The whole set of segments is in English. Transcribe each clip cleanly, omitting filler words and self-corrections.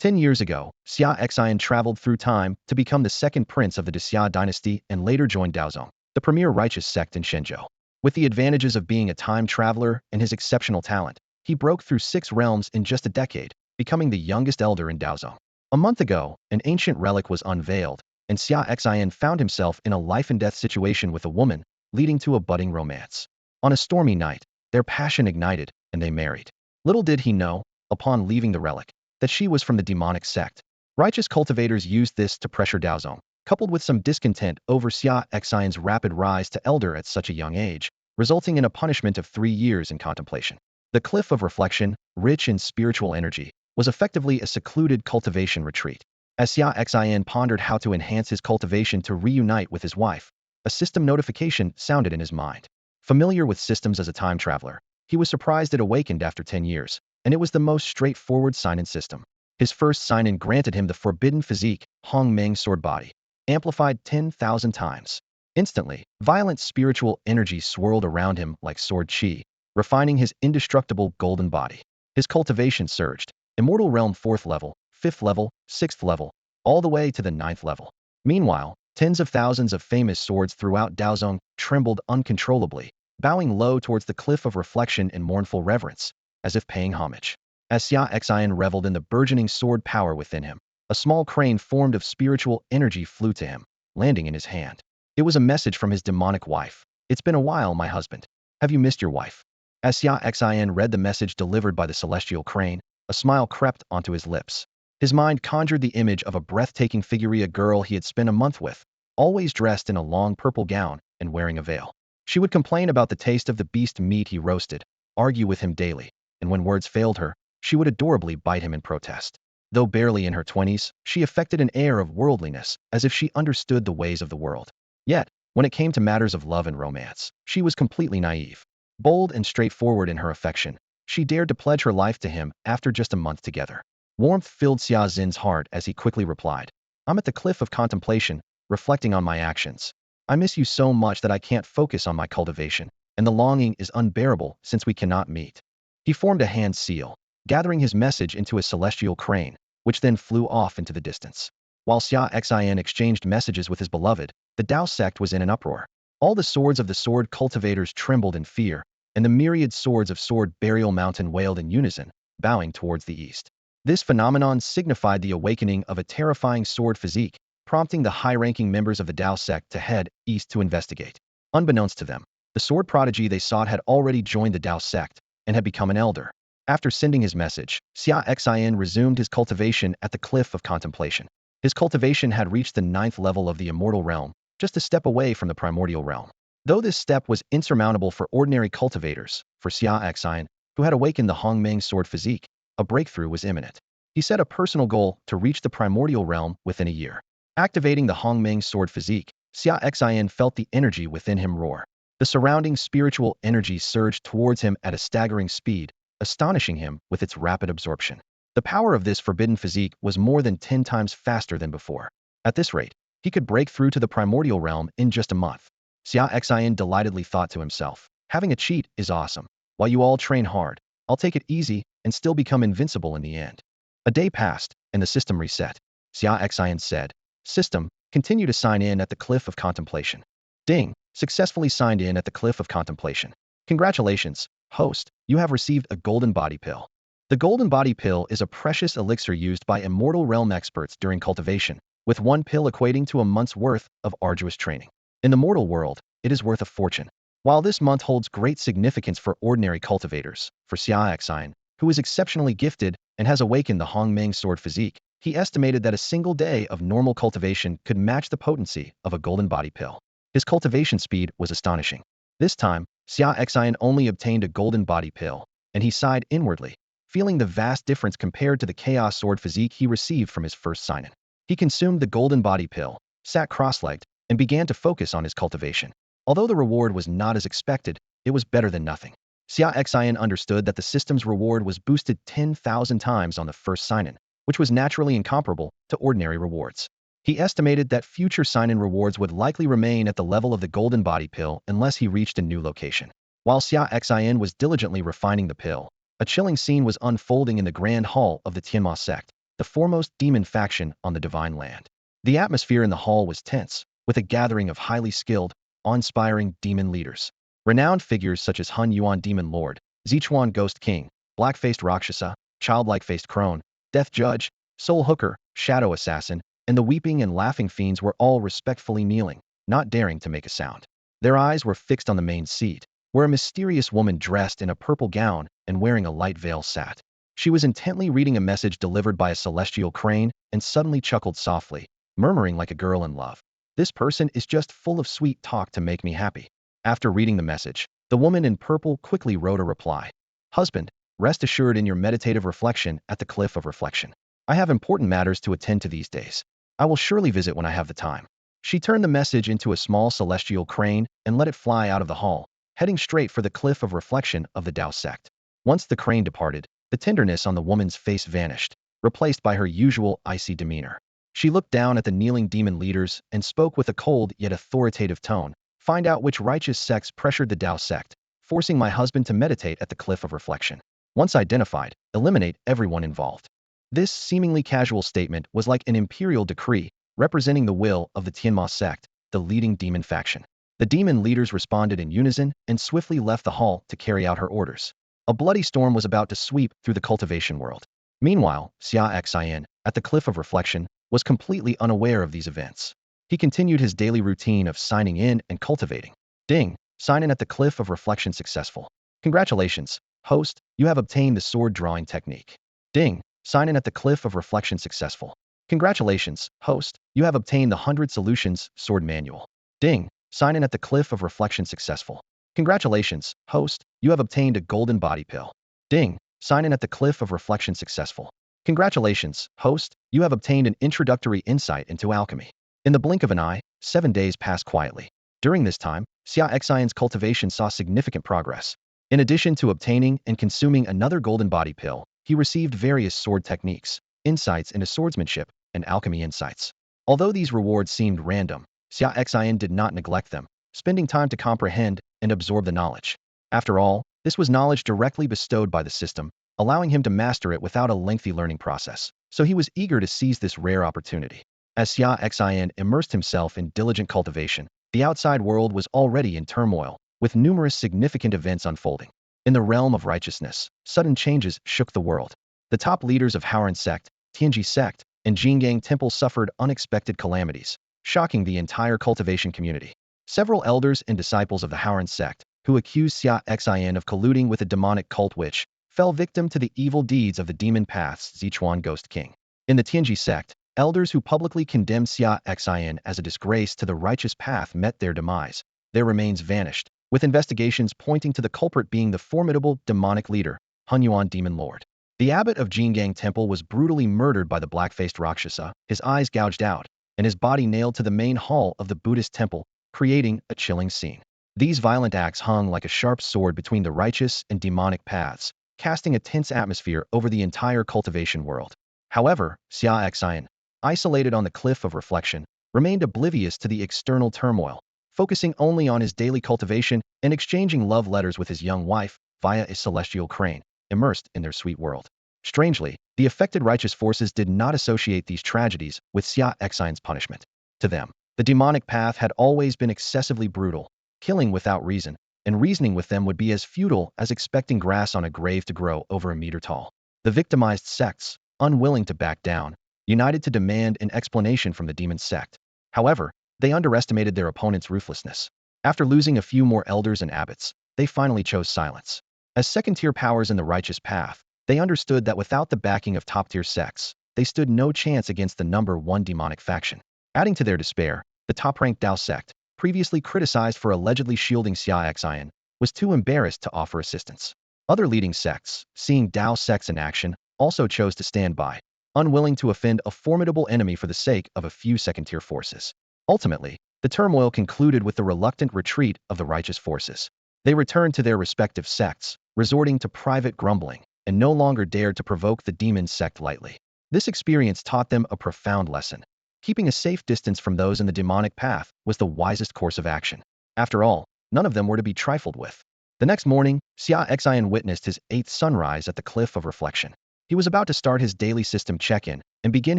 10 years ago, Xia Xian traveled through time to become the second prince of the Xia dynasty and later joined Daozong, the premier righteous sect in Shenzhou. With the advantages of being a time traveler and his exceptional talent, he broke through 6 realms in just a decade, becoming the youngest elder in Daozong. A month ago, an ancient relic was unveiled, and Xia Xian found himself in a life-and-death situation with a woman, leading to a budding romance. On a stormy night, their passion ignited, and they married. Little did he know, upon leaving the relic, that she was from the demonic sect. Righteous cultivators used this to pressure Daozong, coupled with some discontent over Xia Xian's rapid rise to elder at such a young age, resulting in a punishment of 3 years in contemplation. The Cliff of Reflection, rich in spiritual energy, was effectively a secluded cultivation retreat. As Xia Xian pondered how to enhance his cultivation to reunite with his wife, a system notification sounded in his mind. Familiar with systems as a time traveler, he was surprised it awakened after 10 years, and it was the most straightforward sign-in system. His first sign-in granted him the forbidden physique, Hongmeng Sword Body, amplified 10,000 times. Instantly, violent spiritual energy swirled around him like sword chi, refining his indestructible golden body. His cultivation surged, Immortal Realm 4th level, 5th level, 6th level, all the way to the 9th level. Meanwhile, tens of thousands of famous swords throughout Daozong trembled uncontrollably, bowing low towards the Cliff of Reflection in mournful reverence, as if paying homage. As Xia Xian reveled in the burgeoning sword power within him, a small crane formed of spiritual energy flew to him, landing in his hand. It was a message from his demonic wife. "It's been a while, my husband. Have you missed your wife?" As Xia Xian read the message delivered by the celestial crane, a smile crept onto his lips. His mind conjured the image of a breathtaking figure, a girl he had spent a month with, always dressed in a long purple gown and wearing a veil. She would complain about the taste of the beast meat he roasted, argue with him daily, and when words failed her, she would adorably bite him in protest. Though barely in her 20s, she affected an air of worldliness, as if she understood the ways of the world. Yet, when it came to matters of love and romance, she was completely naive. Bold and straightforward in her affection, she dared to pledge her life to him after just a month together. Warmth filled Xia Xin's heart as he quickly replied, "I'm at the cliff of contemplation, reflecting on my actions. I miss you so much that I can't focus on my cultivation, and the longing is unbearable since we cannot meet." He formed a hand seal, gathering his message into a celestial crane, which then flew off into the distance. While Xia Xian exchanged messages with his beloved, the Dao sect was in an uproar. All the swords of the sword cultivators trembled in fear, and the myriad swords of Sword Burial Mountain wailed in unison, bowing towards the east. This phenomenon signified the awakening of a terrifying sword physique, prompting the high-ranking members of the Dao sect to head east to investigate. Unbeknownst to them, the sword prodigy they sought had already joined the Dao sect and had become an elder. After sending his message, Xia Xian resumed his cultivation at the Cliff of Contemplation. His cultivation had reached the 9th level of the Immortal Realm, just a step away from the Primordial Realm. Though this step was insurmountable for ordinary cultivators, for Xia Xian, who had awakened the Hongmeng sword physique, a breakthrough was imminent. He set a personal goal to reach the Primordial Realm within a year. Activating the Hongmeng sword physique, Xia Xian felt the energy within him roar. The surrounding spiritual energy surged towards him at a staggering speed, astonishing him with its rapid absorption. The power of this forbidden physique was more than 10 times faster than before. At this rate, he could break through to the Primordial Realm in just a month. Xia Xian delightedly thought to himself, "Having a cheat is awesome. While you all train hard, I'll take it easy and still become invincible in the end." A day passed, and the system reset. Xia Xian said, "System, continue to sign in at the Cliff of Contemplation." Ding, successfully signed in at the Cliff of Contemplation. Congratulations, host, you have received a Golden Body Pill. The Golden Body Pill is a precious elixir used by Immortal Realm experts during cultivation, with one pill equating to a month's worth of arduous training. In the mortal world, it is worth a fortune. While this month holds great significance for ordinary cultivators, for Xia Xian, who is exceptionally gifted and has awakened the Hongmeng sword physique, he estimated that a single day of normal cultivation could match the potency of a Golden Body Pill. His cultivation speed was astonishing. This time, Xia Xian only obtained a Golden Body Pill, and he sighed inwardly, feeling the vast difference compared to the Chaos Sword physique he received from his first sign-in. He consumed the Golden Body Pill, sat cross-legged, and began to focus on his cultivation. Although the reward was not as expected, it was better than nothing. Xia Xian understood that the system's reward was boosted 10,000 times on the first sign-in, which was naturally incomparable to ordinary rewards. He estimated that future sign-in rewards would likely remain at the level of the Golden Body Pill unless he reached a new location. While Xia Xian was diligently refining the pill, a chilling scene was unfolding in the Grand Hall of the Tienma sect. the foremost demon faction on the divine land. The atmosphere in the hall was tense, with a gathering of highly skilled, awe-inspiring demon leaders. Renowned figures such as Hun Yuan Demon Lord, Zichuan Ghost King, Black-Faced Rakshasa, Childlike-Faced Crone, Death Judge, Soul Hooker, Shadow Assassin, and the Weeping and Laughing Fiends were all respectfully kneeling, not daring to make a sound. Their eyes were fixed on the main seat, where a mysterious woman dressed in a purple gown and wearing a light veil sat. She was intently reading a message delivered by a celestial crane and suddenly chuckled softly, murmuring like a girl in love. This person is just full of sweet talk to make me happy. After reading the message, the woman in purple quickly wrote a reply. Husband, rest assured in your meditative reflection at the Cliff of Reflection. I have important matters to attend to these days. I will surely visit when I have the time. She turned the message into a small celestial crane and let it fly out of the hall, heading straight for the Cliff of Reflection of the Tao sect. Once the crane departed, the tenderness on the woman's face vanished, replaced by her usual icy demeanor. She looked down at the kneeling demon leaders and spoke with a cold yet authoritative tone. Find out which righteous sects pressured the Tao sect, forcing my husband to meditate at the Cliff of Reflection. Once identified, eliminate everyone involved. This seemingly casual statement was like an imperial decree, representing the will of the Tienma sect, the leading demon faction. The demon leaders responded in unison and swiftly left the hall to carry out her orders. A bloody storm was about to sweep through the cultivation world. Meanwhile, Xia Xin, at the Cliff of Reflection, was completely unaware of these events. He continued his daily routine of signing in and cultivating. Ding! Sign in at the Cliff of Reflection successful. Congratulations, host, you have obtained the sword drawing technique. Ding! Sign in at the Cliff of Reflection successful. Congratulations, host, you have obtained the 100 Solutions Sword Manual. Ding! Sign in at the Cliff of Reflection successful. Congratulations, host, you have obtained a golden body pill. Ding! Sign in at the Cliff of Reflection successful. Congratulations, host, you have obtained an introductory insight into alchemy. In the blink of an eye, 7 days passed quietly. During this time, Xia Xion's cultivation saw significant progress. In addition to obtaining and consuming another golden body pill, he received various sword techniques, insights into swordsmanship, and alchemy insights. Although these rewards seemed random, Xia Xian did not neglect them, spending time to comprehend and absorb the knowledge. After all, this was knowledge directly bestowed by the system, allowing him to master it without a lengthy learning process, so he was eager to seize this rare opportunity. As Xia Xian immersed himself in diligent cultivation, the outside world was already in turmoil, with numerous significant events unfolding. In the realm of righteousness, sudden changes shook the world. The top leaders of Haoran sect, Tianji sect, and Jingang temple suffered unexpected calamities, shocking the entire cultivation community. Several elders and disciples of the Haoran sect, who accused Xia Xian of colluding with a demonic cult witch, fell victim to the evil deeds of the demon path's Zichuan Ghost King. In the Tianji sect, elders who publicly condemned Xia Xian as a disgrace to the righteous path met their demise. Their remains vanished, with investigations pointing to the culprit being the formidable demonic leader, Hun Yuan Demon Lord. The abbot of Jingang Temple was brutally murdered by the black-faced Rakshasa, his eyes gouged out, and his body nailed to the main hall of the Buddhist temple, creating a chilling scene. These violent acts hung like a sharp sword between the righteous and demonic paths, casting a tense atmosphere over the entire cultivation world. However, Xia Xian, isolated on the Cliff of Reflection, remained oblivious to the external turmoil, focusing only on his daily cultivation and exchanging love letters with his young wife via a celestial crane, immersed in their sweet world. Strangely, the affected righteous forces did not associate these tragedies with Xia Xian's punishment. To them, the demonic path had always been excessively brutal, killing without reason, and reasoning with them would be as futile as expecting grass on a grave to grow over a meter tall. The victimized sects, unwilling to back down, united to demand an explanation from the demon sect. However, they underestimated their opponent's ruthlessness. After losing a few more elders and abbots, they finally chose silence. As second-tier powers in the righteous path, they understood that without the backing of top-tier sects, they stood no chance against the number one demonic faction. Adding to their despair, the top-ranked Tao sect, previously criticized for allegedly shielding Xia Xian, was too embarrassed to offer assistance. Other leading sects, seeing Tao sects in action, also chose to stand by, unwilling to offend a formidable enemy for the sake of a few second-tier forces. Ultimately, the turmoil concluded with the reluctant retreat of the righteous forces. They returned to their respective sects, resorting to private grumbling, and no longer dared to provoke the demon sect lightly. This experience taught them a profound lesson. Keeping a safe distance from those in the demonic path was the wisest course of action. After all, none of them were to be trifled with. The next morning, Xia Xian witnessed his 8th sunrise at the Cliff of Reflection. He was about to start his daily system check-in and begin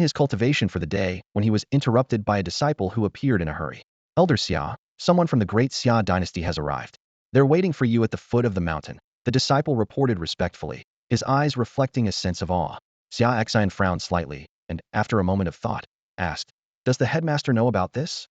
his cultivation for the day when he was interrupted by a disciple who appeared in a hurry. Elder Xia, someone from the great Xia dynasty has arrived. They're waiting for you at the foot of the mountain, the disciple reported respectfully, his eyes reflecting a sense of awe. Xia Xian frowned slightly and, after a moment of thought, asked, "Does the headmaster know about this?"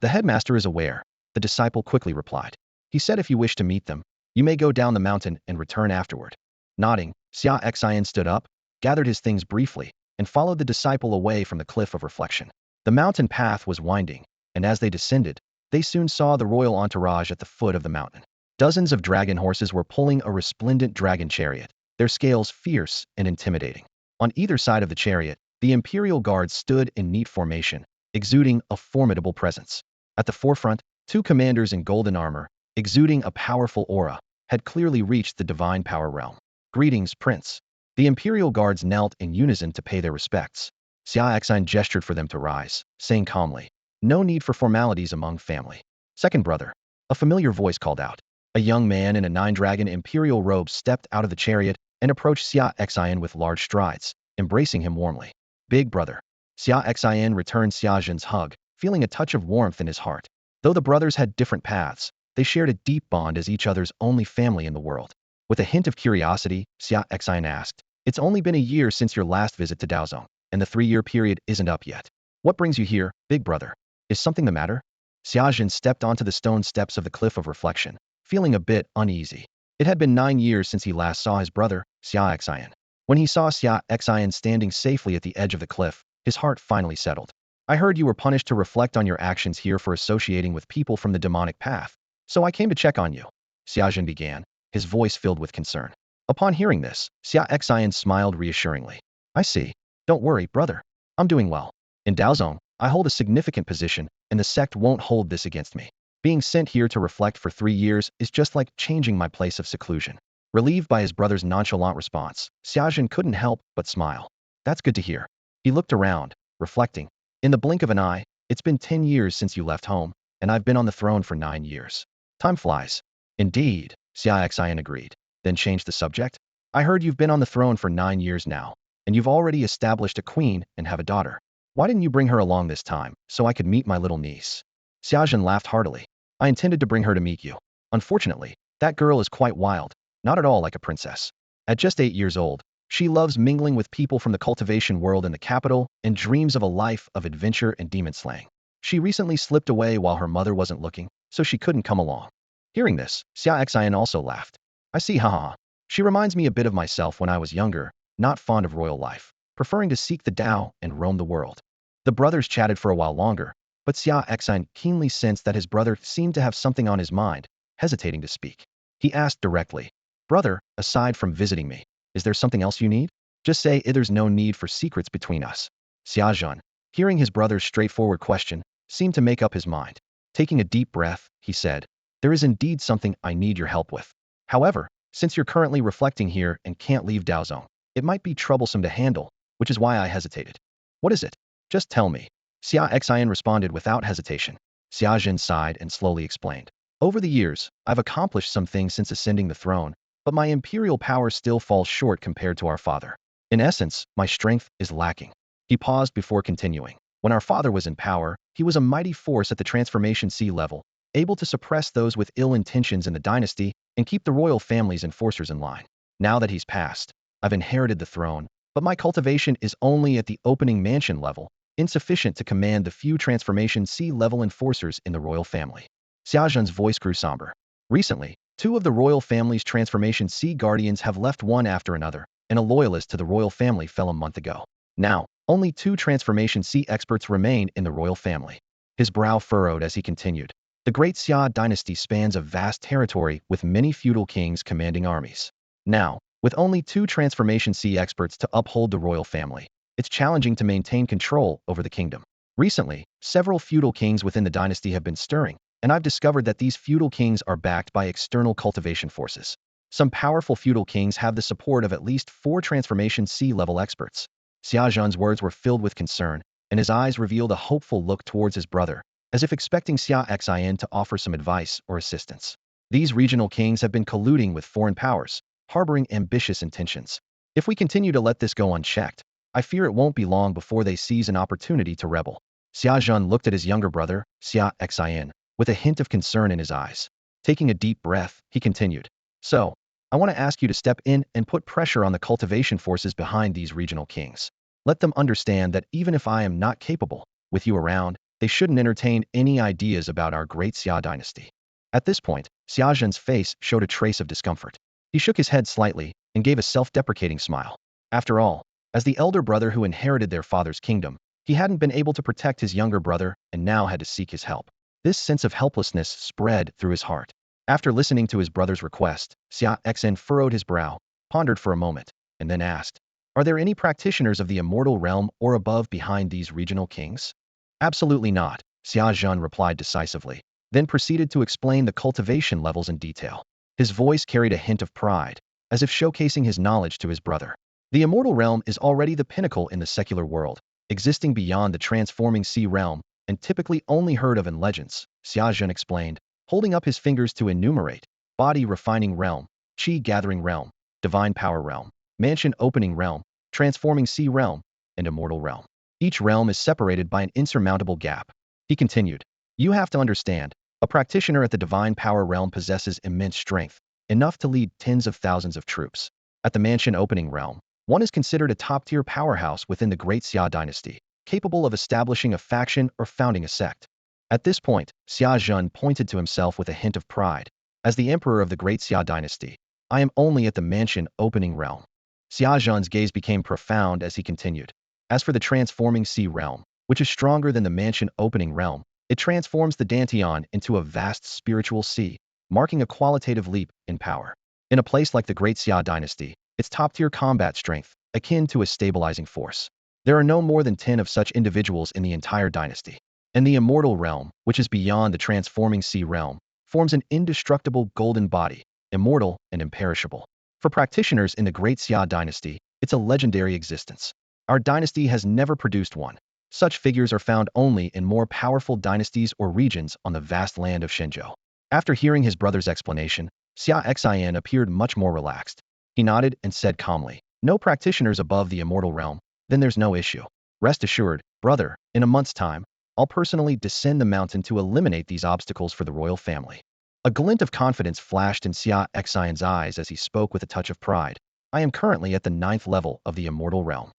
"The headmaster is aware," the disciple quickly replied. "He said if you wish to meet them, you may go down the mountain and return afterward." Nodding, Xia Xian stood up, gathered his things briefly, and followed the disciple away from the cliff of reflection. The mountain path was winding, and as they descended, they soon saw the royal entourage at the foot of the mountain. Dozens of dragon horses were pulling a resplendent dragon chariot, their scales fierce and intimidating. On either side of the chariot, the Imperial guards stood in neat formation, exuding a formidable presence. At the forefront, two commanders in golden armor, exuding a powerful aura, had clearly reached the divine power realm. "Greetings, Prince." The Imperial guards knelt in unison to pay their respects. Xia Xian gestured for them to rise, saying calmly, "No need for formalities among family." "Second brother," a familiar voice called out. A young man in a nine-dragon Imperial robe stepped out of the chariot and approached Xia Xian with large strides, embracing him warmly. "Big brother." Xia Xian returned Xia Zhen's hug, feeling a touch of warmth in his heart. Though the brothers had different paths, they shared a deep bond as each other's only family in the world. With a hint of curiosity, Xia Xian asked, "It's only been a year since your last visit to Daozong, and the 3-year period isn't up yet. What brings you here, big brother? Is something the matter?" Xia Zhen stepped onto the stone steps of the cliff of reflection, feeling a bit uneasy. It had been 9 years since he last saw his brother, Xia Xian. When he saw Xia Xian standing safely at the edge of the cliff, his heart finally settled. "I heard you were punished to reflect on your actions here for associating with people from the demonic path, so I came to check on you," Xia Zhen began, his voice filled with concern. Upon hearing this, Xia Xian smiled reassuringly. "I see. Don't worry, brother. I'm doing well. In Daozong, I hold a significant position, and the sect won't hold this against me. Being sent here to reflect for 3 years is just like changing my place of seclusion." Relieved by his brother's nonchalant response, Xia Zhen couldn't help but smile. "That's good to hear." He looked around, reflecting. "In the blink of an eye, it's been 10 years since you left home, and I've been on the throne for 9 years. Time flies." "Indeed," Xia Xian agreed, then changed the subject. "I heard you've been on the throne for 9 years now, and you've already established a queen and have a daughter. Why didn't you bring her along this time, so I could meet my little niece?" Xia Zhen laughed heartily. "I intended to bring her to meet you. Unfortunately, that girl is quite wild, not at all like a princess. At just 8 years old, she loves mingling with people from the cultivation world in the capital and dreams of a life of adventure and demon slaying. She recently slipped away while her mother wasn't looking, so she couldn't come along." Hearing this, Xia Xian also laughed. "I see, haha. She reminds me a bit of myself when I was younger, not fond of royal life, preferring to seek the Tao and roam the world." The brothers chatted for a while longer, but Xia Xian keenly sensed that his brother seemed to have something on his mind, hesitating to speak. He asked directly, "Brother, aside from visiting me, is there something else you need? Just say there's no need for secrets between us." Xia Zhen, hearing his brother's straightforward question, seemed to make up his mind. Taking a deep breath, he said, "There is indeed something I need your help with. However, since you're currently reflecting here and can't leave Daozong, it might be troublesome to handle, which is why I hesitated." "What is it? Just tell me." Xia Xian responded without hesitation. Xia Zhen sighed and slowly explained. "Over the years, I've accomplished some things since ascending the throne, but my imperial power still falls short compared to our father. In essence, my strength is lacking." He paused before continuing. "When our father was in power, he was a mighty force at the transformation sea level, able to suppress those with ill intentions in the dynasty and keep the royal family's enforcers in line. Now that he's passed, I've inherited the throne, but my cultivation is only at the opening mansion level, insufficient to command the few transformation sea level enforcers in the royal family." Xia Zhen's voice grew somber. "Recently, 2 of the royal family's transformation sea guardians have left one after another, and a loyalist to the royal family fell a month ago. Now, only 2 transformation sea experts remain in the royal family." His brow furrowed as he continued. "The great Xia dynasty spans a vast territory with many feudal kings commanding armies. Now, with only 2 transformation sea experts to uphold the royal family, it's challenging to maintain control over the kingdom. Recently, several feudal kings within the dynasty have been stirring, and I've discovered that these feudal kings are backed by external cultivation forces. Some powerful feudal kings have the support of at least 4 transformation sea level experts." Xia Zhen's words were filled with concern, and his eyes revealed a hopeful look towards his brother, as if expecting Xia Xian to offer some advice or assistance. "These regional kings have been colluding with foreign powers, harboring ambitious intentions. If we continue to let this go unchecked, I fear it won't be long before they seize an opportunity to rebel. Xia Zhen looked at his younger brother, Xia Xian, with a hint of concern in his eyes. Taking a deep breath, he continued. So, I want to ask you to step in and put pressure on the cultivation forces behind these regional kings. Let them understand that even if I am not capable, with you around, they shouldn't entertain any ideas about our great Xia dynasty. At this point, Xia Zhen's face showed a trace of discomfort. He shook his head slightly and gave a self-deprecating smile. After all, as the elder brother who inherited their father's kingdom, he hadn't been able to protect his younger brother and now had to seek his help. This sense of helplessness spread through his heart. After listening to his brother's request, Xia Xen furrowed his brow, pondered for a moment, and then asked, "Are there any practitioners of the immortal realm or above behind these regional kings?" "Absolutely not," Xia Zhen replied decisively, then proceeded to explain the cultivation levels in detail. His voice carried a hint of pride, as if showcasing his knowledge to his brother. The immortal realm is already the pinnacle in the secular world, existing beyond the transforming sea realm, and typically only heard of in legends, Xia Zhen explained, holding up his fingers to enumerate: body refining realm, chi gathering realm, divine power realm, mansion opening realm, transforming sea realm, and immortal realm. Each realm is separated by an insurmountable gap. He continued, "You have to understand, a practitioner at the divine power realm possesses immense strength, enough to lead tens of thousands of troops. At the mansion opening realm, one is considered a top-tier powerhouse within the great Xia dynasty, capable of establishing a faction or founding a sect." At this point, Xia Zhen pointed to himself with a hint of pride. "As the emperor of the great Xia dynasty, I am only at the mansion opening realm." Xia Zhen's gaze became profound as he continued. "As for the transforming sea realm, which is stronger than the mansion opening realm, it transforms the Dantian into a vast spiritual sea, marking a qualitative leap in power. In a place like the great Xia dynasty, its top-tier combat strength, akin to a stabilizing force. There are no more than 10 of such individuals in the entire dynasty. And the immortal realm, which is beyond the transforming sea realm, forms an indestructible golden body, immortal and imperishable. For practitioners in the great Xia dynasty, it's a legendary existence. Our dynasty has never produced one. Such figures are found only in more powerful dynasties or regions on the vast land of Shenzhou." After hearing his brother's explanation, Xia Xian appeared much more relaxed. He nodded and said calmly, "No practitioners above the immortal realm, then there's no issue. Rest assured, brother, in a month's time, I'll personally descend the mountain to eliminate these obstacles for the royal family." A glint of confidence flashed in Xia Xian's eyes as he spoke with a touch of pride. "I am currently at the 9th level of the immortal realm."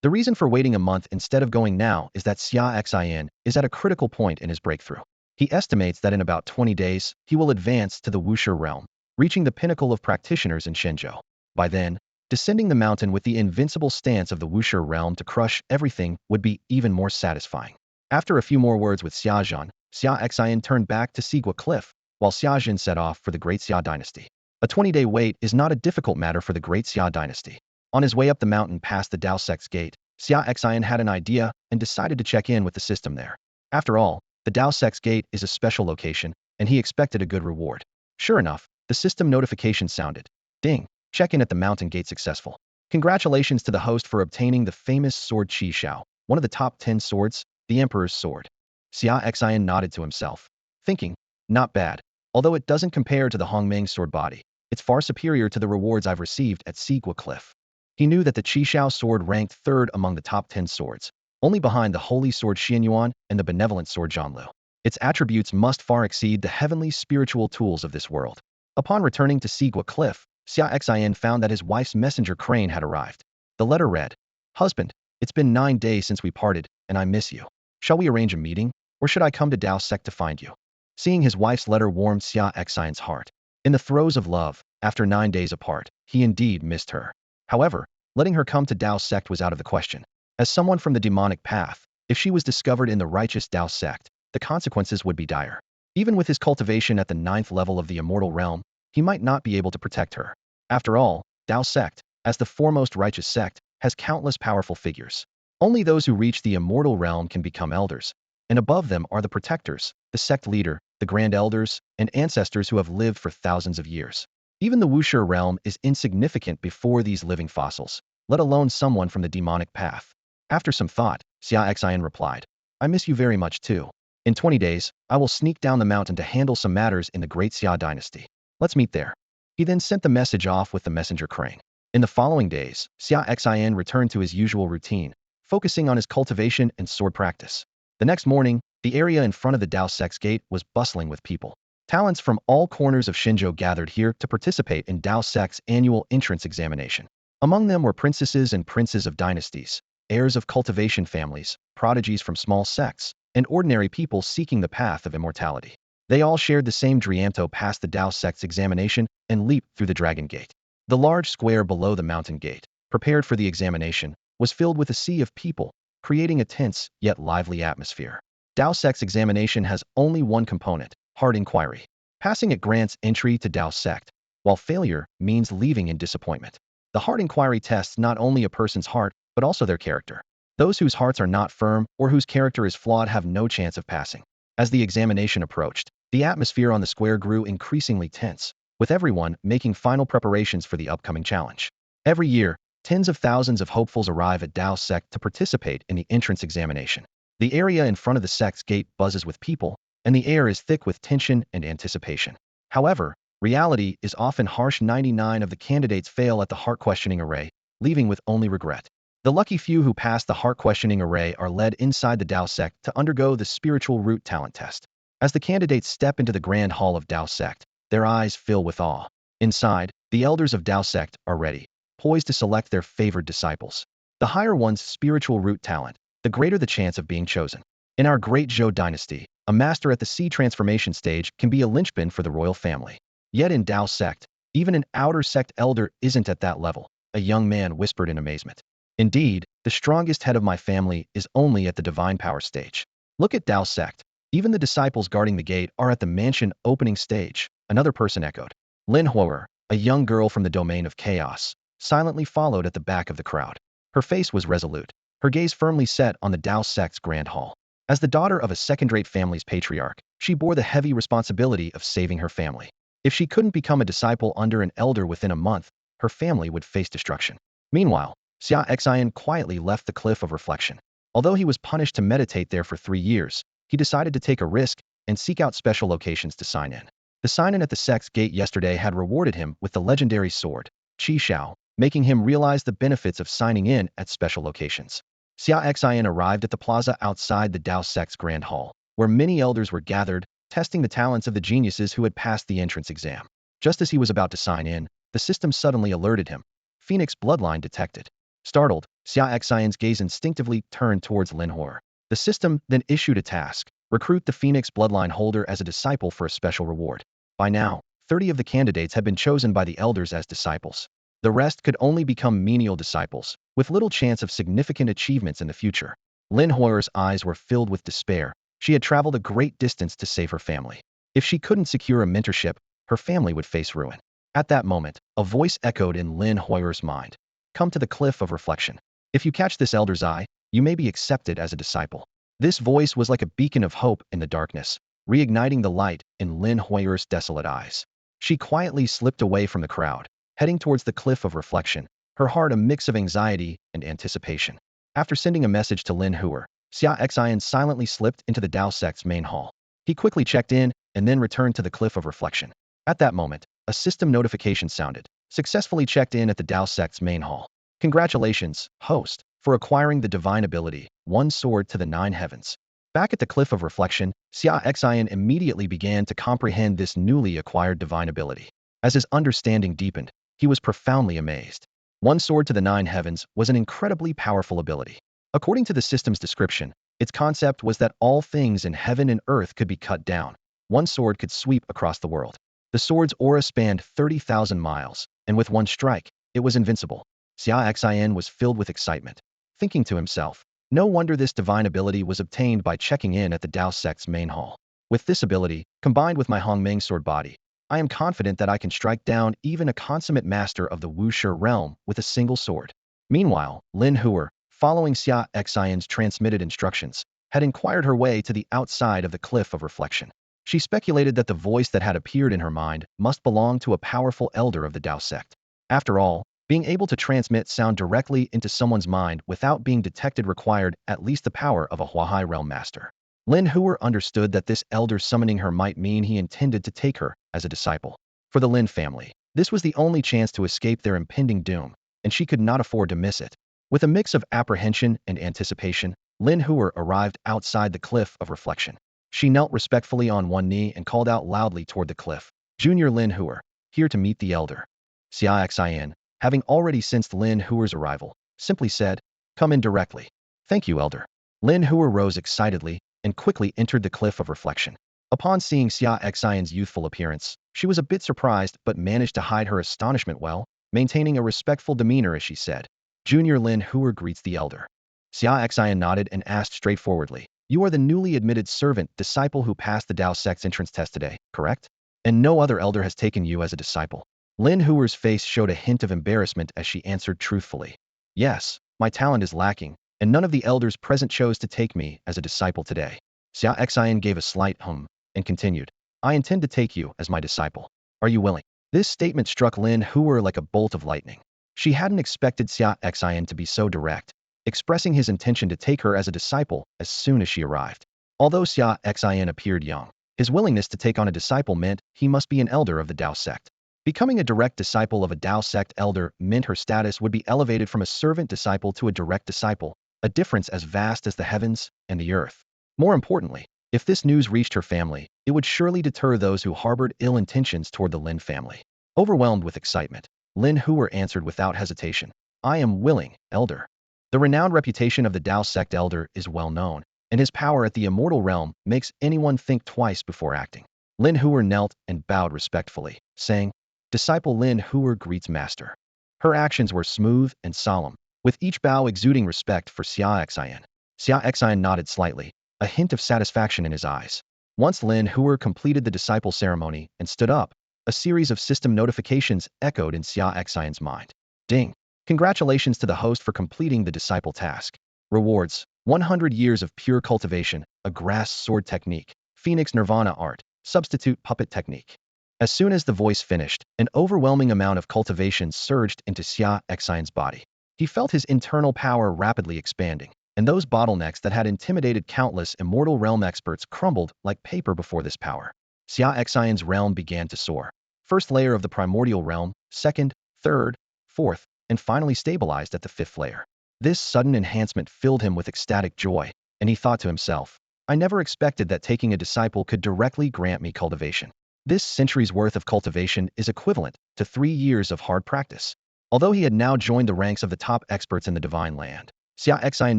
The reason for waiting a month instead of going now is that Xia Xian is at a critical point in his breakthrough. He estimates that in about 20 days, he will advance to the Wuxia realm, reaching the pinnacle of practitioners in Shenzhou. By then, descending the mountain with the invincible stance of the Wuxia realm to crush everything would be even more satisfying. After a few more words with Xia Zhen, Xia Xian turned back to Sigua Cliff, while Xia Zhen set off for the Great Xia dynasty. A 20-day wait is not a difficult matter for the Great Xia dynasty. On his way up the mountain past the Dao sect's gate, Xia Xian had an idea and decided to check in with the system there. After all, the Dao sect's gate is a special location, and he expected a good reward. Sure enough, the system notification sounded. Ding! Check-in at the mountain gate successful. Congratulations to the host for obtaining the famous sword Qi Shao, one of the top 10 swords, the Emperor's sword. Xia Xian nodded to himself, thinking, not bad. Although it doesn't compare to the Hongmeng sword body, it's far superior to the rewards I've received at Sigua Cliff. He knew that the Qi Shao sword ranked third among the top 10 swords, only behind the holy sword Xianyuan and the benevolent sword Zhanlu. Its attributes must far exceed the heavenly spiritual tools of this world. Upon returning to Sigua Cliff, Xia Xian found that his wife's messenger crane had arrived. The letter read, "Husband, it's been 9 days since we parted, and I miss you. Shall we arrange a meeting, or should I come to Dao sect to find you?" Seeing his wife's letter warmed Xia Xian's heart. In the throes of love, after 9 days apart, he indeed missed her. However, letting her come to Dao sect was out of the question. As someone from the demonic path, if she was discovered in the righteous Dao sect, the consequences would be dire. Even with his cultivation at the 9th level of the immortal realm, he might not be able to protect her. After all, Dao sect, as the foremost righteous sect, has countless powerful figures. Only those who reach the immortal realm can become elders, and above them are the protectors, the sect leader, the grand elders, and ancestors who have lived for thousands of years. Even the Wuxia realm is insignificant before these living fossils, let alone someone from the demonic path. After some thought, Xia Xian replied, "I miss you very much too. In 20 days, I will sneak down the mountain to handle some matters in the great Xia dynasty. Let's meet there." He then sent the message off with the messenger crane. In the following days, Xia Xin returned to his usual routine, focusing on his cultivation and sword practice. The next morning, the area in front of the Dao Sect's gate was bustling with people. Talents from all corners of Shenzhou gathered here to participate in Dao Sect's annual entrance examination. Among them were princesses and princes of dynasties, heirs of cultivation families, prodigies from small sects, and ordinary people seeking the path of immortality. They all shared the same dream to pass the Dao Sect's examination and leap through the Dragon Gate. The large square below the mountain gate, prepared for the examination, was filled with a sea of people, creating a tense yet lively atmosphere. Dao Sect's examination has only one component: heart inquiry. Passing it grants entry to Dao Sect, while failure means leaving in disappointment. The heart inquiry tests not only a person's heart, but also their character. Those whose hearts are not firm or whose character is flawed have no chance of passing. As the examination approached, the atmosphere on the square grew increasingly tense, with everyone making final preparations for the upcoming challenge. Every year, tens of thousands of hopefuls arrive at Dao Sect to participate in the entrance examination. The area in front of the sect's gate buzzes with people, and the air is thick with tension and anticipation. However, reality is often harsh. 99 of the candidates fail at the heart questioning array, leaving with only regret. The lucky few who pass the heart questioning array are led inside the Dao Sect to undergo the spiritual root talent test. As the candidates step into the grand hall of Dao Sect, their eyes fill with awe. Inside, the elders of Dao Sect are ready, poised to select their favored disciples. The higher one's spiritual root talent, the greater the chance of being chosen. In our great Zhou dynasty, a master at the sea transformation stage can be a linchpin for the royal family. Yet in Dao Sect, even an outer sect elder isn't at that level, a young man whispered in amazement. Indeed, the strongest head of my family is only at the divine power stage. Look at Dao Sect. Even the disciples guarding the gate are at the mansion opening stage, another person echoed. Lin Huo'er, a young girl from the domain of chaos, silently followed at the back of the crowd. Her face was resolute, her gaze firmly set on the Dao Sect's grand hall. As the daughter of a second-rate family's patriarch, she bore the heavy responsibility of saving her family. If she couldn't become a disciple under an elder within a month, her family would face destruction. Meanwhile, Xia Xian quietly left the cliff of reflection. Although he was punished to meditate there for 3 years, he decided to take a risk and seek out special locations to sign in. The sign-in at the sect's gate yesterday had rewarded him with the legendary sword, Qi Xiao, making him realize the benefits of signing in at special locations. Xia Xian arrived at the plaza outside the Dao Sect's grand hall, where many elders were gathered, testing the talents of the geniuses who had passed the entrance exam. Just as he was about to sign in, the system suddenly alerted him. Phoenix Bloodline detected. Startled, Xia Xian's gaze instinctively turned towards Lin Huo'er. The system then issued a task: recruit the Phoenix Bloodline holder as a disciple for a special reward. By now, 30 of the candidates had been chosen by the elders as disciples. The rest could only become menial disciples, with little chance of significant achievements in the future. Lin Huo'er's eyes were filled with despair. She had traveled a great distance to save her family. If she couldn't secure a mentorship, her family would face ruin. At that moment, a voice echoed in Lin Huo'er's mind. Come to the cliff of reflection. If you catch this elder's eye, you may be accepted as a disciple. This voice was like a beacon of hope in the darkness, reigniting the light in Lin Huo'er's desolate eyes. She quietly slipped away from the crowd, heading towards the cliff of reflection, her heart a mix of anxiety and anticipation. After sending a message to Lin Huo'er, Xia Xian silently slipped into the Dao Sect's main hall. He quickly checked in and then returned to the cliff of reflection. At that moment, a system notification sounded. Successfully checked in at the Dao Sect's main hall. Congratulations, host, for acquiring the divine ability, One Sword to the Nine Heavens. Back at the cliff of reflection, Xia Xian immediately began to comprehend this newly acquired divine ability. As his understanding deepened, he was profoundly amazed. One Sword to the Nine Heavens was an incredibly powerful ability. According to the system's description, its concept was that all things in heaven and earth could be cut down. One sword could sweep across the world. The sword's aura spanned 30,000 miles, and with one strike, it was invincible. Xia Xian was filled with excitement, thinking to himself, no wonder this divine ability was obtained by checking in at the Dao Sect's main hall. With this ability, combined with my Hongmeng sword body, I am confident that I can strike down even a consummate master of the Wushi realm with a single sword. Meanwhile, Lin Huo'er, following Xia Xian's transmitted instructions, had inquired her way to the outside of the cliff of reflection. She speculated that the voice that had appeared in her mind must belong to a powerful elder of the Dao Sect. After all, being able to transmit sound directly into someone's mind without being detected required at least the power of a Huahai realm master. Lin Huo'er understood that this elder summoning her might mean he intended to take her as a disciple. For the Lin family, this was the only chance to escape their impending doom. and she could not afford to miss it. With a mix of apprehension and anticipation, Lin Huer arrived outside the cliff of reflection. She knelt respectfully on one knee and called out loudly toward the cliff. Junior Lin Huer, here to meet the elder. Xia Xian, having already sensed Lin Huer's arrival, simply said, come in directly. Thank you, elder. Lin Huer rose excitedly and quickly entered the cliff of reflection. Upon seeing Xia Xian's youthful appearance, she was a bit surprised but managed to hide her astonishment well, maintaining a respectful demeanor as she said, Junior Lin Huer greets the elder. Xia Xian nodded and asked straightforwardly, you are the newly admitted servant disciple who passed the Dao sect's entrance test today, correct? And no other elder has taken you as a disciple. Lin Huer's face showed a hint of embarrassment as she answered truthfully. Yes, my talent is lacking, and none of the elders present chose to take me as a disciple today. Xia Xian gave a slight hum and continued, I intend to take you as my disciple. Are you willing? This statement struck Lin Huer like a bolt of lightning. She hadn't expected Xia Xian to be so direct, expressing his intention to take her as a disciple as soon as she arrived. Although Xia Xian appeared young, his willingness to take on a disciple meant he must be an elder of the Dao sect. Becoming a direct disciple of a Dao sect elder meant her status would be elevated from a servant disciple to a direct disciple, a difference as vast as the heavens and the earth. More importantly, if this news reached her family, it would surely deter those who harbored ill intentions toward the Lin family. Overwhelmed with excitement, Lin Huer answered without hesitation, I am willing, elder. The renowned reputation of the Dao sect elder is well known, and his power at the immortal realm makes anyone think twice before acting. Lin Huer knelt and bowed respectfully, saying, Disciple Lin Huer greets master. Her actions were smooth and solemn, with each bow exuding respect for Xia Xian. Xia Xian nodded slightly, a hint of satisfaction in his eyes. Once Lin Huer completed the disciple ceremony and stood up, a series of system notifications echoed in Xia Xian's mind. Ding! Congratulations to the host for completing the disciple task. Rewards: 100 years of pure cultivation, a grass sword technique, Phoenix Nirvana art, substitute puppet technique. As soon as the voice finished, an overwhelming amount of cultivation surged into Xia Xian's body. He felt his internal power rapidly expanding, and those bottlenecks that had intimidated countless immortal realm experts crumbled like paper before this power. Xia Xian's realm began to soar. First layer of the primordial realm, second, third, fourth, and finally stabilized at the fifth layer. This sudden enhancement filled him with ecstatic joy, and he thought to himself, I never expected that taking a disciple could directly grant me cultivation. This century's worth of cultivation is equivalent to 3 years of hard practice. Although he had now joined the ranks of the top experts in the divine land, Xia Xian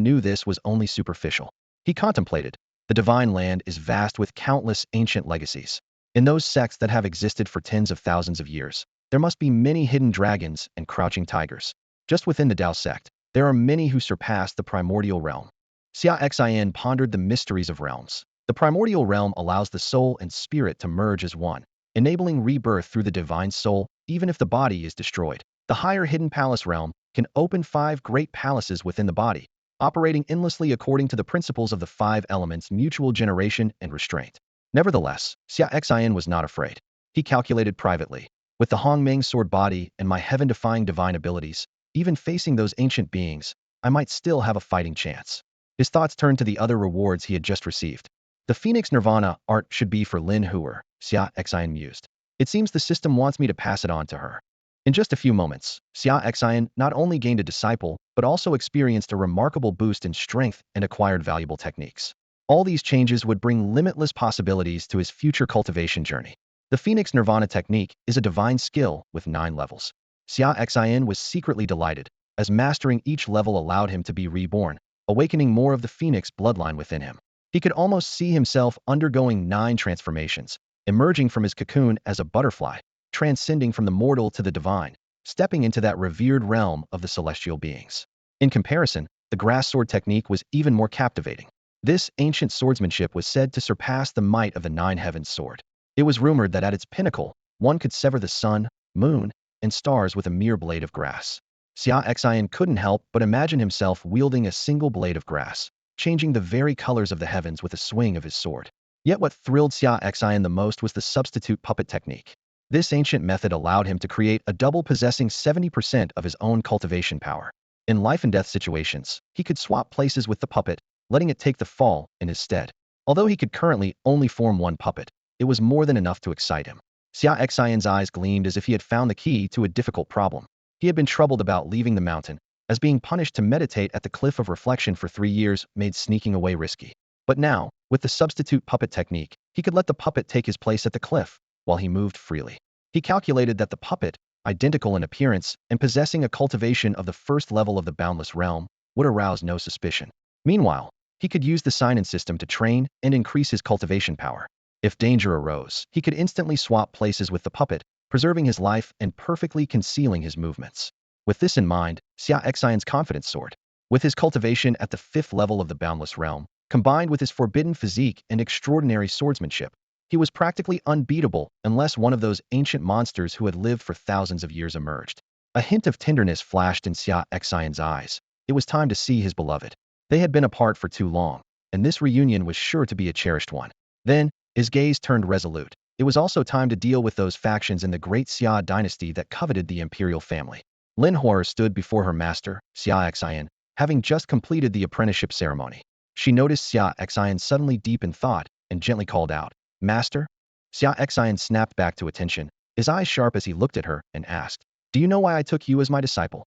knew this was only superficial. He contemplated, the divine land is vast with countless ancient legacies. In those sects that have existed for tens of thousands of years, there must be many hidden dragons and crouching tigers. Just within the Dao sect, there are many who surpass the primordial realm. Xia Xian pondered the mysteries of realms. The primordial realm allows the soul and spirit to merge as one, enabling rebirth through the divine soul, even if the body is destroyed. The higher hidden palace realm can open 5 great palaces within the body, operating endlessly according to the principles of the 5 elements: mutual generation and restraint. Nevertheless, Xia Xian was not afraid. He calculated privately, with the Hongmeng sword body and my heaven-defying divine abilities, even facing those ancient beings, I might still have a fighting chance. His thoughts turned to the other rewards he had just received. The Phoenix Nirvana art should be for Lin Huer, Xia Xian mused. It seems the system wants me to pass it on to her. In just a few moments, Xia Xian not only gained a disciple, but also experienced a remarkable boost in strength and acquired valuable techniques. All these changes would bring limitless possibilities to his future cultivation journey. The Phoenix Nirvana technique is a divine skill with 9 levels. Xia Xian was secretly delighted, as mastering each level allowed him to be reborn, awakening more of the Phoenix bloodline within him. He could almost see himself undergoing 9 transformations, emerging from his cocoon as a butterfly, transcending from the mortal to the divine, stepping into that revered realm of the celestial beings. In comparison, the grass sword technique was even more captivating. This ancient swordsmanship was said to surpass the might of the 9 heavens sword. It was rumored that at its pinnacle, one could sever the sun, moon, and stars with a mere blade of grass. Xia Xian couldn't help but imagine himself wielding a single blade of grass, changing the very colors of the heavens with a swing of his sword. Yet what thrilled Xia Xian the most was the substitute puppet technique. This ancient method allowed him to create a double possessing 70% of his own cultivation power. In life and death situations, he could swap places with the puppet, letting it take the fall in his stead. Although he could currently only form one puppet, it was more than enough to excite him. Xia Xian's eyes gleamed as if he had found the key to a difficult problem. He had been troubled about leaving the mountain, as being punished to meditate at the cliff of reflection for 3 years made sneaking away risky. But now, with the substitute puppet technique, he could let the puppet take his place at the cliff, while he moved freely. He calculated that the puppet, identical in appearance and possessing a cultivation of the first level of the boundless realm, would arouse no suspicion. Meanwhile, he could use the sign-in system to train and increase his cultivation power. If danger arose, he could instantly swap places with the puppet, preserving his life and perfectly concealing his movements. With this in mind, Xia Xian's confidence soared. With his cultivation at the 5th level of the boundless realm, combined with his forbidden physique and extraordinary swordsmanship, he was practically unbeatable unless one of those ancient monsters who had lived for thousands of years emerged. A hint of tenderness flashed in Xia Xian's eyes. It was time to see his beloved. They had been apart for too long, and this reunion was sure to be a cherished one. Then, his gaze turned resolute. It was also time to deal with those factions in the great Xia dynasty that coveted the Imperial family. Lin Huo stood before her master, Xia Xian, having just completed the apprenticeship ceremony. She noticed Xia Xian suddenly deep in thought and gently called out, "Master?" Xia Xian snapped back to attention, his eyes sharp as he looked at her and asked, "Do you know why I took you as my disciple?"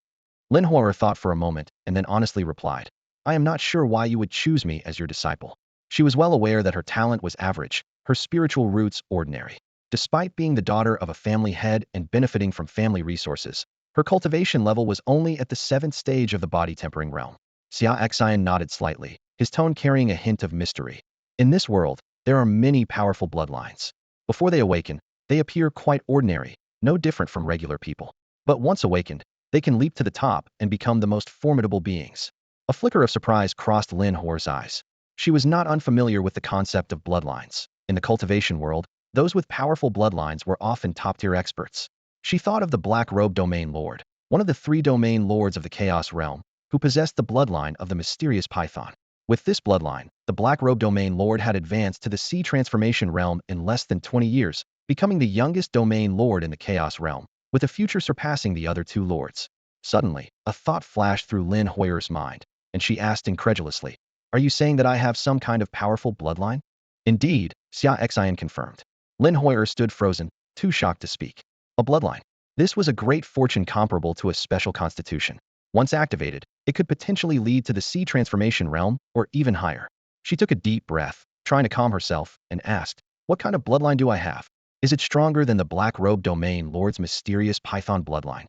Lin Huo thought for a moment and then honestly replied, "I am not sure why you would choose me as your disciple." She was well aware that her talent was average, her spiritual roots ordinary. Despite being the daughter of a family head and benefiting from family resources, her cultivation level was only at the 7th stage of the body-tempering realm. Xia Xian nodded slightly, his tone carrying a hint of mystery. In this world, there are many powerful bloodlines. Before they awaken, they appear quite ordinary, no different from regular people. But once awakened, they can leap to the top and become the most formidable beings. A flicker of surprise crossed Lin Huo's eyes. She was not unfamiliar with the concept of bloodlines. In the cultivation world, those with powerful bloodlines were often top-tier experts. She thought of the Black Robe Domain Lord, one of the 3 domain lords of the Chaos Realm, who possessed the bloodline of the mysterious Python. With this bloodline, the Black Robe Domain Lord had advanced to the Sea Transformation Realm in less than 20 years, becoming the youngest domain lord in the Chaos Realm, with a future surpassing the other 2 lords. Suddenly, a thought flashed through Lin Huo's mind, and she asked incredulously, "Are you saying that I have some kind of powerful bloodline?" "Indeed," Xia Xian confirmed. Lin Huo stood frozen, too shocked to speak. A bloodline. This was a great fortune comparable to a special constitution. Once activated, it could potentially lead to the Sea Transformation Realm, or even higher. She took a deep breath, trying to calm herself, and asked, "What kind of bloodline do I have? Is it stronger than the Black Robe Domain Lord's mysterious Python bloodline?"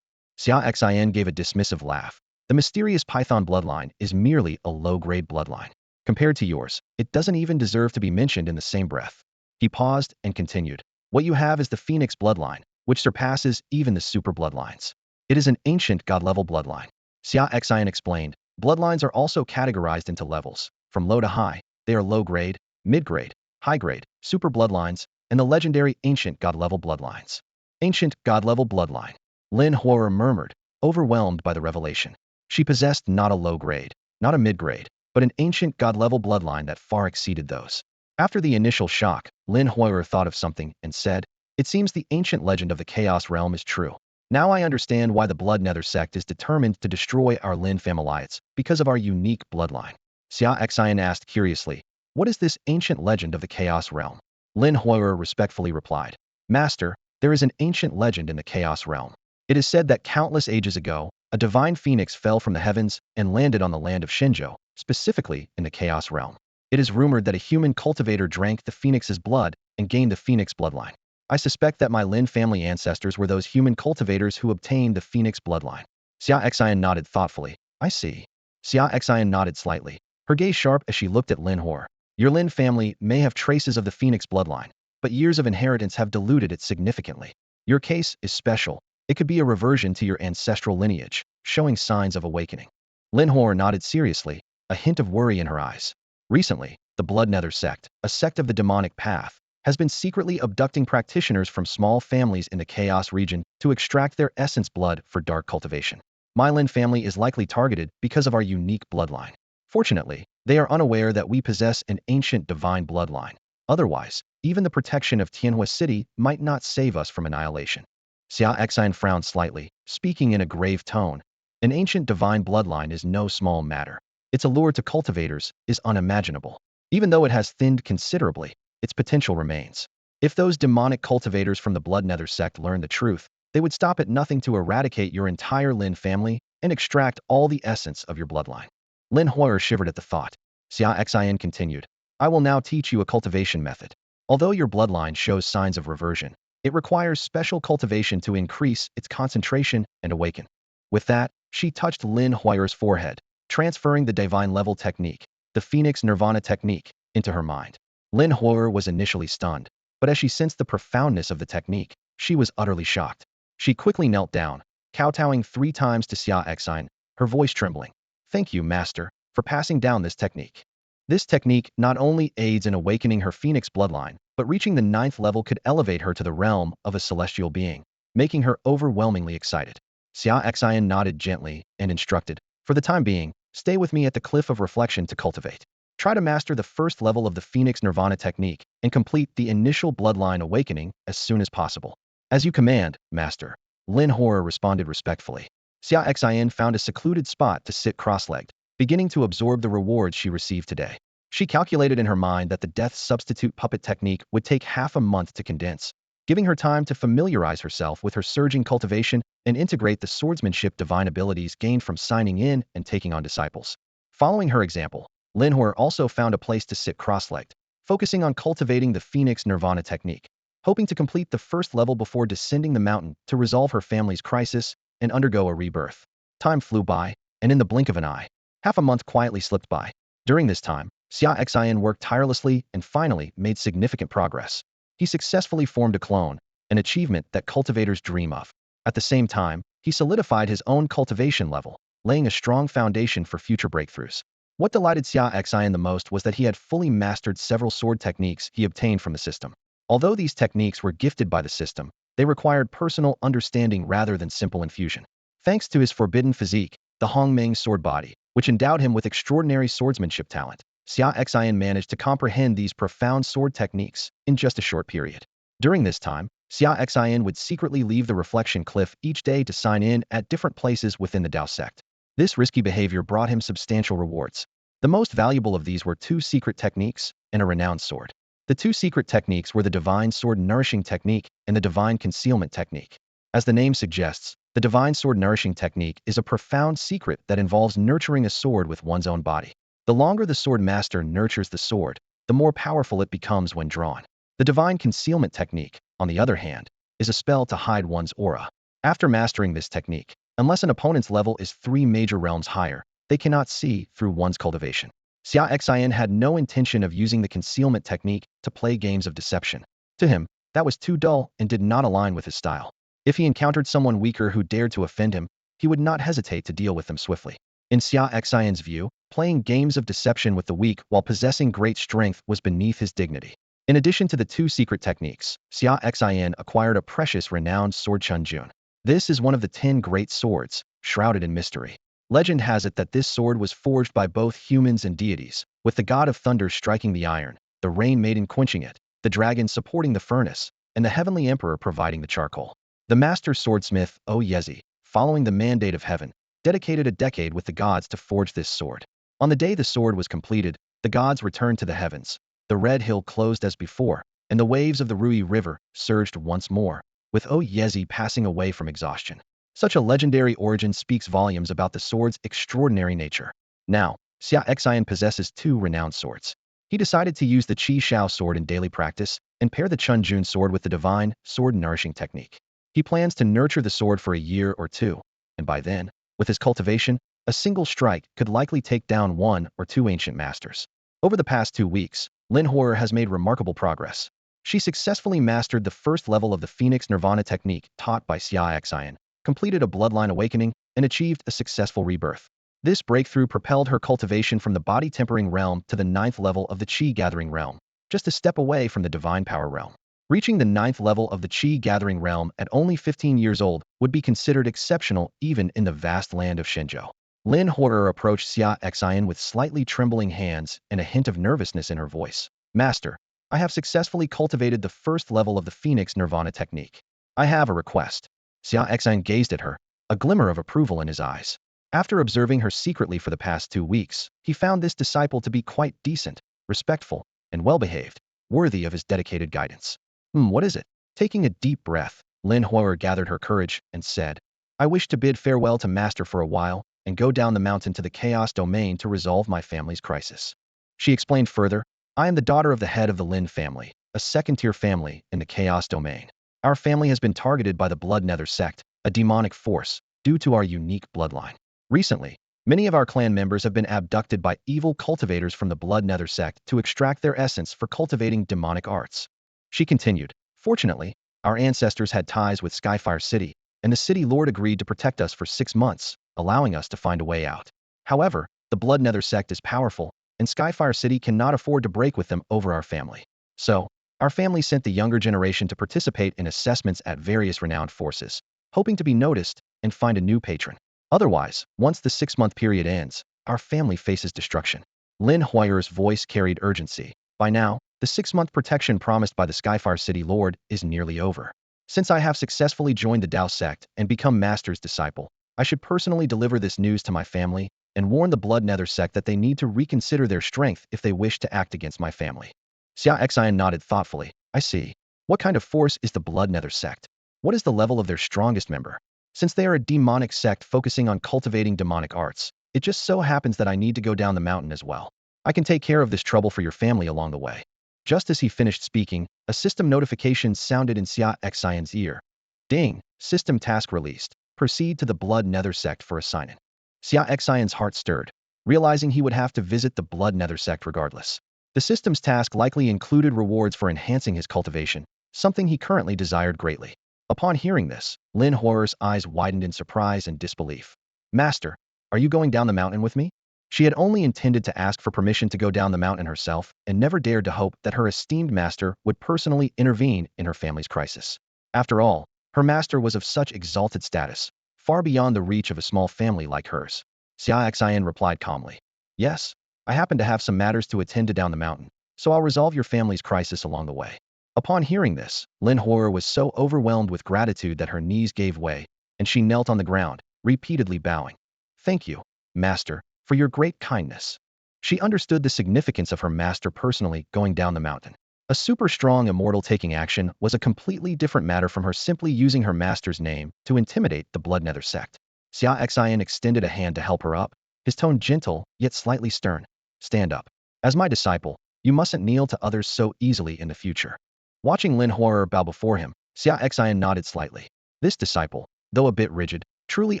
Xia Xian gave a dismissive laugh. "The mysterious Python bloodline is merely a low-grade bloodline. Compared to yours, it doesn't even deserve to be mentioned in the same breath." He paused and continued, "What you have is the Phoenix bloodline, which surpasses even the super bloodlines. It is an ancient god-level bloodline." Xia Xian explained, "Bloodlines are also categorized into levels. From low to high, they are low-grade, mid-grade, high-grade, super bloodlines, and the legendary ancient god-level bloodlines." Ancient god-level bloodline. Lin Huo murmured, overwhelmed by the revelation. She possessed not a low-grade, not a mid-grade, but an ancient god-level bloodline that far exceeded those. After the initial shock, Lin Huo thought of something and said, "It seems the ancient legend of the Chaos Realm is true. Now I understand why the Blood Nether sect is determined to destroy our Lin familiates, because of our unique bloodline." Xia Xian asked curiously, "What is this ancient legend of the Chaos Realm?" Lin Huo respectfully replied, "Master, there is an ancient legend in the Chaos Realm. It is said that countless ages ago, a divine phoenix fell from the heavens and landed on the land of Shenzhou, specifically in the Chaos Realm. It is rumored that a human cultivator drank the phoenix's blood and gained the phoenix bloodline. I suspect that my Lin family ancestors were those human cultivators who obtained the phoenix bloodline." Xia Xian nodded thoughtfully. "I see." Xia Xian nodded slightly, her gaze sharp as she looked at Lin Huo. "Your Lin family may have traces of the phoenix bloodline, but years of inheritance have diluted it significantly. Your case is special. It could be a reversion to your ancestral lineage, showing signs of awakening." Lin Huo nodded seriously, a hint of worry in her eyes. Recently, the Blood Nether sect, a sect of the demonic path, has been secretly abducting practitioners from small families in the Chaos region to extract their essence blood for dark cultivation. My Lin family is likely targeted because of our unique bloodline. Fortunately, they are unaware that we possess an ancient divine bloodline. Otherwise, even the protection of Tienma City might not save us from annihilation." Xia Xian frowned slightly, speaking in a grave tone. "An ancient divine bloodline is no small matter. Its allure to cultivators is unimaginable. Even though it has thinned considerably, its potential remains. If those demonic cultivators from the Blood Nether sect learn the truth, They would stop at nothing to eradicate your entire Lin family and extract all the essence of your bloodline. Lin Hoyer shivered at the thought. Xia Xin continued, I will now teach you a cultivation method. Although your bloodline shows signs of reversion, it requires special cultivation to increase its concentration and awaken. With that, she touched Lin Hoyer's forehead, transferring the divine level technique, the Phoenix Nirvana technique, into her mind. Lin Hoyer was initially stunned, but as she sensed the profoundness of the technique, she was utterly shocked. She quickly knelt down, kowtowing 3 times to Xia Xin, her voice trembling. Thank you, Master, for passing down this technique. This technique not only aids in awakening her Phoenix bloodline, but reaching the 9th level could elevate her to the realm of a celestial being, making her overwhelmingly excited. Xia Xin nodded gently and instructed, for the time being, stay with me at the Cliff of Reflection to cultivate. Try to master the first level of the Phoenix Nirvana technique and complete the initial bloodline awakening as soon as possible. As you command, Master, Lin Hoyer responded respectfully. Xia Xin found a secluded spot to sit cross-legged, beginning to absorb the rewards she received today. She calculated in her mind that the death substitute puppet technique would take half a month to condense, giving her time to familiarize herself with her surging cultivation and integrate the swordsmanship divine abilities gained from signing in and taking on disciples. Following her example, Lin Hoyer also found a place to sit cross-legged, focusing on cultivating the Phoenix Nirvana technique, hoping to complete the first level before descending the mountain to resolve her family's crisis and undergo a rebirth. Time flew by, and in the blink of an eye, half a month quietly slipped by. During this time, Xia Xin worked tirelessly and finally made significant progress. He successfully formed a clone, an achievement that cultivators dream of. At the same time, he solidified his own cultivation level, laying a strong foundation for future breakthroughs. What delighted Xia Xin the most was that he had fully mastered several sword techniques he obtained from the system. Although these techniques were gifted by the system, they required personal understanding rather than simple infusion. Thanks to his forbidden physique, the Hongmeng Sword Body, which endowed him with extraordinary swordsmanship talent, Xia Xin managed to comprehend these profound sword techniques in just a short period. During this time, Xia Xin would secretly leave the Reflection Cliff each day to sign in at different places within the Dao sect. This risky behavior brought him substantial rewards. The most valuable of these were 2 secret techniques and a renowned sword. The 2 secret techniques were the Divine Sword Nourishing Technique and the Divine Concealment Technique. As the name suggests, the Divine Sword Nourishing Technique is a profound secret that involves nurturing a sword with one's own body. The longer the sword master nurtures the sword, the more powerful it becomes when drawn. The Divine Concealment Technique, on the other hand, is a spell to hide one's aura. After mastering this technique, unless an opponent's level is 3 major realms higher, they cannot see through one's cultivation. Xia Xin had no intention of using the concealment technique to play games of deception. To him, that was too dull and did not align with his style. If he encountered someone weaker who dared to offend him, he would not hesitate to deal with them swiftly. In Xia Xion's view, playing games of deception with the weak while possessing great strength was beneath his dignity. In addition to the 2 secret techniques, Xia Xian acquired a precious renowned sword Chunjun. This is one of the 10 great swords, shrouded in mystery. Legend has it that this sword was forged by both humans and deities, with the god of thunder striking the iron, the rain maiden quenching it, the dragon supporting the furnace, and the heavenly emperor providing the charcoal. The master swordsmith, O Yezi, following the mandate of heaven, dedicated a decade with the gods to forge this sword. On the day the sword was completed, the gods returned to the heavens. The red hill closed as before, and the waves of the Rui River surged once more, with O Yezi passing away from exhaustion. Such a legendary origin speaks volumes about the sword's extraordinary nature. Now, Xia Xian possesses 2 renowned swords. He decided to use the Qi Shao sword in daily practice and pair the Chunjun sword with the Divine Sword Nourishing Technique. He plans to nurture the sword for a year or 2, and by then, with his cultivation, a single strike could likely take down 1 or 2 ancient masters. Over the past 2 weeks, Lin Hoyer has made remarkable progress. She successfully mastered the first level of the Phoenix Nirvana technique taught by Xia Xian, completed a bloodline awakening, and achieved a successful rebirth. This breakthrough propelled her cultivation from the body tempering realm to the 9th level of the Qi gathering realm, just a step away from the divine power realm. Reaching the 9th level of the Qi gathering realm at only 15 years old would be considered exceptional even in the vast land of Shenzhou. Lin Hoyer approached Xia Xian with slightly trembling hands and a hint of nervousness in her voice. Master, I have successfully cultivated the first level of the Phoenix Nirvana technique. I have a request. Xia Xian gazed at her, a glimmer of approval in his eyes. After observing her secretly for the past 2 weeks, he found this disciple to be quite decent, respectful, and well-behaved, worthy of his dedicated guidance. What is it? Taking a deep breath, Lin Huo'er gathered her courage and said, I wish to bid farewell to Master for a while and go down the mountain to the Chaos Domain to resolve my family's crisis. She explained further, I am the daughter of the head of the Lin family, a second-tier family in the Chaos Domain. Our family has been targeted by the Blood Nether sect, a demonic force, due to our unique bloodline. Recently, many of our clan members have been abducted by evil cultivators from the Blood Nether sect to extract their essence for cultivating demonic arts. She continued, Fortunately, our ancestors had ties with Skyfire City, and the city lord agreed to protect us for 6 months, allowing us to find a way out. However, the Blood Nether sect is powerful, and Skyfire City cannot afford to break with them over our family. So, our family sent the younger generation to participate in assessments at various renowned forces, hoping to be noticed and find a new patron. Otherwise, once the 6-month period ends, our family faces destruction. Lin Huo'er's voice carried urgency. By now, the 6-month protection promised by the Skyfire City Lord is nearly over. Since I have successfully joined the Dao sect and become Master's disciple, I should personally deliver this news to my family and warn the Blood Nether sect that they need to reconsider their strength if they wish to act against my family. Xia Xian nodded thoughtfully. I see. What kind of force is the Blood Nether sect? What is the level of their strongest member? Since they are a demonic sect focusing on cultivating demonic arts, it just so happens that I need to go down the mountain as well. I can take care of this trouble for your family along the way. Just as he finished speaking, a system notification sounded in Xia Xian's ear. Ding! System task released. Proceed to the Blood Nether sect for a sign-in. Xia Xian's heart stirred, realizing he would have to visit the Blood Nether sect regardless. The system's task likely included rewards for enhancing his cultivation, something he currently desired greatly. Upon hearing this, Lin Huo'er's eyes widened in surprise and disbelief. Master, are you going down the mountain with me? She had only intended to ask for permission to go down the mountain herself and never dared to hope that her esteemed master would personally intervene in her family's crisis. After all, her master was of such exalted status, far beyond the reach of a small family like hers. Xia Xian replied calmly. Yes, I happen to have some matters to attend to down the mountain, so I'll resolve your family's crisis along the way. Upon hearing this, Lin Huo'er was so overwhelmed with gratitude that her knees gave way, and she knelt on the ground, repeatedly bowing. Thank you, Master, for your great kindness. She understood the significance of her master personally going down the mountain. A super strong immortal taking action was a completely different matter from her simply using her master's name to intimidate the Blood Nether sect. Xia Xian extended a hand to help her up, his tone gentle yet slightly stern. Stand up. As my disciple, you mustn't kneel to others so easily in the future. Watching Lin Huo'er bow before him, Xia Xian nodded slightly. This disciple, though a bit rigid, truly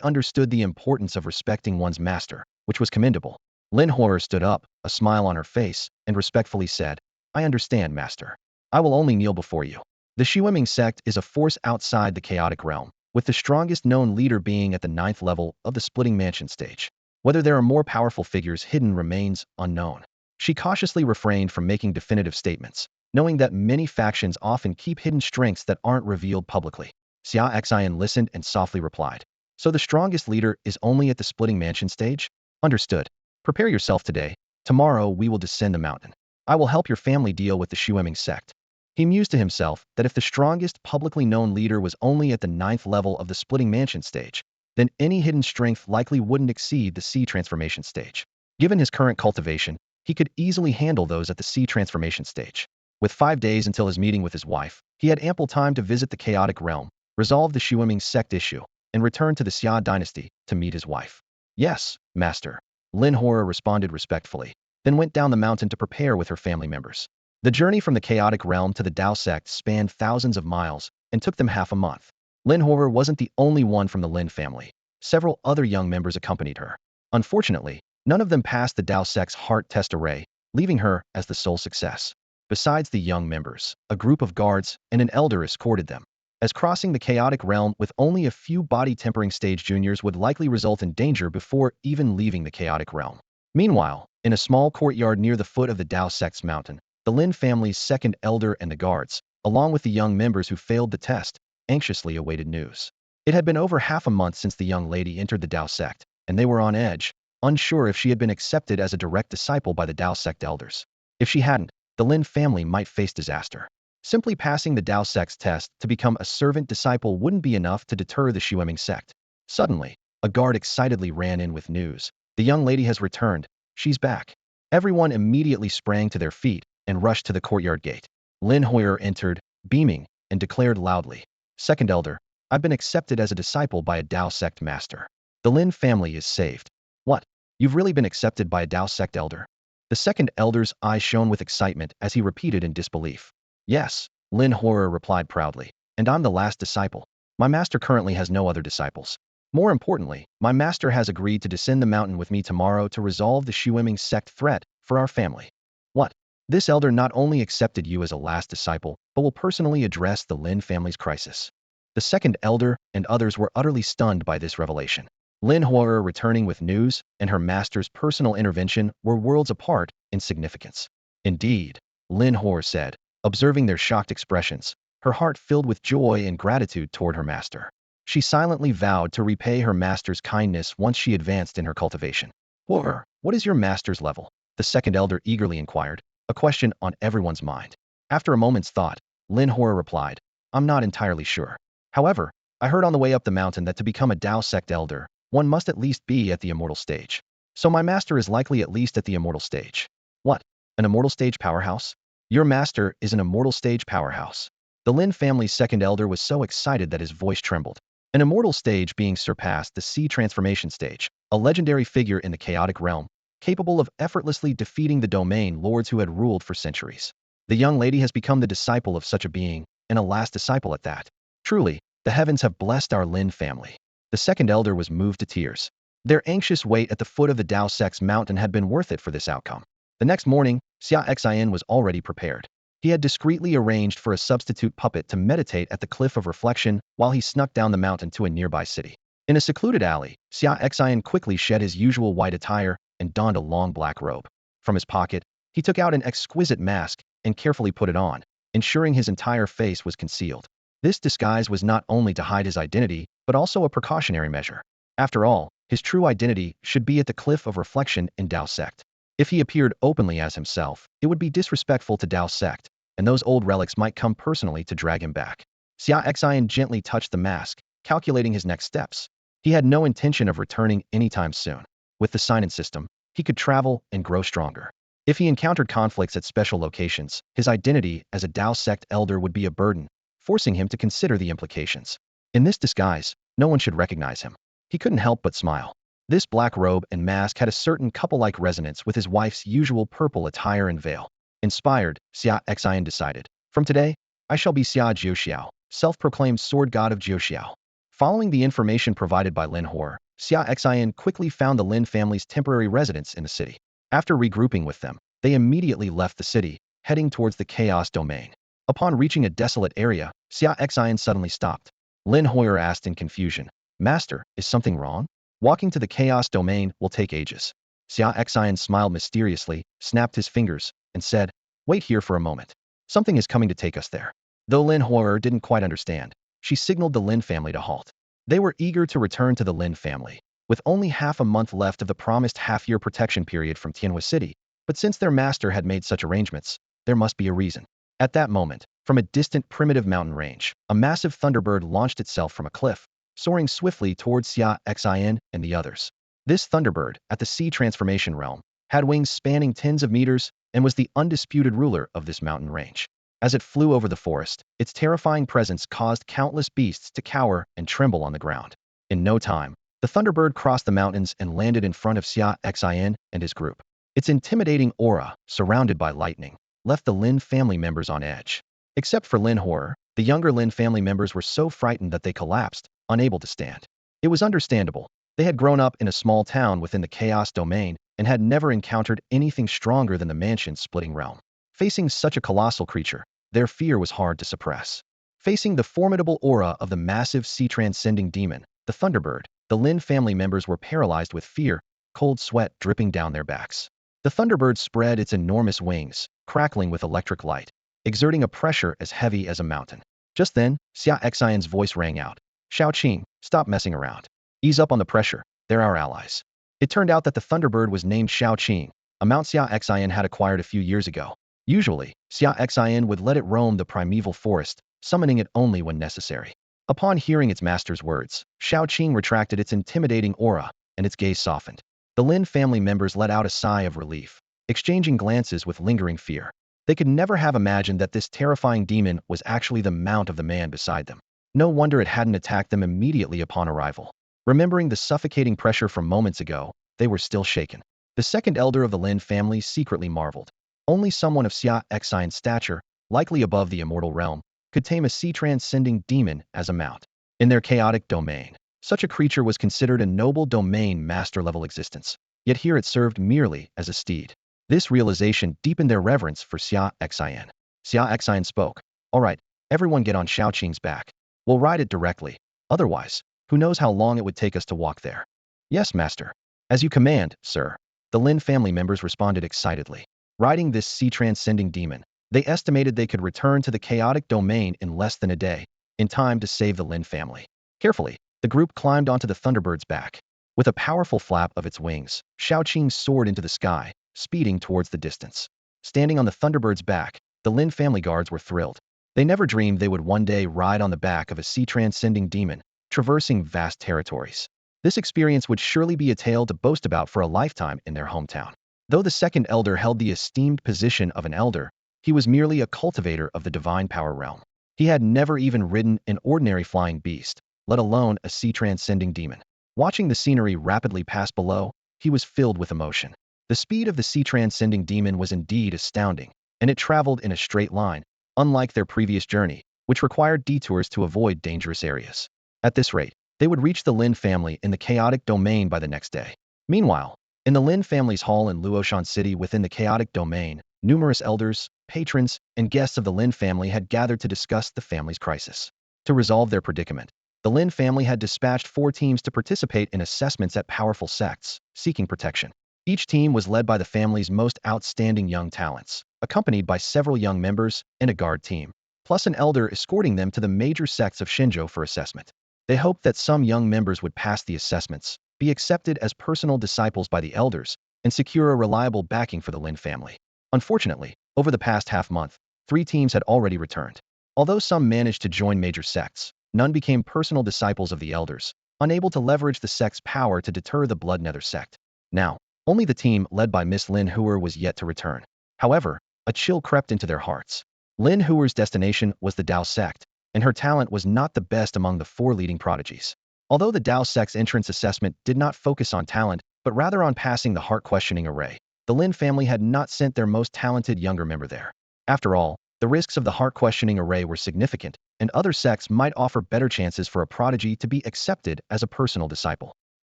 understood the importance of respecting one's master, which was commendable. Lin Huo'er stood up, a smile on her face, and respectfully said, I understand, Master. I will only kneel before you. The Shueming sect is a force outside the chaotic realm, with the strongest known leader being at the 9th level of the Splitting Mansion stage. Whether there are more powerful figures hidden remains unknown. She cautiously refrained from making definitive statements, knowing that many factions often keep hidden strengths that aren't revealed publicly. Xia Xian listened and softly replied. So the strongest leader is only at the Splitting Mansion stage? Understood. Prepare yourself today. Tomorrow we will descend the mountain. I will help your family deal with the Shueming sect. He mused to himself that if the strongest publicly known leader was only at the 9th level of the Splitting Mansion stage, then any hidden strength likely wouldn't exceed the Sea Transformation stage. Given his current cultivation, he could easily handle those at the Sea Transformation stage. With 5 days until his meeting with his wife, he had ample time to visit the chaotic realm, resolve the Shueming sect issue, and return to the Xia dynasty to meet his wife. Yes, Master. Lin Huo'er responded respectfully, then went down the mountain to prepare with her family members. The journey from the chaotic realm to the Dao sect spanned thousands of miles and took them half a month. Lin Huo'er wasn't the only one from the Lin family. Several other young members accompanied her. Unfortunately, none of them passed the Dao sect's heart test array, leaving her as the sole success. Besides the young members, a group of guards and an elder escorted them, as crossing the chaotic realm with only a few body tempering stage juniors would likely result in danger before even leaving the chaotic realm. Meanwhile, in a small courtyard near the foot of the Dao sect's mountain, the Lin family's second elder and the guards, along with the young members who failed the test, anxiously awaited news. It had been over half a month since the young lady entered the Dao sect, and they were on edge, unsure if she had been accepted as a direct disciple by the Dao sect elders. If she hadn't, the Lin family might face disaster. Simply passing the Dao sect's test to become a servant disciple wouldn't be enough to deter the Shueming sect. Suddenly, a guard excitedly ran in with news. The young lady has returned. She's back. Everyone immediately sprang to their feet and rushed to the courtyard gate. Lin Huo'er entered, beaming, and declared loudly, Second Elder, I've been accepted as a disciple by a Dao sect master. The Lin family is saved. What? You've really been accepted by a Dao sect elder? The second elder's eyes shone with excitement as he repeated in disbelief. Yes, Lin Horror replied proudly. And I'm the last disciple. My master currently has no other disciples. More importantly, my master has agreed to descend the mountain with me tomorrow to resolve the Shueming sect threat for our family. What? This elder not only accepted you as a last disciple, but will personally address the Lin family's crisis. The second elder and others were utterly stunned by this revelation. Lin Horror returning with news and her master's personal intervention were worlds apart in significance. Indeed, Lin Horror said, observing their shocked expressions, her heart filled with joy and gratitude toward her master. She silently vowed to repay her master's kindness once she advanced in her cultivation. Horror, what is your master's level? The second elder eagerly inquired, a question on everyone's mind. After a moment's thought, Lin Horror replied, I'm not entirely sure. However, I heard on the way up the mountain that to become a Dao sect elder, one must at least be at the immortal stage. So my master is likely at least at the immortal stage. What? An immortal stage powerhouse? Your master is an immortal stage powerhouse. The Lin family's second elder was so excited that his voice trembled. An immortal stage being surpassed the sea transformation stage, a legendary figure in the chaotic realm, capable of effortlessly defeating the domain lords who had ruled for centuries. The young lady has become the disciple of such a being, and a last disciple at that. Truly, the heavens have blessed our Lin family. The second elder was moved to tears. Their anxious wait at the foot of the Dao sect's mountain had been worth it for this outcome. The next morning, Xia Xin was already prepared. He had discreetly arranged for a substitute puppet to meditate at the Cliff of Reflection while he snuck down the mountain to a nearby city. In a secluded alley, Xia Xin quickly shed his usual white attire and donned a long black robe. From his pocket, he took out an exquisite mask and carefully put it on, ensuring his entire face was concealed. This disguise was not only to hide his identity, but also a precautionary measure. After all, his true identity should be at the Cliff of Reflection in Dao sect. If he appeared openly as himself, it would be disrespectful to Dao sect, and those old relics might come personally to drag him back. Xia Xian gently touched the mask, calculating his next steps. He had no intention of returning anytime soon. With the sign-in system, he could travel and grow stronger. If he encountered conflicts at special locations, his identity as a Dao sect elder would be a burden, forcing him to consider the implications. In this disguise, no one should recognize him. He couldn't help but smile. This black robe and mask had a certain couple-like resonance with his wife's usual purple attire and veil. Inspired, Xia Xian decided, from today, I shall be Xia Jiuxiao, self-proclaimed sword god of Jiuxiao. Following the information provided by Lin Hor, Xia Xian quickly found the Lin family's temporary residence in the city. After regrouping with them, they immediately left the city, heading towards the chaos domain. Upon reaching a desolate area, Xia Xian suddenly stopped. Lin Hoyer asked in confusion, Master, is something wrong? Walking to the chaos domain will take ages. Xia Xian smiled mysteriously, snapped his fingers, and said, wait here for a moment. Something is coming to take us there. Though Lin Hoyer didn't quite understand, she signaled the Lin family to halt. They were eager to return to the Lin family, with only half a month left of the promised half-year protection period from Tienma City, but since their master had made such arrangements, there must be a reason. At that moment, from a distant primitive mountain range, a massive thunderbird launched itself from a cliff, soaring swiftly towards Xia Xian and the others. This thunderbird, at the sea transformation realm, had wings spanning tens of meters and was the undisputed ruler of this mountain range. As it flew over the forest, its terrifying presence caused countless beasts to cower and tremble on the ground. In no time, the thunderbird crossed the mountains and landed in front of Xia Xian and his group. Its intimidating aura, surrounded by lightning, left the Lin family members on edge. Except for Lin Horror, the younger Lin family members were so frightened that they collapsed, unable to stand. It was understandable. They had grown up in a small town within the chaos domain and had never encountered anything stronger than the mansion-splitting realm. Facing such a colossal creature, their fear was hard to suppress. Facing the formidable aura of the massive sea-transcending demon, the Thunderbird, the Lin family members were paralyzed with fear, cold sweat dripping down their backs. The Thunderbird spread its enormous wings, crackling with electric light, exerting a pressure as heavy as a mountain. Just then, Xia Xian's voice rang out. Shao Qing, stop messing around. Ease up on the pressure, they're our allies. It turned out that the Thunderbird was named Shao Qing, a mount Xia Xian had acquired a few years ago. Usually, Xia Xian would let it roam the primeval forest, summoning it only when necessary. Upon hearing its master's words, Shao Qing retracted its intimidating aura, and its gaze softened. The Lin family members let out a sigh of relief, exchanging glances with lingering fear. They could never have imagined that this terrifying demon was actually the mount of the man beside them. No wonder it hadn't attacked them immediately upon arrival. Remembering the suffocating pressure from moments ago, they were still shaken. The second elder of the Lin family secretly marveled. Only someone of Xia stature, likely above the immortal realm, could tame a sea-transcending demon as a mount. In their chaotic domain, such a creature was considered a noble domain master-level existence. Yet here it served merely as a steed. This realization deepened their reverence for Xia Xian. Xia Xian spoke. All right, everyone get on Shaoqing's back. We'll ride it directly. Otherwise, who knows how long it would take us to walk there. Yes, master. As you command, sir. The Lin family members responded excitedly. Riding this sea-transcending demon, they estimated they could return to the chaotic domain in less than a day, in time to save the Lin family. Carefully, the group climbed onto the Thunderbird's back. With a powerful flap of its wings, Shaoqing soared into the sky, speeding towards the distance. Standing on the Thunderbird's back, the Lin family guards were thrilled. They never dreamed they would one day ride on the back of a sea-transcending demon, traversing vast territories. This experience would surely be a tale to boast about for a lifetime in their hometown. Though the second elder held the esteemed position of an elder, he was merely a cultivator of the divine power realm. He had never even ridden an ordinary flying beast, let alone a sea-transcending demon. Watching the scenery rapidly pass below, he was filled with emotion. The speed of the sea-transcending demon was indeed astounding, and it traveled in a straight line, unlike their previous journey, which required detours to avoid dangerous areas. At this rate, they would reach the Lin family in the chaotic domain by the next day. Meanwhile, in the Lin family's hall in Luoshan City within the chaotic domain, numerous elders, patrons, and guests of the Lin family had gathered to discuss the family's crisis. To resolve their predicament, the Lin family had dispatched 4 teams to participate in assessments at powerful sects, seeking protection. Each team was led by the family's most outstanding young talents, accompanied by several young members and a guard team, plus an elder escorting them to the major sects of Shenzhou for assessment. They hoped that some young members would pass the assessments, be accepted as personal disciples by the elders, and secure a reliable backing for the Lin family. Unfortunately, over the past half-month, 3 teams had already returned. Although some managed to join major sects, none became personal disciples of the elders, unable to leverage the sect's power to deter the Blood Nether sect. Now, only the team led by Miss Lin Huer was yet to return. However, a chill crept into their hearts. Lin Huer's destination was the Dao sect, and her talent was not the best among the 4 leading prodigies. Although the Dao sect's entrance assessment did not focus on talent, but rather on passing the heart-questioning array, the Lin family had not sent their most talented younger member there. After all, the risks of the heart-questioning array were significant, and other sects might offer better chances for a prodigy to be accepted as a personal disciple.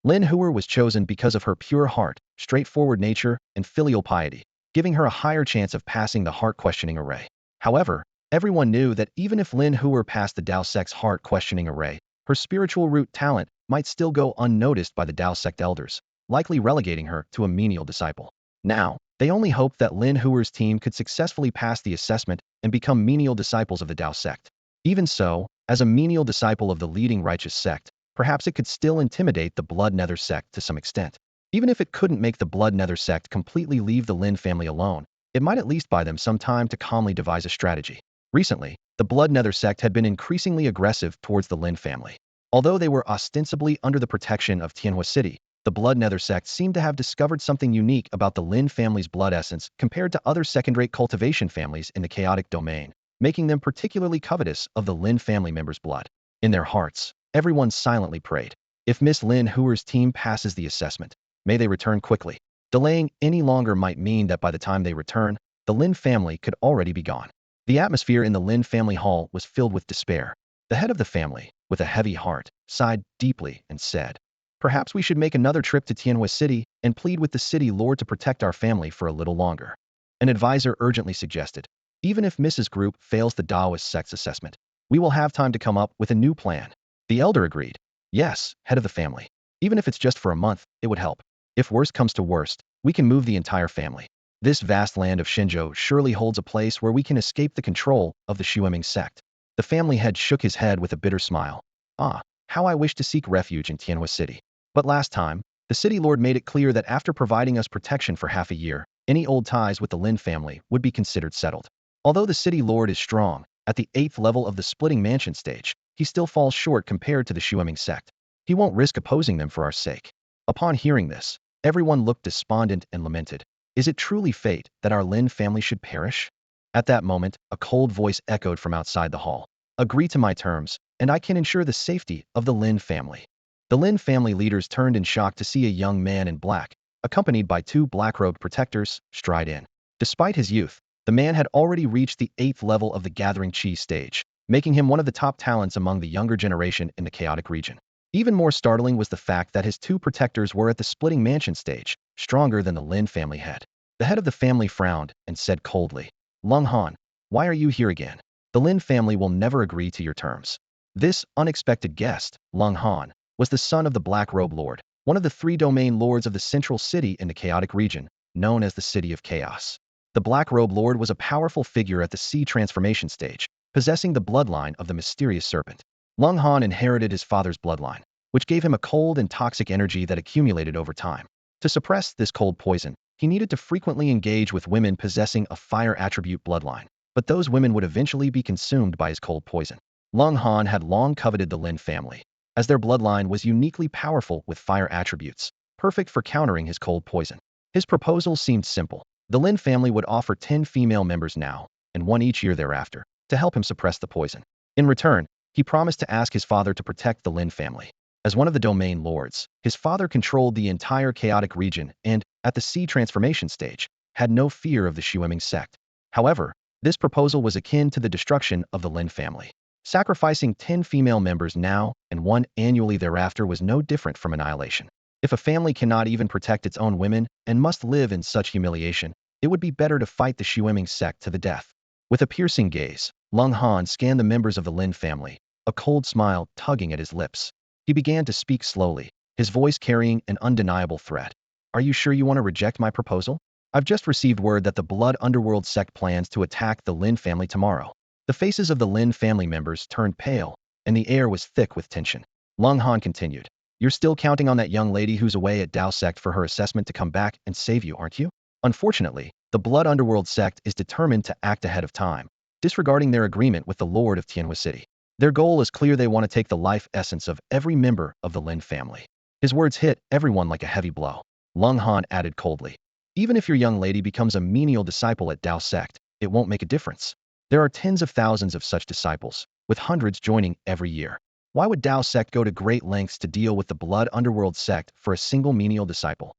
Lin Huer was chosen because of her pure heart, straightforward nature, and filial piety, giving her a higher chance of passing the heart-questioning array. However, everyone knew that even if Lin Huer passed the Dao sect's heart-questioning array, her spiritual root talent might still go unnoticed by the Dao sect elders, likely relegating her to a menial disciple. Now, they only hoped that Lin Huer's team could successfully pass the assessment and become menial disciples of the Dao sect. Even so, as a menial disciple of the leading righteous sect, perhaps it could still intimidate the Blood Nether sect to some extent. Even if it couldn't make the Blood Nether sect completely leave the Lin family alone, it might at least buy them some time to calmly devise a strategy. Recently, the Blood Nether sect had been increasingly aggressive towards the Lin family. Although they were ostensibly under the protection of Tienma City, the Blood Nether sect seemed to have discovered something unique about the Lin family's blood essence compared to other second-rate cultivation families in the chaotic domain, making them particularly covetous of the Lin family members' blood. In their hearts, everyone silently prayed. If Miss Lin Huer's team passes the assessment, may they return quickly. Delaying any longer might mean that by the time they return, the Lin family could already be gone. The atmosphere in the Lin family hall was filled with despair. The head of the family, with a heavy heart, sighed deeply and said, "Perhaps we should make another trip to Tienma City and plead with the city lord to protect our family for a little longer." An advisor urgently suggested, "Even if Mrs. Group fails the Taoist sect's assessment, we will have time to come up with a new plan." The elder agreed. "Yes, head of the family. Even if it's just for a month, it would help. If worst comes to worst, we can move the entire family. This vast land of Shenzhou surely holds a place where we can escape the control of the Xueming sect." The family head shook his head with a bitter smile. "Ah, how I wish to seek refuge in Tienma City. But last time, the city lord made it clear that after providing us protection for half a year, any old ties with the Lin family would be considered settled. Although the city lord is strong, at the 8th level of the splitting mansion stage, he still falls short compared to the Xueming sect. He won't risk opposing them for our sake." Upon hearing this, everyone looked despondent and lamented. Is it truly fate that our Lin family should perish? At that moment, a cold voice echoed from outside the hall. Agree to my terms, and I can ensure the safety of the Lin family. The Lin family leaders turned in shock to see a young man in black, accompanied by two black-robed protectors, stride in. Despite his youth, the man had already reached the 8th level of the Gathering Chi stage, making him one of the top talents among the younger generation in the chaotic region. Even more startling was the fact that his two protectors were at the Splitting Mansion stage, stronger than the Lin family head. The head of the family frowned and said coldly, Lung Han, why are you here again? The Lin family will never agree to your terms. This unexpected guest, Lung Han, was the son of the Black Robe Lord, one of the 3 domain lords of the central city in the chaotic region, known as the City of Chaos. The Black Robe Lord was a powerful figure at the sea transformation stage, possessing the bloodline of the mysterious serpent. Lung Han inherited his father's bloodline, which gave him a cold and toxic energy that accumulated over time. To suppress this cold poison, he needed to frequently engage with women possessing a fire attribute bloodline, but those women would eventually be consumed by his cold poison. Lung Han had long coveted the Lin family, as their bloodline was uniquely powerful with fire attributes, perfect for countering his cold poison. His proposal seemed simple. The Lin family would offer 10 female members now, and 1 each year thereafter, to help him suppress the poison. In return, he promised to ask his father to protect the Lin family. As one of the domain lords, his father controlled the entire chaotic region and, at the sea transformation stage, had no fear of the Shueming sect. However, this proposal was akin to the destruction of the Lin family. Sacrificing 10 female members now and 1 annually thereafter was no different from annihilation. If a family cannot even protect its own women and must live in such humiliation, it would be better to fight the Shueming sect to the death. With a piercing gaze, Lung Han scanned the members of the Lin family, a cold smile tugging at his lips. He began to speak slowly, his voice carrying an undeniable threat. Are you sure you want to reject my proposal? I've just received word that the Blood Underworld sect plans to attack the Lin family tomorrow. The faces of the Lin family members turned pale, and the air was thick with tension. Lung Han continued, You're still counting on that young lady who's away at Dao sect for her assessment to come back and save you, aren't you? Unfortunately, the Blood Underworld sect is determined to act ahead of time, disregarding their agreement with the Lord of Tienma City. Their goal is clear: they want to take the life essence of every member of the Lin family. His words hit everyone like a heavy blow. Lung Han added coldly, Even if your young lady becomes a menial disciple at Dao sect, it won't make a difference. There are tens of thousands of such disciples, with hundreds joining every year. Why would Dao sect go to great lengths to deal with the Blood Underworld sect for a single menial disciple?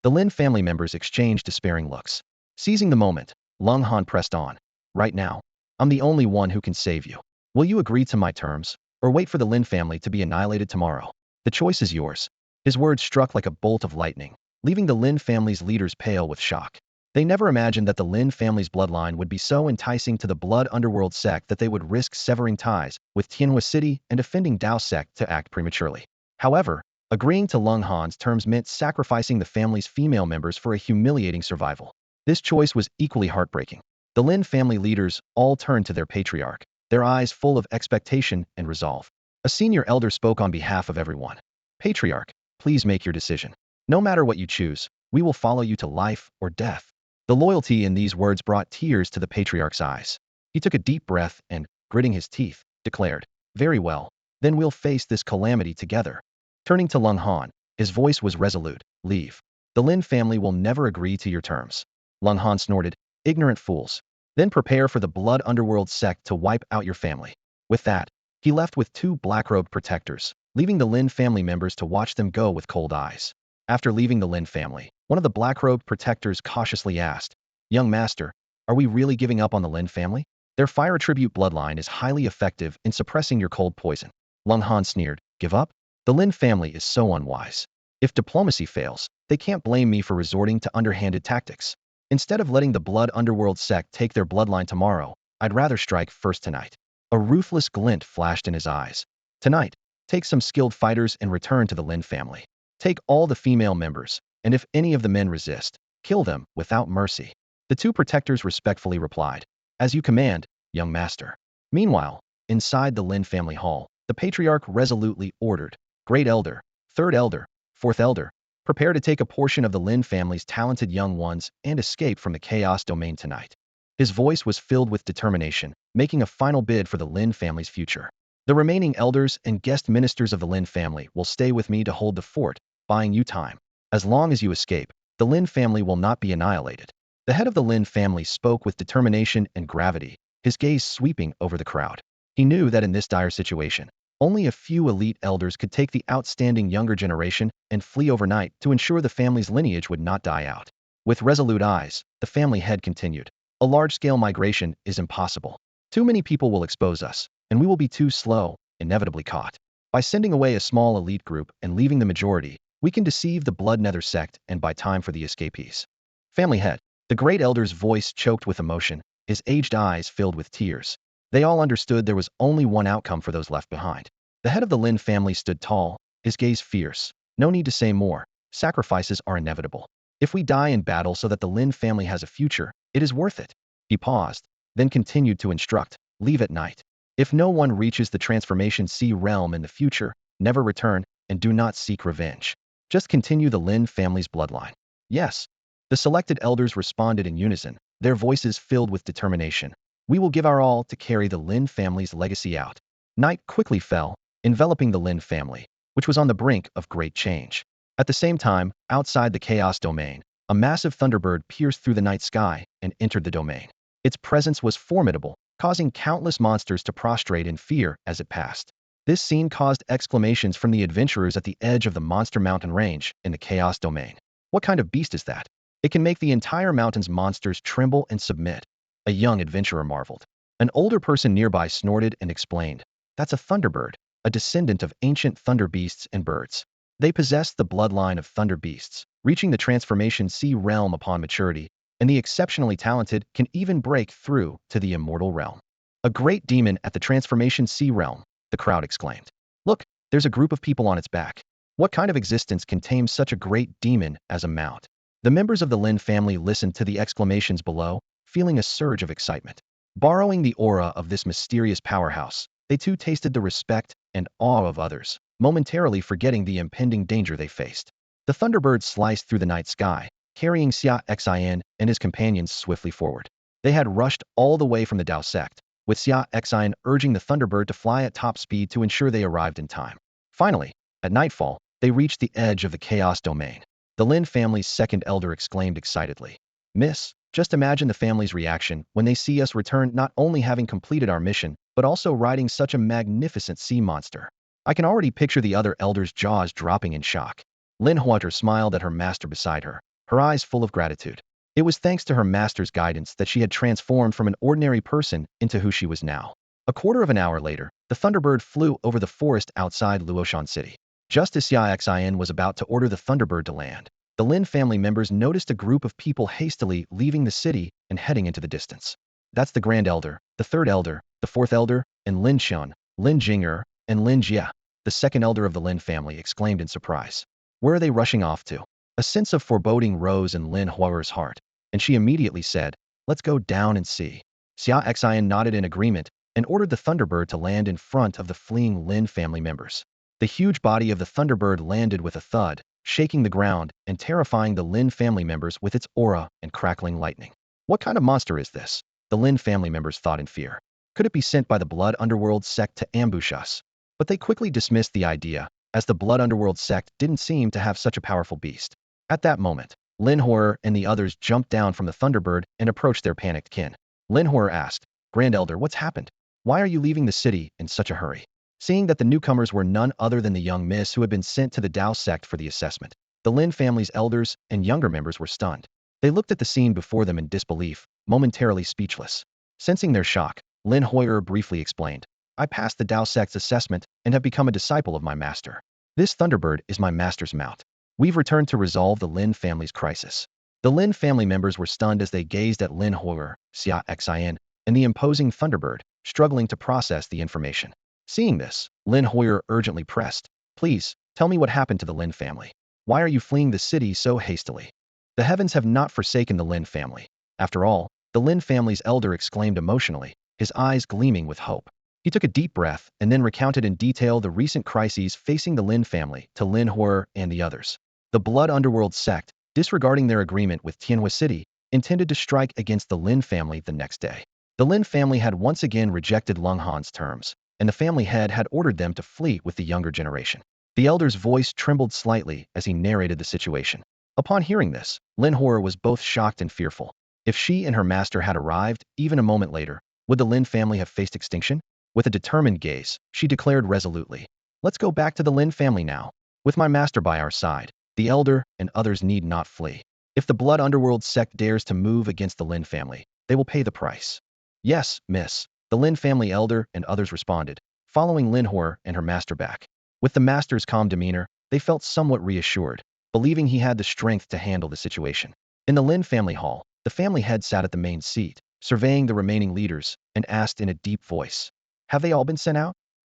The Lin family members exchanged despairing looks. Seizing the moment, Lung Han pressed on. Right now, I'm the only one who can save you. Will you agree to my terms, or wait for the Lin family to be annihilated tomorrow? The choice is yours. His words struck like a bolt of lightning, leaving the Lin family's leaders pale with shock. They never imagined that the Lin family's bloodline would be so enticing to the Blood Underworld sect that they would risk severing ties with Tienma City and offending Dao sect to act prematurely. However, agreeing to Lung Han's terms meant sacrificing the family's female members for a humiliating survival. This choice was equally heartbreaking. The Lin family leaders all turned to their patriarch, their eyes full of expectation and resolve. A senior elder spoke on behalf of everyone. Patriarch, please make your decision. No matter what you choose, we will follow you to life or death. The loyalty in these words brought tears to the patriarch's eyes. He took a deep breath and, gritting his teeth, declared, Very well, then we'll face this calamity together. Turning to Lung Han, his voice was resolute, Leave. The Lin family will never agree to your terms. Lung Han snorted, Ignorant fools. Then prepare for the Blood Underworld sect to wipe out your family. With that, he left with 2 black-robed protectors, leaving the Lin family members to watch them go with cold eyes. After leaving the Lin family, one of the black-robed protectors cautiously asked, Young master, are we really giving up on the Lin family? Their fire attribute bloodline is highly effective in suppressing your cold poison. Lung Han sneered, Give up? The Lin family is so unwise. If diplomacy fails, they can't blame me for resorting to underhanded tactics. Instead of letting the Blood Underworld sect take their bloodline tomorrow, I'd rather strike first tonight. A ruthless glint flashed in his eyes. Tonight, take some skilled fighters and return to the Lin family. Take all the female members, and if any of the men resist, kill them without mercy. The 2 protectors respectfully replied, As you command, young master. Meanwhile, inside the Lin family hall, the patriarch resolutely ordered, Great Elder, Third Elder, Fourth Elder, prepare to take a portion of the Lin family's talented young ones and escape from the Chaos Domain tonight. His voice was filled with determination, making a final bid for the Lin family's future. The remaining elders and guest ministers of the Lin family will stay with me to hold the fort, buying you time. As long as you escape, the Lin family will not be annihilated. The head of the Lin family spoke with determination and gravity, his gaze sweeping over the crowd. He knew that in this dire situation, only a few elite elders could take the outstanding younger generation and flee overnight to ensure the family's lineage would not die out. With resolute eyes, the family head continued. A large-scale migration is impossible. Too many people will expose us, and we will be too slow, inevitably caught. By sending away a small elite group and leaving the majority, we can deceive the Blood Nether sect and buy time for the escapees. Family head. The great elder's voice choked with emotion, his aged eyes filled with tears. They all understood there was only one outcome for those left behind. The head of the Lin family stood tall, his gaze fierce. No need to say more. Sacrifices are inevitable. If we die in battle so that the Lin family has a future, it is worth it. He paused, then continued to instruct, leave at night. If no one reaches the Transformation Sea realm in the future, never return, and do not seek revenge. Just continue the Lin family's bloodline. Yes. The selected elders responded in unison, their voices filled with determination. We will give our all to carry the Lin family's legacy out. Night quickly fell, enveloping the Lin family, which was on the brink of great change. At the same time, outside the Chaos Domain, a massive thunderbird pierced through the night sky and entered the domain. Its presence was formidable, causing countless monsters to prostrate in fear as it passed. This scene caused exclamations from the adventurers at the edge of the Monster Mountain range in the Chaos Domain. What kind of beast is that? It can make the entire mountain's monsters tremble and submit. A young adventurer marveled. An older person nearby snorted and explained, that's a thunderbird, a descendant of ancient thunder beasts and birds. They possess the bloodline of thunder beasts, reaching the Transformation Sea realm upon maturity, and the exceptionally talented can even break through to the immortal realm. A great demon at the Transformation Sea realm, the crowd exclaimed. Look, there's a group of people on its back. What kind of existence can tame such a great demon as a mount? The members of the Lin family listened to the exclamations below, feeling a surge of excitement. Borrowing the aura of this mysterious powerhouse, they too tasted the respect and awe of others, momentarily forgetting the impending danger they faced. The Thunderbird sliced through the night sky, carrying Xia Xian and his companions swiftly forward. They had rushed all the way from the Dao sect, with Xia Xian urging the Thunderbird to fly at top speed to ensure they arrived in time. Finally, at nightfall, they reached the edge of the Chaos Domain. The Lin family's second elder exclaimed excitedly, Miss, just imagine the family's reaction when they see us return, not only having completed our mission, but also riding such a magnificent sea monster. I can already picture the other elders' jaws dropping in shock. Lin Huater smiled at her master beside her, her eyes full of gratitude. It was thanks to her master's guidance that she had transformed from an ordinary person into who she was now. A quarter of an hour later, the Thunderbird flew over the forest outside Luoshan City. Just as Xia Xian was about to order the Thunderbird to land, the Lin family members noticed a group of people hastily leaving the city and heading into the distance. That's the Grand Elder, the Third Elder, the Fourth Elder, and Lin Xian, Lin Jing'er, and Lin Jia. The second elder of the Lin family exclaimed in surprise. Where are they rushing off to? A sense of foreboding rose in Lin Huaer's heart, and she immediately said, let's go down and see. Xia Xian nodded in agreement and ordered the Thunderbird to land in front of the fleeing Lin family members. The huge body of the Thunderbird landed with a thud, shaking the ground and terrifying the Lin family members with its aura and crackling lightning. What kind of monster is this? The Lin family members thought in fear. Could it be sent by the Blood Underworld sect to ambush us? But they quickly dismissed the idea, as the Blood Underworld sect didn't seem to have such a powerful beast. At that moment, Lin Huaer and the others jumped down from the Thunderbird and approached their panicked kin. Lin Huaer asked, Grand Elder, what's happened? Why are you leaving the city in such a hurry? Seeing that the newcomers were none other than the young miss who had been sent to the Dao sect for the assessment, the Lin family's elders and younger members were stunned. They looked at the scene before them in disbelief, momentarily speechless. Sensing their shock, Lin Huaer briefly explained, I passed the Dao sect's assessment and have become a disciple of my master. This Thunderbird is my master's mount. We've returned to resolve the Lin family's crisis. The Lin family members were stunned as they gazed at Lin Huaer, Xia Xian, and the imposing Thunderbird, struggling to process the information. Seeing this, Lin Huaer urgently pressed, please, tell me what happened to the Lin family. Why are you fleeing the city so hastily? The heavens have not forsaken the Lin family. After all, the Lin family's elder exclaimed emotionally, his eyes gleaming with hope. He took a deep breath and then recounted in detail the recent crises facing the Lin family to Lin Huaer and the others. The Blood Underworld sect, disregarding their agreement with Tienma City, intended to strike against the Lin family the next day. The Lin family had once again rejected Lung Han's terms, and the family head had ordered them to flee with the younger generation. The elder's voice trembled slightly as he narrated the situation. Upon hearing this, Lin Huaer was both shocked and fearful. If she and her master had arrived, even a moment later, would the Lin family have faced extinction? With a determined gaze, she declared resolutely, "Let's go back to the Lin family now. With my master by our side, the elder and others need not flee. If the Blood Underworld sect dares to move against the Lin family, they will pay the price." "Yes, miss," the Lin family elder and others responded, following Lin Hor and her master back. With the master's calm demeanor, they felt somewhat reassured, believing he had the strength to handle the situation. In the Lin family hall, the family head sat at the main seat, surveying the remaining leaders, and asked in a deep voice, "Have they all been sent out?"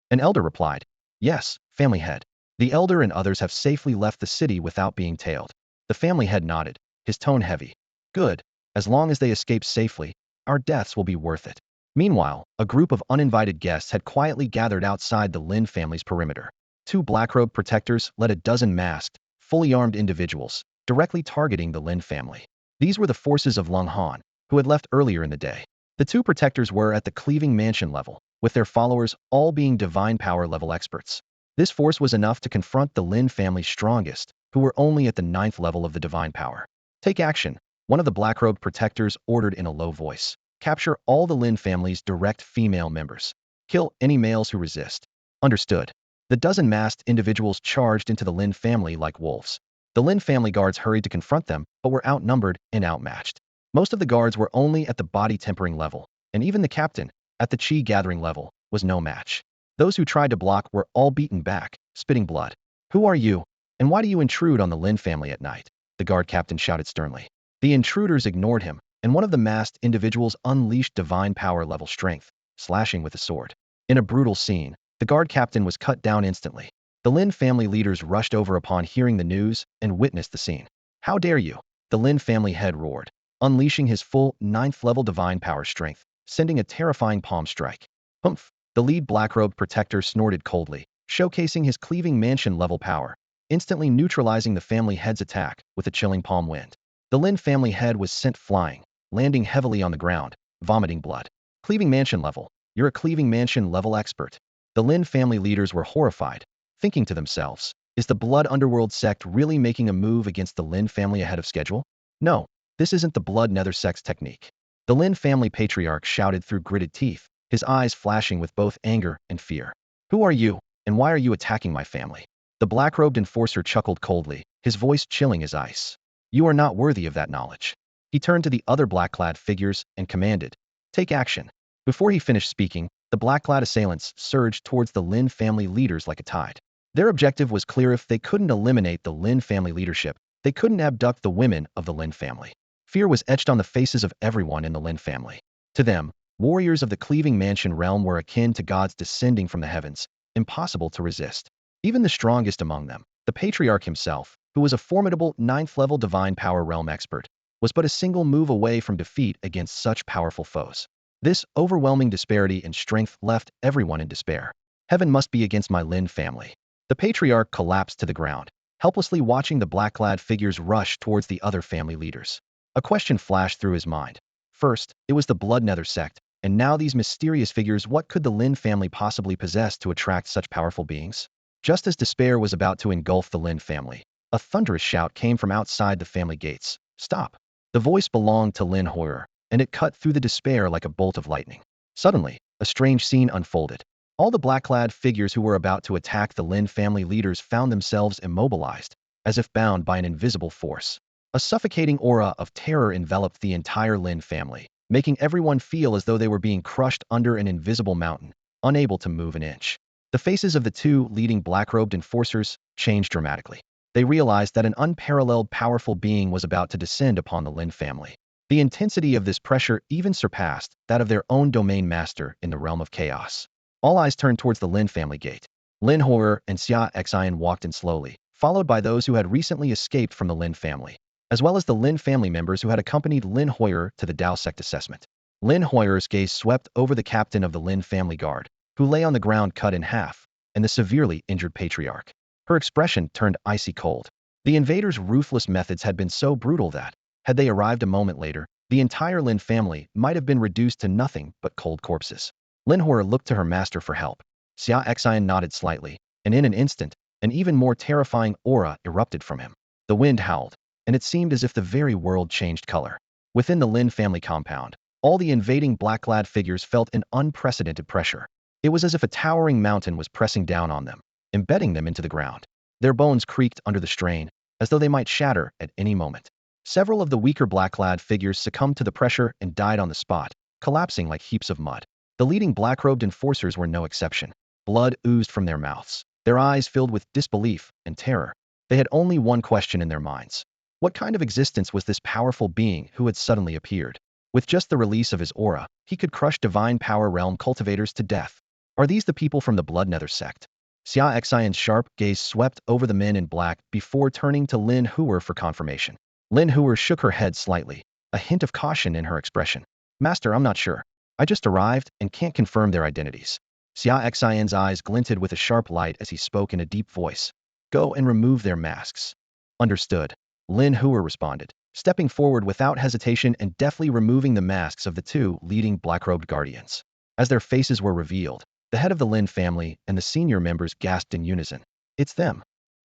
An elder replied, "Yes, family head. The elder and others have safely left the city without being tailed." The family head nodded, his tone heavy. "Good. As long as they escape safely, our deaths will be worth it." Meanwhile, a group of uninvited guests had quietly gathered outside the Lin family's perimeter. Two black-robed protectors led a dozen masked, fully armed individuals, directly targeting the Lin family. These were the forces of Lung Han, who had left earlier in the day. The two protectors were at the Cleaving Mansion level, with their followers all being divine power level experts. This force was enough to confront the Lin family's strongest, who were only at the 9th level of the divine power. "Take action," one of the black-robed protectors ordered in a low voice. "Capture all the Lin family's direct female members. Kill any males who resist." "Understood." The dozen masked individuals charged into the Lin family like wolves. The Lin family guards hurried to confront them, but were outnumbered and outmatched. Most of the guards were only at the body tempering level, and even the captain, at the chi gathering level, was no match. Those who tried to block were all beaten back, spitting blood. "Who are you? And why do you intrude on the Lin family at night?" the guard captain shouted sternly. The intruders ignored him, and one of the masked individuals unleashed divine power level strength, slashing with a sword. In a brutal scene, the guard captain was cut down instantly. The Lin family leaders rushed over upon hearing the news and witnessed the scene. "How dare you?" the Lin family head roared, unleashing his full 9th level divine power strength, sending a terrifying palm strike. "Humph!" the lead black-robed protector snorted coldly, showcasing his Cleaving Mansion level power, instantly neutralizing the family head's attack with a chilling palm wind. The Lin family head was sent flying, landing heavily on the ground, vomiting blood. "Cleaving Mansion level. You're a Cleaving Mansion level expert." The Lin family leaders were horrified, thinking to themselves, is the Blood Underworld sect really making a move against the Lin family ahead of schedule? No, this isn't the Blood Nether sect's technique. The Lin family patriarch shouted through gritted teeth, his eyes flashing with both anger and fear. "Who are you, and why are you attacking my family?" The black-robed enforcer chuckled coldly, his voice chilling as ice. "You are not worthy of that knowledge." He turned to the other black-clad figures and commanded, "Take action." Before he finished speaking, the black-clad assailants surged towards the Lin family leaders like a tide. Their objective was clear: if they couldn't eliminate the Lin family leadership, they couldn't abduct the women of the Lin family. Fear was etched on the faces of everyone in the Lin family. To them, warriors of the Cleaving Mansion realm were akin to gods descending from the heavens, impossible to resist. Even the strongest among them, the patriarch himself, who was a formidable 9th level divine power realm expert, was but a single move away from defeat against such powerful foes. This overwhelming disparity in strength left everyone in despair. "Heaven must be against my Lin family." The patriarch collapsed to the ground, helplessly watching the black-clad figures rush towards the other family leaders. A question flashed through his mind. First, it was the Blood Nether sect, and now these mysterious figures. What could the Lin family possibly possess to attract such powerful beings? Just as despair was about to engulf the Lin family, a thunderous shout came from outside the family gates. "Stop!" The voice belonged to Lin Hor, and it cut through the despair like a bolt of lightning. Suddenly, a strange scene unfolded. All the black-clad figures who were about to attack the Lin family leaders found themselves immobilized, as if bound by an invisible force. A suffocating aura of terror enveloped the entire Lin family, making everyone feel as though they were being crushed under an invisible mountain, unable to move an inch. The faces of the two leading black-robed enforcers changed dramatically. They realized that an unparalleled powerful being was about to descend upon the Lin family. The intensity of this pressure even surpassed that of their own domain master in the realm of chaos. All eyes turned towards the Lin family gate. Lin Hor and Xia Xian walked in slowly, followed by those who had recently escaped from the Lin family, as well as the Lin family members who had accompanied Lin Hor to the Dao sect assessment. Lin Hor's gaze swept over the captain of the Lin family guard, who lay on the ground cut in half, and the severely injured patriarch. Her expression turned icy cold. The invaders' ruthless methods had been so brutal that, had they arrived a moment later, the entire Lin family might have been reduced to nothing but cold corpses. Lin Hor looked to her master for help. Xia Xian nodded slightly, and in an instant, an even more terrifying aura erupted from him. The wind howled, and it seemed as if the very world changed color. Within the Lin family compound, all the invading black-clad figures felt an unprecedented pressure. It was as if a towering mountain was pressing down on them, embedding them into the ground. Their bones creaked under the strain, as though they might shatter at any moment. Several of the weaker black-clad figures succumbed to the pressure and died on the spot, collapsing like heaps of mud. The leading black-robed enforcers were no exception. Blood oozed from their mouths, their eyes filled with disbelief and terror. They had only one question in their minds. What kind of existence was this powerful being who had suddenly appeared? With just the release of his aura, he could crush divine power realm cultivators to death. Are these the people from the Bloodnether sect? Xia Xian's sharp gaze swept over the men in black before turning to Lin Huer for confirmation. Lin Huer shook her head slightly, a hint of caution in her expression. Master, I'm not sure. I just arrived and can't confirm their identities. Xia Xian's eyes glinted with a sharp light as he spoke in a deep voice. Go and remove their masks. Understood. Lin Huer responded, stepping forward without hesitation and deftly removing the masks of the two leading black-robed guardians. As their faces were revealed, the head of the Lin family and the senior members gasped in unison. It's them.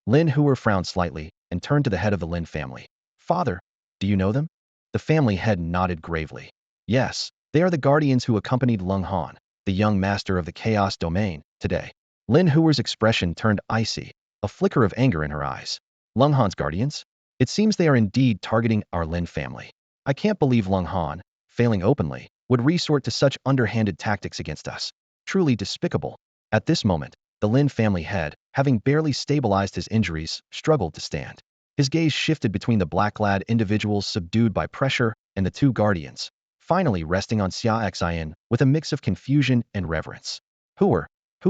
Lin Huer frowned slightly and turned to the head of the Lin family. Father, do you know them? The family head nodded gravely. Yes, they are the guardians who accompanied Lung Han, the young master of the Chaos Domain, today. Lin Huer's expression turned icy, a flicker of anger in her eyes. Lung Han's guardians? It seems they are indeed targeting our Lin family. I can't believe Lung Han, failing openly, would resort to such underhanded tactics against us. Truly despicable. At this moment, the Lin family head, having barely stabilized his injuries, struggled to stand. His gaze shifted between the black-clad individuals subdued by pressure and the two guardians, finally resting on Xia Xian with a mix of confusion and reverence. Who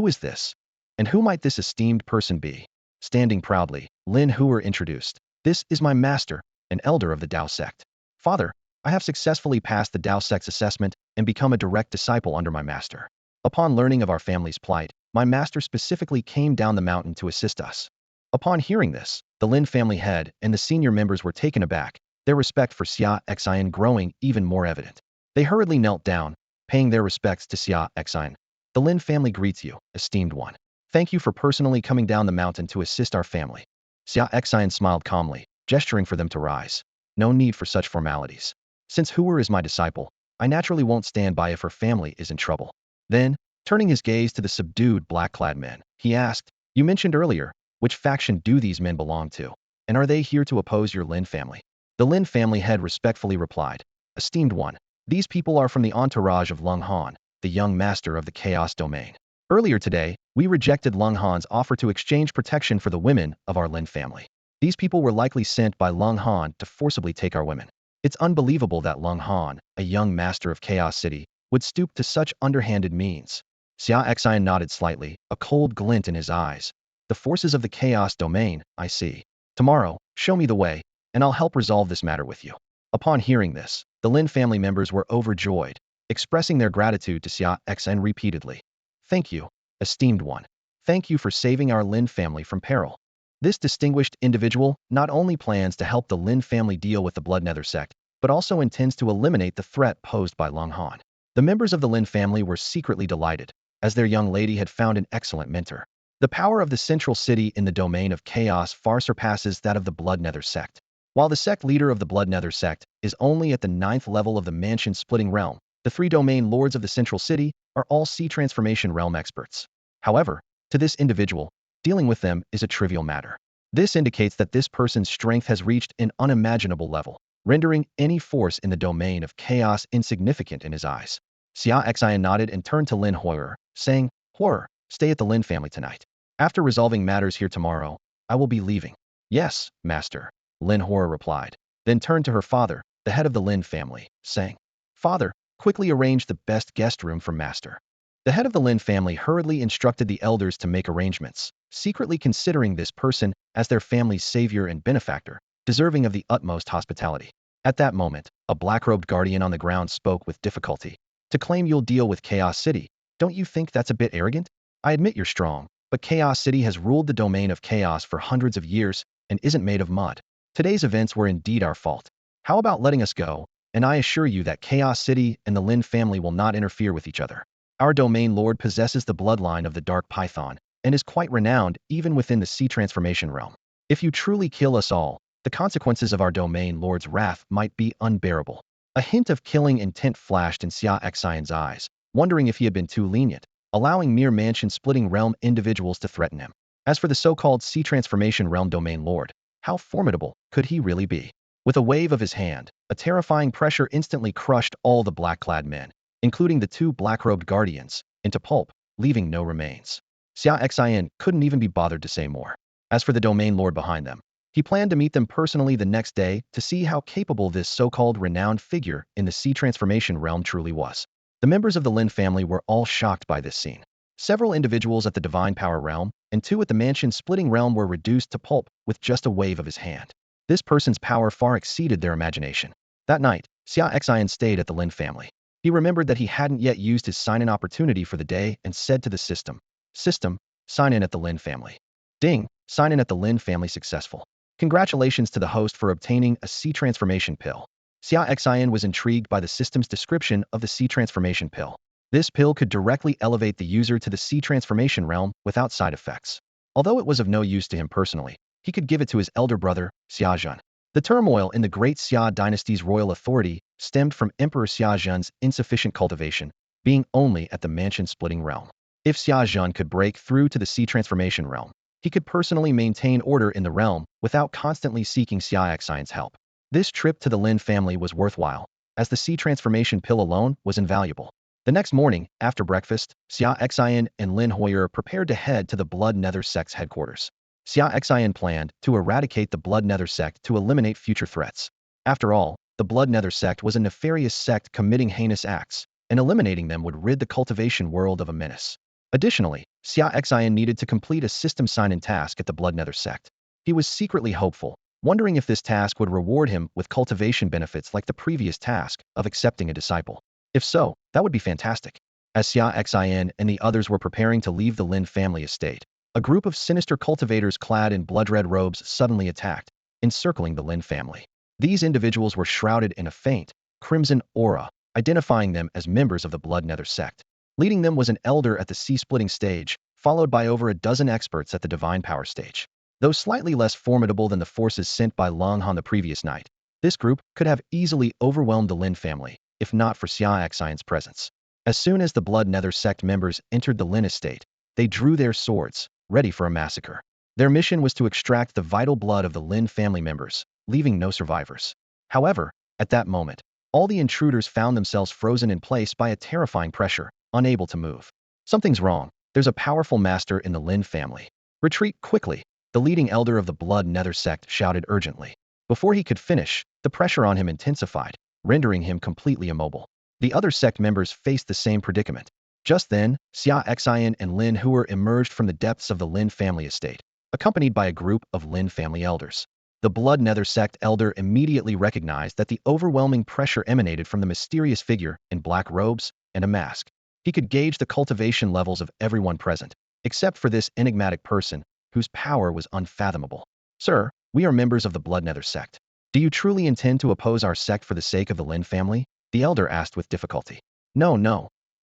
is this? And who might this esteemed person be? Standing proudly, Lin Huer introduced. This is my master, an elder of the Dao sect. Father, I have successfully passed the Dao sect's assessment and become a direct disciple under my master. Upon learning of our family's plight, my master specifically came down the mountain to assist us. Upon hearing this, the Lin family head and the senior members were taken aback, their respect for Xia Xian growing even more evident. They hurriedly knelt down, paying their respects to Xia Xian. The Lin family greets you, esteemed one. Thank you for personally coming down the mountain to assist our family. Xia Xian smiled calmly, gesturing for them to rise. No need for such formalities. Since Huer is my disciple, I naturally won't stand by if her family is in trouble. Then, turning his gaze to the subdued black-clad men, he asked, You mentioned earlier, which faction do these men belong to? And are they here to oppose your Lin family? The Lin family head respectfully replied, Esteemed one, these people are from the entourage of Lung Han, the young master of the Chaos Domain. Earlier today, we rejected Lung Han's offer to exchange protection for the women of our Lin family. These people were likely sent by Lung Han to forcibly take our women. It's unbelievable that Lung Han, a young master of Chaos City, would stoop to such underhanded means. Xia Xian nodded slightly, a cold glint in his eyes. The forces of the Chaos Domain, I see. Tomorrow, show me the way, and I'll help resolve this matter with you. Upon hearing this, the Lin family members were overjoyed, expressing their gratitude to Xia Xian repeatedly. Thank you, esteemed one. Thank you for saving our Lin family from peril. This distinguished individual not only plans to help the Lin family deal with the Bloodnether sect, but also intends to eliminate the threat posed by Lung Han. The members of the Lin family were secretly delighted, as their young lady had found an excellent mentor. The power of the central city in the domain of chaos far surpasses that of the Bloodnether sect. While the sect leader of the Bloodnether sect is only at the 9th level of the mansion-splitting realm, the 3 domain lords of the central city are all sea transformation realm experts. However, to this individual, dealing with them is a trivial matter. This indicates that this person's strength has reached an unimaginable level, rendering any force in the domain of chaos insignificant in his eyes. Xia Xian nodded and turned to Lin Huer, saying, Huer, stay at the Lin family tonight. After resolving matters here tomorrow, I will be leaving. Yes, master, Lin Huer replied, then turned to her father, the head of the Lin family, saying, Father, quickly arrange the best guest room for master. The head of the Lin family hurriedly instructed the elders to make arrangements, secretly considering this person as their family's savior and benefactor, deserving of the utmost hospitality. At that moment, a black-robed guardian on the ground spoke with difficulty. To claim you'll deal with Chaos City, don't you think that's a bit arrogant? I admit you're strong, but Chaos City has ruled the domain of chaos for hundreds of years and isn't made of mud. Today's events were indeed our fault. How about letting us go? And I assure you that Chaos City and the Lin family will not interfere with each other. Our domain lord possesses the bloodline of the Dark Python and is quite renowned even within the sea transformation realm. If you truly kill us all, the consequences of our domain lord's wrath might be unbearable. A hint of killing intent flashed in Xia Xian's eyes, wondering if he had been too lenient. allowing mere mansion-splitting realm individuals to threaten him. As for the so-called Sea Transformation Realm Domain Lord, how formidable could he really be? With a wave of his hand, a terrifying pressure instantly crushed all the black-clad men, including the two black-robed guardians, into pulp, leaving no remains. Xia Xian couldn't even be bothered to say more. As for the domain lord behind them, he planned to meet them personally the next day to see how capable this so-called renowned figure in the Sea Transformation realm truly was. The members of the Lin family were all shocked by this scene. Several individuals at the Divine Power realm and two at the Mansion-splitting realm were reduced to pulp with just a wave of his hand. This person's power far exceeded their imagination. That night, Xia Xian stayed at the Lin family. He remembered that he hadn't yet used his sign-in opportunity for the day and said to the system, "System, sign in at the Lin family." Ding, sign in at the Lin family successful. Congratulations to the host for obtaining a Sea Transformation pill. Xia Xian was intrigued by the system's description of the Sea Transformation pill. This pill could directly elevate the user to the Sea Transformation realm without side effects. Although it was of no use to him personally, he could give it to his elder brother, Xia Zhen. The turmoil in the Great Xia dynasty's royal authority stemmed from Emperor Xia Zhen's insufficient cultivation, being only at the mansion-splitting realm. If Xia Zhen could break through to the Sea Transformation realm, he could personally maintain order in the realm without constantly seeking Xia Xian's help. This trip to the Lin family was worthwhile, as the Sea Transformation pill alone was invaluable. The next morning, after breakfast, Xia Xian and Lin Hoyer prepared to head to the Blood Nether sect's headquarters. Xia Xian planned to eradicate the Blood Nether sect to eliminate future threats. After all, the Blood Nether sect was a nefarious sect committing heinous acts, and eliminating them would rid the cultivation world of a menace. Additionally, Xia Xian needed to complete a system sign-in task at the Blood Nether sect. He was secretly hopeful, wondering if this task would reward him with cultivation benefits like the previous task of accepting a disciple. If so, that would be fantastic. As Xia Xian and the others were preparing to leave the Lin family estate, a group of sinister cultivators clad in blood-red robes suddenly attacked, encircling the Lin family. These individuals were shrouded in a faint, crimson aura, identifying them as members of the Blood Nether sect. Leading them was an elder at the sea-splitting stage, followed by over a dozen experts at the Divine Power stage. Though slightly less formidable than the forces sent by Long Han the previous night, this group could have easily overwhelmed the Lin family, if not for Xia Xian's presence. As soon as the Blood Nether sect members entered the Lin estate, they drew their swords, ready for a massacre. Their mission was to extract the vital blood of the Lin family members, leaving no survivors. However, at that moment, all the intruders found themselves frozen in place by a terrifying pressure, unable to move. Something's wrong. There's a powerful master in the Lin family. Retreat quickly, the leading elder of the Blood Nether sect shouted urgently. Before he could finish, the pressure on him intensified, rendering him completely immobile. The other sect members faced the same predicament. Just then, Xia Xian and Lin Huer emerged from the depths of the Lin family estate, accompanied by a group of Lin family elders. The Blood Nether sect elder immediately recognized that the overwhelming pressure emanated from the mysterious figure in black robes and a mask. He could gauge the cultivation levels of everyone present, except for this enigmatic person, whose power was unfathomable. "Sir, we are members of the Blood Nether sect. Do you truly intend to oppose our sect for the sake of the Lin family?" the elder asked with difficulty. No,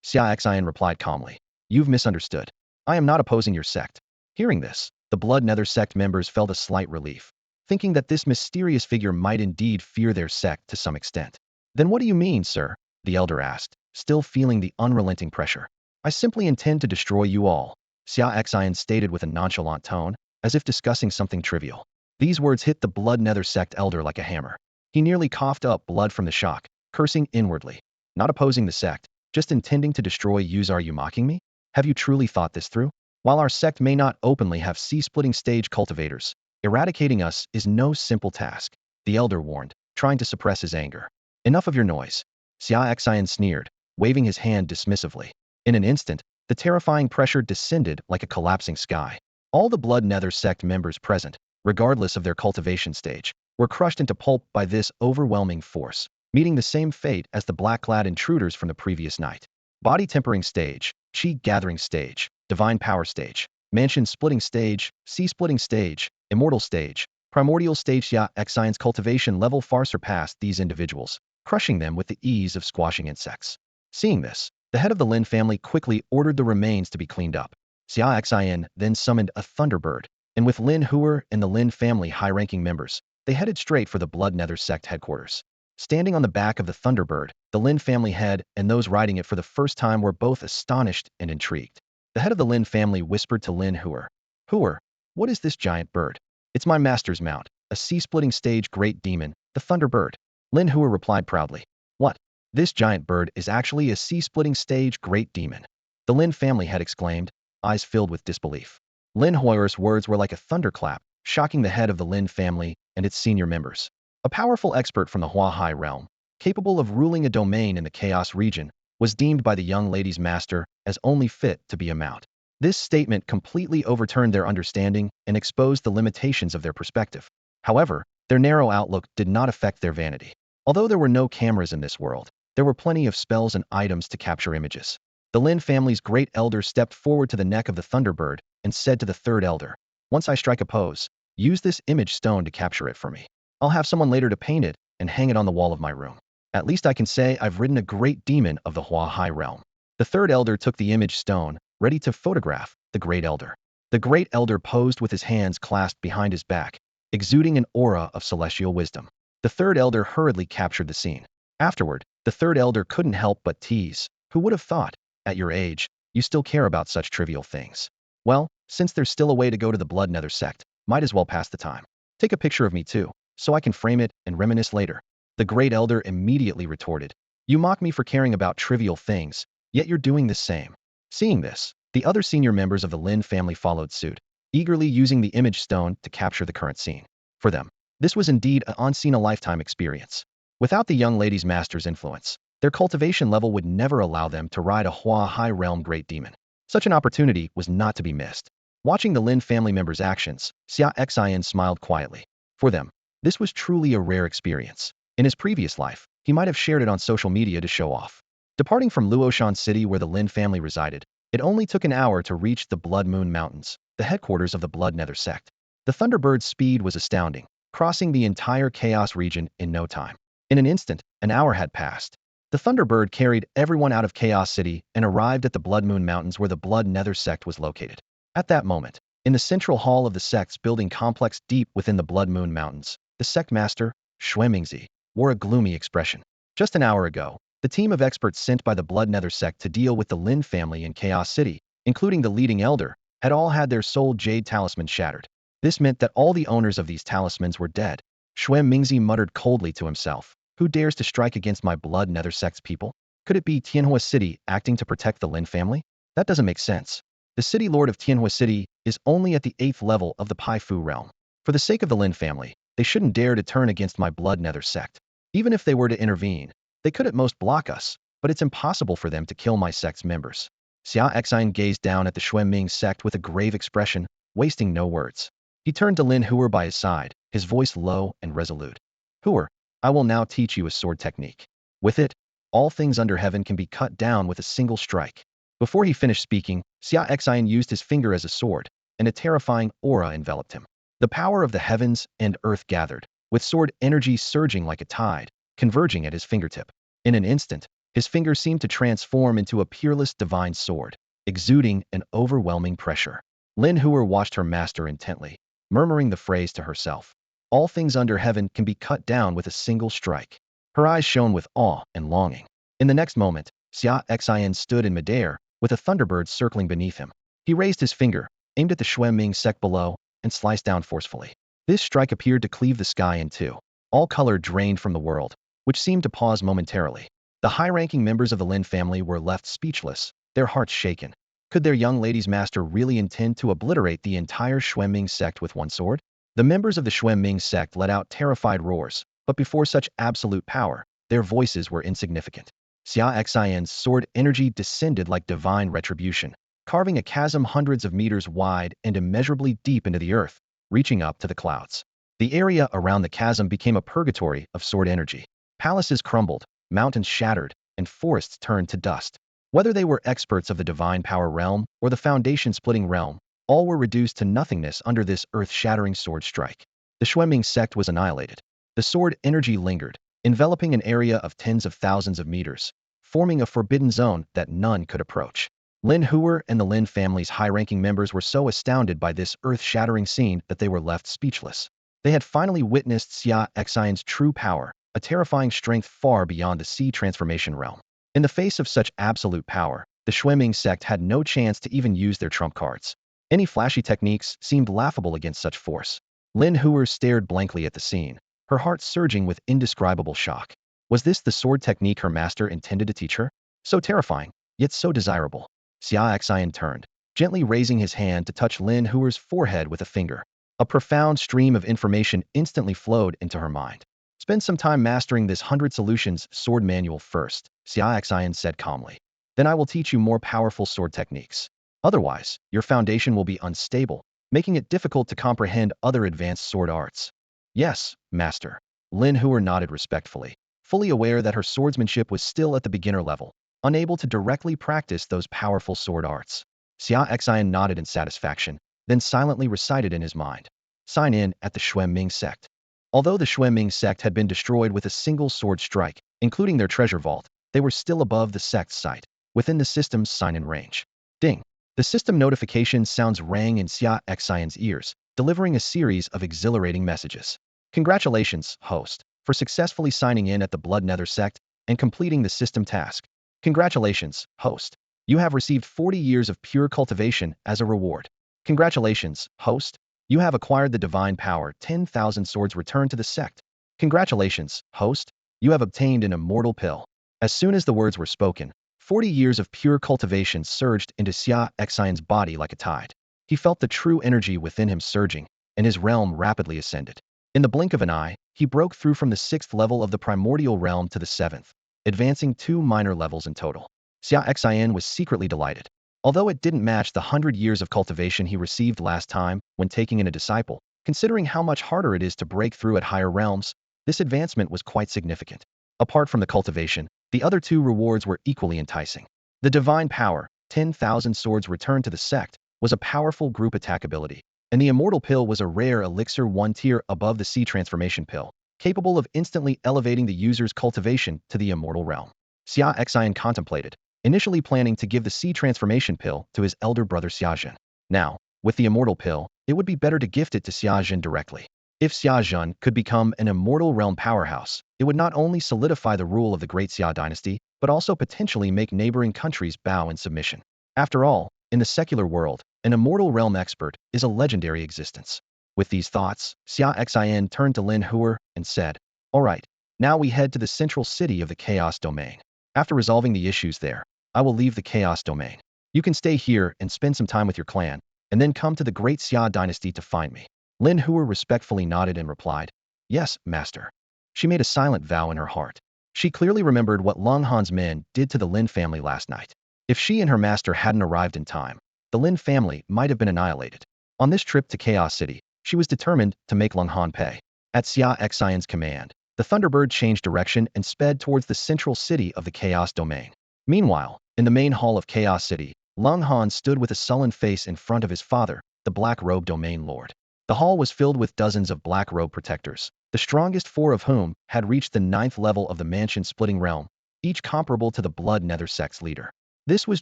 Xia Xian replied calmly. "You've misunderstood. I am not opposing your sect." Hearing this, the Blood Nether sect members felt a slight relief, thinking that this mysterious figure might indeed fear their sect to some extent. "Then what do you mean, sir?" the elder asked, still feeling the unrelenting pressure. "I simply intend to destroy you all," Xia Xian stated with a nonchalant tone, as if discussing something trivial. These words hit the Blood Nether sect elder like a hammer. He nearly coughed up blood from the shock, cursing inwardly. "Not opposing the sect, just intending to destroy you. Are you mocking me? Have you truly thought this through? While our sect may not openly have sea-splitting stage cultivators, eradicating us is no simple task," the elder warned, trying to suppress his anger. "Enough of your noise," Xia Xian sneered, waving his hand dismissively. In an instant, the terrifying pressure descended like a collapsing sky. All the Blood Nether sect members present, regardless of their cultivation stage, were crushed into pulp by this overwhelming force, meeting the same fate as the black-clad intruders from the previous night. Body tempering stage, chi gathering stage, divine power stage, mansion splitting stage, sea splitting stage, immortal stage, primordial stage. Xia Xian's cultivation level far surpassed these individuals, crushing them with the ease of squashing insects. Seeing this, the head of the Lin family quickly ordered the remains to be cleaned up. Xia Xian then summoned a thunderbird, and with Lin Huer and the Lin family high-ranking members, they headed straight for the Blood Nether sect headquarters. Standing on the back of the Thunderbird, the Lin family head and those riding it for the first time were both astonished and intrigued. The head of the Lin family whispered to Lin Huer, "Huer, what is this giant bird?" "It's my master's mount, a sea-splitting stage great demon, the Thunderbird." Lin Huer replied proudly. "What? This giant bird is actually a sea-splitting stage great demon?" The Lin family head exclaimed, eyes filled with disbelief. Lin Huer's words were like a thunderclap, shocking the head of the Lin family and its senior members. A powerful expert from the Hua Hai realm, capable of ruling a domain in the Chaos region, was deemed by the young lady's master as only fit to be a mount. This statement completely overturned their understanding and exposed the limitations of their perspective. However, their narrow outlook did not affect their vanity. Although there were no cameras in this world, there were plenty of spells and items to capture images. The Lin family's great elder stepped forward to the neck of the Thunderbird and said to the third elder, "Once I strike a pose, use this image stone to capture it for me. I'll have someone later to paint it and hang it on the wall of my room. At least I can say I've ridden a great demon of the Hua Hai realm." The third elder took the image stone, ready to photograph the great elder. The great elder posed with his hands clasped behind his back, exuding an aura of celestial wisdom. The third elder hurriedly captured the scene. Afterward, the third elder couldn't help but tease, "Who would have thought, at your age, you still care about such trivial things? Well, since there's still a way to go to the Blood Nether sect, might as well pass the time. Take a picture of me too, so I can frame it and reminisce later." The great elder immediately retorted, "You mock me for caring about trivial things, yet you're doing the same." Seeing this, the other senior members of the Lin family followed suit, eagerly using the image stone to capture the current scene. For them, this was indeed an unseen-a-lifetime experience. Without the young lady's master's influence, their cultivation level would never allow them to ride a Hua Hai realm great demon. Such an opportunity was not to be missed. Watching the Lin family members' actions, Xia Xian smiled quietly. For them, this was truly a rare experience. In his previous life, he might have shared it on social media to show off. Departing from Luoshan City where the Lin family resided, it only took an hour to reach the Blood Moon Mountains, the headquarters of the Blood Nether sect. The Thunderbird's speed was astounding, crossing the entire Chaos region in no time. In an instant, an hour had passed. The Thunderbird carried everyone out of Chaos City and arrived at the Blood Moon Mountains where the Blood Nether sect was located. At that moment, in the central hall of the sect's building complex deep within the Blood Moon Mountains, the sect master, Xue Mingzi, wore a gloomy expression. Just an hour ago, the team of experts sent by the Blood Nether sect to deal with the Lin family in Chaos City, including the leading elder, had all had their soul jade talisman shattered. This meant that all the owners of these talismans were dead. Xue Mingzi muttered coldly to himself, "Who dares to strike against my Blood Nether sect's people? Could it be Tienma City acting to protect the Lin family? That doesn't make sense. The city lord of Tienma City is only at the 8th level of the Pai Fu realm. For the sake of the Lin family, they shouldn't dare to turn against my Blood Nether sect. Even if they were to intervene, they could at most block us, but it's impossible for them to kill my sect's members." Xia Xian gazed down at the Xue Ming sect with a grave expression, wasting no words. He turned to Lin Huer by his side, his voice low and resolute. "Huer, I will now teach you a sword technique. With it, all things under heaven can be cut down with a single strike." Before he finished speaking, Xia Xian used his finger as a sword, and a terrifying aura enveloped him. The power of the heavens and earth gathered, with sword energy surging like a tide, converging at his fingertip. In an instant, his finger seemed to transform into a peerless divine sword, exuding an overwhelming pressure. Lin Huer watched her master intently, murmuring the phrase to herself. All things under heaven can be cut down with a single strike. Her eyes shone with awe and longing. In the next moment, Xia Xian stood in midair, with a thunderbird circling beneath him. He raised his finger, aimed at the Xue Ming sect below, and sliced down forcefully. This strike appeared to cleave the sky in two. All color drained from the world, which seemed to pause momentarily. The high-ranking members of the Lin family were left speechless, their hearts shaken. Could their young lady's master really intend to obliterate the entire Xue Ming sect with one sword? The members of the Xue Ming sect let out terrified roars, but before such absolute power, their voices were insignificant. Xia Xian's sword energy descended like divine retribution, carving a chasm hundreds of meters wide and immeasurably deep into the earth, reaching up to the clouds. The area around the chasm became a purgatory of sword energy. Palaces crumbled, mountains shattered, and forests turned to dust. Whether they were experts of the divine power realm or the foundation-splitting realm, all were reduced to nothingness under this earth-shattering sword strike. The Xue Ming sect was annihilated. The sword energy lingered, enveloping an area of tens of thousands of meters, forming a forbidden zone that none could approach. Lin Huer and the Lin family's high-ranking members were so astounded by this earth-shattering scene that they were left speechless. They had finally witnessed Xia Xian's true power, a terrifying strength far beyond the sea transformation realm. In the face of such absolute power, the Shueming sect had no chance to even use their trump cards. Any flashy techniques seemed laughable against such force. Lin Huer stared blankly at the scene, her heart surging with indescribable shock. Was this the sword technique her master intended to teach her? So terrifying, yet so desirable. Xia Xian turned, gently raising his hand to touch Lin Huer's forehead with a finger. A profound stream of information instantly flowed into her mind. Spend some time mastering this 100 solutions sword manual first, Xia Xian said calmly. Then I will teach you more powerful sword techniques. Otherwise, your foundation will be unstable, making it difficult to comprehend other advanced sword arts. Yes, master. Lin Huer nodded respectfully, fully aware that her swordsmanship was still at the beginner level, unable to directly practice those powerful sword arts. Xia Xian nodded in satisfaction, then silently recited in his mind. Sign in at the Shueming sect. Although the Shueming sect had been destroyed with a single sword strike, including their treasure vault, they were still above the sect's site, within the system's sign-in range. Ding! The system notification sounds rang in Xia Xian's ears, delivering a series of exhilarating messages. Congratulations, host, for successfully signing in at the Blood Nether sect and completing the system task. Congratulations, host. You have received 40 years of pure cultivation as a reward. Congratulations, host. You have acquired the divine power 10,000 swords returned to the sect. Congratulations, host. You have obtained an immortal pill. As soon as the words were spoken, 40 years of pure cultivation surged into Xia Xian's body like a tide. He felt the true energy within him surging, and his realm rapidly ascended. In the blink of an eye, he broke through from the 6th level of the primordial realm to the 7th, advancing 2 minor levels in total. Xia Xian was secretly delighted. Although it didn't match the 100 years of cultivation he received last time when taking in a disciple, considering how much harder it is to break through at higher realms, this advancement was quite significant. Apart from the cultivation, the other 2 rewards were equally enticing. The divine power, 10,000 swords returned to the sect, was a powerful group attack ability, and the immortal pill was a rare elixir 1 tier above the sea transformation pill, capable of instantly elevating the user's cultivation to the immortal realm. Xia Xian contemplated, initially planning to give the sea transformation pill to his elder brother Xiazhen. Now, with the immortal pill, it would be better to gift it to Xiazhen directly. If Xiazhen could become an immortal realm powerhouse, it would not only solidify the rule of the Great Xia dynasty, but also potentially make neighboring countries bow in submission. After all, in the secular world, an immortal realm expert is a legendary existence. With these thoughts, Xia Xian turned to Lin Huer and said, "All right, now we head to the central city of the Chaos Domain. After resolving the issues there, I will leave the Chaos Domain. You can stay here and spend some time with your clan, and then come to the Great Xia dynasty to find me." Lin Huer respectfully nodded and replied, "Yes, master." She made a silent vow in her heart. She clearly remembered what Long Han's men did to the Lin family last night. If she and her master hadn't arrived in time, the Lin family might have been annihilated. On this trip to Chaos City, she was determined to make Long Han pay. At Xia Xian's command, the Thunderbird changed direction and sped towards the central city of the Chaos Domain. Meanwhile, in the main hall of Chaos City, Long Han stood with a sullen face in front of his father, the Black Robe Domain Lord. The hall was filled with dozens of Black Robe protectors, the strongest 4 of whom had reached the 9th level of the mansion-splitting realm, each comparable to the Blood Nether sect's leader. This was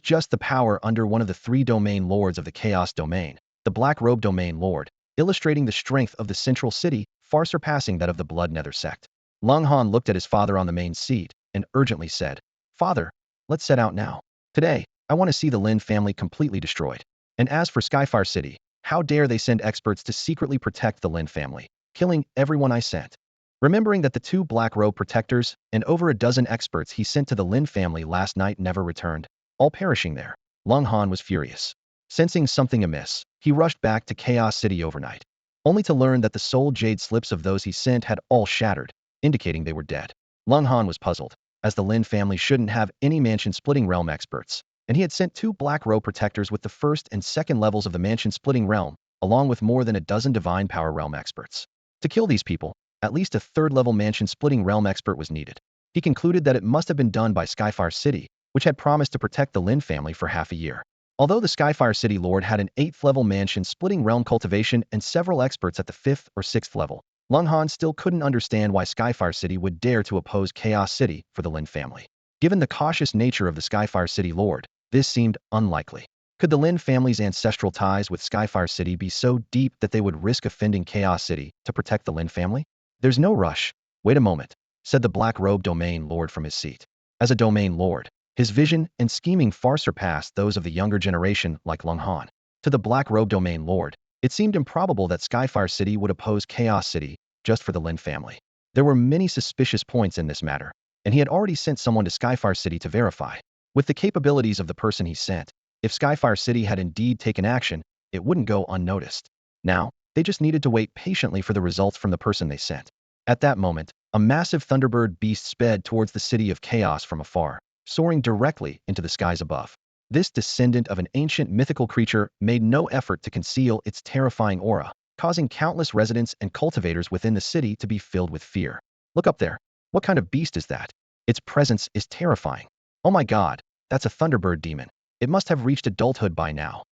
just the power under one of the 3 domain lords of the Chaos Domain, the Black Robe Domain Lord, illustrating the strength of the central city far surpassing that of the Blood Nether sect. Long Han looked at his father on the main seat and urgently said, "Father, let's set out now. Today, I want to see the Lin family completely destroyed. And as for Skyfire City, how dare they send experts to secretly protect the Lin family, killing everyone I sent." Remembering that the 2 Black Robe protectors and over a dozen experts he sent to the Lin family last night never returned, all perishing there, Long Han was furious. Sensing something amiss, he rushed back to Chaos City overnight, only to learn that the soul jade slips of those he sent had all shattered, indicating they were dead. Long Han was puzzled, as the Lin family shouldn't have any mansion-splitting realm experts, and he had sent 2 Black Robe protectors with the 1st and 2nd levels of the mansion-splitting realm, along with more than a dozen divine power realm experts. To kill these people, at least a 3rd-level mansion-splitting realm expert was needed. He concluded that it must have been done by Skyfire City, which had promised to protect the Lin family for half a year. Although the Skyfire City Lord had an 8th-level mansion-splitting realm cultivation and several experts at the 5th or 6th level, Long Han still couldn't understand why Skyfire City would dare to oppose Chaos City for the Lin family. Given the cautious nature of the Skyfire City Lord, this seemed unlikely. Could the Lin family's ancestral ties with Skyfire City be so deep that they would risk offending Chaos City to protect the Lin family? There's no rush. Wait a moment. said the black-robed domain lord from his seat. As a domain lord, his vision and scheming far surpassed those of the younger generation like Lung Han. To the black-robed domain lord, it seemed improbable that Skyfire City would oppose Chaos City just for the Lin family. There were many suspicious points in this matter, and he had already sent someone to Skyfire City to verify. With the capabilities of the person he sent, if Skyfire City had indeed taken action, it wouldn't go unnoticed. Now, they just needed to wait patiently for the results from the person they sent. At that moment, a massive thunderbird beast sped towards the city of chaos from afar, soaring directly into the skies above. This descendant of an ancient mythical creature made no effort to conceal its terrifying aura, causing countless residents and cultivators within the city to be filled with fear. Look up there. What kind of beast is that? Its presence is terrifying. Oh my god, that's a thunderbird demon. It must have reached adulthood by now.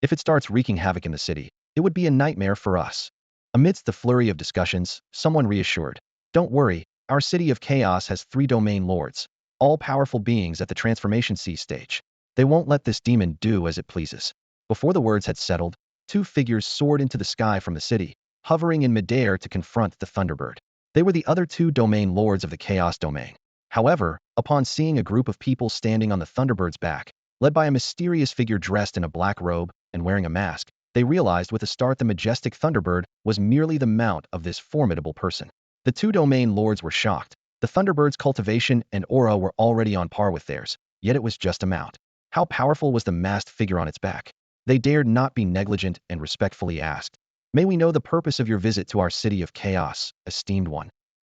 If it starts wreaking havoc in the city, it would be a nightmare for us. Amidst the flurry of discussions, someone reassured. Don't worry, our city of chaos has 3 domain lords, all powerful beings at the transformation C stage. They won't let this demon do as it pleases. Before the words had settled, 2 figures soared into the sky from the city, hovering in midair to confront the Thunderbird. They were the other 2 domain lords of the Chaos domain. However, upon seeing a group of people standing on the Thunderbird's back, led by a mysterious figure dressed in a black robe and wearing a mask, they realized with a start the majestic Thunderbird was merely the mount of this formidable person. The 2 domain lords were shocked. The Thunderbird's cultivation and aura were already on par with theirs, yet it was just a mount. How powerful was the masked figure on its back? They dared not be negligent and respectfully asked, "May we know the purpose of your visit to our city of chaos, esteemed one?"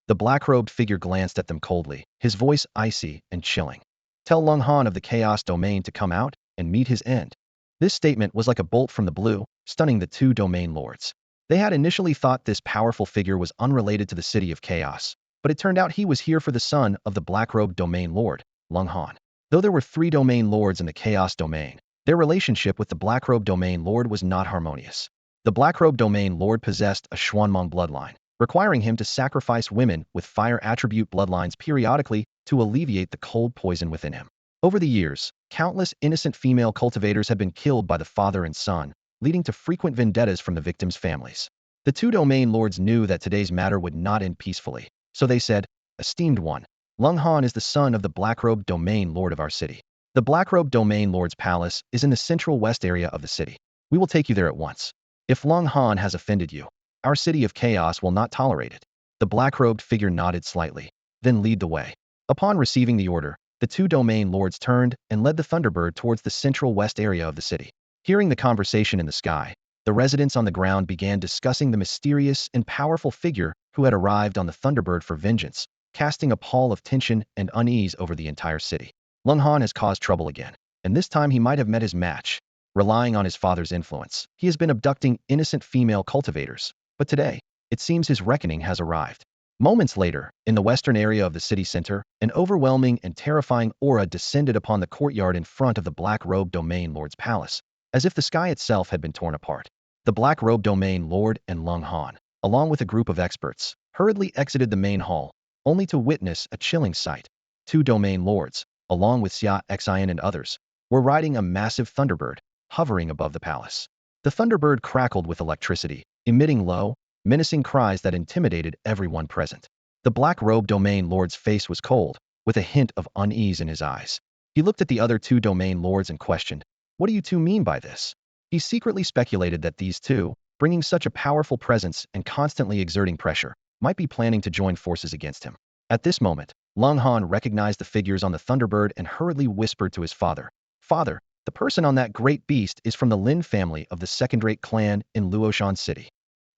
The black-robed figure glanced at them coldly, his voice icy and chilling. "Tell Lung Han of the chaos domain to come out and meet his end." This statement was like a bolt from the blue, stunning the 2 domain lords. They had initially thought this powerful figure was unrelated to the city of chaos, but it turned out he was here for the son of the black-robed domain lord, Lung Han. Though there were 3 domain lords in the chaos domain, their relationship with the black-robed domain lord was not harmonious. The black-robed domain lord possessed a Xuanmeng bloodline, requiring him to sacrifice women with fire attribute bloodlines periodically to alleviate the cold poison within him. Over the years, countless innocent female cultivators had been killed by the father and son, leading to frequent vendettas from the victims' families. The 2 domain lords knew that today's matter would not end peacefully, so they said, "Esteemed one, Lung Han is the son of the black-robed domain lord of our city. The black-robed domain lord's palace is in the central west area of the city. We will take you there at once. If Lung Han has offended you, our city of chaos will not tolerate it." The black-robed figure nodded slightly, then led the way. Upon receiving the order, the 2 domain lords turned and led the Thunderbird towards the central west area of the city. Hearing the conversation in the sky, the residents on the ground began discussing the mysterious and powerful figure who had arrived on the Thunderbird for vengeance, casting a pall of tension and unease over the entire city. Lung Han has caused trouble again, and this time he might have met his match. Relying on his father's influence, he has been abducting innocent female cultivators, but today, it seems his reckoning has arrived. Moments later, in the western area of the city center, an overwhelming and terrifying aura descended upon the courtyard in front of the black-robed domain lord's palace, as if the sky itself had been torn apart. The black-robed domain lord and Lung Han, along with a group of experts, hurriedly exited the main hall, only to witness a chilling sight. 2 domain lords, along with Xia Xian and others, were riding a massive thunderbird, hovering above the palace. The thunderbird crackled with electricity, emitting low, menacing cries that intimidated everyone present. The black-robed domain lord's face was cold, with a hint of unease in his eyes. He looked at the other 2 domain lords and questioned, "What do you 2 mean by this?" He secretly speculated that these 2, bringing such a powerful presence and constantly exerting pressure, might be planning to join forces against him. At this moment, Lung Han recognized the figures on the Thunderbird and hurriedly whispered to his father, "Father, the person on that great beast is from the Lin family of the second-rate clan in Luoshan City."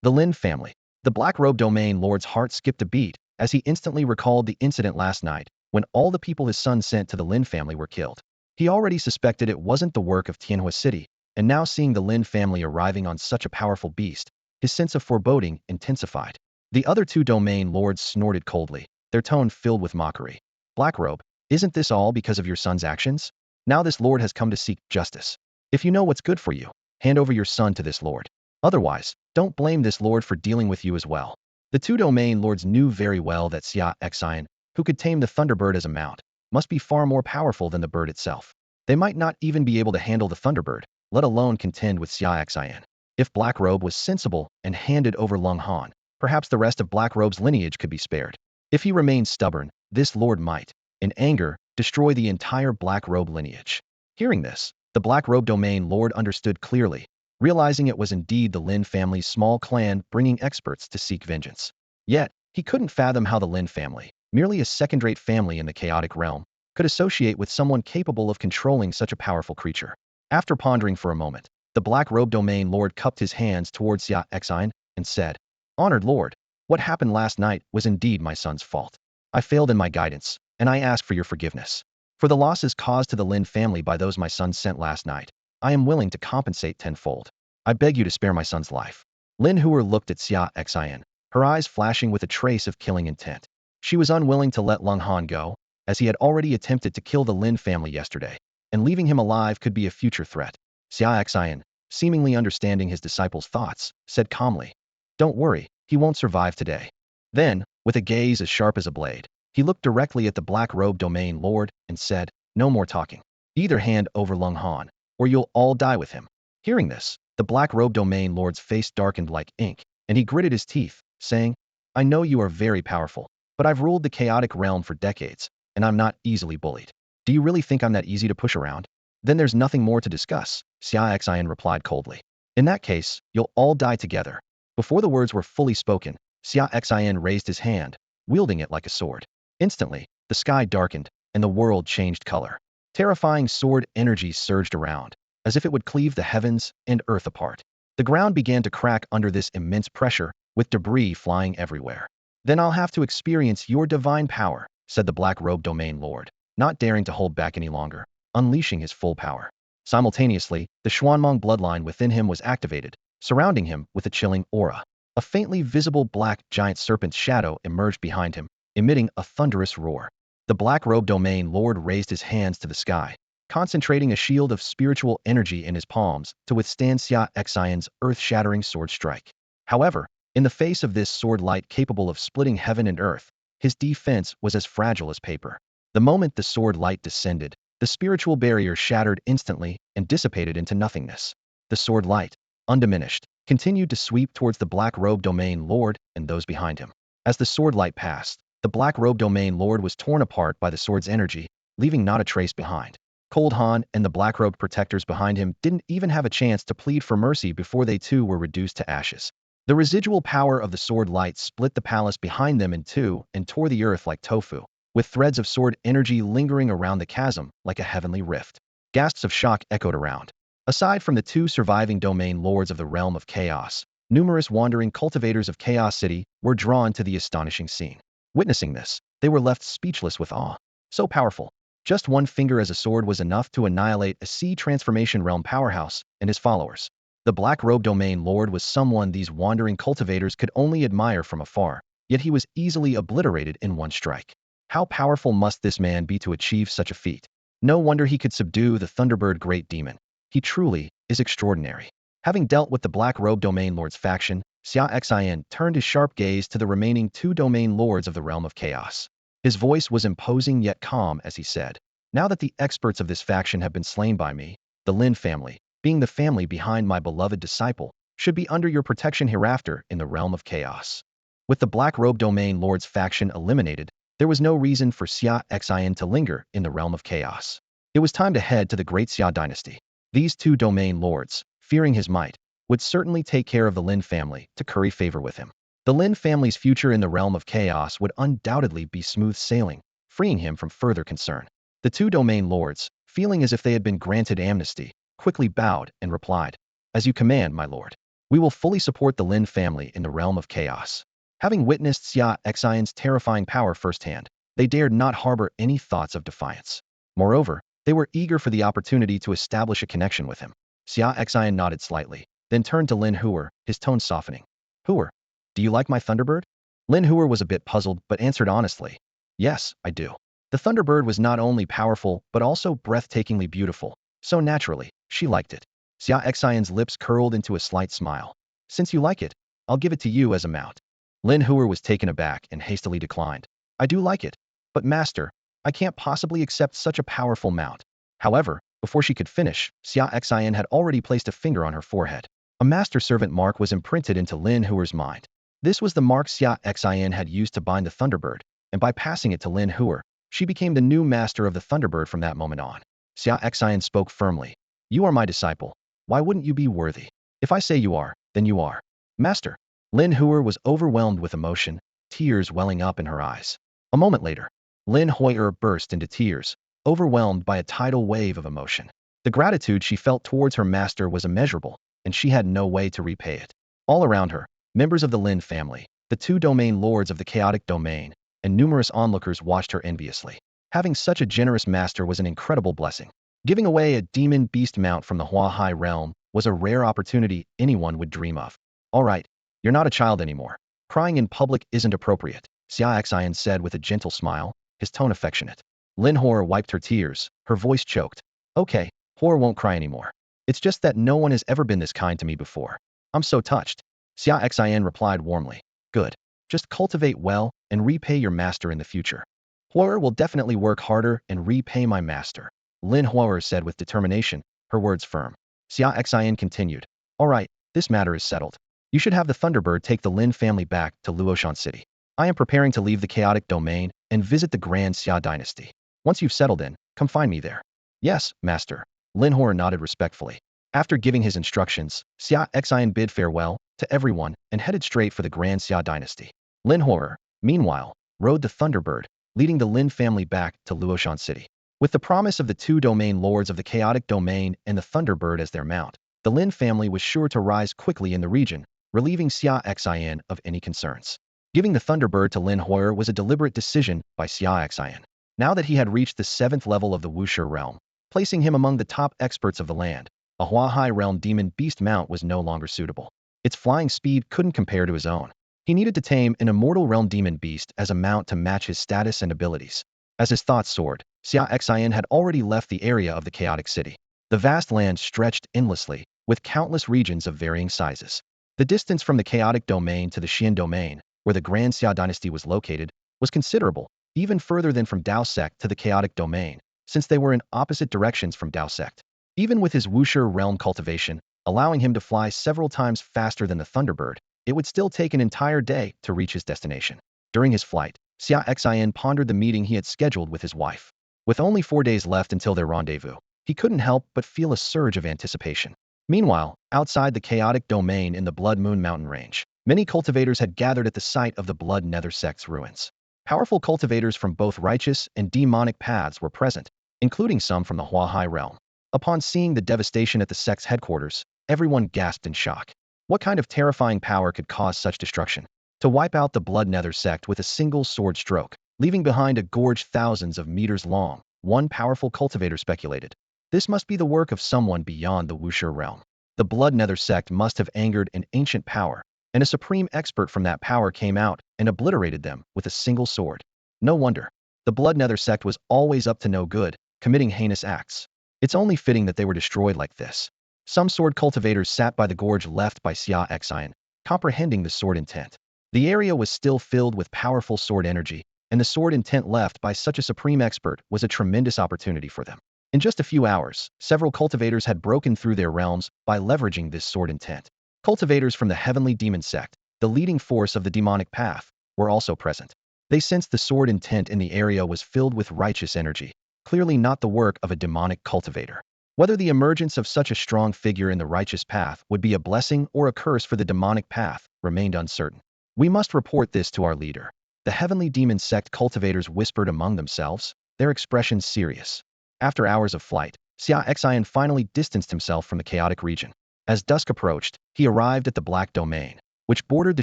The Lin family. The black-robed domain lord's heart skipped a beat as he instantly recalled the incident last night when all the people his son sent to the Lin family were killed. He already suspected it wasn't the work of Tienma City, and now seeing the Lin family arriving on such a powerful beast, his sense of foreboding intensified. The other 2 domain lords snorted coldly, their tone filled with mockery. "Blackrobe, isn't this all because of your son's actions? Now this lord has come to seek justice. If you know what's good for you, hand over your son to this lord. Otherwise, don't blame this lord for dealing with you as well." The 2 domain lords knew very well that Xia Xian, who could tame the Thunderbird as a mount, must be far more powerful than the bird itself. They might not even be able to handle the Thunderbird, let alone contend with Xia Xian. If Blackrobe was sensible and handed over Lung Han, perhaps the rest of Blackrobe's lineage could be spared. If he remained stubborn, this lord might, in anger, destroy the entire Black Robe lineage. Hearing this, the Black Robe domain lord understood clearly, realizing it was indeed the Lin family's small clan bringing experts to seek vengeance. Yet, he couldn't fathom how the Lin family, merely a second-rate family in the chaotic realm, could associate with someone capable of controlling such a powerful creature. After pondering for a moment, the Black Robe domain lord cupped his hands towards Xia Exine and said, "Honored lord, what happened last night was indeed my son's fault. I failed in my guidance, and I ask for your forgiveness. For the losses caused to the Lin family by those my son sent last night, I am willing to compensate tenfold. I beg you to spare my son's life." Lin Huer looked at Xia Exine, her eyes flashing with a trace of killing intent. She was unwilling to let Lung Han go, as he had already attempted to kill the Lin family yesterday, and leaving him alive could be a future threat. Xia Exine, seemingly understanding his disciple's thoughts, said calmly, "Don't worry, he won't survive today." Then, with a gaze as sharp as a blade, he looked directly at the Black Robe domain lord and said, "No more talking. Either hand over Lung Han, or you'll all die with him." Hearing this, the Black Robe domain lord's face darkened like ink, and he gritted his teeth, saying, "I know you are very powerful, but I've ruled the chaotic realm for decades, and I'm not easily bullied. Do you really think I'm that easy to push around?" "Then there's nothing more to discuss," Xia Exine replied coldly. "In that case, you'll all die together." Before the words were fully spoken, Xia Exine raised his hand, wielding it like a sword. Instantly, the sky darkened, and the world changed color. Terrifying sword energy surged around, as if it would cleave the heavens and earth apart. The ground began to crack under this immense pressure, with debris flying everywhere. "Then I'll have to experience your divine power," said the Black Robe domain lord, not daring to hold back any longer, unleashing his full power. Simultaneously, the Xuanmong bloodline within him was activated, surrounding him with a chilling aura. A faintly visible black giant serpent's shadow emerged behind him, emitting a thunderous roar. The Black Robe domain lord raised his hands to the sky, concentrating a shield of spiritual energy in his palms to withstand Xia Exine's earth-shattering sword strike. However, in the face of this sword light capable of splitting heaven and earth, his defense was as fragile as paper. The moment the sword light descended, the spiritual barrier shattered instantly and dissipated into nothingness. The sword light, undiminished, continued to sweep towards the Black Robe domain lord and those behind him. As the sword light passed, the Black Robe domain lord was torn apart by the sword's energy, leaving not a trace behind. Cold Han and the Black Robe protectors behind him didn't even have a chance to plead for mercy before they too were reduced to ashes. The residual power of the sword light split the palace behind them in two and tore the earth like tofu, with threads of sword energy lingering around the chasm like a heavenly rift. Gasps of shock echoed around. Aside from the two surviving domain lords of the realm of chaos, numerous wandering cultivators of Chaos City were drawn to the astonishing scene. Witnessing this, they were left speechless with awe. So powerful. Just one finger as a sword was enough to annihilate a sea transformation realm powerhouse and his followers. The Black Robe domain lord was someone these wandering cultivators could only admire from afar, yet he was easily obliterated in one strike. How powerful must this man be to achieve such a feat? No wonder he could subdue the Thunderbird Great Demon. He truly is extraordinary. Having dealt with the Black Robe domain lord's faction, Xia Exine turned his sharp gaze to the remaining two domain lords of the realm of chaos. His voice was imposing yet calm as he said, "Now that the experts of this faction have been slain by me, the Lin family, being the family behind my beloved disciple, should be under your protection hereafter in the realm of chaos." With the Black Robe domain lord's faction eliminated, there was no reason for Xia Exine to linger in the realm of chaos. It was time to head to the Great Xia dynasty. These two domain lords, fearing his might, would certainly take care of the Lin family to curry favor with him. The Lin family's future in the realm of chaos would undoubtedly be smooth sailing, freeing him from further concern. The two domain lords, feeling as if they had been granted amnesty, quickly bowed and replied, "As you command, my lord. We will fully support the Lin family in the realm of chaos." Having witnessed Xia Exine's terrifying power firsthand, they dared not harbor any thoughts of defiance. Moreover, they were eager for the opportunity to establish a connection with him. Xia Exine nodded slightly, then turned to Lin Huer, his tone softening. "Huer, do you like my Thunderbird?" Lin Huer was a bit puzzled but answered honestly, "Yes, I do." The Thunderbird was not only powerful but also breathtakingly beautiful, so naturally, she liked it. Xia Exine's lips curled into a slight smile. "Since you like it, I'll give it to you as a mount." Lin Huer was taken aback and hastily declined. "I do like it, but master, I can't possibly accept such a powerful mount." However, before she could finish, Xia Exine had already placed a finger on her forehead. A master servant mark was imprinted into Lin Huer's mind. This was the mark Xia Exine had used to bind the Thunderbird, and by passing it to Lin Huer, she became the new master of the Thunderbird from that moment on. Xia Xian spoke firmly. You are my disciple. Why wouldn't you be worthy? If I say you are, then you are. Master. Lin Huer was overwhelmed with emotion, tears welling up in her eyes. A moment later, Lin Huer burst into tears, overwhelmed by a tidal wave of emotion. The gratitude she felt towards her master was immeasurable, and she had no way to repay it. All around her, members of the Lin family, the two domain lords of the chaotic domain, and numerous onlookers watched her enviously. Having such a generous master was an incredible blessing. Giving away a demon beast mount from the Huahai realm was a rare opportunity anyone would dream of. All right, you're not a child anymore. Crying in public isn't appropriate, Xia Xian said with a gentle smile, his tone affectionate. Lin Hor wiped her tears, her voice choked. Okay, Hor won't cry anymore. It's just that no one has ever been this kind to me before. I'm so touched. Xia Xian replied warmly. Good. Just cultivate well and repay your master in the future. Hor will definitely work harder and repay my master, Lin Hor said with determination, her words firm. Xia Xian continued. All right, this matter is settled. You should have the Thunderbird take the Lin family back to Luoshan City. I am preparing to leave the chaotic domain and visit the Grand Xia dynasty. Once you've settled in, come find me there. Yes, master. Lin Hor nodded respectfully. After giving his instructions, Xia Xian bid farewell to everyone and headed straight for the Grand Xia dynasty. Lin Hor, meanwhile, rode the Thunderbird, leading the Lin family back to Luoshan City. With the promise of the two domain lords of the chaotic domain and the Thunderbird as their mount, the Lin family was sure to rise quickly in the region, relieving Xia Xian of any concerns. Giving the Thunderbird to Lin Hor was a deliberate decision by Xia Xian. Now that he had reached the 7th level of the Wuxia realm, placing him among the top experts of the land, a Huahai realm demon beast mount was no longer suitable. Its flying speed couldn't compare to his own. He needed to tame an immortal realm demon beast as a mount to match his status and abilities. As his thoughts soared, Xia Xian had already left the area of the chaotic city. The vast land stretched endlessly, with countless regions of varying sizes. The distance from the chaotic domain to the Xian domain, where the Grand Xia dynasty was located, was considerable, even further than from Dao sect to the chaotic domain, since they were in opposite directions from Dao sect. Even with his Wuxia realm cultivation, allowing him to fly several times faster than the Thunderbird, it would still take an entire day to reach his destination. During his flight, Xia Xian pondered the meeting he had scheduled with his wife. With only 4 days left until their rendezvous, he couldn't help but feel a surge of anticipation. Meanwhile, outside the chaotic domain in the Blood Moon mountain range, many cultivators had gathered at the site of the Blood Nether sect's ruins. Powerful cultivators from both righteous and demonic paths were present, including some from the Huahai realm. Upon seeing the devastation at the sect's headquarters, everyone gasped in shock. What kind of terrifying power could cause such destruction? To wipe out the Blood Nether sect with a single sword stroke, leaving behind a gorge thousands of meters long, one powerful cultivator speculated. This must be the work of someone beyond the Wuxia realm. The Blood Nether sect must have angered an ancient power, and a supreme expert from that power came out and obliterated them with a single sword. No wonder. The Blood Nether sect was always up to no good, committing heinous acts. It's only fitting that they were destroyed like this. Some sword cultivators sat by the gorge left by Xia Xian, comprehending the sword intent. The area was still filled with powerful sword energy, and the sword intent left by such a supreme expert was a tremendous opportunity for them. In just a few hours, several cultivators had broken through their realms by leveraging this sword intent. Cultivators from the Heavenly Demon sect, the leading force of the demonic path, were also present. They sensed the sword intent in the area was filled with righteous energy, clearly not the work of a demonic cultivator. Whether the emergence of such a strong figure in the righteous path would be a blessing or a curse for the demonic path remained uncertain. We must report this to our leader. The Heavenly Demon sect cultivators whispered among themselves, their expressions serious. After hours of flight, Xia Xian finally distanced himself from the chaotic region. As dusk approached, he arrived at the Black Domain, which bordered the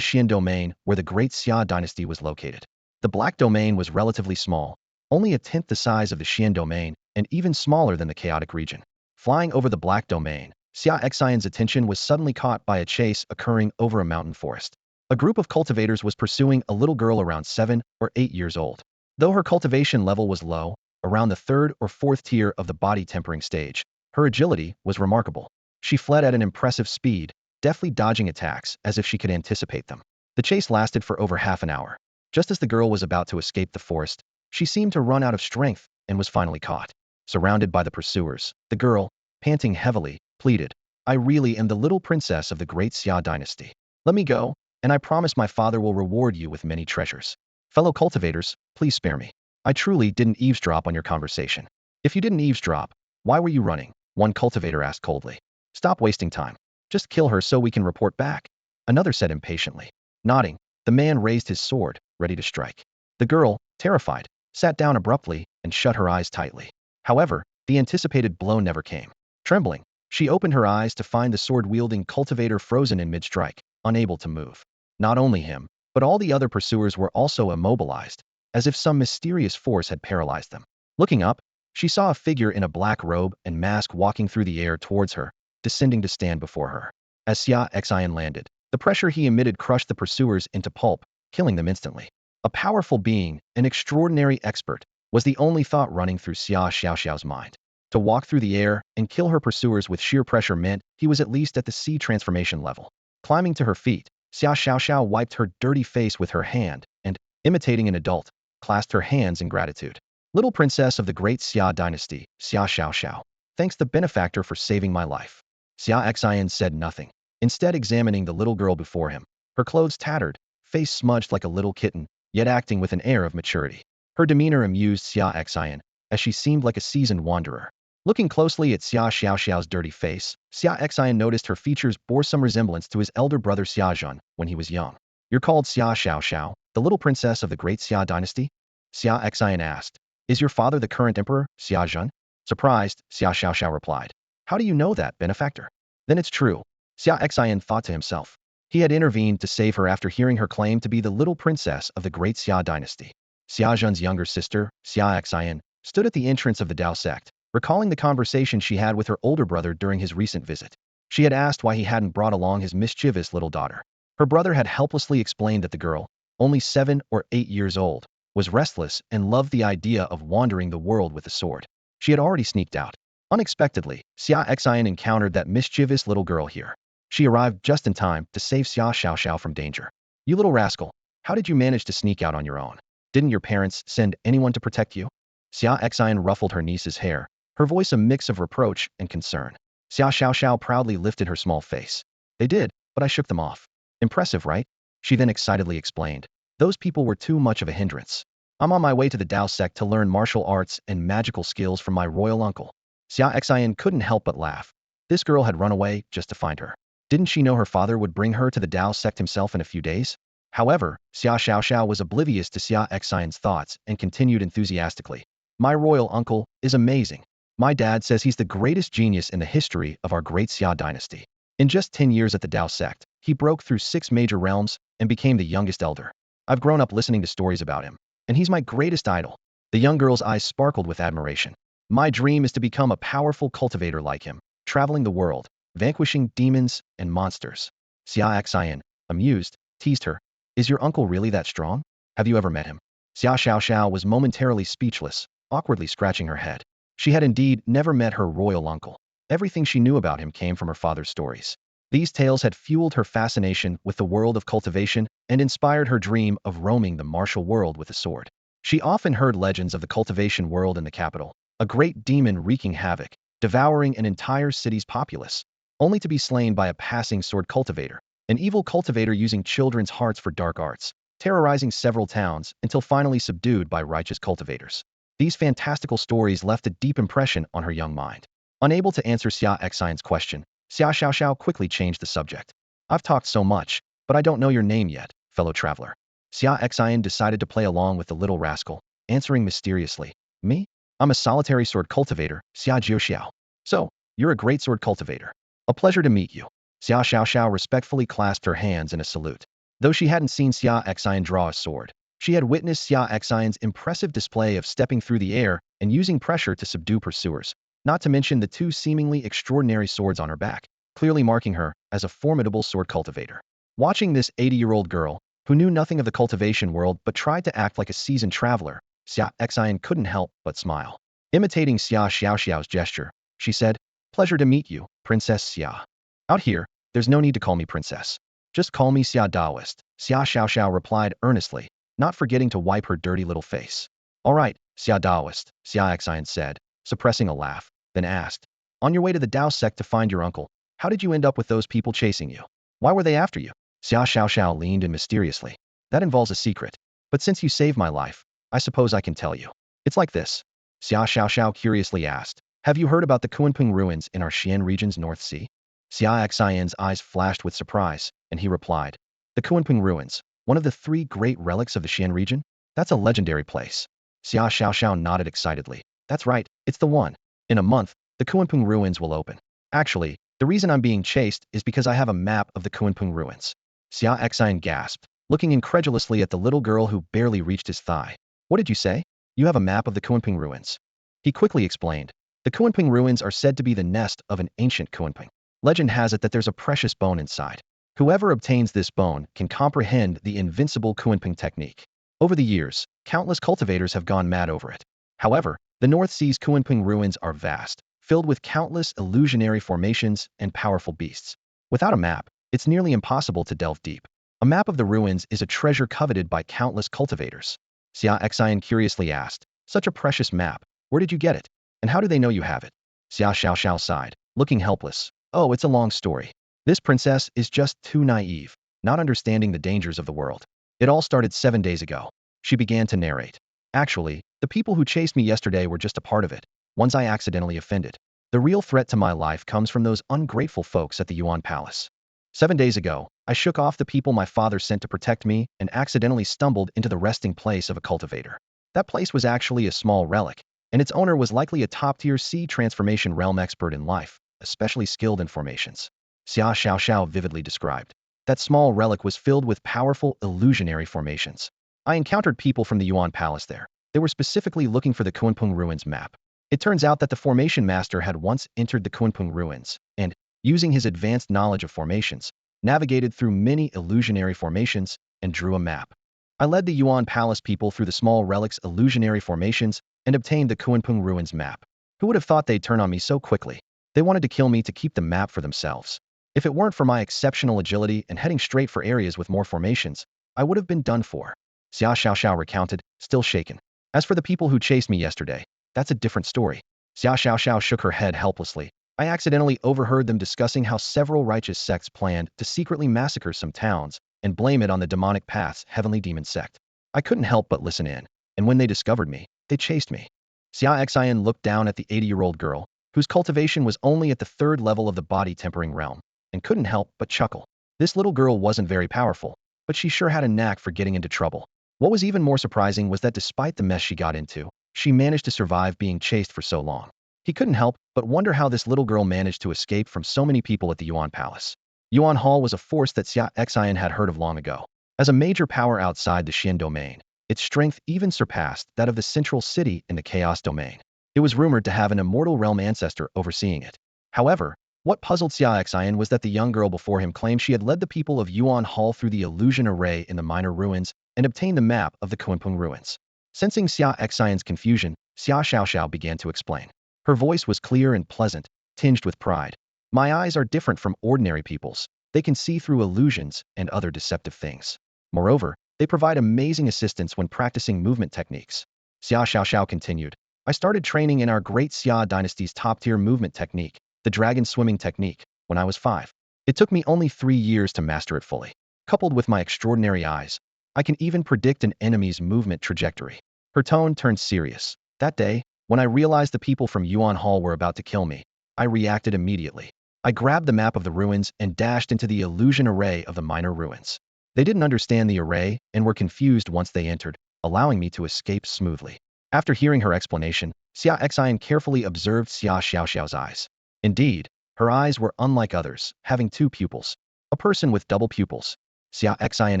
Xian Domain where the Great Xia dynasty was located. The Black Domain was relatively small, only a tenth the size of the Xian Domain, and even smaller than the chaotic region. Flying over the Black Domain, Xia Xian's attention was suddenly caught by a chase occurring over a mountain forest. A group of cultivators was pursuing a little girl around 7 or 8 years old. Though her cultivation level was low, around the 3rd or 4th tier of the body tempering stage, her agility was remarkable. She fled at an impressive speed, deftly dodging attacks as if she could anticipate them. The chase lasted for over half an hour. Just as the girl was about to escape the forest, she seemed to run out of strength and was finally caught. Surrounded by the pursuers, the girl, panting heavily, pleaded, I really am the little princess of the Great Xia dynasty. Let me go, and I promise my father will reward you with many treasures. Fellow cultivators, please spare me. I truly didn't eavesdrop on your conversation. If you didn't eavesdrop, why were you running? One cultivator asked coldly. Stop wasting time. Just kill her so we can report back. Another said impatiently. Nodding, the man raised his sword, ready to strike. The girl, terrified, sat down abruptly and shut her eyes tightly. However, the anticipated blow never came. Trembling, she opened her eyes to find the sword-wielding cultivator frozen in mid-strike, unable to move. Not only him, but all the other pursuers were also immobilized, as if some mysterious force had paralyzed them. Looking up, she saw a figure in a black robe and mask walking through the air towards her, descending to stand before her. As Xia Xian landed, the pressure he emitted crushed the pursuers into pulp, killing them instantly. A powerful being, an extraordinary expert, was the only thought running through Xia Xiaoxiao's mind. To walk through the air and kill her pursuers with sheer pressure meant he was at least at the C transformation level. Climbing to her feet, Xia Xiaoxiao wiped her dirty face with her hand and, imitating an adult, clasped her hands in gratitude. Little princess of the great Xia dynasty, Xia Xiaoxiao, thanks the benefactor for saving my life. Xia Xian said nothing, instead examining the little girl before him, her clothes tattered, face smudged like a little kitten, yet acting with an air of maturity. Her demeanor amused Xia Xian, as she seemed like a seasoned wanderer. Looking closely at Xia Xiaoxiao's dirty face, Xia Xian noticed her features bore some resemblance to his elder brother Xiazhan when he was young. You're called Xia Xiaoxiao, the little princess of the great Xia dynasty? Xia Xian asked. Is your father the current emperor, Xiazhan? Surprised, Xia Xiaoxiao replied. How do you know that, benefactor? Then it's true. Xia Xian thought to himself. He had intervened to save her after hearing her claim to be the little princess of the great Xia dynasty. Xiazhan's younger sister, Xia Xian, stood at the entrance of the Dao sect, recalling the conversation she had with her older brother during his recent visit. She had asked why he hadn't brought along his mischievous little daughter. Her brother had helplessly explained that the girl, only 7 or 8 years old, was restless and loved the idea of wandering the world with a sword. She had already sneaked out. Unexpectedly, Xia Xian encountered that mischievous little girl here. She arrived just in time to save Xia Xiaoxiao from danger. You little rascal, how did you manage to sneak out on your own? Didn't your parents send anyone to protect you? Xia Xian ruffled her niece's hair, her voice a mix of reproach and concern. Xia Xiaoxiao proudly lifted her small face. They did, but I shook them off. Impressive, right? She then excitedly explained. Those people were too much of a hindrance. I'm on my way to the Dao sect to learn martial arts and magical skills from my royal uncle. Xia Xian couldn't help but laugh. This girl had run away just to find her. Didn't she know her father would bring her to the Dao sect himself in a few days? However, Xia Xiaoxiao was oblivious to Xia Xian's thoughts and continued enthusiastically. My royal uncle is amazing. My dad says he's the greatest genius in the history of our great Xia dynasty. In just 10 years at the Dao sect, he broke through 6 major realms and became the youngest elder. I've grown up listening to stories about him, and he's my greatest idol. The young girl's eyes sparkled with admiration. My dream is to become a powerful cultivator like him, traveling the world, vanquishing demons and monsters. Xia Xian, amused, teased her. Is your uncle really that strong? Have you ever met him? Xia Xiaoxiao was momentarily speechless, awkwardly scratching her head. She had indeed never met her royal uncle. Everything she knew about him came from her father's stories. These tales had fueled her fascination with the world of cultivation and inspired her dream of roaming the martial world with a sword. She often heard legends of the cultivation world in the capital, a great demon wreaking havoc, devouring an entire city's populace, only to be slain by a passing sword cultivator, an evil cultivator using children's hearts for dark arts, terrorizing several towns until finally subdued by righteous cultivators. These fantastical stories left a deep impression on her young mind. Unable to answer Xia Xian's question, Xia Xiaoxiao quickly changed the subject. I've talked so much, but I don't know your name yet, fellow traveler. Xia Xian decided to play along with the little rascal, answering mysteriously. Me? I'm a solitary sword cultivator, Xia Jiuxiao. So, you're a great sword cultivator. A pleasure to meet you. Xia Xiaoxiao respectfully clasped her hands in a salute. Though she hadn't seen Xia Xian draw a sword, she had witnessed Xia Xian's impressive display of stepping through the air and using pressure to subdue pursuers, not to mention the 2 seemingly extraordinary swords on her back, clearly marking her as a formidable sword cultivator. Watching this 80-year-old girl, who knew nothing of the cultivation world but tried to act like a seasoned traveler, Xia Xian couldn't help but smile. Imitating Xia Xiaoxiao's gesture, she said, Pleasure to meet you, Princess Xia. Out here, there's no need to call me princess. Just call me Xia Daoist, Xia Xiaoxiao replied earnestly, not forgetting to wipe her dirty little face. All right, Xia Daoist, Xia Xian said, suppressing a laugh, then asked, On your way to the Dao sect to find your uncle, how did you end up with those people chasing you? Why were they after you? Xia Xiaoxiao leaned in mysteriously. That involves a secret. But since you saved my life, I suppose I can tell you. It's like this. Xia Xiaoxiao curiously asked, have you heard about the Kunpeng ruins in our Xian region's North Sea? Xia Xian's eyes flashed with surprise, and he replied, the Kunpeng ruins, one of the three great relics of the Xian region? That's a legendary place. Xia Xiaoxiao nodded excitedly. That's right, it's the one. In a month, the Kunpeng ruins will open. Actually, the reason I'm being chased is because I have a map of the Kunpeng ruins. Xia Xian gasped, looking incredulously at the little girl who barely reached his thigh. What did you say? You have a map of the Kunpeng ruins. He quickly explained. The Kunpeng ruins are said to be the nest of an ancient Kunpeng. Legend has it that there's a precious bone inside. Whoever obtains this bone can comprehend the invincible Kunpeng technique. Over the years, countless cultivators have gone mad over it. However, the North Sea's Kunpeng ruins are vast, filled with countless illusionary formations and powerful beasts. Without a map, it's nearly impossible to delve deep. A map of the ruins is a treasure coveted by countless cultivators. Xia Xian curiously asked, such a precious map, where did you get it? And how do they know you have it? Xia Xiaoxiao sighed, looking helpless. Oh, it's a long story. This princess is just too naive, not understanding the dangers of the world. It all started 7 days ago. She began to narrate. Actually, the people who chased me yesterday were just a part of it, ones I accidentally offended. The real threat to my life comes from those ungrateful folks at the Yuan Palace. 7 days ago, I shook off the people my father sent to protect me and accidentally stumbled into the resting place of a cultivator. That place was actually a small relic, and its owner was likely a top-tier sea transformation realm expert in life, especially skilled in formations. Xia Xiaoxiao vividly described. That small relic was filled with powerful, illusionary formations. I encountered people from the Yuan Palace there. They were specifically looking for the Kunpeng Ruins map. It turns out that the formation master had once entered the Kunpeng Ruins, and, using his advanced knowledge of formations, navigated through many illusionary formations and drew a map. I led the Yuan Palace people through the small relic's illusionary formations and obtained the Kunpeng Ruins map. Who would have thought they'd turn on me so quickly? They wanted to kill me to keep the map for themselves. If it weren't for my exceptional agility and heading straight for areas with more formations, I would have been done for. Xia Xiaoxiao recounted, still shaken. As for the people who chased me yesterday, that's a different story. Xia Xiaoxiao shook her head helplessly. I accidentally overheard them discussing how several righteous sects planned to secretly massacre some towns and blame it on the demonic path's heavenly demon sect. I couldn't help but listen in, and when they discovered me, they chased me. Xia Xian looked down at the 80-year-old girl, whose cultivation was only at the 3rd level of the body tempering realm, and couldn't help but chuckle. This little girl wasn't very powerful, but she sure had a knack for getting into trouble. What was even more surprising was that despite the mess she got into, she managed to survive being chased for so long. He couldn't help but wonder how this little girl managed to escape from so many people at the Yuan Palace. Yuan Hall was a force that Xia Xian had heard of long ago. As a major power outside the Xian domain, its strength even surpassed that of the central city in the Chaos domain. It was rumored to have an immortal realm ancestor overseeing it. However, what puzzled Xia Xian was that the young girl before him claimed she had led the people of Yuan Hall through the illusion array in the minor ruins and obtained the map of the Kunpeng ruins. Sensing Xia Xian's confusion, Xia Xiaoxiao began to explain. Her voice was clear and pleasant, tinged with pride. My eyes are different from ordinary people's. They can see through illusions and other deceptive things. Moreover, they provide amazing assistance when practicing movement techniques. Xia Xiaoxiao continued. I started training in our great Xia dynasty's top-tier movement technique, the dragon swimming technique, when I was 5. It took me only 3 years to master it fully. Coupled with my extraordinary eyes, I can even predict an enemy's movement trajectory. Her tone turned serious. That day, when I realized the people from Yuan Hall were about to kill me, I reacted immediately. I grabbed the map of the ruins and dashed into the illusion array of the minor ruins. They didn't understand the array and were confused once they entered, allowing me to escape smoothly. After hearing her explanation, Xia Xian carefully observed Xia Xiaoxiao's eyes. Indeed, her eyes were unlike others, having 2 pupils. A person with double pupils. Xia Xian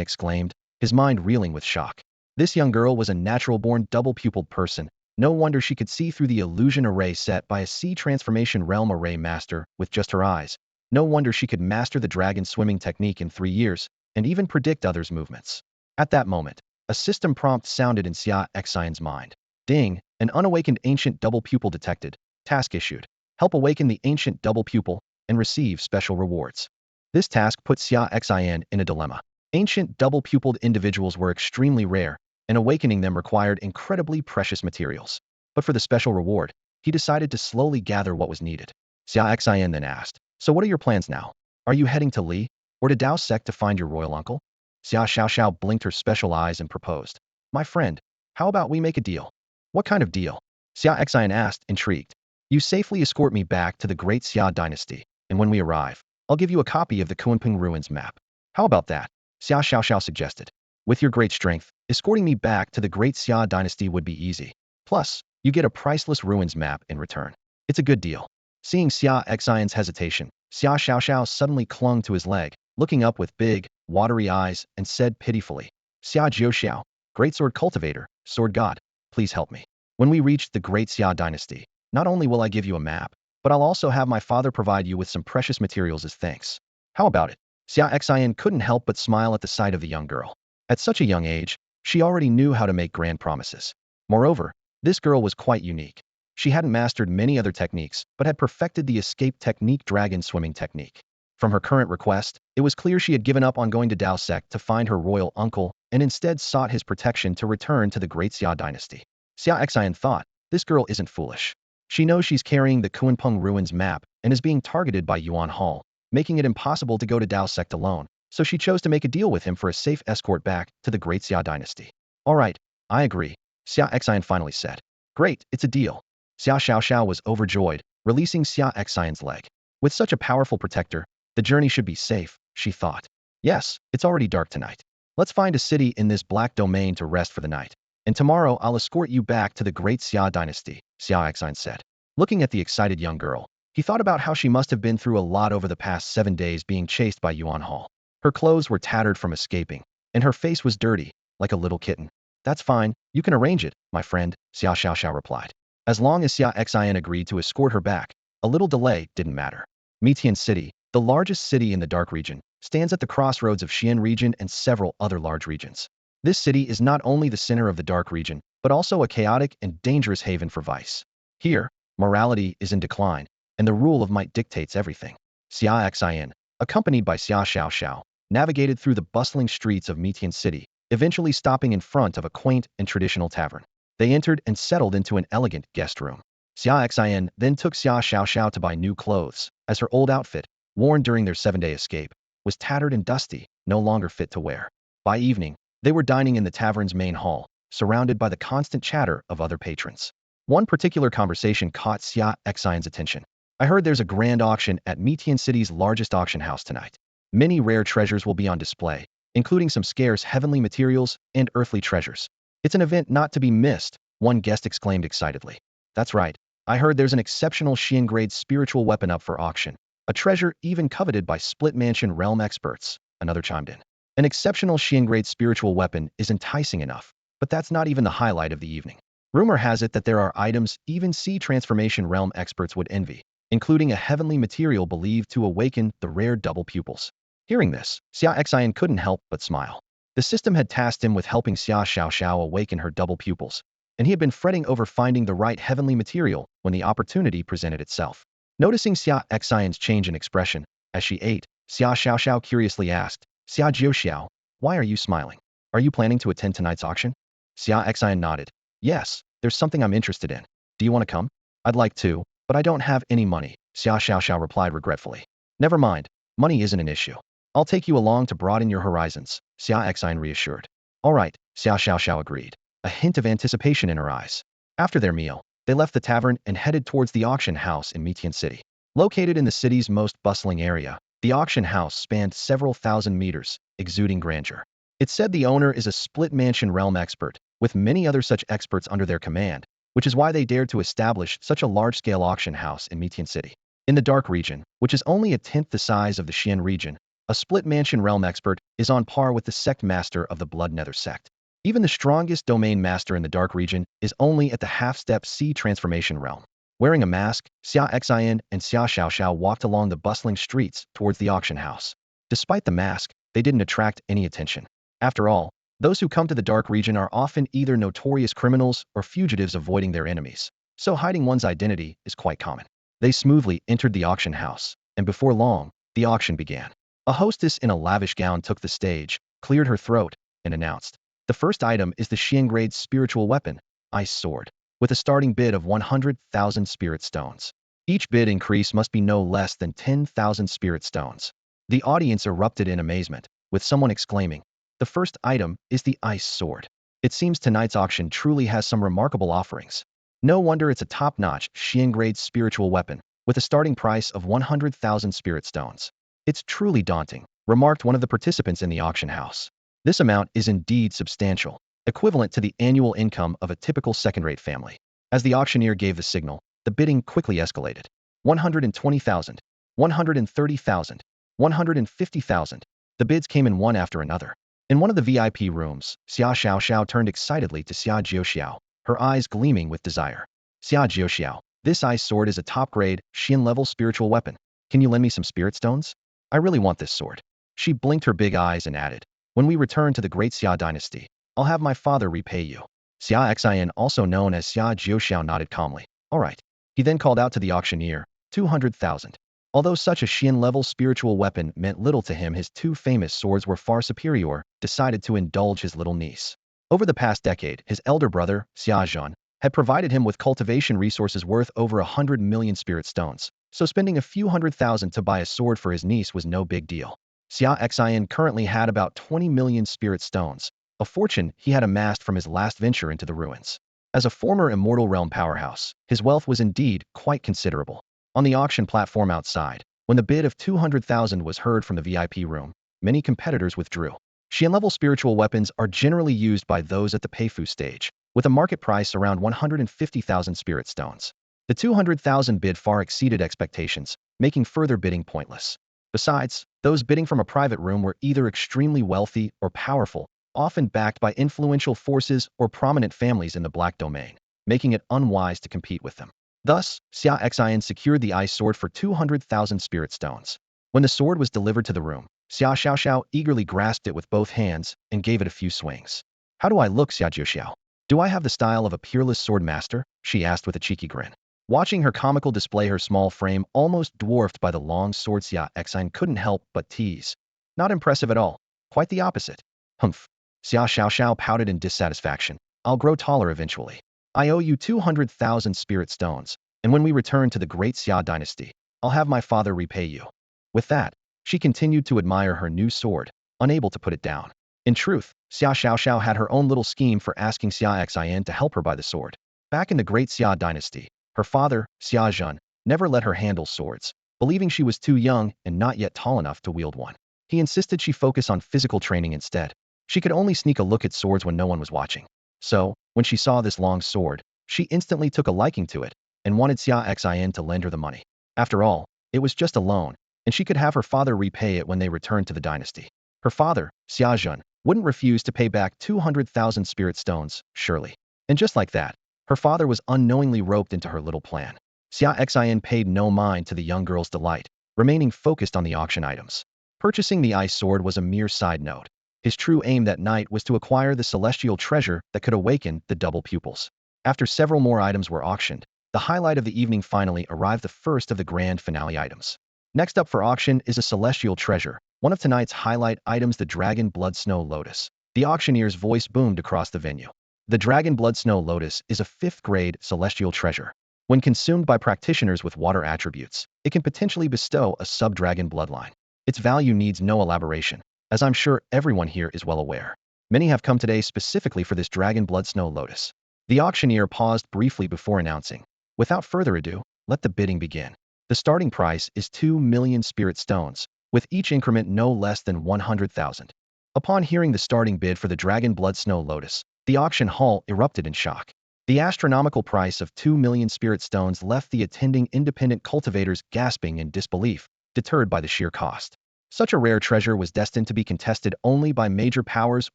exclaimed, his mind reeling with shock. This young girl was a natural-born double-pupiled person. No wonder she could see through the illusion array set by a sea transformation realm array master with just her eyes. No wonder she could master the dragon swimming technique in 3 years, and even predict others' movements. At that moment, a system prompt sounded in Xia Xian's mind. Ding, an unawakened ancient double pupil detected. Task issued. Help awaken the ancient double pupil and receive special rewards. This task put Xia Xian in a dilemma. Ancient double-pupiled individuals were extremely rare, and awakening them required incredibly precious materials. But for the special reward, he decided to slowly gather what was needed. Xia Xian then asked, so what are your plans now? Are you heading to Li, or to Dao sect to find your royal uncle? Xia Xiaoxiao blinked her special eyes and proposed. My friend, how about we make a deal? What kind of deal? Xia Xian asked, intrigued. You safely escort me back to the Great Xia dynasty, and when we arrive, I'll give you a copy of the Kunpeng ruins map. How about that? Xia Xiaoxiao suggested. With your great strength, escorting me back to the Great Xia dynasty would be easy. Plus, you get a priceless ruins map in return. It's a good deal. Seeing Xia Xian's hesitation, Xia Xiaoxiao suddenly clung to his leg, looking up with big, watery eyes, and said pitifully, Xia Jiuxiao, Great Sword Cultivator, Sword God, please help me. When we reach the Great Xia dynasty, not only will I give you a map, but I'll also have my father provide you with some precious materials as thanks. How about it? Xia Xian couldn't help but smile at the sight of the young girl. At such a young age, she already knew how to make grand promises. Moreover, this girl was quite unique. She hadn't mastered many other techniques, but had perfected the escape technique dragon swimming technique. From her current request, it was clear she had given up on going to Dao sect to find her royal uncle and instead sought his protection to return to the Great Xia dynasty. Xia Xian thought, this girl isn't foolish. She knows she's carrying the Kunpeng ruins map and is being targeted by Yuan Hall, making it impossible to go to Dao sect alone, so she chose to make a deal with him for a safe escort back to the Great Xia dynasty. All right, I agree, Xia Xian finally said. Great, it's a deal. Xia Xiaoxiao was overjoyed, releasing Xia Xian's leg. With such a powerful protector, the journey should be safe, she thought. Yes, it's already dark tonight. Let's find a city in this black domain to rest for the night. And tomorrow I'll escort you back to the Great Xia dynasty, Xia Xian said. Looking at the excited young girl, he thought about how she must have been through a lot over the past 7 days being chased by Yuan Hall. Her clothes were tattered from escaping, and her face was dirty, like a little kitten. That's fine, you can arrange it, my friend, Xia Xiaoxiao replied. As long as Xia Xian agreed to escort her back, a little delay didn't matter. Mitian City, the largest city in the Dark region, stands at the crossroads of Xian region and several other large regions. This city is not only the center of the Dark region, but also a chaotic and dangerous haven for vice. Here, morality is in decline, and the rule of might dictates everything. Xia Xian, accompanied by Xia Xiaoxiao, navigated through the bustling streets of Mitian City, eventually stopping in front of a quaint and traditional tavern. They entered and settled into an elegant guest room. Xia Xian then took Xia Xiaoxiao to buy new clothes, as her old outfit, worn during their 7-day escape, was tattered and dusty, no longer fit to wear. By evening, they were dining in the tavern's main hall, surrounded by the constant chatter of other patrons. One particular conversation caught Xia Xian's attention. I heard there's a grand auction at Mitian City's largest auction house tonight. Many rare treasures will be on display, including some scarce heavenly materials and earthly treasures. It's an event not to be missed, one guest exclaimed excitedly. That's right, I heard there's an exceptional Xian-grade spiritual weapon up for auction, a treasure even coveted by split mansion realm experts, another chimed in. An exceptional Xian-grade spiritual weapon is enticing enough, but that's not even the highlight of the evening. Rumor has it that there are items even sea transformation realm experts would envy, including a heavenly material believed to awaken the rare double pupils. Hearing this, Xia Xian couldn't help but smile. The system had tasked him with helping Xia Xiaoxiao awaken her double pupils, and he had been fretting over finding the right heavenly material when the opportunity presented itself. Noticing Xia Xian's change in expression, as she ate, Xia Xiaoxiao curiously asked, Xia Jiuxiao, why are you smiling? Are you planning to attend tonight's auction? Xia Xian nodded. Yes, there's something I'm interested in. Do you want to come? I'd like to, but I don't have any money, Xia Xiaoxiao replied regretfully. Never mind, money isn't an issue. I'll take you along to broaden your horizons, Xia Xian reassured. All right, Xia Xiaoxiao agreed, a hint of anticipation in her eyes. After their meal, they left the tavern and headed towards the auction house in Mitian City. Located in the city's most bustling area, the auction house spanned several thousand meters, exuding grandeur. It said the owner is a split mansion realm expert, with many other such experts under their command, which is why they dared to establish such a large-scale auction house in Mitian City. In the Dark region, which is only a tenth the size of the Xian region, a split mansion realm expert is on par with the sect master of the Blood Nether sect. Even the strongest domain master in the Dark region is only at the half-step sea transformation realm. Wearing a mask, Xia Xian and Xia Xiaoxiao walked along the bustling streets towards the auction house. Despite the mask, they didn't attract any attention. After all, those who come to the Dark region are often either notorious criminals or fugitives avoiding their enemies, so hiding one's identity is quite common. They smoothly entered the auction house, and before long, the auction began. A hostess in a lavish gown took the stage, cleared her throat, and announced, the first item is the Xian-grade spiritual weapon, Ice Sword, with a starting bid of 100,000 spirit stones. Each bid increase must be no less than 10,000 spirit stones. The audience erupted in amazement, with someone exclaiming, the first item is the Ice Sword. It seems tonight's auction truly has some remarkable offerings. No wonder it's a top-notch Xian-grade spiritual weapon, with a starting price of 100,000 spirit stones. It's truly daunting, remarked one of the participants in the auction house. This amount is indeed substantial, equivalent to the annual income of a typical second-rate family. As the auctioneer gave the signal, the bidding quickly escalated. 120,000, 130,000, 150,000. The bids came in one after another. In one of the VIP rooms, Xia Xiaoxiao turned excitedly to Xia Jiuxiao, her eyes gleaming with desire. Xia Jiuxiao, this ice sword is a top-grade, Xian-level spiritual weapon. Can you lend me some spirit stones? I really want this sword. She blinked her big eyes and added, when we return to the great Xia dynasty, I'll have my father repay you. Xia Xian, also known as Xia Jiuxiao, nodded calmly. All right. He then called out to the auctioneer, 200,000. Although such a Xian-level spiritual weapon meant little to him, his two famous swords were far superior, decided to indulge his little niece. Over the past decade, his elder brother, Xia Zhan, had provided him with cultivation resources worth over 100 million spirit stones, so spending a few 100,000 to buy a sword for his niece was no big deal. Xia Xian currently had about 20 million spirit stones, a fortune he had amassed from his last venture into the ruins. As a former Immortal Realm powerhouse, his wealth was indeed quite considerable. On the auction platform outside, when the bid of 200,000 was heard from the VIP room, many competitors withdrew. Xian-level spiritual weapons are generally used by those at the Peifu stage, with a market price around 150,000 spirit stones. The 200,000 bid far exceeded expectations, making further bidding pointless. Besides, those bidding from a private room were either extremely wealthy or powerful, often backed by influential forces or prominent families in the black domain, making it unwise to compete with them. Thus, Xia Xian secured the ice sword for 200,000 spirit stones. When the sword was delivered to the room, Xia Xiaoxiao eagerly grasped it with both hands and gave it a few swings. How do I look, Xia Jiuxiao? Do I have the style of a peerless sword master? She asked with a cheeky grin. Watching her comical display, her small frame almost dwarfed by the long sword, Xia Xian couldn't help but tease. Not impressive at all. Quite the opposite. Humph. Xia Xiaoxiao pouted in dissatisfaction. I'll grow taller eventually. I owe you 200,000 spirit stones, and when we return to the great Xia dynasty, I'll have my father repay you. With that, she continued to admire her new sword, unable to put it down. In truth, Xia Xiaoxiao had her own little scheme for asking Xia Xian to help her buy the sword. Back in the great Xia dynasty, her father, Xia Zhan, never let her handle swords, believing she was too young and not yet tall enough to wield one. He insisted she focus on physical training instead. She could only sneak a look at swords when no one was watching. So, when she saw this long sword, she instantly took a liking to it and wanted Xia Xian to lend her the money. After all, it was just a loan, and she could have her father repay it when they returned to the dynasty. Her father, Xia Zhan, wouldn't refuse to pay back 200,000 spirit stones, surely. And just like that, her father was unknowingly roped into her little plan. Xia Xian paid no mind to the young girl's delight, remaining focused on the auction items. Purchasing the ice sword was a mere side note. His true aim that night was to acquire the celestial treasure that could awaken the double pupils. After several more items were auctioned, the highlight of the evening finally arrived, the first of the grand finale items. Next up for auction is a celestial treasure, one of tonight's highlight items, the Dragon Blood Snow Lotus. The auctioneer's voice boomed across the venue. The Dragon Blood Snow Lotus is a 5th-grade celestial treasure. When consumed by practitioners with water attributes, it can potentially bestow a sub-dragon bloodline. Its value needs no elaboration, as I'm sure everyone here is well aware. Many have come today specifically for this Dragon Blood Snow Lotus. The auctioneer paused briefly before announcing, without further ado, let the bidding begin. The starting price is 2 million spirit stones, with each increment no less than 100,000. Upon hearing the starting bid for the Dragon Blood Snow Lotus, the auction hall erupted in shock. The astronomical price of 2 million spirit stones left the attending independent cultivators gasping in disbelief, deterred by the sheer cost. Such a rare treasure was destined to be contested only by major powers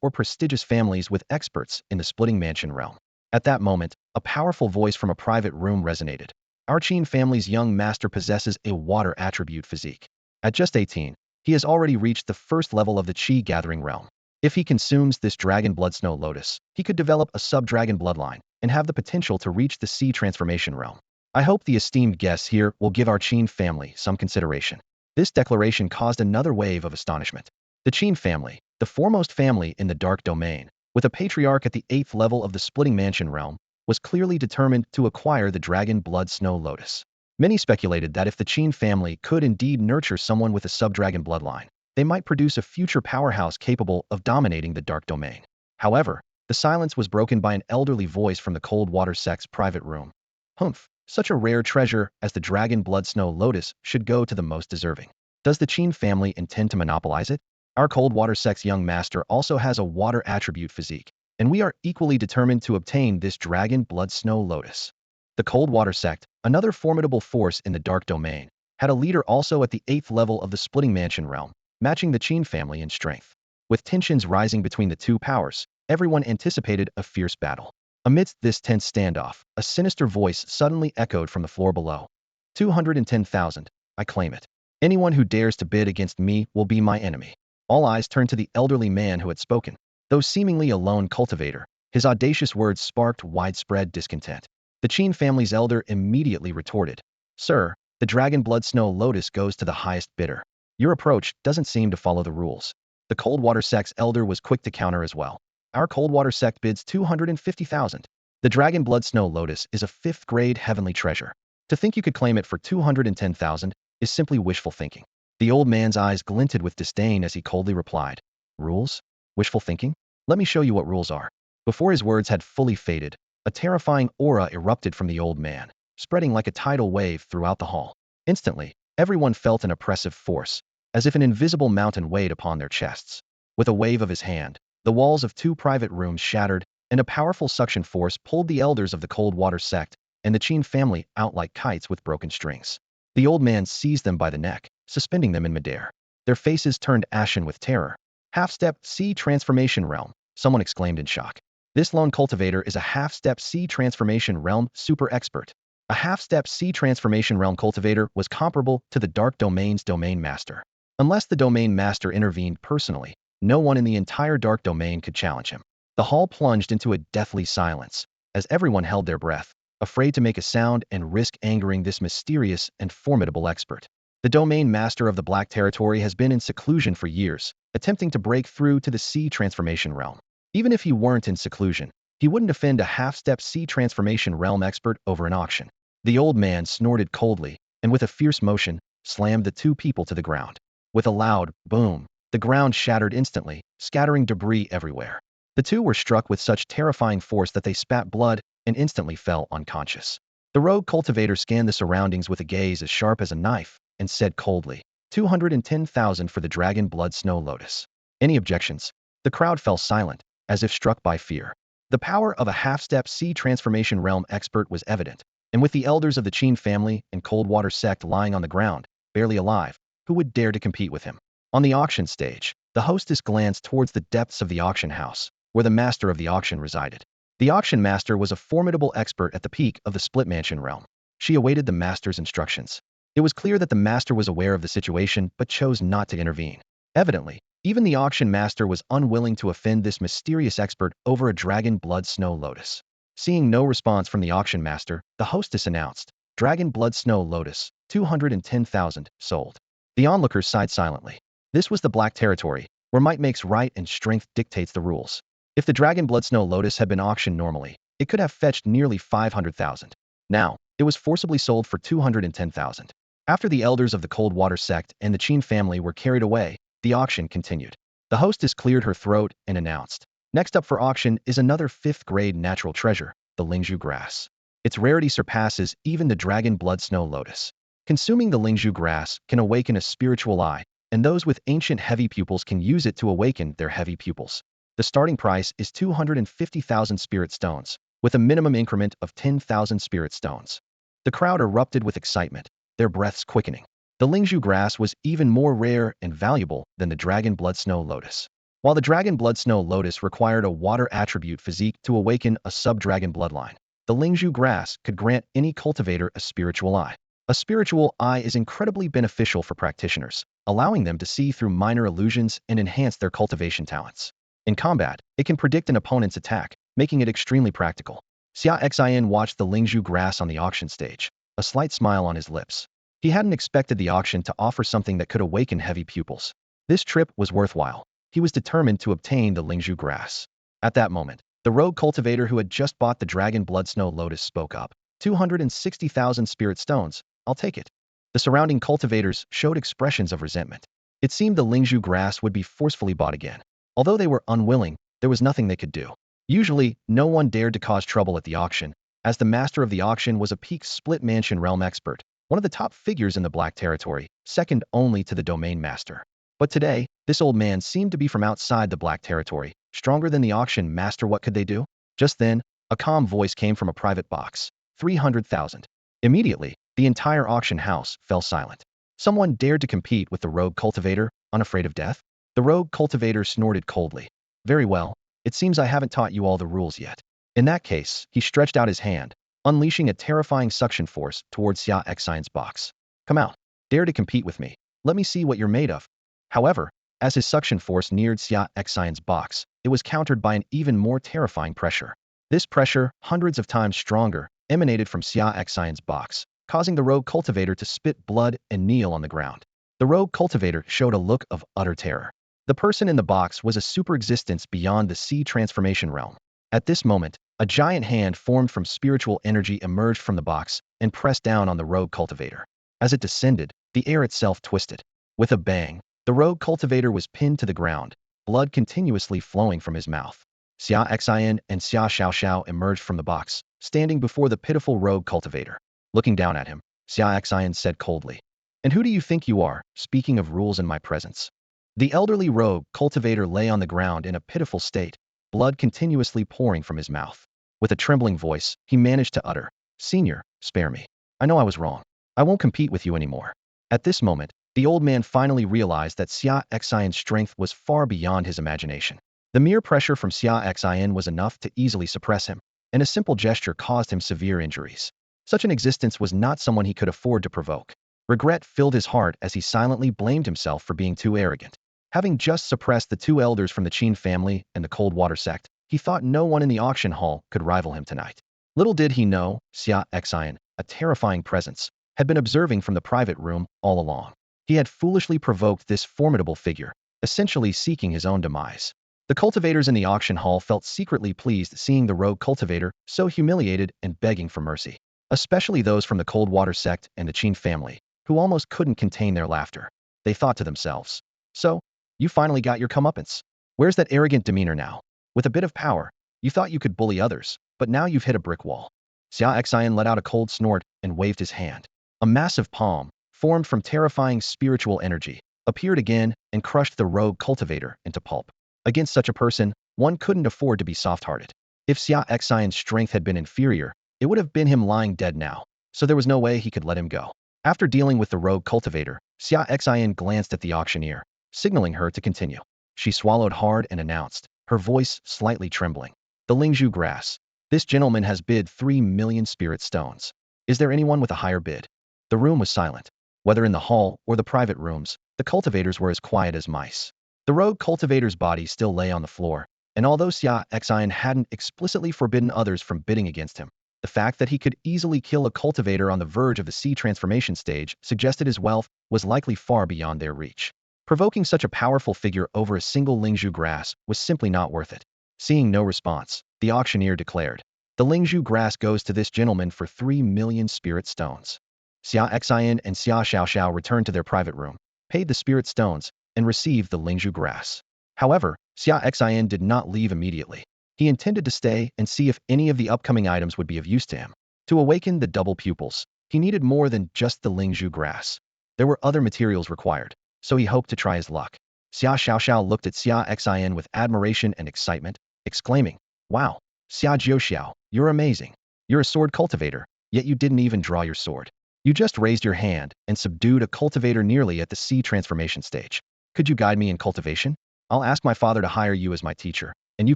or prestigious families with experts in the splitting mansion realm. At that moment, a powerful voice from a private room resonated. Our Qin family's young master possesses a water attribute physique. At just 18, he has already reached the first level of the Qi gathering realm. If he consumes this Dragon Blood Snow Lotus, he could develop a sub-dragon bloodline and have the potential to reach the Sea transformation realm. I hope the esteemed guests here will give our Qin family some consideration. This declaration caused another wave of astonishment. The Qin family, the foremost family in the dark domain, with a patriarch at the 8th level of the splitting mansion realm, was clearly determined to acquire the Dragon Blood Snow Lotus. Many speculated that if the Qin family could indeed nurture someone with a sub-dragon bloodline, they might produce a future powerhouse capable of dominating the dark domain. However, The silence was broken by an elderly voice from the Cold Water sect's private room. Humph, such a rare treasure as the dragon blood snow lotus should go to the most deserving. Does the Qin family intend to monopolize it? Our Cold Water sect's young master also has a water attribute physique, and we are equally determined to obtain this dragon blood snow lotus. The Cold Water sect, another formidable force in the dark domain, had a leader also at the 8th level of the Splitting Mansion realm, matching the Qin family in strength. With tensions rising between the two powers, everyone anticipated a fierce battle. Amidst this tense standoff, a sinister voice suddenly echoed from the floor below. 210,000, I claim it. Anyone who dares to bid against me will be my enemy. All eyes turned to the elderly man who had spoken. Though seemingly a lone cultivator, his audacious words sparked widespread discontent. The Qin family's elder immediately retorted, "Sir, the dragon blood snow lotus goes to the highest bidder. Your approach doesn't seem to follow the rules." The Coldwater sect's elder was quick to counter as well. "Our Coldwater sect bids 250,000. The dragon blood snow lotus is a 5th-grade heavenly treasure. To think you could claim it for 210,000 is simply wishful thinking." The old man's eyes glinted with disdain as he coldly replied, "Rules? Wishful thinking? Let me show you what rules are." Before his words had fully faded, a terrifying aura erupted from the old man, spreading like a tidal wave throughout the hall. Instantly, everyone felt an oppressive force, as if an invisible mountain weighed upon their chests. With a wave of his hand, the walls of 2 private rooms shattered, and a powerful suction force pulled the elders of the Coldwater sect and the Qin family out like kites with broken strings. The old man seized them by the neck, suspending them in midair. Their faces turned ashen with terror. "Half-step sea transformation realm," someone exclaimed in shock. This lone cultivator is a half-step sea transformation realm super expert. A half-step sea transformation realm cultivator was comparable to the dark domain's domain master. Unless the domain master intervened personally, no one in the entire dark domain could challenge him. The hall plunged into a deathly silence, as everyone held their breath, afraid to make a sound and risk angering this mysterious and formidable expert. The domain master of the Black Territory has been in seclusion for years, attempting to break through to the sea transformation realm. Even if he weren't in seclusion, he wouldn't offend a half-step sea transformation realm expert over an auction. The old man snorted coldly, and with a fierce motion, slammed the 2 people to the ground. With a loud boom, the ground shattered instantly, scattering debris everywhere. The 2 were struck with such terrifying force that they spat blood and instantly fell unconscious. The rogue cultivator scanned the surroundings with a gaze as sharp as a knife and said coldly, 210,000 for the dragon blood snow lotus. Any objections? The crowd fell silent, as if struck by fear. The power of a half-step sea transformation realm expert was evident, and with the elders of the Qin family and Coldwater sect lying on the ground, barely alive, who would dare to compete with him? On the auction stage, the hostess glanced towards the depths of the auction house, where the master of the auction resided. The auction master was a formidable expert at the peak of the Split Mansion realm. She awaited the master's instructions. It was clear that the master was aware of the situation but chose not to intervene. Evidently, even the auction master was unwilling to offend this mysterious expert over a dragon blood snow lotus. Seeing no response from the auction master, the hostess announced, "Dragon blood snow lotus, 210,000, sold." The onlookers sighed silently. This was the Black Territory, where might makes right and strength dictates the rules. If the dragon blood snow lotus had been auctioned normally, it could have fetched nearly 500,000. Now, it was forcibly sold for 210,000. After the elders of the Coldwater sect and the Qin family were carried away, the auction continued. The hostess cleared her throat and announced, "Next up for auction is another 5th-grade natural treasure, the Lingzhu grass. Its rarity surpasses even the dragon blood snow lotus. Consuming the Lingzhu grass can awaken a spiritual eye, and those with ancient heavy pupils can use it to awaken their heavy pupils. The starting price is 250,000 spirit stones, with a minimum increment of 10,000 spirit stones." The crowd erupted with excitement, their breaths quickening. The Lingzhu grass was even more rare and valuable than the dragon blood snow lotus. While the dragon blood snow lotus required a water attribute physique to awaken a sub-dragon bloodline, the Lingzhu grass could grant any cultivator a spiritual eye. A spiritual eye is incredibly beneficial for practitioners, allowing them to see through minor illusions and enhance their cultivation talents. In combat, it can predict an opponent's attack, making it extremely practical. Xia Xin watched the Lingzhu grass on the auction stage, a slight smile on his lips. He hadn't expected the auction to offer something that could awaken heavy pupils. This trip was worthwhile. He was determined to obtain the Lingzhu grass. At that moment, the rogue cultivator who had just bought the dragon blood snow lotus spoke up. 260,000 spirit stones, I'll take it. The surrounding cultivators showed expressions of resentment. It seemed the Lingzhu grass would be forcefully bought again. Although they were unwilling, there was nothing they could do. Usually, no one dared to cause trouble at the auction, as the master of the auction was a peak split mansion realm expert, one of the top figures in the Black Territory, second only to the domain master. But today, this old man seemed to be from outside the Black Territory, stronger than the auction master. What could they do? Just then, a calm voice came from a private box. 300,000. Immediately, the entire auction house fell silent. Someone dared to compete with the rogue cultivator, unafraid of death? The rogue cultivator snorted coldly. Very well. It seems I haven't taught you all the rules yet. In that case, he stretched out his hand, unleashing a terrifying suction force towards Xia Xian's box. Come out. Dare to compete with me. Let me see what you're made of. However, as his suction force neared Xia Xian's box, it was countered by an even more terrifying pressure. This pressure, hundreds of times stronger, emanated from Xia Xian's box, causing the rogue cultivator to spit blood and kneel on the ground. The rogue cultivator showed a look of utter terror. The person in the box was a super existence beyond the sea transformation realm. At this moment, a giant hand formed from spiritual energy emerged from the box and pressed down on the rogue cultivator. As it descended, the air itself twisted. With a bang, the rogue cultivator was pinned to the ground, blood continuously flowing from his mouth. Xia Xian and Xia Xiaoxiao emerged from the box, standing before the pitiful rogue cultivator. Looking down at him, Xia Xian said coldly, "And who do you think you are, speaking of rules in my presence?" The elderly rogue cultivator lay on the ground in a pitiful state, blood continuously pouring from his mouth. With a trembling voice, he managed to utter, "Senior, spare me. I know I was wrong. I won't compete with you anymore." At this moment, the old man finally realized that Xia Xian's strength was far beyond his imagination. The mere pressure from Xia Xian was enough to easily suppress him, and a simple gesture caused him severe injuries. Such an existence was not someone he could afford to provoke. Regret filled his heart as he silently blamed himself for being too arrogant. Having just suppressed the two elders from the Qin family and the Coldwater sect, he thought no one in the auction hall could rival him tonight. Little did he know, Xia Xian, a terrifying presence, had been observing from the private room all along. He had foolishly provoked this formidable figure, essentially seeking his own demise. The cultivators in the auction hall felt secretly pleased seeing the rogue cultivator so humiliated and begging for mercy, especially those from the Coldwater sect and the Qin family, who almost couldn't contain their laughter. They thought to themselves, "So, you finally got your comeuppance. Where's that arrogant demeanor now? With a bit of power, you thought you could bully others, but now you've hit a brick wall." Xia Xian let out a cold snort and waved his hand. A massive palm, formed from terrifying spiritual energy, appeared again and crushed the rogue cultivator into pulp. Against such a person, one couldn't afford to be soft-hearted. If Xia Xian's strength had been inferior, it would have been him lying dead now, so there was no way he could let him go. After dealing with the rogue cultivator, Xia Xian glanced at the auctioneer, signaling her to continue. She swallowed hard and announced, her voice slightly trembling, "The Lingzhu grass. This gentleman has bid 3 million spirit stones. Is there anyone with a higher bid?" The room was silent. Whether in the hall or the private rooms, the cultivators were as quiet as mice. The rogue cultivator's body still lay on the floor, and although Xia Xian hadn't explicitly forbidden others from bidding against him, the fact that he could easily kill a cultivator on the verge of the sea transformation stage suggested his wealth was likely far beyond their reach. Provoking such a powerful figure over a single Lingzhu grass was simply not worth it. Seeing no response, the auctioneer declared, "The Lingzhu grass goes to this gentleman for 3 million spirit stones." Xia Xian and Xia Xiaoxiao returned to their private room, paid the spirit stones, and received the Lingzhu grass. However, Xia Xian did not leave immediately. He intended to stay and see if any of the upcoming items would be of use to him. To awaken the double pupils, he needed more than just the Lingzhu grass. There were other materials required, so he hoped to try his luck. Xia Xiaoxiao looked at Xia Xian with admiration and excitement, exclaiming, "Wow, Xia Jiuxiao, you're amazing. You're a sword cultivator, yet you didn't even draw your sword. You just raised your hand and subdued a cultivator nearly at the sea transformation stage. Could you guide me in cultivation? I'll ask my father to hire you as my teacher, and you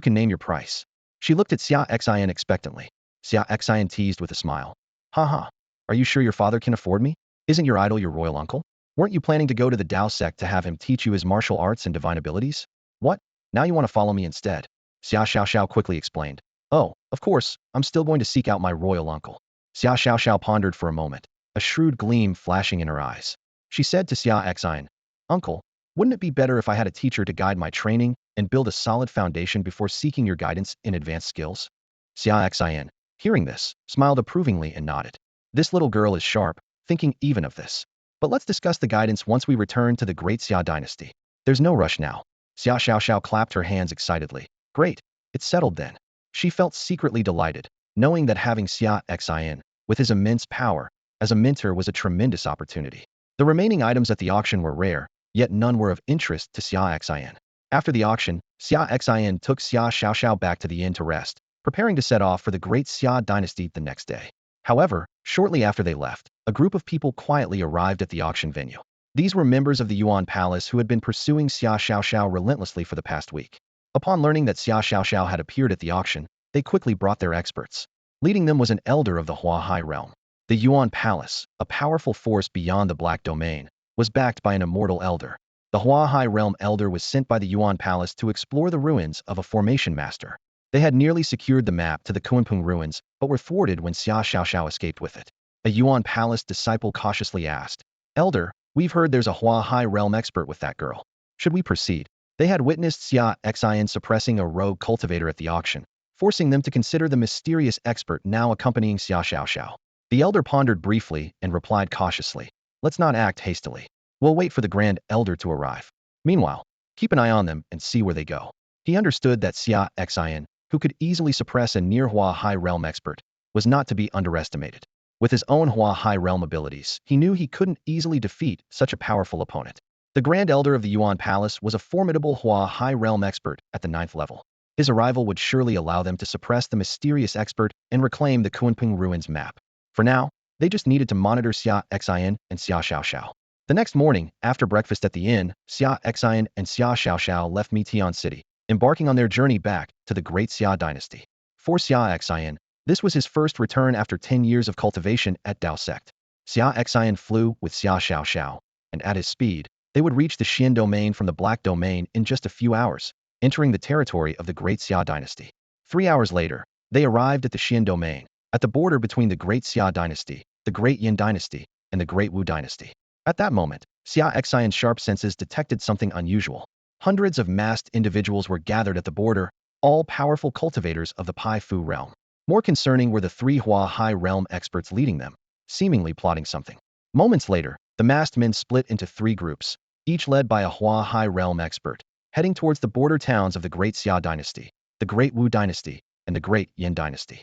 can name your price." She looked at Xia Xian expectantly. Xia Xian teased with a smile. "Ha. Are you sure your father can afford me? Isn't your idol your royal uncle? Weren't you planning to go to the Dao sect to have him teach you his martial arts and divine abilities? What? Now you want to follow me instead?" Xia Xiaoxiao quickly explained. "Oh, of course, I'm still going to seek out my royal uncle." Xia Xiaoxiao pondered for a moment, a shrewd gleam flashing in her eyes. She said to Xia Xian, "Uncle, wouldn't it be better if I had a teacher to guide my training and build a solid foundation before seeking your guidance in advanced skills?" Xia Xian, hearing this, smiled approvingly and nodded. This little girl is sharp, thinking even of this. But let's discuss the guidance once we return to the Great Xia dynasty. There's no rush now. Xia Xiaoxiao clapped her hands excitedly. "Great, it's settled then. She felt secretly delighted, knowing that having Xia Xin, with his immense power, as a mentor was a tremendous opportunity. The remaining items at the auction were rare, yet none were of interest to Xia Xin. After the auction, Xia Xin took Xia Xiaoxiao back to the inn to rest, preparing to set off for the great Xia dynasty the next day. However, shortly after they left, a group of people quietly arrived at the auction venue. These were members of the Yuan Palace who had been pursuing Xia Xiaoxiao relentlessly for the past week. Upon learning that Xia Xiaoxiao had appeared at the auction, they quickly brought their experts. Leading them was an elder of the Hua Hai realm. The Yuan Palace, a powerful force beyond the Black Domain, was backed by an immortal elder. The Hua Hai realm elder was sent by the Yuan Palace to explore the ruins of a formation master. They had nearly secured the map to the Kunpeng ruins, but were thwarted when Xia Xiaoxiao escaped with it. A Yuan Palace disciple cautiously asked, "Elder, we've heard there's a Hua Hai realm expert with that girl. Should we proceed?" They had witnessed Xia Xian suppressing a rogue cultivator at the auction, forcing them to consider the mysterious expert now accompanying Xia Xiaoxiao. The elder pondered briefly and replied cautiously, "Let's not act hastily. We'll wait for the Grand Elder to arrive. Meanwhile, keep an eye on them and see where they go." He understood that Xia Xian, who could easily suppress a near Hua Hai realm expert, was not to be underestimated. With his own Hua Hai realm abilities, he knew he couldn't easily defeat such a powerful opponent. The Grand Elder of the Yuan Palace was a formidable Hua Hai realm expert at the 9th level. His arrival would surely allow them to suppress the mysterious expert and reclaim the Kunpeng ruins map. For now, they just needed to monitor Xia Xian and Xia Xiaoxiao. The next morning, after breakfast at the inn, Xia Xian and Xia Xiaoxiao left Tian City, embarking on their journey back to the Great Xia Dynasty. For Xia Xian, this was his first return after 10 years of cultivation at Dao Sect. Xia Xian flew with Xia Xiaoxiao, and at his speed, they would reach the Xian domain from the Black Domain in just a few hours, entering the territory of the Great Xia Dynasty. 3 hours later, they arrived at the Xian domain, at the border between the Great Xia Dynasty, the Great Yin Dynasty, and the Great Wu Dynasty. At that moment, Xia Xian's sharp senses detected something unusual. Hundreds of masked individuals were gathered at the border, all powerful cultivators of the Pai Fu realm. More concerning were the 3 Hua Hai realm experts leading them, seemingly plotting something. Moments later, the masked men split into 3 groups, each led by a Hua Hai realm expert, heading towards the border towns of the Great Xia Dynasty, the Great Wu Dynasty, and the Great Yin Dynasty.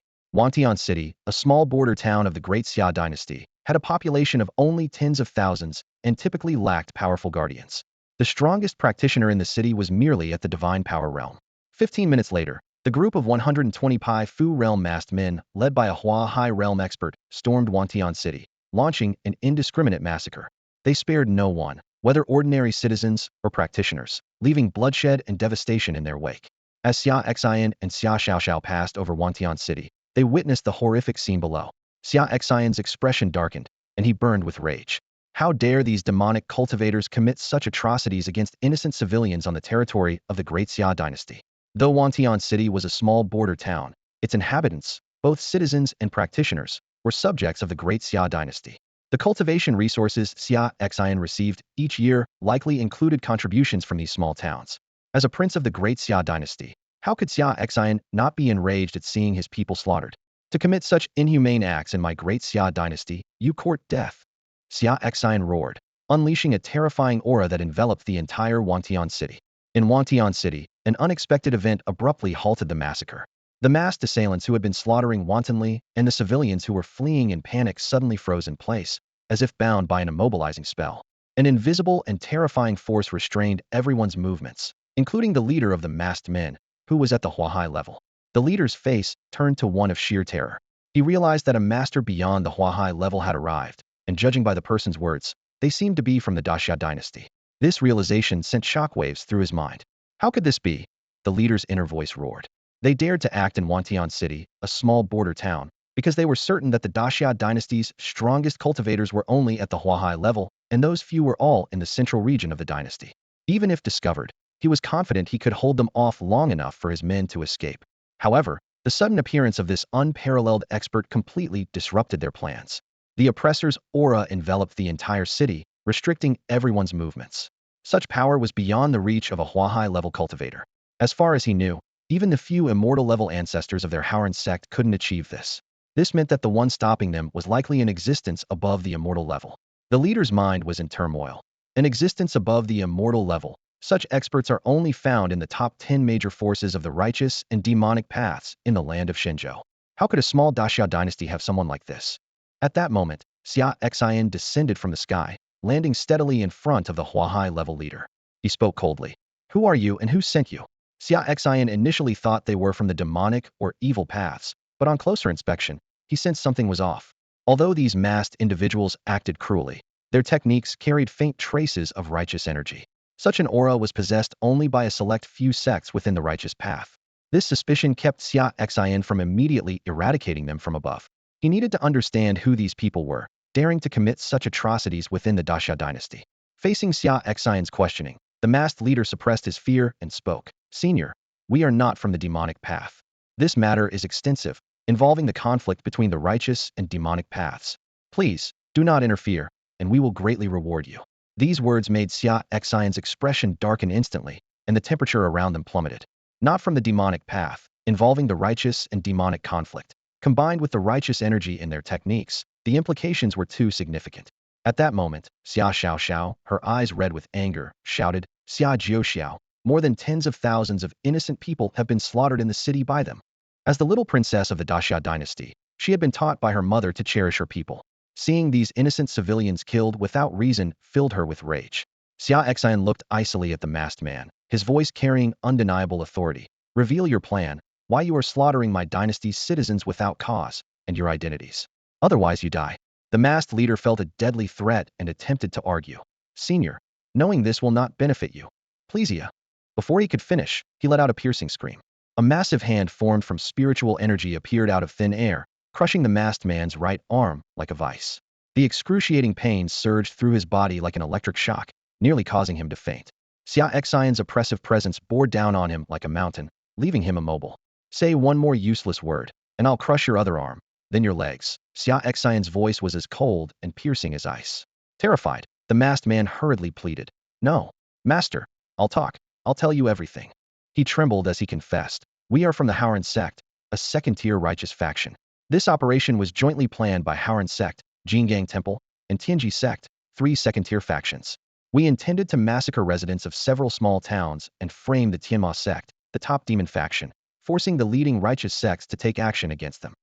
Tian City, a small border town of the Great Xia Dynasty, had a population of only tens of thousands and typically lacked powerful guardians. The strongest practitioner in the city was merely at the divine power realm. 15 minutes later, the group of 120 Pai Fu realm masked men, led by a Hua Hai realm expert, stormed Tian City, launching an indiscriminate massacre. They spared no one, whether ordinary citizens or practitioners, leaving bloodshed and devastation in their wake. As Xia Xian and Xia Xiaoxiao passed over Tian City, they witnessed the horrific scene below. Xia Xian's expression darkened, and he burned with rage. How dare these demonic cultivators commit such atrocities against innocent civilians on the territory of the Great Xia Dynasty? Though Tian City was a small border town, its inhabitants, both citizens and practitioners, were subjects of the Great Xia Dynasty. The cultivation resources Xia Xian received each year likely included contributions from these small towns. As a prince of the Great Xia Dynasty, how could Xia Xian not be enraged at seeing his people slaughtered? To commit such inhumane acts in my Great Xia Dynasty, you court death. Xia Xian roared, unleashing a terrifying aura that enveloped the entire Tian City. In Tian City, an unexpected event abruptly halted the massacre. The masked assailants who had been slaughtering wantonly and the civilians who were fleeing in panic suddenly froze in place, as if bound by an immobilizing spell. An invisible and terrifying force restrained everyone's movements, including the leader of the masked men, who was at the Hua Hai level. The leader's face turned to one of sheer terror. He realized that a master beyond the Hua Hai level had arrived, and judging by the person's words, they seemed to be from the Daxia dynasty. This realization sent shockwaves through his mind. How could this be? The leader's inner voice roared. They dared to act in Tian City, a small border town, because they were certain that the Daxia dynasty's strongest cultivators were only at the Hua Hai level, and those few were all in the central region of the dynasty. Even if discovered, he was confident he could hold them off long enough for his men to escape. However, the sudden appearance of this unparalleled expert completely disrupted their plans. The oppressor's aura enveloped the entire city, restricting everyone's movements. Such power was beyond the reach of a Hua Hai level cultivator. As far as he knew, even the few immortal level ancestors of their Howran sect couldn't achieve this. This meant that the one stopping them was likely in existence above the immortal level. The leader's mind was in turmoil. An existence above the immortal level, Such experts are only found in the top 10 major forces of the righteous and demonic paths in the land of Shenzhou. How could a small Daxia dynasty have someone like this? At that moment, Xia Xian descended from the sky, landing steadily in front of the Huahai level leader. He spoke coldly. Who are you and who sent you? Xia Xian initially thought they were from the demonic or evil paths, but on closer inspection, he sensed something was off. Although these masked individuals acted cruelly, their techniques carried faint traces of righteous energy. Such an aura was possessed only by a select few sects within the righteous path. This suspicion kept Xia Xian from immediately eradicating them from above. He needed to understand who these people were, daring to commit such atrocities within the Daxia dynasty. Facing Xia Xian's questioning, the masked leader suppressed his fear and spoke. Senior, we are not from the demonic path. This matter is extensive, involving the conflict between the righteous and demonic paths. Please, do not interfere, and we will greatly reward you. These words made Xia Xian's expression darken instantly, and the temperature around them plummeted. Not from the demonic path, involving the righteous and demonic conflict. Combined with the righteous energy in their techniques, the implications were too significant. At that moment, Xia Xiao, her eyes red with anger, shouted, Xia Jiuxiao, more than tens of thousands of innocent people have been slaughtered in the city by them. As the little princess of the Daxia dynasty, she had been taught by her mother to cherish her people. Seeing these innocent civilians killed without reason filled her with rage. Xia Xian looked icily at the masked man, his voice carrying undeniable authority. Reveal your plan, why you are slaughtering my dynasty's citizens without cause, and your identities. Otherwise you die. The masked leader felt a deadly threat and attempted to argue. Senior, knowing this will not benefit you. Please, Ia. Before he could finish, he let out a piercing scream. A massive hand formed from spiritual energy appeared out of thin air, crushing the masked man's right arm like a vice. The excruciating pain surged through his body like an electric shock, nearly causing him to faint. Xia Xian's oppressive presence bore down on him like a mountain, leaving him immobile. Say one more useless word, and I'll crush your other arm, then your legs. Xia Xian's voice was as cold and piercing as ice. Terrified, the masked man hurriedly pleaded. No, master, I'll talk. I'll tell you everything. He trembled as he confessed. We are from the Howran sect, a second-tier righteous faction. This operation was jointly planned by Howran sect, Jingang Temple, and Tianji sect, 3 second-tier factions. We intended to massacre residents of several small towns and frame the Tienma sect, the top demon faction, forcing the leading righteous sects to take action against them.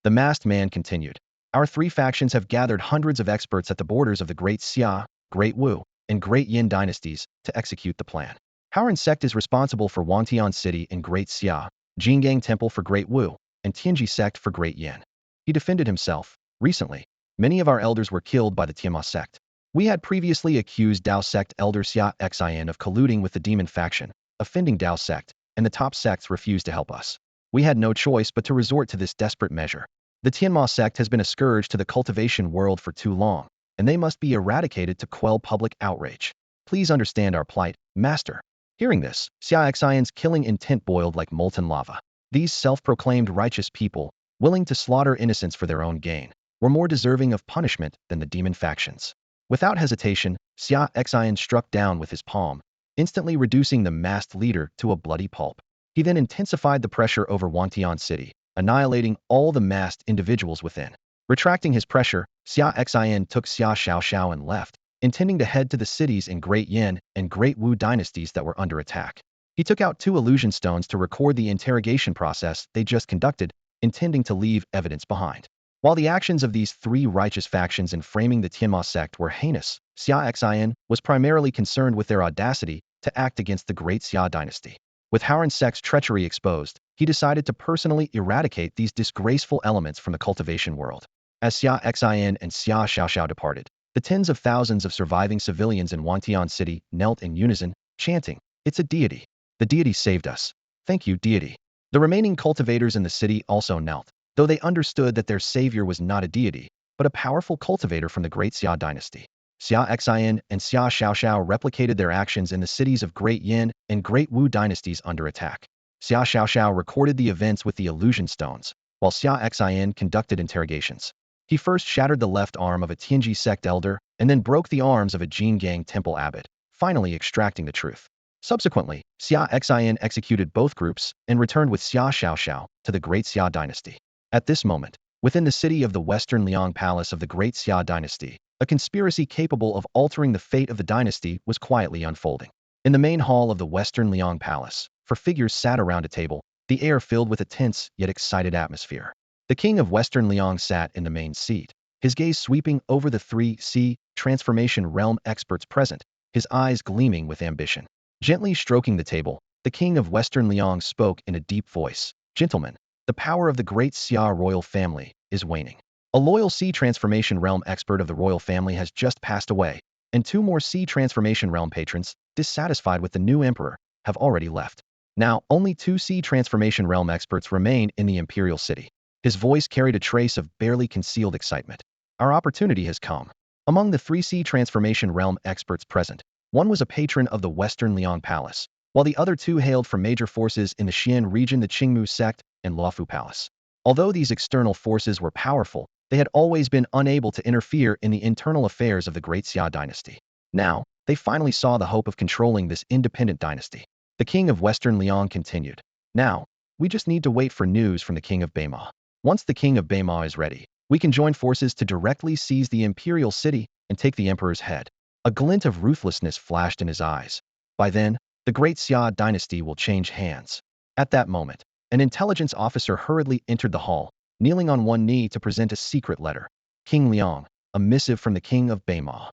The masked man continued. Our 3 factions have gathered hundreds of experts at the borders of the Great Xia, Great Wu, and Great Yin dynasties to execute the plan. Howran sect is responsible for Wantian City in Great Xia, Jingang Temple for Great Wu, and Tianji sect for Great Yin. He defended himself. Recently, many of our elders were killed by the Tienma sect. We had previously accused Dao sect elder Xia Xian of colluding with the demon faction, offending Dao sect, and the top sects refused to help us. We had no choice but to resort to this desperate measure. The Tienma sect has been a scourge to the cultivation world for too long, and they must be eradicated to quell public outrage. Please understand our plight, master. Hearing this, Xia Xian's killing intent boiled like molten lava. These self-proclaimed righteous people, willing to slaughter innocents for their own gain, were more deserving of punishment than the demon factions. Without hesitation, Xia Xian struck down with his palm, instantly reducing the masked leader to a bloody pulp. He then intensified the pressure over Wantian City, annihilating all the masked individuals within. Retracting his pressure, Xia Xian took Xia Xiao and left, intending to head to the cities in Great Yin and Great Wu dynasties that were under attack. He took out 2 illusion stones to record the interrogation process they just conducted, intending to leave evidence behind. While the actions of these 3 righteous factions in framing the Tienma sect were heinous, Xia Xian was primarily concerned with their audacity to act against the Great Xia dynasty. With Howran sect's treachery exposed, he decided to personally eradicate these disgraceful elements from the cultivation world. As Xia Xian and Xia Xiao departed, the tens of thousands of surviving civilians in Wantian City knelt in unison, chanting, "It's a deity. The deity saved us. Thank you, deity." The remaining cultivators in the city also knelt, though they understood that their savior was not a deity, but a powerful cultivator from the Great Xia dynasty. Xia Xian and Xia Xiao replicated their actions in the cities of Great Yin and Great Wu dynasties under attack. Xia Xiao recorded the events with the illusion stones, while Xia Xian conducted interrogations. He first shattered the left arm of a Tianji sect elder, and then broke the arms of a Jingang temple abbot, finally extracting the truth. Subsequently, Xia Xian executed both groups and returned with Xia Xiao to the Great Xia dynasty. At this moment, within the city of the Western Liang Palace of the Great Xia dynasty, a conspiracy capable of altering the fate of the dynasty was quietly unfolding. In the main hall of the Western Liang Palace, four figures sat around a table, the air filled with a tense yet excited atmosphere. The king of Western Liang sat in the main seat, his gaze sweeping over the 3C transformation realm experts present, his eyes gleaming with ambition. Gently stroking the table, the king of Western Liang spoke in a deep voice. Gentlemen, the power of the great Xia royal family is waning. A loyal C transformation realm expert of the royal family has just passed away, and two more C transformation realm patrons, dissatisfied with the new emperor, have already left. Now, only two C transformation realm experts remain in the Imperial city. His voice carried a trace of barely concealed excitement. Our opportunity has come. Among the 3C transformation realm experts present, one was a patron of the Western Liang Palace, while the other two hailed from major forces in the Xian region, the Qingmu sect and Luofu Palace. Although these external forces were powerful, they had always been unable to interfere in the internal affairs of the great Xia dynasty. Now, they finally saw the hope of controlling this independent dynasty. The king of Western Liang continued. Now, we just need to wait for news from the king of Beima. Once the king of Beima is ready, we can join forces to directly seize the imperial city and take the emperor's head. A glint of ruthlessness flashed in his eyes. By then, the great Xia dynasty will change hands. At that moment, an intelligence officer hurriedly entered the hall, kneeling on one knee to present a secret letter. King Liang, a missive from the king of Beima.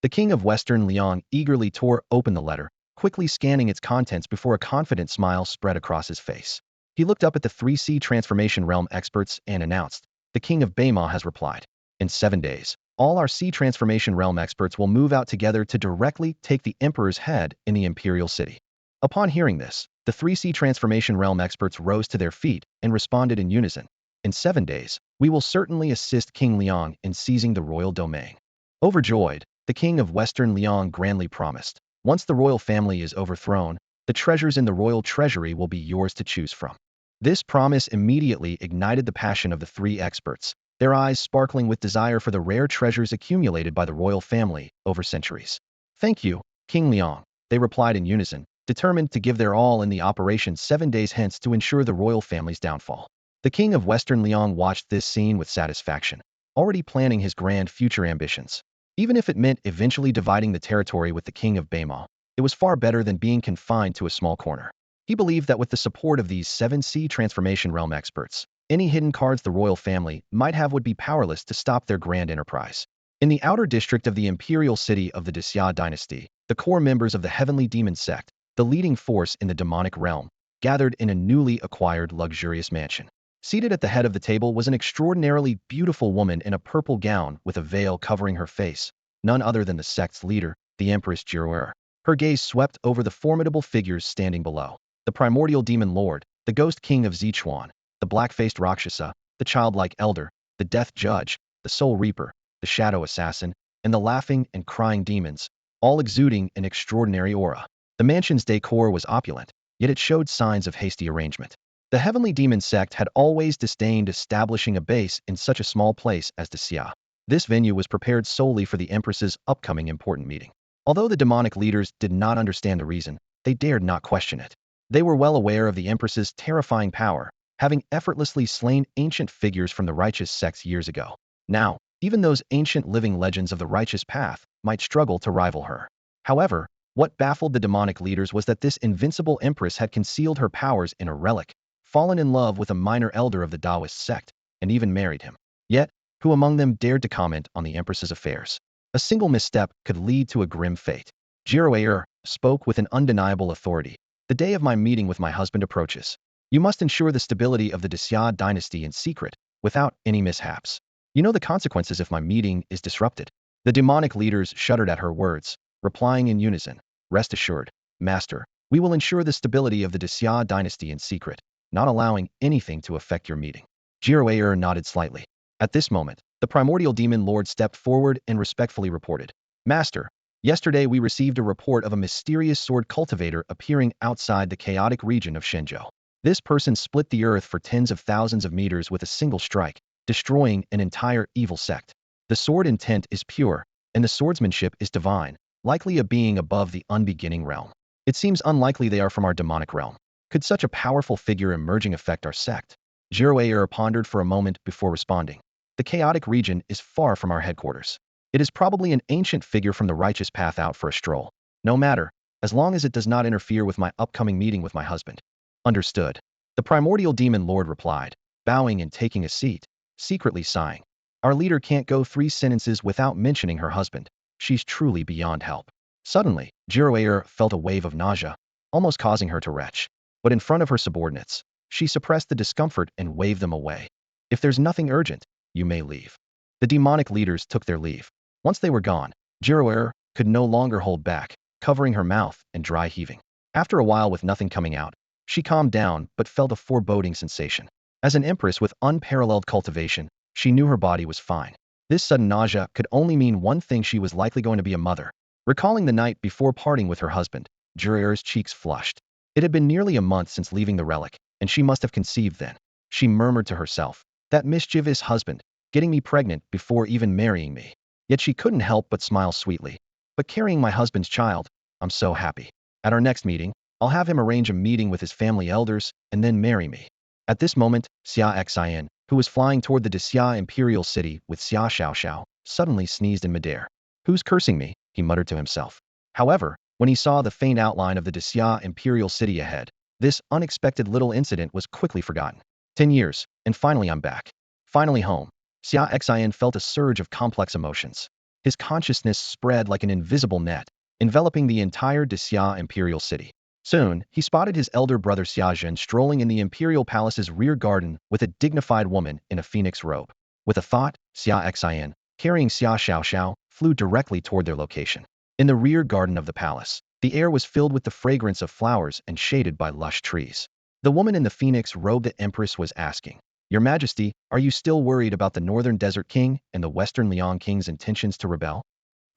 The king of Western Liang eagerly tore open the letter, quickly scanning its contents before a confident smile spread across his face. He looked up at the 3C transformation realm experts and announced, the king of Beima has replied. In 7 days, all our C transformation realm experts will move out together to directly take the emperor's head in the imperial city. Upon hearing this, the 3C transformation realm experts rose to their feet and responded in unison. In 7 days, we will certainly assist King Liang in seizing the royal domain. Overjoyed, the king of Western Liang grandly promised, once the royal family is overthrown, the treasures in the royal treasury will be yours to choose from. This promise immediately ignited the passion of the three experts, their eyes sparkling with desire for the rare treasures accumulated by the royal family over centuries. Thank you, King Liang, they replied in unison, determined to give their all in the operation 7 days hence to ensure the royal family's downfall. The king of Western Liang watched this scene with satisfaction, already planning his grand future ambitions. Even if it meant eventually dividing the territory with the king of Beima, it was far better than being confined to a small corner. He believed that with the support of these 7C transformation realm experts, any hidden cards the royal family might have would be powerless to stop their grand enterprise. In the outer district of the imperial city of the Xia dynasty, the core members of the heavenly demon sect, the leading force in the demonic realm, gathered in a newly acquired luxurious mansion. Seated at the head of the table was an extraordinarily beautiful woman in a purple gown with a veil covering her face, none other than the sect's leader, the Empress Jiruer. Her gaze swept over the formidable figures standing below. The primordial demon lord, the ghost king of Zichuan, the black-faced Rakshasa, the childlike elder, the death judge, the soul reaper, the shadow assassin, and the laughing and crying demons, all exuding an extraordinary aura. The mansion's decor was opulent, yet it showed signs of hasty arrangement. The heavenly demon sect had always disdained establishing a base in such a small place as Xia. This venue was prepared solely for the Empress's upcoming important meeting. Although the demonic leaders did not understand the reason, they dared not question it. They were well aware of the Empress's terrifying power, having effortlessly slain ancient figures from the righteous sects years ago. Now, even those ancient living legends of the righteous path might struggle to rival her. However, what baffled the demonic leaders was that this invincible Empress had concealed her powers in a relic, fallen in love with a minor elder of the Taoist sect, and even married him. Yet, who among them dared to comment on the Empress's affairs? A single misstep could lead to a grim fate. Jiruer spoke with an undeniable authority. The day of my meeting with my husband approaches. You must ensure the stability of the Xia dynasty in secret, without any mishaps. You know the consequences if my meeting is disrupted. The demonic leaders shuddered at her words, replying in unison. Rest assured, Master, we will ensure the stability of the Xia dynasty in secret, not allowing anything to affect your meeting. Jiruer nodded slightly. At this moment, the primordial demon lord stepped forward and respectfully reported. Master, yesterday we received a report of a mysterious sword cultivator appearing outside the chaotic region of Shenzhou. This person split the earth for tens of thousands of meters with a single strike, destroying an entire evil sect. The sword intent is pure, and the swordsmanship is divine, likely a being above the unbeginning realm. It seems unlikely they are from our demonic realm. Could such a powerful figure emerging affect our sect? Jiruer pondered for a moment before responding. The chaotic region is far from our headquarters. It is probably an ancient figure from the righteous path out for a stroll. No matter, as long as it does not interfere with my upcoming meeting with my husband. Understood. The primordial demon lord replied, bowing and taking a seat, secretly sighing. Our leader can't go 3 sentences without mentioning her husband. She's truly beyond help. Suddenly, Jiroer felt a wave of nausea, almost causing her to retch. But in front of her subordinates, she suppressed the discomfort and waved them away. If there's nothing urgent, you may leave. The demonic leaders took their leave. Once they were gone, Jiroer could no longer hold back, covering her mouth and dry heaving. After a while with nothing coming out, she calmed down but felt a foreboding sensation. As an empress with unparalleled cultivation, she knew her body was fine. This sudden nausea could only mean one thing: she was likely going to be a mother. Recalling the night before parting with her husband, Jiroer's cheeks flushed. It had been nearly a month since leaving the relic, and she must have conceived then. She murmured to herself, that mischievous husband, getting me pregnant before even marrying me. Yet she couldn't help but smile sweetly. But carrying my husband's child, I'm so happy. At our next meeting, I'll have him arrange a meeting with his family elders and then marry me. At this moment, Xia Xian, who was flying toward the Xia Imperial city with Xia Xiaoxiao, suddenly sneezed in midair. Who's cursing me? He muttered to himself. However, when he saw the faint outline of the Xia Imperial city ahead, this unexpected little incident was quickly forgotten. 10 years, and finally I'm back. Finally home. Xia Xian felt a surge of complex emotions. His consciousness spread like an invisible net, enveloping the entire Xia Imperial city. Soon, he spotted his elder brother Xiazhen strolling in the Imperial Palace's rear garden with a dignified woman in a phoenix robe. With a thought, Xia Xian, carrying Xia Xiaoxiao, flew directly toward their location. In the rear garden of the palace, the air was filled with the fragrance of flowers and shaded by lush trees. The woman in the phoenix robe, the Empress, was asking, Your Majesty, are you still worried about the Northern Desert King and the Western Liang King's intentions to rebel?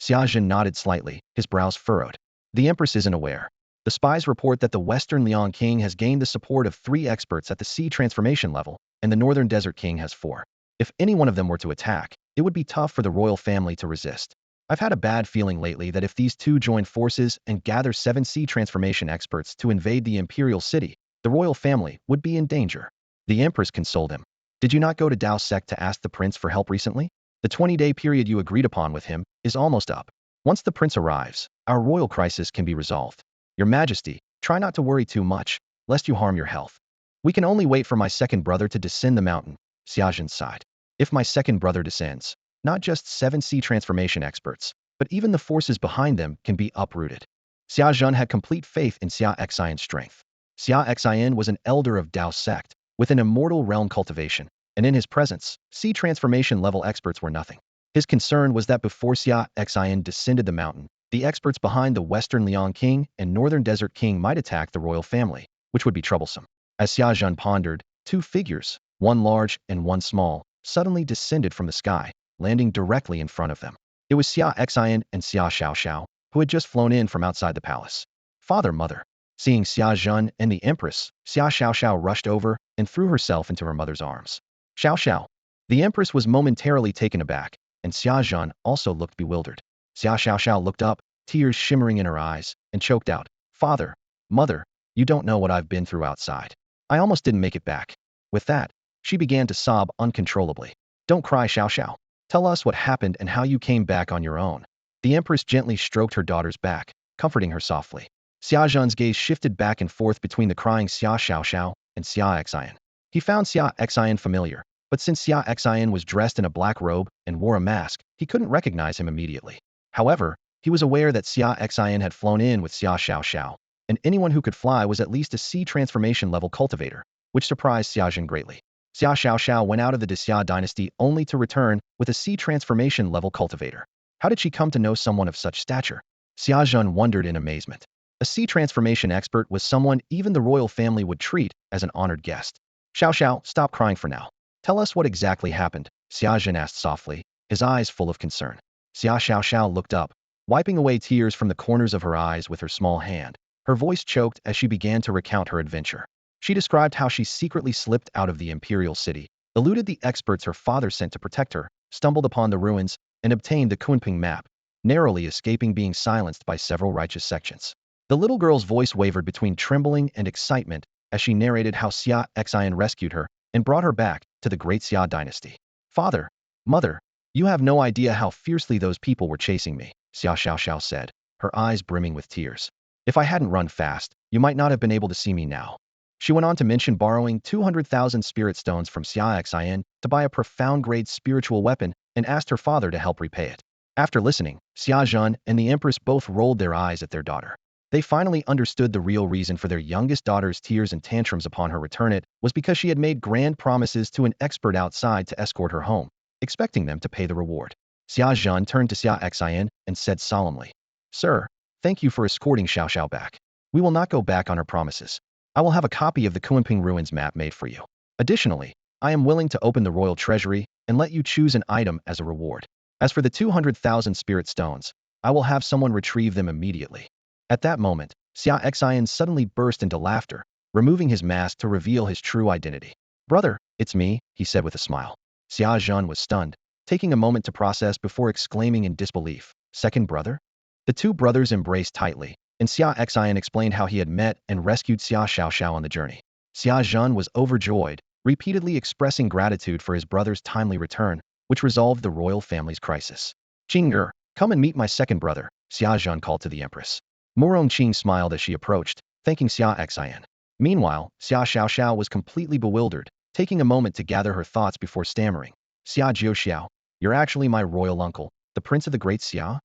Xiazhen nodded slightly, his brows furrowed. The Empress isn't aware. The spies report that the Western Liang King has gained the support of 3 experts at the sea transformation level, and the Northern Desert King has 4. If any one of them were to attack, it would be tough for the royal family to resist. I've had a bad feeling lately that if these 2 join forces and gather 7 sea transformation experts to invade the Imperial city, the royal family would be in danger. The Empress consoled him. Did you not go to Dao sect to ask the prince for help recently? The 20-day period you agreed upon with him is almost up. Once the prince arrives, our royal crisis can be resolved. Your Majesty, try not to worry too much, lest you harm your health. We can only wait for my second brother to descend the mountain, Xiazhen sighed. If my second brother descends, not just 7 sea transformation experts, but even the forces behind them can be uprooted. Xiazhen had complete faith in Xia Xian's strength. Xia Xian was an elder of Dao sect, with an immortal realm cultivation, and in his presence, sea transformation level experts were nothing. His concern was that before Xia Xian descended the mountain, the experts behind the Western Liang King and Northern Desert King might attack the royal family, which would be troublesome. As Xiazhen pondered, 2 figures, one large and one small, suddenly descended from the sky, landing directly in front of them. It was Xia Xian and Xia Xiaoxiao, who had just flown in from outside the palace. Father, mother. Seeing Xiazhen and the Empress, Xia Xiaoxiao rushed over and threw herself into her mother's arms. Xiaoxiao. The Empress was momentarily taken aback, and Xiazhen also looked bewildered. Xia Xiaoxiao looked up, tears shimmering in her eyes, and choked out, Father, mother, you don't know what I've been through outside. I almost didn't make it back. With that, she began to sob uncontrollably. Don't cry, Xiaoxiao. Tell us what happened and how you came back on your own. The Empress gently stroked her daughter's back, comforting her softly. Xiazhen's gaze shifted back and forth between the crying Xia Xiaoxiao and Xia Xian. He found Xia Xian familiar, but since Xia Xian was dressed in a black robe and wore a mask, he couldn't recognize him immediately. However, he was aware that Xia Xian had flown in with Xia Xiaoxiao, and anyone who could fly was at least a sea transformation level cultivator, which surprised Xiazhen greatly. Xia Xiaoxiao went out of the Xia dynasty only to return with a sea transformation level cultivator. How did she come to know someone of such stature? Xiazhen wondered in amazement. A sea transformation expert was someone even the royal family would treat as an honored guest. Xiaoxiao, stop crying for now. Tell us what exactly happened, Xiazhen asked softly, his eyes full of concern. Xia Xiaoxiao looked up, wiping away tears from the corners of her eyes with her small hand. Her voice choked as she began to recount her adventure. She described how she secretly slipped out of the Imperial city, eluded the experts her father sent to protect her, stumbled upon the ruins, and obtained the Kunping map, narrowly escaping being silenced by several righteous sections. The little girl's voice wavered between trembling and excitement as she narrated how Xia Xian rescued her and brought her back to the great Xia dynasty. Father, mother, you have no idea how fiercely those people were chasing me, Xia Xiaoxiao said, her eyes brimming with tears. If I hadn't run fast, you might not have been able to see me now. She went on to mention borrowing 200,000 spirit stones from Xia Xin to buy a profound-grade spiritual weapon and asked her father to help repay it. After listening, Xia Zhen and the Empress both rolled their eyes at their daughter. They finally understood the real reason for their youngest daughter's tears and tantrums upon her return. It was because she had made grand promises to an expert outside to escort her home, expecting them to pay the reward. Xia Zhen turned to Xia Xian and said solemnly, "Sir, thank you for escorting Xiao Xiao back. We will not go back on our promises. I will have a copy of the Kunping Ruins map made for you. Additionally, I am willing to open the royal treasury and let you choose an item as a reward. As for the 200,000 spirit stones, I will have someone retrieve them immediately." At that moment, Xia Xian suddenly burst into laughter, removing his mask to reveal his true identity. "Brother, it's me," he said with a smile. Xia Zhen was stunned, taking a moment to process before exclaiming in disbelief, "Second brother?" The two brothers embraced tightly, and Xia Xian explained how he had met and rescued Xia Xiaoxiao on the journey. Xia Zhen was overjoyed, repeatedly expressing gratitude for his brother's timely return, which resolved the royal family's crisis. "Qing'er, come and meet my second brother," Xia Zhen called to the Empress. Murong Qing smiled as she approached, thanking Xia Xian. Meanwhile, Xia Xiaoxiao was completely bewildered, taking a moment to gather her thoughts before stammering. "Xia Jiuxiao, you're actually my royal uncle, the prince of the great Xia?"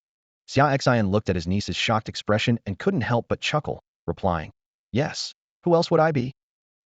Xia Xian looked at his niece's shocked expression and couldn't help but chuckle, replying, "Yes. Who else would I be?"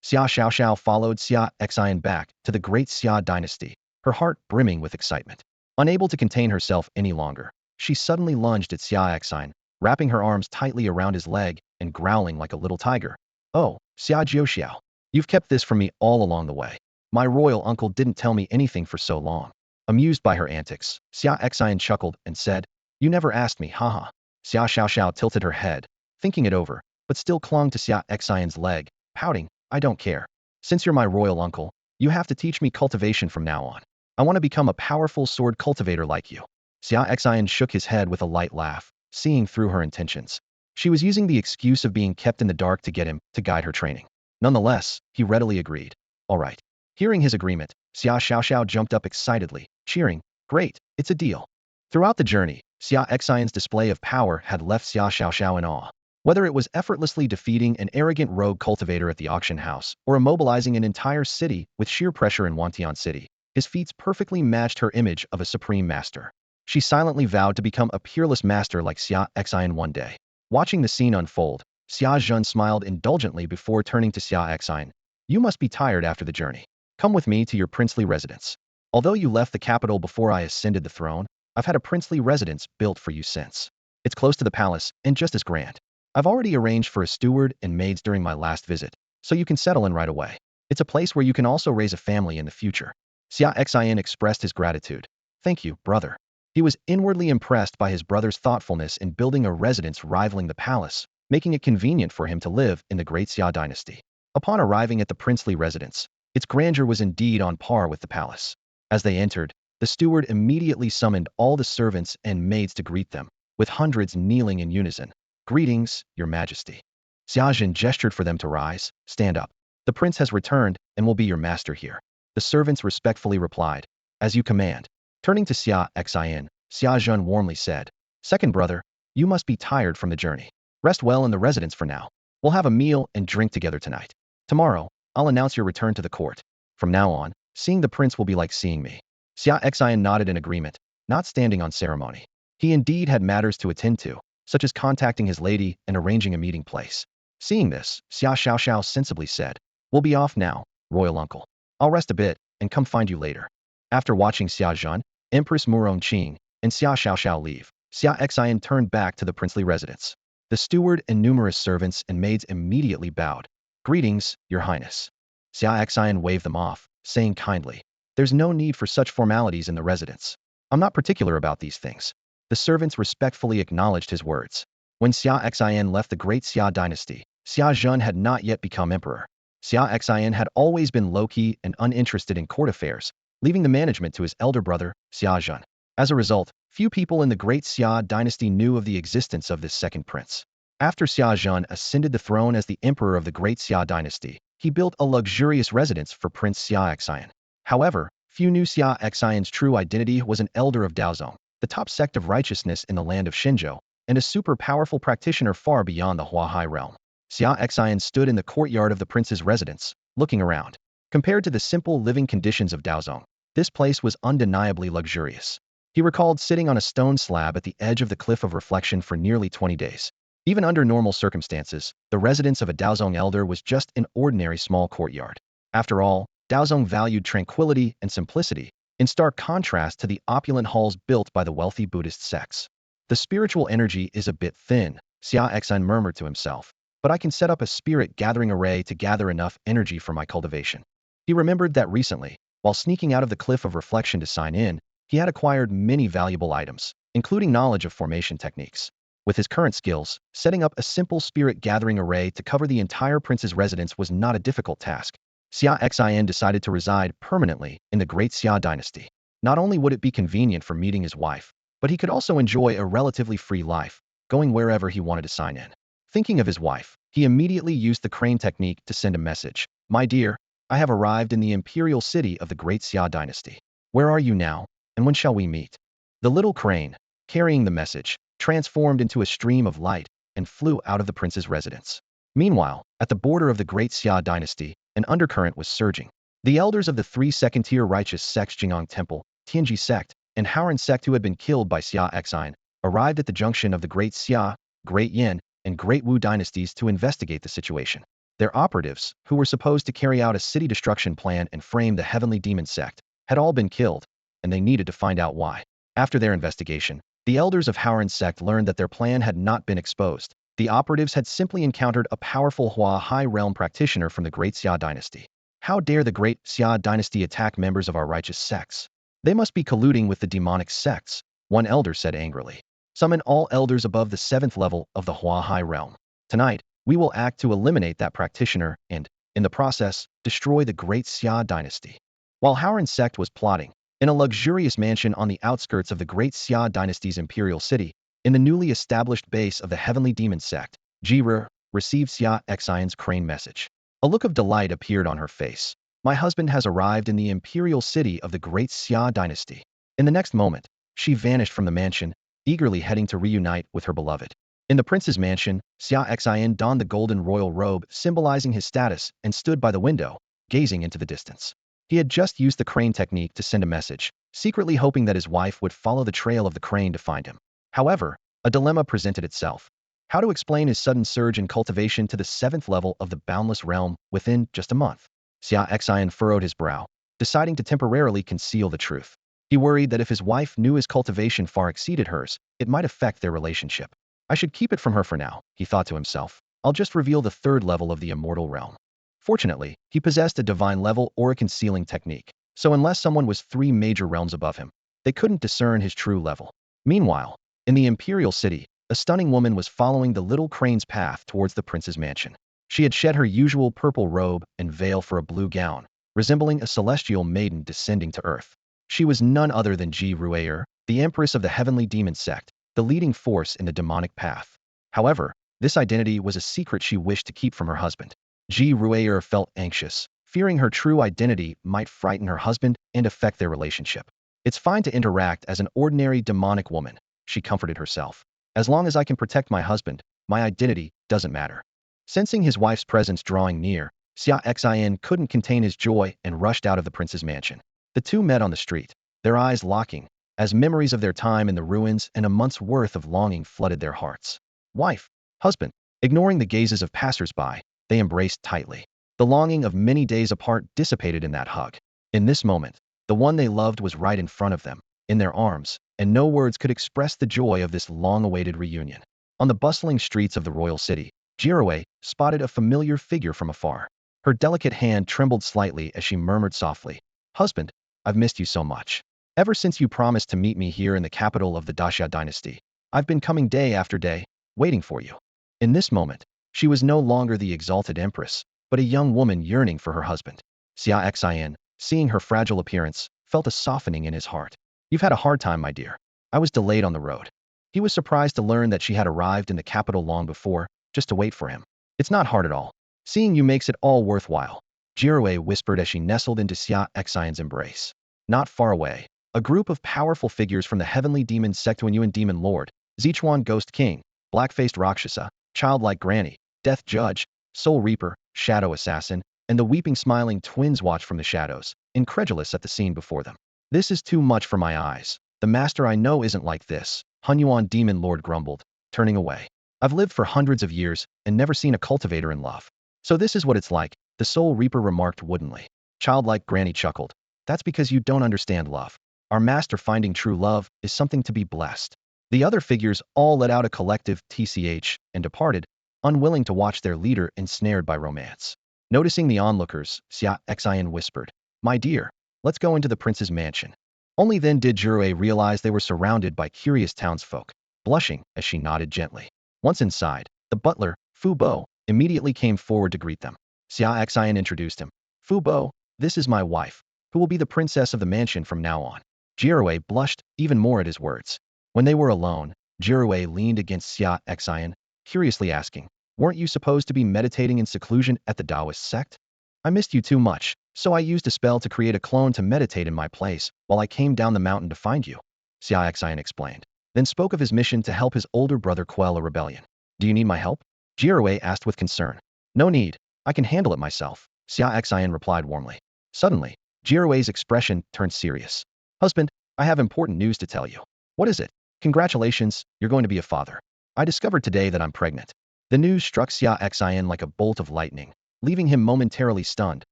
Xia Xiaoxiao followed Xia Xian back to the great Xia dynasty, her heart brimming with excitement. Unable to contain herself any longer, she suddenly lunged at Xia Xian, wrapping her arms tightly around his leg and growling like a little tiger. "Oh, Xia Jiuxiao, you've kept this from me all along the way. My royal uncle didn't tell me anything for so long." Amused by her antics, Xia Xian chuckled and said, "You never asked me, haha." Xia Xiaoxiao tilted her head, thinking it over, but still clung to Xia Xian's leg, pouting, "I don't care. Since you're my royal uncle, you have to teach me cultivation from now on. I want to become a powerful sword cultivator like you." Xia Xian shook his head with a light laugh, seeing through her intentions. She was using the excuse of being kept in the dark to get him to guide her training. Nonetheless, he readily agreed. "All right." Hearing his agreement, Xia Xiaoxiao jumped up excitedly, cheering, "Great, it's a deal." Throughout the journey, Xia Xian's display of power had left Xia Xiaoxiao in awe. Whether it was effortlessly defeating an arrogant rogue cultivator at the auction house or immobilizing an entire city with sheer pressure in Wantian City, his feats perfectly matched her image of a supreme master. She silently vowed to become a peerless master like Xia Xian one day. Watching the scene unfold, Xia Zhen smiled indulgently before turning to Xia Xian. "You must be tired after the journey. Come with me to your princely residence. Although you left the capital before I ascended the throne, I've had a princely residence built for you since. It's close to the palace and just as grand. I've already arranged for a steward and maids during my last visit, so you can settle in right away. It's a place where you can also raise a family in the future." Xia Xian expressed his gratitude. "Thank you, brother." He was inwardly impressed by his brother's thoughtfulness in building a residence rivaling the palace, making it convenient for him to live in the great Xia dynasty. Upon arriving at the princely residence, its grandeur was indeed on par with the palace. As they entered, the steward immediately summoned all the servants and maids to greet them, with hundreds kneeling in unison. "Greetings, your majesty." Xiaojin gestured for them to rise. "Stand up. The prince has returned and will be your master here." The servants respectfully replied, "As you command." Turning to Xia Xian, Xiaojun warmly said, "Second brother, you must be tired from the journey. Rest well in the residence for now. We'll have a meal and drink together tonight. Tomorrow, I'll announce your return to the court. From now on, seeing the prince will be like seeing me." Xia Xian nodded in agreement, not standing on ceremony. He indeed had matters to attend to, such as contacting his lady and arranging a meeting place. Seeing this, Xia Xiaoxiao sensibly said, "We'll be off now, royal uncle. I'll rest a bit and come find you later." After watching Xia Zhen, Empress Murong Qing, and Xia Xiaoxiao leave, Xia Xian turned back to the princely residence. The steward and numerous servants and maids immediately bowed. "Greetings, your highness." Xia Xian waved them off, saying kindly, "There's no need for such formalities in the residence. I'm not particular about these things." The servants respectfully acknowledged his words. When Xia Xian left the great Xia dynasty, Xia Zhen had not yet become emperor. Xia Xian had always been low-key and uninterested in court affairs, leaving the management to his elder brother, Xia Zhen. As a result, few people in the great Xia dynasty knew of the existence of this second prince. After Xia Zhen ascended the throne as the emperor of the great Xia dynasty, he built a luxurious residence for Prince Xia Xian. However, few knew Xia Xian's true identity was an elder of Daozong, the top sect of righteousness in the land of Shenzhou, and a super powerful practitioner far beyond the Huahai realm. Xia Xian stood in the courtyard of the prince's residence, looking around. Compared to the simple living conditions of Daozong, this place was undeniably luxurious. He recalled sitting on a stone slab at the edge of the cliff of reflection for nearly 20 days. Even under normal circumstances, the residence of a Daozong elder was just an ordinary small courtyard. After all, Daozong valued tranquility and simplicity, in stark contrast to the opulent halls built by the wealthy Buddhist sects. The spiritual energy is a bit thin, Xia Xian murmured to himself, but I can set up a spirit gathering array to gather enough energy for my cultivation. He remembered that recently, while sneaking out of the cliff of reflection to sign in, he had acquired many valuable items, including knowledge of formation techniques. With his current skills, setting up a simple spirit gathering array to cover the entire prince's residence was not a difficult task. Xia Xian decided to reside permanently in the Great Xia dynasty. Not only would it be convenient for meeting his wife, but he could also enjoy a relatively free life, going wherever he wanted to sign in. Thinking of his wife, he immediately used the crane technique to send a message. My dear, I have arrived in the imperial city of the Great Xia dynasty. Where are you now, and when shall we meet? The little crane, carrying the message, transformed into a stream of light and flew out of the prince's residence. Meanwhile, at the border of the Great Xia dynasty, an undercurrent was surging. The elders of the three second-tier righteous sects Jing'ang Temple, Tianji sect, and Haoran sect who had been killed by Xia Xian arrived at the junction of the Great Xia, Great Yin, and Great Wu dynasties to investigate the situation. Their operatives, who were supposed to carry out a city destruction plan and frame the heavenly demon sect, had all been killed, and they needed to find out why. After their investigation, the elders of Haoran sect learned that their plan had not been exposed. The operatives had simply encountered a powerful Hua High Realm practitioner from the Great Xia dynasty. How dare the Great Xia dynasty attack members of our righteous sects? They must be colluding with the demonic sects, one elder said angrily. Summon all elders above the 7th level of the Hua High Realm. Tonight, we will act to eliminate that practitioner and, in the process, destroy the Great Xia dynasty. While Haoran sect was plotting, in a luxurious mansion on the outskirts of the Great Xia dynasty's imperial city, in the newly established base of the heavenly demon sect, Ji-Re received Xia Xian's crane message. A look of delight appeared on her face. My husband has arrived in the imperial city of the Great Xia dynasty. In the next moment, she vanished from the mansion, eagerly heading to reunite with her beloved. In the prince's mansion, Xia Xian donned the golden royal robe symbolizing his status and stood by the window, gazing into the distance. He had just used the crane technique to send a message, secretly hoping that his wife would follow the trail of the crane to find him. However, a dilemma presented itself. How to explain his sudden surge in cultivation to the 7th level of the boundless realm within just a month? Xia Xian furrowed his brow, deciding to temporarily conceal the truth. He worried that if his wife knew his cultivation far exceeded hers, it might affect their relationship. I should keep it from her for now, he thought to himself. I'll just reveal the 3rd level of the immortal realm. Fortunately, he possessed a divine level or a concealing technique, so unless someone was 3 major realms above him, they couldn't discern his true level. Meanwhile, in the imperial city, a stunning woman was following the little crane's path towards the prince's mansion. She had shed her usual purple robe and veil for a blue gown, resembling a celestial maiden descending to earth. She was none other than Ji-Re, the empress of the heavenly demon sect, the leading force in the demonic path. However, this identity was a secret she wished to keep from her husband. Ji-Re felt anxious, fearing her true identity might frighten her husband and affect their relationship. It's fine to interact as an ordinary demonic woman, she comforted herself. As long as I can protect my husband, my identity doesn't matter. Sensing his wife's presence drawing near, Xia Xian couldn't contain his joy and rushed out of the prince's mansion. The two met on the street, their eyes locking, as memories of their time in the ruins and a month's worth of longing flooded their hearts. Wife, husband, ignoring the gazes of passers-by, they embraced tightly. The longing of many days apart dissipated in that hug. In this moment, the one they loved was right in front of them, in their arms, and no words could express the joy of this long-awaited reunion. On the bustling streets of the royal city, Ji-Re spotted a familiar figure from afar. Her delicate hand trembled slightly as she murmured softly, "Husband, I've missed you so much. Ever since you promised to meet me here in the capital of the Daxia dynasty, I've been coming day after day, waiting for you." In this moment, she was no longer the exalted empress, but a young woman yearning for her husband. Xia Xian, seeing her fragile appearance, felt a softening in his heart. "You've had a hard time, my dear. I was delayed on the road." He was surprised to learn that she had arrived in the capital long before, just to wait for him. "It's not hard at all. Seeing you makes it all worthwhile," Ji-Re whispered as she nestled into Xia Xian's embrace. Not far away, a group of powerful figures from the heavenly demon sect Yuan Demon Lord, Sichuan Ghost King, Black-Faced Rakshasa, Childlike Granny, Death Judge, Soul Reaper, Shadow Assassin, and the weeping smiling twins watch from the shadows, incredulous at the scene before them. This is too much for my eyes. The master I know isn't like this, Hunyuan Demon Lord grumbled, turning away. I've lived for hundreds of years and never seen a cultivator in love. So this is what it's like, the Soul Reaper remarked woodenly. Childlike Granny chuckled. That's because you don't understand love. Our master finding true love is something to be blessed. The other figures all let out a collective TCH and departed, unwilling to watch their leader ensnared by romance. Noticing the onlookers, Xia Xian whispered, "My dear, let's go into the prince's mansion." Only then did Jirue realize they were surrounded by curious townsfolk, blushing as she nodded gently. Once inside, the butler, Fu Bo, immediately came forward to greet them. Xia Xian introduced him. "Fu Bo, this is my wife, who will be the princess of the mansion from now on." Jirue blushed even more at his words. When they were alone, Jirue leaned against Xia Xian, curiously asking, "Weren't you supposed to be meditating in seclusion at the Taoist sect? I missed you too much, so I used a spell to create a clone to meditate in my place while I came down the mountain to find you," Xia Xian explained, then spoke of his mission to help his older brother quell a rebellion. "Do you need my help?" Jirue asked with concern. "No need, I can handle it myself," Xia Xian replied warmly. Suddenly, Jirue's expression turned serious. "Husband, I have important news to tell you." "What is it?" "Congratulations, you're going to be a father. I discovered today that I'm pregnant." The news struck Xia Xian like a bolt of lightning, leaving him momentarily stunned,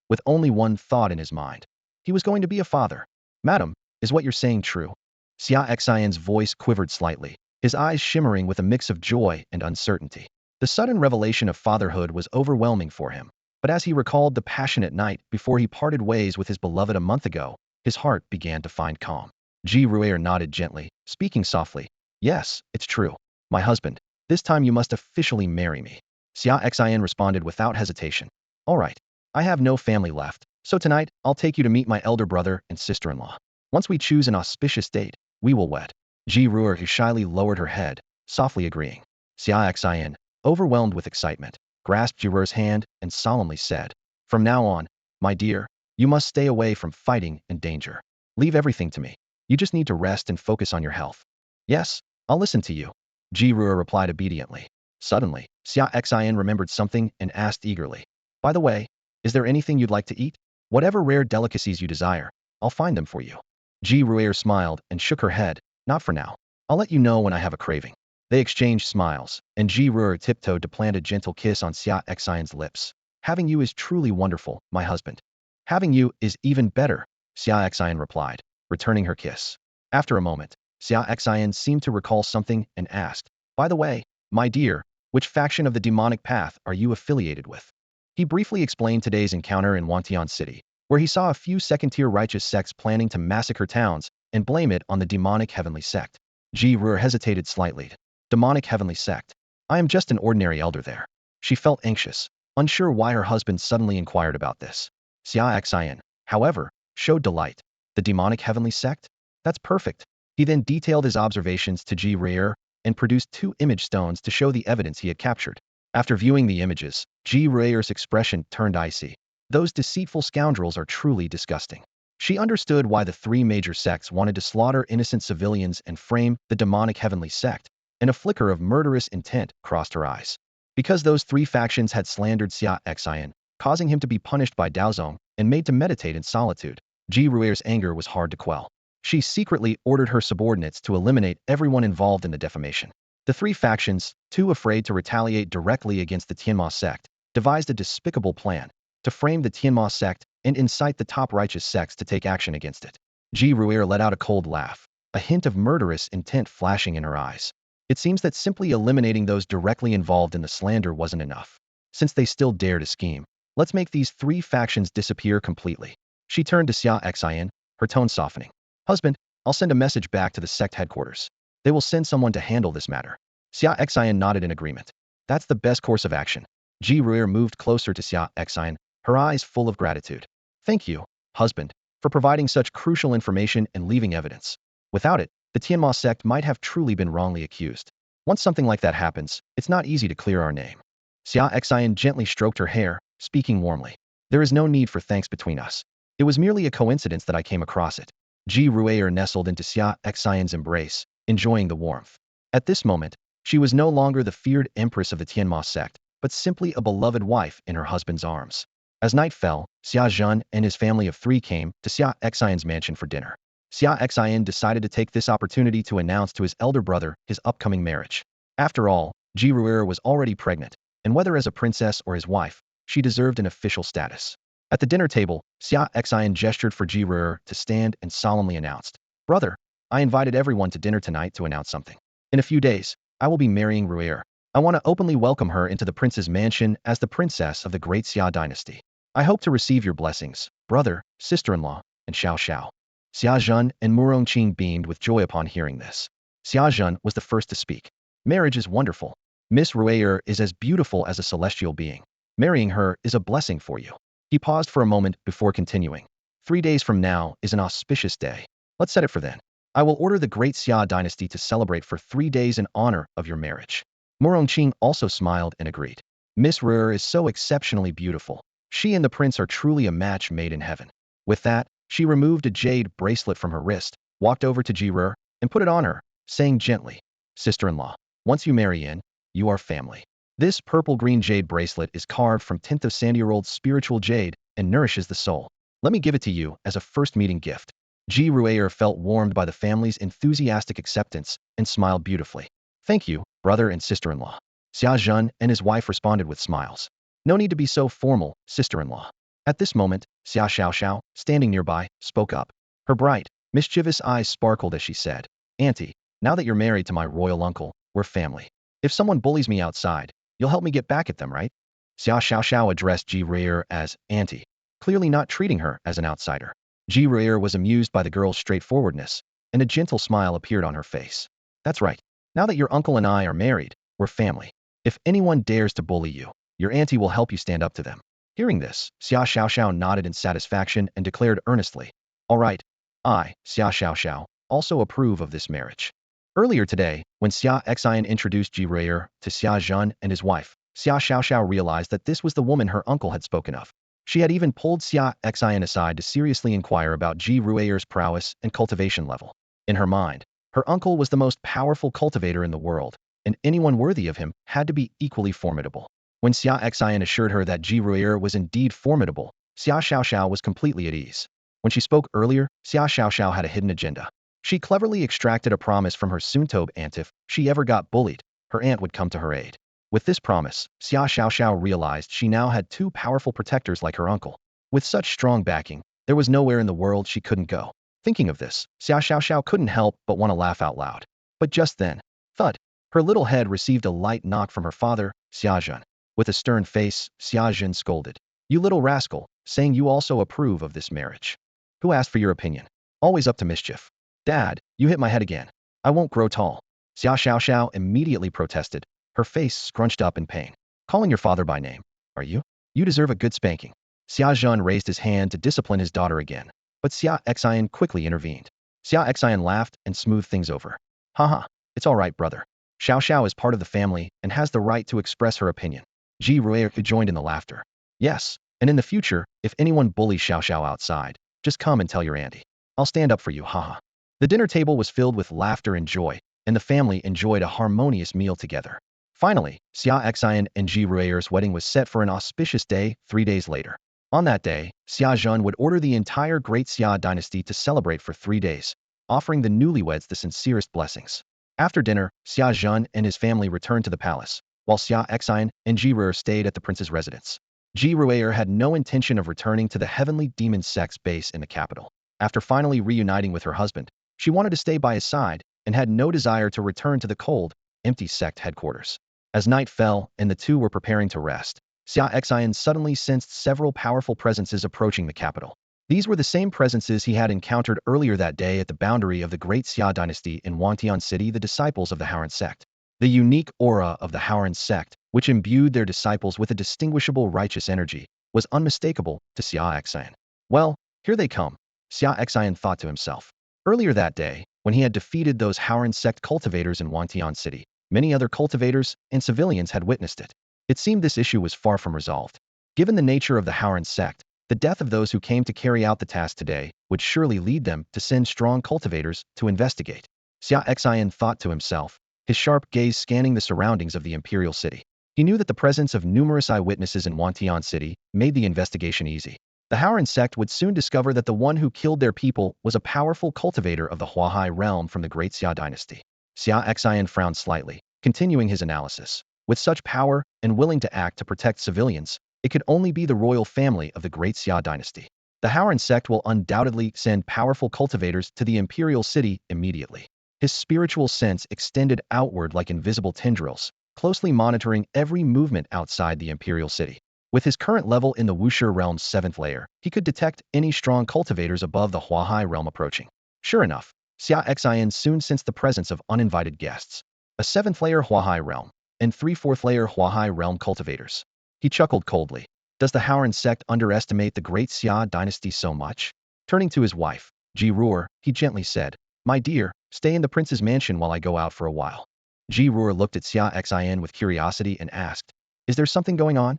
with only one thought in his mind. He was going to be a father. "Madam, is what you're saying true?" Xia Xian's voice quivered slightly, his eyes shimmering with a mix of joy and uncertainty. The sudden revelation of fatherhood was overwhelming for him, but as he recalled the passionate night before he parted ways with his beloved a month ago, his heart began to find calm. Ji Ruer nodded gently, speaking softly. "Yes, it's true. My husband, this time you must officially marry me." Xia Xian responded without hesitation. "All right. I have no family left, so tonight I'll take you to meet my elder brother and sister-in-law. Once we choose an auspicious date, we will wed." Ji Ruer who shyly lowered her head, softly agreeing. Xia Xian, overwhelmed with excitement, grasped Ji Ruer's hand and solemnly said, "From now on, my dear, you must stay away from fighting and danger. Leave everything to me. You just need to rest and focus on your health." "Yes, I'll listen to you," Ji Ruer replied obediently. Suddenly, Xia Xian remembered something and asked eagerly, "By the way, is there anything you'd like to eat? Whatever rare delicacies you desire, I'll find them for you." Ji Ruer smiled and shook her head. "Not for now. I'll let you know when I have a craving." They exchanged smiles, and Ji Ruer tiptoed to plant a gentle kiss on Xia Xian's lips. "Having you is truly wonderful, my husband." "Having you is even better," Xia Xian replied, returning her kiss. After a moment, Xia Xian seemed to recall something and asked, "By the way, my dear, which faction of the demonic path are you affiliated with?" He briefly explained today's encounter in Wantian City, where he saw a few second-tier righteous sects planning to massacre towns and blame it on the demonic heavenly sect. Ji Ruer hesitated slightly. "Demonic heavenly sect. I am just an ordinary elder there." She felt anxious, unsure why her husband suddenly inquired about this. Xia Xian, however, showed delight. "The demonic heavenly sect? That's perfect." He then detailed his observations to Ji Ruer and produced 2 image stones to show the evidence he had captured. After viewing the images, Ji Ruer's expression turned icy. "Those deceitful scoundrels are truly disgusting." She understood why the 3 major sects wanted to slaughter innocent civilians and frame the demonic heavenly sect, and a flicker of murderous intent crossed her eyes. Because those 3 factions had slandered Xia Xian, causing him to be punished by Daozong and made to meditate in solitude, Ji Ruer's anger was hard to quell. She secretly ordered her subordinates to eliminate everyone involved in the defamation. The 3 factions, too afraid to retaliate directly against the Tienma sect, devised a despicable plan to frame the Tienma sect and incite the top righteous sects to take action against it. Ji Ruer let out a cold laugh, a hint of murderous intent flashing in her eyes. It seems that simply eliminating those directly involved in the slander wasn't enough. Since they still dare to scheme, let's make these 3 factions disappear completely. She turned to Xia Xian, her tone softening. "Husband, I'll send a message back to the sect headquarters. They will send someone to handle this matter." Xia Xian nodded in agreement. "That's the best course of action." Ji Ruer moved closer to Xia Xian, her eyes full of gratitude. "Thank you, husband, for providing such crucial information and leaving evidence. Without it, the Tienma sect might have truly been wrongly accused. Once something like that happens, it's not easy to clear our name." Xia Xian gently stroked her hair, speaking warmly. "There is no need for thanks between us. It was merely a coincidence that I came across it." Ji Ruer nestled into Xia Xian's embrace, enjoying the warmth. At this moment, she was no longer the feared empress of the Tienma sect, but simply a beloved wife in her husband's arms. As night fell, Xia Zhen and his family of three came to Xia Xian's mansion for dinner. Xia Xian decided to take this opportunity to announce to his elder brother his upcoming marriage. After all, Ji Ru'er was already pregnant, and whether as a princess or his wife, she deserved an official status. At the dinner table, Xia Xian gestured for Ji Ru'er to stand and solemnly announced, "Brother, I invited everyone to dinner tonight to announce something. In a few days, I will be marrying Ru'er. I want to openly welcome her into the prince's mansion as the princess of the great Xia dynasty. I hope to receive your blessings, brother, sister-in-law, and Xiao Xiao." Xia Zhen and Murongqing beamed with joy upon hearing this. Xia Zhen was the first to speak. "Marriage is wonderful. Miss Ru'er is as beautiful as a celestial being. Marrying her is a blessing for you." He paused for a moment before continuing. 3 days from now is an auspicious day. Let's set it for then. I will order the great Xia dynasty to celebrate for 3 days in honor of your marriage." Murongqing also smiled and agreed. Miss Ru'er is so exceptionally beautiful. She and the prince are truly a match made in heaven. With that, she removed a jade bracelet from her wrist, walked over to Ji Ru'er, and put it on her, saying gently, "Sister-in-law, once you marry in, you are family. This purple-green jade bracelet is carved from 10th of Sandy-year-old spiritual jade and nourishes the soul. Let me give it to you as a first meeting gift." Ji Ru'er felt warmed by the family's enthusiastic acceptance and smiled beautifully. "Thank you, brother and sister-in-law." Xia Zhen and his wife responded with smiles. "No need to be so formal, sister-in-law." At this moment, Xia Xiao, standing nearby, spoke up. Her bright, mischievous eyes sparkled as she said, "Auntie, now that you're married to my royal uncle, we're family. If someone bullies me outside, you'll help me get back at them, right?" Xia Xiao addressed Ji Ru'er as Auntie, clearly not treating her as an outsider. Ji Ru'er was amused by the girl's straightforwardness, and a gentle smile appeared on her face. "That's right. Now that your uncle and I are married, we're family. If anyone dares to bully you, your auntie will help you stand up to them." Hearing this, Xia Xiao nodded in satisfaction and declared earnestly, "All right, I, Xia Xiao, also approve of this marriage." Earlier today, when Xia Xian introduced Ji Ru'er to Xia Zhen and his wife, Xia Xiao realized that this was the woman her uncle had spoken of. She had even pulled Xia Xian aside to seriously inquire about Ji Ru'er's prowess and cultivation level. In her mind, her uncle was the most powerful cultivator in the world, and anyone worthy of him had to be equally formidable. When Xia Xian assured her that Ji Ru'er was indeed formidable, Xia Xiao was completely at ease. When she spoke earlier, Xia Xiao had a hidden agenda. She cleverly extracted a promise from her soon-to be aunt: if she ever got bullied, her aunt would come to her aid. With this promise, Xia Xiao realized she now had two powerful protectors like her uncle. With such strong backing, there was nowhere in the world she couldn't go. Thinking of this, Xia Xiao couldn't help but want to laugh out loud. But just then, thud, her little head received a light knock from her father, Xia Zhen. With a stern face, Xia Zhen scolded, "You little rascal, saying you also approve of this marriage. Who asked for your opinion? Always up to mischief. Dad, you hit my head again. I won't grow tall." Xia Xiao immediately protested, her face scrunched up in pain. "Calling your father by name, are you? You deserve a good spanking." Xia Zhen raised his hand to discipline his daughter again, but Xia Xian quickly intervened. Xia Xian laughed and smoothed things over. "Haha, it's all right, brother. Xiao is part of the family and has the right to express her opinion." Ji Ru'er joined in the laughter. "Yes, and in the future, if anyone bullies Xiao outside, just come and tell your auntie. I'll stand up for you, haha." The dinner table was filled with laughter and joy, and the family enjoyed a harmonious meal together. Finally, Xia Xian and Ji Ru'er's wedding was set for an auspicious day 3 days later. On that day, Xia Zhen would order the entire great Xia dynasty to celebrate for 3 days, offering the newlyweds the sincerest blessings. After dinner, Xia Zhen and his family returned to the palace, while Xia Xian and Ji Ru'er stayed at the prince's residence. Ji Ru'er had no intention of returning to the heavenly demon sect's base in the capital. After finally reuniting with her husband, she wanted to stay by his side and had no desire to return to the cold, empty sect headquarters. As night fell and the two were preparing to rest, Xia Xian suddenly sensed several powerful presences approaching the capital. These were the same presences he had encountered earlier that day at the boundary of the great Xia dynasty in Wantian City, the disciples of the Haoran sect. The unique aura of the Haoran sect, which imbued their disciples with a distinguishable righteous energy, was unmistakable to Xia Xian. "Well, here they come," Xia Xian thought to himself. Earlier that day, when he had defeated those Haoran sect cultivators in Wantian City, many other cultivators and civilians had witnessed it. It seemed this issue was far from resolved. Given the nature of the Haoran sect, the death of those who came to carry out the task today would surely lead them to send strong cultivators to investigate. Xia Xian thought to himself, his sharp gaze scanning the surroundings of the Imperial city. He knew that the presence of numerous eyewitnesses in Wantian City made the investigation easy. The Howran sect would soon discover that the one who killed their people was a powerful cultivator of the Huahai realm from the Great Xia dynasty. Xia Xian frowned slightly, continuing his analysis. With such power and willing to act to protect civilians, it could only be the royal family of the Great Xia dynasty. The Howran sect will undoubtedly send powerful cultivators to the Imperial city immediately. His spiritual sense extended outward like invisible tendrils, closely monitoring every movement outside the Imperial city. With his current level in the Wuxia realm's 7th layer, he could detect any strong cultivators above the Huahai realm approaching. Sure enough, Xia Xian soon sensed the presence of uninvited guests. A 7th layer Huahai realm, and 3/4 layer Huahai realm cultivators. He chuckled coldly. Does the Howran sect underestimate the Great Xia dynasty so much? Turning to his wife, Ji Ruor, he gently said, "My dear, stay in the prince's mansion while I go out for a while." Ji Ruor looked at Xia Xian with curiosity and asked, "Is there something going on?"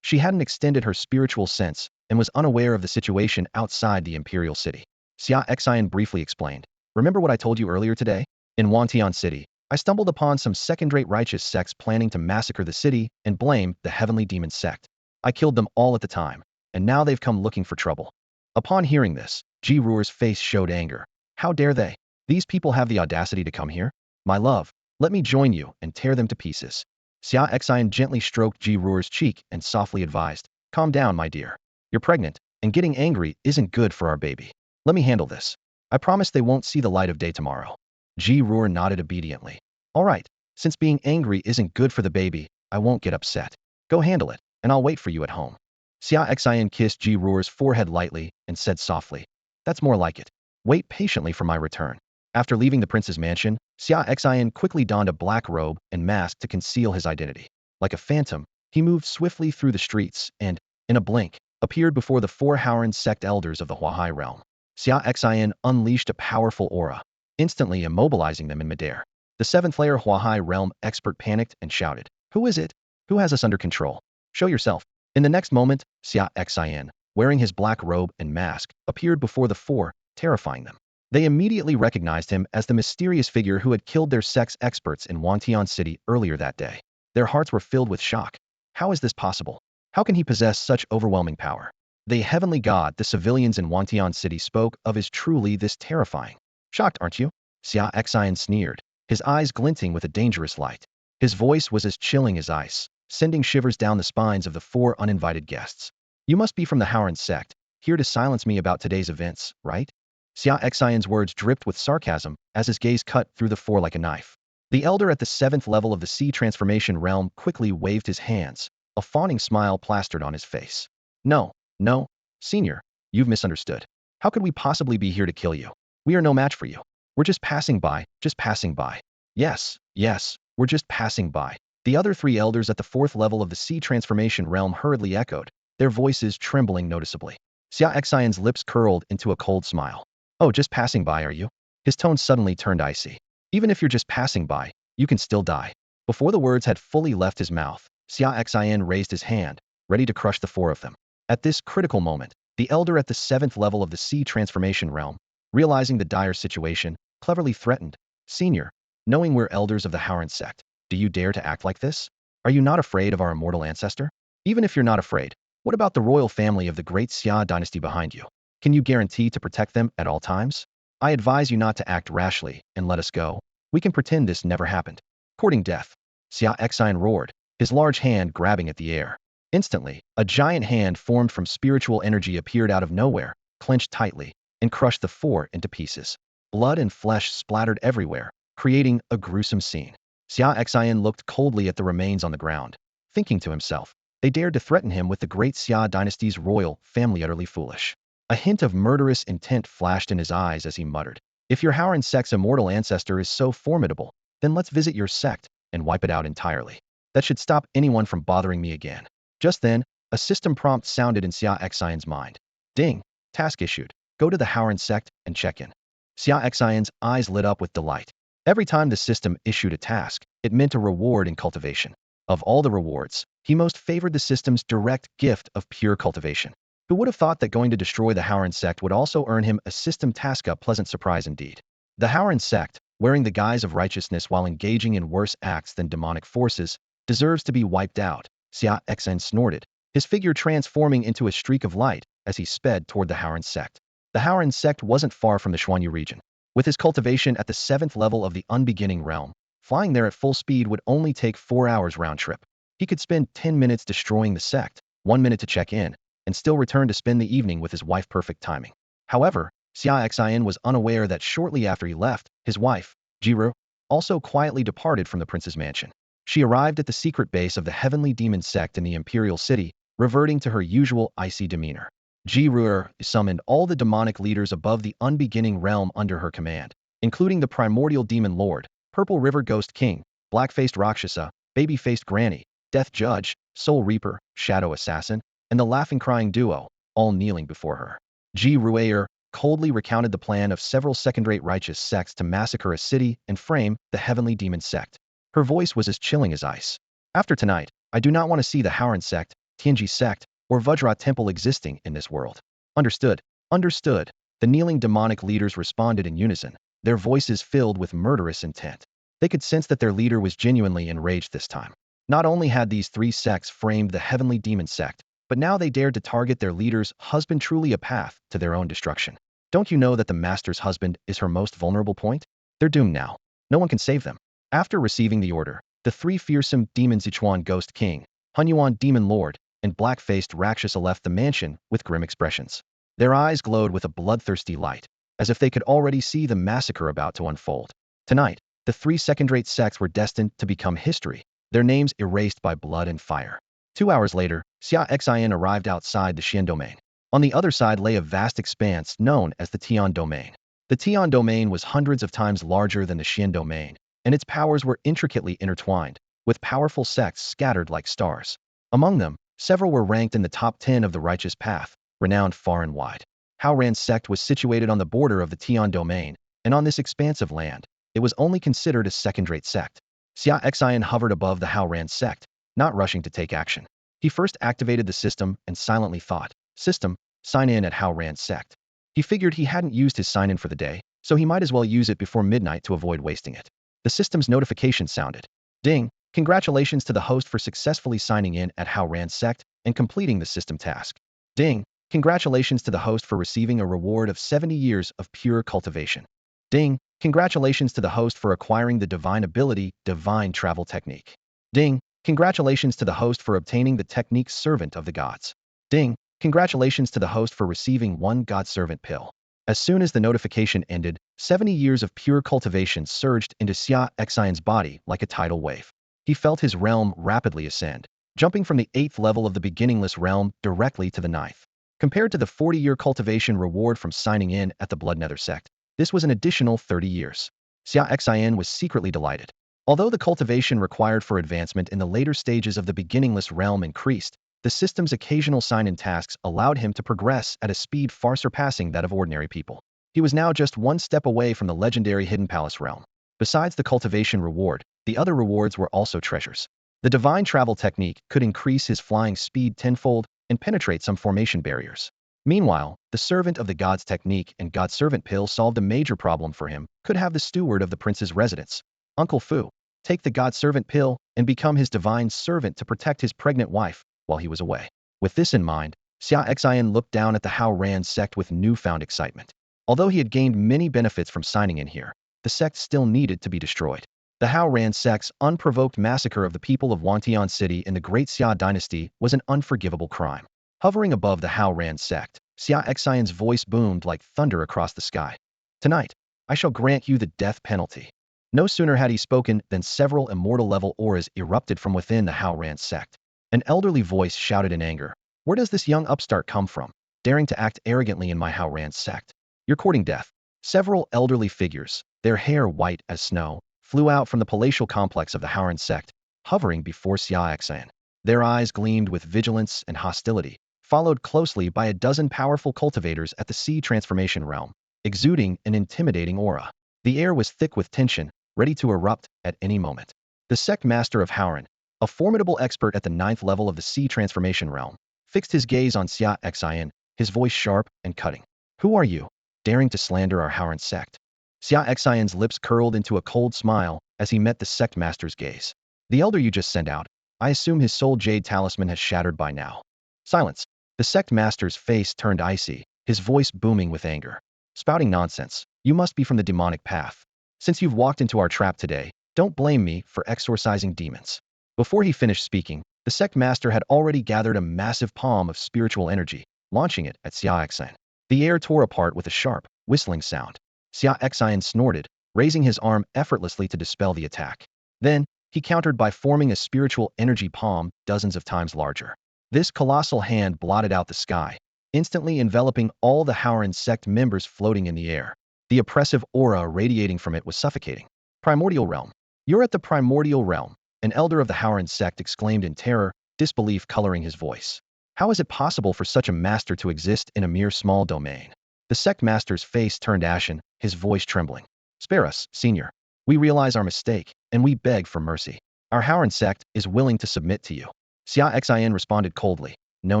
She hadn't extended her spiritual sense and was unaware of the situation outside the Imperial city. Xia Xian briefly explained, "Remember what I told you earlier today? In Wantian City, I stumbled upon some second-rate righteous sects planning to massacre the city and blame the Heavenly Demon sect. I killed them all at the time, and now they've come looking for trouble." Upon hearing this, Ji Ruor's face showed anger. "How dare they? These people have the audacity to come here? My love, let me join you and tear them to pieces." Xia Xian gently stroked Ji Ruor's cheek and softly advised, "Calm down, my dear. You're pregnant, and getting angry isn't good for our baby. Let me handle this. I promise they won't see the light of day tomorrow." Ji Ruor nodded obediently. "All right, since being angry isn't good for the baby, I won't get upset. Go handle it, and I'll wait for you at home." Xia Xian kissed Ji Ruor's forehead lightly and said softly, "That's more like it. Wait patiently for my return." After leaving the prince's mansion, Xia Xian quickly donned a black robe and mask to conceal his identity. Like a phantom, he moved swiftly through the streets and, in a blink, appeared before the 4 Howran sect elders of the Huahai realm. Xia Xian unleashed a powerful aura, instantly immobilizing them in midair. The 7th layer Huahai realm expert panicked and shouted, "Who is it? Who has us under control? Show yourself." In the next moment, Xia Xian, wearing his black robe and mask, appeared before the 4, terrifying them. They immediately recognized him as the mysterious figure who had killed their sect's experts in Wantian City earlier that day. Their hearts were filled with shock. How is this possible? How can he possess such overwhelming power? The heavenly god the civilians in Wantian City spoke of is truly this terrifying. Shocked, aren't you? Xia Xian sneered, his eyes glinting with a dangerous light. His voice was as chilling as ice, sending shivers down the spines of the 4 uninvited guests. "You must be from the Howran sect, here to silence me about today's events, right?" Xia Xian's words dripped with sarcasm as his gaze cut through the 4 like a knife. The elder at the 7th level of the sea transformation realm quickly waved his hands, a fawning smile plastered on his face. "No, no, senior, you've misunderstood. How could we possibly be here to kill you? We are no match for you. We're just passing by, just passing by." "Yes, yes, we're just passing by." The other 3 elders at the 4th level of the sea transformation realm hurriedly echoed, their voices trembling noticeably. Xia Xian's lips curled into a cold smile. "Oh, just passing by, are you?" His tone suddenly turned icy. "Even if you're just passing by, you can still die." Before the words had fully left his mouth, Xia Xian raised his hand, ready to crush the 4 of them. At this critical moment, the elder at the 7th level of the sea transformation realm, realizing the dire situation, cleverly threatened, "Senior, knowing we're elders of the Howran sect, do you dare to act like this? Are you not afraid of our immortal ancestor? Even if you're not afraid, what about the royal family of the Great Xia dynasty behind you? Can you guarantee to protect them at all times? I advise you not to act rashly and let us go. We can pretend this never happened." Courting death, Xia Xian roared, his large hand grabbing at the air. Instantly, a giant hand formed from spiritual energy appeared out of nowhere, clenched tightly, and crushed the 4 into pieces. Blood and flesh splattered everywhere, creating a gruesome scene. Xia Xian looked coldly at the remains on the ground, thinking to himself, they dared to threaten him with the Great Xia dynasty's royal family, utterly foolish. A hint of murderous intent flashed in his eyes as he muttered, "If your Howran sect's immortal ancestor is so formidable, then let's visit your sect and wipe it out entirely. That should stop anyone from bothering me again." Just then, a system prompt sounded in Xia Xian's mind. "Ding, task issued. Go to the Howran sect and check in." Xia Xian's eyes lit up with delight. Every time the system issued a task, it meant a reward in cultivation. Of all the rewards, he most favored the system's direct gift of pure cultivation. Who would have thought that going to destroy the Howran sect would also earn him a system task? A pleasant surprise indeed. The Howran sect, wearing the guise of righteousness while engaging in worse acts than demonic forces, deserves to be wiped out, Xia Xen snorted, his figure transforming into a streak of light as he sped toward the Howren sect. The Howren sect wasn't far from the Xuanyu region. With his cultivation at the 7th level of the unbeginning realm, flying there at full speed would only take 4 hours round trip. He could spend 10 minutes destroying the sect, 1 minute to check in, and still return to spend the evening with his wife. Perfect timing. However, Xia Xian was unaware that shortly after he left, his wife, Jiru, also quietly departed from the prince's mansion. She arrived at the secret base of the heavenly demon sect in the Imperial city, reverting to her usual icy demeanor. Jiru summoned all the demonic leaders above the unbeginning realm under her command, including the Primordial Demon Lord, Purple River Ghost King, Black-Faced Rakshasa, Baby-Faced Granny, Death Judge, Soul Reaper, Shadow Assassin, and the Laughing Crying Duo, all kneeling before her. Ji Ruayer coldly recounted the plan of several second-rate righteous sects to massacre a city and frame the heavenly demon sect. Her voice was as chilling as ice. After tonight, I do not want to see the Howren sect, Tianji sect, or Vajra temple existing in this world. Understood. Understood. The kneeling demonic leaders responded in unison, their voices filled with murderous intent. They could sense that their leader was genuinely enraged this time. Not only had these 3 sects framed the heavenly demon sect, but now they dared to target their leader's husband, truly a path to their own destruction. Don't you know that the master's husband is her most vulnerable point? They're doomed now. No one can save them. After receiving the order, the 3 fearsome demons Sichuan Ghost King, Hunyuan Demon Lord, and Black-Faced Rakshasa left the mansion with grim expressions. Their eyes glowed with a bloodthirsty light, as if they could already see the massacre about to unfold. Tonight, the 3 second-rate sects were destined to become history, their names erased by blood and fire. 2 hours later, Xia Xian arrived outside the Xian domain. On the other side lay a vast expanse known as the Tian domain. The Tian domain was hundreds of times larger than the Xian domain, and its powers were intricately intertwined, with powerful sects scattered like stars. Among them, several were ranked in the top 10 of the righteous path, renowned far and wide. Howran's sect was situated on the border of the Tian domain, and on this expanse of land, it was only considered a second-rate sect. Xia Xian hovered above the Howran sect, not rushing to take action. He first activated the system and silently thought, "System, sign in at Howran sect." He figured he hadn't used his sign-in for the day, so he might as well use it before midnight to avoid wasting it. The system's notification sounded. Ding! Congratulations to the host for successfully signing in at Howran sect and completing the system task. Ding! Congratulations to the host for receiving a reward of 70 years of pure cultivation. Ding! Congratulations to the host for acquiring the divine ability, Divine Travel Technique. Ding! Congratulations to the host for obtaining the technique Servant of the Gods. Ding! Congratulations to the host for receiving 1 God Servant pill. As soon as the notification ended, 70 years of pure cultivation surged into Xia Xian's body like a tidal wave. He felt his realm rapidly ascend, jumping from the 8th level of the beginningless realm directly to the 9th. Compared to the 40-year cultivation reward from signing in at the Blood Nether sect, this was an additional 30 years. Xia Xian was secretly delighted. Although the cultivation required for advancement in the later stages of the beginningless realm increased, the system's occasional sign-in tasks allowed him to progress at a speed far surpassing that of ordinary people. He was now just 1 step away from the legendary Hidden Palace realm. Besides the cultivation reward, the other rewards were also treasures. The Divine Travel Technique could increase his flying speed tenfold and penetrate some formation barriers. Meanwhile, the Servant of the Gods technique and God Servant pill solved a major problem for him. Could have the steward of the prince's residence, Uncle Fu, take the God Servant pill and become his divine servant to protect his pregnant wife while he was away. With this in mind, Xia Xian looked down at the Howran sect with newfound excitement. Although he had gained many benefits from signing in here, the sect still needed to be destroyed. The Howran sect's unprovoked massacre of the people of Wangtian City in the Great Xia dynasty was an unforgivable crime. Hovering above the Howran sect, Xia Xian's voice boomed like thunder across the sky. Tonight, I shall grant you the death penalty. No sooner had he spoken than several immortal-level auras erupted from within the Howran sect. An elderly voice shouted in anger, "Where does this young upstart come from, daring to act arrogantly in my Howran sect? You're courting death." Several elderly figures, their hair white as snow, flew out from the palatial complex of the Howran sect, hovering before Xia Xian. Their eyes gleamed with vigilance and hostility, followed closely by a dozen powerful cultivators at the sea transformation realm, exuding an intimidating aura. The air was thick with tension, ready to erupt at any moment. The sect master of Howran, a formidable expert at the 9th level of the sea transformation realm, fixed his gaze on Xia Xian, his voice sharp and cutting. "Who are you, daring to slander our Howran sect?" Xia Xian's lips curled into a cold smile as he met the sect master's gaze. The elder you just sent out, I assume his soul jade talisman has shattered by now. Silence. The sect master's face turned icy, his voice booming with anger. Spouting nonsense. You must be from the demonic path. Since you've walked into our trap today, don't blame me for exorcising demons. Before he finished speaking, the sect master had already gathered a massive palm of spiritual energy, launching it at Xia Xian. The air tore apart with a sharp, whistling sound. Xia Xian snorted, raising his arm effortlessly to dispel the attack. Then, he countered by forming a spiritual energy palm dozens of times larger. This colossal hand blotted out the sky, instantly enveloping all the Howren sect members floating in the air. The oppressive aura radiating from it was suffocating. Primordial realm. You're at the primordial realm, an elder of the Howren sect exclaimed in terror, disbelief coloring his voice. How is it possible for such a master to exist in a mere small domain? The sect master's face turned ashen, his voice trembling. Spare us, senior. We realize our mistake, and we beg for mercy. Our Howren sect is willing to submit to you. Xia Xian responded coldly. No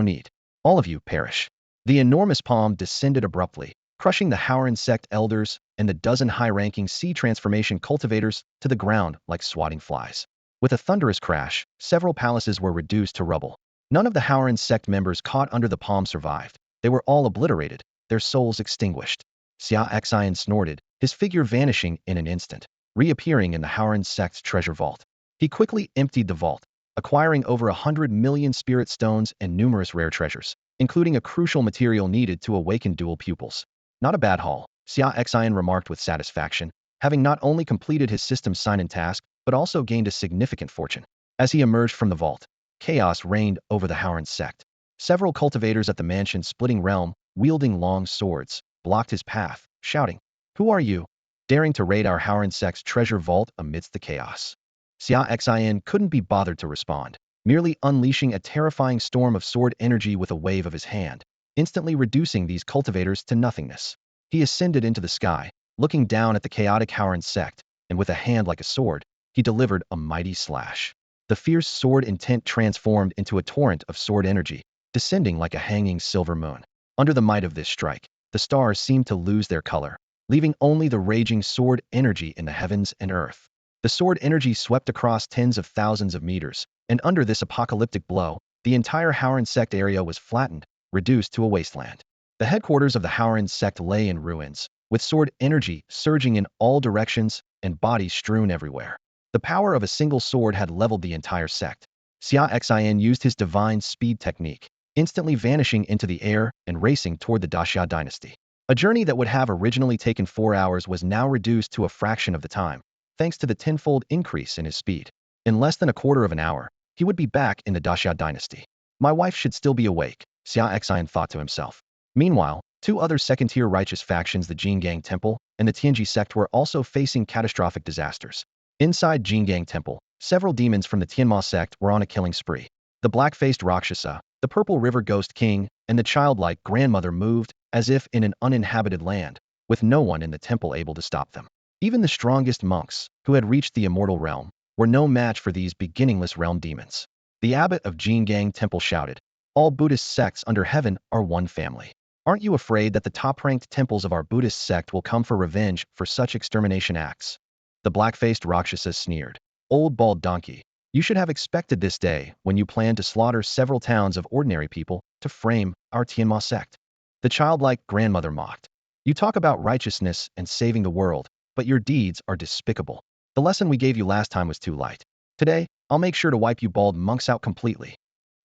need. All of you perish. The enormous palm descended abruptly, crushing the Howren sect elders and the dozen high-ranking sea transformation cultivators to the ground like swatting flies. With a thunderous crash, several palaces were reduced to rubble. None of the Howren sect members caught under the palm survived. They were all obliterated, their souls extinguished. Xia Xian snorted, his figure vanishing in an instant, reappearing in the Howren sect's treasure vault. He quickly emptied the vault, acquiring over 100 million spirit stones and numerous rare treasures, including a crucial material needed to awaken dual pupils. Not a bad haul, Xia Xian remarked with satisfaction, having not only completed his system's sign-in task, but also gained a significant fortune. As he emerged from the vault, chaos reigned over the Howren sect. Several cultivators at the mansion splitting realm, wielding long swords, blocked his path, shouting, "Who are you, daring to raid our Howren sect's treasure vault amidst the chaos?" Xia Xian couldn't be bothered to respond, merely unleashing a terrifying storm of sword energy with a wave of his hand, instantly reducing these cultivators to nothingness. He ascended into the sky, looking down at the chaotic Howren sect, and with a hand like a sword, he delivered a mighty slash. The fierce sword intent transformed into a torrent of sword energy, descending like a hanging silver moon. Under the might of this strike, the stars seemed to lose their color, leaving only the raging sword energy in the heavens and earth. The sword energy swept across tens of thousands of meters, and under this apocalyptic blow, the entire Howren sect area was flattened, reduced to a wasteland. The headquarters of the Howren sect lay in ruins, with sword energy surging in all directions and bodies strewn everywhere. The power of a single sword had leveled the entire sect. Xia Xian used his divine speed technique, instantly vanishing into the air and racing toward the Daxia dynasty. A journey that would have originally taken 4 hours was now reduced to a fraction of the time, thanks to the tenfold increase in his speed. In less than a quarter of an hour, he would be back in the Daxia dynasty. My wife should still be awake, Xia Xian thought to himself. Meanwhile, 2 other second-tier righteous factions, the Jingang Temple and the Tianji sect, were also facing catastrophic disasters. Inside Jingang Temple, several demons from the Tienma sect were on a killing spree. The black-faced Rakshasa, the Purple River Ghost King, and the childlike grandmother moved as if in an uninhabited land, with no one in the temple able to stop them. Even the strongest monks, who had reached the immortal realm, were no match for these beginningless realm demons. The abbot of Jingang Temple shouted, "All Buddhist sects under heaven are one family. Aren't you afraid that the top-ranked temples of our Buddhist sect will come for revenge for such extermination acts?" The black-faced Rakshasa sneered, "Old bald donkey, you should have expected this day when you planned to slaughter several towns of ordinary people to frame our Tienma sect." The childlike grandmother mocked, "You talk about righteousness and saving the world, but your deeds are despicable. The lesson we gave you last time was too light. Today, I'll make sure to wipe you bald monks out completely."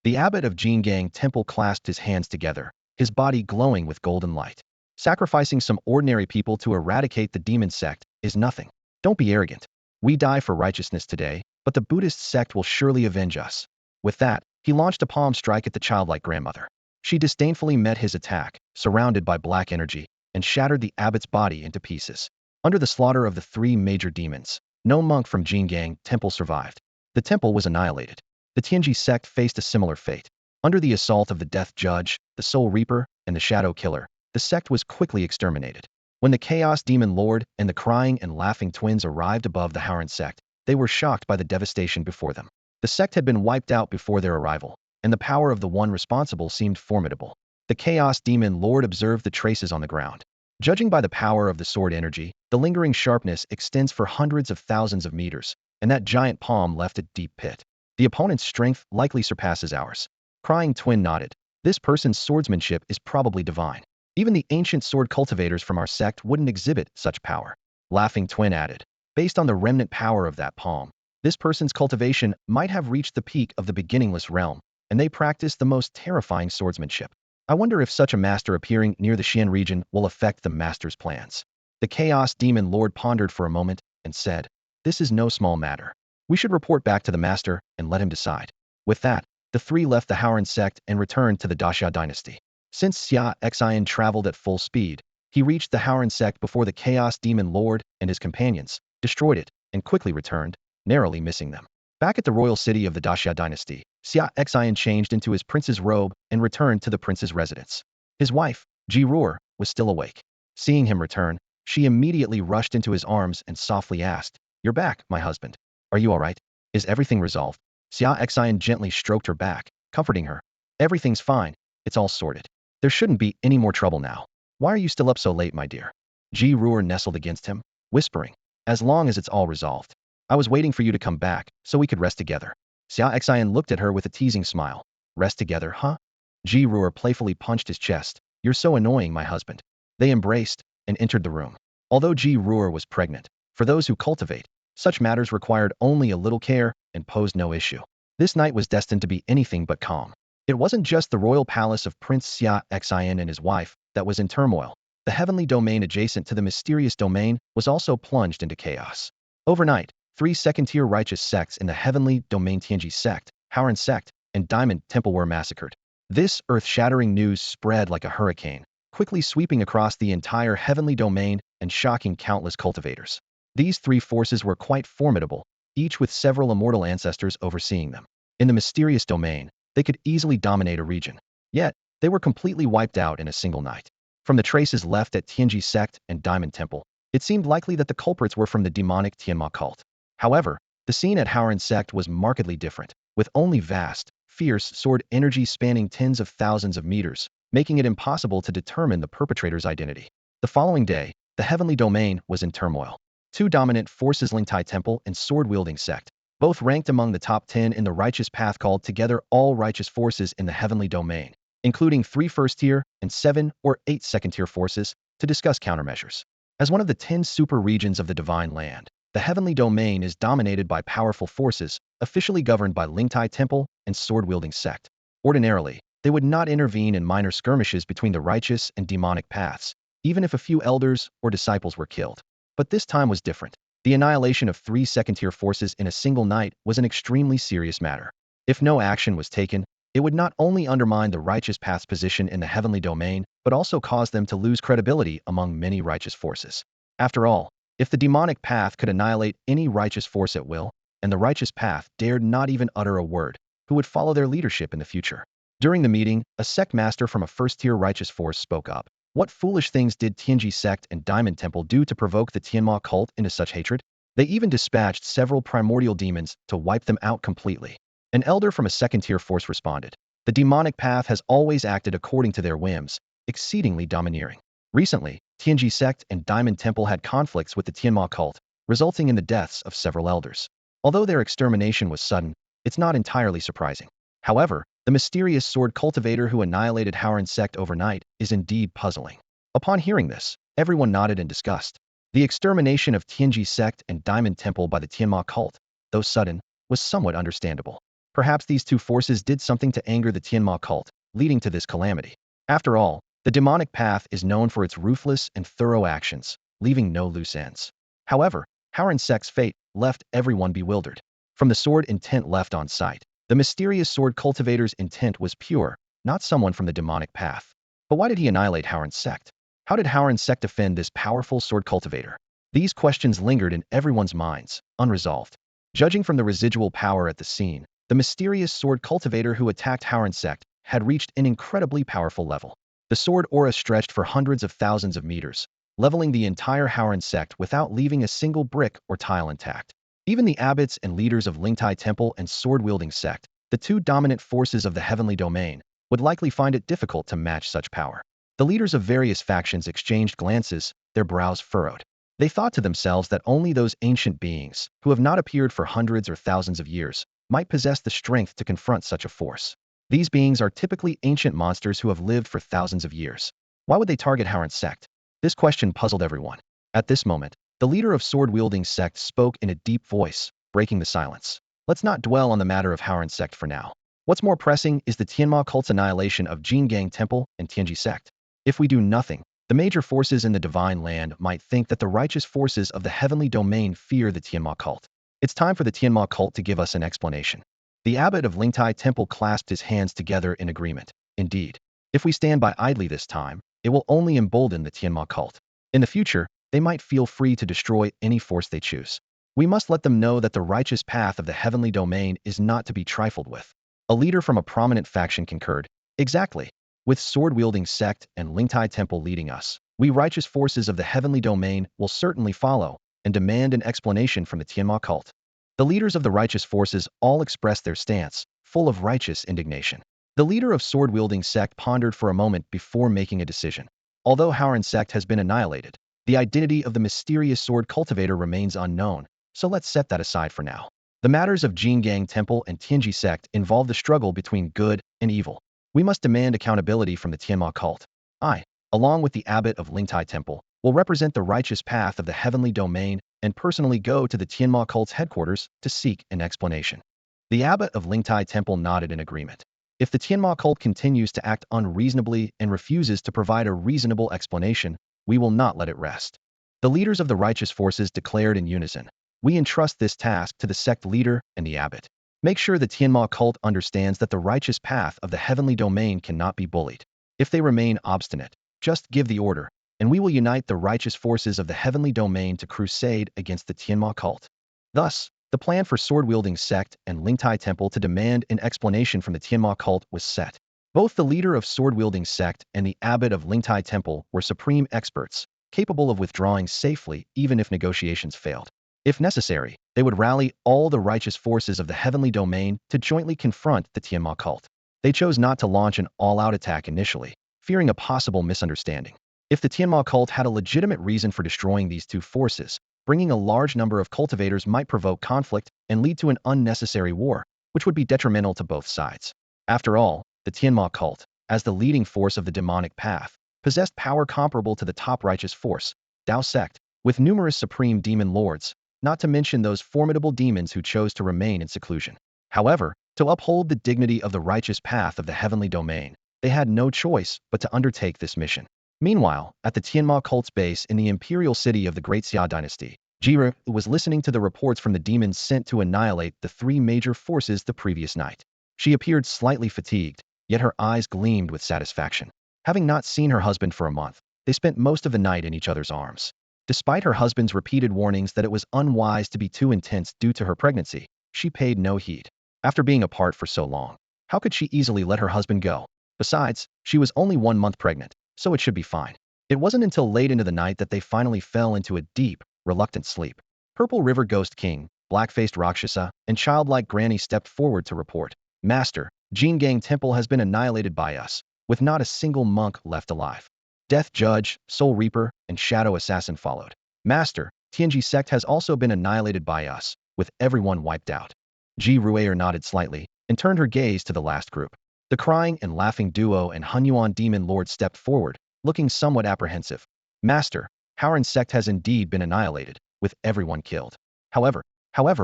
The abbot of Jingang Temple clasped his hands together, his body glowing with golden light. "Sacrificing some ordinary people to eradicate the demon sect is nothing. Don't be arrogant. We die for righteousness today, but the Buddhist sect will surely avenge us." With that, he launched a palm strike at the childlike grandmother. She disdainfully met his attack, surrounded by black energy, and shattered the abbot's body into pieces. Under the slaughter of the 3 major demons, no monk from Jingang Temple survived. The temple was annihilated. The Tianji sect faced a similar fate. Under the assault of the Death Judge, the Soul Reaper, and the Shadow Killer, the sect was quickly exterminated. When the Chaos Demon Lord and the Crying and Laughing Twins arrived above the Howren sect, they were shocked by the devastation before them. The sect had been wiped out before their arrival, and the power of the one responsible seemed formidable. The Chaos Demon Lord observed the traces on the ground. Judging by the power of the sword energy, the lingering sharpness extends for hundreds of thousands of meters, and that giant palm left a deep pit. The opponent's strength likely surpasses ours. Crying twin nodded. This person's swordsmanship is probably divine. Even the ancient sword cultivators from our sect wouldn't exhibit such power. Laughing twin added. Based on the remnant power of that palm, this person's cultivation might have reached the peak of the beginningless realm, and they practice the most terrifying swordsmanship. I wonder if such a master appearing near the Xian region will affect the master's plans. The Chaos Demon Lord pondered for a moment and said, "This is no small matter. We should report back to the master and let him decide." With that, the three left the Howran sect and returned to the Daxia dynasty. Since Xia Xian traveled at full speed, he reached the Howran sect before the Chaos Demon Lord and his companions destroyed it and quickly returned, narrowly missing them. Back at the royal city of the Daxia dynasty, Xia Xian changed into his prince's robe and returned to the prince's residence. His wife, Ji Ruer, was still awake. Seeing him return, she immediately rushed into his arms and softly asked, "You're back, my husband. Are you all right? Is everything resolved?" Xia Xian gently stroked her back, comforting her. "Everything's fine. It's all sorted. There shouldn't be any more trouble now. Why are you still up so late, my dear?" Ji Ruer nestled against him, whispering, "As long as it's all resolved. I was waiting for you to come back, so we could rest together." Xia Xian looked at her with a teasing smile. "Rest together, huh?" Ji Ruer playfully punched his chest. "You're so annoying, my husband." They embraced and entered the room. Although Ji Ruer was pregnant, for those who cultivate, such matters required only a little care and posed no issue. This night was destined to be anything but calm. It wasn't just the royal palace of Prince Xia Xian and his wife that was in turmoil. The heavenly domain adjacent to the mysterious domain was also plunged into chaos. Overnight, three second-tier righteous sects in the heavenly domain, Tianji sect, Howran sect, and Diamond Temple, were massacred. This earth-shattering news spread like a hurricane, quickly sweeping across the entire heavenly domain and shocking countless cultivators. These three forces were quite formidable, each with several immortal ancestors overseeing them. In the mysterious domain, they could easily dominate a region. Yet, they were completely wiped out in a single night. From the traces left at Tianji sect and Diamond Temple, it seemed likely that the culprits were from the demonic Tienma cult. However, the scene at Howran sect was markedly different, with only vast, fierce sword energy spanning tens of thousands of meters, making it impossible to determine the perpetrator's identity. The following day, the heavenly domain was in turmoil. Two dominant forces, Lingtai Temple and sword-wielding sect, both ranked among the top 10 in the righteous path, called together all righteous forces in the heavenly domain, including 3 first-tier and 7 or 8 second-tier forces, to discuss countermeasures. As one of the 10 super regions of the divine land, the heavenly domain is dominated by powerful forces, officially governed by Lingtai Temple and sword-wielding sect. Ordinarily, they would not intervene in minor skirmishes between the righteous and demonic paths, even if a few elders or disciples were killed. But this time was different. The annihilation of 3 second-tier forces in a single night was an extremely serious matter. If no action was taken, it would not only undermine the righteous path's position in the heavenly domain, but also cause them to lose credibility among many righteous forces. After all, if the demonic path could annihilate any righteous force at will, and the righteous path dared not even utter a word, who would follow their leadership in the future? During the meeting, a sect master from a first-tier righteous force spoke up. What foolish things did Tianji sect and Diamond Temple do to provoke the Tienma cult into such hatred? They even dispatched several primordial demons to wipe them out completely. An elder from a second-tier force responded. The demonic path has always acted according to their whims, exceedingly domineering. Recently, Tianji sect and Diamond Temple had conflicts with the Tienma cult, resulting in the deaths of several elders. Although their extermination was sudden, it's not entirely surprising. However, the mysterious sword cultivator who annihilated Howran sect overnight is indeed puzzling. Upon hearing this, everyone nodded in disgust. The extermination of Tianji sect and Diamond Temple by the Tienma cult, though sudden, was somewhat understandable. Perhaps these two forces did something to anger the Tienma cult, leading to this calamity. After all, the demonic path is known for its ruthless and thorough actions, leaving no loose ends. However, Howran sect's fate left everyone bewildered. From the sword intent left on site, the mysterious sword cultivator's intent was pure, not someone from the demonic path. But why did he annihilate Howran sect? How did Howran sect defend this powerful sword cultivator? These questions lingered in everyone's minds, unresolved. Judging from the residual power at the scene, the mysterious sword cultivator who attacked Howran sect had reached an incredibly powerful level. The sword aura stretched for hundreds of thousands of meters, leveling the entire Howran sect without leaving a single brick or tile intact. Even the abbots and leaders of Lingtai Temple and sword-wielding sect, the two dominant forces of the heavenly domain, would likely find it difficult to match such power. The leaders of various factions exchanged glances, their brows furrowed. They thought to themselves that only those ancient beings, who have not appeared for hundreds or thousands of years, might possess the strength to confront such a force. These beings are typically ancient monsters who have lived for thousands of years. Why would they target Howard's sect? This question puzzled everyone. At this moment, the leader of sword-wielding sect spoke in a deep voice, breaking the silence. Let's not dwell on the matter of Howard's sect for now. What's more pressing is the Tienma cult's annihilation of Jingang Temple and Tianji sect. If we do nothing, the major forces in the Divine Land might think that the righteous forces of the heavenly domain fear the Tienma cult. It's time for the Tienma cult to give us an explanation. The abbot of Lingtai Temple clasped his hands together in agreement. Indeed, if we stand by idly this time, it will only embolden the Tienma cult. In the future, they might feel free to destroy any force they choose. We must let them know that the righteous path of the heavenly domain is not to be trifled with. A leader from a prominent faction concurred. Exactly. With sword-wielding sect and Lingtai Temple leading us, we righteous forces of the heavenly domain will certainly follow and demand an explanation from the Tienma cult. The leaders of the righteous forces all expressed their stance, full of righteous indignation. The leader of sword-wielding sect pondered for a moment before making a decision. Although Howard's sect has been annihilated, the identity of the mysterious sword cultivator remains unknown, so let's set that aside for now. The matters of Jingang Temple and Tianji sect involve the struggle between good and evil. We must demand accountability from the Tienma cult. I, along with the abbot of Lingtai Temple, will represent the righteous path of the heavenly domain and personally go to the Tienma cult's headquarters to seek an explanation. The abbot of Lingtai Temple nodded in agreement. If the Tienma cult continues to act unreasonably and refuses to provide a reasonable explanation, we will not let it rest. The leaders of the righteous forces declared in unison. We entrust this task to the sect leader and the abbot. Make sure the Tienma cult understands that the righteous path of the heavenly domain cannot be bullied. If they remain obstinate, just give the order, and we will unite the righteous forces of the heavenly domain to crusade against the Tienma cult. Thus, the plan for sword-wielding sect and Lingtai Temple to demand an explanation from the Tienma cult was set. Both the leader of sword-wielding sect and the abbot of Lingtai Temple were supreme experts, capable of withdrawing safely even if negotiations failed. If necessary, they would rally all the righteous forces of the heavenly domain to jointly confront the Tienma cult. They chose not to launch an all-out attack initially, fearing a possible misunderstanding. If the Tienma cult had a legitimate reason for destroying these two forces, bringing a large number of cultivators might provoke conflict and lead to an unnecessary war, which would be detrimental to both sides. After all, the Tienma cult, as the leading force of the demonic path, possessed power comparable to the top righteous force, Dao sect, with numerous supreme demon lords, not to mention those formidable demons who chose to remain in seclusion. However, to uphold the dignity of the righteous path of the heavenly domain, they had no choice but to undertake this mission. Meanwhile, at the Tienma cult's base in the Imperial city of the Great Xia dynasty, Jira was listening to the reports from the demons sent to annihilate the three major forces the previous night. She appeared slightly fatigued, yet her eyes gleamed with satisfaction. Having not seen her husband for a month, they spent most of the night in each other's arms. Despite her husband's repeated warnings that it was unwise to be too intense due to her pregnancy, she paid no heed. After being apart for so long, how could she easily let her husband go? Besides, she was only 1 month pregnant, so it should be fine. It wasn't until late into the night that they finally fell into a deep, reluctant sleep. Purple River Ghost King, black-faced Rakshasa, and childlike Granny stepped forward to report. Master, Jingang Temple has been annihilated by us, with not a single monk left alive. Death Judge, Soul Reaper, and Shadow Assassin followed. Master, Tianji sect has also been annihilated by us, with everyone wiped out. Ji Rueer nodded slightly and turned her gaze to the last group. The crying and laughing duo and Hunyuan demon lord stepped forward, looking somewhat apprehensive. Master, Howard's sect has indeed been annihilated, with everyone killed. However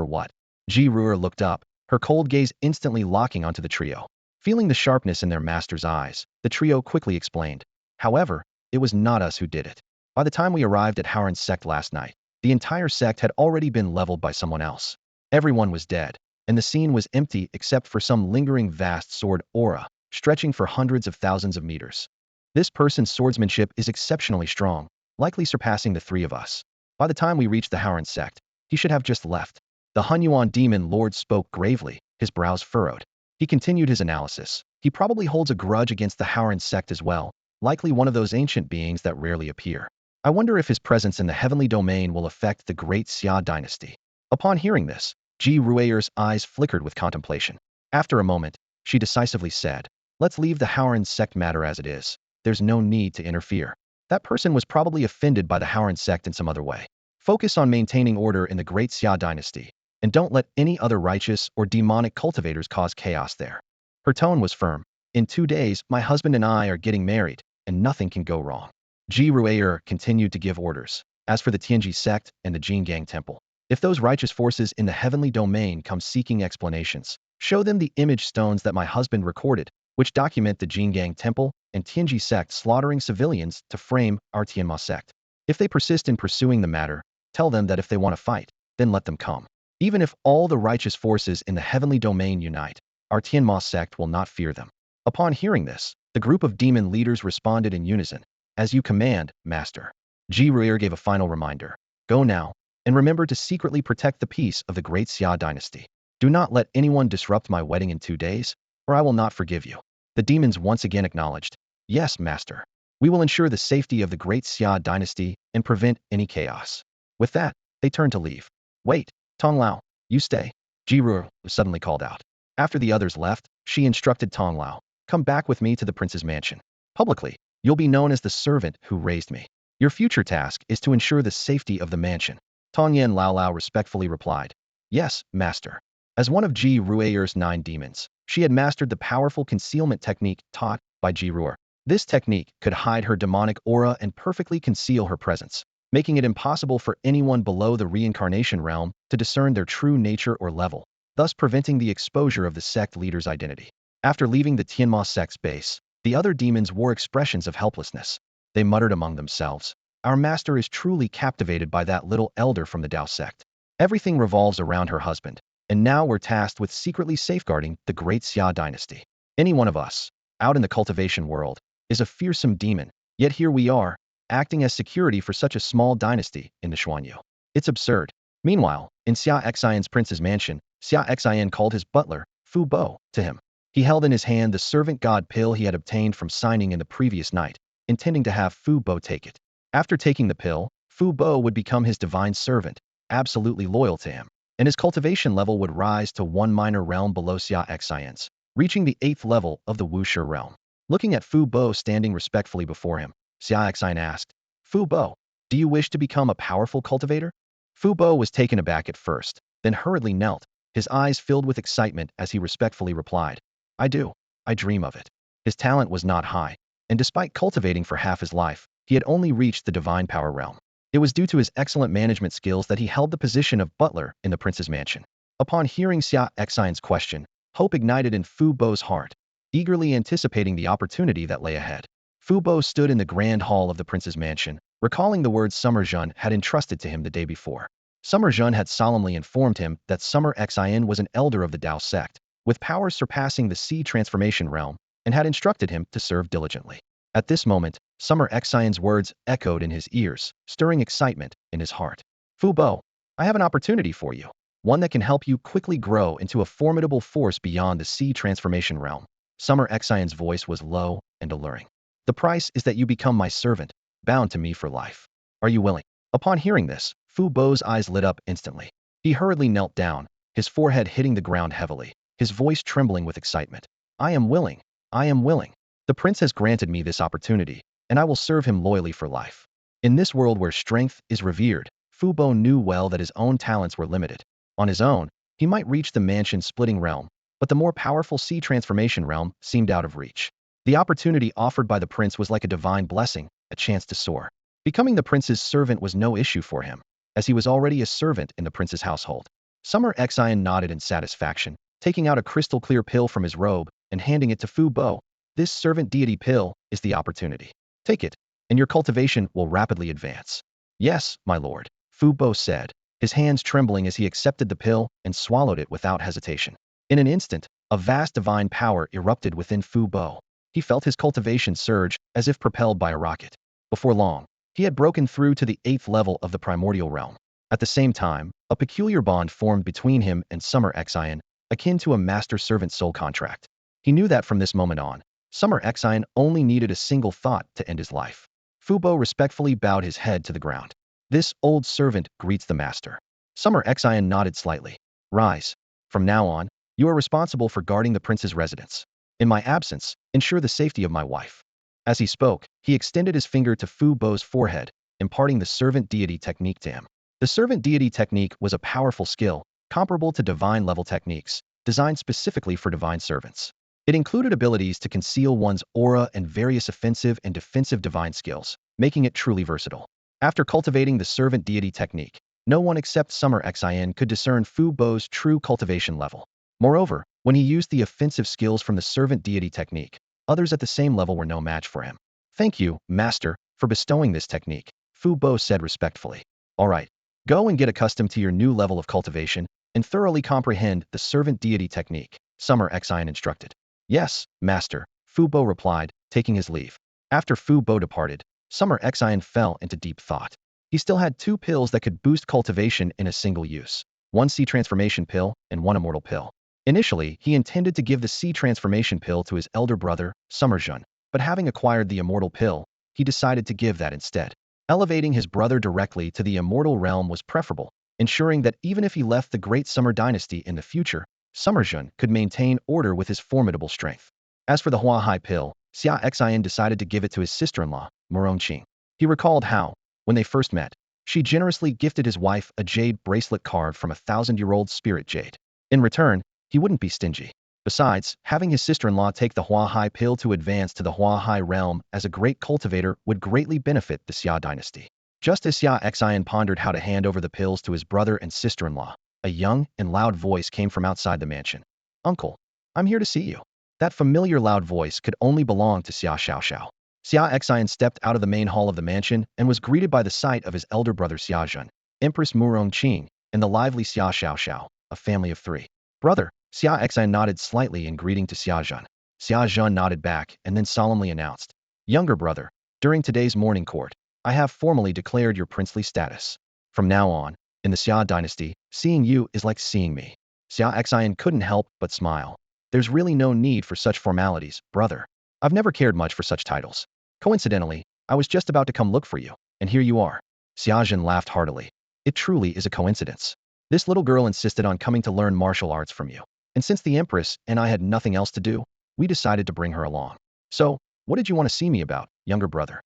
what? Ji Rueer looked up, her cold gaze instantly locking onto the trio. Feeling the sharpness in their master's eyes, the trio quickly explained. However, it was not us who did it. By the time we arrived at Howard's sect last night, the entire sect had already been leveled by someone else. Everyone was dead, and the scene was empty except for some lingering vast sword aura, stretching for hundreds of thousands of meters. This person's swordsmanship is exceptionally strong, likely surpassing the three of us. By the time we reached the Howard sect, he should have just left. The Hunyuan demon lord spoke gravely, his brows furrowed. He continued his analysis. He probably holds a grudge against the Howard sect as well, likely one of those ancient beings that rarely appear. I wonder if his presence in the heavenly domain will affect the Great Xia dynasty. Upon hearing this, Ji Rueer's eyes flickered with contemplation. After a moment, she decisively said, let's leave the Howard sect matter as it is. there's no need to interfere. That person was probably offended by the Howran sect in some other way. Focus on maintaining order in the Great Xia dynasty, and don't let any other righteous or demonic cultivators cause chaos there. Her tone was firm. In 2 days, my husband and I are getting married, and nothing can go wrong. Ji Rue'er continued to give orders. As for the Tianji sect and the Jingang temple, if those righteous forces in the heavenly domain come seeking explanations, show them the image stones that my husband recorded, which document the Jingang temple and Tianji sect slaughtering civilians to frame our Tienma sect. If they persist in pursuing the matter, tell them that if they want to fight, then let them come. Even if all the righteous forces in the heavenly domain unite, our Tienma sect will not fear them. Upon hearing this, the group of demon leaders responded in unison. As you command, Master. Ji Rue'er gave a final reminder. Go now, and remember to secretly protect the peace of the Great Xia dynasty. Do not let anyone disrupt my wedding in 2 days, or I will not forgive you. The demons once again acknowledged. Yes, Master. We will ensure the safety of the Great Xia dynasty and prevent any chaos. With that, they turned to leave. Wait, Tong Lao, you stay. Ji Rue'er suddenly called out. After the others left, she instructed Tong Lao, come back with me to the prince's mansion. Publicly, you'll be known as the servant who raised me. Your future task is to ensure the safety of the mansion. Tong Yan Lao Lao respectfully replied. Yes, Master. As one of Ji Rue'er's 9 demons, she had mastered the powerful concealment technique taught by Ji Rue'er. This technique could hide her demonic aura and perfectly conceal her presence, making it impossible for anyone below the reincarnation realm to discern their true nature or level, thus preventing the exposure of the sect leader's identity. After leaving the Tienma sect's base, the other demons wore expressions of helplessness. They muttered among themselves, our master is truly captivated by that little elder from the Dao sect. Everything revolves around her husband, and now we're tasked with secretly safeguarding the Great Xia dynasty. Any one of us, out in the cultivation world, is a fearsome demon, yet here we are, acting as security for such a small dynasty in the Xuanyu. It's absurd. Meanwhile, in Xia Xian's prince's mansion, Xia Xian called his butler, Fu Bo, to him. He held in his hand the servant god pill he had obtained from signing in the previous night, intending to have Fu Bo take it. After taking the pill, Fu Bo would become his divine servant, absolutely loyal to him, and his cultivation level would rise to 1 minor realm below Xia Xian's, reaching the 8th level of the Wushi realm. Looking at Fu Bo standing respectfully before him, Xia Xian asked, Fu Bo, do you wish to become a powerful cultivator? Fu Bo was taken aback at first, then hurriedly knelt, his eyes filled with excitement as he respectfully replied, I do. I dream of it. His talent was not high, and despite cultivating for half his life, he had only reached the divine power realm. It was due to his excellent management skills that he held the position of butler in the prince's mansion. Upon hearing Xia Xian's question, hope ignited in Fu Bo's heart, eagerly anticipating the opportunity that lay ahead. Fu Bo stood in the grand hall of the prince's mansion, recalling the words Summer Jun had entrusted to him the day before. Summer Jun had solemnly informed him that Summer Xian was an elder of the Dao sect, with powers surpassing the sea transformation realm, and had instructed him to serve diligently. At this moment, Summer Xian's words echoed in his ears, stirring excitement in his heart. Fu Bo, I have an opportunity for you, one that can help you quickly grow into a formidable force beyond the sea transformation realm. Summer Xian's voice was low and alluring. The price is that you become my servant, bound to me for life. Are you willing? Upon hearing this, Fu Bo's eyes lit up instantly. He hurriedly knelt down, his forehead hitting the ground heavily, his voice trembling with excitement. I am willing. I am willing. The prince has granted me this opportunity, and I will serve him loyally for life. In this world where strength is revered, Fu Bo knew well that his own talents were limited. On his own, he might reach the mansion-splitting realm, but the more powerful sea transformation realm seemed out of reach. The opportunity offered by the prince was like a divine blessing, a chance to soar. Becoming the prince's servant was no issue for him, as he was already a servant in the prince's household. Summer Xian nodded in satisfaction, taking out a crystal-clear pill from his robe and handing it to Fu Bo. This servant deity pill is the opportunity. Take it, and your cultivation will rapidly advance. Yes, my lord, Fu Bo said, his hands trembling as he accepted the pill and swallowed it without hesitation. In an instant, a vast divine power erupted within Fu Bo. He felt his cultivation surge as if propelled by a rocket. Before long, he had broken through to the 8th level of the primordial realm. At the same time, a peculiar bond formed between him and Summer Xian, akin to a master-servant soul contract. He knew that from this moment on, Summer Xian only needed a single thought to end his life. Fu Bo respectfully bowed his head to the ground. This old servant greets the master. Summer Xian nodded slightly. Rise. From now on, you are responsible for guarding the prince's residence. In my absence, ensure the safety of my wife. As he spoke, he extended his finger to Fu Bo's forehead, imparting the servant deity technique to him. The servant deity technique was a powerful skill, comparable to divine level techniques, designed specifically for divine servants. It included abilities to conceal one's aura and various offensive and defensive divine skills, making it truly versatile. After cultivating the servant deity technique, no one except Summer Xin could discern Fu Bo's true cultivation level. Moreover, when he used the offensive skills from the servant deity technique, others at the same level were no match for him. Thank you, Master, for bestowing this technique, Fu Bo said respectfully. All right, go and get accustomed to your new level of cultivation and thoroughly comprehend the servant deity technique, Summer Xin instructed. Yes, Master, Fu Bo replied, taking his leave. After Fu Bo departed, Summer Xin fell into deep thought. He still had 2 pills that could boost cultivation in a single use. 1 C transformation pill and 1 immortal pill. Initially, he intended to give the C transformation pill to his elder brother, Summerjun, but having acquired the immortal pill, he decided to give that instead. Elevating his brother directly to the immortal realm was preferable, ensuring that even if he left the Great Summer Dynasty in the future, Summerjun could maintain order with his formidable strength. As for the Huahai pill, Xia Xian decided to give it to his sister-in-law, Murongqing. He recalled how, when they first met, she generously gifted his wife a jade bracelet carved from a 1,000-year-old spirit jade. In return, he wouldn't be stingy. Besides, having his sister-in-law take the Huahai pill to advance to the Huahai realm as a great cultivator would greatly benefit the Xia dynasty. Just as Xia Xian pondered how to hand over the pills to his brother and sister-in-law, a young and loud voice came from outside the mansion. Uncle, I'm here to see you. That familiar loud voice could only belong to Xia Xiaoxiao. Xia Xian stepped out of the main hall of the mansion and was greeted by the sight of his elder brother Xiazhen, Empress Murongqing, and the lively Xia Xiaoxiao, a family of 3. Brother, Xia Xian nodded slightly in greeting to Xiazhen. Xiazhen nodded back and then solemnly announced, Younger brother, during today's morning court, I have formally declared your princely status. From now on, in the Xia dynasty, seeing you is like seeing me. Xia Xian couldn't help but smile. There's really no need for such formalities, brother. I've never cared much for such titles. Coincidentally, I was just about to come look for you, and here you are. Xiazhen laughed heartily. It truly is a coincidence. This little girl insisted on coming to learn martial arts from you. And since the Empress and I had nothing else to do, we decided to bring her along. So, what did you want to see me about, younger brother?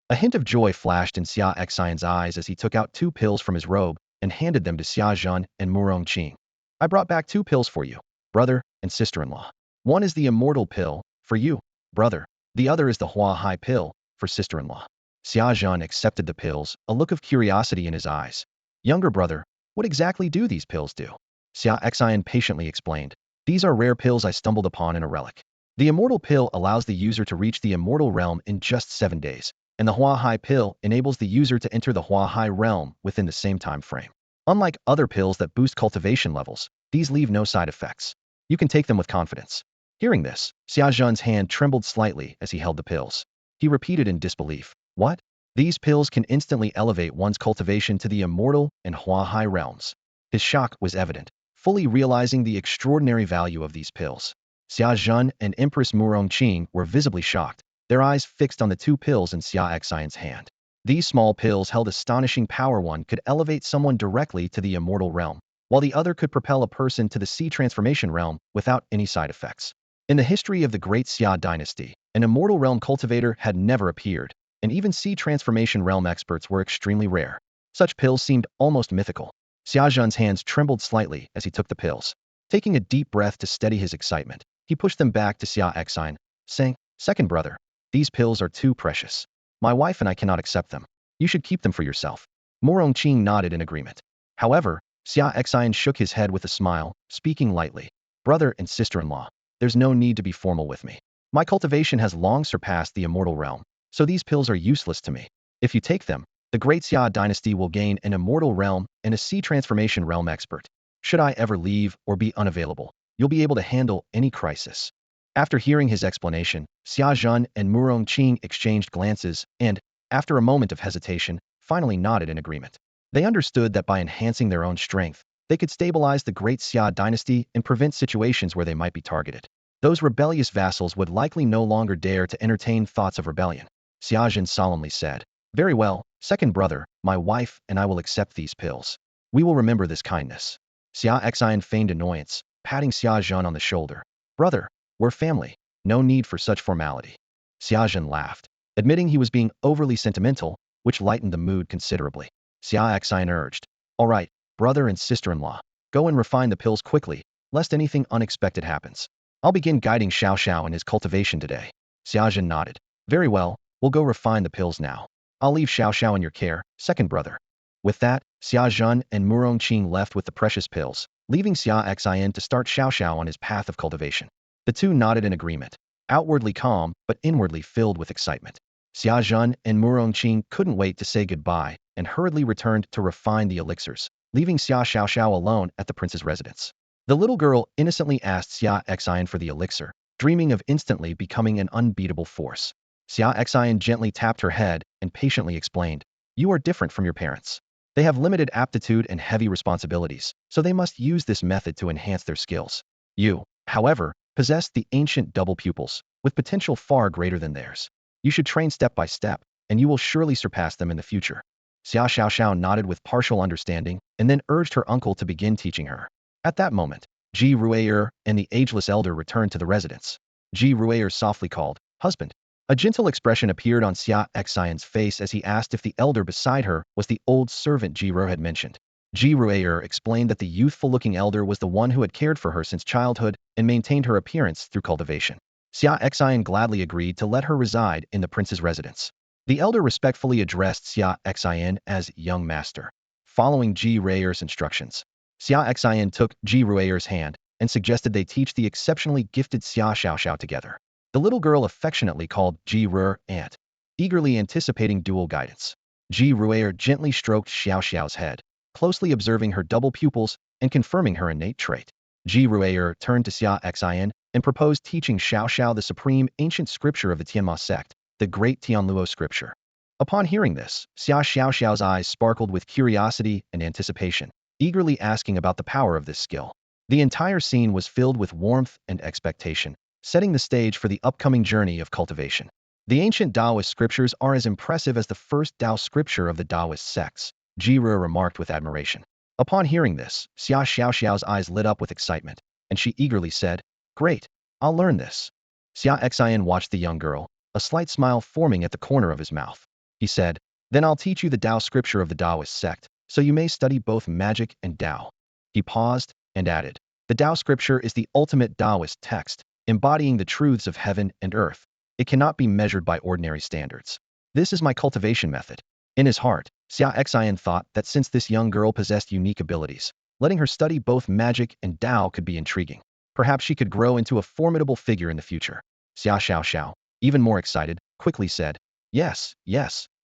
A hint of joy flashed in Xia Xian's eyes as he took out 2 pills from his robe and handed them to Xiazhen and Murongqing. I brought back 2 pills for you, brother and sister-in-law. One is the immortal pill, for you, brother. The other is the Huahai pill, for sister-in-law. Xiazhen accepted the pills, a look of curiosity in his eyes. Younger brother, what exactly do these pills do? Xia Xian patiently explained. These are rare pills I stumbled upon in a relic. The immortal pill allows the user to reach the immortal realm in just 7 days, and the Huahai pill enables the user to enter the Huahai realm within the same time frame. Unlike other pills that boost cultivation levels, these leave no side effects. You can take them with confidence. Hearing this, Xiazhen's hand trembled slightly as he held the pills. He repeated in disbelief, What? These pills can instantly elevate one's cultivation to the immortal and Huahai realms. His shock was evident, fully realizing the extraordinary value of these pills. Xiazhen and Empress Murongqing were visibly shocked, their eyes fixed on the 2 pills in Xia Xian's hand. These small pills held astonishing power. One could elevate someone directly to the immortal realm, while the other could propel a person to the C transformation realm without any side effects. In the history of the Great Xia dynasty, an immortal realm cultivator had never appeared, and even C transformation realm experts were extremely rare. Such pills seemed almost mythical. Xiazhen's hands trembled slightly as he took the pills. Taking a deep breath to steady his excitement, he pushed them back to Xia Xian, saying, Second brother, these pills are too precious. My wife and I cannot accept them. You should keep them for yourself. Murongqing nodded in agreement. However, Xia Xian shook his head with a smile, speaking lightly. Brother and sister-in-law, there's no need to be formal with me. My cultivation has long surpassed the immortal realm, so these pills are useless to me. If you take them, the Great Xia dynasty will gain an immortal realm and a C transformation realm expert. Should I ever leave or be unavailable, you'll be able to handle any crisis. After hearing his explanation, Xiazhen and Murongqing exchanged glances and, after a moment of hesitation, finally nodded in agreement. They understood that by enhancing their own strength, they could stabilize the Great Xia dynasty and prevent situations where they might be targeted. Those rebellious vassals would likely no longer dare to entertain thoughts of rebellion. Xiazhen solemnly said, Very well, second brother, my wife and I will accept these pills. We will remember this kindness. Xia Xian feigned annoyance, patting Xiazhen on the shoulder. Brother, we're family. No need for such formality. Xiaozhen laughed, admitting he was being overly sentimental, which lightened the mood considerably. Xia Xian urged, "All right, brother and sister-in-law, go and refine the pills quickly, lest anything unexpected happens. I'll begin guiding Xiao Xiao in his cultivation today." Xiaozhen nodded. "Very well, we'll go refine the pills now. I'll leave Xiao Xiao in your care, second brother." With that, Xiaozhen and Murongqing left with the precious pills, leaving Xia Xian to start Xiao Xiao on his path of cultivation. The two nodded in agreement, outwardly calm but inwardly filled with excitement. Xiaozhen and Murongqing couldn't wait to say goodbye and hurriedly returned to refine the elixirs, leaving Xia Xiao alone at the prince's residence. The little girl innocently asked Xia Xian for the elixir, dreaming of instantly becoming an unbeatable force. Xia Xian gently tapped her head and patiently explained, "You are different from your parents. They have limited aptitude and heavy responsibilities, so they must use this method to enhance their skills. You, however, possess the ancient double pupils, with potential far greater than theirs. You should train step by step, and you will surely surpass them in the future." Xia Xiao nodded with partial understanding and then urged her uncle to begin teaching her. At that moment, Ji Ruier and the ageless elder returned to the residence. Ji Ruier softly called, "Husband." A gentle expression appeared on Xia Xian's face as he asked if the elder beside her was the old servant Ji Ru had mentioned. Ji Ruier explained that the youthful-looking elder was the one who had cared for her since childhood and maintained her appearance through cultivation. Xia Xian gladly agreed to let her reside in the prince's residence. The elder respectfully addressed Xia Xian as young master. Following Ji Ruier's instructions, Xia Xian took Ji Ruier's hand and suggested they teach the exceptionally gifted Xia Xiao together. The little girl affectionately called Ji Ruer aunt, eagerly anticipating dual guidance. Ji Ruer gently stroked Xiao Xiao's head, closely observing her double pupils and confirming her innate trait. Ji Ruer turned to Xia Xian and proposed teaching Xiao Xiao the supreme ancient scripture of the Tienma sect, the great Tianluo scripture. Upon hearing this, Xia Xiao's eyes sparkled with curiosity and anticipation, eagerly asking about the power of this skill. The entire scene was filled with warmth and expectation, setting the stage for the upcoming journey of cultivation. The ancient Taoist scriptures are as impressive as the first Tao scripture of the Taoist sects, Ji Ru remarked with admiration. Upon hearing this, Xia Xiao's eyes lit up with excitement, and she eagerly said, "Great, I'll learn this." Xia Xian watched the young girl, a slight smile forming at the corner of his mouth. He said, "Then I'll teach you the Tao scripture of the Taoist sect, so you may study both magic and Tao." He paused and added, "The Tao scripture is the ultimate Taoist text, embodying the truths of heaven and earth. It cannot be measured by ordinary standards. This is my cultivation method." In his heart, Xia Xian thought that since this young girl possessed unique abilities, letting her study both magic and Tao could be intriguing. Perhaps she could grow into a formidable figure in the future. Xia Xiao, even more excited, quickly said, Yes,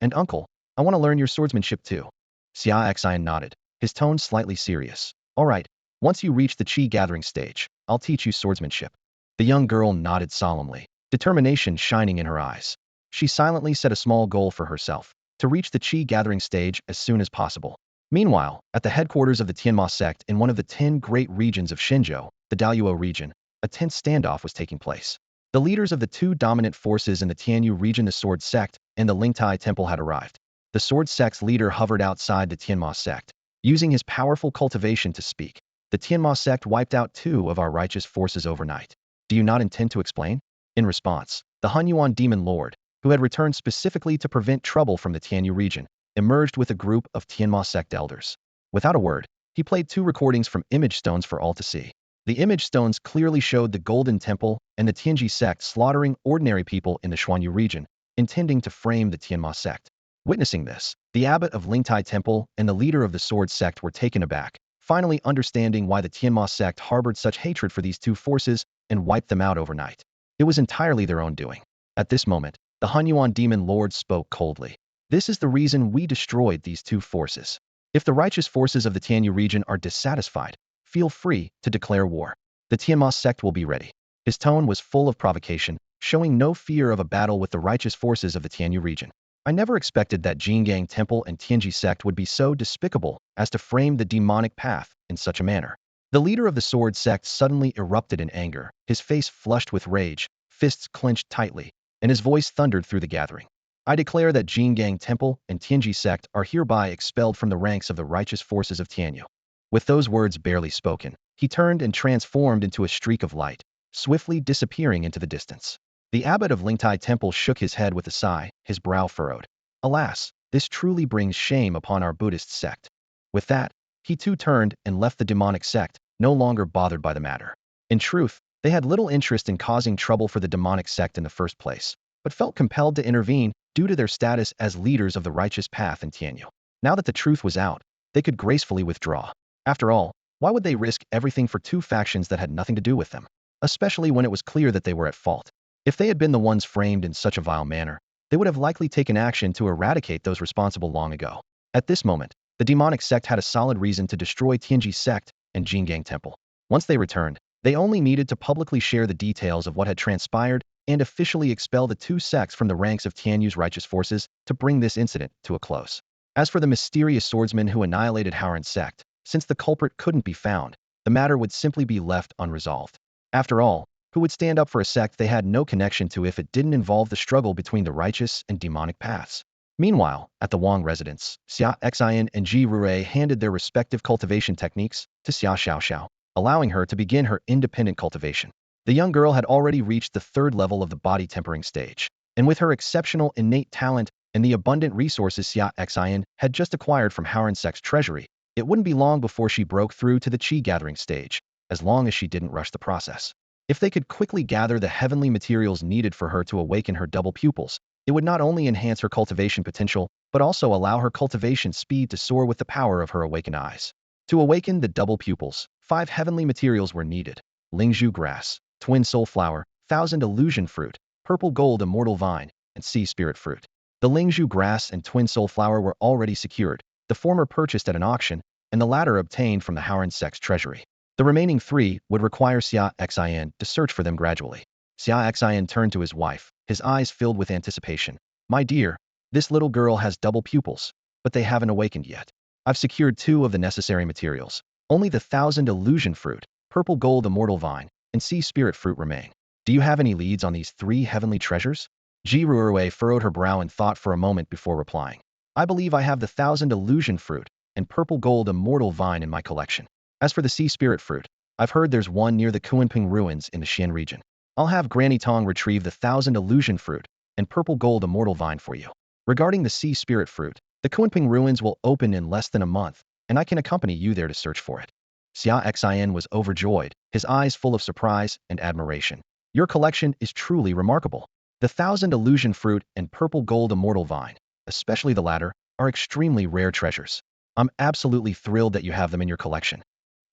and uncle, I want to learn your swordsmanship too." Xia Xian nodded, his tone slightly serious. "All right, once you reach the Qi gathering stage, I'll teach you swordsmanship." The young girl nodded solemnly, determination shining in her eyes. She silently set a small goal for herself, to reach the Qi gathering stage as soon as possible. Meanwhile, at the headquarters of the Tienma sect in one of the 10 great regions of Shenzhou, the Daluo region, a tense standoff was taking place. The leaders of the two dominant forces in the Tianyu region, the Sword Sect and the Lingtai Temple, had arrived. The Sword Sect's leader hovered outside the Tienma sect, using his powerful cultivation to speak. "The Tienma sect wiped out 2 of our righteous forces overnight. Do you not intend to explain?" In response, the Hunyuan Demon Lord, who had returned specifically to prevent trouble from the Tianyu region, emerged with a group of Tienma sect elders. Without a word, he played 2 recordings from image stones for all to see. The image stones clearly showed the Golden Temple and the Tianji sect slaughtering ordinary people in the Xuanyu region, intending to frame the Tienma sect. Witnessing this, the abbot of Lingtai Temple and the leader of the Sword Sect were taken aback, finally understanding why the Tienma sect harbored such hatred for these 2 forces and wiped them out overnight. It was entirely their own doing. At this moment, the Hunyuan Demon Lord spoke coldly. "This is the reason we destroyed these 2 forces. If the righteous forces of the Tianyu region are dissatisfied, feel free to declare war. The Tienma sect will be ready." His tone was full of provocation, showing no fear of a battle with the righteous forces of the Tianyu region. "I never expected that Jingang Temple and Tianji sect would be so despicable as to frame the demonic path in such a manner." The leader of the Sword Sect suddenly erupted in anger, his face flushed with rage, fists clenched tightly, and his voice thundered through the gathering. "I declare that Jingang Temple and Tianji sect are hereby expelled from the ranks of the righteous forces of Tianyu." With those words barely spoken, he turned and transformed into a streak of light, swiftly disappearing into the distance. The abbot of Lingtai Temple shook his head with a sigh, his brow furrowed. Alas, this truly brings shame upon our Buddhist sect. With that, he too turned and left the demonic sect, no longer bothered by the matter. In truth, they had little interest in causing trouble for the demonic sect in the first place, but felt compelled to intervene due to their status as leaders of the righteous path in Tienma. Now that the truth was out, they could gracefully withdraw. After all, why would they risk everything for two factions that had nothing to do with them? Especially when it was clear that they were at fault. If they had been the ones framed in such a vile manner, they would have likely taken action to eradicate those responsible long ago. At this moment, the demonic sect had a solid reason to destroy Tienji sect and Jingang Temple. Once they returned, they only needed to publicly share the details of what had transpired and officially expel the two sects from the ranks of Tianyu's righteous forces to bring this incident to a close. As for the mysterious swordsman who annihilated Howren's sect, since the culprit couldn't be found, the matter would simply be left unresolved. After all, who would stand up for a sect they had no connection to if it didn't involve the struggle between the righteous and demonic paths? Meanwhile, at the Wang residence, Xia Xian and Ji Rui handed their respective cultivation techniques to Xia Xiaoxiao, allowing her to begin her independent cultivation. The young girl had already reached the third level of the body tempering stage, and with her exceptional innate talent and the abundant resources Xia Xian had just acquired from Howren sect's treasury, it wouldn't be long before she broke through to the qi gathering stage, as long as she didn't rush the process. If they could quickly gather the heavenly materials needed for her to awaken her double pupils, it would not only enhance her cultivation potential, but also allow her cultivation speed to soar with the power of her awakened eyes. To awaken the double pupils, 5 heavenly materials were needed: Lingzhu grass, twin soul flower, thousand illusion fruit, purple gold immortal vine, and sea spirit fruit. The Lingzhu grass and twin soul flower were already secured, the former purchased at an auction, and the latter obtained from the Howren sect's treasury. The remaining 3 would require Xia Xian to search for them gradually. Xia Xian turned to his wife, his eyes filled with anticipation. My dear, this little girl has double pupils, but they haven't awakened yet. I've secured 2 of the necessary materials. Only the thousand illusion fruit, purple gold immortal vine, and sea spirit fruit remain. Do you have any leads on these 3 heavenly treasures? Ji Rui furrowed her brow in thought for a moment before replying. I believe I have the thousand illusion fruit and purple gold immortal vine in my collection. As for the sea spirit fruit, I've heard there's one near the Kunping ruins in the Xian region. I'll have Granny Tong retrieve the thousand illusion fruit and purple gold immortal vine for you. Regarding the sea spirit fruit, the Kunping ruins will open in less than a month, and I can accompany you there to search for it. Xia Xian was overjoyed, his eyes full of surprise and admiration. Your collection is truly remarkable. The thousand illusion fruit and purple gold immortal vine, especially the latter, are extremely rare treasures. I'm absolutely thrilled that you have them in your collection.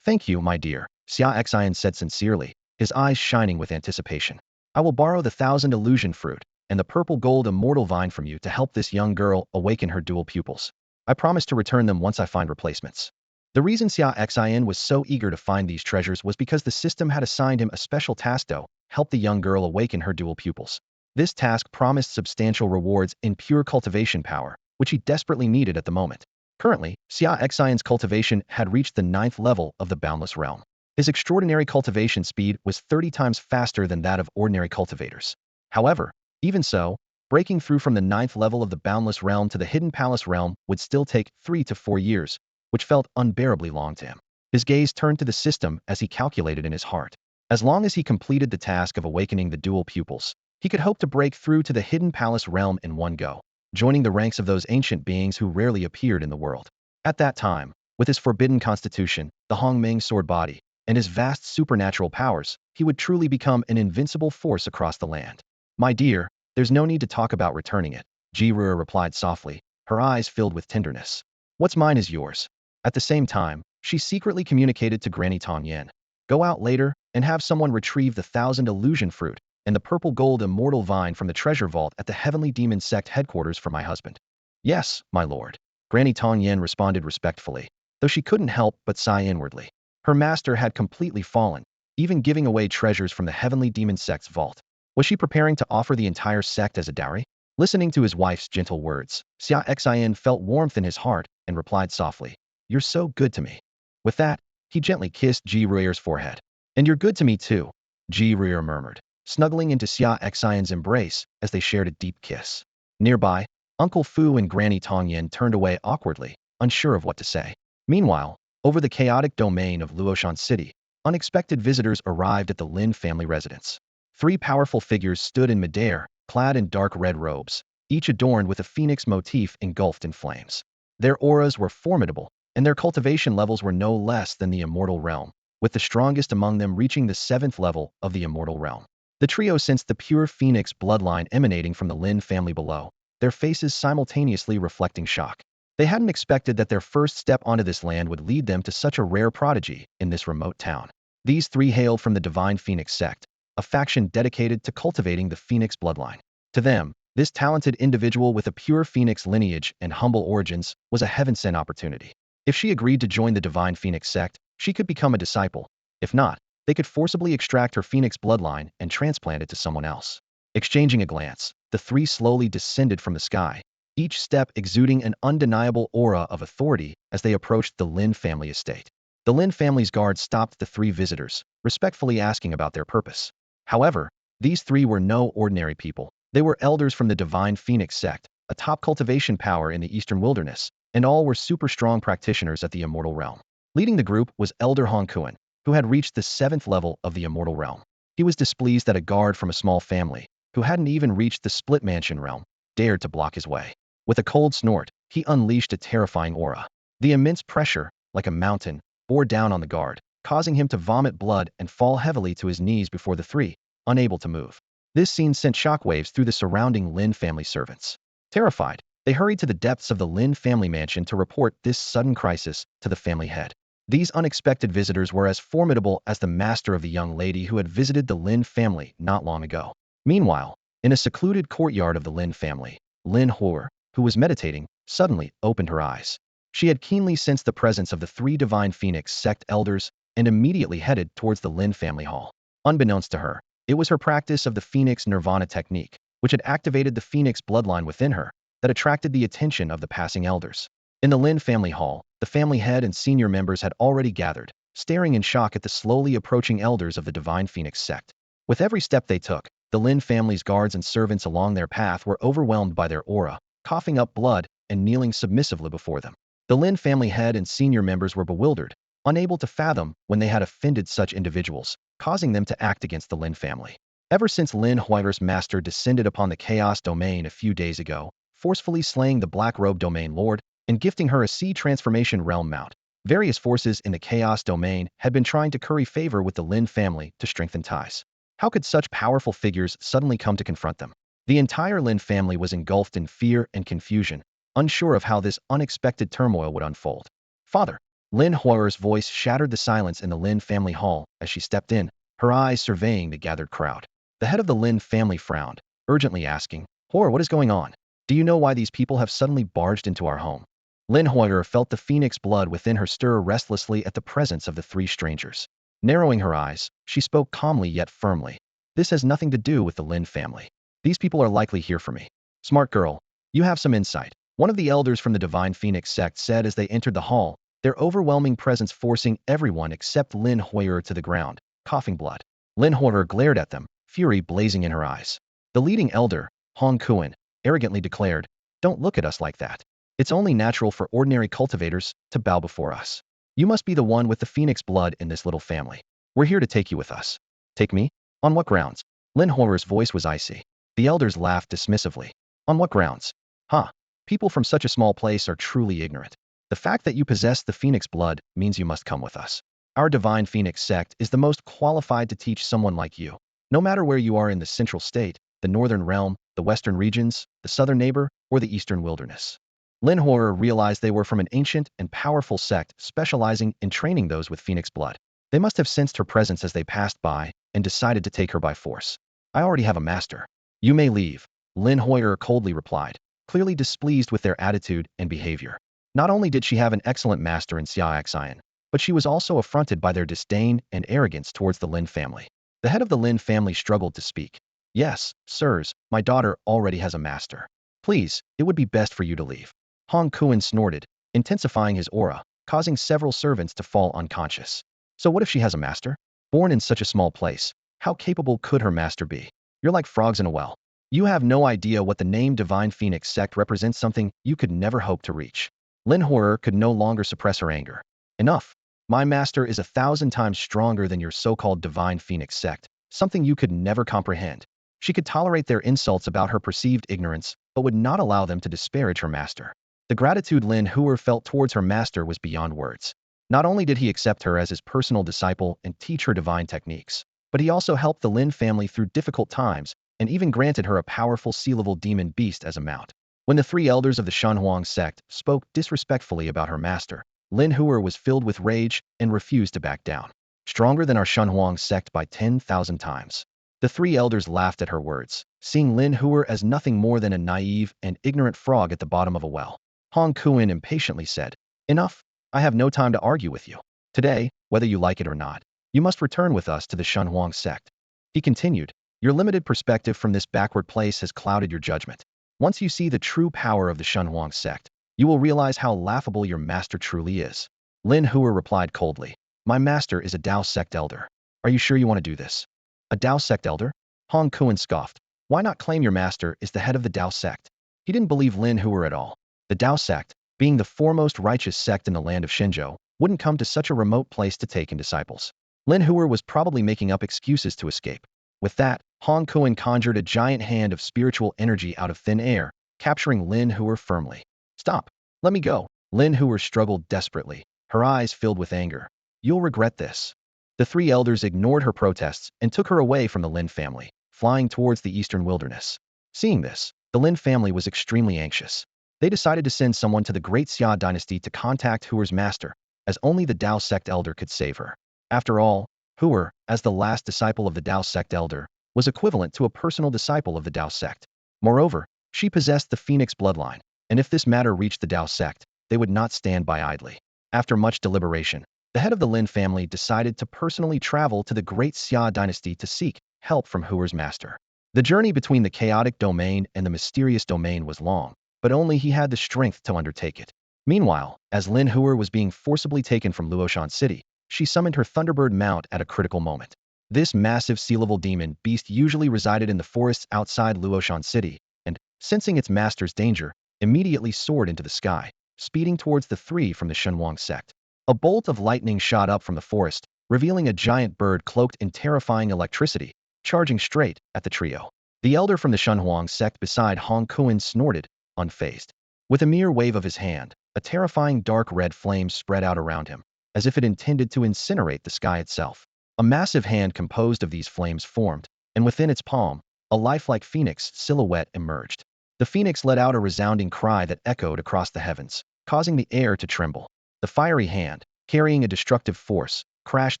Thank you, my dear, Xia Xian said sincerely, his eyes shining with anticipation. I will borrow the thousand illusion fruit and the purple gold immortal vine from you to help this young girl awaken her dual pupils. I promise to return them once I find replacements. The reason Xia Xian was so eager to find these treasures was because the system had assigned him a special task to help the young girl awaken her dual pupils. This task promised substantial rewards in pure cultivation power, which he desperately needed at the moment. Currently, Xia Xian's cultivation had reached the 9th level of the boundless realm. His extraordinary cultivation speed was 30 times faster than that of ordinary cultivators. However, even so, breaking through from the 9th level of the boundless realm to the hidden palace realm would still take 3 to 4 years, which felt unbearably long to him. His gaze turned to the system as he calculated in his heart. As long as he completed the task of awakening the dual pupils, he could hope to break through to the hidden palace realm in one go, joining the ranks of those ancient beings who rarely appeared in the world. At that time, with his forbidden constitution, the Hongming sword body, and his vast supernatural powers, he would truly become an invincible force across the land. My dear, there's no need to talk about returning it, Ji Rui replied softly, her eyes filled with tenderness. What's mine is yours. At the same time, she secretly communicated to Granny Tong Yen. Go out later and have someone retrieve the thousand illusion fruit and the purple gold immortal vine from the treasure vault at the Heavenly Demon Sect headquarters for my husband. Yes, my lord. Granny Tong Yen responded respectfully, though she couldn't help but sigh inwardly. Her master had completely fallen, even giving away treasures from the Heavenly Demon Sect's vault. Was she preparing to offer the entire sect as a dowry? Listening to his wife's gentle words, Xia Xian felt warmth in his heart and replied softly, You're so good to me. With that, he gently kissed Ji Rui's forehead. And you're good to me too, Ji Rui murmured, snuggling into Xia Xian's embrace as they shared a deep kiss. Nearby, Uncle Fu and Granny Tong Yen turned away awkwardly, unsure of what to say. Meanwhile, over the chaotic domain of Luoshan City, unexpected visitors arrived at the Lin family residence. Three powerful figures stood in midair, clad in dark red robes, each adorned with a phoenix motif engulfed in flames. Their auras were formidable, and their cultivation levels were no less than the immortal realm, with the strongest among them reaching the 7th level of the immortal realm. The trio sensed the pure phoenix bloodline emanating from the Lin family below, their faces simultaneously reflecting shock. They hadn't expected that their first step onto this land would lead them to such a rare prodigy in this remote town. These three hailed from the Divine Phoenix sect, a faction dedicated to cultivating the phoenix bloodline. To them, this talented individual with a pure phoenix lineage and humble origins was a heaven-sent opportunity. If she agreed to join the Divine Phoenix sect, she could become a disciple. If not, they could forcibly extract her phoenix bloodline and transplant it to someone else. Exchanging a glance, the three slowly descended from the sky, each step exuding an undeniable aura of authority as they approached the Lin family estate. The Lin family's guards stopped the three visitors, respectfully asking about their purpose. However, these three were no ordinary people. They were elders from the Divine Phoenix sect, a top cultivation power in the Eastern Wilderness, and all were super strong practitioners at the Immortal Realm. Leading the group was Elder Hong Kuan, who had reached the 7th level of the Immortal Realm. He was displeased that a guard from a small family, who hadn't even reached the Split Mansion realm, dared to block his way. With a cold snort, he unleashed a terrifying aura. The immense pressure, like a mountain, bore down on the guard, causing him to vomit blood and fall heavily to his knees before the three, unable to move. This scene sent shockwaves through the surrounding Lin family servants. Terrified, they hurried to the depths of the Lin family mansion to report this sudden crisis to the family head. These unexpected visitors were as formidable as the master of the young lady who had visited the Lin family not long ago. Meanwhile, in a secluded courtyard of the Lin family, Lin Hor, who was meditating, suddenly opened her eyes. She had keenly sensed the presence of the three Divine Phoenix sect elders and immediately headed towards the Lin family hall. Unbeknownst to her, it was her practice of the Phoenix Nirvana technique, which had activated the Phoenix bloodline within her, that attracted the attention of the passing elders. In the Lin family hall, the family head and senior members had already gathered, staring in shock at the slowly approaching elders of the Divine Phoenix sect. With every step they took, the Lin family's guards and servants along their path were overwhelmed by their aura, coughing up blood and kneeling submissively before them. The Lin family head and senior members were bewildered, unable to fathom when they had offended such individuals, causing them to act against the Lin family. Ever since Lin Huiler's master descended upon the Chaos Domain a few days ago, forcefully slaying the Black Robe Domain Lord and gifting her a Sea Transformation Realm mount, various forces in the Chaos Domain had been trying to curry favor with the Lin family to strengthen ties. How could such powerful figures suddenly come to confront them? The entire Lin family was engulfed in fear and confusion, unsure of how this unexpected turmoil would unfold. Father, Lin Huiler's voice shattered the silence in the Lin family hall as she stepped in, her eyes surveying the gathered crowd. The head of the Lin family frowned, urgently asking, "Hor, what is going on? Do you know why these people have suddenly barged into our home?" Lin Huiler felt the phoenix blood within her stir restlessly at the presence of the three strangers. Narrowing her eyes, she spoke calmly yet firmly. "This has nothing to do with the Lin family. These people are likely here for me." "Smart girl, you have some insight," one of the elders from the Divine Phoenix sect said as they entered the hall, their overwhelming presence forcing everyone except Lin Huiler to the ground, coughing blood. Lin Huiler glared at them, fury blazing in her eyes. The leading elder, Hong Kuan, arrogantly declared, "Don't look at us like that. It's only natural for ordinary cultivators to bow before us. You must be the one with the phoenix blood in this little family. We're here to take you with us." "Take me? On what grounds?" Lin Huiler's voice was icy. The elders laughed dismissively. "On what grounds? Huh? People from such a small place are truly ignorant. The fact that you possess the phoenix blood means you must come with us. Our Divine Phoenix sect is the most qualified to teach someone like you. No matter where you are in the Central State, the Northern Realm, the Western regions, the Southern Neighbor, or the Eastern Wilderness." Lin Huiler realized they were from an ancient and powerful sect specializing in training those with phoenix blood. They must have sensed her presence as they passed by and decided to take her by force. "I already have a master. You may leave," Lin Huiler coldly replied, clearly displeased with their attitude and behavior. Not only did she have an excellent master in Xia Xian, but she was also affronted by their disdain and arrogance towards the Lin family. The head of the Lin family struggled to speak. "Yes, sirs, my daughter already has a master. Please, it would be best for you to leave." Hong Kuan snorted, intensifying his aura, causing several servants to fall unconscious. "So what if she has a master? Born in such a small place, how capable could her master be? You're like frogs in a well. You have no idea what the name Divine Phoenix sect represents, something you could never hope to reach." Lin Huiler could no longer suppress her anger. "Enough. My master is 1,000 times stronger than your so-called Divine Phoenix sect, something you could never comprehend. She could tolerate their insults about her perceived ignorance, but would not allow them to disparage her master. The gratitude Lin Huer felt towards her master was beyond words. Not only did he accept her as his personal disciple and teach her divine techniques, but he also helped the Lin family through difficult times and even granted her a powerful sea-level demon beast as a mount. When the three elders of the Shenhuang sect spoke disrespectfully about her master, Lin Huer was filled with rage and refused to back down. Stronger than our Shenhuang sect by 10,000 times. The three elders laughed at her words, seeing Lin Huer as nothing more than a naive and ignorant frog at the bottom of a well. Hong Kuan impatiently said, "Enough. I have no time to argue with you. Today, whether you like it or not, you must return with us to the Shenhuang sect." He continued, "Your limited perspective from this backward place has clouded your judgment. Once you see the true power of the Shenhuang sect, you will realize how laughable your master truly is." Lin Huer replied coldly, "My master is a Dao sect elder. Are you sure you want to do this?" "A Dao sect elder?" Hong Kuan scoffed. "Why not claim your master is the head of the Dao sect?" He didn't believe Lin Huer at all. The Dao sect, being the foremost righteous sect in the land of Shenzhou, wouldn't come to such a remote place to take in disciples. Lin Huer was probably making up excuses to escape. With that, Hong Kuan conjured a giant hand of spiritual energy out of thin air, capturing Lin Huer firmly. "Stop! Let me go!" Lin Huer struggled desperately, her eyes filled with anger. "You'll regret this." The three elders ignored her protests and took her away from the Lin family, flying towards the eastern wilderness. Seeing this, the Lin family was extremely anxious. They decided to send someone to the Great Xia dynasty to contact Huer's master, as only the Dao sect elder could save her. After all, Huer, as the last disciple of the Dao sect elder, was equivalent to a personal disciple of the Dao sect. Moreover, she possessed the Phoenix bloodline, and if this matter reached the Dao sect, they would not stand by idly. After much deliberation, the head of the Lin family decided to personally travel to the Great Xia dynasty to seek help from Huer's master. The journey between the chaotic domain and the mysterious domain was long, but only he had the strength to undertake it. Meanwhile, as Lin Huer was being forcibly taken from Luoshan City, she summoned her Thunderbird mount at a critical moment. This massive sea-level demon beast usually resided in the forests outside Luoshan City, and, sensing its master's danger, immediately soared into the sky, speeding towards the three from the Shenhuang sect. A bolt of lightning shot up from the forest, revealing a giant bird cloaked in terrifying electricity, charging straight at the trio. The elder from the Shenhuang sect beside Hong Kuan snorted, unfazed. With a mere wave of his hand, a terrifying dark red flame spread out around him, as if it intended to incinerate the sky itself. A massive hand composed of these flames formed, and within its palm, a lifelike phoenix silhouette emerged. The phoenix let out a resounding cry that echoed across the heavens, causing the air to tremble. The fiery hand, carrying a destructive force, crashed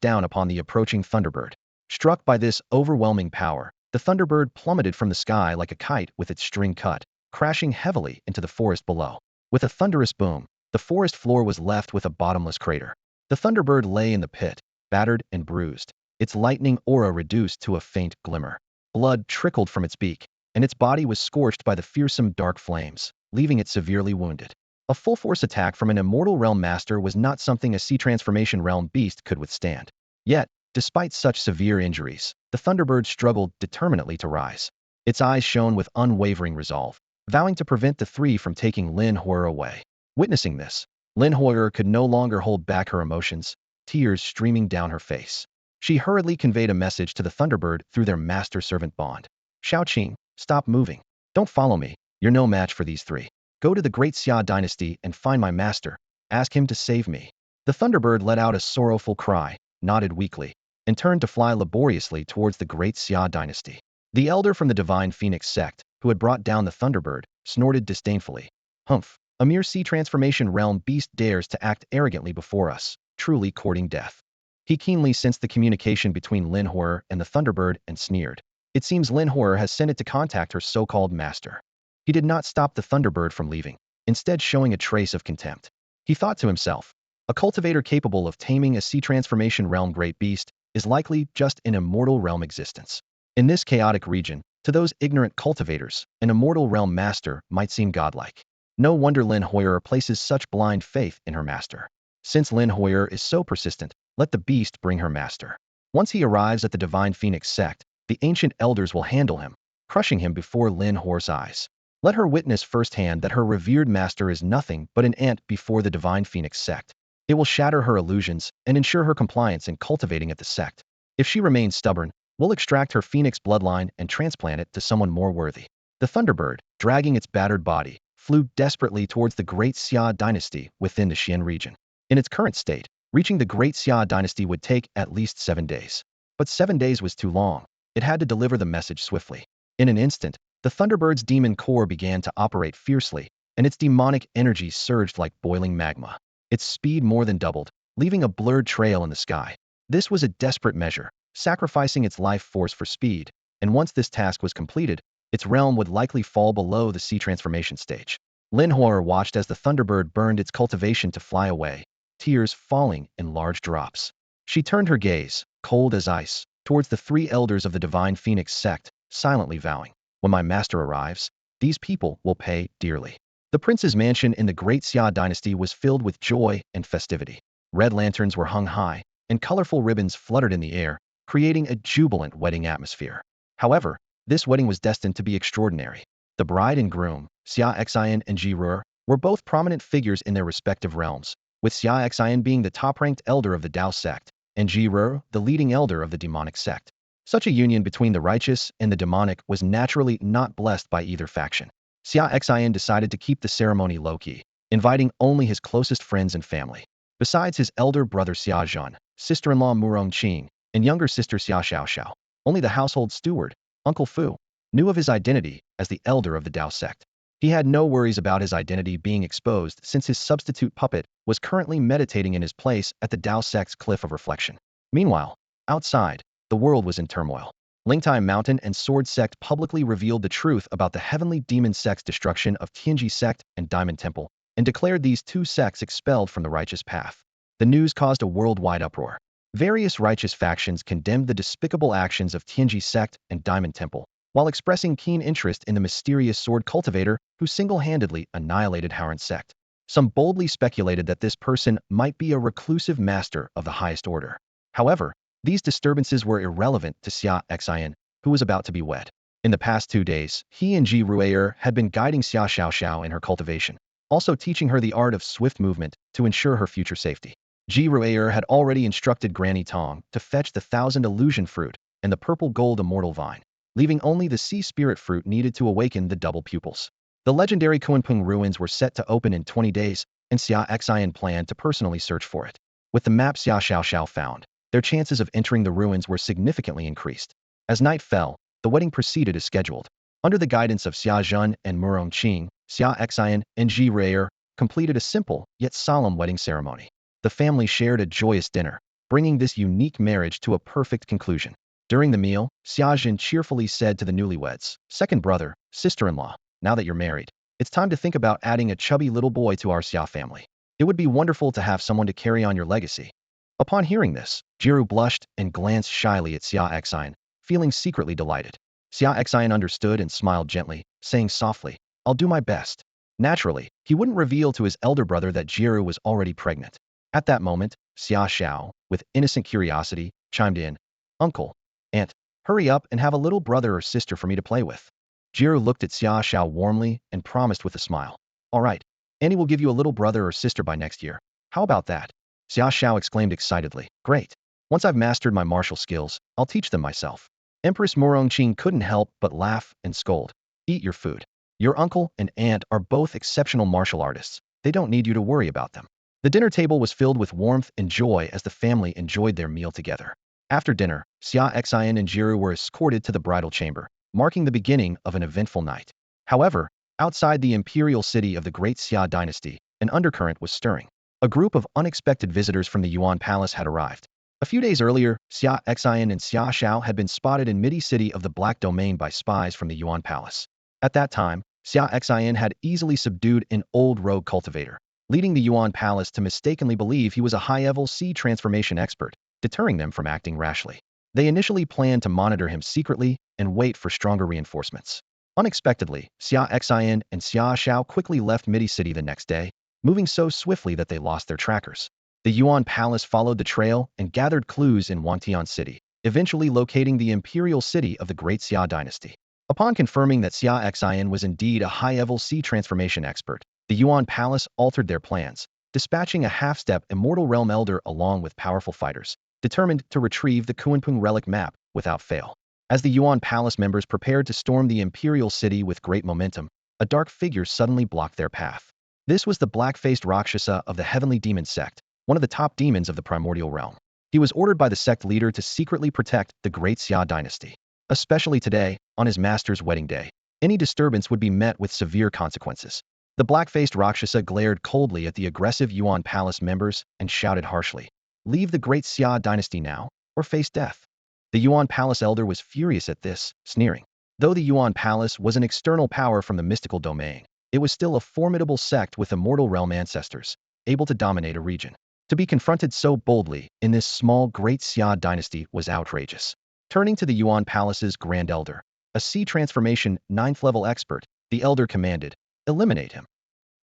down upon the approaching Thunderbird. Struck by this overwhelming power, the Thunderbird plummeted from the sky like a kite with its string cut, crashing heavily into the forest below. With a thunderous boom, the forest floor was left with a bottomless crater. The Thunderbird lay in the pit, battered and bruised, its lightning aura reduced to a faint glimmer. Blood trickled from its beak, and its body was scorched by the fearsome dark flames, leaving it severely wounded. A full-force attack from an Immortal Realm Master was not something a Sea Transformation Realm beast could withstand. Yet, despite such severe injuries, the Thunderbird struggled determinedly to rise. Its eyes shone with unwavering resolve, vowing to prevent the three from taking Lin Huer away. Witnessing this, Lin Huer could no longer hold back her emotions, tears streaming down her face. She hurriedly conveyed a message to the Thunderbird through their master-servant bond. "Xiaoqing, stop moving. Don't follow me. You're no match for these three. Go to the Great Xia dynasty and find my master. Ask him to save me." The Thunderbird let out a sorrowful cry, nodded weakly, and turned to fly laboriously towards the Great Xia dynasty. The elder from the Divine Phoenix sect, who had brought down the Thunderbird, snorted disdainfully. "Humph, a mere sea transformation realm beast dares to act arrogantly before us, truly courting death." He keenly sensed the communication between Lin Huer and the Thunderbird and sneered. It seems Lin Huer has sent it to contact her so-called master. He did not stop the Thunderbird from leaving, instead showing a trace of contempt. He thought to himself, a cultivator capable of taming a sea transformation realm great beast is likely just an immortal realm existence. In this chaotic region, to those ignorant cultivators, an immortal realm master might seem godlike. No wonder Lin Huer places such blind faith in her master. Since Lin Huer is so persistent, let the beast bring her master. Once he arrives at the Divine Phoenix sect, the ancient elders will handle him, crushing him before Lin Huer's eyes. Let her witness firsthand that her revered master is nothing but an ant before the Divine Phoenix sect. It will shatter her illusions and ensure her compliance in cultivating at the sect. If she remains stubborn, We'll extract her phoenix bloodline and transplant it to someone more worthy. The Thunderbird, dragging its battered body, flew desperately towards the Great Xia dynasty within the Xian region. In its current state, reaching the Great Xia dynasty would take at least 7 days. But 7 days was too long. It had to deliver the message swiftly. In an instant, the Thunderbird's demon core began to operate fiercely, and its demonic energy surged like boiling magma. Its speed more than doubled, leaving a blurred trail in the sky. This was a desperate measure, sacrificing its life force for speed, and once this task was completed, its realm would likely fall below the sea transformation stage. Lin Huor watched as the Thunderbird burned its cultivation to fly away, tears falling in large drops. She turned her gaze, cold as ice, towards the 3 elders of the Divine Phoenix sect, silently vowing, "When my master arrives, these people will pay dearly." The prince's mansion in the Great Xia dynasty was filled with joy and festivity. Red lanterns were hung high, and colorful ribbons fluttered in the air, creating a jubilant wedding atmosphere. However, this wedding was destined to be extraordinary. The bride and groom, Xia Xian and Ji Ruer, were both prominent figures in their respective realms, with Xia Xian being the top-ranked elder of the Dao sect, and Ji Ruer the leading elder of the demonic sect. Such a union between the righteous and the demonic was naturally not blessed by either faction. Xia Xian decided to keep the ceremony low-key, inviting only his closest friends and family. Besides his elder brother Xia Zhan, sister-in-law Murong Qing, and younger sister Xia Xiaoxiao, only the household steward, Uncle Fu, knew of his identity as the elder of the Dao sect. He had no worries about his identity being exposed since his substitute puppet was currently meditating in his place at the Dao sect's cliff of reflection. Meanwhile, outside, the world was in turmoil. Lingtai Mountain and Sword Sect publicly revealed the truth about the heavenly demon sect's destruction of Tianji Sect and Diamond Temple, and declared these 2 sects expelled from the righteous path. The news caused a worldwide uproar. Various righteous factions condemned the despicable actions of Tianji Sect and Diamond Temple, while expressing keen interest in the mysterious sword cultivator who single-handedly annihilated Haoran sect. Some boldly speculated that this person might be a reclusive master of the highest order. However, these disturbances were irrelevant to Xia Xian, who was about to be wed. In the past 2 days, he and Ji Ruer had been guiding Xia Xiaoxiao in her cultivation, also teaching her the art of swift movement to ensure her future safety. Ji Ruer had already instructed Granny Tong to fetch the 1,000 illusion fruit and the purple gold immortal vine, leaving only the sea spirit fruit needed to awaken the double pupils. The legendary Kunpeng ruins were set to open in 20 days, and Xia Xian planned to personally search for it. With the map Xia Xiaoxiao found, their chances of entering the ruins were significantly increased. As night fell, the wedding proceeded as scheduled. Under the guidance of Xia Zhan and Murong Qing, Xia Xian and Ji Ruer completed a simple yet solemn wedding ceremony. The family shared a joyous dinner, bringing this unique marriage to a perfect conclusion. During the meal, Xia Zhan cheerfully said to the newlyweds, "Second brother, sister-in-law, now that you're married, it's time to think about adding a chubby little boy to our Xia family. It would be wonderful to have someone to carry on your legacy." Upon hearing this, Jiru blushed and glanced shyly at Xia Xian, feeling secretly delighted. Xia Xian understood and smiled gently, saying softly, "I'll do my best." Naturally, he wouldn't reveal to his elder brother that Jiru was already pregnant. At that moment, Xia Xiao, with innocent curiosity, chimed in, "Uncle, Aunt, hurry up and have a little brother or sister for me to play with." Jiru looked at Xia Xiao warmly and promised with a smile, "All right, Annie will give you a little brother or sister by next year. How about that?" Xia Xiao exclaimed excitedly, "Great. Once I've mastered my martial skills, I'll teach them myself." Empress Murongqing couldn't help but laugh and scold, "Eat your food. Your uncle and aunt are both exceptional martial artists. They don't need you to worry about them." The dinner table was filled with warmth and joy as the family enjoyed their meal together. After dinner, Xia Xian and Jiru were escorted to the bridal chamber, marking the beginning of an eventful night. However, outside the imperial city of the Great Xia dynasty, an undercurrent was stirring. A group of unexpected visitors from the Yuan Palace had arrived. A few days earlier, Xia Xian and Xia Xiao had been spotted in Midi City of the Black Domain by spies from the Yuan Palace. At that time, Xia Xian had easily subdued an old rogue cultivator, leading the Yuan Palace to mistakenly believe he was a high-level sea transformation expert, deterring them from acting rashly. They initially planned to monitor him secretly and wait for stronger reinforcements. Unexpectedly, Xia Xian and Xia Xiao quickly left Midi City the next day, moving so swiftly that they lost their trackers. The Yuan Palace followed the trail and gathered clues in Wangtian City, eventually locating the imperial city of the Great Xia dynasty. Upon confirming that Xia Xian was indeed a high-level sea transformation expert, the Yuan Palace altered their plans, dispatching a half-step immortal realm elder along with powerful fighters, determined to retrieve the Kunpeng relic map without fail. As the Yuan Palace members prepared to storm the Imperial city with great momentum, a dark figure suddenly blocked their path. This was the black-faced Rakshasa of the Heavenly Demon Sect, one of the top demons of the Primordial realm. He was ordered by the sect leader to secretly protect the Great Xia dynasty. Especially today, on his master's wedding day, any disturbance would be met with severe consequences. The black-faced Rakshasa glared coldly at the aggressive Yuan Palace members and shouted harshly, "Leave the Great Xia dynasty now, or face death." The Yuan Palace elder was furious at this, sneering. Though the Yuan Palace was an external power from the mystical domain, it was still a formidable sect with immortal realm ancestors, able to dominate a region. To be confronted so boldly in this small Great Xia dynasty was outrageous. Turning to the Yuan Palace's Grand Elder, a sea transformation 9th level expert, the elder commanded, "Eliminate him."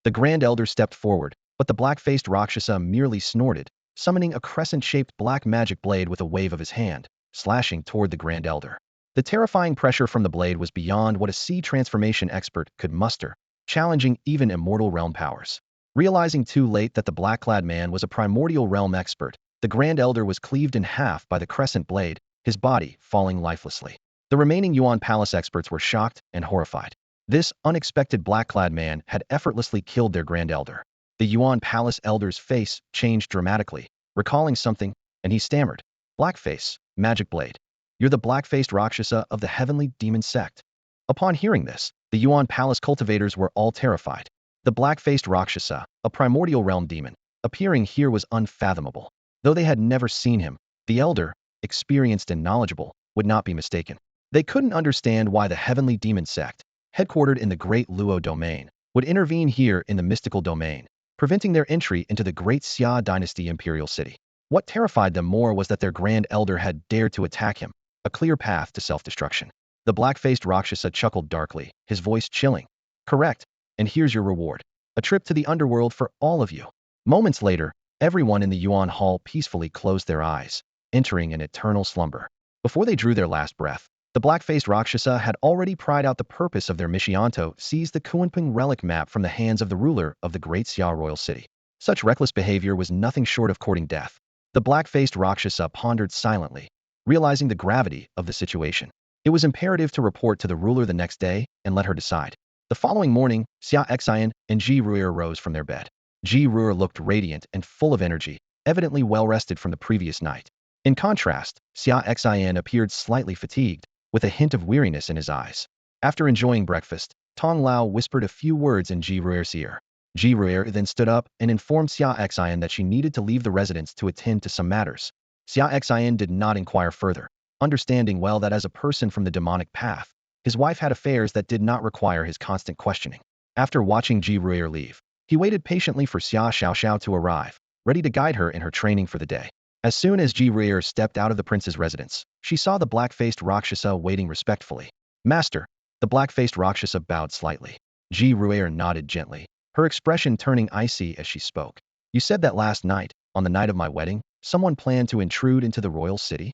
The Grand Elder stepped forward, but the black-faced Rakshasa merely snorted, summoning a crescent-shaped black magic blade with a wave of his hand, slashing toward the Grand Elder. The terrifying pressure from the blade was beyond what a sea transformation expert could muster, challenging even immortal realm powers. Realizing too late that the black-clad man was a primordial realm expert, the Grand Elder was cleaved in half by the crescent blade, his body falling lifelessly. The remaining Yuan Palace experts were shocked and horrified. This unexpected black-clad man had effortlessly killed their Grand Elder. The Yuan Palace elder's face changed dramatically, recalling something, and he stammered, "Blackface, magic blade. You're the black-faced Rakshasa of the Heavenly Demon Sect." Upon hearing this, the Yuan Palace cultivators were all terrified. The black-faced Rakshasa, a primordial realm demon, appearing here was unfathomable. Though they had never seen him, the elder, experienced and knowledgeable, would not be mistaken. They couldn't understand why the Heavenly Demon Sect, headquartered in the Great Luo domain, would intervene here in the mystical domain, preventing their entry into the Great Xia dynasty Imperial city. What terrified them more was that their Grand Elder had dared to attack him, a clear path to self-destruction. The black-faced Rakshasa chuckled darkly, his voice chilling. "Correct, and here's your reward. A trip to the underworld for all of you." Moments later, everyone in the Yuan Hall peacefully closed their eyes, entering an eternal slumber. Before they drew their last breath, the black-faced Rakshasa had already pried out the purpose of their mission to seize the Confronting relic map from the hands of the ruler of the Great Xia royal city. Such reckless behavior was nothing short of courting death. The black-faced Rakshasa pondered silently, realizing the gravity of the situation. It was imperative to report to the ruler the next day and let her decide. The following morning, Xia Xian and Ji Ruer rose from their bed. Ji Ruer looked radiant and full of energy, evidently well-rested from the previous night. In contrast, Xia Xian appeared slightly fatigued, with a hint of weariness in his eyes. After enjoying breakfast, Tong Lao whispered a few words in Ji Ruer's ear. Ji Ruer then stood up and informed Xia Xian that she needed to leave the residence to attend to some matters. Xia Xian did not inquire further, understanding well that as a person from the demonic path, his wife had affairs that did not require his constant questioning. After watching Ji Ruer leave, he waited patiently for Xia Xiaoxiao to arrive, ready to guide her in her training for the day. As soon as Ji Ruer stepped out of the prince's residence, she saw the black-faced Rakshasa waiting respectfully. "Master." The black-faced Rakshasa bowed slightly. Ji Ruer nodded gently, her expression turning icy as she spoke. "You said that last night, on the night of my wedding, someone planned to intrude into the royal city?"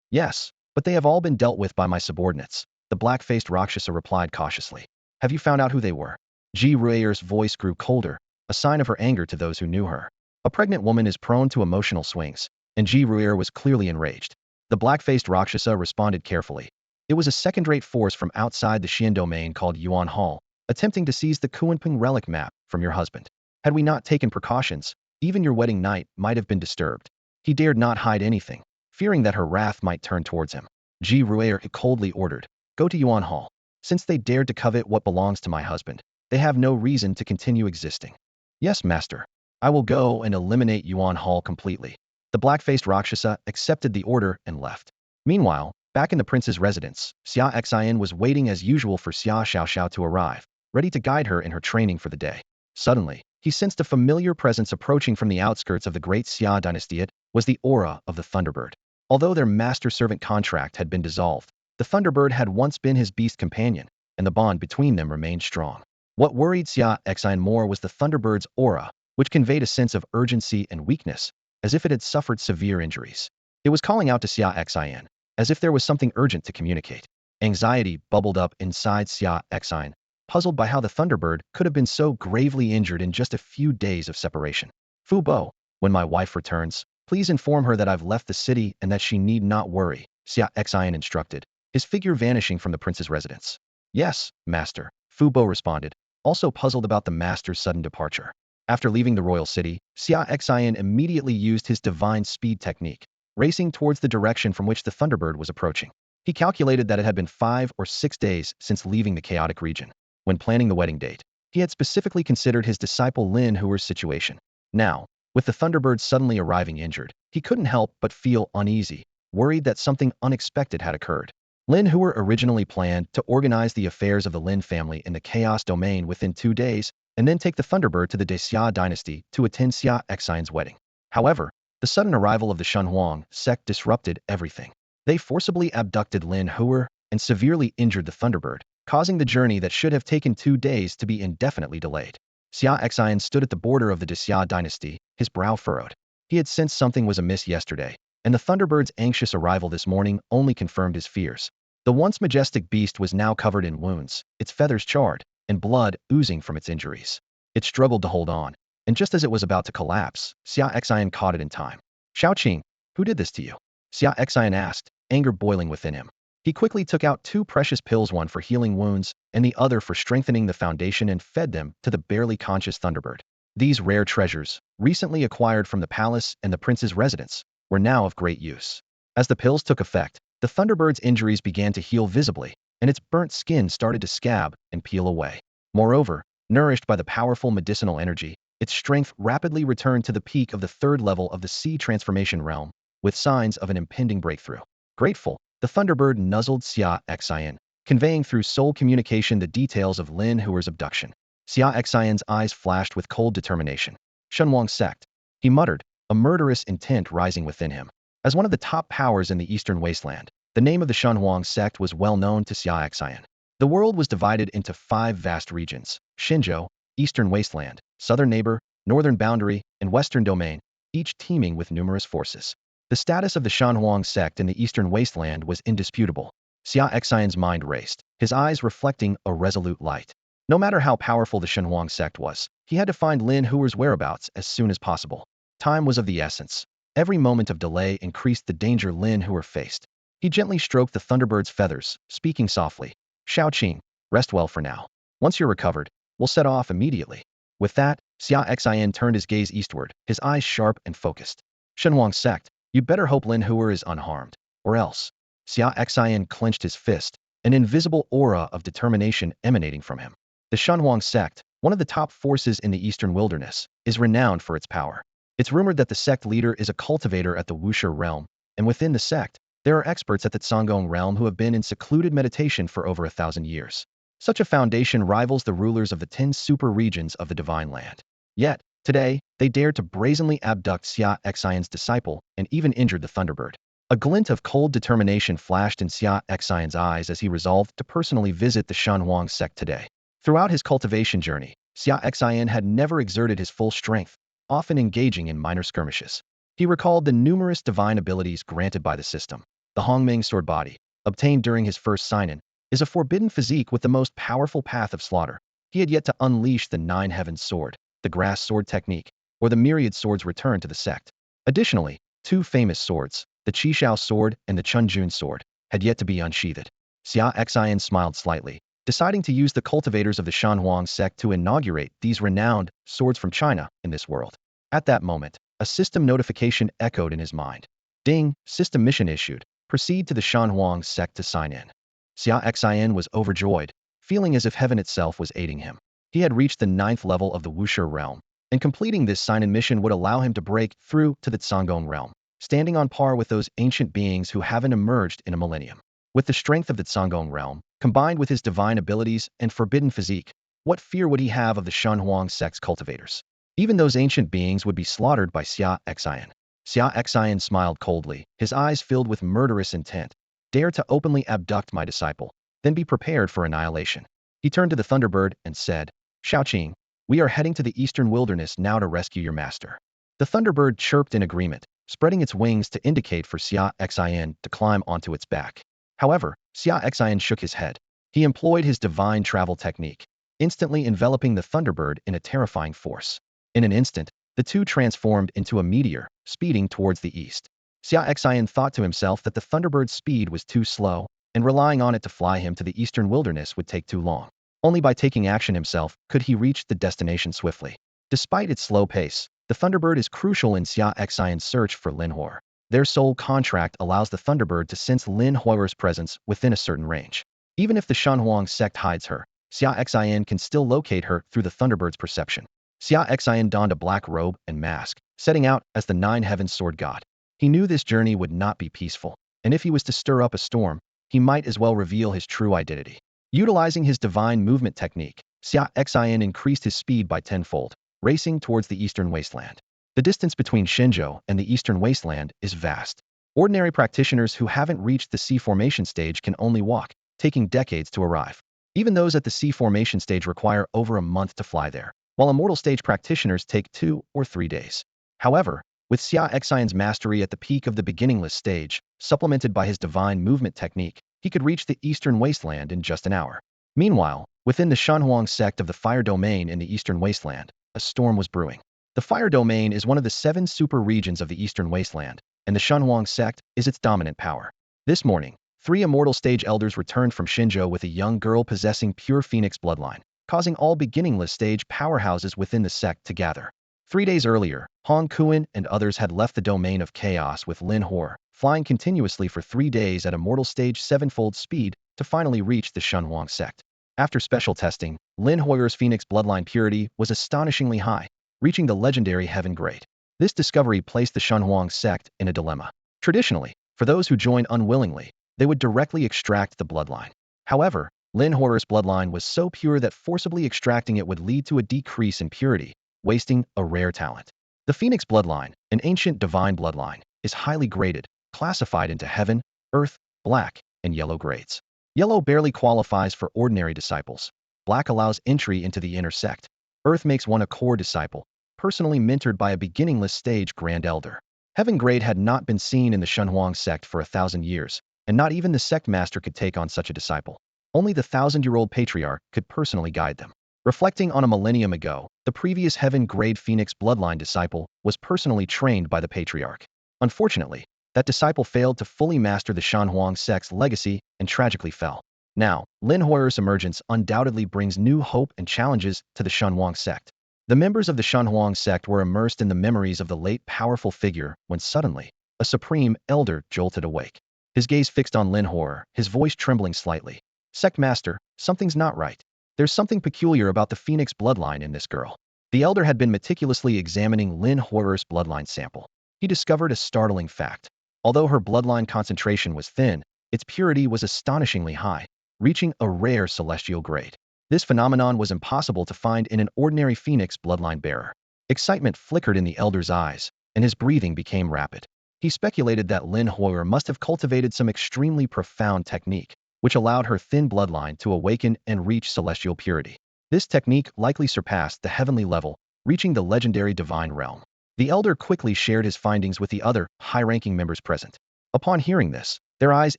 "Yes, but they have all been dealt with by my subordinates," the black-faced Rakshasa replied cautiously. "Have you found out who they were?" Ji Ruer's voice grew colder, a sign of her anger to those who knew her. A pregnant woman is prone to emotional swings, and Ji Ruer was clearly enraged. The black-faced Rakshasa responded carefully. "It was a second-rate force from outside the Xian domain called Yuan Hall, attempting to seize the Kunping relic map from your husband. Had we not taken precautions, even your wedding night might have been disturbed." He dared not hide anything, fearing that her wrath might turn towards him. Ji Ruer coldly ordered, "Go to Yuan Hall. Since they dared to covet what belongs to my husband, they have no reason to continue existing." "Yes, master. I will go and eliminate Yuan Hall completely." The black-faced Rakshasa accepted the order and left. Meanwhile, back in the prince's residence, Xia Xian was waiting as usual for Xia Xiaoxiao to arrive, ready to guide her in her training for the day. Suddenly, he sensed a familiar presence approaching from the outskirts of the Great Xia dynasty. It was the aura of the Thunderbird. Although their master-servant contract had been dissolved, the Thunderbird had once been his beast companion, and the bond between them remained strong. What worried Xia Xian more was the Thunderbird's aura, which conveyed a sense of urgency and weakness, as if it had suffered severe injuries. It was calling out to Xia Xian, as if there was something urgent to communicate. Anxiety bubbled up inside Xia Xian, puzzled by how the Thunderbird could have been so gravely injured in just a few days of separation. "Fu Bo, when my wife returns, please inform her that I've left the city and that she need not worry," Xia Xian instructed, his figure vanishing from the prince's residence. Yes, master, Fu Bo responded, also puzzled about the master's sudden departure. After leaving the royal city, Xia Xian immediately used his divine speed technique, racing towards the direction from which the Thunderbird was approaching. He calculated that it had been 5 or 6 days since leaving the chaotic region. When planning the wedding date, he had specifically considered his disciple Lin Huer's situation. Now, with the Thunderbird suddenly arriving injured, he couldn't help but feel uneasy, worried that something unexpected had occurred. Lin Huer originally planned to organize the affairs of the Lin family in the Chaos Domain within 2 days, and then take the Thunderbird to the Xia dynasty to attend Xia Xian's wedding. However, the sudden arrival of the Shunhuang sect disrupted everything. They forcibly abducted Lin Huer and severely injured the Thunderbird, causing the journey that should have taken 2 days to be indefinitely delayed. Xia Xian stood at the border of the Xia dynasty, his brow furrowed. He had sensed something was amiss yesterday, and the Thunderbird's anxious arrival this morning only confirmed his fears. The once majestic beast was now covered in wounds, its feathers charred, and blood oozing from its injuries. It struggled to hold on, and just as it was about to collapse, Xia Xian caught it in time. Xiaoqing, who did this to you? Xia Xian asked, anger boiling within him. He quickly took out 2 precious pills, one for healing wounds and the other for strengthening the foundation, and fed them to the barely conscious Thunderbird. These rare treasures, recently acquired from the palace and the prince's residence, were now of great use. As the pills took effect, the Thunderbird's injuries began to heal visibly, and its burnt skin started to scab and peel away. Moreover, nourished by the powerful medicinal energy, its strength rapidly returned to the peak of the 3rd level of the Sea Transformation realm, with signs of an impending breakthrough. Grateful, the Thunderbird nuzzled Xia Xian, conveying through soul communication the details of Lin Huer's abduction. Xia Xian's eyes flashed with cold determination. Shunhuang sect, he muttered, a murderous intent rising within him. As one of the top powers in the Eastern Wasteland, the name of the Shunhuang sect was well known to Xia Xian. The world was divided into 5 vast regions: Xinzhou, Eastern Wasteland, Southern Neighbor, Northern Boundary, and Western Domain, each teeming with numerous forces. The status of the Shunhuang sect in the Eastern Wasteland was indisputable. Xia Xian's mind raced, his eyes reflecting a resolute light. No matter how powerful the Shunhuang sect was, he had to find Lin Huer's whereabouts as soon as possible. Time was of the essence. Every moment of delay increased the danger Lin Huer faced. He gently stroked the Thunderbird's feathers, speaking softly. Xiaoqing, rest well for now. Once you're recovered, we'll set off immediately. With that, Xia Xian turned his gaze eastward, his eyes sharp and focused. Shunhuang sect, you'd better hope Lin Huer is unharmed, or else. Xia Xian clenched his fist, an invisible aura of determination emanating from him. The Shunhuang sect, one of the top forces in the Eastern Wilderness, is renowned for its power. It's rumored that the sect leader is a cultivator at the Wuxia realm, and within the sect, there are experts at the Cangong realm who have been in secluded meditation for over 1,000 years. Such a foundation rivals the rulers of the 10 super regions of the Divine Land. Yet, today, they dared to brazenly abduct Xia Xian's disciple and even injured the Thunderbird. A glint of cold determination flashed in Xia Xian's eyes as he resolved to personally visit the Shunhuang sect today. Throughout his cultivation journey, Xia Xian had never exerted his full strength, often engaging in minor skirmishes. He recalled the numerous divine abilities granted by the system. The Hongming Sword Body, obtained during his first sign-in, is a forbidden physique with the most powerful path of slaughter. He had yet to unleash the Nine Heavens Sword, the Grass Sword technique, or the myriad swords returned to the sect. Additionally, 2 famous swords, the Qishao Sword and the Chunjun Sword, had yet to be unsheathed. Xia Xian smiled slightly, deciding to use the cultivators of the Shunhuang sect to inaugurate these renowned swords from China in this world. At that moment, a system notification echoed in his mind. Ding, system mission issued. Proceed to the Shunhuang sect to sign in. Xia Xian was overjoyed, feeling as if heaven itself was aiding him. He had reached the 9th level of the Wuxia realm, and completing this sign-in mission would allow him to break through to the Cangong realm, standing on par with those ancient beings who haven't emerged in a millennium. With the strength of the Cangong realm, combined with his divine abilities and forbidden physique, what fear would he have of the Shunhuang sect's cultivators? Even those ancient beings would be slaughtered by Xia Xian. Xia Xian smiled coldly, his eyes filled with murderous intent. Dare to openly abduct my disciple, then be prepared for annihilation. He turned to the Thunderbird and said, Xiaoqing, we are heading to the Eastern Wilderness now to rescue your master. The Thunderbird chirped in agreement, spreading its wings to indicate for Xia Xian to climb onto its back. However, Xia Xian shook his head. He employed his divine travel technique, instantly enveloping the Thunderbird in a terrifying force. In an instant, the two transformed into a meteor, speeding towards the east. Xia Xian thought to himself that the Thunderbird's speed was too slow, and relying on it to fly him to the eastern wilderness would take too long. Only by taking action himself could he reach the destination swiftly. Despite its slow pace, the Thunderbird is crucial in Xia Xian's search for Lin Huo. Their soul contract allows the Thunderbird to sense Lin Huo's presence within a certain range. Even if the Shanhuang sect hides her, Xia Xian can still locate her through the Thunderbird's perception. Xia Xian donned a black robe and mask, setting out as the Nine Heavens Sword God. He knew this journey would not be peaceful, and if he was to stir up a storm, he might as well reveal his true identity. Utilizing his divine movement technique, Xia Xian increased his speed by tenfold, racing towards the eastern wasteland. The distance between Shenzhou and the eastern wasteland is vast. Ordinary practitioners who haven't reached the sea formation stage can only walk, taking decades to arrive. Even those at the sea formation stage require over a month to fly there, while immortal stage practitioners take 2 or 3 days. However, with Xia Xian's mastery at the peak of the beginningless stage, supplemented by his divine movement technique, he could reach the eastern wasteland in just an hour. Meanwhile, within the Shanhuang sect of the Fire Domain in the eastern wasteland, a storm was brewing. The Fire Domain is one of the 7 super regions of the eastern wasteland, and the Shanhuang sect is its dominant power. This morning, 3 immortal stage elders returned from Shenzhou with a young girl possessing pure phoenix bloodline, causing all beginningless stage powerhouses within the sect to gather. 3 days earlier, Hong Kuan and others had left the domain of chaos with Lin Huo, flying continuously for 3 days at immortal stage 7-fold speed to finally reach the Shanhuang sect. After special testing, Lin Huo's phoenix bloodline purity was astonishingly high, reaching the legendary heaven grade. This discovery placed the Shanhuang sect in a dilemma. Traditionally, for those who join unwillingly, they would directly extract the bloodline. However, Lin Huo's bloodline was so pure that forcibly extracting it would lead to a decrease in purity, wasting a rare talent. The Phoenix bloodline, an ancient divine bloodline, is highly graded, classified into heaven, earth, black, and yellow grades. Yellow barely qualifies for ordinary disciples. Black allows entry into the inner sect. Earth makes one a core disciple, personally mentored by a beginningless stage grand elder. Heaven grade had not been seen in the Shanhuang sect for 1,000 years, and not even the sect master could take on such a disciple. Only the 1,000-year-old patriarch could personally guide them. Reflecting on a millennium ago, the previous heaven grade Phoenix bloodline disciple was personally trained by the patriarch. Unfortunately, that disciple failed to fully master the Shanhuang sect's legacy and tragically fell. Now, Lin Huo's emergence undoubtedly brings new hope and challenges to the Shanhuang sect. The members of the Shanhuang sect were immersed in the memories of the late powerful figure when suddenly, a supreme elder jolted awake. His gaze fixed on Lin Huo, his voice trembling slightly. "Sect master, something's not right. There's something peculiar about the Phoenix bloodline in this girl." The elder had been meticulously examining Lin Huo's bloodline sample. He discovered a startling fact. Although her bloodline concentration was thin, its purity was astonishingly high, reaching a rare celestial grade. This phenomenon was impossible to find in an ordinary Phoenix bloodline bearer. Excitement flickered in the elder's eyes, and his breathing became rapid. He speculated that Lin Huo must have cultivated some extremely profound technique, which allowed her thin bloodline to awaken and reach celestial purity. This technique likely surpassed the heavenly level, reaching the legendary divine realm. The elder quickly shared his findings with the other high-ranking members present. Upon hearing this, their eyes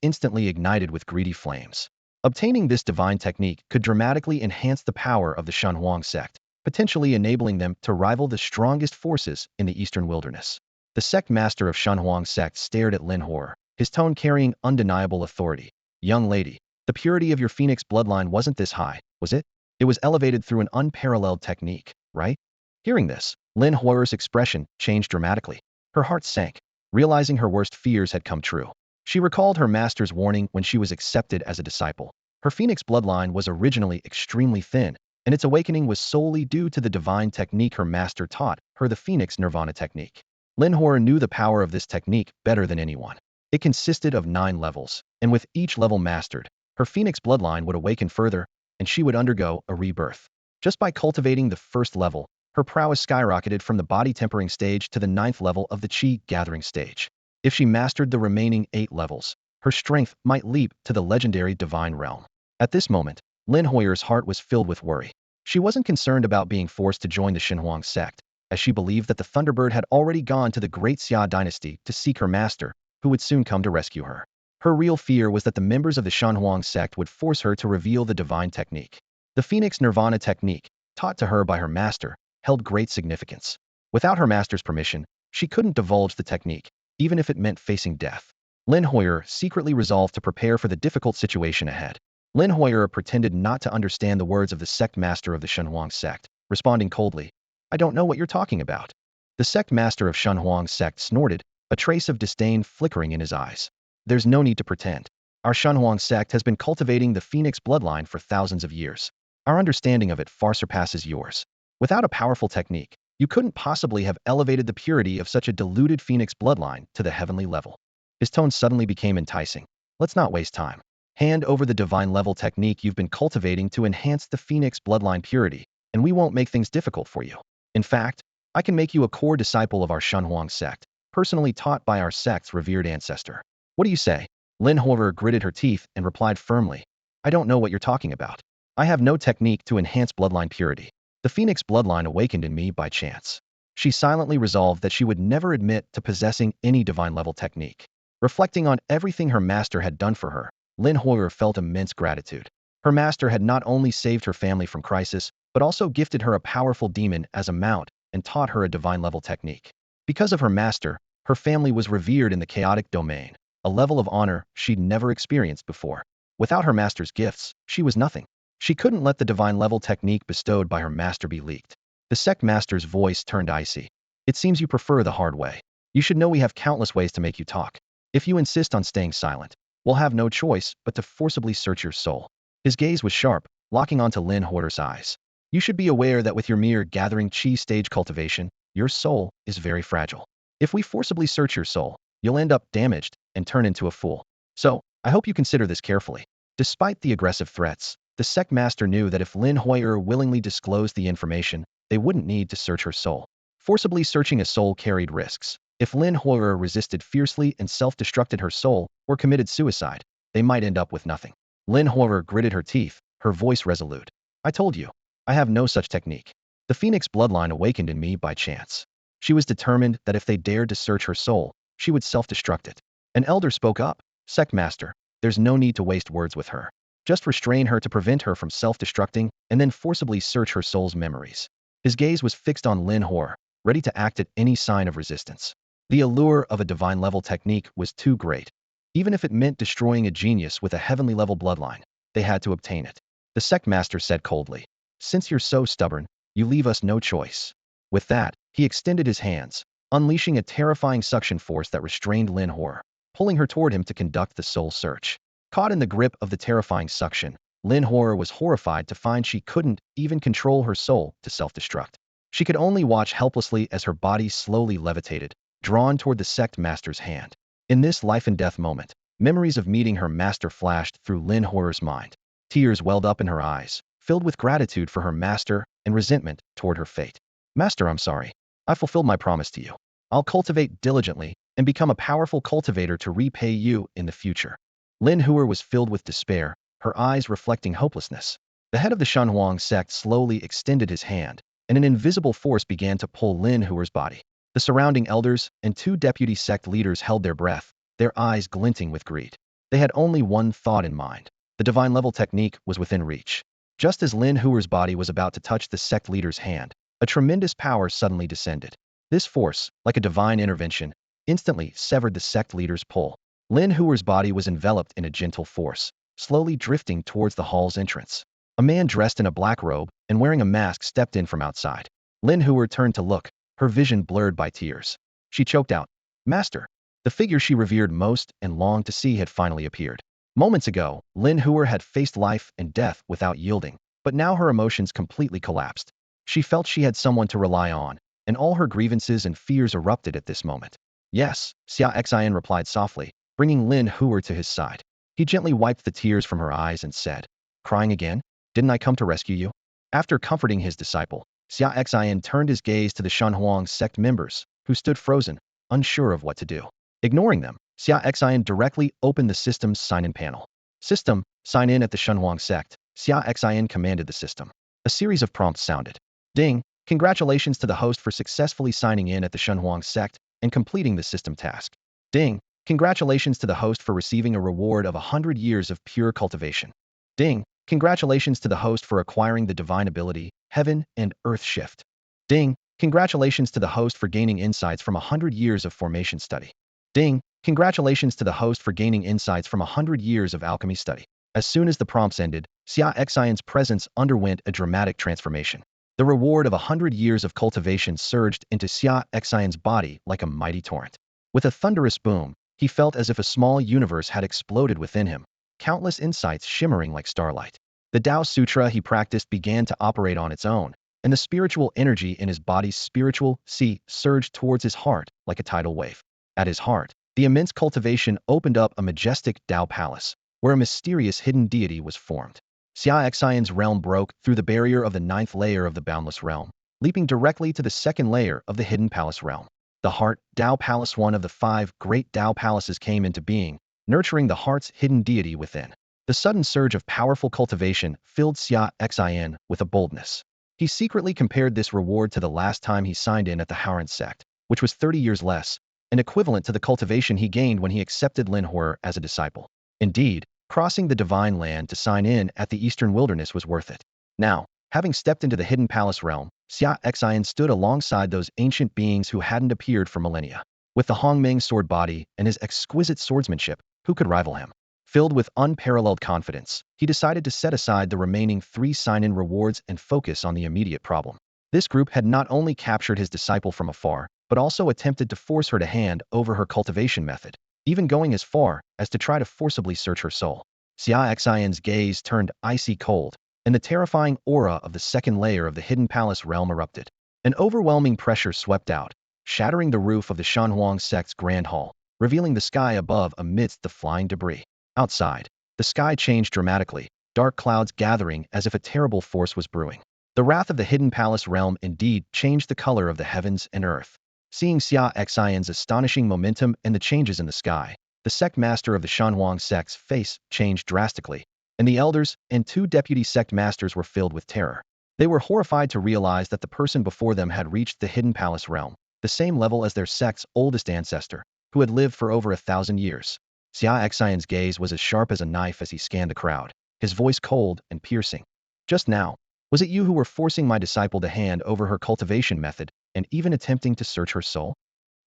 instantly ignited with greedy flames. Obtaining this divine technique could dramatically enhance the power of the Shanhuang sect, potentially enabling them to rival the strongest forces in the eastern wilderness. The sect master of Shanhuang sect stared at Lin Huo, his tone carrying undeniable authority. "Young lady, the purity of your Phoenix bloodline wasn't this high, was it? It was elevated through an unparalleled technique, right?" Hearing this, Lin Huo's expression changed dramatically. Her heart sank, realizing her worst fears had come true. She recalled her master's warning when she was accepted as a disciple. Her Phoenix bloodline was originally extremely thin, and its awakening was solely due to the divine technique her master taught her, the Phoenix Nirvana technique. Lin Huo knew the power of this technique better than anyone. It consisted of 9 levels, and with each level mastered, her Phoenix bloodline would awaken further, and she would undergo a rebirth. Just by cultivating the first level, her prowess skyrocketed from the body tempering stage to the 9th level of the chi gathering stage. If she mastered the remaining 8 levels, her strength might leap to the legendary divine realm. At this moment, Lin Huo's heart was filled with worry. She wasn't concerned about being forced to join the Shanhuang sect, as she believed that the Thunderbird had already gone to the Great Xia dynasty to seek her master, who would soon come to rescue her. Her real fear was that the members of the Shanhuang sect would force her to reveal the divine technique. The Phoenix Nirvana technique, taught to her by her master, held great significance. Without her master's permission, she couldn't divulge the technique, even if it meant facing death. Lin Hoyer secretly resolved to prepare for the difficult situation ahead. Lin Hoyer pretended not to understand the words of the sect master of the Shenhuang sect, responding coldly, "I don't know what you're talking about." The sect master of Shenhuang sect snorted, a trace of disdain flickering in his eyes. "There's no need to pretend. Our Shenhuang sect has been cultivating the Phoenix bloodline for thousands of years. Our understanding of it far surpasses yours. Without a powerful technique, you couldn't possibly have elevated the purity of such a diluted Phoenix bloodline to the heavenly level." His tone suddenly became enticing. "Let's not waste time. Hand over the divine level technique you've been cultivating to enhance the Phoenix bloodline purity, and we won't make things difficult for you. In fact, I can make you a core disciple of our Shenhuang sect, personally taught by our sect's revered ancestor. What do you say?" Lin Hoyer gritted her teeth and replied firmly, "I don't know what you're talking about. I have no technique to enhance bloodline purity. The Phoenix bloodline awakened in me by chance." She silently resolved that she would never admit to possessing any divine level technique. Reflecting on everything her master had done for her, Lin Hoyer felt immense gratitude. Her master had not only saved her family from crisis, but also gifted her a powerful demon as a mount and taught her a divine level technique. Because of her master, her family was revered in the chaotic domain, a level of honor she'd never experienced before. Without her master's gifts, she was nothing. She couldn't let the divine level technique bestowed by her master be leaked. The sect master's voice turned icy. "It seems you prefer the hard way. You should know we have countless ways to make you talk. If you insist on staying silent, we'll have no choice but to forcibly search your soul." His gaze was sharp, locking onto Lin Hoyer's eyes. "You should be aware that with your mere gathering chi stage cultivation, your soul is very fragile. If we forcibly search your soul, you'll end up damaged and turn into a fool. So, I hope you consider this carefully." Despite the aggressive threats, the sect master knew that if Lin Hoyer willingly disclosed the information, they wouldn't need to search her soul. Forcibly searching a soul carried risks. If Lin Hoyer resisted fiercely and self-destructed her soul or committed suicide, they might end up with nothing. Lin Hoyer gritted her teeth, her voice resolute. "I told you, I have no such technique. The Phoenix bloodline awakened in me by chance." She was determined that if they dared to search her soul, she would self-destruct it. An elder spoke up, "Sect master, there's no need to waste words with her. Just restrain her to prevent her from self-destructing and then forcibly search her soul's memories." His gaze was fixed on Lin Hoyer, ready to act at any sign of resistance. The allure of a divine level technique was too great. Even if it meant destroying a genius with a heavenly level bloodline, they had to obtain it. The sect master said coldly, "Since you're so stubborn, you leave us no choice." With that, he extended his hands, unleashing a terrifying suction force that restrained Lin Hoyer, pulling her toward him to conduct the soul search. Caught in the grip of the terrifying suction, Lin Hoyer was horrified to find she couldn't even control her soul to self-destruct. She could only watch helplessly as her body slowly levitated, drawn toward the sect master's hand. In this life-and-death moment, memories of meeting her master flashed through Lin Hoyer's mind. Tears welled up in her eyes, filled with gratitude for her master and resentment toward her fate. "Master, I'm sorry. I fulfilled my promise to you. I'll cultivate diligently and become a powerful cultivator to repay you in the future." Lin Hoyer was filled with despair, her eyes reflecting hopelessness. The head of the Shenhuang sect slowly extended his hand, and an invisible force began to pull Lin Hoyer's body. The surrounding elders and two deputy sect leaders held their breath, their eyes glinting with greed. They had only one thought in mind. The divine level technique was within reach. Just as Lin Hoyer's body was about to touch the sect leader's hand, a tremendous power suddenly descended. This force, like a divine intervention, instantly severed the sect leader's pull. Lin Hoyer's body was enveloped in a gentle force, slowly drifting towards the hall's entrance. A man dressed in a black robe and wearing a mask stepped in from outside. Lin Hoyer turned to look, her vision blurred by tears. She choked out, "Master!" The figure she revered most and longed to see had finally appeared. Moments ago, Lin Hoyer had faced life and death without yielding, but now her emotions completely collapsed. She felt she had someone to rely on, and all her grievances and fears erupted at this moment. "Yes," Xia Xian replied softly, bringing Lin Hoyer to his side. He gently wiped the tears from her eyes and said, "Crying again? Didn't I come to rescue you?" After comforting his disciple, Xia Xian turned his gaze to the Shenhuang sect members, who stood frozen, unsure of what to do. Ignoring them, Xia Xian directly opened the system's sign-in panel. "System, sign in at the Shenhuang sect." Xia Xian commanded the system. A series of prompts sounded. "Ding! Congratulations to the host for successfully signing in at the Shenhuang sect and completing the system task. Ding! Congratulations to the host for receiving a reward of 100 years of pure cultivation. Ding! Congratulations to the host for acquiring the divine ability, Heaven and Earth Shift. Ding! Congratulations to the host for gaining insights from 100 years of formation study. Ding! Congratulations to the host for gaining insights from 100 years of alchemy study. As soon as the prompts ended, Xia Xian's presence underwent a dramatic transformation. The reward of 100 years of cultivation surged into Xia Xian's body like a mighty torrent. With a thunderous boom, he felt as if a small universe had exploded within him, countless insights shimmering like starlight. The Tao Sutra he practiced began to operate on its own, and the spiritual energy in his body's spiritual sea surged towards his heart like a tidal wave. At his heart, the immense cultivation opened up a majestic Tao palace, where a mysterious hidden deity was formed. Xia Xian's realm broke through the barrier of the ninth layer of the boundless realm, leaping directly to the second layer of the hidden palace realm. The Heart Tao Palace, one of the 5 great Tao palaces, came into being, nurturing the heart's hidden deity within. The sudden surge of powerful cultivation filled Xia Xian with a boldness. He secretly compared this reward to the last time he signed in at the Haoran sect, which was 30 years less, and equivalent to the cultivation he gained when he accepted Lin Huer as a disciple. Indeed, crossing the divine land to sign in at the eastern wilderness was worth it. Now, having stepped into the hidden palace realm, Xia Xian stood alongside those ancient beings who hadn't appeared for millennia. With the Hongmeng sword body and his exquisite swordsmanship, who could rival him? Filled with unparalleled confidence, he decided to set aside the remaining 3 sign-in rewards and focus on the immediate problem. This group had not only captured his disciple from afar, but also attempted to force her to hand over her cultivation method, even going as far as to try to forcibly search her soul. Xia Xian's gaze turned icy cold, and the terrifying aura of the second layer of the hidden palace realm erupted. An overwhelming pressure swept out, shattering the roof of the Shanhuang sect's grand hall, revealing the sky above amidst the flying debris. Outside, the sky changed dramatically, dark clouds gathering as if a terrible force was brewing. The wrath of the hidden palace realm indeed changed the color of the heavens and earth. Seeing Xia Xian's astonishing momentum and the changes in the sky, the sect master of the Shanhuang sect's face changed drastically, and the elders and 2 deputy sect masters were filled with terror. They were horrified to realize that the person before them had reached the hidden palace realm, the same level as their sect's oldest ancestor, who had lived for over 1,000 years. Xia Xian's gaze was as sharp as a knife as he scanned the crowd, his voice cold and piercing. Just now, was it you who were forcing my disciple to hand over her cultivation method and even attempting to search her soul?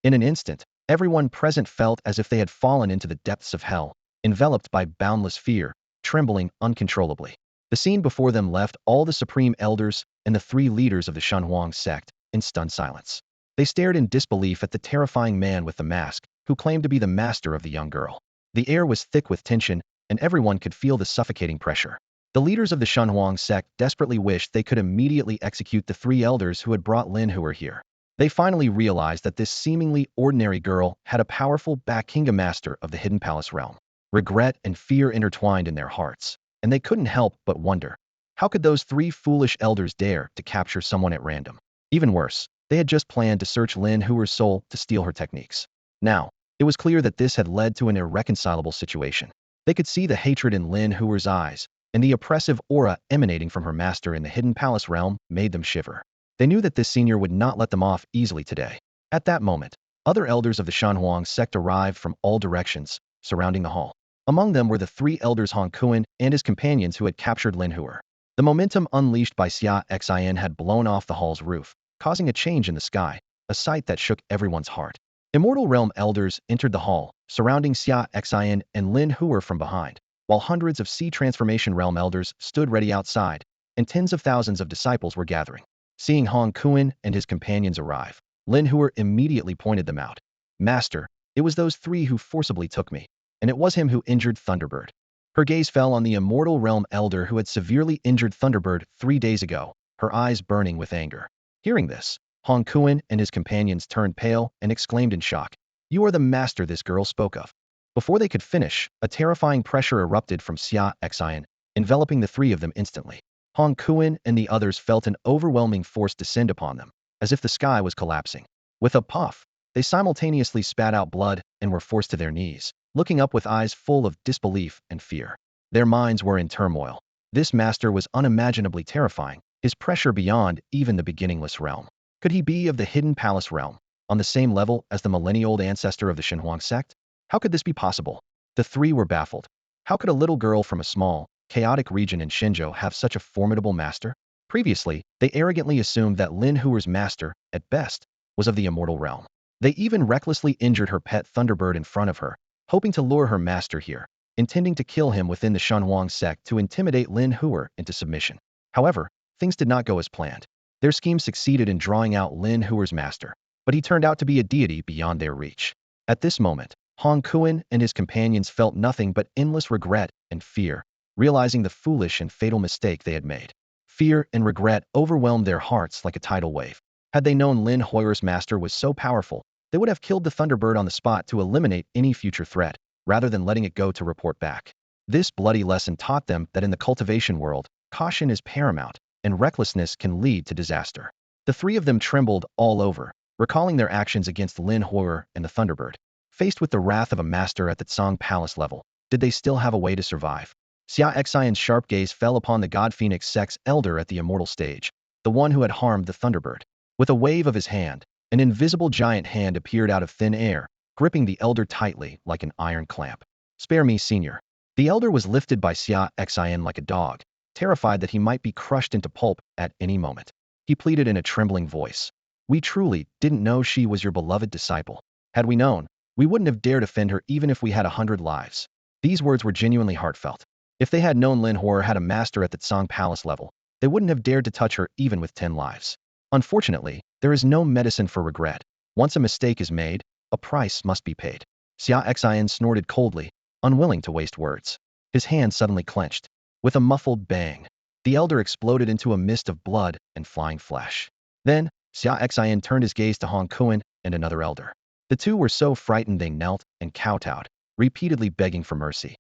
In an instant, everyone present felt as if they had fallen into the depths of hell, enveloped by boundless fear, trembling uncontrollably. The scene before them left all the supreme elders and the 3 leaders of the Shanhuang sect in stunned silence. They stared in disbelief at the terrifying man with the mask, who claimed to be the master of the young girl. The air was thick with tension, and everyone could feel the suffocating pressure. The leaders of the Shanhuang sect desperately wished they could immediately execute the 3 elders who had brought Lin Huer here. They finally realized that this seemingly ordinary girl had a powerful Bakinga master of the hidden palace realm. Regret and fear intertwined in their hearts, and they couldn't help but wonder, how could those 3 foolish elders dare to capture someone at random? Even worse, they had just planned to search Lin Huer's soul to steal her techniques. Now, it was clear that this had led to an irreconcilable situation. They could see the hatred in Lin Huer's eyes, and the oppressive aura emanating from her master in the hidden palace realm made them shiver. They knew that this senior would not let them off easily today. At that moment, other elders of the Shanhuang sect arrived from all directions, surrounding the hall. Among them were the 3 elders Hong Kuan and his companions who had captured Lin Huer. The momentum unleashed by Xia Xian had blown off the hall's roof, causing a change in the sky, a sight that shook everyone's heart. Immortal Realm elders entered the hall, surrounding Xia Xian and Lin Huer from behind, while hundreds of Sea Transformation Realm elders stood ready outside, and tens of thousands of disciples were gathering. Seeing Hong Kuan and his companions arrive, Lin Huer immediately pointed them out. Master, it was those 3 who forcibly took me, and it was him who injured Thunderbird. Her gaze fell on the Immortal Realm elder who had severely injured Thunderbird 3 days ago, her eyes burning with anger. Hearing this, Hong Kuan and his companions turned pale and exclaimed in shock, "You are the master this girl spoke of." Before they could finish, a terrifying pressure erupted from Xia Xian, enveloping the 3 of them instantly. Hong Kuan and the others felt an overwhelming force descend upon them, as if the sky was collapsing. With a puff, they simultaneously spat out blood and were forced to their knees, looking up with eyes full of disbelief and fear. Their minds were in turmoil. This master was unimaginably terrifying, his pressure beyond even the beginningless realm. Could he be of the hidden palace realm, on the same level as the millennia-old ancestor of the Shenhuang sect? How could this be possible? The 3 were baffled. How could a little girl from a small, chaotic region in Shenzhou have such a formidable master? Previously, they arrogantly assumed that Lin Huer's master, at best, was of the immortal realm. They even recklessly injured her pet Thunderbird in front of her, hoping to lure her master here, intending to kill him within the Shenhuang sect to intimidate Lin Huer into submission. However, things did not go as planned. Their scheme succeeded in drawing out Lin Huer's master, but he turned out to be a deity beyond their reach. At this moment, Hong Kuan and his companions felt nothing but endless regret and fear, realizing the foolish and fatal mistake they had made. Fear and regret overwhelmed their hearts like a tidal wave. Had they known Lin Huer's master was so powerful, they would have killed the Thunderbird on the spot to eliminate any future threat, rather than letting it go to report back. This bloody lesson taught them that in the cultivation world, caution is paramount, and recklessness can lead to disaster. The three of them trembled all over, recalling their actions against Lin Huer and the Thunderbird. Faced with the wrath of a master at the Tsang Palace level, did they still have a way to survive? Xia Xian's sharp gaze fell upon the God Phoenix sect's elder at the immortal stage, the one who had harmed the Thunderbird. With a wave of his hand, an invisible giant hand appeared out of thin air, gripping the elder tightly like an iron clamp. Spare me, senior. The elder was lifted by Xia Xian like a dog, terrified that he might be crushed into pulp at any moment. He pleaded in a trembling voice. We truly didn't know she was your beloved disciple. Had we known, we wouldn't have dared offend her even if we had 100 lives. These words were genuinely heartfelt. If they had known Lin Huer had a master at the Tsang Palace level, they wouldn't have dared to touch her even with 10 lives. Unfortunately, there is no medicine for regret. Once a mistake is made, a price must be paid. Xia Xian snorted coldly, unwilling to waste words. His hand suddenly clenched. With a muffled bang, the elder exploded into a mist of blood and flying flesh. Then, Xia Xian turned his gaze to Hong Kuan and another elder. The two were so frightened they knelt and kowtowed, repeatedly begging for mercy.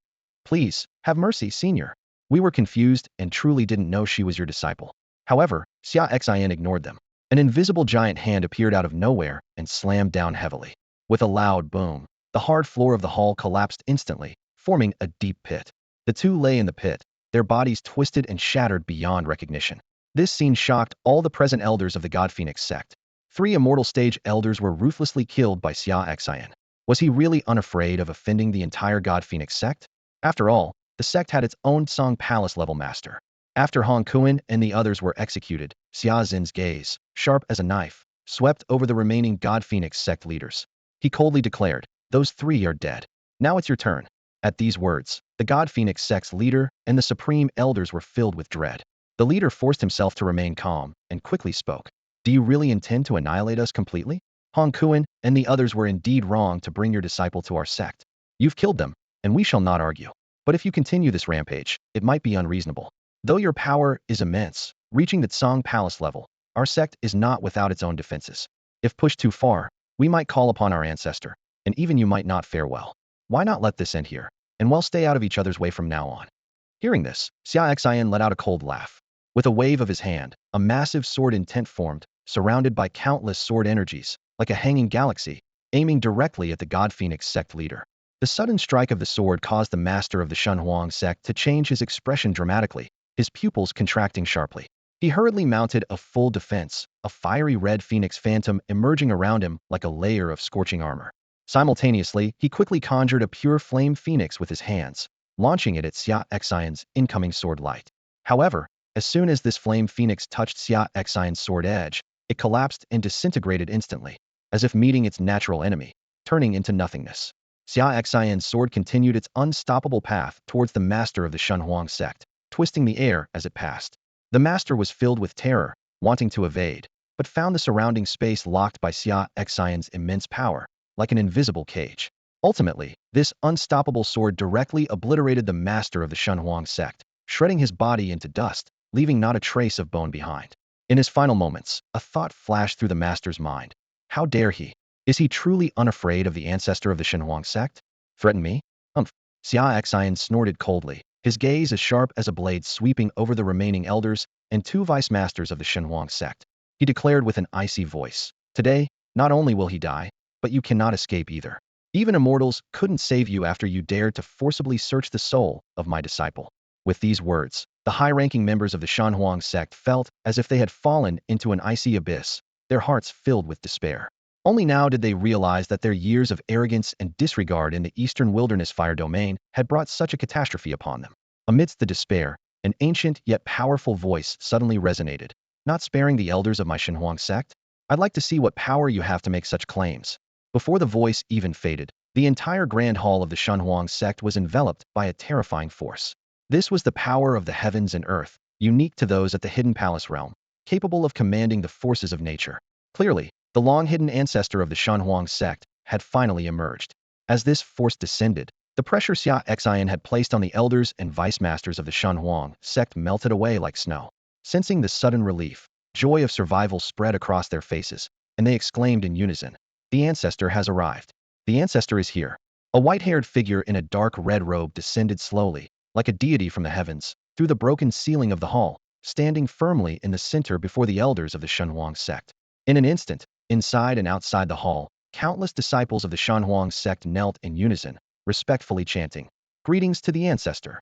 Please, have mercy, senior. We were confused and truly didn't know she was your disciple. However, Xia Xian ignored them. An invisible giant hand appeared out of nowhere and slammed down heavily. With a loud boom, the hard floor of the hall collapsed instantly, forming a deep pit. The two lay in the pit, their bodies twisted and shattered beyond recognition. This scene shocked all the present elders of the God Phoenix sect. 3 immortal stage elders were ruthlessly killed by Xia Xian. Was he really unafraid of offending the entire God Phoenix sect? After all, the sect had its own Tsang Palace level master. After Hong Kuan and the others were executed, Xia Zhen's gaze, sharp as a knife, swept over the remaining God Phoenix sect leaders. He coldly declared, those 3 are dead. Now it's your turn. At these words, the God Phoenix sect's leader and the supreme elders were filled with dread. The leader forced himself to remain calm and quickly spoke. Do you really intend to annihilate us completely? Hong Kuan and the others were indeed wrong to bring your disciple to our sect. You've killed them, and we shall not argue. But if you continue this rampage, it might be unreasonable. Though your power is immense, reaching the Tsang Palace level, our sect is not without its own defenses. If pushed too far, we might call upon our ancestor, and even you might not fare well. Why not let this end here, and we'll stay out of each other's way from now on? Hearing this, Xia Xian let out a cold laugh. With a wave of his hand, a massive sword intent formed, surrounded by countless sword energies, like a hanging galaxy, aiming directly at the God Phoenix sect leader. The sudden strike of the sword caused the master of the Shenhuang sect to change his expression dramatically, his pupils contracting sharply. He hurriedly mounted a full defense, a fiery red phoenix phantom emerging around him like a layer of scorching armor. Simultaneously, he quickly conjured a pure flame phoenix with his hands, launching it at Xia Xian's incoming sword light. However, as soon as this flame phoenix touched Xia Xian's sword edge, it collapsed and disintegrated instantly, as if meeting its natural enemy, turning into nothingness. Xia Xian's sword continued its unstoppable path towards the master of the Shenhuang sect, twisting the air as it passed. The master was filled with terror, wanting to evade, but found the surrounding space locked by Xia Xian's immense power, like an invisible cage. Ultimately, this unstoppable sword directly obliterated the master of the Shenhuang sect, shredding his body into dust, leaving not a trace of bone behind. In his final moments, a thought flashed through the master's mind. How dare he? Is he truly unafraid of the ancestor of the Shenhuang sect? Threaten me? Humph. Xia Xian snorted coldly, his gaze as sharp as a blade sweeping over the remaining elders and 2 vice masters of the Shenhuang sect. He declared with an icy voice, today, not only will he die, but you cannot escape either. Even immortals couldn't save you after you dared to forcibly search the soul of my disciple. With these words, the high-ranking members of the Shenhuang sect felt as if they had fallen into an icy abyss, their hearts filled with despair. Only now did they realize that their years of arrogance and disregard in the Eastern Wilderness Fire domain had brought such a catastrophe upon them. Amidst the despair, an ancient yet powerful voice suddenly resonated. Not sparing the elders of my Shenhuang sect? I'd like to see what power you have to make such claims. Before the voice even faded, the entire grand hall of the Shunhuang sect was enveloped by a terrifying force. This was the power of the heavens and earth, unique to those at the hidden palace realm, capable of commanding the forces of nature. Clearly, the long-hidden ancestor of the Shunhuang sect had finally emerged. As this force descended, the pressure Xia Xian had placed on the elders and vice masters of the Shunhuang sect melted away like snow. Sensing the sudden relief, joy of survival spread across their faces, and they exclaimed in unison, "The ancestor has arrived. The ancestor is here." A white-haired figure in a dark red robe descended slowly, like a deity from the heavens, through the broken ceiling of the hall, standing firmly in the center before the elders of the Shunhuang sect. In an instant, inside and outside the hall, countless disciples of the Shunhuang sect knelt in unison, respectfully chanting, "Greetings to the ancestor."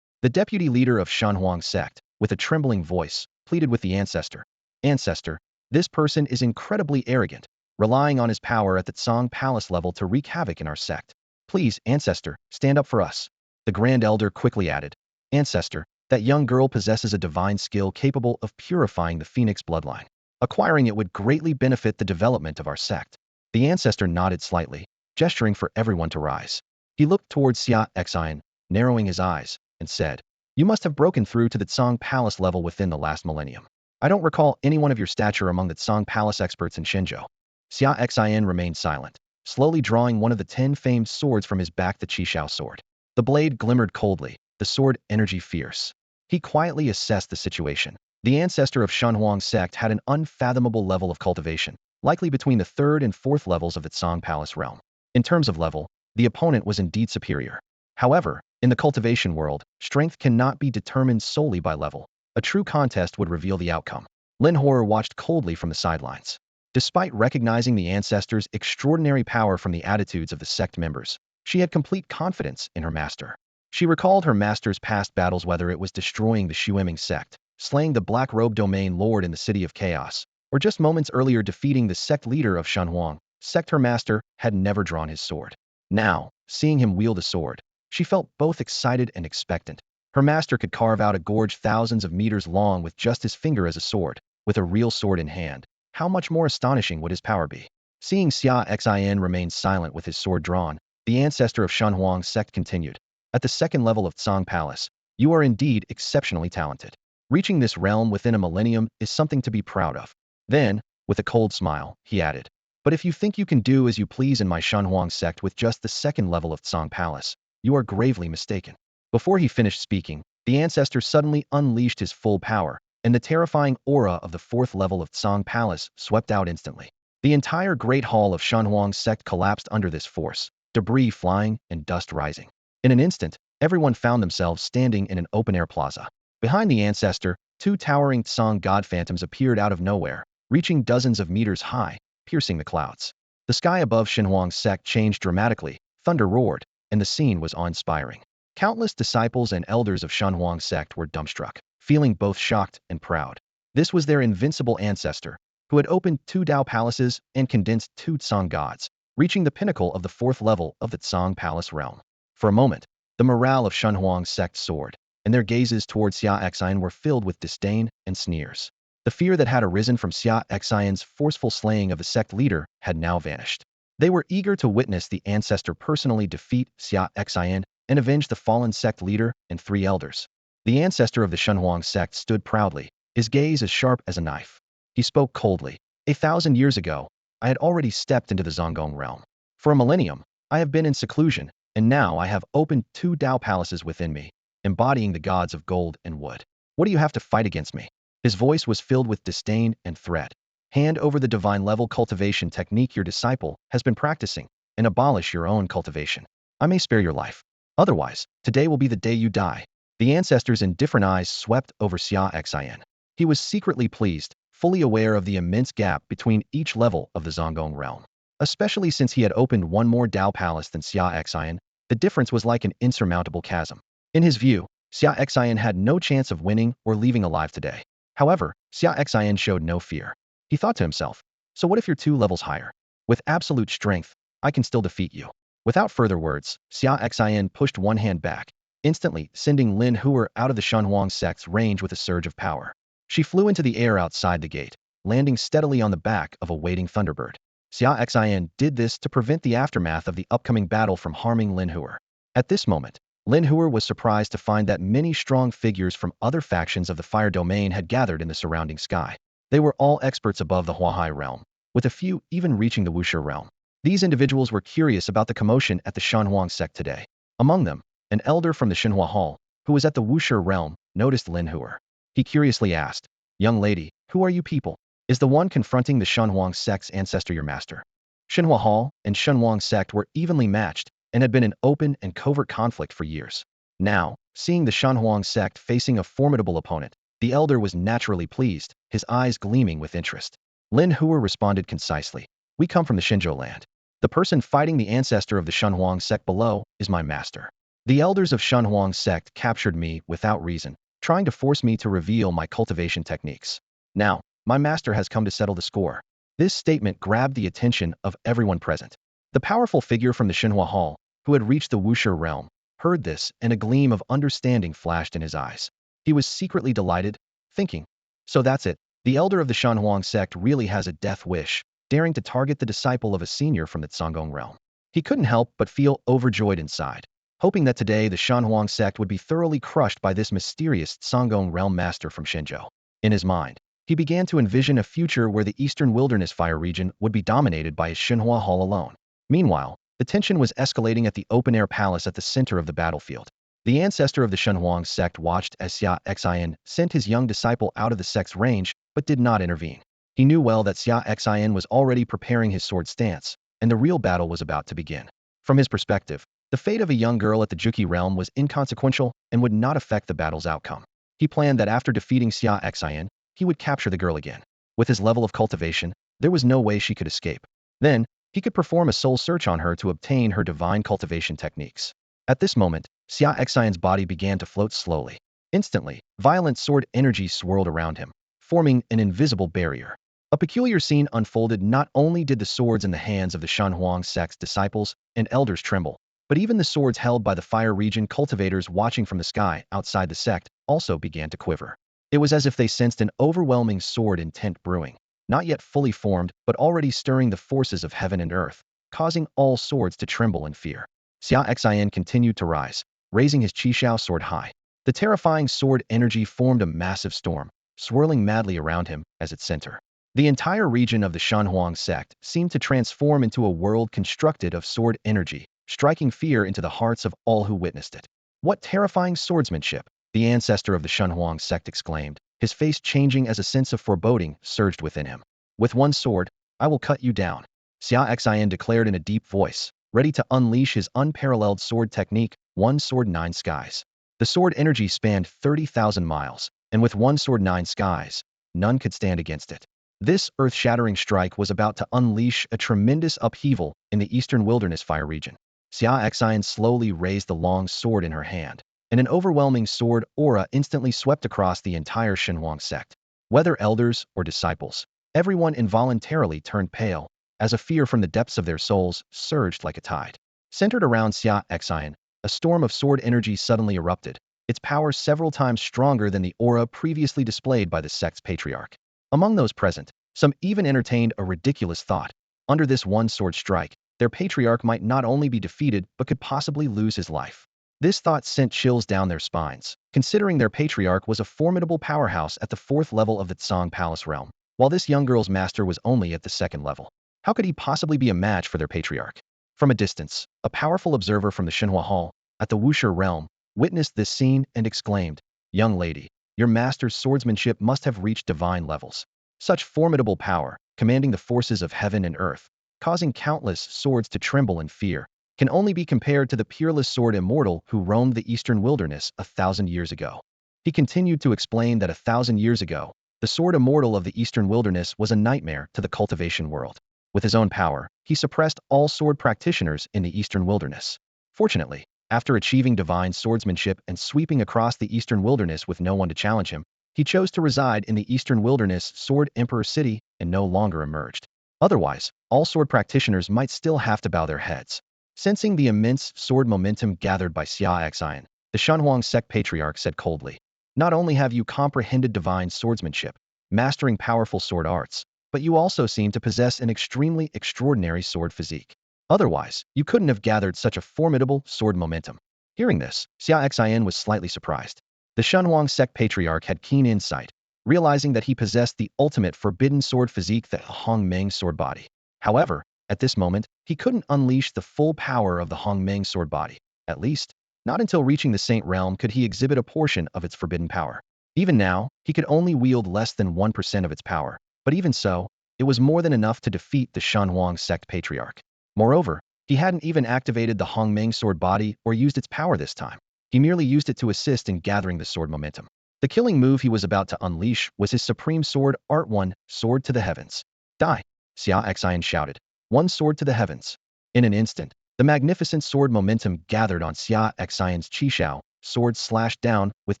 The deputy leader of Shunhuang sect, with a trembling voice, pleaded with the ancestor, "Ancestor, this person is incredibly arrogant, relying on his power at the Tsang Palace level to wreak havoc in our sect. Please, ancestor, stand up for us." The Grand Elder quickly added, "Ancestor, that young girl possesses a divine skill capable of purifying the Phoenix bloodline. Acquiring it would greatly benefit the development of our sect." The ancestor nodded slightly, gesturing for everyone to rise. He looked towards Xia Xian, narrowing his eyes, and said, "You must have broken through to the Tsang Palace level within the last millennium. I don't recall anyone of your stature among the Tsang Palace experts in Shenzhou." Xia Xian remained silent, slowly drawing one of the 10 famed swords from his back, the Qishao sword. The blade glimmered coldly, the sword energy fierce. He quietly assessed the situation. The ancestor of Shunhuang sect had an unfathomable level of cultivation, likely between the 3rd and 4th levels of the Tsang Palace realm. In terms of level, the opponent was indeed superior. However, in the cultivation world, strength cannot be determined solely by level. A true contest would reveal the outcome. Lin Horror watched coldly from the sidelines. Despite recognizing the ancestor's extraordinary power from the attitudes of the sect members, she had complete confidence in her master. She recalled her master's past battles, whether it was destroying the Shueming sect, slaying the Black Robe Domain Lord in the City of Chaos, or just moments earlier defeating the sect leader of Shunhuang sect. Her master had never drawn his sword. Now, seeing him wield a sword, she felt both excited and expectant. Her master could carve out a gorge thousands of meters long with just his finger as a sword, with a real sword in hand. How much more astonishing would his power be? Seeing Xia Xian remain silent with his sword drawn, the ancestor of Shunhuang sect continued, "At the 2nd level of Tsang Palace, you are indeed exceptionally talented. Reaching this realm within a millennium is something to be proud of." Then, with a cold smile, he added, "But if you think you can do as you please in my Shunhuang sect with just the 2nd level of Tsang Palace, you are gravely mistaken." Before he finished speaking, the ancestor suddenly unleashed his full power, and the terrifying aura of the 4th level of Tsang Palace swept out instantly. The entire Great Hall of Shunhuang sect collapsed under this force, debris flying and dust rising. In an instant, everyone found themselves standing in an open-air plaza. Behind the ancestor, 2 towering Tsang god phantoms appeared out of nowhere, reaching dozens of meters high, piercing the clouds. The sky above Shunhuang sect changed dramatically, thunder roared, and the scene was awe-inspiring. Countless disciples and elders of Shunhuang sect were dumbstruck, feeling both shocked and proud. This was their invincible ancestor, who had opened 2 Dao palaces and condensed 2 Tsang gods, reaching the pinnacle of the 4th level of the Tsang Palace realm. For a moment, the morale of Shunhuang sect soared, and their gazes towards Xia Xian were filled with disdain and sneers. The fear that had arisen from Xia Xian's forceful slaying of the sect leader had now vanished. They were eager to witness the ancestor personally defeat Xia Xian and avenge the fallen sect leader and 3 elders. The ancestor of the Shunhuang sect stood proudly, his gaze as sharp as a knife. He spoke coldly. "1,000 years ago, I had already stepped into the Zongong realm. For a millennium, I have been in seclusion, and now I have opened 2 Dao palaces within me, embodying the gods of gold and wood. What do you have to fight against me?" His voice was filled with disdain and threat. "Hand over the divine level cultivation technique your disciple has been practicing, and abolish your own cultivation. I may spare your life. Otherwise, today will be the day you die." The ancestor's indifferent eyes swept over Xia Xian. He was secretly pleased, fully aware of the immense gap between each level of the Zongong realm. Especially since he had opened 1 more Dao palace than Xia Xian, the difference was like an insurmountable chasm. In his view, Xia Xian had no chance of winning or leaving alive today. However, Xia Xian showed no fear. He thought to himself, "So what if you're 2 levels higher? With absolute strength, I can still defeat you." Without further words, Xia Xian pushed one hand back, instantly sending Lin Huer out of the Shunhuang sect's range with a surge of power. She flew into the air outside the gate, landing steadily on the back of a waiting thunderbird. Xia Xian did this to prevent the aftermath of the upcoming battle from harming Lin Huer. At this moment, Lin Huer was surprised to find that many strong figures from other factions of the Fire Domain had gathered in the surrounding sky. They were all experts above the Huahai realm, with a few even reaching the Wuxia realm. These individuals were curious about the commotion at the Shanhuang sect today. Among them, an elder from the Xinhua Hall, who was at the Wuxia realm, noticed Lin Huer. He curiously asked, "Young lady, who are you people? Is the one confronting the Shanhuang sect's ancestor your master?" Xinhua Hall and Shenhuang sect were evenly matched and had been in open and covert conflict for years. Now, seeing the Shanhuang sect facing a formidable opponent, the elder was naturally pleased, his eyes gleaming with interest. Lin Huer responded concisely, "We come from the Xinzhou land. The person fighting the ancestor of the Shenhuang sect below is my master. The elders of Shenhuang sect captured me without reason, trying to force me to reveal my cultivation techniques. Now, my master has come to settle the score." This statement grabbed the attention of everyone present. The powerful figure from the Xinhua Hall, who had reached the Wuxia realm, heard this, and a gleam of understanding flashed in his eyes. He was secretly delighted, thinking, "So that's it. The elder of the Shanhuang sect really has a death wish, daring to target the disciple of a senior from the Cangong realm." He couldn't help but feel overjoyed inside, hoping that today the Shanhuang sect would be thoroughly crushed by this mysterious Cangong realm master from Shenzhou. In his mind, he began to envision a future where the Eastern Wilderness Fire region would be dominated by his Xinhua Hall alone. Meanwhile, the tension was escalating at the open-air palace at the center of the battlefield. The ancestor of the Shenhuang sect watched as Xia Xian sent his young disciple out of the sect's range, but did not intervene. He knew well that Xia Xian was already preparing his sword stance, and the real battle was about to begin. From his perspective, the fate of a young girl at the Juki realm was inconsequential and would not affect the battle's outcome. He planned that after defeating Xia Xian, he would capture the girl again. With his level of cultivation, there was no way she could escape. Then, he could perform a soul search on her to obtain her divine cultivation techniques. At this moment, Xia Xian's body began to float slowly. Instantly, violent sword energy swirled around him, forming an invisible barrier. A peculiar scene unfolded. Not only did the swords in the hands of the Shanhuang sect's disciples and elders tremble, but even the swords held by the Fire Region cultivators watching from the sky outside the sect also began to quiver. It was as if they sensed an overwhelming sword intent brewing, not yet fully formed, but already stirring the forces of heaven and earth, causing all swords to tremble in fear. Xia Xian continued to rise, raising his Qishao sword high. The terrifying sword energy formed a massive storm, swirling madly around him as its center. The entire region of the Shanhuang sect seemed to transform into a world constructed of sword energy, striking fear into the hearts of all who witnessed it. "What terrifying swordsmanship!" the ancestor of the Shenhuang sect exclaimed, his face changing as a sense of foreboding surged within him. "With one sword, I will cut you down," Xia Xian declared in a deep voice, ready to unleash his unparalleled sword technique, One Sword Nine Skies. The sword energy spanned 30,000 miles, and with one sword nine skies, none could stand against it. This earth-shattering strike was about to unleash a tremendous upheaval in the Eastern Wilderness Fire region. Xia Xian slowly raised the long sword in her hand, and an overwhelming sword aura instantly swept across the entire Shenhuang sect. Whether elders or disciples, everyone involuntarily turned pale, as a fear from the depths of their souls surged like a tide. Centered around Xia Xian, a storm of sword energy suddenly erupted, its power several times stronger than the aura previously displayed by the sect's patriarch. Among those present, some even entertained a ridiculous thought. Under this one-sword strike, their patriarch might not only be defeated but could possibly lose his life. This thought sent chills down their spines, considering their patriarch was a formidable powerhouse at the 4th level of the Tsang Palace realm, while this young girl's master was only at the 2nd level. How could he possibly be a match for their patriarch? From a distance, a powerful observer from the Xinhua Hall, at the Wuxia realm, witnessed this scene and exclaimed, "Young lady, your master's swordsmanship must have reached divine levels. Such formidable power, commanding the forces of heaven and earth, causing countless swords to tremble in fear, can only be compared to the peerless sword immortal who roamed the eastern wilderness 1,000 years ago." He continued to explain that 1,000 years ago, the sword immortal of the eastern wilderness was a nightmare to the cultivation world. With his own power, he suppressed all sword practitioners in the eastern wilderness. Fortunately, after achieving divine swordsmanship and sweeping across the eastern wilderness with no one to challenge him, he chose to reside in the eastern wilderness Sword Emperor city and no longer emerged. Otherwise, all sword practitioners might still have to bow their heads. Sensing the immense sword momentum gathered by Xia Xian, the Shenhuang sect patriarch said coldly, "Not only have you comprehended divine swordsmanship, mastering powerful sword arts, but you also seem to possess an extremely extraordinary sword physique. Otherwise, you couldn't have gathered such a formidable sword momentum. Hearing this, Xia Xian was slightly surprised. The Shenhuang sect patriarch had keen insight, realizing that he possessed the ultimate forbidden sword physique, the Hongmeng sword body. However, at this moment, he couldn't unleash the full power of the Hongmeng sword body. At least, not until reaching the Saint Realm could he exhibit a portion of its forbidden power. Even now, he could only wield less than 1% of its power, but even so, it was more than enough to defeat the Shenhuang sect patriarch. Moreover, he hadn't even activated the Hongmeng sword body or used its power this time. He merely used it to assist in gathering the sword momentum. The killing move he was about to unleash was his supreme sword, Art 1, Sword to the Heavens. Die! Xia Xian shouted. One sword to the heavens. In an instant, the magnificent sword momentum gathered on Xia Xian's Qishao, sword slashed down with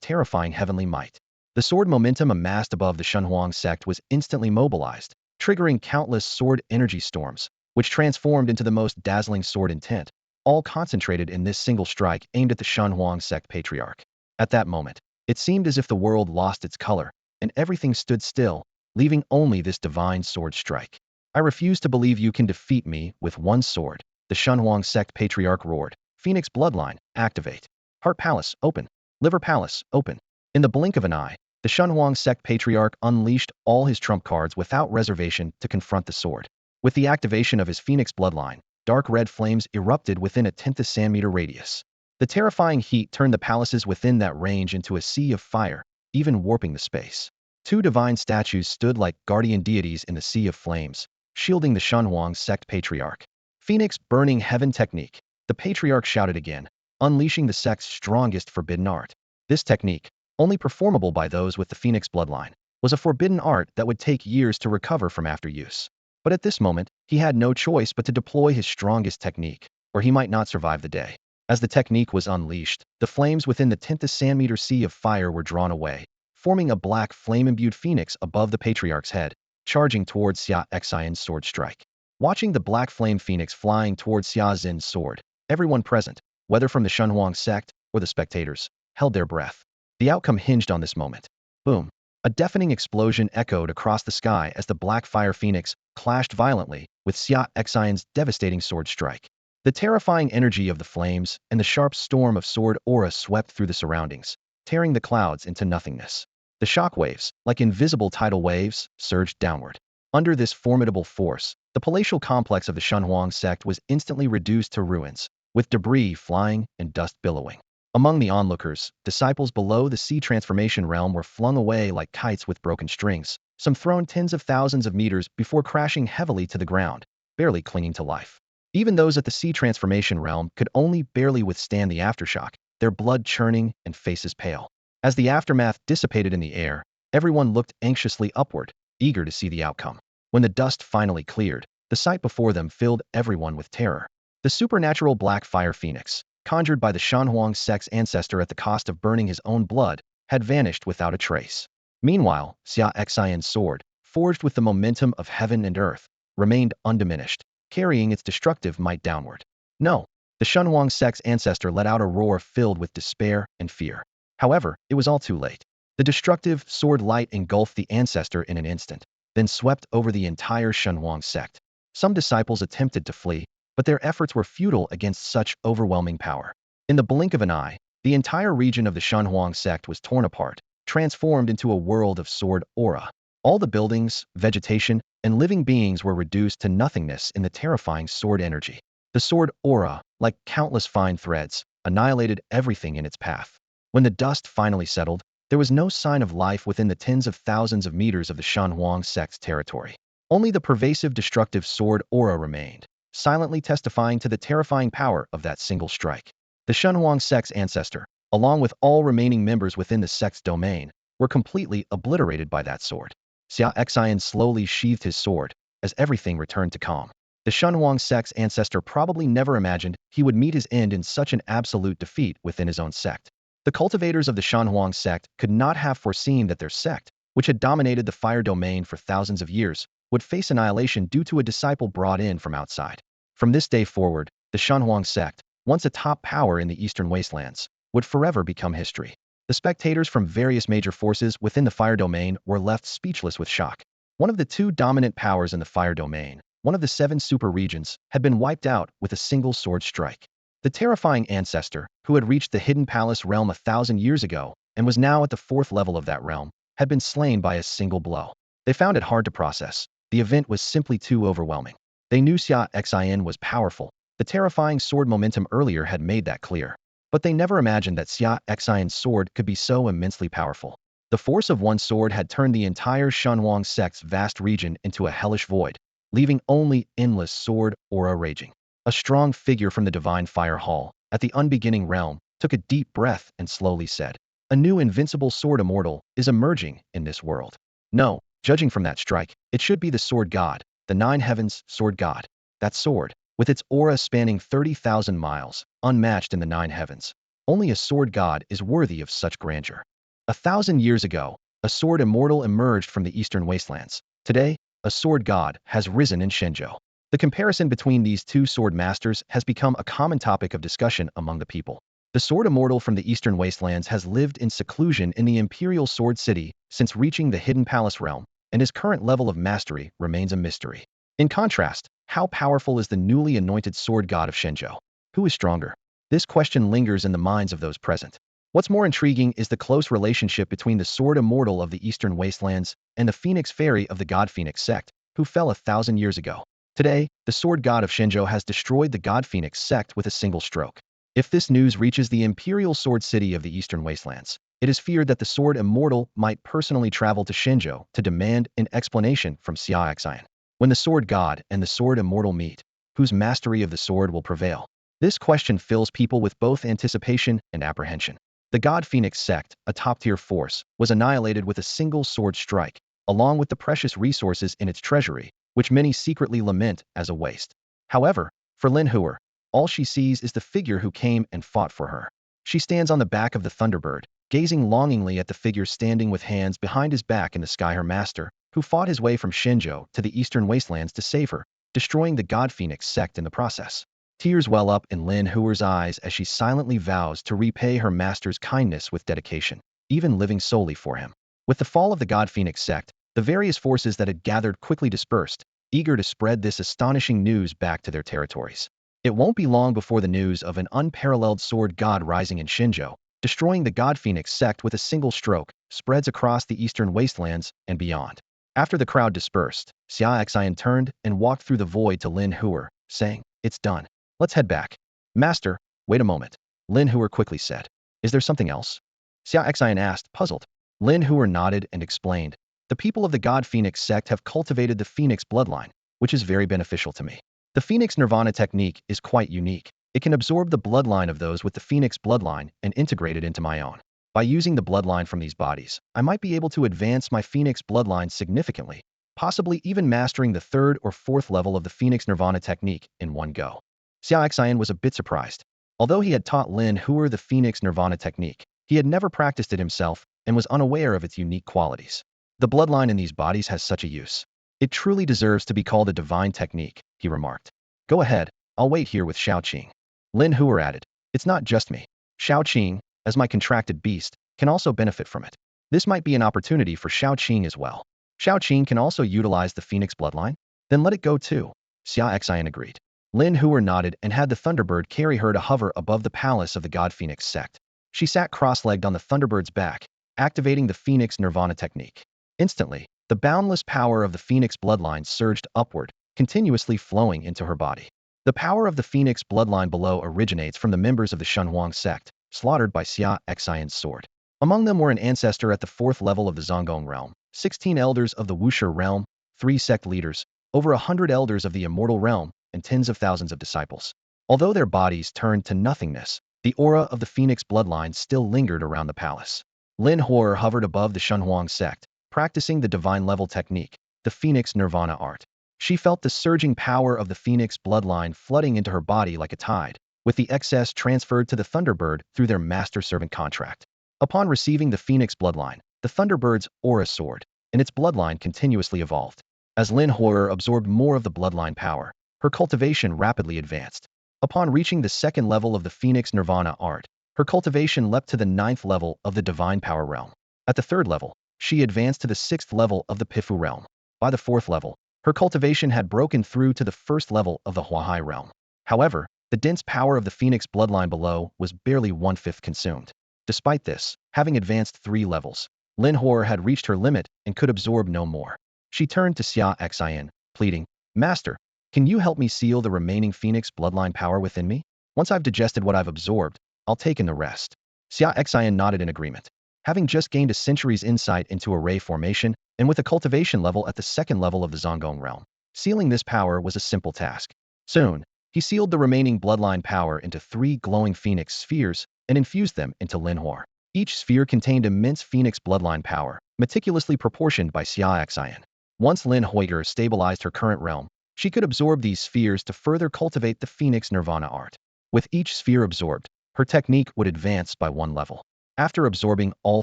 terrifying heavenly might. The sword momentum amassed above the Shenhuang sect was instantly mobilized, triggering countless sword energy storms, which transformed into the most dazzling sword intent, all concentrated in this single strike aimed at the Shenhuang sect patriarch. At that moment, it seemed as if the world lost its color, and everything stood still, leaving only this divine sword strike. I refuse to believe you can defeat me with one sword, the Shenhuang sect patriarch roared. Phoenix Bloodline, activate. Heart Palace, open. Liver Palace, open. In the blink of an eye, the Shenhuang sect patriarch unleashed all his trump cards without reservation to confront the sword. With the activation of his Phoenix Bloodline, dark red flames erupted within a 10th centimeter radius. The terrifying heat turned the palaces within that range into a sea of fire, even warping the space. Two divine statues stood like guardian deities in the sea of flames, shielding the Shenhuang sect patriarch. Phoenix Burning Heaven Technique, the patriarch shouted again, unleashing the sect's strongest forbidden art. This technique, only performable by those with the Phoenix bloodline, was a forbidden art that would take years to recover from after use. But at this moment, he had no choice but to deploy his strongest technique, or he might not survive the day. As the technique was unleashed, the flames within the 10th centimeter sea of fire were drawn away, forming a black flame-imbued phoenix above the patriarch's head, charging towards Xia Xian's sword strike. Watching the black flame phoenix flying towards Xia Xin's sword, everyone present, whether from the Shenhuang sect or the spectators, held their breath. The outcome hinged on this moment. Boom! A deafening explosion echoed across the sky as the black fire phoenix clashed violently with Xia Xian's devastating sword strike. The terrifying energy of the flames and the sharp storm of sword aura swept through the surroundings, tearing the clouds into nothingness. The shockwaves, like invisible tidal waves, surged downward. Under this formidable force, the palatial complex of the Shenhuang sect was instantly reduced to ruins, with debris flying and dust billowing. Among the onlookers, disciples below the sea transformation realm were flung away like kites with broken strings, some thrown tens of thousands of meters before crashing heavily to the ground, barely clinging to life. Even those at the sea transformation realm could only barely withstand the aftershock, their blood churning and faces pale. As the aftermath dissipated in the air, everyone looked anxiously upward, eager to see the outcome. When the dust finally cleared, the sight before them filled everyone with terror. The supernatural black fire phoenix, conjured by the Shenhuang sect's ancestor at the cost of burning his own blood, had vanished without a trace. Meanwhile, Xia Xian's sword, forged with the momentum of heaven and earth, remained undiminished, carrying its destructive might downward. No! The Shenhuang sect's ancestor let out a roar filled with despair and fear. However, it was all too late. The destructive sword light engulfed the ancestor in an instant, then swept over the entire Shenhuang sect. Some disciples attempted to flee, but their efforts were futile against such overwhelming power. In the blink of an eye, the entire region of the Shenhuang sect was torn apart, transformed into a world of sword aura. All the buildings, vegetation, and living beings were reduced to nothingness in the terrifying sword energy. The sword aura, like countless fine threads, annihilated everything in its path. When the dust finally settled, there was no sign of life within the tens of thousands of meters of the Shenhuang sect's territory. Only the pervasive destructive sword aura remained, silently testifying to the terrifying power of that single strike. The Shenhuang sect's ancestor, along with all remaining members within the sect's domain, were completely obliterated by that sword. Xia Xian slowly sheathed his sword, as everything returned to calm. The Shenhuang sect's ancestor probably never imagined he would meet his end in such an absolute defeat within his own sect. The cultivators of the Shenhuang sect could not have foreseen that their sect, which had dominated the fire domain for thousands of years, would face annihilation due to a disciple brought in from outside. From this day forward, the Shenhuang sect, once a top power in the eastern wastelands, would forever become history. The spectators from various major forces within the fire domain were left speechless with shock. One of the two dominant powers in the fire domain, one of the 7 super regions, had been wiped out with a single sword strike. The terrifying ancestor, who had reached the hidden palace realm 1,000 years ago and was now at the 4th level of that realm, had been slain by a single blow. They found it hard to process. The event was simply too overwhelming. They knew Xia Xin was powerful. The terrifying sword momentum earlier had made that clear. But they never imagined that Xia Xin's sword could be so immensely powerful. The force of one sword had turned the entire Shenhuang sect's vast region into a hellish void, leaving only endless sword aura raging. A strong figure from the divine fire hall, at the unbeginning realm, took a deep breath and slowly said, "A new invincible sword immortal is emerging in this world. No, judging from that strike, it should be the sword god, the 9 heavens sword god. That sword, with its aura spanning 30,000 miles, unmatched in the 9 heavens. Only a sword god is worthy of such grandeur." 1,000 years ago, a sword immortal emerged from the eastern wastelands. Today, a sword god has risen in Shenzhou. The comparison between these two sword masters has become a common topic of discussion among the people. The sword immortal from the eastern wastelands has lived in seclusion in the Imperial Sword City since reaching the hidden palace realm, and his current level of mastery remains a mystery. In contrast, how powerful is the newly anointed sword god of Shenzhou? Who is stronger? This question lingers in the minds of those present. What's more intriguing is the close relationship between the sword immortal of the eastern wastelands and the phoenix fairy of the god Phoenix sect, who fell 1,000 years ago. Today, the sword god of Shenzhou has destroyed the god Phoenix sect with a single stroke. If this news reaches the Imperial Sword City of the eastern wastelands, it is feared that the sword immortal might personally travel to Shenzhou to demand an explanation from Xia Xian. When the sword god and the sword immortal meet, whose mastery of the sword will prevail? This question fills people with both anticipation and apprehension. The god Phoenix sect, a top-tier force, was annihilated with a single sword strike, along with the precious resources in its treasury, which many secretly lament as a waste. However, for Lin Huer, all she sees is the figure who came and fought for her. She stands on the back of the Thunderbird, gazing longingly at the figure standing with hands behind his back in the sky, her master, who fought his way from Shenzhou to the eastern wastelands to save her, destroying the god Phoenix sect in the process. Tears well up in Lin Huer's eyes as she silently vows to repay her master's kindness with dedication, even living solely for him. With the fall of the god Phoenix sect, the various forces that had gathered quickly dispersed, eager to spread this astonishing news back to their territories. It won't be long before the news of an unparalleled sword god rising in Shenzhou, destroying the god Phoenix sect with a single stroke, spreads across the eastern wastelands and beyond. After the crowd dispersed, Xia Xian turned and walked through the void to Lin Huer, saying, "It's done. Let's head back." "Master, wait a moment," Lin Huer quickly said. "Is there something else?" Xia Xian asked, puzzled. Lin Huer nodded and explained, "The people of the god Phoenix sect have cultivated the Phoenix bloodline, which is very beneficial to me. The Phoenix Nirvana technique is quite unique. It can absorb the bloodline of those with the Phoenix bloodline and integrate it into my own. By using the bloodline from these bodies, I might be able to advance my Phoenix bloodline significantly, possibly even mastering the 3rd or 4th level of the Phoenix Nirvana technique in one go." Xia Xian was a bit surprised. Although he had taught Lin Huer the Phoenix Nirvana technique, he had never practiced it himself and was unaware of its unique qualities. The bloodline in these bodies has such a use. It truly deserves to be called a divine technique, he remarked. "Go ahead, I'll wait here with Xiaoqing." Lin Huer added, "It's not just me. Xiaoqing, as my contracted beast, can also benefit from it. This might be an opportunity for Xiaoqing as well. Xiaoqing can also utilize the Phoenix bloodline? Then let it go too." Xia Xian agreed. Lin Huer nodded and had the Thunderbird carry her to hover above the palace of the god Phoenix sect. She sat cross-legged on the Thunderbird's back, activating the Phoenix Nirvana technique. Instantly, the boundless power of the Phoenix bloodline surged upward, continuously flowing into her body. The power of the Phoenix bloodline below originates from the members of the Shenhuang sect, slaughtered by Xia Xian's sword. Among them were an ancestor at the 4th level of the Zhonggong realm, 16 elders of the Wuxia realm, 3 sect leaders, over 100 elders of the Immortal realm, and tens of thousands of disciples. Although their bodies turned to nothingness, the aura of the Phoenix bloodline still lingered around the palace. Lin Huer hovered above the Shenhuang sect, practicing the divine level technique, the Phoenix Nirvana art. She felt the surging power of the Phoenix bloodline flooding into her body like a tide, with the excess transferred to the Thunderbird through their master-servant contract. Upon receiving the Phoenix bloodline, the Thunderbird's aura soared, and its bloodline continuously evolved. As Lin Huer absorbed more of the bloodline power, her cultivation rapidly advanced. Upon reaching the 2nd level of the Phoenix Nirvana art, her cultivation leapt to the 9th level of the Divine Power realm. At the 3rd level, she advanced to the 6th level of the Pifu realm. By the 4th level, her cultivation had broken through to the 1st level of the Huahai realm. However, the dense power of the Phoenix bloodline below was barely 1/5 consumed. Despite this, having advanced 3 levels, Lin Hor had reached her limit and could absorb no more. She turned to Xia Xian, pleading, "Master, can you help me seal the remaining Phoenix bloodline power within me? Once I've digested what I've absorbed, I'll take in the rest." Xia Xian nodded in agreement. Having just gained a century's insight into array formation, and with a cultivation level at the 2nd level of the Zhonggong realm, sealing this power was a simple task. Soon, he sealed the remaining bloodline power into 3 glowing phoenix spheres and infused them into Lin Hor. Each sphere contained immense phoenix bloodline power, meticulously proportioned by Xia Xian. Once Lin Hor stabilized her current realm, she could absorb these spheres to further cultivate the phoenix nirvana art. With each sphere absorbed, her technique would advance by 1 level. After absorbing all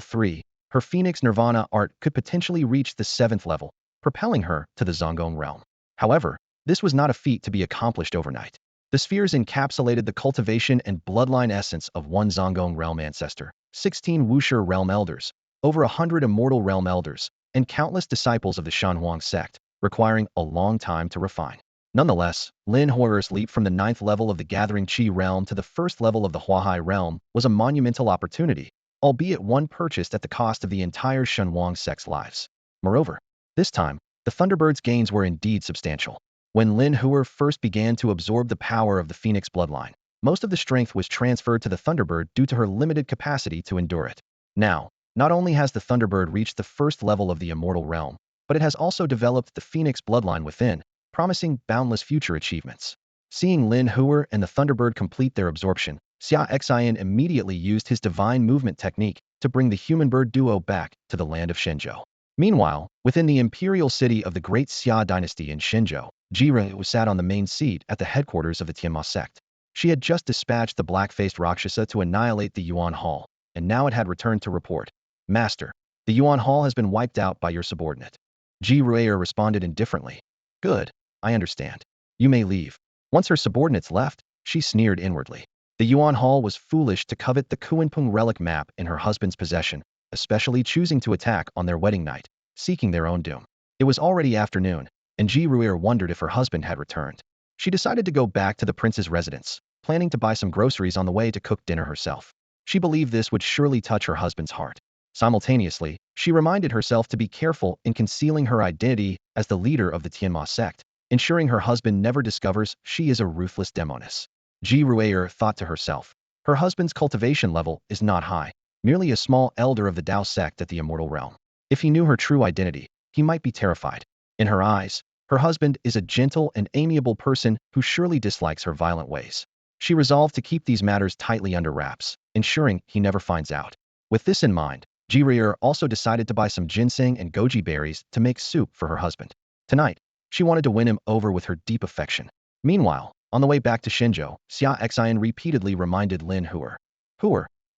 3, her phoenix nirvana art could potentially reach the 7th level, propelling her to the Zhonggong realm. However, this was not a feat to be accomplished overnight. The spheres encapsulated the cultivation and bloodline essence of 1 Zhonggong realm ancestor, 16 Wuxia realm elders, over 100 immortal realm elders, and countless disciples of the Shanhuang sect, requiring a long time to refine. Nonetheless, Lin Hor's leap from the 9th level of the Gathering Qi realm to the 1st level of the Huahai realm was a monumental opportunity, albeit one purchased at the cost of the entire Shanhuang sect's lives. Moreover, this time, the Thunderbird's gains were indeed substantial. When Lin Hor first began to absorb the power of the Phoenix bloodline, most of the strength was transferred to the Thunderbird due to her limited capacity to endure it. Now, not only has the Thunderbird reached the 1st level of the immortal realm, but it has also developed the Phoenix bloodline within, promising boundless future achievements. Seeing Lin Hor and the Thunderbird complete their absorption, Xia Xian immediately used his divine movement technique to bring the human-bird duo back to the land of Shenzhou. Meanwhile, within the imperial city of the Great Xia dynasty in Shenzhou, Jire sat on the main seat at the headquarters of the Tienma sect. She had just dispatched the black-faced Rakshasa to annihilate the Yuan Hall, and now it had returned to report. "Master, the Yuan Hall has been wiped out by your subordinate." Jire responded indifferently. "Good, I understand. You may leave." Once her subordinates left, she sneered inwardly. The Yuan Hall was foolish to covet the Kuanping relic map in her husband's possession, especially choosing to attack on their wedding night, seeking their own doom. It was already afternoon, and Ji Ruir wondered if her husband had returned. She decided to go back to the prince's residence, planning to buy some groceries on the way to cook dinner herself. She believed this would surely touch her husband's heart. Simultaneously, she reminded herself to be careful in concealing her identity as the leader of the Tienma sect, ensuring her husband never discovers she is a ruthless demoness. Ji Ruir thought to herself, her husband's cultivation level is not high, merely a small elder of the Dao sect at the immortal realm. If he knew her true identity, he might be terrified. In her eyes, her husband is a gentle and amiable person who surely dislikes her violent ways. She resolved to keep these matters tightly under wraps, ensuring he never finds out. With this in mind, Jirier also decided to buy some ginseng and goji berries to make soup for her husband. Tonight, she wanted to win him over with her deep affection. Meanwhile, on the way back to Shenzhou, Xia Xian repeatedly reminded Lin Hor,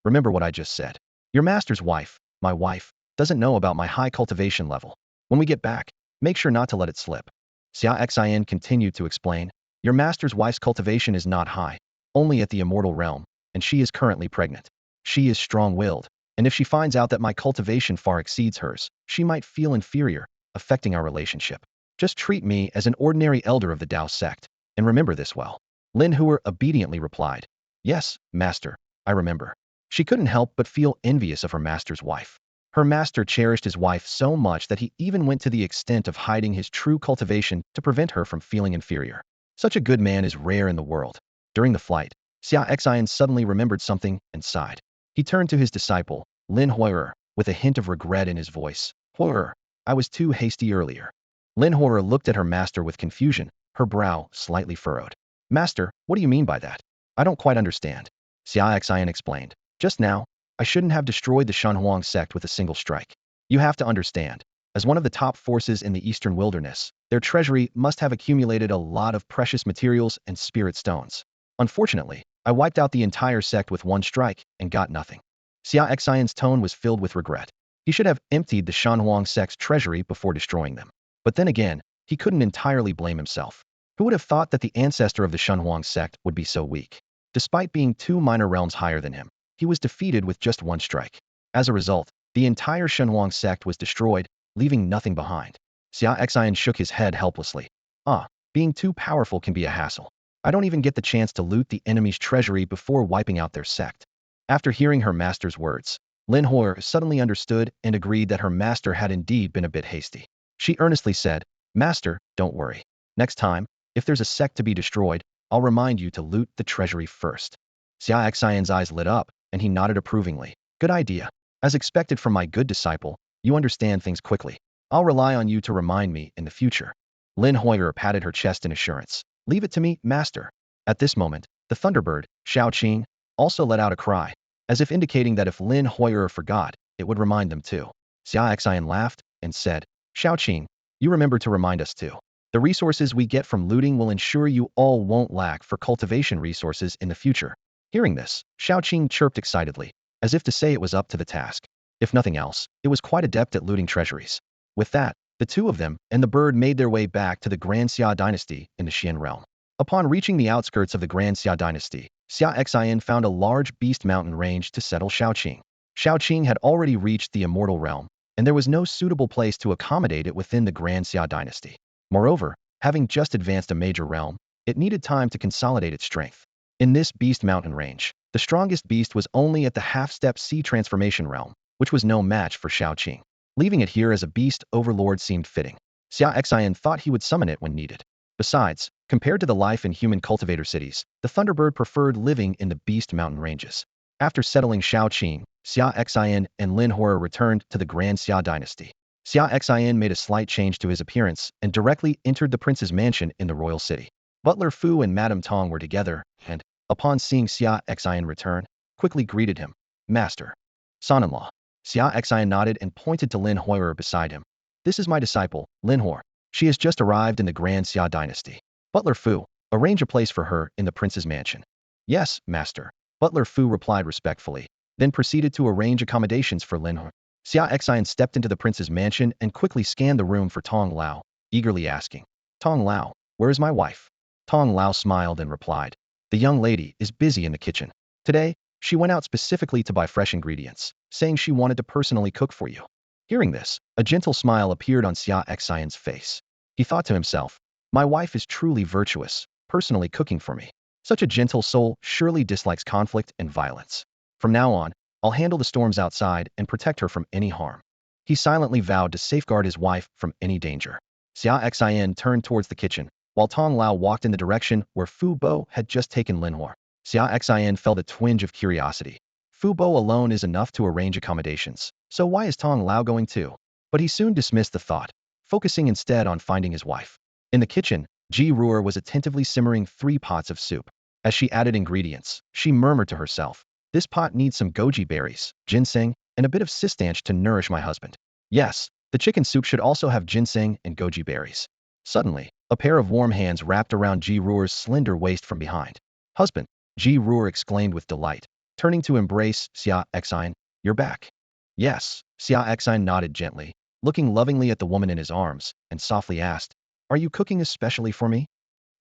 remember what I just said. Your master's wife, my wife, doesn't know about my high cultivation level. When we get back, make sure not to let it slip." Xia Xian continued to explain, "Your master's wife's cultivation is not high, only at the immortal realm, and she is currently pregnant. She is strong-willed, and if she finds out that my cultivation far exceeds hers, she might feel inferior, affecting our relationship. Just treat me as an ordinary elder of the Dao sect, and remember this well." Lin Hor obediently replied, "Yes, master, I remember." She couldn't help but feel envious of her master's wife. Her master cherished his wife so much that he even went to the extent of hiding his true cultivation to prevent her from feeling inferior. Such a good man is rare in the world. During the flight, Xia Xian suddenly remembered something and sighed. He turned to his disciple, Lin Hor, with a hint of regret in his voice. "Hor, I was too hasty earlier." Lin Hor looked at her master with confusion, her brow slightly furrowed. "Master, what do you mean by that? I don't quite understand." Xia Xian explained. "Just now, I shouldn't have destroyed the Shanhuang sect with a single strike. You have to understand, as one of the top forces in the Eastern Wilderness, their treasury must have accumulated a lot of precious materials and spirit stones. Unfortunately, I wiped out the entire sect with one strike and got nothing." Xia Xian's tone was filled with regret. He should have emptied the Shanhuang sect's treasury before destroying them. But then again, he couldn't entirely blame himself. Who would have thought that the ancestor of the Shanhuang sect would be so weak? Despite being 2 minor realms higher than him, he was defeated with just one strike. As a result, the entire Shenhuang sect was destroyed, leaving nothing behind. Xia Xian shook his head helplessly. Ah, being too powerful can be a hassle. I don't even get the chance to loot the enemy's treasury before wiping out their sect. After hearing her master's words, Lin Hor suddenly understood and agreed that her master had indeed been a bit hasty. She earnestly said, Master, don't worry. Next time, if there's a sect to be destroyed, I'll remind you to loot the treasury first. Xia Xian's eyes lit up, and he nodded approvingly. Good idea. As expected from my good disciple, you understand things quickly. I'll rely on you to remind me in the future. Lin Hoyer patted her chest in assurance. Leave it to me, master. At this moment, the Thunderbird, Xiao Qing, also let out a cry, as if indicating that if Lin Hoyer forgot, it would remind them too. Xia Xian laughed and said, Xiao Qing, you remember to remind us too. The resources we get from looting will ensure you all won't lack for cultivation resources in the future. Hearing this, Xiao Qing chirped excitedly, as if to say it was up to the task. If nothing else, it was quite adept at looting treasuries. With that, the two of them and the bird made their way back to the Grand Xia dynasty in the Xian realm. Upon reaching the outskirts of the Grand Xia dynasty, Xia Xian found a large beast mountain range to settle Xiaoqing. Xiaoqing had already reached the immortal realm, and there was no suitable place to accommodate it within the Grand Xia dynasty. Moreover, having just advanced a major realm, it needed time to consolidate its strength. In this beast mountain range, the strongest beast was only at the half-step sea transformation realm, which was no match for Xiaoqing. Leaving it here as a beast overlord seemed fitting. Xia Xian thought he would summon it when needed. Besides, compared to the life in human cultivator cities, the Thunderbird preferred living in the beast mountain ranges. After settling Xiaoqing, Xia Xian and Lin Hora returned to the Grand Xia dynasty. Xia Xian made a slight change to his appearance and directly entered the prince's mansion in the royal city. Butler Fu and Madame Tong were together, and, upon seeing Xia Xian return, quickly greeted him. Master. Son-in-law. Xia Xian nodded and pointed to Lin Hoyer beside him. This is my disciple, Lin Hor. She has just arrived in the Grand Xia dynasty. Butler Fu, arrange a place for her in the prince's mansion. Yes, master. Butler Fu replied respectfully, then proceeded to arrange accommodations for Lin Hor. Xia Xian stepped into the prince's mansion and quickly scanned the room for Tong Lao, eagerly asking, Tong Lao, where is my wife? Tong Lao smiled and replied, the young lady is busy in the kitchen. Today, she went out specifically to buy fresh ingredients, saying she wanted to personally cook for you. Hearing this, a gentle smile appeared on Xia Xian's face. He thought to himself, my wife is truly virtuous, personally cooking for me. Such a gentle soul surely dislikes conflict and violence. From now on, I'll handle the storms outside and protect her from any harm. He silently vowed to safeguard his wife from any danger. Xia Xian turned towards the kitchen, while Tong Lao walked in the direction where Fu Bo had just taken Lin Hor. Xia Xian felt a twinge of curiosity. Fu Bo alone is enough to arrange accommodations, so why is Tong Lao going too? But he soon dismissed the thought, focusing instead on finding his wife. In the kitchen, Ji Ruer was attentively simmering 3 pots of soup. As she added ingredients, she murmured to herself, this pot needs some goji berries, ginseng, and a bit of sistanch to nourish my husband. Yes, the chicken soup should also have ginseng and goji berries. Suddenly, a pair of warm hands wrapped around Ji Ruer's slender waist from behind. Husband, Ji Ruer exclaimed with delight, turning to embrace Xia Xian, you're back. Yes, Xia Xian nodded gently, looking lovingly at the woman in his arms, and softly asked, are you cooking especially for me?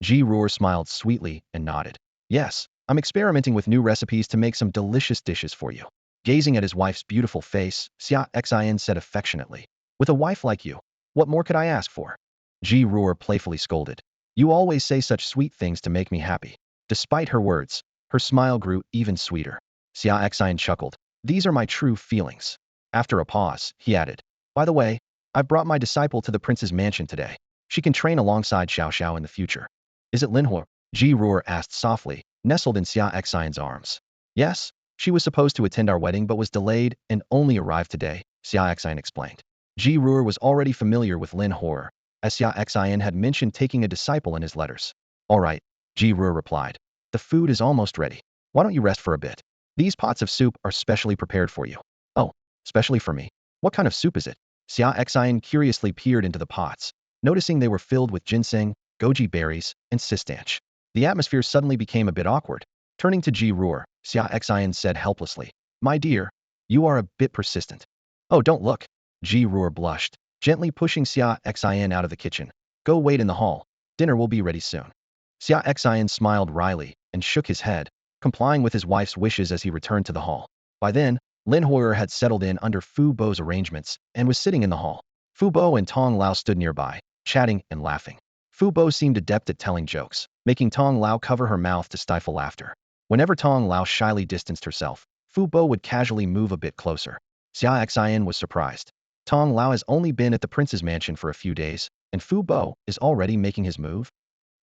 Ji Ruer smiled sweetly and nodded. Yes, I'm experimenting with new recipes to make some delicious dishes for you. Gazing at his wife's beautiful face, Xia Xian said affectionately, with a wife like you, what more could I ask for? Ji Ruer playfully scolded. You always say such sweet things to make me happy. Despite her words, her smile grew even sweeter. Xia Xian chuckled. These are my true feelings. After a pause, he added, by the way, I've brought my disciple to the prince's mansion today. She can train alongside Xiao Xiao in the future. Is it Lin Hor? Ji Ruer asked softly, nestled in Xia Xian's arms. Yes, she was supposed to attend our wedding but was delayed and only arrived today, Xia Xian explained. Ji Ruer was already familiar with Lin Hor, as Xia Xian had mentioned taking a disciple in his letters. All right, Ji Ruer replied. The food is almost ready. Why don't you rest for a bit? These pots of soup are specially prepared for you. Oh, specially for me. What kind of soup is it? Xia Xian curiously peered into the pots, noticing they were filled with ginseng, goji berries, and sistanch. The atmosphere suddenly became a bit awkward. Turning to Ji Ruer, Xia Xian said helplessly, my dear, you are a bit persistent. Oh, don't look. Ji Ruer blushed, gently pushing Xia Xian out of the kitchen. Go wait in the hall. Dinner will be ready soon. Xia Xian smiled wryly and shook his head, complying with his wife's wishes as he returned to the hall. By then, Lin Hoyer had settled in under Fu Bo's arrangements and was sitting in the hall. Fu Bo and Tong Lao stood nearby, chatting and laughing. Fu Bo seemed adept at telling jokes, making Tong Lao cover her mouth to stifle laughter. Whenever Tong Lao shyly distanced herself, Fu Bo would casually move a bit closer. Xia Xian was surprised. Tong Lao has only been at the prince's mansion for a few days, and Fu Bo is already making his move?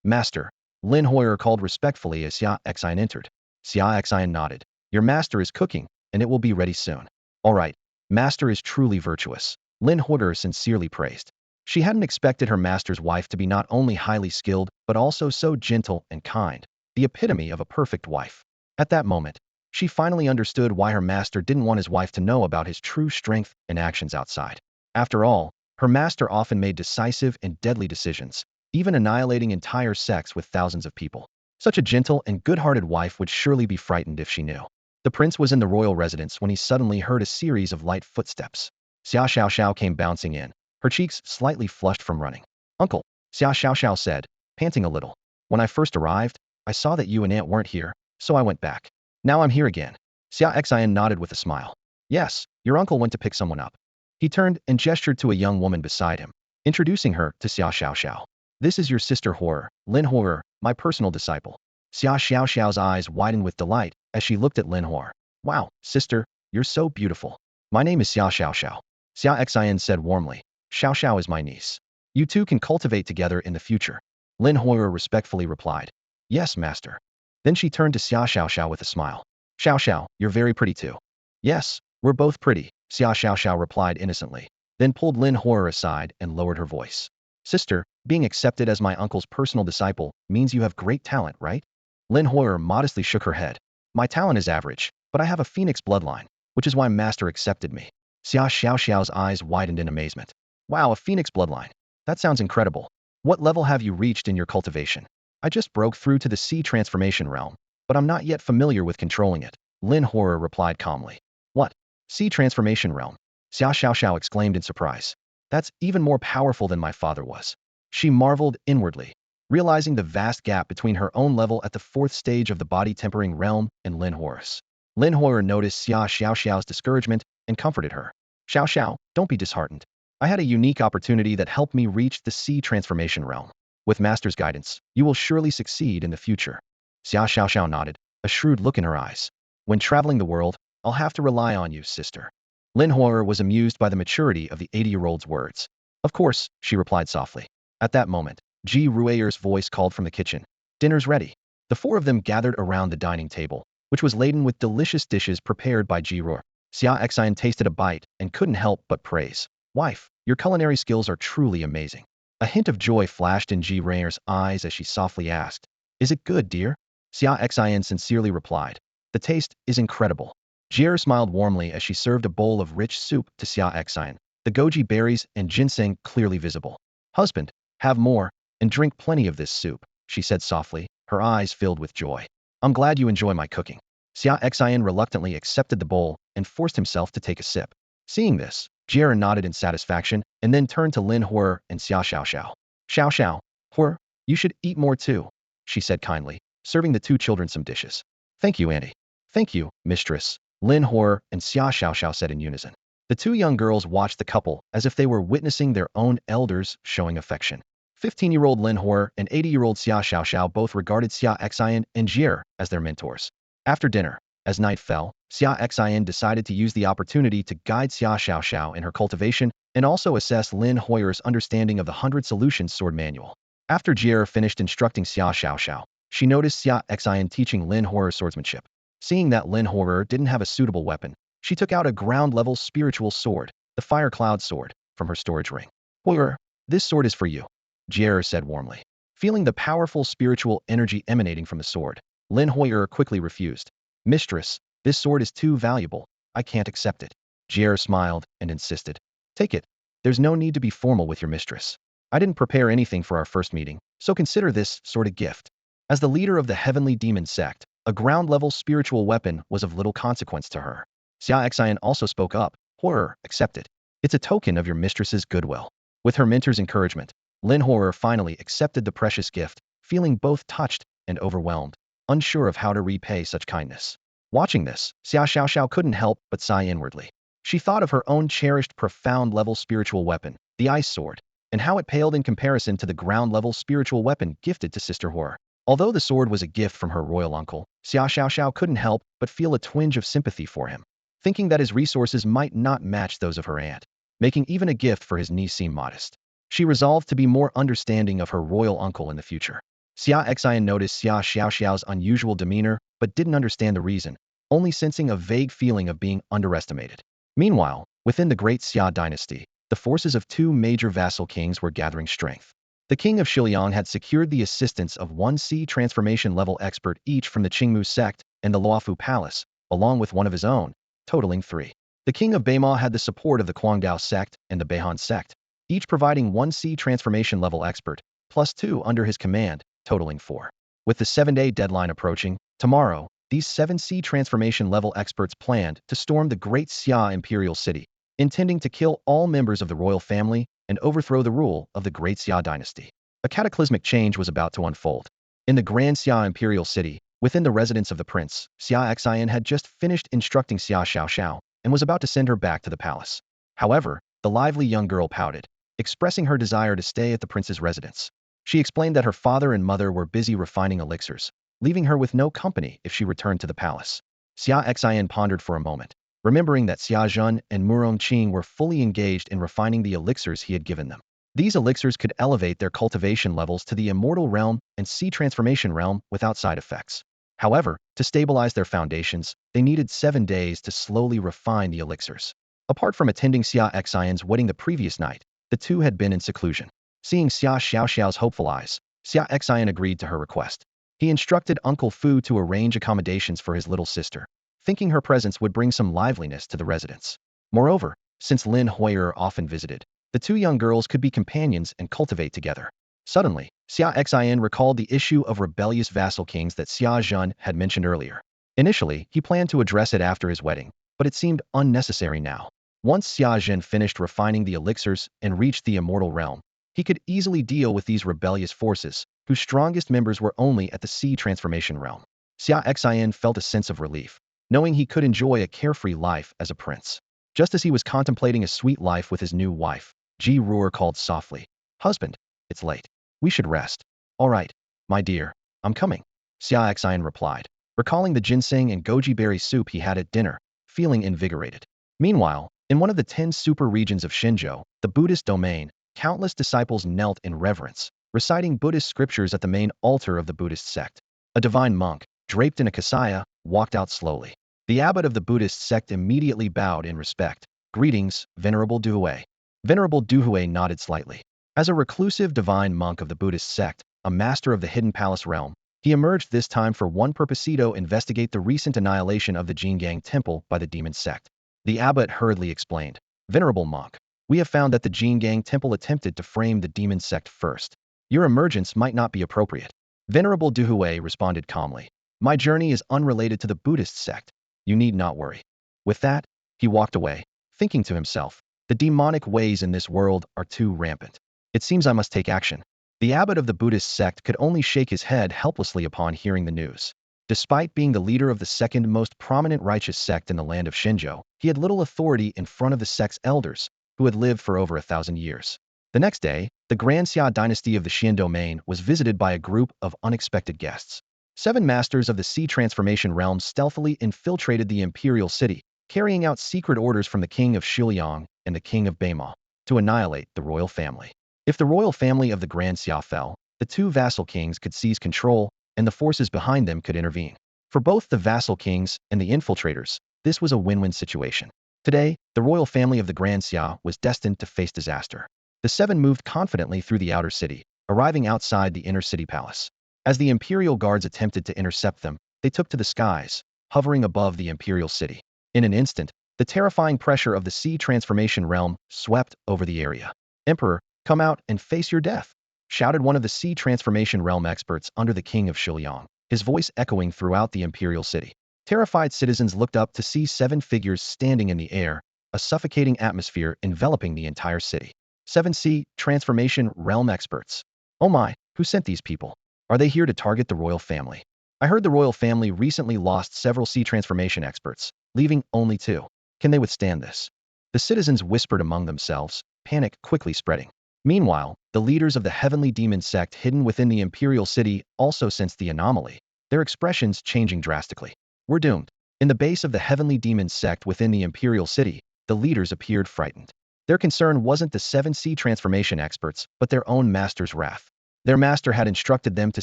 Master, Lin Hoyer called respectfully as Xia Xian entered. Xia Xian nodded. Your master is cooking, and it will be ready soon. All right, master is truly virtuous, Lin Hoyer sincerely praised. She hadn't expected her master's wife to be not only highly skilled, but also so gentle and kind, the epitome of a perfect wife. At that moment, she finally understood why her master didn't want his wife to know about his true strength and actions outside. After all, her master often made decisive and deadly decisions, even annihilating entire sects with thousands of people. Such a gentle and good-hearted wife would surely be frightened if she knew. The prince was in the royal residence when he suddenly heard a series of light footsteps. Xia Xiaoxiao came bouncing in, her cheeks slightly flushed from running. Uncle, Xia Xiaoxiao said, panting a little. When I first arrived, I saw that you and Aunt weren't here, so I went back. Now I'm here again. Xia Xian nodded with a smile. Yes, your uncle went to pick someone up. He turned and gestured to a young woman beside him, introducing her to Xia Xiaoxiao. This is your sister Horror, Lin Horror, my personal disciple. Xia Xiaoxiao's eyes widened with delight as she looked at Lin Horror. Wow, sister, you're so beautiful. My name is Xia Xiaoxiao. Xia Xian said warmly. Xiaoxiao is my niece. You two can cultivate together in the future. Lin Horror respectfully replied. Yes, master. Then she turned to Xia Xiaoxiao with a smile. Xiaoxiao, you're very pretty too. Yes, we're both pretty, Xia Xiaoxiao replied innocently, then pulled Lin Horror aside and lowered her voice. Sister, being accepted as my uncle's personal disciple means you have great talent, right? Lin Horror modestly shook her head. My talent is average, but I have a phoenix bloodline, which is why master accepted me. Xia Xiaoxiao's eyes widened in amazement. Wow, a phoenix bloodline. That sounds incredible. What level have you reached in your cultivation? I just broke through to the sea transformation realm, but I'm not yet familiar with controlling it, Lin Horror replied calmly. What? Sea transformation realm? Xia Xiaoxiao exclaimed in surprise. That's even more powerful than my father was. She marveled inwardly, realizing the vast gap between her own level at the fourth stage of the body tempering realm and Lin Horror's. Lin Horror noticed Xia Xiaoxiao's discouragement and comforted her. Xiao, don't be disheartened. I had a unique opportunity that helped me reach the sea transformation realm. With master's guidance, you will surely succeed in the future. Xia Xiaoxiao nodded, a shrewd look in her eyes. When traveling the world, I'll have to rely on you, sister. Lin Horror was amused by the maturity of the 80-year-old's words. Of course, she replied softly. At that moment, Ji Rueyer's voice called from the kitchen. Dinner's ready. The four of them gathered around the dining table, which was laden with delicious dishes prepared by Ji Ruer. Xia Xian tasted a bite and couldn't help but praise. Wife, your culinary skills are truly amazing. A hint of joy flashed in Ji Rueyer's eyes as she softly asked. Is it good, dear? Xia Xian sincerely replied. The taste is incredible. Jier smiled warmly as she served a bowl of rich soup to Xia Xian, the goji berries and ginseng clearly visible. Husband, have more, and drink plenty of this soup, she said softly, her eyes filled with joy. I'm glad you enjoy my cooking. Xia Xian reluctantly accepted the bowl and forced himself to take a sip. Seeing this, Jier nodded in satisfaction and then turned to Lin Horror and Xia Xiaoxiao. Xiaoxiao, Horror, you should eat more too, she said kindly, serving the two children some dishes. Thank you, Auntie. Thank you, mistress, Lin Horror and Xia Xiaoxiao said in unison. The two young girls watched the couple as if they were witnessing their own elders showing affection. 15-year-old Lin Horror and 80-year-old Xia Xiaoxiao both regarded Xia Xian and Jier as their mentors. After dinner, as night fell, Xia Xian decided to use the opportunity to guide Xia Xiaoxiao in her cultivation and also assess Lin Hoyer's understanding of the 100 Solutions Sword Manual. After Jier finished instructing Xia Xiaoxiao, she noticed Xia Xian teaching Lin Horror swordsmanship. Seeing that Lin Horror didn't have a suitable weapon, she took out a ground-level spiritual sword, the Fire Cloud Sword, from her storage ring. Horror, this sword is for you, Jier said warmly. Feeling the powerful spiritual energy emanating from the sword, Lin Hoyer quickly refused. Mistress, this sword is too valuable. I can't accept it. Jier smiled and insisted. Take it. There's no need to be formal with your mistress. I didn't prepare anything for our first meeting, so consider this sort of gift. As the leader of the Heavenly Demon sect, a ground-level spiritual weapon was of little consequence to her. Xia Xian also spoke up. Horror, accept it. It's a token of your mistress's goodwill. With her mentor's encouragement, Lin Horror finally accepted the precious gift, feeling both touched and overwhelmed, unsure of how to repay such kindness. Watching this, Xia Xiaoxiao couldn't help but sigh inwardly. She thought of her own cherished profound-level spiritual weapon, the ice sword, and how it paled in comparison to the ground-level spiritual weapon gifted to Sister Horror. Although the sword was a gift from her royal uncle, Xia Xiaoxiao couldn't help but feel a twinge of sympathy for him, thinking that his resources might not match those of her aunt, making even a gift for his niece seem modest. She resolved to be more understanding of her royal uncle in the future. Xia Xian noticed Xia Xiaoxiao's unusual demeanor but didn't understand the reason, only sensing a vague feeling of being underestimated. Meanwhile, within the great Xia dynasty, the forces of two major vassal kings were gathering strength. The king of Shiliang had secured the assistance of one C transformation level expert each from the Qingmu sect and the Luofu palace, along with one of his own, totaling 3. The king of Beima had the support of the Guangdao sect and the Beihan sect, each providing one C transformation level expert, plus 2 under his command, totaling 4. With the 7-day deadline approaching, tomorrow, these 7 C transformation level experts planned to storm the great Xia Imperial city, intending to kill all members of the royal family and overthrow the rule of the great Xia dynasty. A cataclysmic change was about to unfold. In the grand Xia Imperial city, within the residence of the prince, Xia Xian had just finished instructing Xia Xiaoxiao and was about to send her back to the palace. However, the lively young girl pouted, expressing her desire to stay at the prince's residence. She explained that her father and mother were busy refining elixirs, leaving her with no company if she returned to the palace. Xia Xian pondered for a moment, remembering that Xia Zhen and Murong Qing were fully engaged in refining the elixirs he had given them. These elixirs could elevate their cultivation levels to the immortal realm and sea transformation realm without side effects. However, to stabilize their foundations, they needed 7 days to slowly refine the elixirs. Apart from attending Xia Xian's wedding the previous night, the two had been in seclusion. Seeing Xia Xiaoxiao's hopeful eyes, Xia Xian agreed to her request. He instructed Uncle Fu to arrange accommodations for his little sister, thinking her presence would bring some liveliness to the residence. Moreover, since Lin Hoyer often visited, the two young girls could be companions and cultivate together. Suddenly, Xia Xian recalled the issue of rebellious vassal kings that Xia Zhen had mentioned earlier. Initially, he planned to address it after his wedding, but it seemed unnecessary now. Once Xia Zhen finished refining the elixirs and reached the immortal realm, he could easily deal with these rebellious forces, whose strongest members were only at the sea transformation realm. Xia Xian felt a sense of relief, knowing he could enjoy a carefree life as a prince. Just as he was contemplating a sweet life with his new wife, Ji Ruer called softly, "Husband, it's late. We should rest." "All right, my dear, I'm coming," Xia Xian replied, recalling the ginseng and goji berry soup he had at dinner, feeling invigorated. Meanwhile, in one of the 10 super regions of Shenzhou, the Buddhist domain, countless disciples knelt in reverence, reciting Buddhist scriptures at the main altar of the Buddhist sect. A divine monk, draped in a kasaya, walked out slowly. The abbot of the Buddhist sect immediately bowed in respect. "Greetings, Venerable Duhue." Venerable Duhue nodded slightly. As a reclusive divine monk of the Buddhist sect, a master of the hidden palace realm, he emerged this time for one purposito: investigate the recent annihilation of the Jingang temple by the demon sect. The abbot hurriedly explained, "Venerable monk, we have found that the Jingang temple attempted to frame the demon sect first. Your emergence might not be appropriate." Venerable Duhue responded calmly, "My journey is unrelated to the Buddhist sect. You need not worry." With that, he walked away, thinking to himself, "The demonic ways in this world are too rampant. It seems I must take action." The abbot of the Buddhist sect could only shake his head helplessly upon hearing the news. Despite being the leader of the second most prominent righteous sect in the land of Shenzhou, he had little authority in front of the sect's elders, who had lived for over 1,000 years. The next day, the Grand Xia dynasty of the Xian domain was visited by a group of unexpected guests. 7 masters of the sea transformation realm stealthily infiltrated the imperial city, carrying out secret orders from the king of Shiliang and the king of Beima to annihilate the royal family. If the royal family of the Grand Xia fell, the 2 vassal kings could seize control, and the forces behind them could intervene. For both the vassal kings and the infiltrators, this was a win-win situation. Today, the royal family of the Grand Xia was destined to face disaster. The 7 moved confidently through the outer city, arriving outside the inner city palace. As the imperial guards attempted to intercept them, they took to the skies, hovering above the imperial city. In an instant, the terrifying pressure of the sea transformation realm swept over the area. "Emperor, come out and face your death," shouted one of the sea transformation realm experts under the king of Shiliang, his voice echoing throughout the imperial city. Terrified citizens looked up to see 7 figures standing in the air, a suffocating atmosphere enveloping the entire city. 7 sea transformation realm experts. "Oh my, who sent these people? Are they here to target the royal family? I heard the royal family recently lost several sea transformation experts, leaving only 2. Can they withstand this?" The citizens whispered among themselves, panic quickly spreading. Meanwhile, the leaders of the heavenly demon sect hidden within the Imperial city also sensed the anomaly, their expressions changing drastically. We're doomed. In the base of the heavenly demon sect within the Imperial city, the leaders appeared frightened. Their concern wasn't the 7C transformation experts, but their own master's wrath. Their master had instructed them to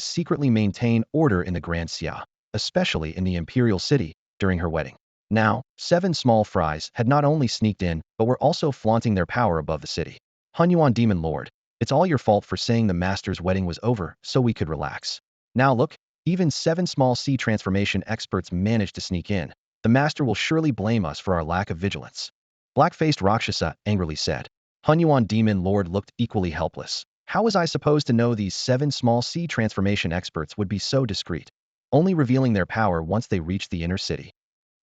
secretly maintain order in the Grand Xia, especially in the Imperial city, during her wedding. Now, 7 small fries had not only sneaked in, but were also flaunting their power above the city. Hunyuan Demon Lord, it's all your fault for saying the master's wedding was over so we could relax. Now look, even 7 small C transformation experts managed to sneak in. The master will surely blame us for our lack of vigilance. Black-faced Rakshasa angrily said. Hunyuan Demon Lord looked equally helpless. How was I supposed to know these 7 small C transformation experts would be so discreet, only revealing their power once they reached the inner city?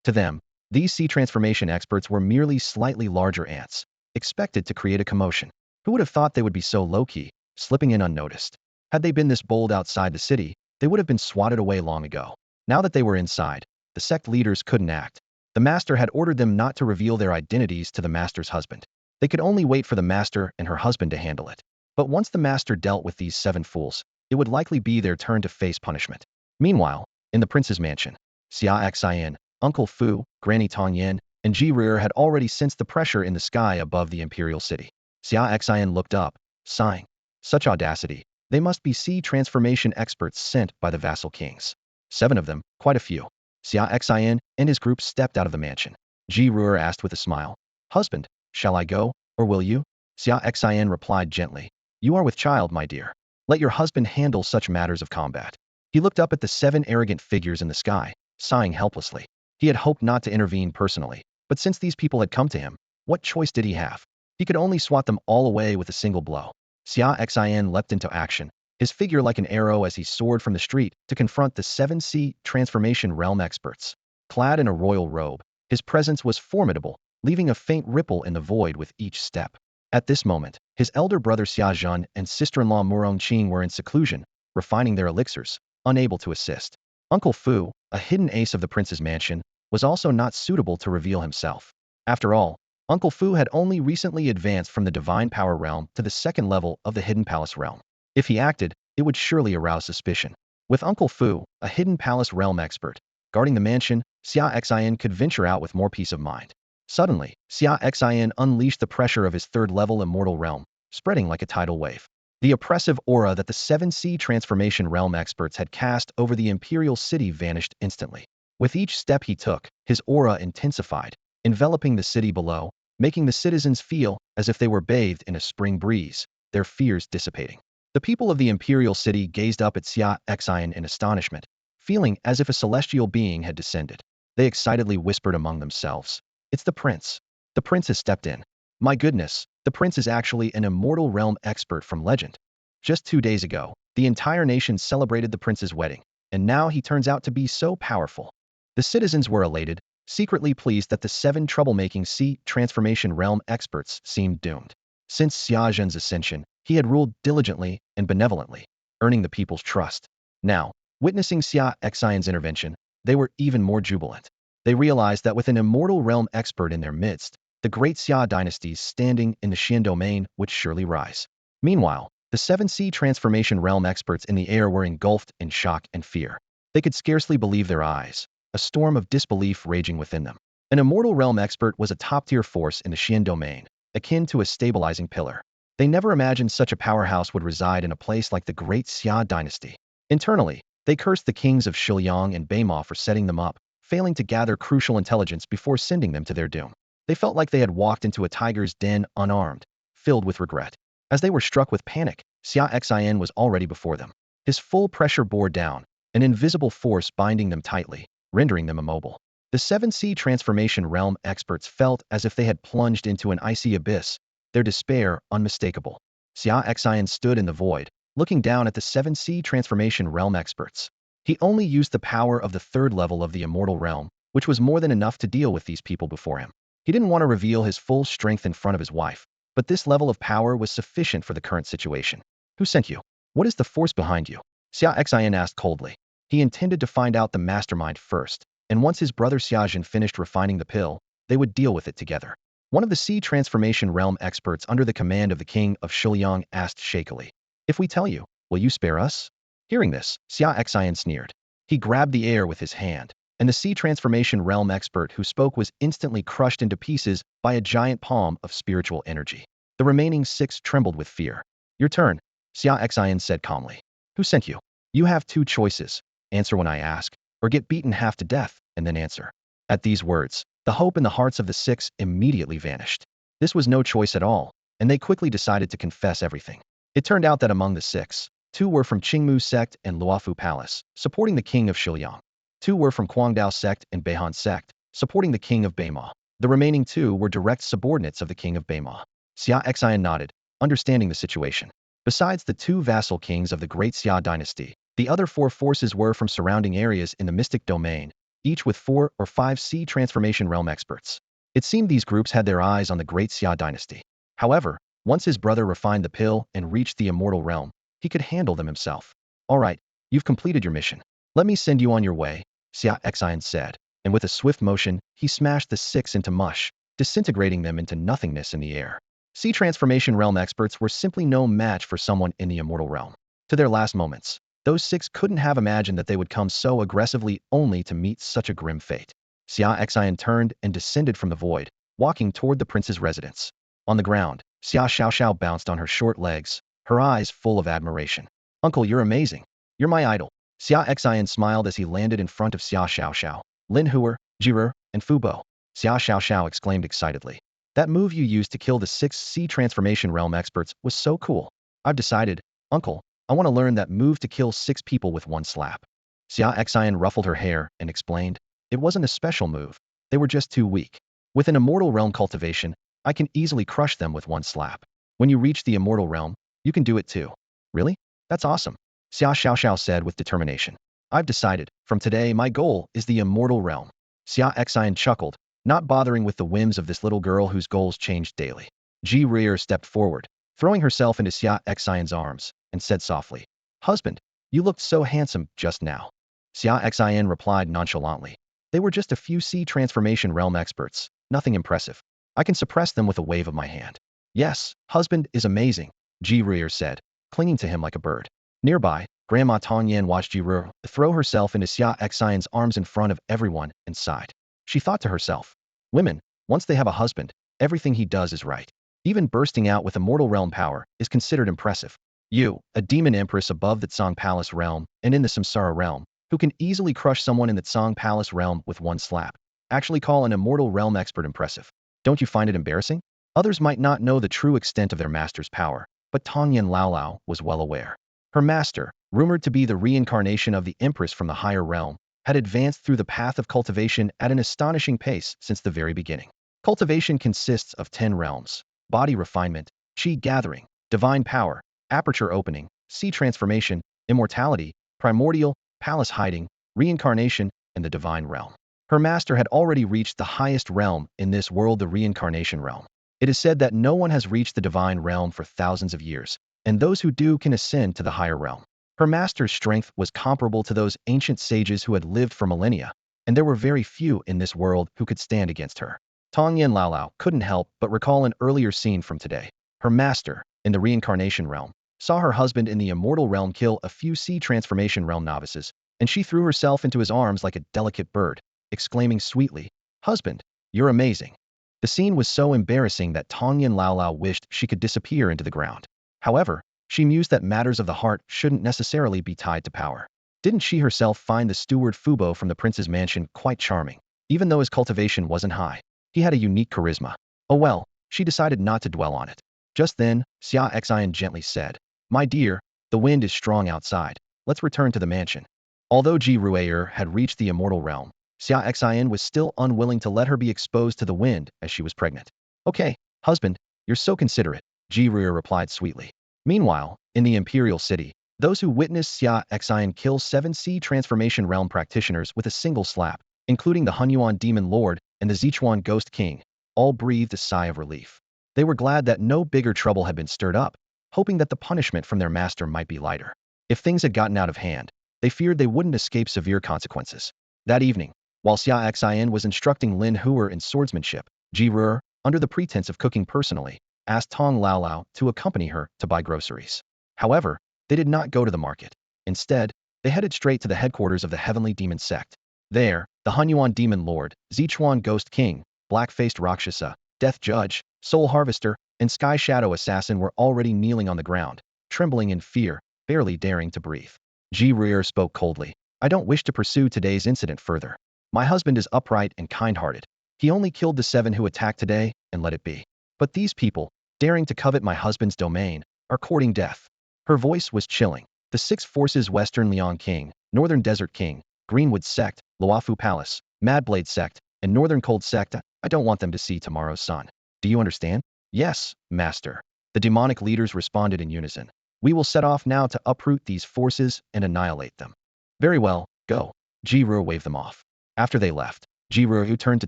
To them, these C transformation experts were merely slightly larger ants, expected to create a commotion. Who would have thought they would be so low-key, slipping in unnoticed? Had they been this bold outside the city, they would have been swatted away long ago. Now that they were inside, the sect leaders couldn't act. The master had ordered them not to reveal their identities to the master's husband. They could only wait for the master and her husband to handle it. But once the master dealt with these 7 fools, it would likely be their turn to face punishment. Meanwhile, in the prince's mansion, Xia Xian, Uncle Fu, Granny Tongyan, and Ji Rear had already sensed the pressure in the sky above the Imperial city. Xia Xian looked up, sighing. Such audacity. They must be C transformation experts sent by the vassal kings. 7 of them, quite a few. Xia Xian and his group stepped out of the mansion. Ji Rear asked with a smile. Husband, shall I go, or will you? Xia Xian replied gently. You are with child, my dear. Let your husband handle such matters of combat. He looked up at the 7 arrogant figures in the sky, sighing helplessly. He had hoped not to intervene personally, but since these people had come to him, what choice did he have? He could only swat them all away with a single blow. Xia Xian leapt into action, his figure like an arrow as he soared from the street to confront the 7C transformation realm experts. Clad in a royal robe, his presence was formidable, leaving a faint ripple in the void with each step. At this moment, his elder brother Xia Zhen and sister-in-law Murong Qing were in seclusion, refining their elixirs, unable to assist. Uncle Fu, a hidden ace of the prince's mansion, was also not suitable to reveal himself. After all, Uncle Fu had only recently advanced from the divine power realm to the 2nd level of the hidden palace realm. If he acted, it would surely arouse suspicion. With Uncle Fu, a hidden palace realm expert, guarding the mansion, Xia Xian could venture out with more peace of mind. Suddenly, Xia Xian unleashed the pressure of his 3rd level immortal realm, spreading like a tidal wave. The oppressive aura that the 7C transformation realm experts had cast over the Imperial city vanished instantly. With each step he took, his aura intensified, enveloping the city below, making the citizens feel as if they were bathed in a spring breeze, their fears dissipating. The people of the Imperial city gazed up at Xia Xian in astonishment, feeling as if a celestial being had descended. They excitedly whispered among themselves. It's the prince. The prince has stepped in. My goodness, the prince is actually an immortal realm expert from legend. Just 2 days ago, the entire nation celebrated the prince's wedding, and now he turns out to be so powerful. The citizens were elated, secretly pleased that the 7 troublemaking C transformation realm experts seemed doomed. Since Xia Zhen's ascension, he had ruled diligently and benevolently, earning the people's trust. Now, witnessing Xia Xian's intervention, they were even more jubilant. They realized that with an immortal realm expert in their midst, the great Xia dynasties standing in the Xian domain would surely rise. Meanwhile, the 7C transformation realm experts in the air were engulfed in shock and fear. They could scarcely believe their eyes, a storm of disbelief raging within them. An immortal realm expert was a top-tier force in the Xian domain, akin to a stabilizing pillar. They never imagined such a powerhouse would reside in a place like the great Xia dynasty. Internally, they cursed the kings of Shiliang and Beima for setting them up, failing to gather crucial intelligence before sending them to their doom. They felt like they had walked into a tiger's den unarmed, filled with regret. As they were struck with panic, Xia Xian was already before them. His full pressure bore down, an invisible force binding them tightly, rendering them immobile. The 7C transformation realm experts felt as if they had plunged into an icy abyss, their despair unmistakable. Xia Xian stood in the void, looking down at the 7C transformation realm experts. He only used the power of the 3rd level of the immortal realm, which was more than enough to deal with these people before him. He didn't want to reveal his full strength in front of his wife, but this level of power was sufficient for the current situation. Who sent you? What is the force behind you? Xia Xian asked coldly. He intended to find out the mastermind first, and once his brother Xia Zhen finished refining the pill, they would deal with it together. One of the sea transformation realm experts under the command of the king of Shiliang asked shakily. If we tell you, will you spare us? Hearing this, Xia Xian sneered. He grabbed the air with his hand, and the sea transformation realm expert who spoke was instantly crushed into pieces by a giant palm of spiritual energy. The remaining 6 trembled with fear. Your turn, Xia Xian said calmly. Who sent you? You have 2 choices. Answer when I ask, or get beaten half to death, and then answer. At these words, the hope in the hearts of the 6 immediately vanished. This was no choice at all, and they quickly decided to confess everything. It turned out that among the 6, 2 were from Qingmu sect and Luofu Palace, supporting the king of Shiliang. 2 were from Guangdao sect and Beihan sect, supporting the king of Beima. The remaining 2 were direct subordinates of the king of Beima. Xia Xian nodded, understanding the situation. Besides the 2 vassal kings of the Great Xia dynasty, the other 4 forces were from surrounding areas in the mystic domain, each with 4 or 5 sea transformation realm experts. It seemed these groups had their eyes on the Great Xia dynasty. However, once his brother refined the pill and reached the immortal realm, he could handle them himself. All right, you've completed your mission. Let me send you on your way, Xia Xian said, and with a swift motion, he smashed the 6 into mush, disintegrating them into nothingness in the air. Sea transformation realm experts were simply no match for someone in the immortal realm. To their last moments, those 6 couldn't have imagined that they would come so aggressively only to meet such a grim fate. Xia Xian turned and descended from the void, walking toward the prince's residence. On the ground, Xia Xiaoxiao bounced on her short legs, her eyes full of admiration. Uncle, you're amazing. You're my idol. Xia Xian smiled as he landed in front of Xia Xiaoxiao, Lin Huer, Jiru, and Fu Bo. Xia Xiaoxiao exclaimed excitedly. That move you used to kill the 6 sea transformation realm experts was so cool. I've decided, Uncle, I want to learn that move to kill 6 people with one slap. Xia Xian ruffled her hair and explained, it wasn't a special move. They were just too weak. With an immortal realm cultivation, I can easily crush them with one slap. When you reach the immortal realm, you can do it too. Really? That's awesome. Xia Xiaoxiao said with determination. I've decided, from today my goal is the immortal realm. Xia Xian chuckled, not bothering with the whims of this little girl whose goals changed daily. Ji Rear stepped forward, throwing herself into Xia Xian's arms, and said softly, Husband, you looked so handsome just now. Xia Xian replied nonchalantly. They were just a few sea transformation realm experts, nothing impressive. I can suppress them with a wave of my hand. Yes, husband is amazing, Ji Rear said, clinging to him like a bird. Nearby, Grandma Tongyan watched Ji Rear throw herself into Xia Xian's arms in front of everyone and sighed. She thought to herself, women, once they have a husband, everything he does is right. Even bursting out with immortal realm power is considered impressive. You, a demon empress above the Tsang Palace realm and in the Samsara realm, who can easily crush someone in the Tsang Palace realm with one slap, actually call an immortal realm expert impressive. Don't you find it embarrassing? Others might not know the true extent of their master's power, but Tongyan Laolao was well aware. Her master, rumored to be the reincarnation of the empress from the higher realm, had advanced through the path of cultivation at an astonishing pace since the very beginning. Cultivation consists of 10 realms: body refinement, chi gathering, divine power, aperture opening, sea transformation, immortality, primordial, palace hiding, reincarnation, and the divine realm. Her master had already reached the highest realm in this world, the reincarnation realm. It is said that no one has reached the divine realm for thousands of years, and those who do can ascend to the higher realm. Her master's strength was comparable to those ancient sages who had lived for millennia, and there were very few in this world who could stand against her. Tongyan Laolao couldn't help but recall an earlier scene from today. Her master, in the reincarnation realm, saw her husband in the immortal realm kill a few sea transformation realm novices, and she threw herself into his arms like a delicate bird, exclaiming sweetly, Husband, you're amazing. The scene was so embarrassing that Tongyan Laolao wished she could disappear into the ground. However, she mused that matters of the heart shouldn't necessarily be tied to power. Didn't she herself find the steward Fubo from the prince's mansion quite charming? Even though his cultivation wasn't high, he had a unique charisma. Oh well, she decided not to dwell on it. Just then, Xia Xian gently said, My dear, the wind is strong outside. Let's return to the mansion. Although Ji Rue'er had reached the immortal realm, Xia Xian was still unwilling to let her be exposed to the wind as she was pregnant. Okay, husband, you're so considerate, Ji Rue'er replied sweetly. Meanwhile, in the Imperial city, those who witnessed Xia Xian kill 7 sea transformation realm practitioners with a single slap, including the Hunyuan Demon Lord and the Zichuan Ghost King, all breathed a sigh of relief. They were glad that no bigger trouble had been stirred up, hoping that the punishment from their master might be lighter. If things had gotten out of hand, they feared they wouldn't escape severe consequences. That evening, while Xia Xian was instructing Lin Huer in swordsmanship, Ji Ruer, under the pretense of cooking personally, asked Tong Lao to accompany her to buy groceries. However, they did not go to the market. Instead, they headed straight to the headquarters of the Heavenly Demon Sect. There, the Hunyuan Demon Lord, Zichuan Ghost King, Black-Faced Rakshasa, Death Judge, Soul Harvester, and Sky Shadow Assassin were already kneeling on the ground, trembling in fear, barely daring to breathe. Ji Rear spoke coldly. I don't wish to pursue today's incident further. My husband is upright and kind-hearted. He only killed the 7 who attacked today, and let it be. But these people, daring to covet my husband's domain, are courting death. Her voice was chilling. The 6 forces Western Liang King, Northern Desert King, Greenwood Sect, Luofu Palace, Madblade Sect, and Northern Cold Sect, I don't want them to see tomorrow's sun. Do you understand? Yes, Master. The demonic leaders responded in unison. We will set off now to uproot these forces and annihilate them. Very well, go. Jiru waved them off. After they left, Jiru turned to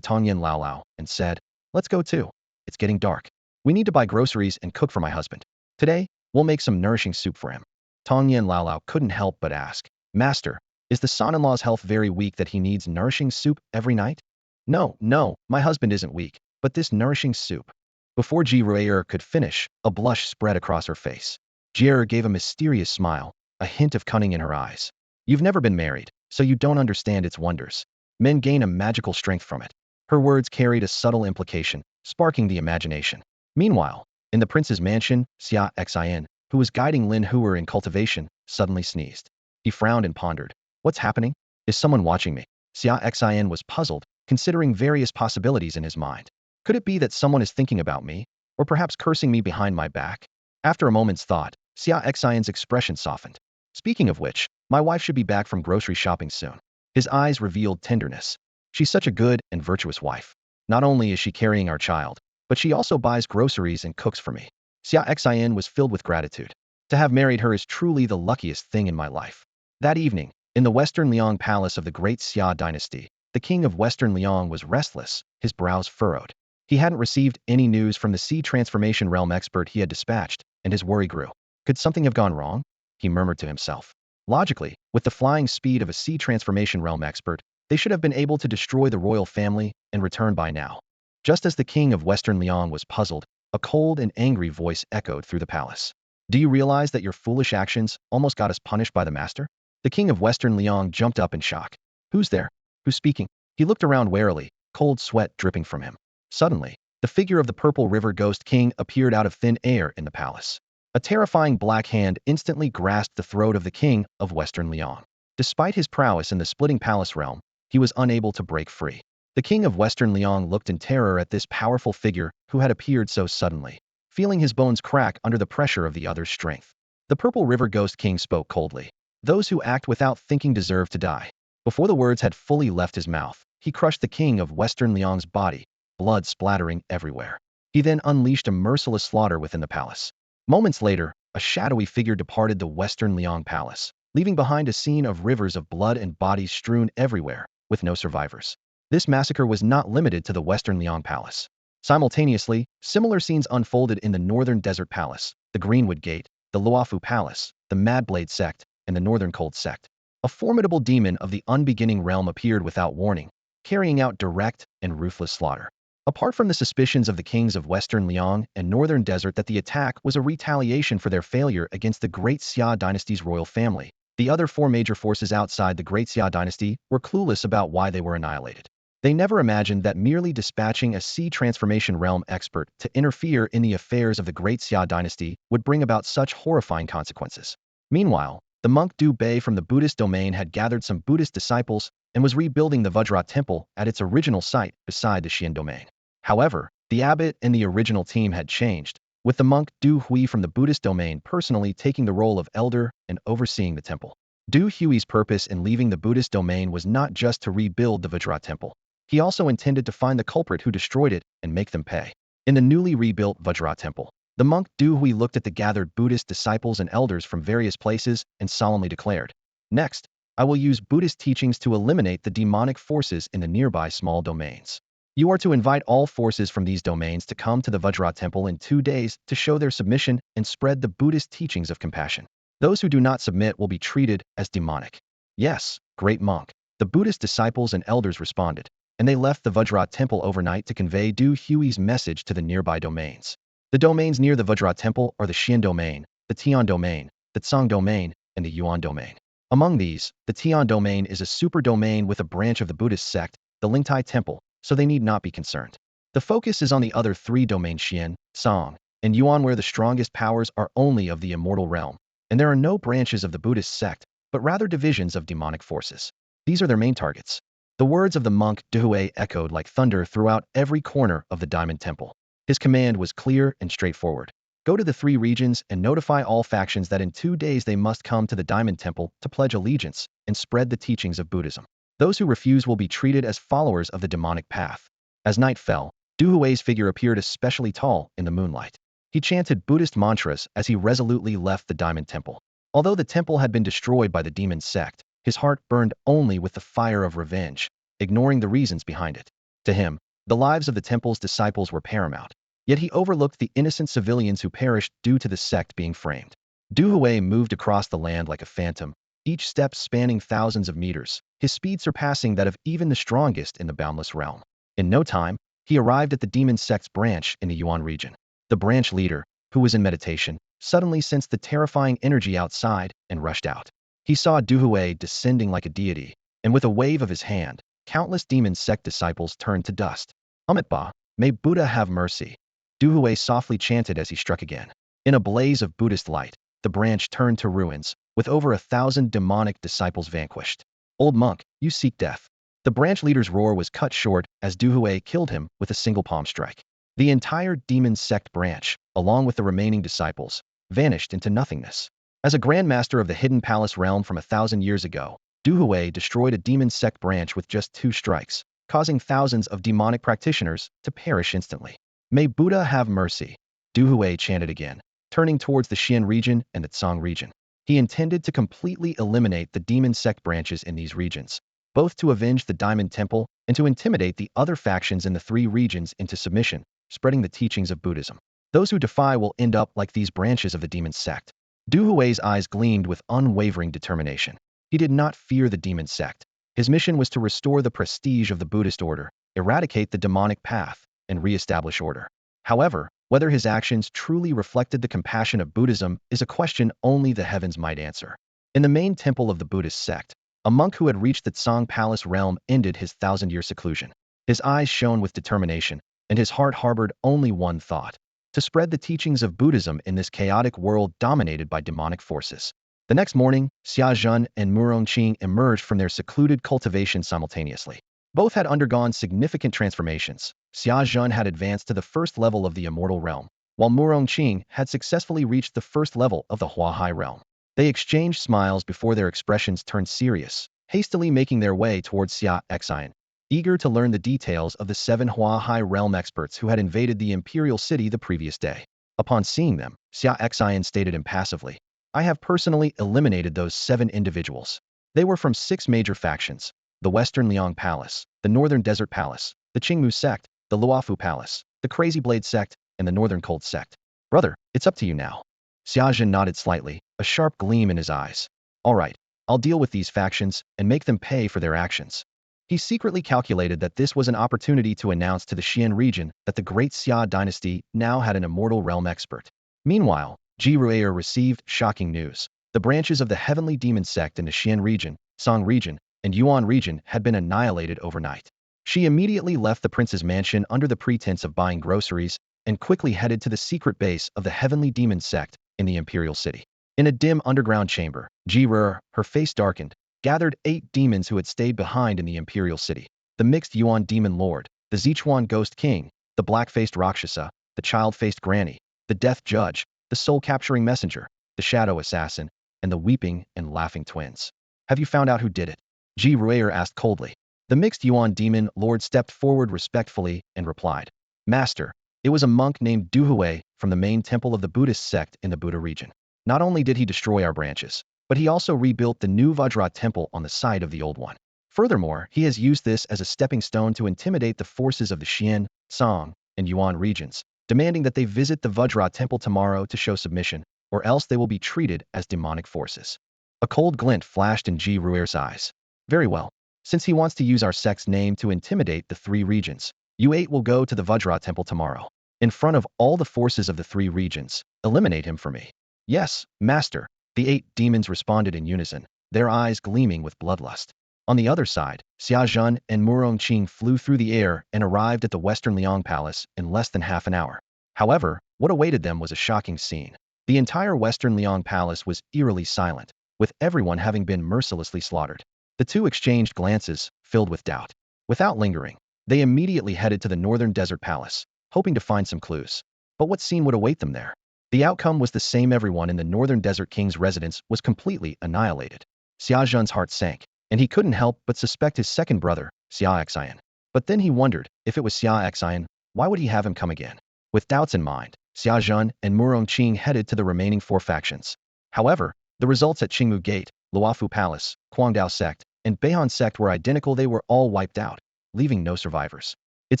Tongyan Lao and said, let's go too. It's getting dark. We need to buy groceries and cook for my husband. Today, we'll make some nourishing soup for him. Tongyan Lao couldn't help but ask, Master, is the son-in-law's health very weak that he needs nourishing soup every night? No, my husband isn't weak, but this nourishing soup. Before Jiru could finish, a blush spread across her face. Jiru gave a mysterious smile, a hint of cunning in her eyes. You've never been married, so you don't understand its wonders. Men gain a magical strength from it. Her words carried a subtle implication, sparking the imagination. Meanwhile, in the prince's mansion, Xia Xin, who was guiding Lin Huer in cultivation, suddenly sneezed. He frowned and pondered. What's happening? Is someone watching me? Xia Xin was puzzled, considering various possibilities in his mind. Could it be that someone is thinking about me, or perhaps cursing me behind my back? After a moment's thought, Xia Xion's expression softened. Speaking of which, my wife should be back from grocery shopping soon. His eyes revealed tenderness. She's such a good and virtuous wife. Not only is she carrying our child, but she also buys groceries and cooks for me. Xia Xian was filled with gratitude. To have married her is truly the luckiest thing in my life. That evening, in the Western Liang Palace of the Great Xia dynasty, the king of Western Liang was restless, his brows furrowed. He hadn't received any news from the sea transformation realm expert he had dispatched, and his worry grew. Could something have gone wrong? He murmured to himself. Logically, with the flying speed of a sea transformation realm expert, they should have been able to destroy the royal family and return by now. Just as the king of Western Liang was puzzled, a cold and angry voice echoed through the palace. Do you realize that your foolish actions almost got us punished by the master? The king of Western Liang jumped up in shock. Who's there? Who's speaking? He looked around warily, cold sweat dripping from him. Suddenly, the figure of the Purple River Ghost King appeared out of thin air in the palace. A terrifying black hand instantly grasped the throat of the king of Western Liang. Despite his prowess in the splitting palace realm, he was unable to break free. The king of Western Liang looked in terror at this powerful figure who had appeared so suddenly, feeling his bones crack under the pressure of the other's strength. The Purple River Ghost King spoke coldly. Those who act without thinking deserve to die. Before the words had fully left his mouth, he crushed the king of Western Liang's body, blood splattering everywhere. He then unleashed a merciless slaughter within the palace. Moments later, a shadowy figure departed the Western Liang Palace, leaving behind a scene of rivers of blood and bodies strewn everywhere, with no survivors. This massacre was not limited to the Western Liang Palace. Simultaneously, similar scenes unfolded in the Northern Desert Palace, the Greenwood Gate, the Luofu Palace, the Madblade Sect, and the Northern Cold Sect. A formidable demon of the unbeginning realm appeared without warning, carrying out direct and ruthless slaughter. Apart from the suspicions of the kings of Western Liang and Northern Desert that the attack was a retaliation for their failure against the Great Xia dynasty's royal family, the other 4 major forces outside the Great Xia dynasty were clueless about why they were annihilated. They never imagined that merely dispatching a sea transformation realm expert to interfere in the affairs of the Great Xia dynasty would bring about such horrifying consequences. Meanwhile, the monk Du Bei from the Buddhist domain had gathered some Buddhist disciples and was rebuilding the Vajra temple at its original site beside the Xian domain. However, the abbot and the original team had changed, with the monk Du Hui from the Buddhist domain personally taking the role of elder and overseeing the temple. Du Hui's purpose in leaving the Buddhist domain was not just to rebuild the Vajra temple. He also intended to find the culprit who destroyed it and make them pay. In the newly rebuilt Vajra temple, the monk Du Hui looked at the gathered Buddhist disciples and elders from various places and solemnly declared, "Next, I will use Buddhist teachings to eliminate the demonic forces in the nearby small domains. You are to invite all forces from these domains to come to the Vajra temple in 2 days to show their submission and spread the Buddhist teachings of compassion. Those who do not submit will be treated as demonic." "Yes, great monk," the Buddhist disciples and elders responded. and they left the Vajra Temple overnight to convey Du Hui's message to the nearby domains. The domains near the Vajra Temple are the Xian domain, the Tian domain, the Tsang domain, and the Yuan domain. Among these, the Tian domain is a super domain with a branch of the Buddhist sect, the Lingtai Temple, so they need not be concerned. The focus is on the other three domains Xian, Tsang, and Yuan, where the strongest powers are only of the immortal realm, and there are no branches of the Buddhist sect, but rather divisions of demonic forces. These are their main targets. The words of the monk Duhui echoed like thunder throughout every corner of the Diamond Temple. His command was clear and straightforward. Go to the three regions and notify all factions that in 2 days they must come to the Diamond Temple to pledge allegiance and spread the teachings of Buddhism. Those who refuse will be treated as followers of the demonic path. As night fell, Duhui's figure appeared especially tall in the moonlight. He chanted Buddhist mantras as he resolutely left the Diamond Temple. Although the temple had been destroyed by the demon sect, his heart burned only with the fire of revenge, ignoring the reasons behind it. To him, the lives of the temple's disciples were paramount, yet he overlooked the innocent civilians who perished due to the sect being framed. Duhui moved across the land like a phantom, each step spanning thousands of meters, his speed surpassing that of even the strongest in the boundless realm. In no time, he arrived at the demon sect's branch in the Yuan region. The branch leader, who was in meditation, suddenly sensed the terrifying energy outside and rushed out. He saw Duhui descending like a deity, and with a wave of his hand, countless demon sect disciples turned to dust. Amitabha, may Buddha have mercy. Duhui softly chanted as he struck again. In a blaze of Buddhist light, the branch turned to ruins, with over 1,000 demonic disciples vanquished. Old monk, you seek death. The branch leader's roar was cut short as Duhui killed him with a single palm strike. The entire demon sect branch, along with the remaining disciples, vanished into nothingness. As a grandmaster of the hidden palace realm from 1,000 years ago, Duhui destroyed a demon sect branch with just 2 strikes, causing thousands of demonic practitioners to perish instantly. May Buddha have mercy, Duhui chanted again, turning towards the Xian region and the Tsang region. He intended to completely eliminate the demon sect branches in these regions, both to avenge the Diamond Temple and to intimidate the other factions in the 3 regions into submission, spreading the teachings of Buddhism. Those who defy will end up like these branches of the demon sect. Duhui's eyes gleamed with unwavering determination. He did not fear the demon sect. His mission was to restore the prestige of the Buddhist order, eradicate the demonic path, and re-establish order. However, whether his actions truly reflected the compassion of Buddhism is a question only the heavens might answer. In the main temple of the Buddhist sect, a monk who had reached the Tsang Palace realm ended his 1,000-year seclusion. His eyes shone with determination, and his heart harbored only one thought: to spread the teachings of Buddhism in this chaotic world dominated by demonic forces. The next morning, Xia Zhen and Murongqing emerged from their secluded cultivation simultaneously. Both had undergone significant transformations. Xia Zhen had advanced to the first level of the immortal realm, while Murongqing had successfully reached the first level of the Huahai realm. They exchanged smiles before their expressions turned serious, hastily making their way towards Xia Xian, eager to learn the details of the 7 Huahai realm experts who had invaded the Imperial city the previous day. Upon seeing them, Xia Xian stated impassively, I have personally eliminated those 7 individuals. They were from 6 major factions: the Western Liang Palace, the Northern Desert Palace, the Qingmu sect, the Luofu Palace, the Crazy Blade sect, and the Northern Cold sect. Brother, it's up to you now. Xiaozhen nodded slightly, a sharp gleam in his eyes. All right, I'll deal with these factions and make them pay for their actions. He secretly calculated that this was an opportunity to announce to the Xian region that the great Xia dynasty now had an immortal realm expert. Meanwhile, Ji Ruier received shocking news. The branches of the heavenly demon sect in the Xian region, Song region, and Yuan region had been annihilated overnight. She immediately left the prince's mansion under the pretense of buying groceries and quickly headed to the secret base of the heavenly demon sect in the Imperial city. In a dim underground chamber, Ji Ruier, her face darkened, gathered 8 demons who had stayed behind in the Imperial city: the mixed Yuan demon lord, the Sichuan ghost king, the black-faced Rakshasa, the child-faced granny, the death judge, the soul-capturing messenger, the shadow assassin, and the weeping and laughing twins. Have you found out who did it? Ji Ruier asked coldly. The mixed Yuan demon lord stepped forward respectfully and replied, Master, it was a monk named Duhui from the main temple of the Buddhist sect in the Buddha region. Not only did he destroy our branches, but he also rebuilt the new Vajra temple on the site of the old one. Furthermore, he has used this as a stepping stone to intimidate the forces of the Xian, Song, and Yuan regions, demanding that they visit the Vajra temple tomorrow to show submission, or else they will be treated as demonic forces. A cold glint flashed in Ji Ruier's eyes. Very well. Since he wants to use our sect's name to intimidate the three regions, you eight will go to the Vajra temple tomorrow. In front of all the forces of the three regions, eliminate him for me. Yes, master, the 8 demons responded in unison, their eyes gleaming with bloodlust. On the other side, Xia Zhen and Murong Qing flew through the air and arrived at the Western Liang Palace in less than half an hour. However, what awaited them was a shocking scene. The entire Western Liang Palace was eerily silent, with everyone having been mercilessly slaughtered. The two exchanged glances, filled with doubt. Without lingering, they immediately headed to the Northern Desert Palace, hoping to find some clues. But what scene would await them there? The outcome was the same. Everyone in the Northern Desert King's residence was completely annihilated. Xia Zhen's heart sank, and he couldn't help but suspect his second brother, Xia Xian. But then he wondered, if it was Xia Xian, why would he have him come again? With doubts in mind, Xia Zhen and Murong Qing headed to the remaining 4 factions. However, the results at Qingmu Gate, Luofu Palace, Guangdao Sect, and Beihan Sect were identical. They were all wiped out, leaving no survivors. It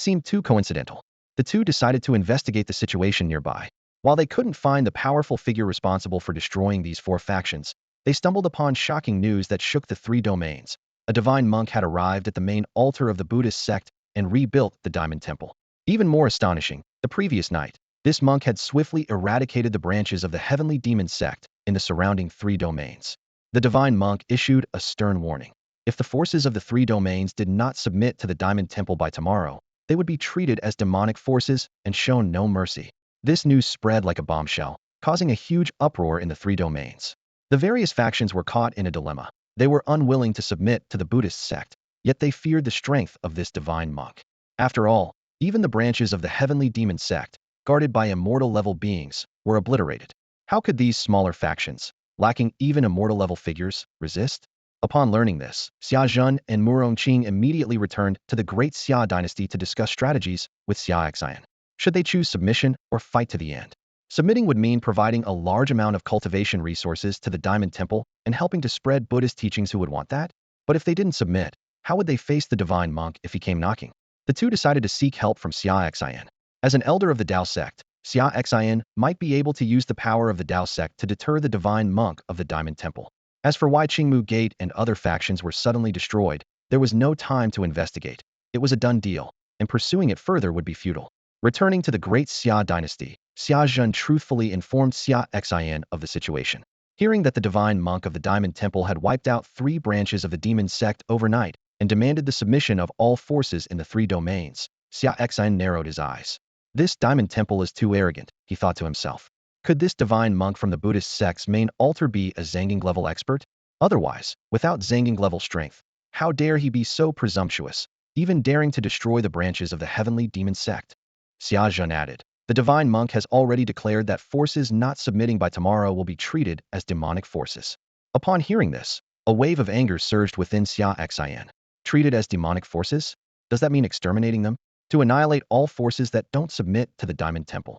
seemed too coincidental. The two decided to investigate the situation nearby. While they couldn't find the powerful figure responsible for destroying these 4 factions, they stumbled upon shocking news that shook the 3 domains. A divine monk had arrived at the main altar of the Buddhist sect and rebuilt the Diamond Temple. Even more astonishing, the previous night, this monk had swiftly eradicated the branches of the heavenly demon sect in the surrounding 3 domains. The divine monk issued a stern warning. If the forces of the 3 domains did not submit to the Diamond Temple by tomorrow, they would be treated as demonic forces and shown no mercy. This news spread like a bombshell, causing a huge uproar in the 3 domains. The various factions were caught in a dilemma. They were unwilling to submit to the Buddhist sect, yet they feared the strength of this divine monk. After all, even the branches of the heavenly demon sect, guarded by immortal-level beings, were obliterated. How could these smaller factions, lacking even immortal-level figures, resist? Upon learning this, Xia Zhen and Murong Qing immediately returned to the Great Xia dynasty to discuss strategies with Xia Xian. Should they choose submission or fight to the end? Submitting would mean providing a large amount of cultivation resources to the Diamond Temple and helping to spread Buddhist teachings. Who would want that? But if they didn't submit, how would they face the divine monk if he came knocking? The two decided to seek help from Xia Xian. As an elder of the Dao sect, Xia Xian might be able to use the power of the Dao sect to deter the divine monk of the Diamond Temple. As for why Qingmu Gate and other factions were suddenly destroyed, there was no time to investigate. It was a done deal, and pursuing it further would be futile. Returning to the Great Xia dynasty, Xia Zhen truthfully informed Xia Xian of the situation. Hearing that the divine monk of the Diamond Temple had wiped out 3 branches of the demon sect overnight and demanded the submission of all forces in the 3 domains, Xia Xian narrowed his eyes. This Diamond Temple is too arrogant, he thought to himself. Could this divine monk from the Buddhist sect's main altar be a Zanging-level expert? Otherwise, without Zanging-level strength, how dare he be so presumptuous, even daring to destroy the branches of the heavenly demon sect? Xia Zhen added, the divine monk has already declared that forces not submitting by tomorrow will be treated as demonic forces. Upon hearing this, a wave of anger surged within Xia Xian. Treated as demonic forces? Does that mean exterminating them? To annihilate all forces that don't submit to the Diamond Temple?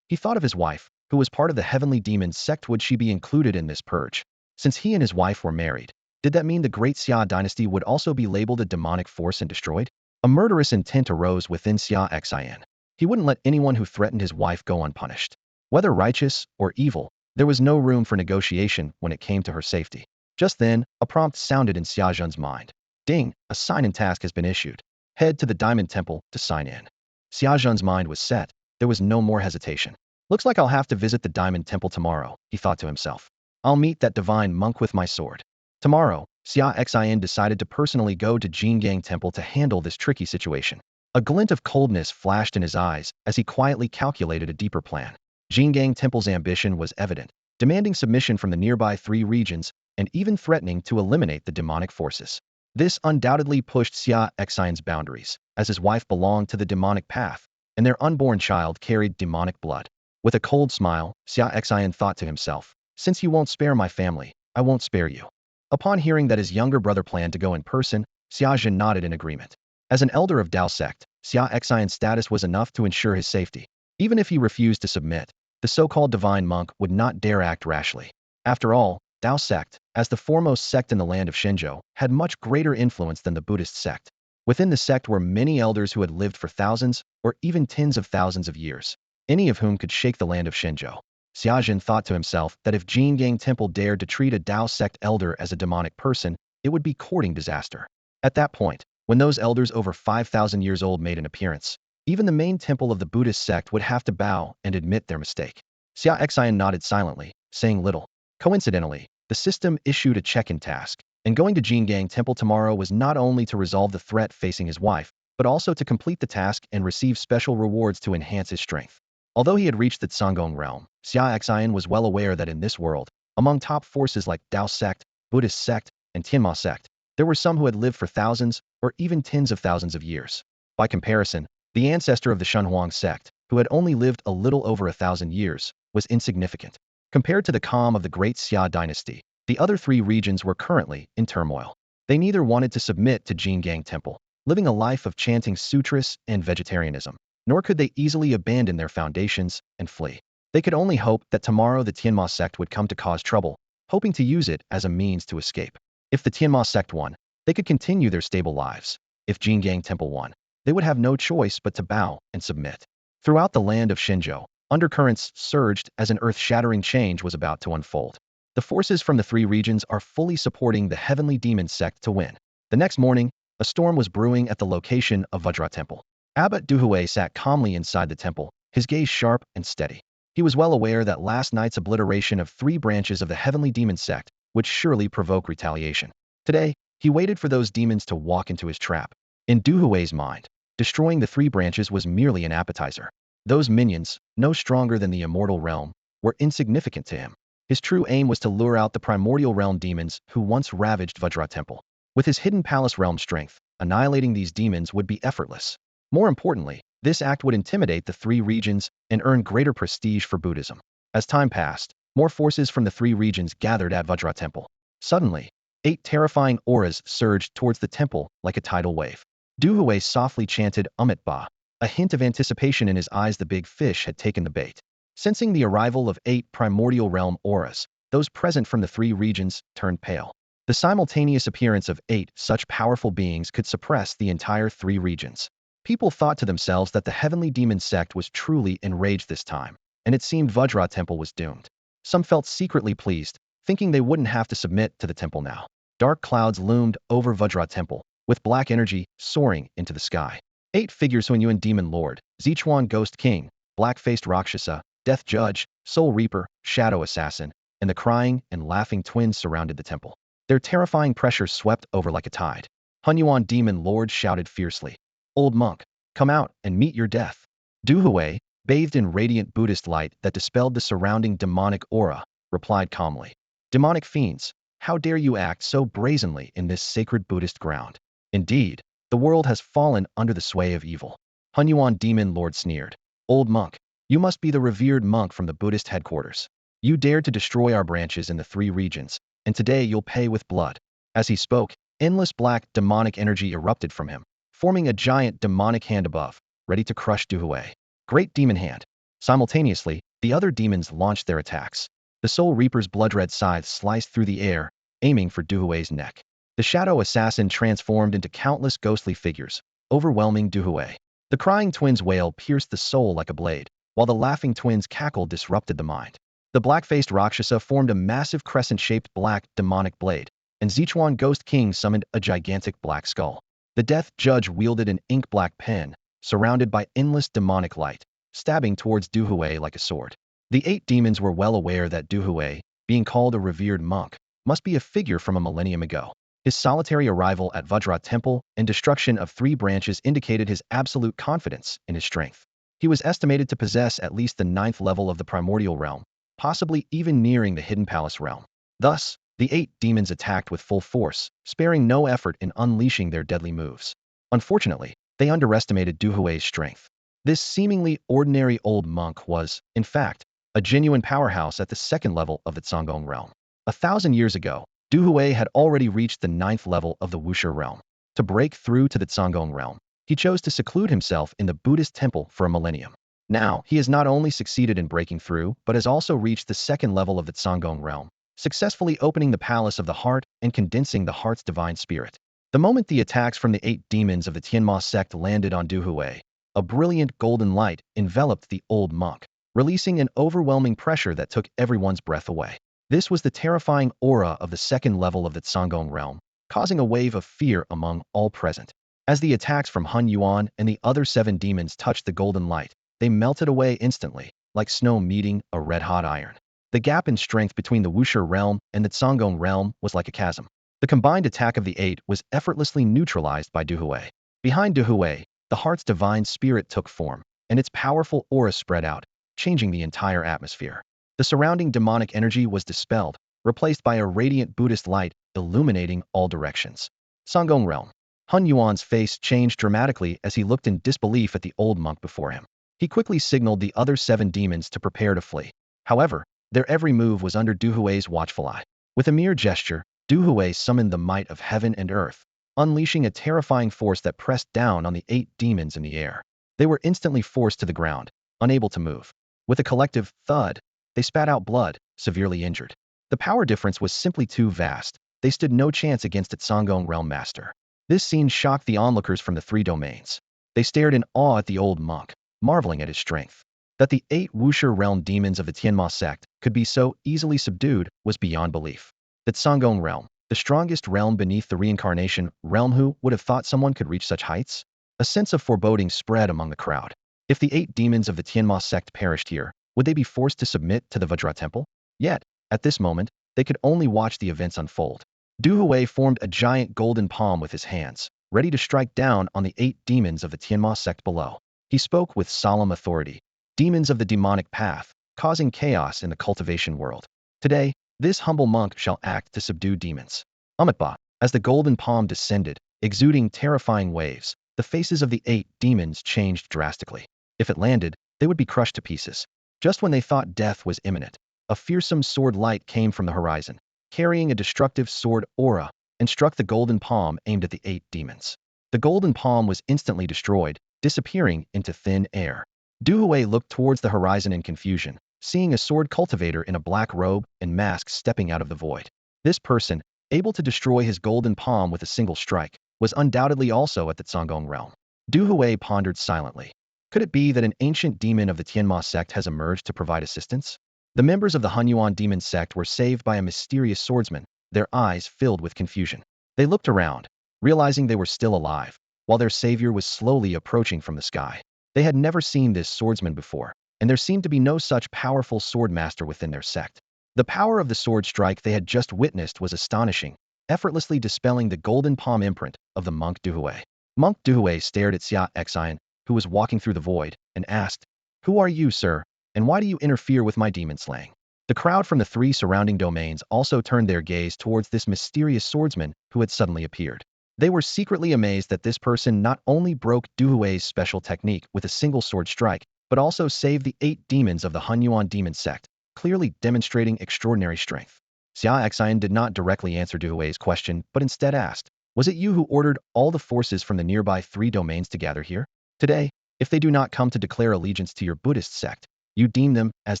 He thought of his wife, who was part of the heavenly demon sect. Would she be included in this purge? Since he and his wife were married, did that mean the Great Xia dynasty would also be labeled a demonic force and destroyed? A murderous intent arose within Xia Xian. He wouldn't let anyone who threatened his wife go unpunished. Whether righteous or evil, there was no room for negotiation when it came to her safety. Just then, a prompt sounded in Xia Zhen's mind. Ding, a sign-in task has been issued. Head to the Diamond Temple to sign in. Xia Zhen's mind was set. There was no more hesitation. Looks like I'll have to visit the Diamond Temple tomorrow, he thought to himself. I'll meet that divine monk with my sword. Tomorrow, Xia Xian decided to personally go to Jingang Temple to handle this tricky situation. A glint of coldness flashed in his eyes as he quietly calculated a deeper plan. Jingang Temple's ambition was evident, demanding submission from the nearby 3 regions and even threatening to eliminate the demonic forces. This undoubtedly pushed Xia Xian's boundaries, as his wife belonged to the demonic path, and their unborn child carried demonic blood. With a cold smile, Xia Xian thought to himself, since you won't spare my family, I won't spare you. Upon hearing that his younger brother planned to go in person, Xia Zhen nodded in agreement. As an elder of Dao sect, Xia Xian's status was enough to ensure his safety. Even if he refused to submit, the so-called divine monk would not dare act rashly. After all, Dao sect, as the foremost sect in the land of Shenzhou, had much greater influence than the Buddhist sect. Within the sect were many elders who had lived for thousands or even tens of thousands of years, any of whom could shake the land of Shenzhou. Xia Zhen thought to himself that if Jingang Temple dared to treat a Dao sect elder as a demonic person, it would be courting disaster. At that point, when those elders over 5,000 years old made an appearance, even the main temple of the Buddhist sect would have to bow and admit their mistake. Xia Xian nodded silently, saying little. Coincidentally, the system issued a check-in task, and going to Jingang Temple tomorrow was not only to resolve the threat facing his wife, but also to complete the task and receive special rewards to enhance his strength. Although he had reached the Tsangong realm, Xia Xian was well aware that in this world, among top forces like Dao sect, Buddhist sect, and Tienma sect, there were some who had lived for thousands or even tens of thousands of years. By comparison, the ancestor of the Shunhuang sect, who had only lived a little over 1,000 years, was insignificant. Compared to the calm of the great Xia dynasty, the other three regions were currently in turmoil. They neither wanted to submit to Jingang Temple, living a life of chanting sutras and vegetarianism, nor could they easily abandon their foundations and flee. They could only hope that tomorrow the Tienma sect would come to cause trouble, hoping to use it as a means to escape. If the Tienma sect won, they could continue their stable lives. If Jingang Temple won, they would have no choice but to bow and submit. Throughout the land of Shenzhou, undercurrents surged as an earth-shattering change was about to unfold. The forces from the three regions are fully supporting the heavenly demon sect to win. The next morning, a storm was brewing at the location of Vajra Temple. Abbot Duhui sat calmly inside the temple, his gaze sharp and steady. He was well aware that last night's obliteration of three branches of the heavenly demon sect would surely provoke retaliation. Today, he waited for those demons to walk into his trap. In Duhui's mind, destroying the three branches was merely an appetizer. Those minions, no stronger than the immortal realm, were insignificant to him. His true aim was to lure out the primordial realm demons who once ravaged Vajra Temple. With his hidden palace realm strength, annihilating these demons would be effortless. More importantly, this act would intimidate the three regions and earn greater prestige for Buddhism. As time passed, more forces from the three regions gathered at Vajra Temple. Suddenly, 8 terrifying auras surged towards the temple like a tidal wave. Duhui softly chanted Amit Ba, a hint of anticipation in his eyes. The big fish had taken the bait. Sensing the arrival of 8 primordial realm auras, those present from the three regions turned pale. The simultaneous appearance of 8 such powerful beings could suppress the entire three regions. People thought to themselves that the heavenly demon sect was truly enraged this time, and it seemed Vajra Temple was doomed. Some felt secretly pleased, thinking they wouldn't have to submit to the temple now. Dark clouds loomed over Vajra Temple, with black energy soaring into the sky. 8 figures: Hunyuan Demon Lord, Zichuan Ghost King, Black-Faced Rakshasa, Death Judge, Soul Reaper, Shadow Assassin, and the crying and laughing twins surrounded the temple. Their terrifying pressure swept over like a tide. Hunyuan Demon Lord shouted fiercely, "Old monk, come out and meet your death." Duhui, bathed in radiant Buddhist light that dispelled the surrounding demonic aura, replied calmly, "Demonic fiends, how dare you act so brazenly in this sacred Buddhist ground? Indeed, the world has fallen under the sway of evil." Hunyuan Demon Lord sneered, "Old monk, you must be the revered monk from the Buddhist headquarters. You dared to destroy our branches in the three regions, and today you'll pay with blood." As he spoke, endless black demonic energy erupted from him, forming a giant demonic hand above, ready to crush Duhui. Great Demon Hand. Simultaneously, the other demons launched their attacks. The Soul Reaper's blood-red scythe sliced through the air, aiming for Duhui's neck. The Shadow Assassin transformed into countless ghostly figures, overwhelming Duhui. The crying twins' wail pierced the soul like a blade, while the laughing twins' cackle disrupted the mind. The black-faced Rakshasa formed a massive crescent-shaped black demonic blade, and Zichuan Ghost King summoned a gigantic black skull. The Death Judge wielded an ink-black pen, surrounded by endless demonic light, stabbing towards Duhui like a sword. The 8 demons were well aware that Duhui, being called a revered monk, must be a figure from a millennium ago. His solitary arrival at Vajra Temple and destruction of 3 branches indicated his absolute confidence in his strength. He was estimated to possess at least the 9th level of the primordial realm, possibly even nearing the hidden palace realm. Thus, the 8 demons attacked with full force, sparing no effort in unleashing their deadly moves. Unfortunately, they underestimated Duhui's strength. This seemingly ordinary old monk was, in fact, a genuine powerhouse at the 2nd level of the Tsangong realm. 1,000 years ago, Duhui had already reached the 9th level of the Wuxia realm. To break through to the Tsangong realm, he chose to seclude himself in the Buddhist temple for a millennium. Now, he has not only succeeded in breaking through, but has also reached the 2nd level of the Tsangong realm, successfully opening the palace of the heart and condensing the heart's divine spirit. The moment the attacks from the 8 demons of the Tienma sect landed on Duhui, a brilliant golden light enveloped the old monk, releasing an overwhelming pressure that took everyone's breath away. This was the terrifying aura of the 2nd level of the Tsangong realm, causing a wave of fear among all present. As the attacks from Hun Yuan and the other 7 demons touched the golden light, they melted away instantly, like snow meeting a red-hot iron. The gap in strength between the Wuxia realm and the Cangong realm was like a chasm. The combined attack of the 8 was effortlessly neutralized by Duhui. Behind Duhui, the heart's divine spirit took form, and its powerful aura spread out, changing the entire atmosphere. The surrounding demonic energy was dispelled, replaced by a radiant Buddhist light illuminating all directions. Cangong realm. Hun Yuan's face changed dramatically as he looked in disbelief at the old monk before him. He quickly signaled the other 7 demons to prepare to flee. However, their every move was under Duhui's watchful eye. With a mere gesture, Duhui summoned the might of heaven and earth, unleashing a terrifying force that pressed down on the 8 demons in the air. They were instantly forced to the ground, unable to move. With a collective thud, they spat out blood, severely injured. The power difference was simply too vast. They stood no chance against its Cangong realm master. This scene shocked the onlookers from the 3 domains. They stared in awe at the old monk, marveling at his strength. That the 8 Wuxia realm demons of the Tienma sect could be so easily subdued was beyond belief. The Cangong realm, the strongest realm beneath the reincarnation realm, who would have thought someone could reach such heights? A sense of foreboding spread among the crowd. If the 8 demons of the Tienma sect perished here, would they be forced to submit to the Vajra temple? Yet, at this moment, they could only watch the events unfold. Duhui formed a giant golden palm with his hands, ready to strike down on the 8 demons of the Tienma sect below. He spoke with solemn authority. Demons of the demonic path, causing chaos in the cultivation world. Today, this humble monk shall act to subdue demons. Amitba, as the golden palm descended, exuding terrifying waves, the faces of the 8 demons changed drastically. If it landed, they would be crushed to pieces. Just when they thought death was imminent, a fearsome sword light came from the horizon, carrying a destructive sword aura, and struck the golden palm aimed at the 8 demons. The golden palm was instantly destroyed, disappearing into thin air. Duhui looked towards the horizon in confusion, seeing a sword cultivator in a black robe and mask stepping out of the void. This person, able to destroy his golden palm with a single strike, was undoubtedly also at the Cangong realm. Duhui pondered silently. Could it be that an ancient demon of the Tienma sect has emerged to provide assistance? The members of the Hunyuan demon sect were saved by a mysterious swordsman, their eyes filled with confusion. They looked around, realizing they were still alive, while their savior was slowly approaching from the sky. They had never seen this swordsman before, and there seemed to be no such powerful sword master within their sect. The power of the sword strike they had just witnessed was astonishing, effortlessly dispelling the golden palm imprint of the monk Duhui. Monk Duhui stared at Xia Xian, who was walking through the void, and asked, "Who are you, sir, and why do you interfere with my demon slaying?" The crowd from the 3 surrounding domains also turned their gaze towards this mysterious swordsman who had suddenly appeared. They were secretly amazed that this person not only broke Duhui's special technique with a single sword strike, but also saved the 8 demons of the Hunyuan demon sect, clearly demonstrating extraordinary strength. Xia Xian did not directly answer Duhui's question, but instead asked, "Was it you who ordered all the forces from the nearby 3 domains to gather here? Today, if they do not come to declare allegiance to your Buddhist sect, you deem them as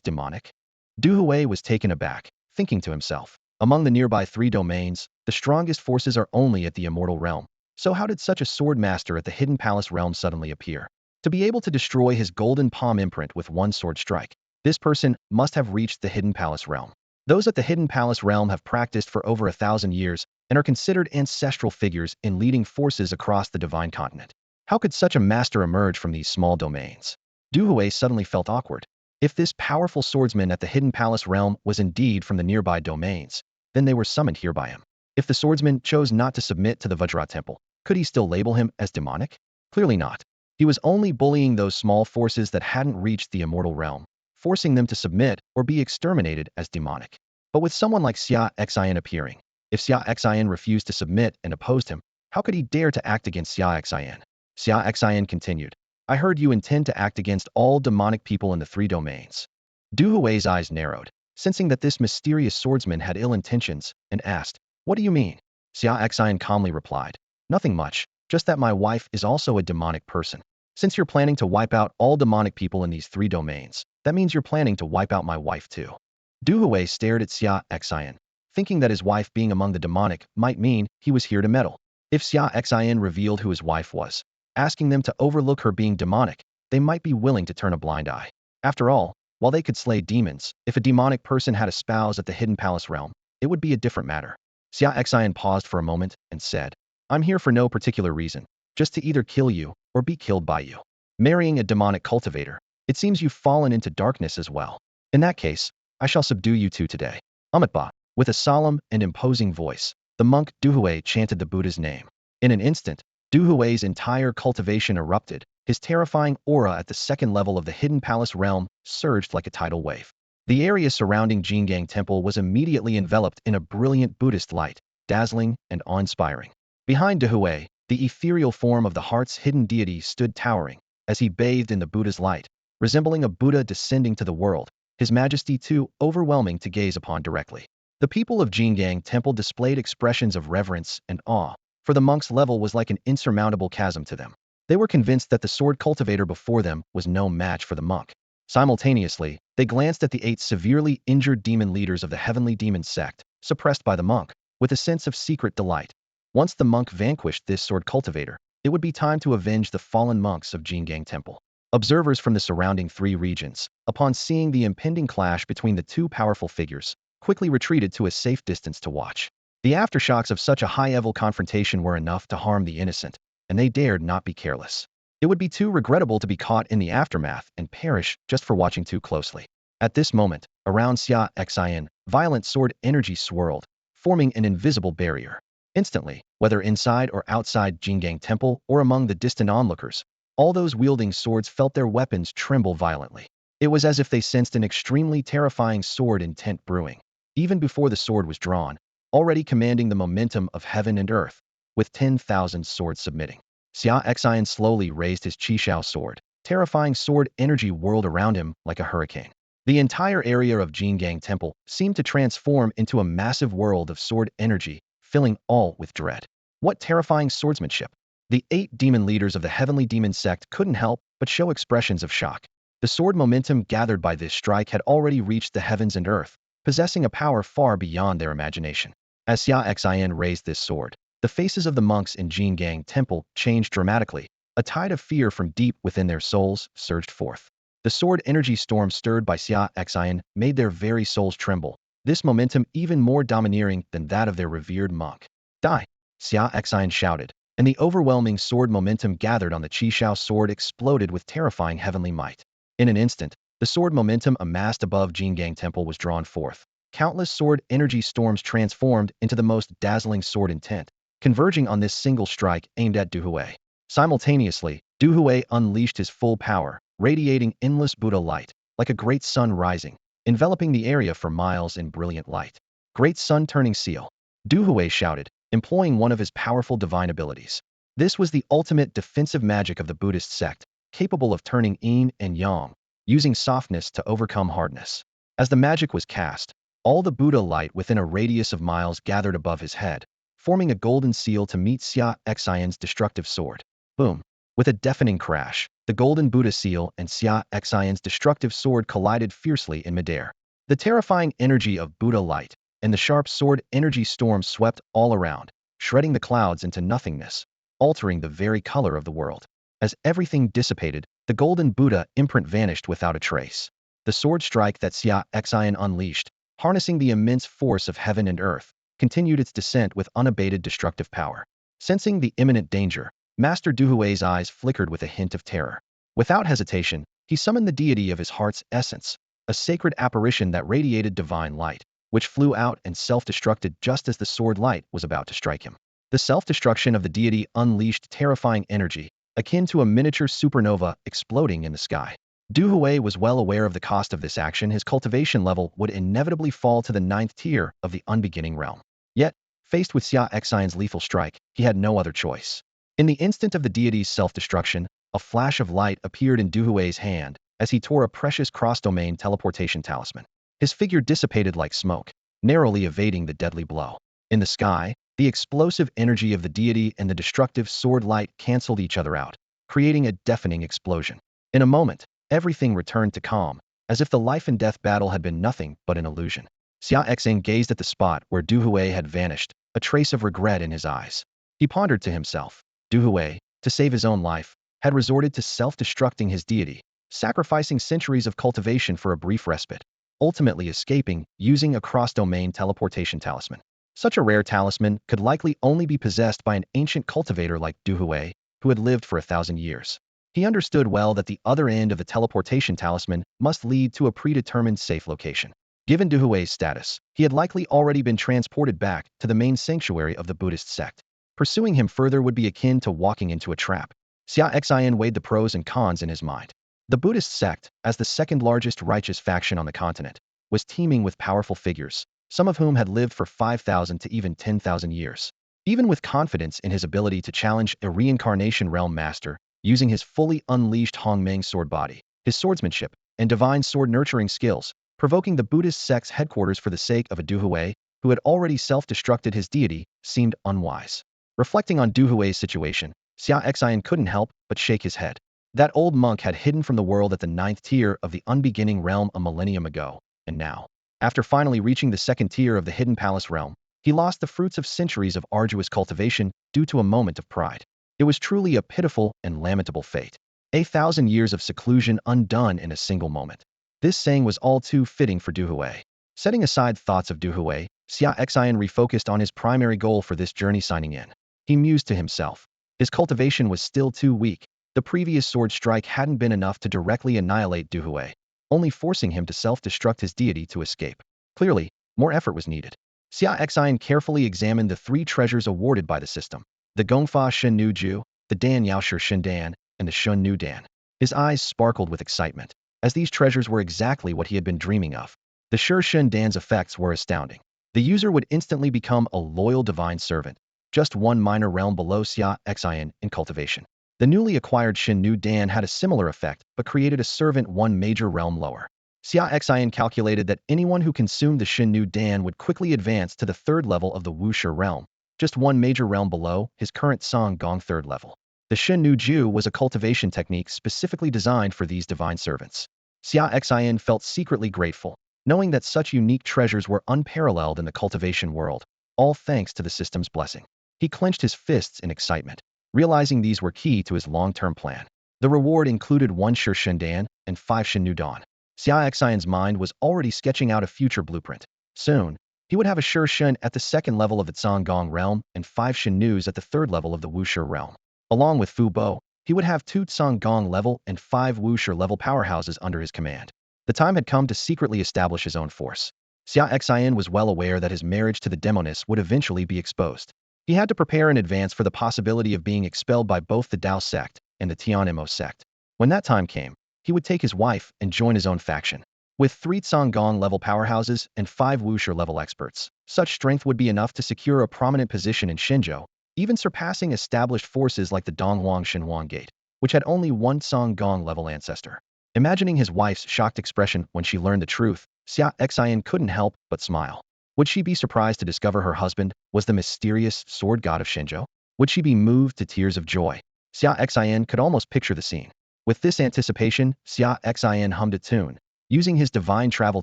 demonic?" Duhui was taken aback, thinking to himself, among the nearby 3 domains, the strongest forces are only at the immortal realm. So how did such a sword master at the hidden palace realm suddenly appear? To be able to destroy his golden palm imprint with one sword strike, this person must have reached the hidden palace realm. Those at the hidden palace realm have practiced for over 1,000 years and are considered ancestral figures in leading forces across the divine continent. How could such a master emerge from these small domains? Duhui suddenly felt awkward. If this powerful swordsman at the hidden palace realm was indeed from the nearby domains, then they were summoned here by him. If the swordsman chose not to submit to the Vajra temple, could he still label him as demonic? Clearly not. He was only bullying those small forces that hadn't reached the immortal realm, forcing them to submit or be exterminated as demonic. But with someone like Xia Xian appearing, if Xia Xian refused to submit and opposed him, how could he dare to act against Xia Xian? Xia Xian continued, "I heard you intend to act against all demonic people in the 3 domains." Duhui's eyes narrowed, sensing that this mysterious swordsman had ill intentions, and asked, "What do you mean?" Xia Xian calmly replied, "Nothing much, just that my wife is also a demonic person. Since you're planning to wipe out all demonic people in these 3 domains, that means you're planning to wipe out my wife too." Duhui stared at Xia Xian, thinking that his wife being among the demonic might mean he was here to meddle. If Xia Xian revealed who his wife was, asking them to overlook her being demonic, they might be willing to turn a blind eye. After all, while they could slay demons, if a demonic person had a spouse at the hidden palace realm, it would be a different matter. Xia Xian paused for a moment and said, I'm here for no particular reason, just to either kill you or be killed by you. Marrying a demonic cultivator, it seems you've fallen into darkness as well. In that case, I shall subdue you two today. Amitba, with a solemn and imposing voice, the monk Duhui chanted the Buddha's name. In an instant, Duhui's entire cultivation erupted. His terrifying aura at the second level of the hidden palace realm surged like a tidal wave. The area surrounding Jingang Temple was immediately enveloped in a brilliant Buddhist light, dazzling and awe-inspiring. Behind Duhui, the ethereal form of the heart's hidden deity stood towering, as he bathed in the Buddha's light, resembling a Buddha descending to the world, his majesty too overwhelming to gaze upon directly. The people of Jingang Temple displayed expressions of reverence and awe, for the monk's level was like an insurmountable chasm to them. They were convinced that the sword cultivator before them was no match for the monk. Simultaneously, they glanced at the 8 severely injured demon leaders of the heavenly demon sect, suppressed by the monk, with a sense of secret delight. Once the monk vanquished this sword cultivator, it would be time to avenge the fallen monks of Jingang Temple. Observers from the surrounding 3 regions, upon seeing the impending clash between the 2 powerful figures, quickly retreated to a safe distance to watch. The aftershocks of such a high-level confrontation were enough to harm the innocent, and they dared not be careless. It would be too regrettable to be caught in the aftermath and perish just for watching too closely. At this moment, around Xia Xian, violent sword energy swirled, forming an invisible barrier. Instantly, whether inside or outside Jingang Temple or among the distant onlookers, all those wielding swords felt their weapons tremble violently. It was as if they sensed an extremely terrifying sword intent brewing, even before the sword was drawn, already commanding the momentum of heaven and earth, with 10,000 swords submitting. Xia Xian slowly raised his Qishao sword. Terrifying sword energy whirled around him like a hurricane. The entire area of Jingang Temple seemed to transform into a massive world of sword energy, filling all with dread. What terrifying swordsmanship! The 8 demon leaders of the heavenly demon sect couldn't help but show expressions of shock. The sword momentum gathered by this strike had already reached the heavens and earth, possessing a power far beyond their imagination. As Xia Xian raised this sword, the faces of the monks in Jingang Temple changed dramatically. A tide of fear from deep within their souls surged forth. The sword energy storm stirred by Xia Xian made their very souls tremble, this momentum even more domineering than that of their revered monk. Die! Xia Xian shouted, and the overwhelming sword momentum gathered on the Qishao sword exploded with terrifying heavenly might. In an instant, the sword momentum amassed above Jingang Temple was drawn forth. Countless sword energy storms transformed into the most dazzling sword intent, converging on this single strike aimed at Duhui. Simultaneously, Duhui unleashed his full power, radiating endless Buddha light, like a great sun rising, enveloping the area for miles in brilliant light. Great sun turning seal! Duhui shouted, employing one of his powerful divine abilities. This was the ultimate defensive magic of the Buddhist sect, capable of turning yin and yang, using softness to overcome hardness. As the magic was cast, all the Buddha light within a radius of miles gathered above his head, forming a golden seal to meet Xia Xian's destructive sword. Boom! With a deafening crash, the golden Buddha seal and Xia Xian's destructive sword collided fiercely in midair. The terrifying energy of Buddha light and the sharp sword energy storm swept all around, shredding the clouds into nothingness, altering the very color of the world. As everything dissipated, the golden Buddha imprint vanished without a trace. The sword strike that Xia Xian unleashed, harnessing the immense force of heaven and earth, continued its descent with unabated destructive power. Sensing the imminent danger, Master Duhui's eyes flickered with a hint of terror. Without hesitation, he summoned the deity of his heart's essence, a sacred apparition that radiated divine light, which flew out and self-destructed just as the sword light was about to strike him. The self-destruction of the deity unleashed terrifying energy, akin to a miniature supernova exploding in the sky. Duhui was well aware of the cost of this action. His cultivation level would inevitably fall to the 9th tier of the unbeginning realm. Yet, faced with Xia Xian's lethal strike, he had no other choice. In the instant of the deity's self-destruction, a flash of light appeared in Duhui's hand as he tore a precious cross-domain teleportation talisman. His figure dissipated like smoke, narrowly evading the deadly blow. In the sky, the explosive energy of the deity and the destructive sword light canceled each other out, creating a deafening explosion. In a moment, everything returned to calm, as if the life-and-death battle had been nothing but an illusion. Xia Xian gazed at the spot where Duhui had vanished, a trace of regret in his eyes. He pondered to himself. Duhui, to save his own life, had resorted to self-destructing his deity, sacrificing centuries of cultivation for a brief respite, ultimately escaping using a cross-domain teleportation talisman. Such a rare talisman could likely only be possessed by an ancient cultivator like Duhui, who had lived for 1,000 years. He understood well that the other end of the teleportation talisman must lead to a predetermined safe location. Given Duhui's status, he had likely already been transported back to the main sanctuary of the Buddhist sect. Pursuing him further would be akin to walking into a trap. Xia Xian weighed the pros and cons in his mind. The Buddhist sect, as the second largest righteous faction on the continent, was teeming with powerful figures, some of whom had lived for 5,000 to even 10,000 years. Even with confidence in his ability to challenge a reincarnation realm master, using his fully unleashed Hongmeng sword body, his swordsmanship, and divine sword nurturing skills, provoking the Buddhist sect's headquarters for the sake of a Duhui who had already self-destructed his deity, seemed unwise. Reflecting on Duhui's situation, Xia Xian couldn't help but shake his head. That old monk had hidden from the world at the 9th tier of the unbeginning realm a millennium ago, and now, after finally reaching the 2nd tier of the hidden palace realm, he lost the fruits of centuries of arduous cultivation due to a moment of pride. It was truly a pitiful and lamentable fate. 1,000 years of seclusion undone in a single moment. This saying was all too fitting for Duhui. Setting aside thoughts of Duhui, Xia Xian refocused on his primary goal for this journey, signing in. He mused to himself. His cultivation was still too weak. The previous sword strike hadn't been enough to directly annihilate Duhui, only forcing him to self-destruct his deity to escape. Clearly, more effort was needed. Xia Xian carefully examined the 3 treasures awarded by the system: the Gongfa Shen Nu Ju, the Dan Yaoshi Shen Dan, and the Shun Nu Dan. His eyes sparkled with excitement, as these treasures were exactly what he had been dreaming of. The Shi Shen Dan's effects were astounding. The user would instantly become a loyal divine servant, just one minor realm below Xia Xian in cultivation. The newly acquired Shen Nu Dan had a similar effect, but created a servant one major realm lower. Xia Xian calculated that anyone who consumed the Shen Nu Dan would quickly advance to the 3rd level of the Wushi realm, just one major realm below his current Song Gong 3rd level. The Shen Nu Ju was a cultivation technique specifically designed for these divine servants. Xia Xian felt secretly grateful, knowing that such unique treasures were unparalleled in the cultivation world, all thanks to the system's blessing. He clenched his fists in excitement, realizing these were key to his long-term plan. The reward included 1 Shi Shen Dan and 5 Shen Nu Dan. Xia Xian's mind was already sketching out a future blueprint. Soon, he would have a Shi Shen at the 2nd level of the Gong realm and 5 Shen Nus at the 3rd level of the Wushi realm. Along with Fu Bo, he would have 2 Gong level and 5 Wushi level powerhouses under his command. The time had come to secretly establish his own force. Xia Xian was well aware that his marriage to the demoness would eventually be exposed. He had to prepare in advance for the possibility of being expelled by both the Dao sect and the Tianma sect. When that time came, he would take his wife and join his own faction. With 3 Gong level powerhouses and 5 Wushi level experts, such strength would be enough to secure a prominent position in Shenzhou, even surpassing established forces like the Donghuang Shenhuang Gate, which had only 1 Gong level ancestor. Imagining his wife's shocked expression when she learned the truth, Xia Xian couldn't help but smile. Would she be surprised to discover her husband was the mysterious sword god of Shenzhou? Would she be moved to tears of joy? Xia Xian could almost picture the scene. With this anticipation, Xia Xian hummed a tune, using his divine travel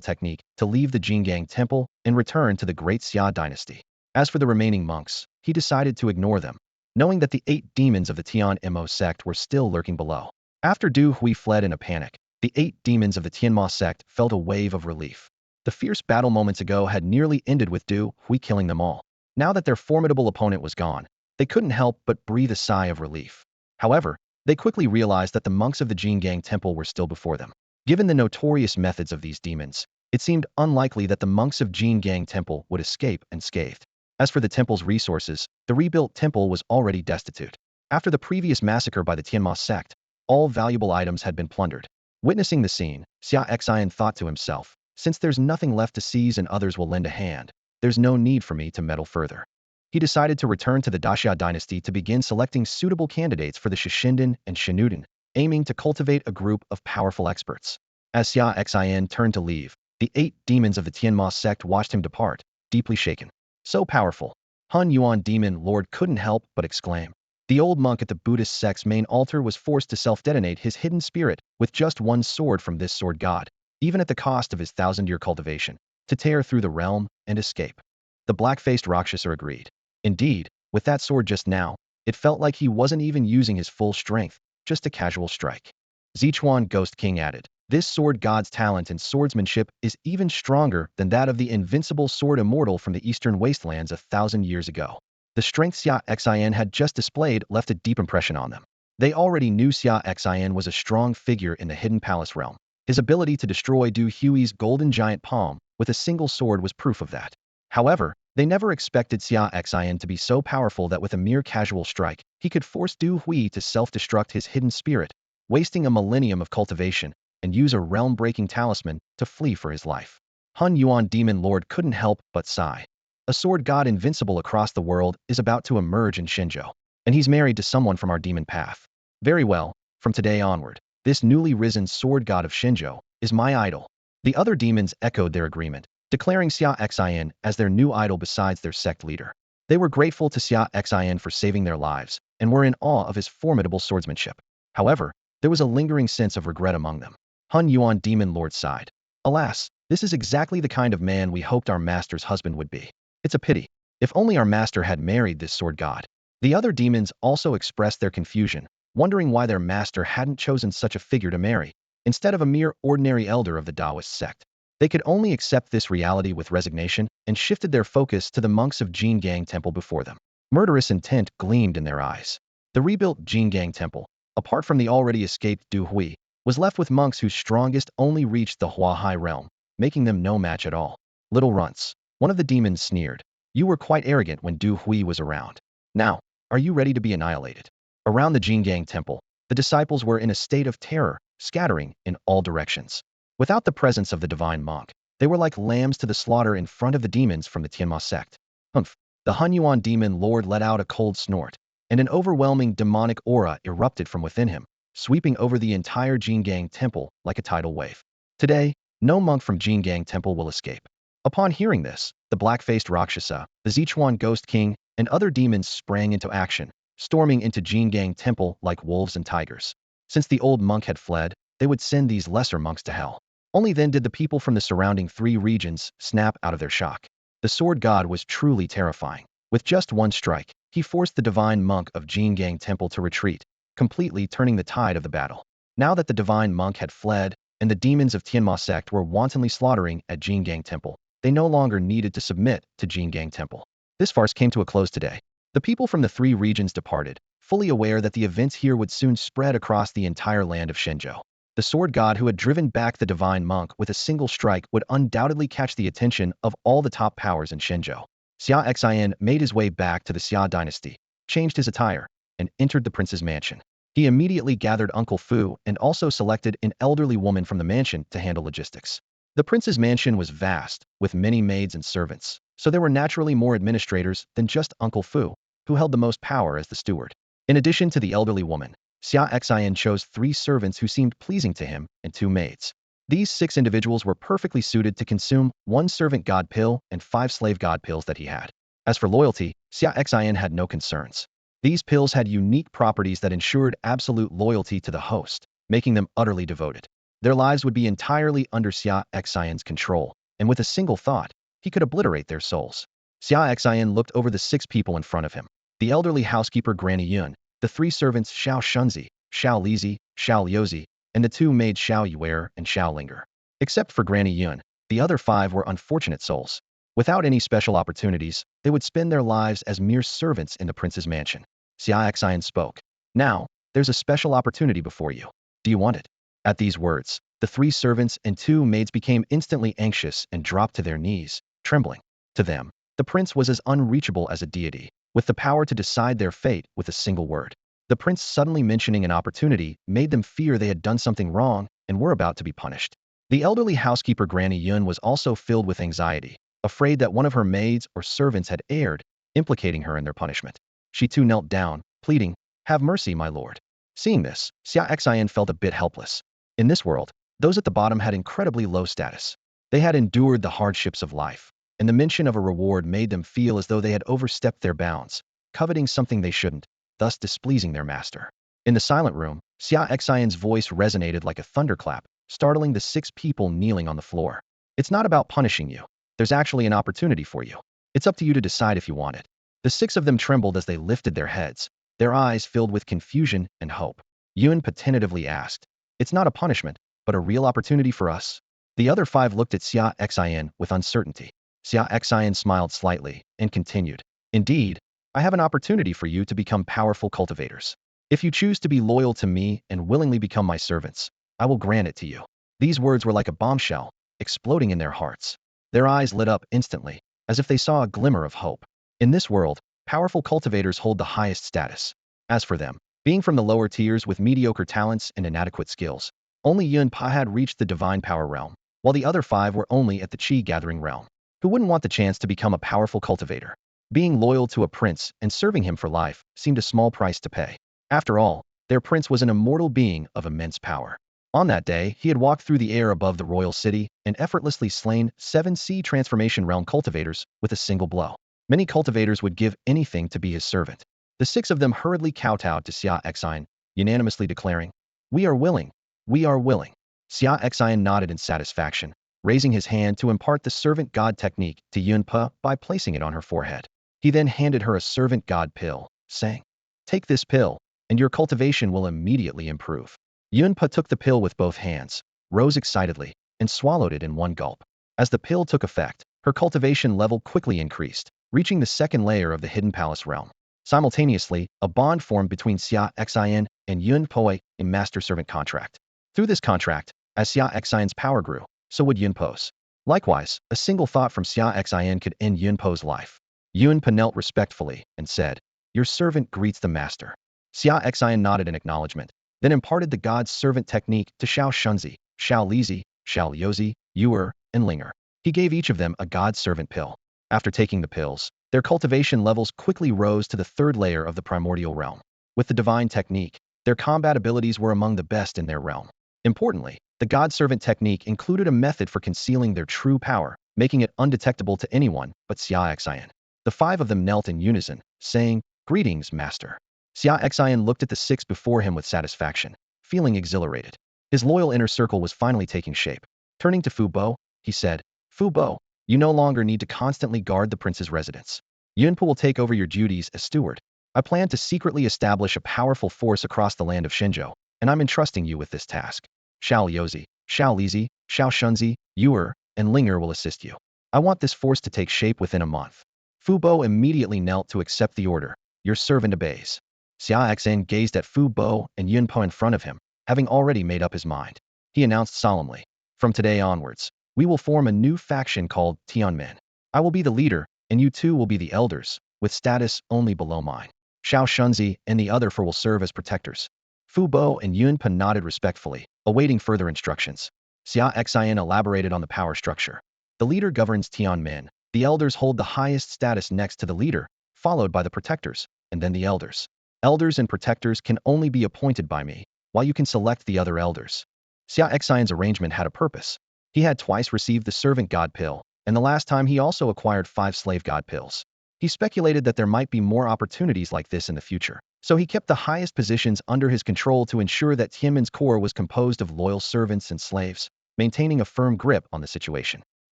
technique to leave the Jingang Temple and return to the Great Xia dynasty. As for the remaining monks, he decided to ignore them, knowing that the 8 demons of the Tianma sect were still lurking below. After Du Hui fled in a panic, the 8 demons of the Tienma sect felt a wave of relief. The fierce battle moments ago had nearly ended with Du Hui killing them all. Now that their formidable opponent was gone, they couldn't help but breathe a sigh of relief. However, they quickly realized that the monks of the Jingang Temple were still before them. Given the notorious methods of these demons, it seemed unlikely that the monks of Jingang Temple would escape unscathed. As for the temple's resources, the rebuilt temple was already destitute. After the previous massacre by the Tienma sect, all valuable items had been plundered. Witnessing the scene, Xia Xian thought to himself, since there's nothing left to seize and others will lend a hand, there's no need for me to meddle further. He decided to return to the Daxia dynasty to begin selecting suitable candidates for the Shishinden and Shinuden, aiming to cultivate a group of powerful experts. As Xia Xian turned to leave, the 8 demons of the Tianma sect watched him depart, deeply shaken. So powerful. Hun Yuan Demon Lord couldn't help but exclaim. The old monk at the Buddhist sect's main altar was forced to self-detonate his hidden spirit with just 1 sword from this sword god, even at the cost of his 1,000-year cultivation, to tear through the realm and escape. The black-faced Rakshasa agreed. Indeed, with that sword just now, it felt like he wasn't even using his full strength, just a casual strike. Zichuan Ghost King added. This sword god's talent in swordsmanship is even stronger than that of the invincible sword immortal from the eastern wastelands 1,000 years ago. The strength Xia Xin had just displayed left a deep impression on them. They already knew Xia Xin was a strong figure in the Hidden Palace realm. His ability to destroy Du Hui's golden giant palm with a single sword was proof of that. However, they never expected Xia Xin to be so powerful that with a mere casual strike, he could force Du Hui to self-destruct his hidden spirit, wasting a millennium of cultivation, and use a realm-breaking talisman to flee for his life. Hun Yuan Demon Lord couldn't help but sigh. A sword god invincible across the world is about to emerge in Shenzhou, and he's married to someone from our demon path. Very well, from today onward, this newly risen sword god of Shenzhou is my idol. The other demons echoed their agreement, declaring Xia Xin as their new idol besides their sect leader. They were grateful to Xia Xin for saving their lives, and were in awe of his formidable swordsmanship. However, there was a lingering sense of regret among them. Hun Yuan Demon Lord sighed. Alas, this is exactly the kind of man we hoped our master's husband would be. It's a pity. If only our master had married this sword god. The other demons also expressed their confusion, wondering why their master hadn't chosen such a figure to marry, instead of a mere ordinary elder of the Taoist sect. They could only accept this reality with resignation and shifted their focus to the monks of Jingang Temple before them. Murderous intent gleamed in their eyes. The rebuilt Jingang Temple, apart from the already escaped Du Hui, was left with monks whose strongest only reached the Huahai realm, making them no match at all. Little runts. One of the demons sneered. You were quite arrogant when Du Hui was around. Now, are you ready to be annihilated? Around the Jingang Temple, the disciples were in a state of terror, scattering in all directions. Without the presence of the divine monk, they were like lambs to the slaughter in front of the demons from the Tienma sect. Humph! The Hun Yuan Demon Lord let out a cold snort, and an overwhelming demonic aura erupted from within him, sweeping over the entire Jingang Temple like a tidal wave. Today, no monk from Jingang Temple will escape. Upon hearing this, the black-faced Rakshasa, the Sichuan Ghost King, and other demons sprang into action, storming into Jingang Temple like wolves and tigers. Since the old monk had fled, they would send these lesser monks to hell. Only then did the people from the surrounding 3 regions snap out of their shock. The sword god was truly terrifying. With just one strike, he forced the divine monk of Jingang Temple to retreat, completely turning the tide of the battle. Now that the divine monk had fled, and the demons of Tienma sect were wantonly slaughtering at Jingang Temple, they no longer needed to submit to Jingang Temple. This farce came to a close today. The people from the 3 regions departed, fully aware that the events here would soon spread across the entire land of Shenzhou. The sword god who had driven back the divine monk with a single strike would undoubtedly catch the attention of all the top powers in Shenzhou. Xia Xin made his way back to the Xia dynasty, changed his attire, and entered the prince's mansion. He immediately gathered Uncle Fu and also selected an elderly woman from the mansion to handle logistics. The prince's mansion was vast, with many maids and servants, so there were naturally more administrators than just Uncle Fu, who held the most power as the steward. In addition to the elderly woman, Xia Xin chose 3 servants who seemed pleasing to him and 2 maids. These 6 individuals were perfectly suited to consume 1 servant god pill and 5 slave god pills that he had. As for loyalty, Xia Xin had no concerns. These pills had unique properties that ensured absolute loyalty to the host, making them utterly devoted. Their lives would be entirely under Xia Xin's control, and with a single thought, he could obliterate their souls. Xia Xin looked over the 6 people in front of him. The elderly housekeeper Granny Yun, the 3 servants Xiao Shunzi, Xiao Lizi, Xiao Liuzi, and the 2 maids Xiao Yuer and Xiao Linger. Except for Granny Yun, the other 5 were unfortunate souls. Without any special opportunities, they would spend their lives as mere servants in the prince's mansion. Xia Xin spoke. Now, there's a special opportunity before you. Do you want it? At these words, the 3 servants and 2 maids became instantly anxious and dropped to their knees, trembling. To them, the prince was as unreachable as a deity, with the power to decide their fate with a single word. The prince suddenly mentioning an opportunity made them fear they had done something wrong and were about to be punished. The elderly housekeeper Granny Yun was also filled with anxiety, afraid that one of her maids or servants had erred, implicating her in their punishment. She too knelt down, pleading, "Have mercy, my lord." Seeing this, Xia Xin felt a bit helpless. In this world, those at the bottom had incredibly low status. They had endured the hardships of life, and the mention of a reward made them feel as though they had overstepped their bounds, coveting something they shouldn't, thus displeasing their master. In the silent room, Xia Xin's voice resonated like a thunderclap, startling the 6 people kneeling on the floor. It's not about punishing you. There's actually an opportunity for you. It's up to you to decide if you want it. The 6 of them trembled as they lifted their heads, their eyes filled with confusion and hope. Yun tentatively asked, "It's not a punishment, but a real opportunity for us. The other 5 looked at Xia Xin with uncertainty. Xia Xin smiled slightly and continued. Indeed, I have an opportunity for you to become powerful cultivators. If you choose to be loyal to me and willingly become my servants, I will grant it to you. These words were like a bombshell, exploding in their hearts. Their eyes lit up instantly, as if they saw a glimmer of hope. In this world, powerful cultivators hold the highest status. As for them, being from the lower tiers with mediocre talents and inadequate skills, only Yun Pa had reached the divine power realm, while the other 5 were only at the Qi gathering realm. Who wouldn't want the chance to become a powerful cultivator? Being loyal to a prince and serving him for life seemed a small price to pay. After all, their prince was an immortal being of immense power. On that day, he had walked through the air above the royal city and effortlessly slain 7 Sea Transformation Realm cultivators with a single blow. Many cultivators would give anything to be his servant. The 6 of them hurriedly kowtowed to Xia Xin, unanimously declaring, "We are willing. We are willing." Xia Xin nodded in satisfaction, raising his hand to impart the servant god technique to Yun Pa by placing it on her forehead. He then handed her a servant god pill, saying, "Take this pill, and your cultivation will immediately improve." Yun Pa took the pill with both hands, rose excitedly, and swallowed it in one gulp. As the pill took effect, her cultivation level quickly increased, reaching the second layer of the Hidden Palace realm. Simultaneously, a bond formed between Xia Xin and Yun Pa, a master-servant contract. Through this contract, as Xia Xin's power grew, so would Yun Pa's. Likewise, a single thought from Xia Xin could end Yun Pa's life. Yun Pa knelt respectfully and said, "Your servant greets the master." Xia Xin nodded in acknowledgement, then imparted the god's servant technique to Xiao Shunzi, Xiao Lizi, Xiao Liuzi, Yuer, and Linger. He gave each of them a god servant pill. After taking the pills, their cultivation levels quickly rose to the 3rd layer of the primordial realm. With the divine technique, their combat abilities were among the best in their realm. Importantly, the god servant technique included a method for concealing their true power, making it undetectable to anyone but Xia Xin. The 5 of them knelt in unison, saying, "Greetings, master." Xia Xin looked at the 6 before him with satisfaction, feeling exhilarated. His loyal inner circle was finally taking shape. Turning to Fu Bo, he said, "Fu Bo, you no longer need to constantly guard the prince's residence. Yun Pa will take over your duties as steward. I plan to secretly establish a powerful force across the land of Shenzhou, and I'm entrusting you with this task. Xiao Liuzi, Xiao Lizi, Xiao Shunzi, Yuer, and Linger will assist you. I want this force to take shape within a month." Fu Bo immediately knelt to accept the order. "Your servant obeys." Xia Xin gazed at Fu Bo and Yun Pa in front of him, having already made up his mind. He announced solemnly, "From today onwards, we will form a new faction called Tienma. I will be the leader, and you two will be the elders, with status only below mine. Xiao Shunzi and the other 4 will serve as protectors." Fu Bo and Yun Pa nodded respectfully, awaiting further instructions. Xia Xin elaborated on the power structure. The leader governs Tianmen. The elders hold the highest status next to the leader, followed by the protectors, and then the elders. Elders and protectors can only be appointed by me, while you can select the other elders. Xia Xion's arrangement had a purpose. He had twice received the servant god pill, and the last time he also acquired 5 slave god pills. He speculated that there might be more opportunities like this in the future, so he kept the highest positions under his control to ensure that Tianmen's core was composed of loyal servants and slaves, maintaining a firm grip on the situation.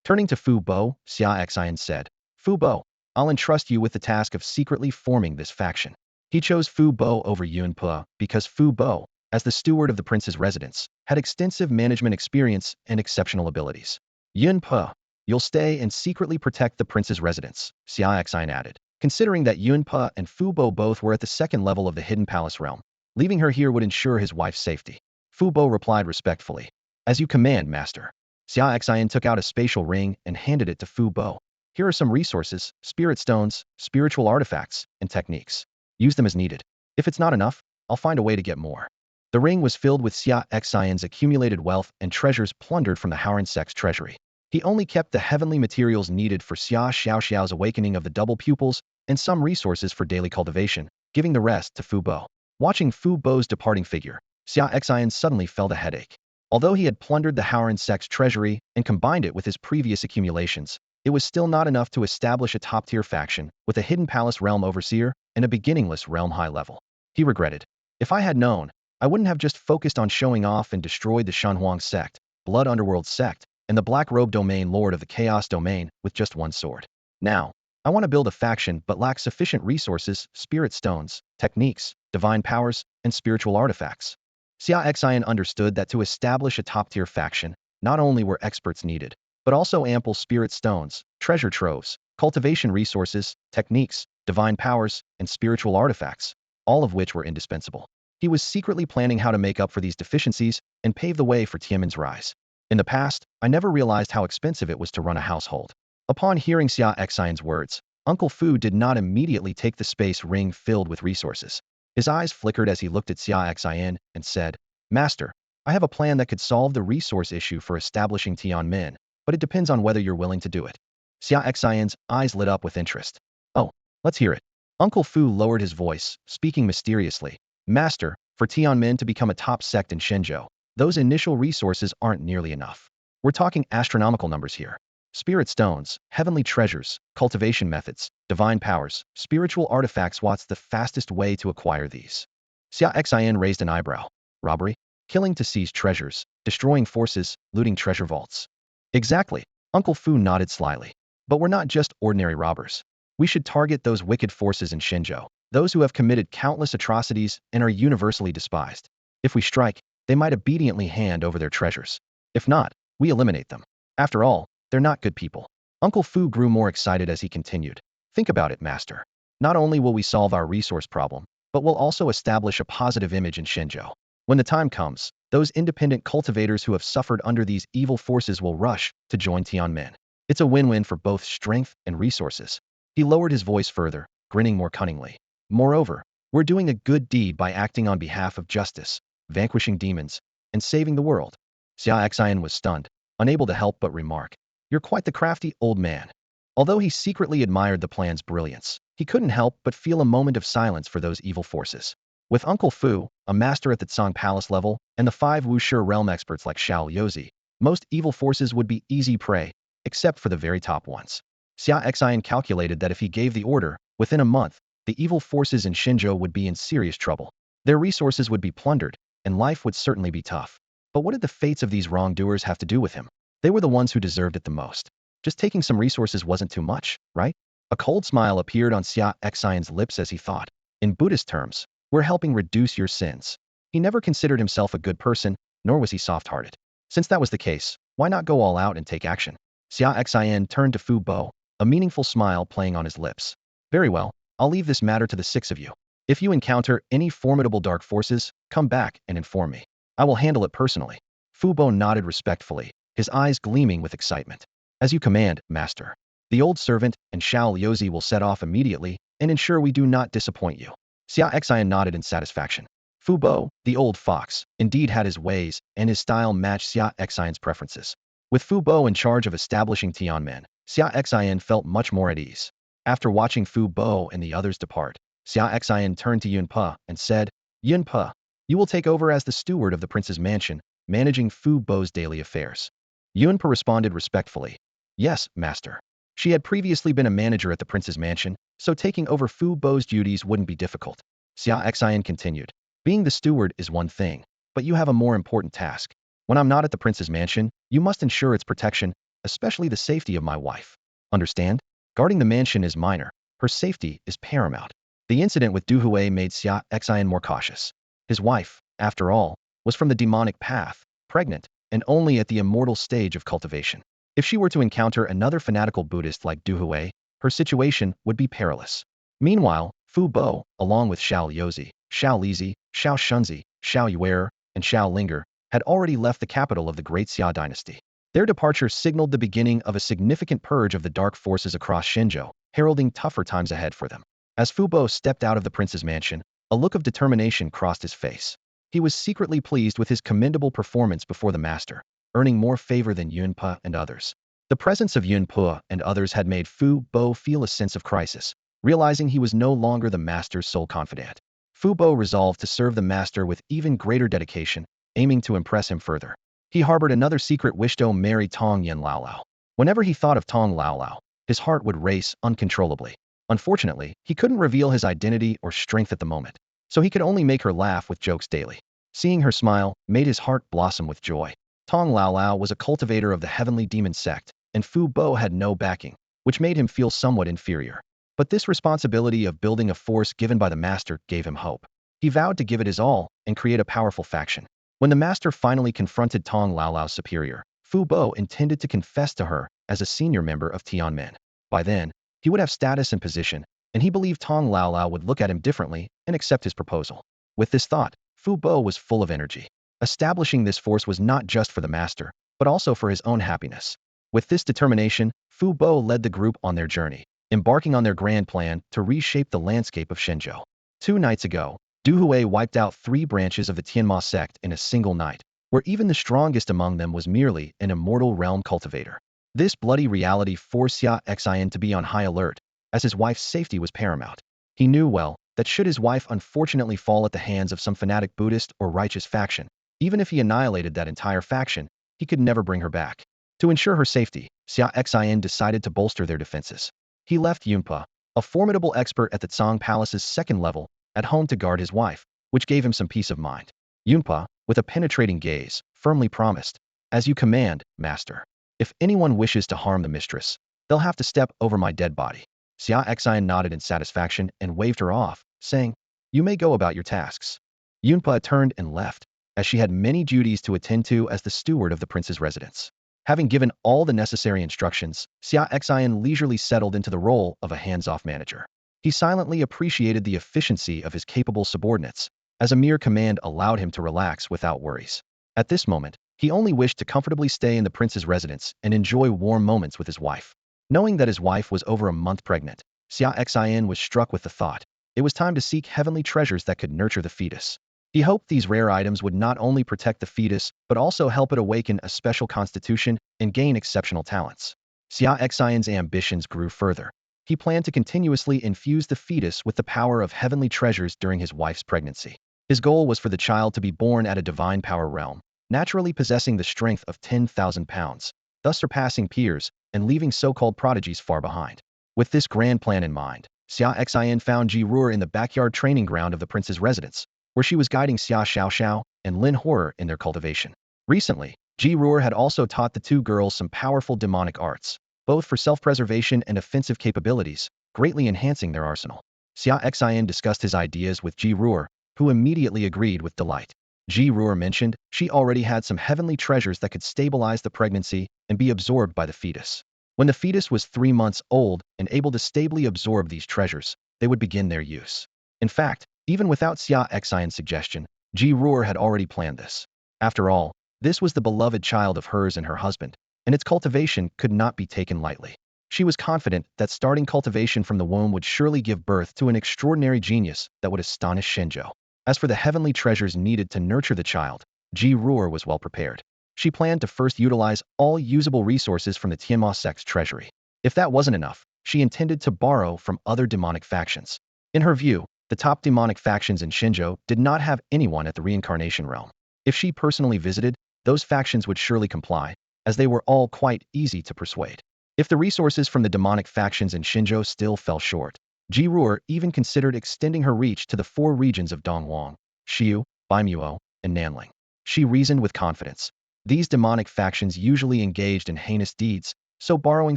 Turning to Fu Bo, Xia Xian said, "Fu Bo, I'll entrust you with the task of secretly forming this faction." He chose Fu Bo over Yun Pa because Fu Bo, as the steward of the prince's residence, had extensive management experience and exceptional abilities. "Yun Pa, you'll stay and secretly protect the prince's residence," Xia Xin added, considering that Yun Pa and Fu Bo both were at the 2nd level of the Hidden Palace realm. Leaving her here would ensure his wife's safety. Fu Bo replied respectfully, "As you command, master." Xia Xian took out a spatial ring and handed it to Fu Bo. "Here are some resources, spirit stones, spiritual artifacts, and techniques. Use them as needed. If it's not enough, I'll find a way to get more." The ring was filled with Xia Xian's accumulated wealth and treasures plundered from the Howren sect's treasury. He only kept the heavenly materials needed for Xia Xiaoxiao's awakening of the double pupils and some resources for daily cultivation, giving the rest to Fu Bo. Watching Fu Bo's departing figure, Xia Xian suddenly felt a headache. Although he had plundered the Howren sect's treasury and combined it with his previous accumulations, it was still not enough to establish a top-tier faction with a Hidden Palace realm overseer and a beginningless realm high level. He regretted, "If I had known, I wouldn't have just focused on showing off and destroyed the Shanhuang sect, Blood Underworld sect, and the Black Robe Domain Lord of the Chaos Domain with just one sword. Now, I want to build a faction but lack sufficient resources, spirit stones, techniques, divine powers, and spiritual artifacts." Xia Xian understood that to establish a top-tier faction, not only were experts needed, but also ample spirit stones, treasure troves, cultivation resources, techniques, divine powers, and spiritual artifacts, all of which were indispensable. He was secretly planning how to make up for these deficiencies and pave the way for Tienman's rise. In the past, I never realized how expensive it was to run a household. Upon hearing Xia Xian's words, Uncle Fu did not immediately take the space ring filled with resources. His eyes flickered as he looked at Xia Xian and said, Master, I have a plan that could solve the resource issue for establishing Tianmen, but it depends on whether you're willing to do it. Xia Xian's eyes lit up with interest. Oh, let's hear it. Uncle Fu lowered his voice, speaking mysteriously. Master, for Tianmen to become a top sect in Shenzhou, those initial resources aren't nearly enough. We're talking astronomical numbers here. Spirit stones, heavenly treasures, cultivation methods, divine powers, spiritual artifacts. What's the fastest way to acquire these? Xia Xian raised an eyebrow. Robbery? Killing to seize treasures, destroying forces, looting treasure vaults. Exactly. Uncle Fu nodded slyly. But we're not just ordinary robbers. We should target those wicked forces in Shenzhou, those who have committed countless atrocities and are universally despised. If we strike, they might obediently hand over their treasures. If not, we eliminate them. After all, they're not good people. Uncle Fu grew more excited as he continued. Think about it, Master. Not only will we solve our resource problem, but we'll also establish a positive image in Shenzhou. When the time comes, those independent cultivators who have suffered under these evil forces will rush to join Tianmen. It's a win-win for both strength and resources. He lowered his voice further, grinning more cunningly. Moreover, we're doing a good deed by acting on behalf of justice, vanquishing demons, and saving the world. Xia Xian was stunned, unable to help but remark. You're quite the crafty old man. Although he secretly admired the plan's brilliance, he couldn't help but feel a moment of silence for those evil forces. With Uncle Fu, a master at the Tsang Palace level, and the 5 Wuxi realm experts like Xiao Yozi, most evil forces would be easy prey, except for the very top ones. Xia Xian calculated that if he gave the order, within a month, the evil forces in Shenzhou would be in serious trouble. Their resources would be plundered, and life would certainly be tough. But what did the fates of these wrongdoers have to do with him? They were the ones who deserved it the most. Just taking some resources wasn't too much, right? A cold smile appeared on Xia Xian's lips as he thought. In Buddhist terms, we're helping reduce your sins. He never considered himself a good person, nor was he soft-hearted. Since that was the case, why not go all out and take action? Xia Xian turned to Fu Bo, a meaningful smile playing on his lips. Very well, I'll leave this matter to the 6 of you. If you encounter any formidable dark forces, come back and inform me. I will handle it personally. Fu Bo nodded respectfully, his eyes gleaming with excitement. As you command, Master. The old servant and Xiao Yozi will set off immediately and ensure we do not disappoint you. Xia Xian nodded in satisfaction. Fu Bo, the old fox, indeed had his ways, and his style matched Xia Xian's preferences. With Fu Bo in charge of establishing Tianmen, Xia Xian felt much more at ease. After watching Fu Bo and the others depart, Xia Xian turned to Yun Pe and said, Yun Pe, you will take over as the steward of the prince's mansion, managing Fu Bo's daily affairs. Yun Pe responded respectfully. Yes, master. She had previously been a manager at the prince's mansion, so taking over Fu Bo's duties wouldn't be difficult. Xia Xian continued. Being the steward is one thing, but you have a more important task. When I'm not at the prince's mansion, you must ensure its protection, especially the safety of my wife. Understand? Guarding the mansion is minor. Her safety is paramount. The incident with Du Hui made Xia Xian more cautious. His wife, after all, was from the demonic path, pregnant, and only at the immortal stage of cultivation. If she were to encounter another fanatical Buddhist like Du Hui, her situation would be perilous. Meanwhile, Fu Bo, along with Xiao Yozi, Xiao Lizi, Xiao Shunzi, Xiao Yuer, and Xiao Linger, had already left the capital of the Great Xia dynasty. Their departure signaled the beginning of a significant purge of the dark forces across Shenzhou, heralding tougher times ahead for them. As Fu Bo stepped out of the prince's mansion, a look of determination crossed his face. He was secretly pleased with his commendable performance before the master, earning more favor than Yun Pe and others. The presence of Yun Pe and others had made Fu Bo feel a sense of crisis, realizing he was no longer the master's sole confidant. Fu Bo resolved to serve the master with even greater dedication, aiming to impress him further. He harbored another secret wish to marry Tong Yen Lao Lao. Whenever he thought of Tong Lao Lao, his heart would race uncontrollably. Unfortunately, he couldn't reveal his identity or strength at the moment, so he could only make her laugh with jokes daily. Seeing her smile made his heart blossom with joy. Tong Lao Lao was a cultivator of the heavenly demon sect, and Fu Bo had no backing, which made him feel somewhat inferior. But this responsibility of building a force given by the master gave him hope. He vowed to give it his all and create a powerful faction. When the master finally confronted Tong Laolau's superior, Fu Bo intended to confess to her as a senior member of Tianmen. By then, he would have status and position, and he believed Tong Laolao would look at him differently and accept his proposal. With this thought, Fu Bo was full of energy. Establishing this force was not just for the master, but also for his own happiness. With this determination, Fu Bo led the group on their journey, embarking on their grand plan to reshape the landscape of Shenzhou. 2 nights ago, Du Hui wiped out 3 branches of the Tienma sect in a single night, where even the strongest among them was merely an immortal realm cultivator. This bloody reality forced Xia Xian to be on high alert, as his wife's safety was paramount. He knew well that should his wife unfortunately fall at the hands of some fanatic Buddhist or righteous faction, even if he annihilated that entire faction, he could never bring her back. To ensure her safety, Xia Xian decided to bolster their defenses. He left Yunpa, a formidable expert at the Tsang Palace's second level, at home to guard his wife, which gave him some peace of mind. Yunpa, with a penetrating gaze, firmly promised, "As you command, master. If anyone wishes to harm the mistress, they'll have to step over my dead body." Xia Xian nodded in satisfaction and waved her off, saying, "You may go about your tasks." Yunpa turned and left, as she had many duties to attend to as the steward of the prince's residence. Having given all the necessary instructions, Xia Xian leisurely settled into the role of a hands-off manager. He silently appreciated the efficiency of his capable subordinates, as a mere command allowed him to relax without worries. At this moment, he only wished to comfortably stay in the prince's residence and enjoy warm moments with his wife. Knowing that his wife was over a month pregnant, Xia Xian was struck with the thought. It was time to seek heavenly treasures that could nurture the fetus. He hoped these rare items would not only protect the fetus, but also help it awaken a special constitution and gain exceptional talents. Xia Xian's ambitions grew further. He planned to continuously infuse the fetus with the power of heavenly treasures during his wife's pregnancy. His goal was for the child to be born at a divine power realm, naturally possessing the strength of 10,000 pounds, thus surpassing peers and leaving so-called prodigies far behind. With this grand plan in mind, Xia Xian found Ji Ruer in the backyard training ground of the prince's residence, where she was guiding Xia Xiaoxiao and Lin Horror in their cultivation. Recently, Ji Ruer had also taught the 2 girls some powerful demonic arts, both for self-preservation and offensive capabilities, greatly enhancing their arsenal. Xia Xian discussed his ideas with Ji Ruer, who immediately agreed with delight. Ji Ruer mentioned she already had some heavenly treasures that could stabilize the pregnancy and be absorbed by the fetus. When the fetus was 3 months old and able to stably absorb these treasures, they would begin their use. In fact, even without Xia Xian's suggestion, Ji Ruer had already planned this. After all, this was the beloved child of hers and her husband, and its cultivation could not be taken lightly. She was confident that starting cultivation from the womb would surely give birth to an extraordinary genius that would astonish Shenzhou. As for the heavenly treasures needed to nurture the child, Ji Ruer was well prepared. She planned to first utilize all usable resources from the Tienma sect's treasury. If that wasn't enough, she intended to borrow from other demonic factions. In her view, the top demonic factions in Shenzhou did not have anyone at the reincarnation realm. If she personally visited, those factions would surely comply, as they were all quite easy to persuade. If the resources from the demonic factions in Shenzhou still fell short, Ji Ruer even considered extending her reach to the 4 regions of Dongwang, Xiu, Baimuo, and Nanling. She reasoned with confidence. These demonic factions usually engaged in heinous deeds, so borrowing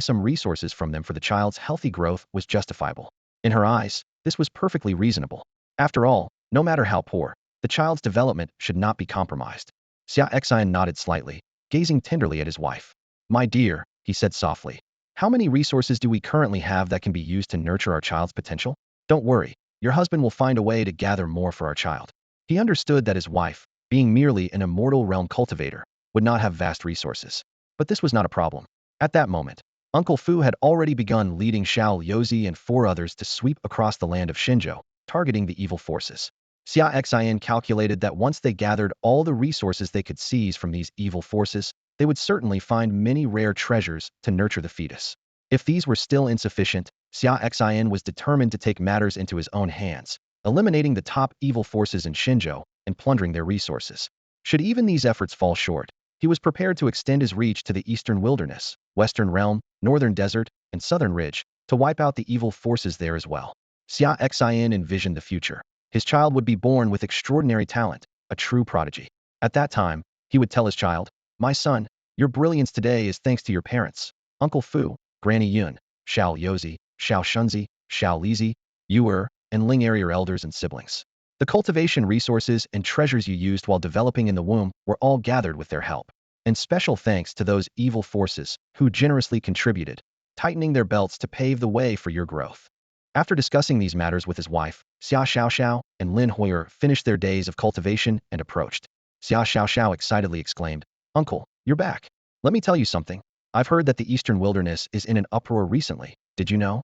some resources from them for the child's healthy growth was justifiable. In her eyes, this was perfectly reasonable. After all, no matter how poor, the child's development should not be compromised. Xia Xian nodded slightly, gazing tenderly at his wife. "My dear," he said softly, "how many resources do we currently have that can be used to nurture our child's potential? Don't worry, your husband will find a way to gather more for our child." He understood that his wife, being merely an immortal realm cultivator, would not have vast resources. But this was not a problem. At that moment, Uncle Fu had already begun leading Xiao Yozi and 4 others to sweep across the land of Shenzhou, targeting the evil forces. Xia Xian calculated that once they gathered all the resources they could seize from these evil forces, they would certainly find many rare treasures to nurture the fetus. If these were still insufficient, Xia Xian was determined to take matters into his own hands, eliminating the top evil forces in Shenzhou and plundering their resources. Should even these efforts fall short, he was prepared to extend his reach to the eastern wilderness, western realm, northern desert, and southern ridge, to wipe out the evil forces there as well. Xia Xian envisioned the future. His child would be born with extraordinary talent, a true prodigy. At that time, he would tell his child, "My son, your brilliance today is thanks to your parents, Uncle Fu, Granny Yun, Xiao Yozi, Xiao Shunzi, Xiao Lizi, Yuer, and Ling are your elders and siblings. The cultivation resources and treasures you used while developing in the womb were all gathered with their help. And special thanks to those evil forces who generously contributed, tightening their belts to pave the way for your growth. After discussing these matters with his wife, Xia Xiaoxiao and Lin Hoyer finished their days of cultivation and approached. Xia Xiaoxiao excitedly exclaimed, "Uncle, you're back. Let me tell you something. I've heard that the Eastern Wilderness is in an uproar recently. Did you know?"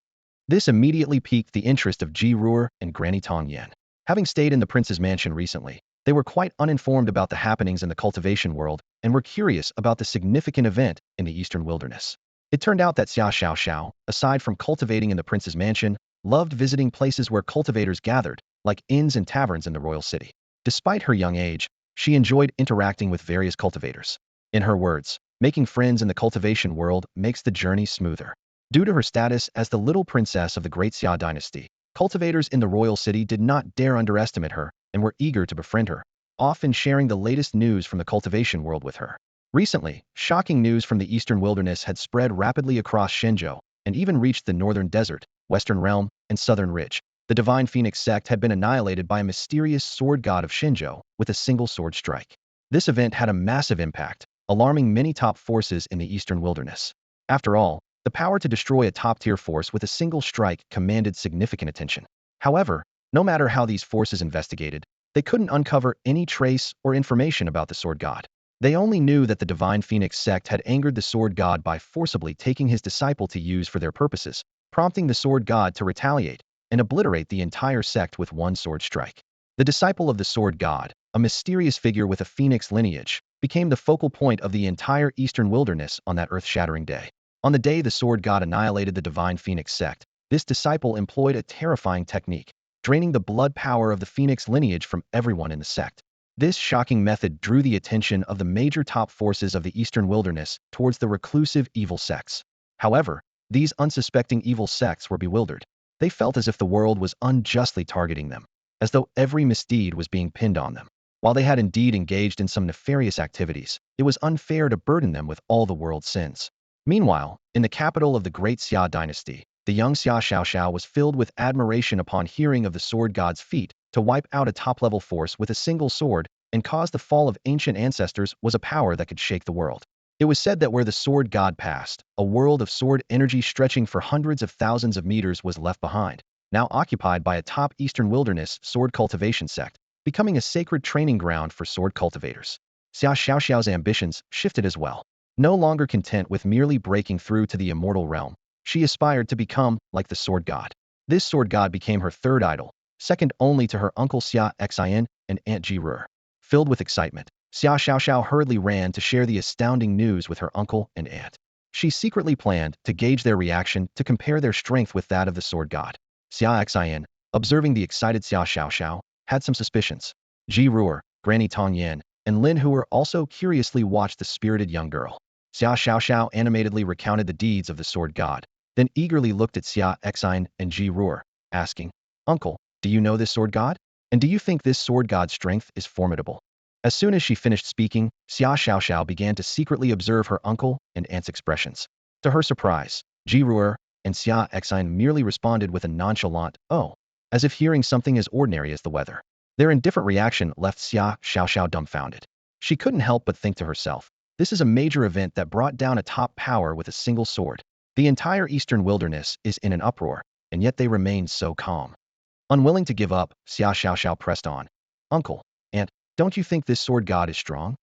This immediately piqued the interest of Ji Ruer and Granny Tong Yan. Having stayed in the prince's mansion recently, they were quite uninformed about the happenings in the cultivation world and were curious about the significant event in the Eastern Wilderness. It turned out that Xia Xiaoxiao, aside from cultivating in the prince's mansion, loved visiting places where cultivators gathered, like inns and taverns in the royal city. Despite her young age, she enjoyed interacting with various cultivators. In her words, making friends in the cultivation world makes the journey smoother. Due to her status as the little princess of the great Xia dynasty, cultivators in the royal city did not dare underestimate her and were eager to befriend her, often sharing the latest news from the cultivation world with her. Recently, shocking news from the eastern wilderness had spread rapidly across Shenzhou and even reached the northern desert, western realm, and southern ridge. The divine phoenix sect had been annihilated by a mysterious sword god of Shenzhou with a single sword strike. This event had a massive impact, alarming many top forces in the eastern wilderness. After all, the power to destroy a top-tier force with a single strike commanded significant attention. However, no matter how these forces investigated, they couldn't uncover any trace or information about the sword god. They only knew that the divine phoenix sect had angered the sword god by forcibly taking his disciple to use for their purposes, prompting the sword god to retaliate and obliterate the entire sect with one sword strike. The disciple of the sword god, a mysterious figure with a phoenix lineage, became the focal point of the entire eastern wilderness on that earth-shattering day. On the day the sword god annihilated the divine phoenix sect, this disciple employed a terrifying technique, draining the blood power of the phoenix lineage from everyone in the sect. This shocking method drew the attention of the major top forces of the eastern wilderness towards the reclusive evil sects. However, these unsuspecting evil sects were bewildered. They felt as if the world was unjustly targeting them, as though every misdeed was being pinned on them. While they had indeed engaged in some nefarious activities, it was unfair to burden them with all the world's sins. Meanwhile, in the capital of the great Xia dynasty, the young Xia Xiaoxiao was filled with admiration upon hearing of the sword god's feat to wipe out a top-level force with a single sword and cause the fall of ancient ancestors was a power that could shake the world. It was said that where the sword god passed, a world of sword energy stretching for hundreds of thousands of meters was left behind, now occupied by a top eastern wilderness sword cultivation sect, becoming a sacred training ground for sword cultivators. Xia Xiaoxiao's ambitions shifted as well. No longer content with merely breaking through to the immortal realm, she aspired to become like the sword god. This sword god became her third idol, second only to her uncle Xia Xian and Aunt Ji Ruer. Filled with excitement, Xia Xiaoxiao hurriedly ran to share the astounding news with her uncle and aunt. She secretly planned to gauge their reaction to compare their strength with that of the sword god. Xia Xian, observing the excited Xia Xiaoxiao, had some suspicions. Ji Ruer, Granny Tong Yan, and Lin Huer also curiously watched the spirited young girl. Xia Xiaoxiao animatedly recounted the deeds of the sword god, then eagerly looked at Xia Xian and Ji Ruer, asking, "Uncle, do you know this sword god? And do you think this sword god's strength is formidable?" As soon as she finished speaking, Xia Xiaoxiao began to secretly observe her uncle and aunt's expressions. To her surprise, Ji Ruer and Xia Xian merely responded with a nonchalant, "Oh," as if hearing something as ordinary as the weather. Their indifferent reaction left Xia Xiaoxiao dumbfounded. She couldn't help but think to herself, this is a major event that brought down a top power with a single sword. The entire eastern wilderness is in an uproar, and yet they remain so calm. Unwilling to give up, Xia Xiaoxiao pressed on. "Uncle, aunt, don't you think this sword god is strong?"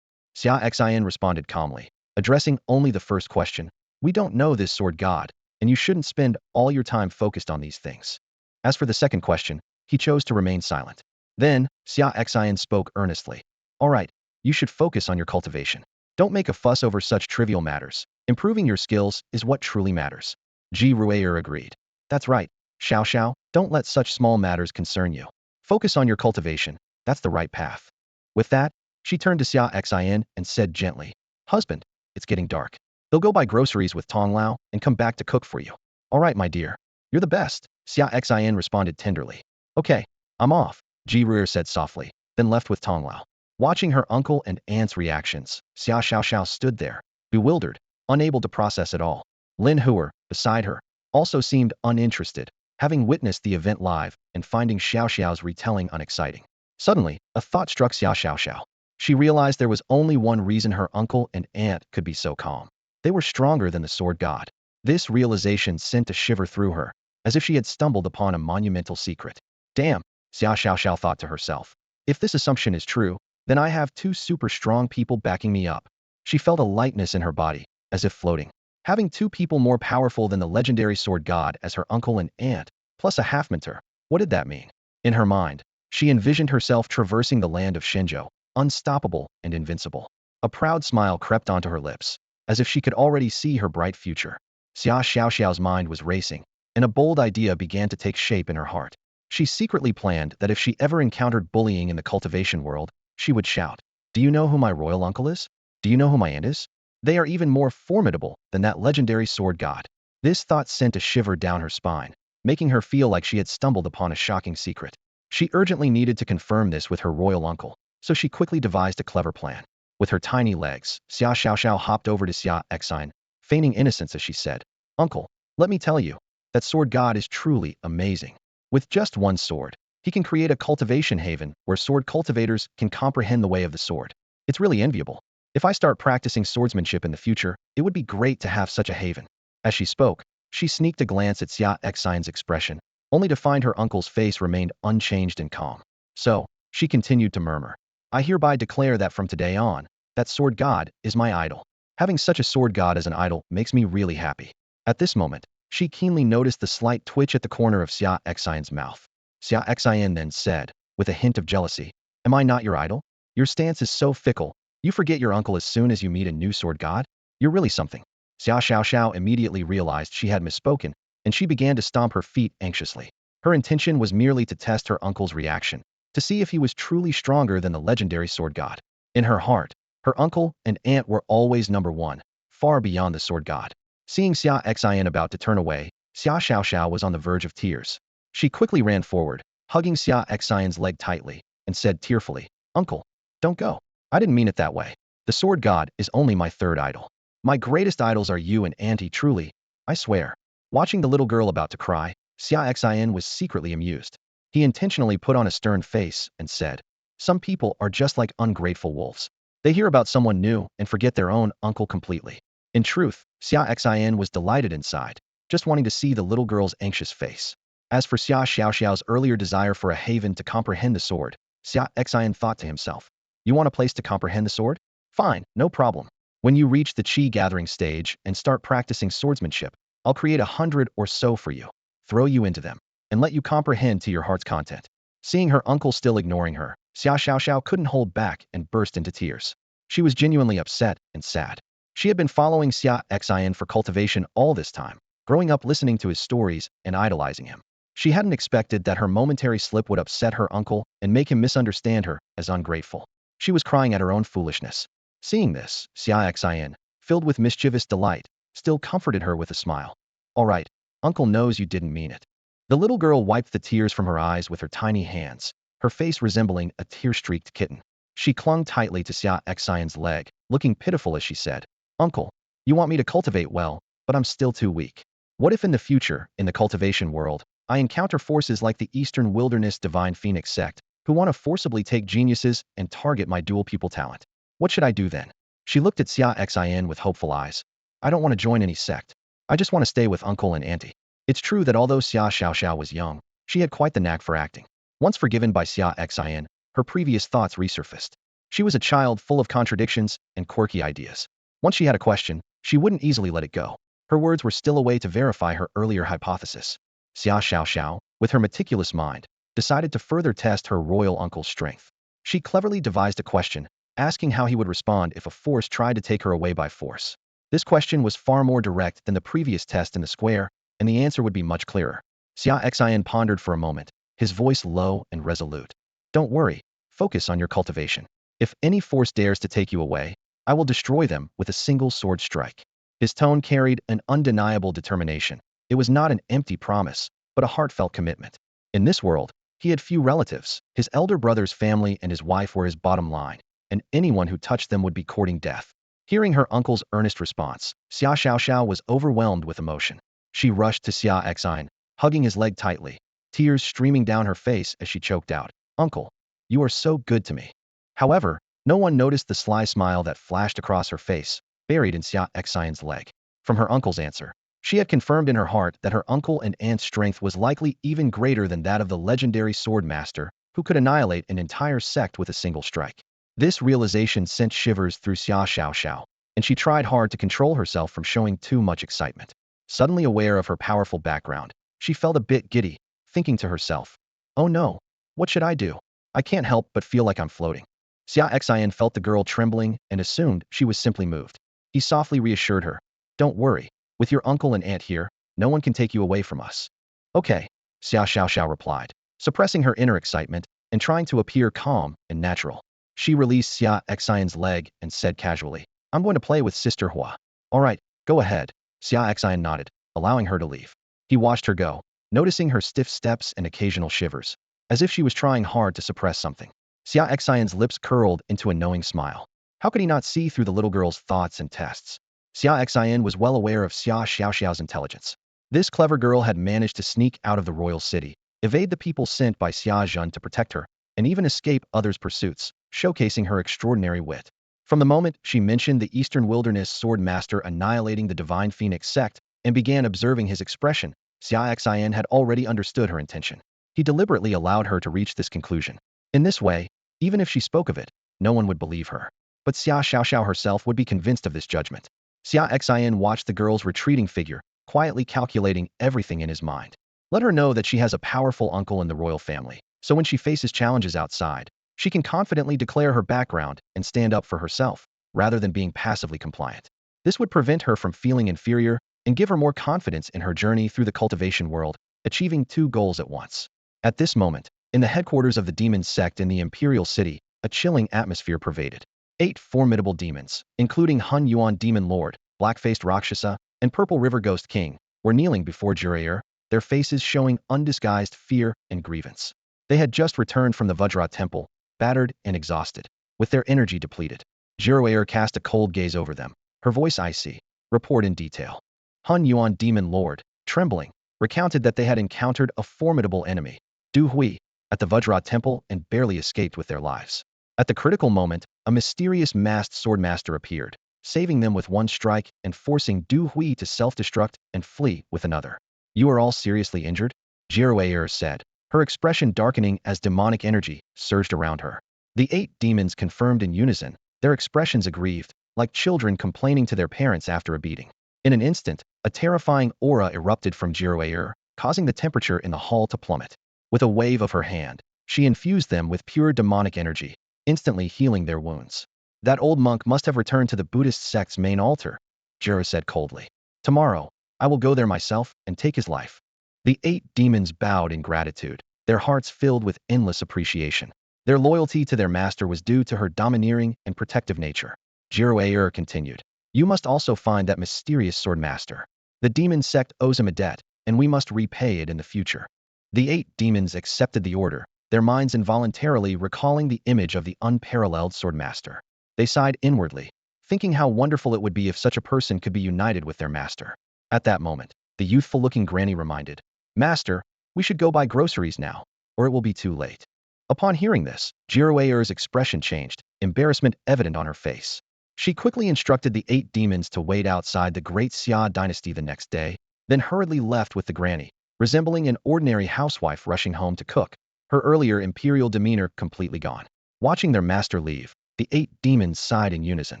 Xia Xian responded calmly, addressing only the first question. "We don't know this sword god, and you shouldn't spend all your time focused on these things." As for the second question, he chose to remain silent. Then, Xia Xian spoke earnestly. "All right, you should focus on your cultivation. Don't make a fuss over such trivial matters. Improving your skills is what truly matters." Ji Ruer agreed. "That's right, Xiao Xiao, don't let such small matters concern you. Focus on your cultivation, that's the right path." With that, she turned to Xia Xian and said gently, "Husband, it's getting dark. They'll go buy groceries with Tong Lao and come back to cook for you." "All right, my dear. You're the best," Xia Xian responded tenderly. "Okay, I'm off," Ji Ruer said softly, then left with Tong Lao. Watching her uncle and aunt's reactions, Xia Xiaoxiao stood there, bewildered, unable to process it all. Lin Huer, beside her, also seemed uninterested, having witnessed the event live and finding Xiao Xiao's retelling unexciting. Suddenly, a thought struck Xiao Xiao Xiao. She realized there was only one reason her uncle and aunt could be so calm. They were stronger than the sword god. This realization sent a shiver through her, as if she had stumbled upon a monumental secret. Damn, Xiao Xiao Xiao thought to herself. If this assumption is true, then I have two super strong people backing me up. She felt a lightness in her body, as if floating. Having two people more powerful than the legendary sword god as her uncle and aunt, plus a half-mentor, what did that mean? In her mind, she envisioned herself traversing the land of Shenzhou, unstoppable and invincible. A proud smile crept onto her lips, as if she could already see her bright future. Xia Xiaoxiao's mind was racing, and a bold idea began to take shape in her heart. She secretly planned that if she ever encountered bullying in the cultivation world, she would shout, "Do you know who my royal uncle is? Do you know who my aunt is? They are even more formidable than that legendary sword god." This thought sent a shiver down her spine, making her feel like she had stumbled upon a shocking secret. She urgently needed to confirm this with her royal uncle, so she quickly devised a clever plan. With her tiny legs, Xia Xiaoxiao hopped over to Xia Exine, feigning innocence as she said, "Uncle, let me tell you, that sword god is truly amazing. With just one sword, he can create a cultivation haven where sword cultivators can comprehend the way of the sword. It's really enviable. If I start practicing swordsmanship in the future, it would be great to have such a haven." As she spoke, she sneaked a glance at Xia Exine's expression, only to find her uncle's face remained unchanged and calm. So, she continued to murmur, "I hereby declare that from today on, that sword god is my idol. Having such a sword god as an idol makes me really happy." At this moment, she keenly noticed the slight twitch at the corner of Xia Exine's mouth. Xia Exine then said, with a hint of jealousy, "Am I not your idol? Your stance is so fickle. You forget your uncle as soon as you meet a new sword god? You're really something." Xiao Xiaoxiao immediately realized she had misspoken, and she began to stomp her feet anxiously. Her intention was merely to test her uncle's reaction, to see if he was truly stronger than the legendary sword god. In her heart, her uncle and aunt were always number one, far beyond the sword god. Seeing Xia Xian about to turn away, Xia Xiaoxiao was on the verge of tears. She quickly ran forward, hugging Xia Xian's leg tightly, and said tearfully, "Uncle, don't go. I didn't mean it that way. The sword god is only my third idol. My greatest idols are you and Auntie, truly, I swear." Watching the little girl about to cry, Xia Xian was secretly amused. He intentionally put on a stern face and said, "Some people are just like ungrateful wolves. They hear about someone new and forget their own uncle completely." In truth, Xia Xian was delighted inside, just wanting to see the little girl's anxious face. As for Xia Xiaoxiao's earlier desire for a haven to comprehend the sword, Xia Xian thought to himself, "You want a place to comprehend the sword? Fine, no problem. When you reach the chi gathering stage and start practicing swordsmanship, I'll create 100 or so for you, throw you into them, and let you comprehend to your heart's content." Seeing her uncle still ignoring her, Xia Xiaoxiao couldn't hold back and burst into tears. She was genuinely upset and sad. She had been following Xia Xian for cultivation all this time, growing up listening to his stories and idolizing him. She hadn't expected that her momentary slip would upset her uncle and make him misunderstand her as ungrateful. She was crying at her own foolishness. Seeing this, Xia Xian, filled with mischievous delight, still comforted her with a smile. "All right, uncle knows you didn't mean it." The little girl wiped the tears from her eyes with her tiny hands, her face resembling a tear-streaked kitten. She clung tightly to Xia Xian's leg, looking pitiful as she said, "Uncle, you want me to cultivate well, but I'm still too weak. What if in the future, in the cultivation world, I encounter forces like the Eastern Wilderness Divine Phoenix sect, who want to forcibly take geniuses and target my dual pupil talent? What should I do then?" She looked at Xia Xian with hopeful eyes. "I don't want to join any sect. I just want to stay with uncle and auntie." It's true that although Xia Xiaoxiao was young, she had quite the knack for acting. Once forgiven by Xia Xian, her previous thoughts resurfaced. She was a child full of contradictions and quirky ideas. Once she had a question, she wouldn't easily let it go. Her words were still a way to verify her earlier hypothesis. Xia Xiaoxiao, with her meticulous mind, decided to further test her royal uncle's strength. She cleverly devised a question, asking how he would respond if a force tried to take her away by force. This question was far more direct than the previous test in the square, and the answer would be much clearer. Xia Xian pondered for a moment, his voice low and resolute. "Don't worry, focus on your cultivation. If any force dares to take you away, I will destroy them with a single sword strike." His tone carried an undeniable determination. It was not an empty promise, but a heartfelt commitment. In this world, he had few relatives. His elder brother's family and his wife were his bottom line, and anyone who touched them would be courting death. Hearing her uncle's earnest response, Xia Xiaoxiao was overwhelmed with emotion. She rushed to Xia Exine, hugging his leg tightly, tears streaming down her face as she choked out, "Uncle, you are so good to me." However, no one noticed the sly smile that flashed across her face, buried in Xia Xian's leg. From her uncle's answer, she had confirmed in her heart that her uncle and aunt's strength was likely even greater than that of the legendary sword master, who could annihilate an entire sect with a single strike. This realization sent shivers through Xia Xiao, and she tried hard to control herself from showing too much excitement. Suddenly aware of her powerful background, she felt a bit giddy, thinking to herself, "Oh no, what should I do? I can't help but feel like I'm floating." Xia Xian felt the girl trembling and assumed she was simply moved. He softly reassured her, "Don't worry, with your uncle and aunt here, no one can take you away from us." "Okay," Xia Xiao replied, suppressing her inner excitement and trying to appear calm and natural. She released Xia Xian's leg and said casually, "I'm going to play with Sister Hua." "All right, go ahead." Xia Xian nodded, allowing her to leave. He watched her go, noticing her stiff steps and occasional shivers, as if she was trying hard to suppress something. Xia Xian's lips curled into a knowing smile. How could he not see through the little girl's thoughts and tests? Xia Xian was well aware of Xia Xiaoxiao's intelligence. This clever girl had managed to sneak out of the royal city, evade the people sent by Xia Zhen to protect her, and even escape others' pursuits, showcasing her extraordinary wit. From the moment she mentioned the Eastern Wilderness sword master annihilating the Divine Phoenix sect and began observing his expression, Xia Xian had already understood her intention. He deliberately allowed her to reach this conclusion. In this way, even if she spoke of it, no one would believe her. But Xia Xiaoxiao herself would be convinced of this judgment. Xia Xian watched the girl's retreating figure, quietly calculating everything in his mind. Let her know that she has a powerful uncle in the royal family, so when she faces challenges outside, she can confidently declare her background and stand up for herself, rather than being passively compliant. This would prevent her from feeling inferior and give her more confidence in her journey through the cultivation world, achieving two goals at once. At this moment, in the headquarters of the demon sect in the Imperial city, a chilling atmosphere pervaded. 8 formidable demons, including Hun Yuan Demon Lord, Black-Faced Rakshasa, and Purple River Ghost King, were kneeling before Jirair, their faces showing undisguised fear and grievance. They had just returned from the Vajra temple, battered and exhausted, with their energy depleted. Jirair cast a cold gaze over them, her voice icy. Report in detail. Hun Yuan Demon Lord, trembling, recounted that they had encountered a formidable enemy, Du Hui, at the Vajra temple and barely escaped with their lives. At the critical moment, a mysterious masked swordmaster appeared, saving them with one strike and forcing Du Hui to self-destruct and flee with another. "You are all seriously injured?" Jirair said, her expression darkening as demonic energy surged around her. The 8 demons confirmed in unison, their expressions aggrieved, like children complaining to their parents after a beating. In an instant, a terrifying aura erupted from Jirair, causing the temperature in the hall to plummet. With a wave of her hand, she infused them with pure demonic energy, instantly healing their wounds. "That old monk must have returned to the Buddhist sect's main altar," Jira said coldly. "Tomorrow, I will go there myself and take his life." The 8 demons bowed in gratitude, their hearts filled with endless appreciation. Their loyalty to their master was due to her domineering and protective nature. Jirair continued, "You must also find that mysterious sword master. The demon sect owes him a debt, and we must repay it in the future." The 8 demons accepted the order, their minds involuntarily recalling the image of the unparalleled swordmaster. They sighed inwardly, thinking how wonderful it would be if such a person could be united with their master. At that moment, the youthful-looking granny reminded, "Master, we should go buy groceries now, or it will be too late." Upon hearing this, Jirair's expression changed, embarrassment evident on her face. She quickly instructed the 8 demons to wait outside the Great Xia dynasty the next day, then hurriedly left with the granny, resembling an ordinary housewife rushing home to cook, her earlier imperial demeanor completely gone. Watching their master leave, the 8 demons sighed in unison.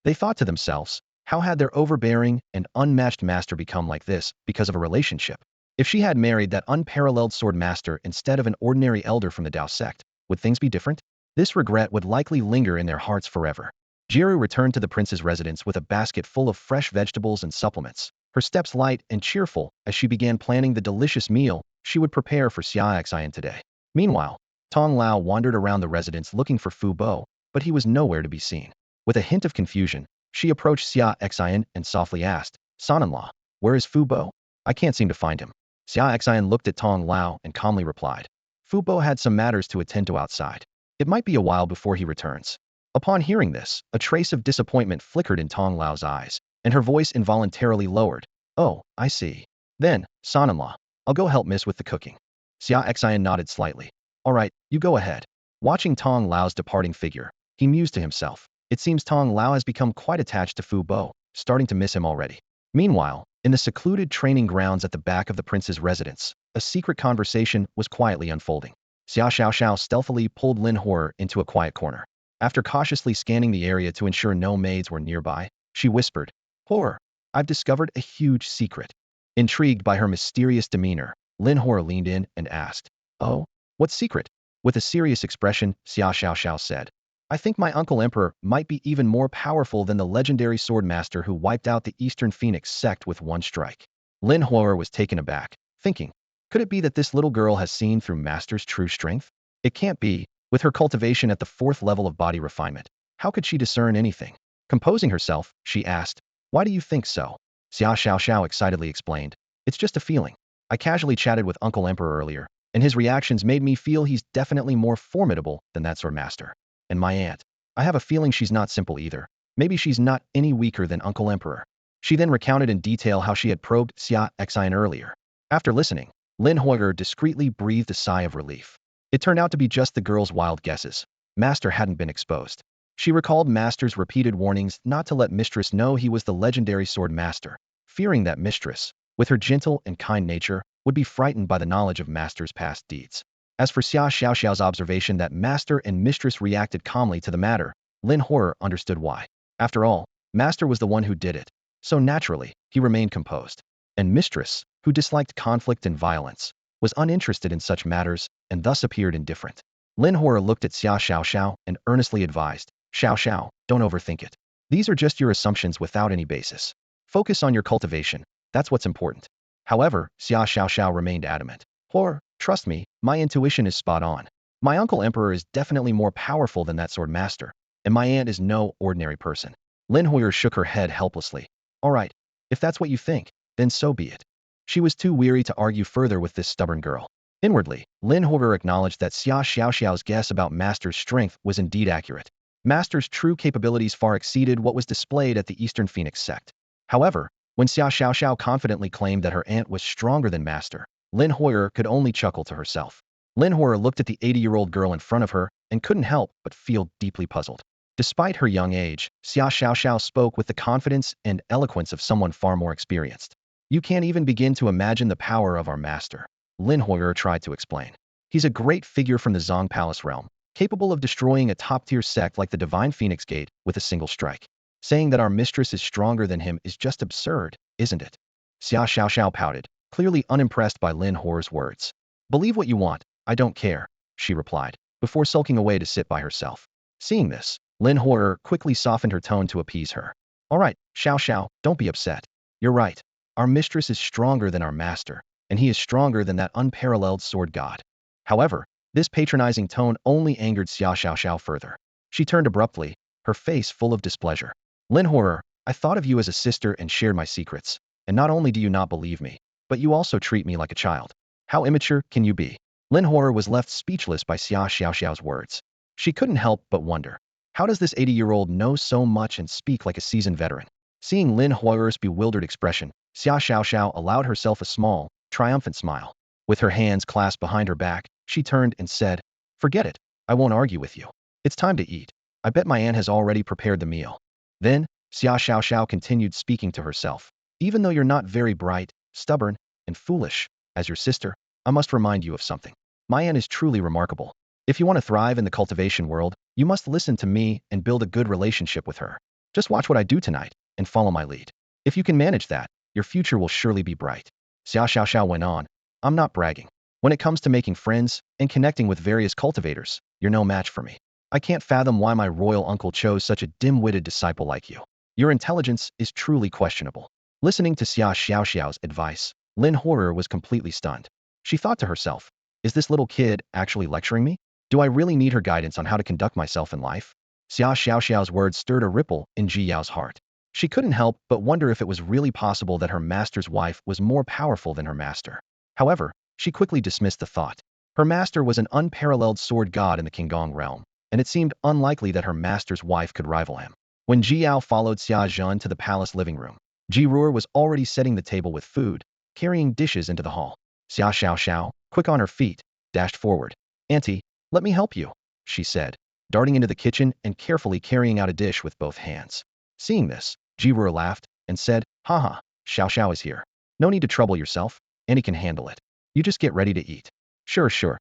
They thought to themselves, how had their overbearing and unmatched master become like this because of a relationship? If she had married that unparalleled sword master instead of an ordinary elder from the Dao sect, would things be different? This regret would likely linger in their hearts forever. Jiru returned to the prince's residence with a basket full of fresh vegetables and supplements, her steps light and cheerful as she began planning the delicious meal she would prepare for Xia Xian today. Meanwhile, Tong Lao wandered around the residence looking for Fu Bo, but he was nowhere to be seen. With a hint of confusion, she approached Xia Xian and softly asked, "Son-in-law, where is Fu Bo? I can't seem to find him." Xia Xian looked at Tong Lao and calmly replied, "Fu Bo had some matters to attend to outside. It might be a while before he returns." Upon hearing this, a trace of disappointment flickered in Tong Lao's eyes, and her voice involuntarily lowered. "Oh, I see. Then, son-in-law, I'll go help miss with the cooking. Xia Xian nodded slightly. All right, you go ahead. Watching Tong Lao's departing figure, he mused to himself. It seems Tong Lao has become quite attached to Fu Bo, starting to miss him already. Meanwhile, in the secluded training grounds at the back of the prince's residence, a secret conversation was quietly unfolding. Xia Xiaoxiao stealthily pulled Lin Horror into a quiet corner. After cautiously scanning the area to ensure no maids were nearby, she whispered, Horror, I've discovered a huge secret. Intrigued by her mysterious demeanor, Lin Horror leaned in and asked, Oh, what secret? With a serious expression, Xia Xiaoxiao said, I think my uncle Emperor might be even more powerful than the legendary sword master who wiped out the Eastern Phoenix sect with one strike. Lin Horror was taken aback, thinking, could it be that this little girl has seen through master's true strength? It can't be. With her cultivation at the 4th level of body refinement, how could she discern anything? Composing herself, she asked, Why do you think so? Xia Xiaoxiao excitedly explained, It's just a feeling. I casually chatted with Uncle Emperor earlier, and his reactions made me feel he's definitely more formidable than that sword master. And my aunt. I have a feeling she's not simple either. Maybe she's not any weaker than Uncle Emperor. She then recounted in detail how she had probed Xia Xian earlier. After listening, Lin Hoyer discreetly breathed a sigh of relief. It turned out to be just the girl's wild guesses. Master hadn't been exposed. She recalled Master's repeated warnings not to let Mistress know he was the legendary sword master, fearing that Mistress, with her gentle and kind nature, would be frightened by the knowledge of Master's past deeds. As for Xia Xiaoxiao's observation that Master and Mistress reacted calmly to the matter, Lin Horror understood why. After all, Master was the one who did it. So naturally, he remained composed. And Mistress, who disliked conflict and violence, was uninterested in such matters and thus appeared indifferent. Lin Horror looked at Xia Xiaoxiao and earnestly advised, Xiao, don't overthink it. These are just your assumptions without any basis. Focus on your cultivation. That's what's important. However, Xia Xiaoxiao remained adamant. Horror, trust me, my intuition is spot on. My uncle Emperor is definitely more powerful than that sword master, and my aunt is no ordinary person. Lin Hoyer shook her head helplessly. All right, if that's what you think, then so be it. She was too weary to argue further with this stubborn girl. Inwardly, Lin Hoyer acknowledged that Xia Xiaoxiao's guess about Master's strength was indeed accurate. Master's true capabilities far exceeded what was displayed at the Eastern Phoenix sect. However, when Xia Xiaoxiao confidently claimed that her aunt was stronger than Master, Lin Hoyer could only chuckle to herself. Lin Hoyer looked at the 80-year-old girl in front of her and couldn't help but feel deeply puzzled. Despite her young age, Xia Xiaoxiao spoke with the confidence and eloquence of someone far more experienced. You can't even begin to imagine the power of our master, Lin Hoyer tried to explain. He's a great figure from the Zong Palace realm, capable of destroying a top-tier sect like the Divine Phoenix Gate with a single strike. Saying that our mistress is stronger than him is just absurd, isn't it? Xia Xiaoxiao pouted, clearly unimpressed by Lin Hoer's words. Believe what you want, I don't care, she replied, before sulking away to sit by herself. Seeing this, Lin Hoer quickly softened her tone to appease her. All right, Xiao, don't be upset. You're right. Our mistress is stronger than our master, and he is stronger than that unparalleled sword god. However, this patronizing tone only angered Xia Xiaoxiao further. She turned abruptly, her face full of displeasure. Lin Hoer, I thought of you as a sister and shared my secrets, and not only do you not believe me, but you also treat me like a child. How immature can you be? Lin Hoer was left speechless by Xia Xiaoxiao's words. She couldn't help but wonder, how does this 80-year-old know so much and speak like a seasoned veteran? Seeing Lin Hoer's bewildered expression, Xia Xiaoxiao allowed herself a small, triumphant smile. With her hands clasped behind her back, she turned and said, Forget it, I won't argue with you. It's time to eat. I bet my aunt has already prepared the meal. Then, Xia Xiaoxiao continued speaking to herself. Even though you're not very bright, stubborn, and foolish, as your sister, I must remind you of something. My aunt is truly remarkable. If you want to thrive in the cultivation world, you must listen to me and build a good relationship with her. Just watch what I do tonight, and follow my lead. If you can manage that, your future will surely be bright. Xia Xiaoxiao went on, I'm not bragging. When it comes to making friends and connecting with various cultivators, you're no match for me. I can't fathom why my royal uncle chose such a dim-witted disciple like you. Your intelligence is truly questionable. Listening to Xia Xiaoxiao's advice, Lin Hoer was completely stunned. She thought to herself, is this little kid actually lecturing me? Do I really need her guidance on how to conduct myself in life? Xia Xiaoxiao's words stirred a ripple in Ji Yao's heart. She couldn't help but wonder if it was really possible that her master's wife was more powerful than her master. However, she quickly dismissed the thought. Her master was an unparalleled sword god in the Qinggong realm, and it seemed unlikely that her master's wife could rival him. When Ji Yao followed Xia Zhen to the palace living room, Ji Ruer was already setting the table with food, carrying dishes into the hall. Xia Xiao, quick on her feet, dashed forward. Auntie, let me help you, she said, darting into the kitchen and carefully carrying out a dish with both hands. Seeing this, Jiru laughed and said, haha, Xiao is here. No need to trouble yourself, Annie can handle it. You just get ready to eat. Sure. Xia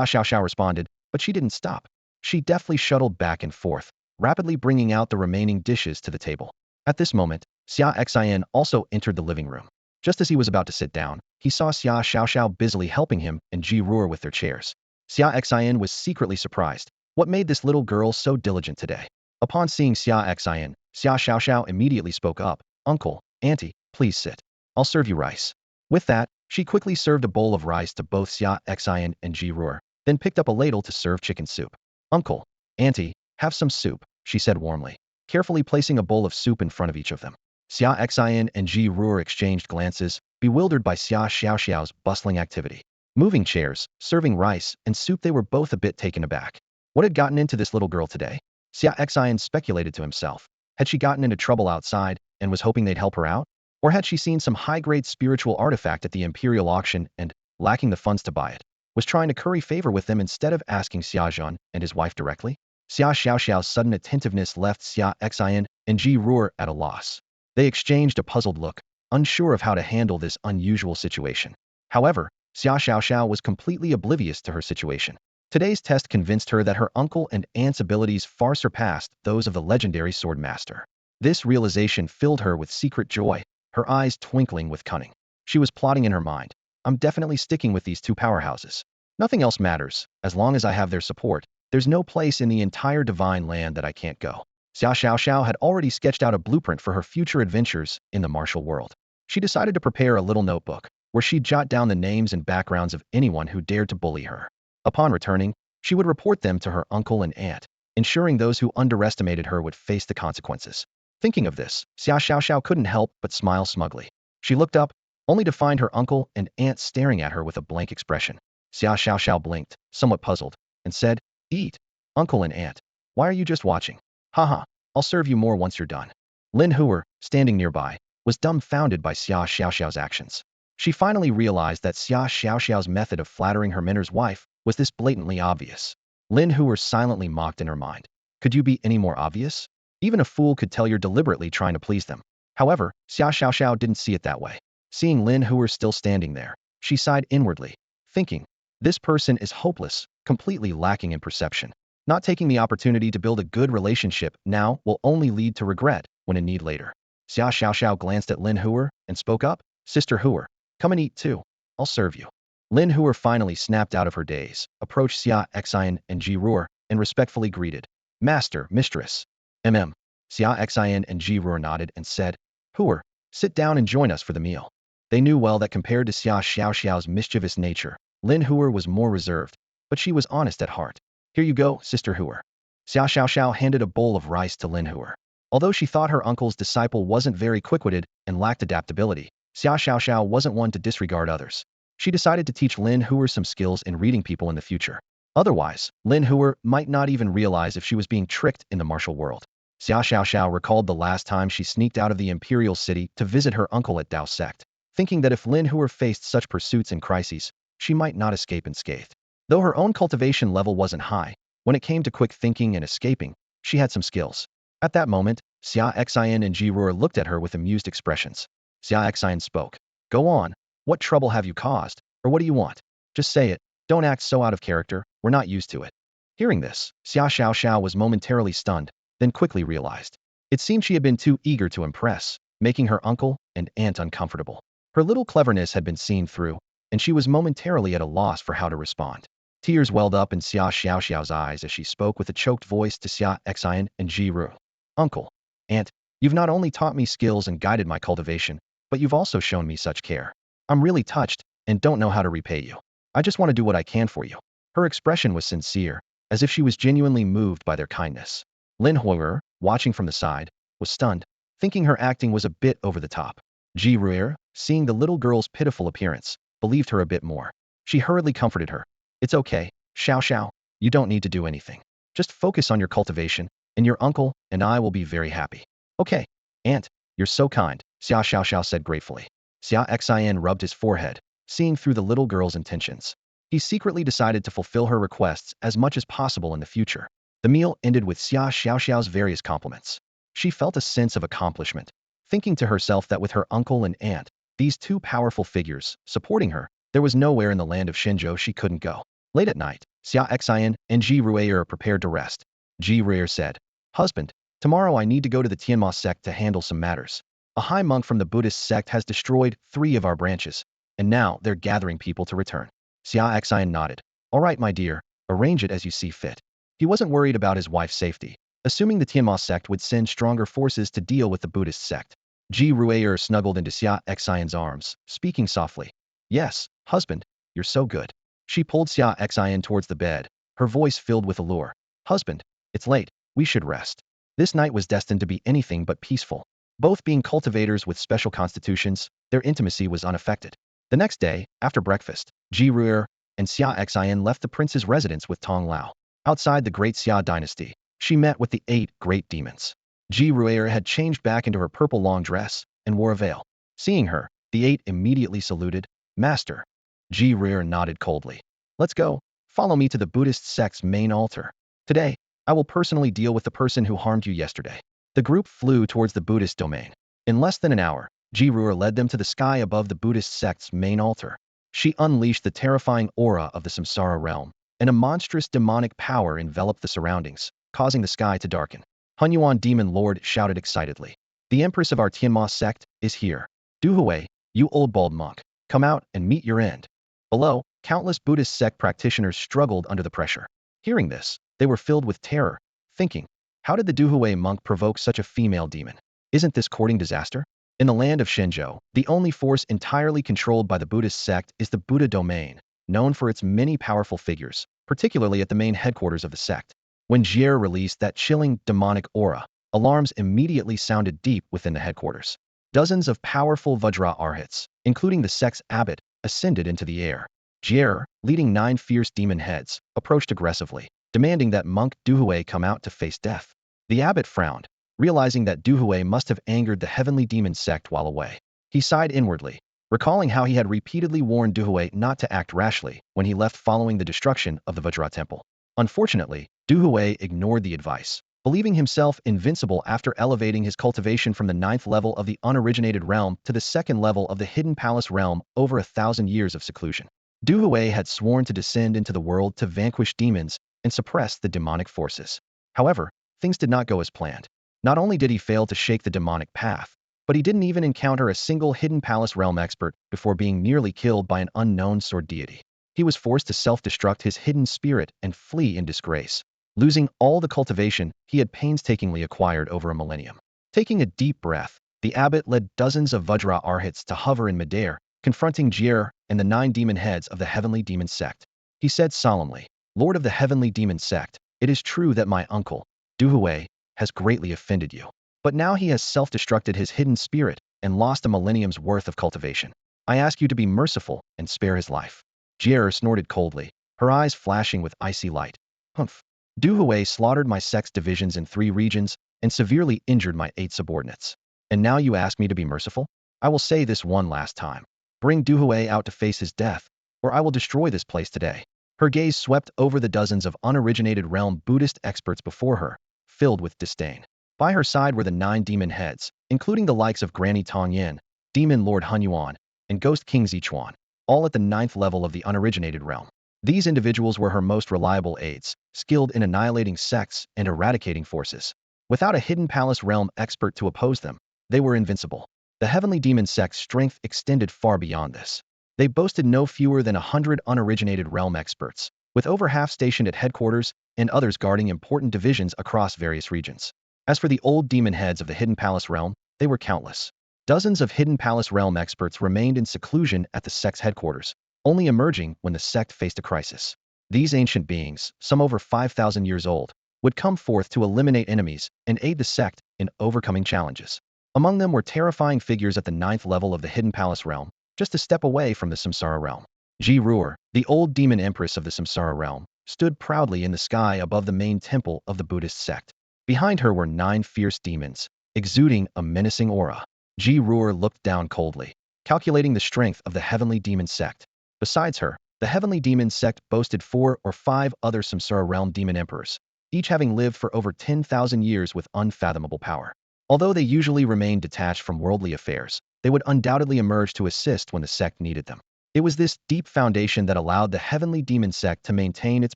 Xiao responded, but she didn't stop. She deftly shuttled back and forth, rapidly bringing out the remaining dishes to the table. At this moment, Xia Xian also entered the living room. Just as he was about to sit down, he saw Xia Xiao busily helping him and Ji Ruer with their chairs. Xia Xian was secretly surprised. What made this little girl so diligent today? Upon seeing Xia Xian, Xia Xiao immediately spoke up. Uncle, Auntie, please sit. I'll serve you rice. With that, she quickly served a bowl of rice to both Xia Xian and Ji Ruer, then picked up a ladle to serve chicken soup. Uncle, Auntie, have some soup, she said warmly, carefully placing a bowl of soup in front of each of them. Xia Xian and Ji Ruer exchanged glances, bewildered by Xia Xiao's bustling activity. Moving chairs, serving rice, and soup, they were both a bit taken aback. What had gotten into this little girl today? Xia Xian speculated to himself. Had she gotten into trouble outside and was hoping they'd help her out? Or had she seen some high-grade spiritual artifact at the Imperial auction and, lacking the funds to buy it, was trying to curry favor with them instead of asking Xia Zhan and his wife directly? Xia Xiao's sudden attentiveness left Xia Xian and Ji Ruer at a loss. They exchanged a puzzled look, unsure of how to handle this unusual situation. However, Xia Xiao was completely oblivious to her situation. Today's test convinced her that her uncle and aunt's abilities far surpassed those of the legendary sword master. This realization filled her with secret joy, her eyes twinkling with cunning. She was plotting in her mind, I'm definitely sticking with these two powerhouses. Nothing else matters, as long as I have their support. There's no place in the entire divine land that I can't go. Xia Xiao had already sketched out a blueprint for her future adventures in the martial world. She decided to prepare a little notebook, where she'd jot down the names and backgrounds of anyone who dared to bully her. Upon returning, she would report them to her uncle and aunt, ensuring those who underestimated her would face the consequences. Thinking of this, Xia Xiao couldn't help but smile smugly. She looked up, only to find her uncle and aunt staring at her with a blank expression. Xia Xiao blinked, somewhat puzzled, and said, Eat. Uncle and aunt, why are you just watching? Haha, I'll serve you more once you're done. Lin Huer, standing nearby, was dumbfounded by Xia Xiao's actions. She finally realized that Xia Xiao's method of flattering her mentor's wife was this blatantly obvious. Lin Huer silently mocked in her mind. Could you be any more obvious? Even a fool could tell you're deliberately trying to please them. However, Xia Xiao didn't see it that way. Seeing Lin Huer still standing there, she sighed inwardly, thinking, this person is hopeless, completely lacking in perception. Not taking the opportunity to build a good relationship now will only lead to regret when in need later. Xia Xiao glanced at Lin Huer and spoke up, Sister Huer, come and eat too. I'll serve you. Lin Huer finally snapped out of her daze, approached Xia Xian and Ji Ruer, and respectfully greeted. Master, Mistress. Xia Xian and Ji Ruer nodded and said, Huer, sit down and join us for the meal. They knew well that compared to Xia Xiao's mischievous nature, Lin Huer was more reserved, but she was honest at heart. Here you go, Sister Huer. Xia Xiao handed a bowl of rice to Lin Huer. Although she thought her uncle's disciple wasn't very quick-witted and lacked adaptability, Xia Xiao wasn't one to disregard others. She decided to teach Lin Huer some skills in reading people in the future. Otherwise, Lin Huer might not even realize if she was being tricked in the martial world. Xia Xiao recalled the last time she sneaked out of the Imperial city to visit her uncle at Dao sect, thinking that if Lin Huer faced such pursuits and crises, she might not escape unscathed. Though her own cultivation level wasn't high, when it came to quick thinking and escaping, she had some skills. At that moment, Xia Xian and Ji Ruer looked at her with amused expressions. Xia Xian spoke. Go on. What trouble have you caused? Or what do you want? Just say it. Don't act so out of character. We're not used to it. Hearing this, Xia Xiao was momentarily stunned, then quickly realized. It seemed she had been too eager to impress, making her uncle and aunt uncomfortable. Her little cleverness had been seen through, and she was momentarily at a loss for how to respond. Tears welled up in Xia Xiao's eyes as she spoke with a choked voice to Xia Xian and Ji Ruer. Uncle, aunt, you've not only taught me skills and guided my cultivation, but you've also shown me such care. I'm really touched and don't know how to repay you. I just want to do what I can for you. Her expression was sincere, as if she was genuinely moved by their kindness. Lin Huer, watching from the side, was stunned, thinking her acting was a bit over the top. Ji Ruer, seeing the little girl's pitiful appearance, believed her a bit more. She hurriedly comforted her. It's okay, Xiao, you don't need to do anything. Just focus on your cultivation, and your uncle and I will be very happy. Okay, aunt, you're so kind, Xia Xiao said gratefully. Xia Xian rubbed his forehead, seeing through the little girl's intentions. He secretly decided to fulfill her requests as much as possible in the future. The meal ended with Xia Xiaoxiao's various compliments. She felt a sense of accomplishment, thinking to herself that with her uncle and aunt, these two powerful figures, supporting her, there was nowhere in the land of Shenzhou she couldn't go. Late at night, Xia Xian and Ji Ruier prepared to rest. Ji Ruier said, "Husband, tomorrow I need to go to the Tienma sect to handle some matters. A high monk from the Buddhist sect has destroyed 3 of our branches, and now they're gathering people to return." Xia Xian nodded. "All right, my dear, arrange it as you see fit." He wasn't worried about his wife's safety, assuming the Tienma sect would send stronger forces to deal with the Buddhist sect. Ji Ruier snuggled into Xia Xian's arms, speaking softly. "Yes, husband, you're so good." She pulled Xia Xian towards the bed, her voice filled with allure. "Husband, it's late, we should rest." This night was destined to be anything but peaceful. Both being cultivators with special constitutions, their intimacy was unaffected. The next day, after breakfast, Ji Ruier and Xia Xian left the prince's residence with Tong Lao. Outside the great Xia dynasty, she met with the 8 great demons. Ji Ruier had changed back into her purple long dress and wore a veil. Seeing her, the 8 immediately saluted. "Master." Ji Ruier nodded coldly. "Let's go. Follow me to the Buddhist sect's main altar. Today, I will personally deal with the person who harmed you yesterday." The group flew towards the Buddhist domain. In less than an hour, Ji Ruier led them to the sky above the Buddhist sect's main altar. She unleashed the terrifying aura of the samsara realm, and a monstrous demonic power enveloped the surroundings, causing the sky to darken. Hunyuan Demon Lord shouted excitedly. "The Empress of our Tienma sect is here. Duhui, you old bald monk, come out and meet your end." Below, countless Buddhist sect practitioners struggled under the pressure. Hearing this, they were filled with terror, thinking, how did the Duhui monk provoke such a female demon? Isn't this courting disaster? In the land of Shenzhou, the only force entirely controlled by the Buddhist sect is the Buddha domain, known for its many powerful figures, particularly at the main headquarters of the sect. When Jier released that chilling, demonic aura, alarms immediately sounded deep within the headquarters. Dozens of powerful Vajra Arhats, including the sect's abbot, ascended into the air. Jier, leading 9 fierce demon heads, approached aggressively, demanding that monk Duhui come out to face death. The abbot frowned, realizing that Duhui must have angered the heavenly demon sect while away. He sighed inwardly, recalling how he had repeatedly warned Duhui not to act rashly when he left following the destruction of the Vajra temple. Unfortunately, Duhui ignored the advice, believing himself invincible after elevating his cultivation from the 9th level of the unoriginated realm to the 2nd level of the hidden palace realm over 1,000 years of seclusion. Duhui had sworn to descend into the world to vanquish demons and suppress the demonic forces. However, things did not go as planned. Not only did he fail to shake the demonic path, but he didn't even encounter a single hidden palace realm expert before being nearly killed by an unknown sword deity. He was forced to self-destruct his hidden spirit and flee in disgrace, losing all the cultivation he had painstakingly acquired over a millennium. Taking a deep breath, the abbot led dozens of Vajra Arhats to hover in midair, confronting Jier and the 9 demon heads of the heavenly demon sect. He said solemnly, "Lord of the heavenly demon sect, it is true that my uncle, Duhui, has greatly offended you. But now he has self-destructed his hidden spirit and lost a millennium's worth of cultivation. I ask you to be merciful and spare his life." Jier snorted coldly, her eyes flashing with icy light. "Humph. Duhui slaughtered my sect's divisions in 3 regions and severely injured my 8 subordinates. And now you ask me to be merciful? I will say this one last time. Bring Duhui out to face his death, or I will destroy this place today." Her gaze swept over the dozens of unoriginated realm Buddhist experts before her, filled with disdain. By her side were the 9 demon heads, including the likes of Granny Tongyin, Demon Lord Hunyuan, and Ghost King Zichuan, all at the 9th level of the unoriginated realm. These individuals were her most reliable aides, skilled in annihilating sects and eradicating forces. Without a hidden palace realm expert to oppose them, they were invincible. The heavenly demon sect's strength extended far beyond this. They boasted no fewer than 100 unoriginated realm experts, with over half stationed at headquarters and others guarding important divisions across various regions. As for the old demon heads of the hidden palace realm, they were countless. Dozens of hidden palace realm experts remained in seclusion at the sect's headquarters, only emerging when the sect faced a crisis. These ancient beings, some over 5,000 years old, would come forth to eliminate enemies and aid the sect in overcoming challenges. Among them were terrifying figures at the 9th level of the hidden palace realm, just a step away from the samsara realm. Ji Ruier, the old demon empress of the samsara realm, stood proudly in the sky above the main temple of the Buddhist sect. Behind her were 9 fierce demons, exuding a menacing aura. Ji Ruier looked down coldly. calculating the strength of the heavenly demon sect. Besides her, the heavenly demon sect boasted 4 or 5 other Samsara realm demon emperors, each having lived for over 10,000 years with unfathomable power. Although they usually remained detached from worldly affairs, they would undoubtedly emerge to assist when the sect needed them. It was this deep foundation that allowed the heavenly demon sect to maintain its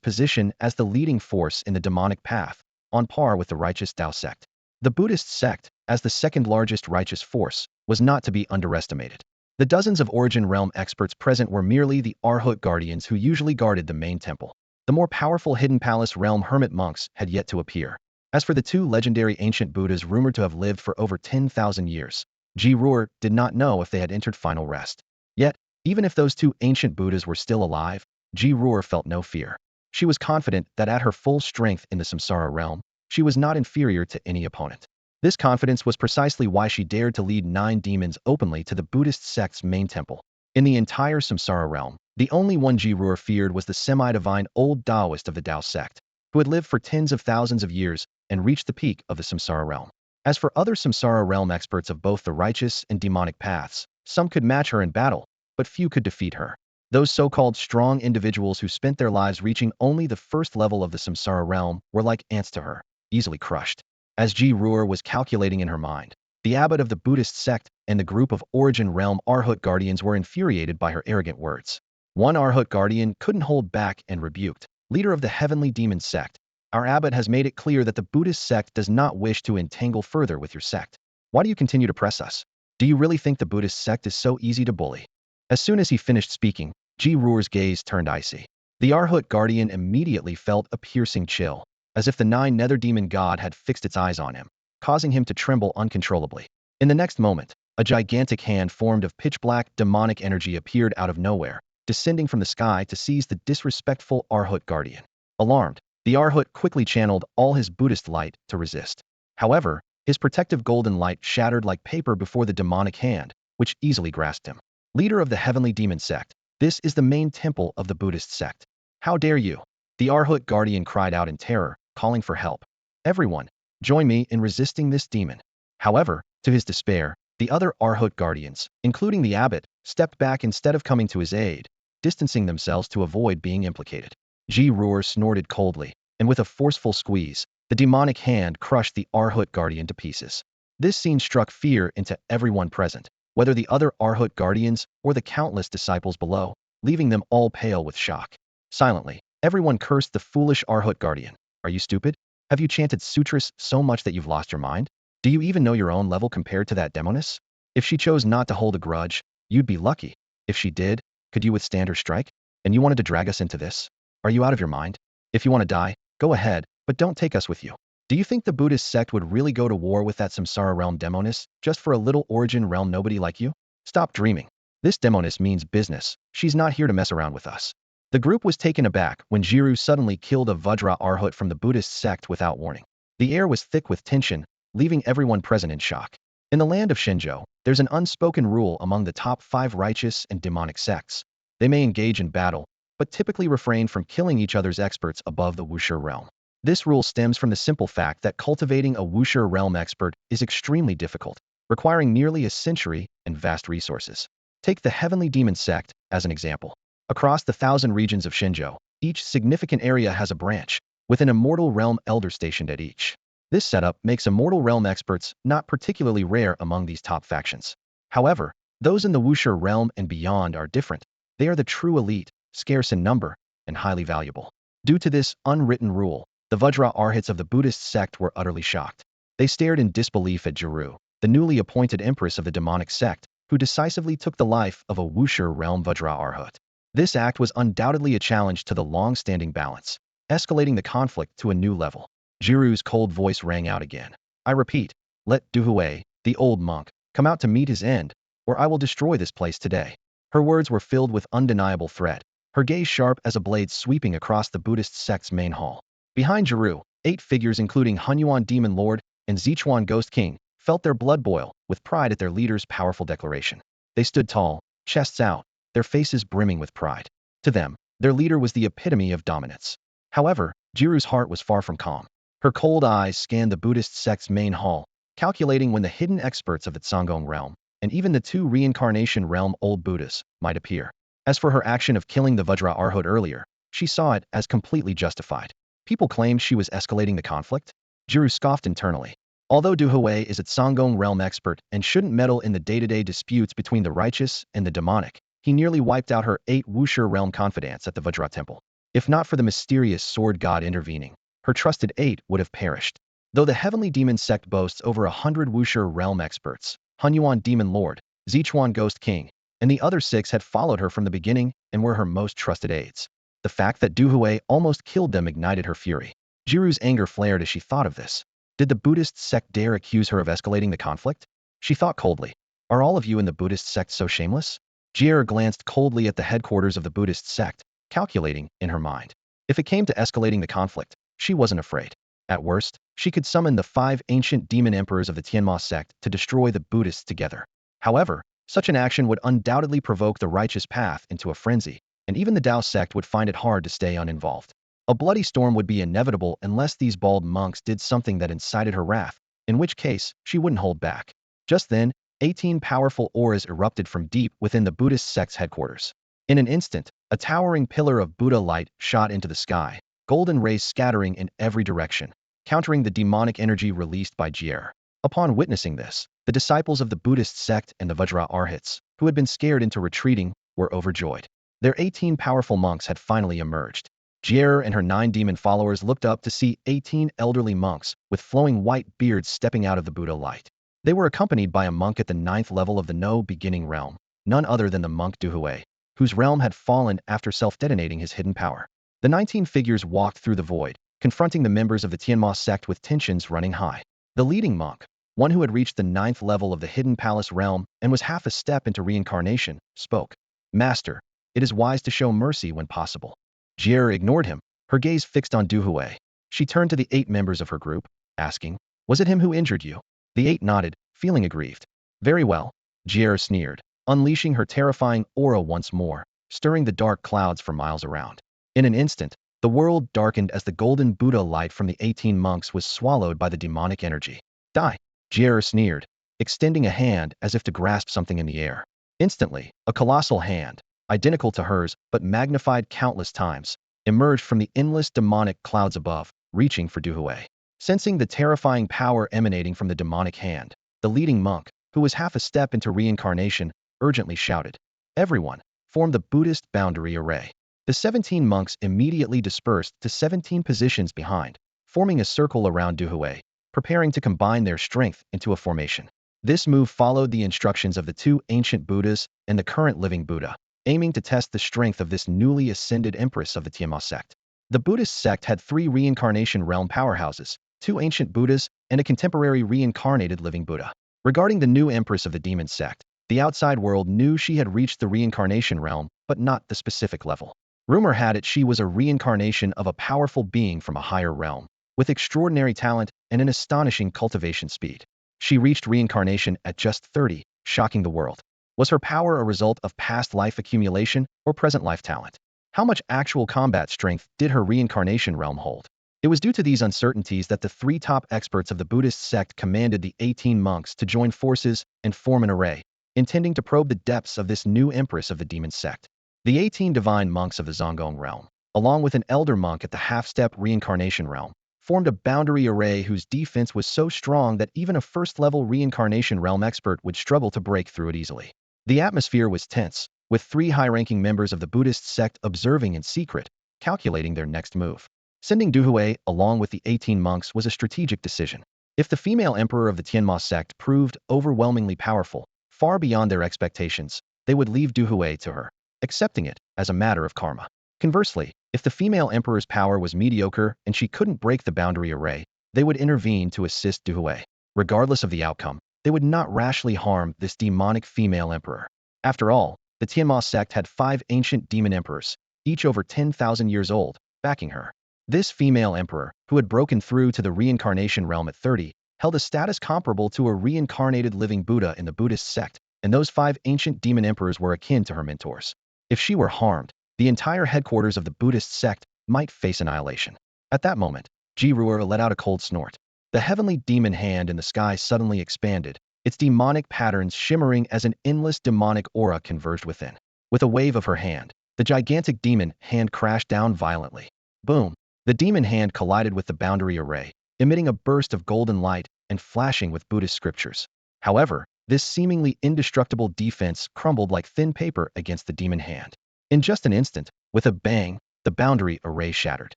position as the leading force in the demonic path, on par with the righteous Tao sect. The Buddhist sect, as the second largest righteous force, was not to be underestimated. The dozens of origin realm experts present were merely the Arhat guardians who usually guarded the main temple. The more powerful hidden palace realm hermit monks had yet to appear. As for the 2 legendary ancient Buddhas rumored to have lived for over 10,000 years, Ji-Ruor did not know if they had entered final rest. Yet, even if those 2 ancient Buddhas were still alive, Ji-Ruor felt no fear. She was confident that at her full strength in the samsara realm, she was not inferior to any opponent. This confidence was precisely why she dared to lead 9 demons openly to the Buddhist sect's main temple. In the entire samsara realm, the only one Ji-Ruor feared was the semi-divine old Taoist of the Tao sect, who had lived for tens of thousands of years and reached the peak of the samsara realm. As for other samsara realm experts of both the righteous and demonic paths, some could match her in battle, but few could defeat her. Those so-called strong individuals who spent their lives reaching only the first level of the samsara realm were like ants to her, easily crushed. As Ji-Ruor was calculating in her mind, the abbot of the Buddhist sect and the group of origin realm Arhat guardians were infuriated by her arrogant words. One Arhat guardian couldn't hold back and rebuked, "Leader of the heavenly demon sect, our abbot has made it clear that the Buddhist sect does not wish to entangle further with your sect. Why do you continue to press us? Do you really think the Buddhist sect is so easy to bully?" As soon as he finished speaking, Ji-Ruor's gaze turned icy. The Arhat guardian immediately felt a piercing chill, as if the 9 nether demon god had fixed its eyes on him, causing him to tremble uncontrollably. In the next moment, a gigantic hand formed of pitch-black demonic energy appeared out of nowhere, descending from the sky to seize the disrespectful Arhat guardian. Alarmed, the Arhat quickly channeled all his Buddhist light to resist. However, his protective golden light shattered like paper before the demonic hand, which easily grasped him. "Leader of the heavenly demon sect, this is the main temple of the Buddhist sect. How dare you?" The Arhat guardian cried out in terror, calling for help. "Everyone, join me in resisting this demon." However, to his despair, the other Arhat guardians, including the abbot, stepped back instead of coming to his aid, distancing themselves to avoid being implicated. Ji-Ruor snorted coldly, and with a forceful squeeze, the demonic hand crushed the Arhat guardian to pieces. This scene struck fear into everyone present, whether the other Arhat guardians or the countless disciples below, leaving them all pale with shock. Silently, everyone cursed the foolish Arhat guardian. "Are you stupid? Have you chanted sutras so much that you've lost your mind? Do you even know your own level compared to that demoness? If she chose not to hold a grudge, you'd be lucky. If she did, could you withstand her strike? And you wanted to drag us into this? Are you out of your mind? If you want to die, go ahead, but don't take us with you. Do you think the Buddhist sect would really go to war with that samsara realm demoness just for a little origin realm nobody like you? Stop dreaming. This demoness means business. She's not here to mess around with us." The group was taken aback when Jiru suddenly killed a Vajra Arhat from the Buddhist sect without warning. The air was thick with tension, leaving everyone present in shock. In the land of Shenzhou, there's an unspoken rule among the top 5 righteous and demonic sects. They may engage in battle, but typically refrain from killing each other's experts above the Wuxia realm. This rule stems from the simple fact that cultivating a Wuxia realm expert is extremely difficult, requiring nearly a century and vast resources. Take the Heavenly Demon sect as an example. Across the 1,000 regions of Shenzhou, each significant area has a branch, with an Immortal Realm elder stationed at each. This setup makes Immortal Realm experts not particularly rare among these top factions. However, those in the Wuxia realm and beyond are different. They are the true elite, scarce in number, and highly valuable. Due to this unwritten rule, the Vajra Arhats of the Buddhist sect were utterly shocked. They stared in disbelief at Jiru, the newly appointed empress of the demonic sect, who decisively took the life of a Wuxia realm Vajra Arhat. This act was undoubtedly a challenge to the long-standing balance, escalating the conflict to a new level. Jiru's cold voice rang out again. "I repeat, let Duhui, the old monk, come out to meet his end, or I will destroy this place today." Her words were filled with undeniable threat, her gaze sharp as a blade sweeping across the Buddhist sect's main hall. Behind Jiru, 8 figures including Hunyuan Demon Lord and Zichuan Ghost King felt their blood boil with pride at their leader's powerful declaration. They stood tall, chests out, their faces brimming with pride. To them, their leader was the epitome of dominance. However, Jiru's heart was far from calm. Her cold eyes scanned the Buddhist sect's main hall, calculating when the hidden experts of the Tsangong realm, and even the two reincarnation realm old Buddhas might appear. As for her action of killing the Vajra Arhot earlier, she saw it as completely justified. People claimed she was escalating the conflict. Jiru scoffed internally. Although Du Hui is a Tsangong realm expert and shouldn't meddle in the day-to-day disputes between the righteous and the demonic, he nearly wiped out her 8 Wuxia realm confidants at the Vajra temple. If not for the mysterious sword god intervening, her trusted 8 would have perished. Though the heavenly demon sect boasts over 100 Wuxia realm experts, Hunyuan demon lord, Zichuan ghost king, and the other 6 had followed her from the beginning and were her most trusted aides. The fact that Du Hui almost killed them ignited her fury. Jiru's anger flared as she thought of this. Did the Buddhist sect dare accuse her of escalating the conflict? She thought coldly. Are all of you in the Buddhist sect so shameless? Jier glanced coldly at the headquarters of the Buddhist sect, calculating in her mind. If it came to escalating the conflict, she wasn't afraid. At worst, she could summon the 5 ancient demon emperors of the Tienma sect to destroy the Buddhists together. However, such an action would undoubtedly provoke the righteous path into a frenzy, and even the Tao sect would find it hard to stay uninvolved. A bloody storm would be inevitable unless these bald monks did something that incited her wrath, in which case she wouldn't hold back. Just then, 18 powerful auras erupted from deep within the Buddhist sect's headquarters. In an instant, a towering pillar of Buddha light shot into the sky, golden rays scattering in every direction, countering the demonic energy released by Jier. Upon witnessing this, the disciples of the Buddhist sect and the Vajra Arhats, who had been scared into retreating, were overjoyed. Their 18 powerful monks had finally emerged. Jier and her 9 demon followers looked up to see 18 elderly monks with flowing white beards stepping out of the Buddha light. They were accompanied by a monk at the 9th level of the No Beginning realm, none other than the monk Du Hui, whose realm had fallen after self-detonating his hidden power. The 19 figures walked through the void, confronting the members of the Tienma sect with tensions running high. The leading monk, one who had reached the 9th level of the Hidden Palace realm and was half a step into reincarnation, spoke. Master, it is wise to show mercy when possible. Jier ignored him, her gaze fixed on Du Hui. She turned to the 8 members of her group, asking, was it him who injured you? The 8 nodded, feeling aggrieved. Very well, Jier sneered, unleashing her terrifying aura once more, stirring the dark clouds for miles around. In an instant, the world darkened as the golden Buddha light from the 18 monks was swallowed by the demonic energy. Die, Jier sneered, extending a hand as if to grasp something in the air. Instantly, a colossal hand, identical to hers but magnified countless times, emerged from the endless demonic clouds above, reaching for Du Hui. Sensing the terrifying power emanating from the demonic hand, the leading monk, who was half a step into reincarnation, urgently shouted. Everyone, form the Buddhist boundary array. The 17 monks immediately dispersed to 17 positions behind, forming a circle around Du Hui, preparing to combine their strength into a formation. This move followed the instructions of the 2 ancient Buddhas and the current living Buddha, aiming to test the strength of this newly ascended empress of the Tienma sect. The Buddhist sect had 3 reincarnation realm powerhouses, 2 ancient Buddhas, and a contemporary reincarnated living Buddha. Regarding the new empress of the demon sect, the outside world knew she had reached the reincarnation realm, but not the specific level. Rumor had it she was a reincarnation of a powerful being from a higher realm, with extraordinary talent and an astonishing cultivation speed. She reached reincarnation at just 30, shocking the world. Was her power a result of past life accumulation or present life talent? How much actual combat strength did her reincarnation realm hold? It was due to these uncertainties that the 3 top experts of the Buddhist sect commanded the 18 monks to join forces and form an array, intending to probe the depths of this new empress of the demon sect. The 18 divine monks of the Zongong realm, along with an elder monk at the half-step reincarnation realm, formed a boundary array whose defense was so strong that even a first-level reincarnation realm expert would struggle to break through it easily. The atmosphere was tense, with 3 high-ranking members of the Buddhist sect observing in secret, calculating their next move. Sending Du Hui along with the 18 monks was a strategic decision. If the female emperor of the Tienma sect proved overwhelmingly powerful, far beyond their expectations, they would leave Du Hui to her, accepting it as a matter of karma. Conversely, if the female emperor's power was mediocre and she couldn't break the boundary array, they would intervene to assist Du Hui. Regardless of the outcome, they would not rashly harm this demonic female emperor. After all, the Tienma sect had 5 ancient demon emperors, each over 10,000 years old, backing her. This female emperor, who had broken through to the reincarnation realm at 30, held a status comparable to a reincarnated living Buddha in the Buddhist sect, and those 5 ancient demon emperors were akin to her mentors. If she were harmed, the entire headquarters of the Buddhist sect might face annihilation. At that moment, Ji Ruer let out a cold snort. The heavenly demon hand in the sky suddenly expanded, its demonic patterns shimmering as an endless demonic aura converged within. With a wave of her hand, the gigantic demon hand crashed down violently. Boom! The demon hand collided with the boundary array, emitting a burst of golden light and flashing with Buddhist scriptures. However, this seemingly indestructible defense crumbled like thin paper against the demon hand. In just an instant, with a bang, the boundary array shattered.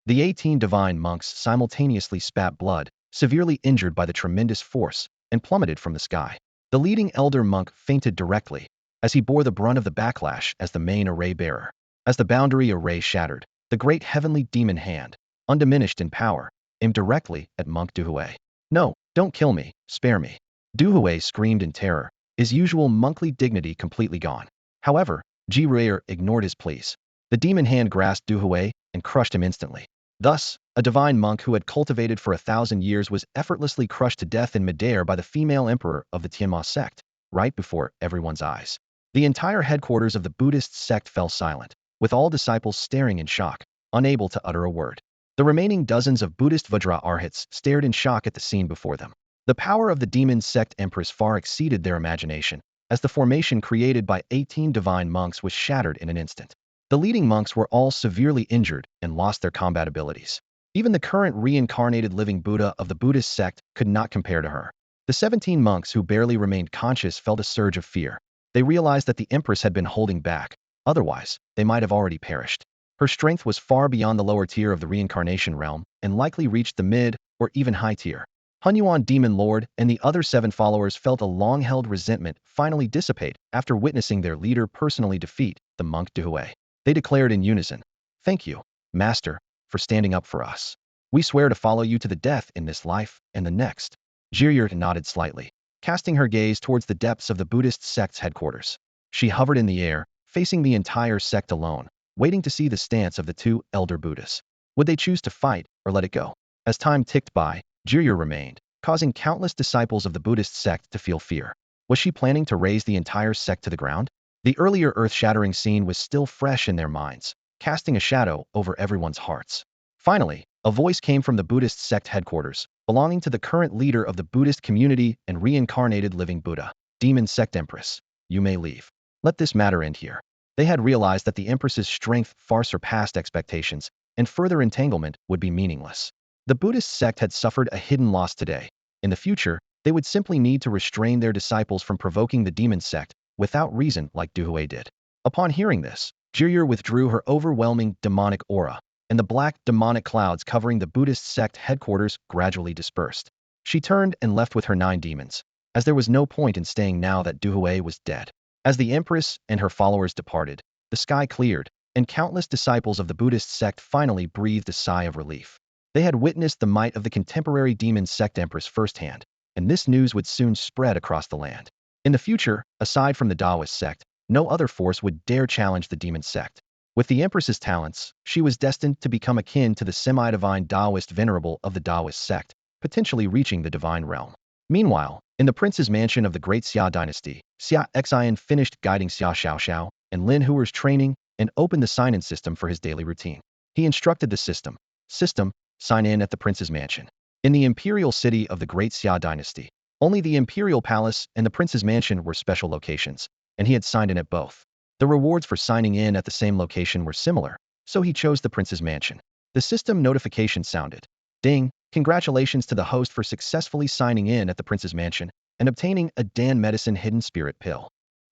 The 18 divine monks simultaneously spat blood, severely injured by the tremendous force, and plummeted from the sky. The leading elder monk fainted directly, as he bore the brunt of the backlash as the main array bearer. As the boundary array shattered, the great heavenly demon hand, undiminished in power, aimed directly at Monk Duhue. "No, don't kill me, spare me." Duhue screamed in terror, his usual monkly dignity completely gone. However, Ji-Rayer ignored his pleas. The demon hand grasped Duhue and crushed him instantly. Thus, a divine monk who had cultivated for 1,000 years was effortlessly crushed to death in midair by the female emperor of the Tienma sect, right before everyone's eyes. The entire headquarters of the Buddhist sect fell silent, with all disciples staring in shock, unable to utter a word. The remaining dozens of Buddhist Vajra arhats stared in shock at the scene before them. The power of the demon sect empress far exceeded their imagination, as the formation created by 18 divine monks was shattered in an instant. The leading monks were all severely injured and lost their combat abilities. Even the current reincarnated living Buddha of the Buddhist sect could not compare to her. The 17 monks who barely remained conscious felt a surge of fear. They realized that the empress had been holding back, otherwise, they might have already perished. Her strength was far beyond the lower tier of the reincarnation realm and likely reached the mid or even high tier. Hunyuan Demon Lord and the other 7 followers felt a long-held resentment finally dissipate after witnessing their leader personally defeat the monk Duhue. They declared in unison, "Thank you, Master, for standing up for us. We swear to follow you to the death in this life and the next." Ji-Rayer nodded slightly, casting her gaze towards the depths of the Buddhist sect's headquarters. She hovered in the air, facing the entire sect alone, waiting to see the stance of the 2 elder Buddhas. Would they choose to fight or let it go? As time ticked by, Ji-Rayer remained, causing countless disciples of the Buddhist sect to feel fear. Was she planning to raze the entire sect to the ground? The earlier earth-shattering scene was still fresh in their minds, casting a shadow over everyone's hearts. Finally, a voice came from the Buddhist sect headquarters, belonging to the current leader of the Buddhist community and reincarnated living Buddha. "Demon sect empress, you may leave. Let this matter end here." They had realized that the empress's strength far surpassed expectations, and further entanglement would be meaningless. The Buddhist sect had suffered a hidden loss today. In the future, they would simply need to restrain their disciples from provoking the demon sect without reason like Duhue did. Upon hearing this, Ji-Rayer withdrew her overwhelming demonic aura, and the black demonic clouds covering the Buddhist sect headquarters gradually dispersed. She turned and left with her 9 demons, as there was no point in staying now that Duhue was dead. As the empress and her followers departed, the sky cleared, and countless disciples of the Buddhist sect finally breathed a sigh of relief. They had witnessed the might of the contemporary demon sect empress firsthand, and this news would soon spread across the land. In the future, aside from the Taoist sect, no other force would dare challenge the demon sect. With the empress's talents, she was destined to become akin to the semi-divine Taoist venerable of the Taoist sect, potentially reaching the divine realm. Meanwhile, in the prince's mansion of the great Xia dynasty, Xia Xian finished guiding Xia Xiaoxiao and Lin Huer's training and opened the sign-in system for his daily routine. He instructed the system, sign in at the prince's mansion. In the imperial city of the great Xia dynasty, only the imperial palace and the prince's mansion were special locations, and he had signed in at both. The rewards for signing in at the same location were similar, so he chose the prince's mansion. The system notification sounded. Ding! Congratulations to the host for successfully signing in at the prince's mansion and obtaining a Dan Medicine Hidden Spirit Pill.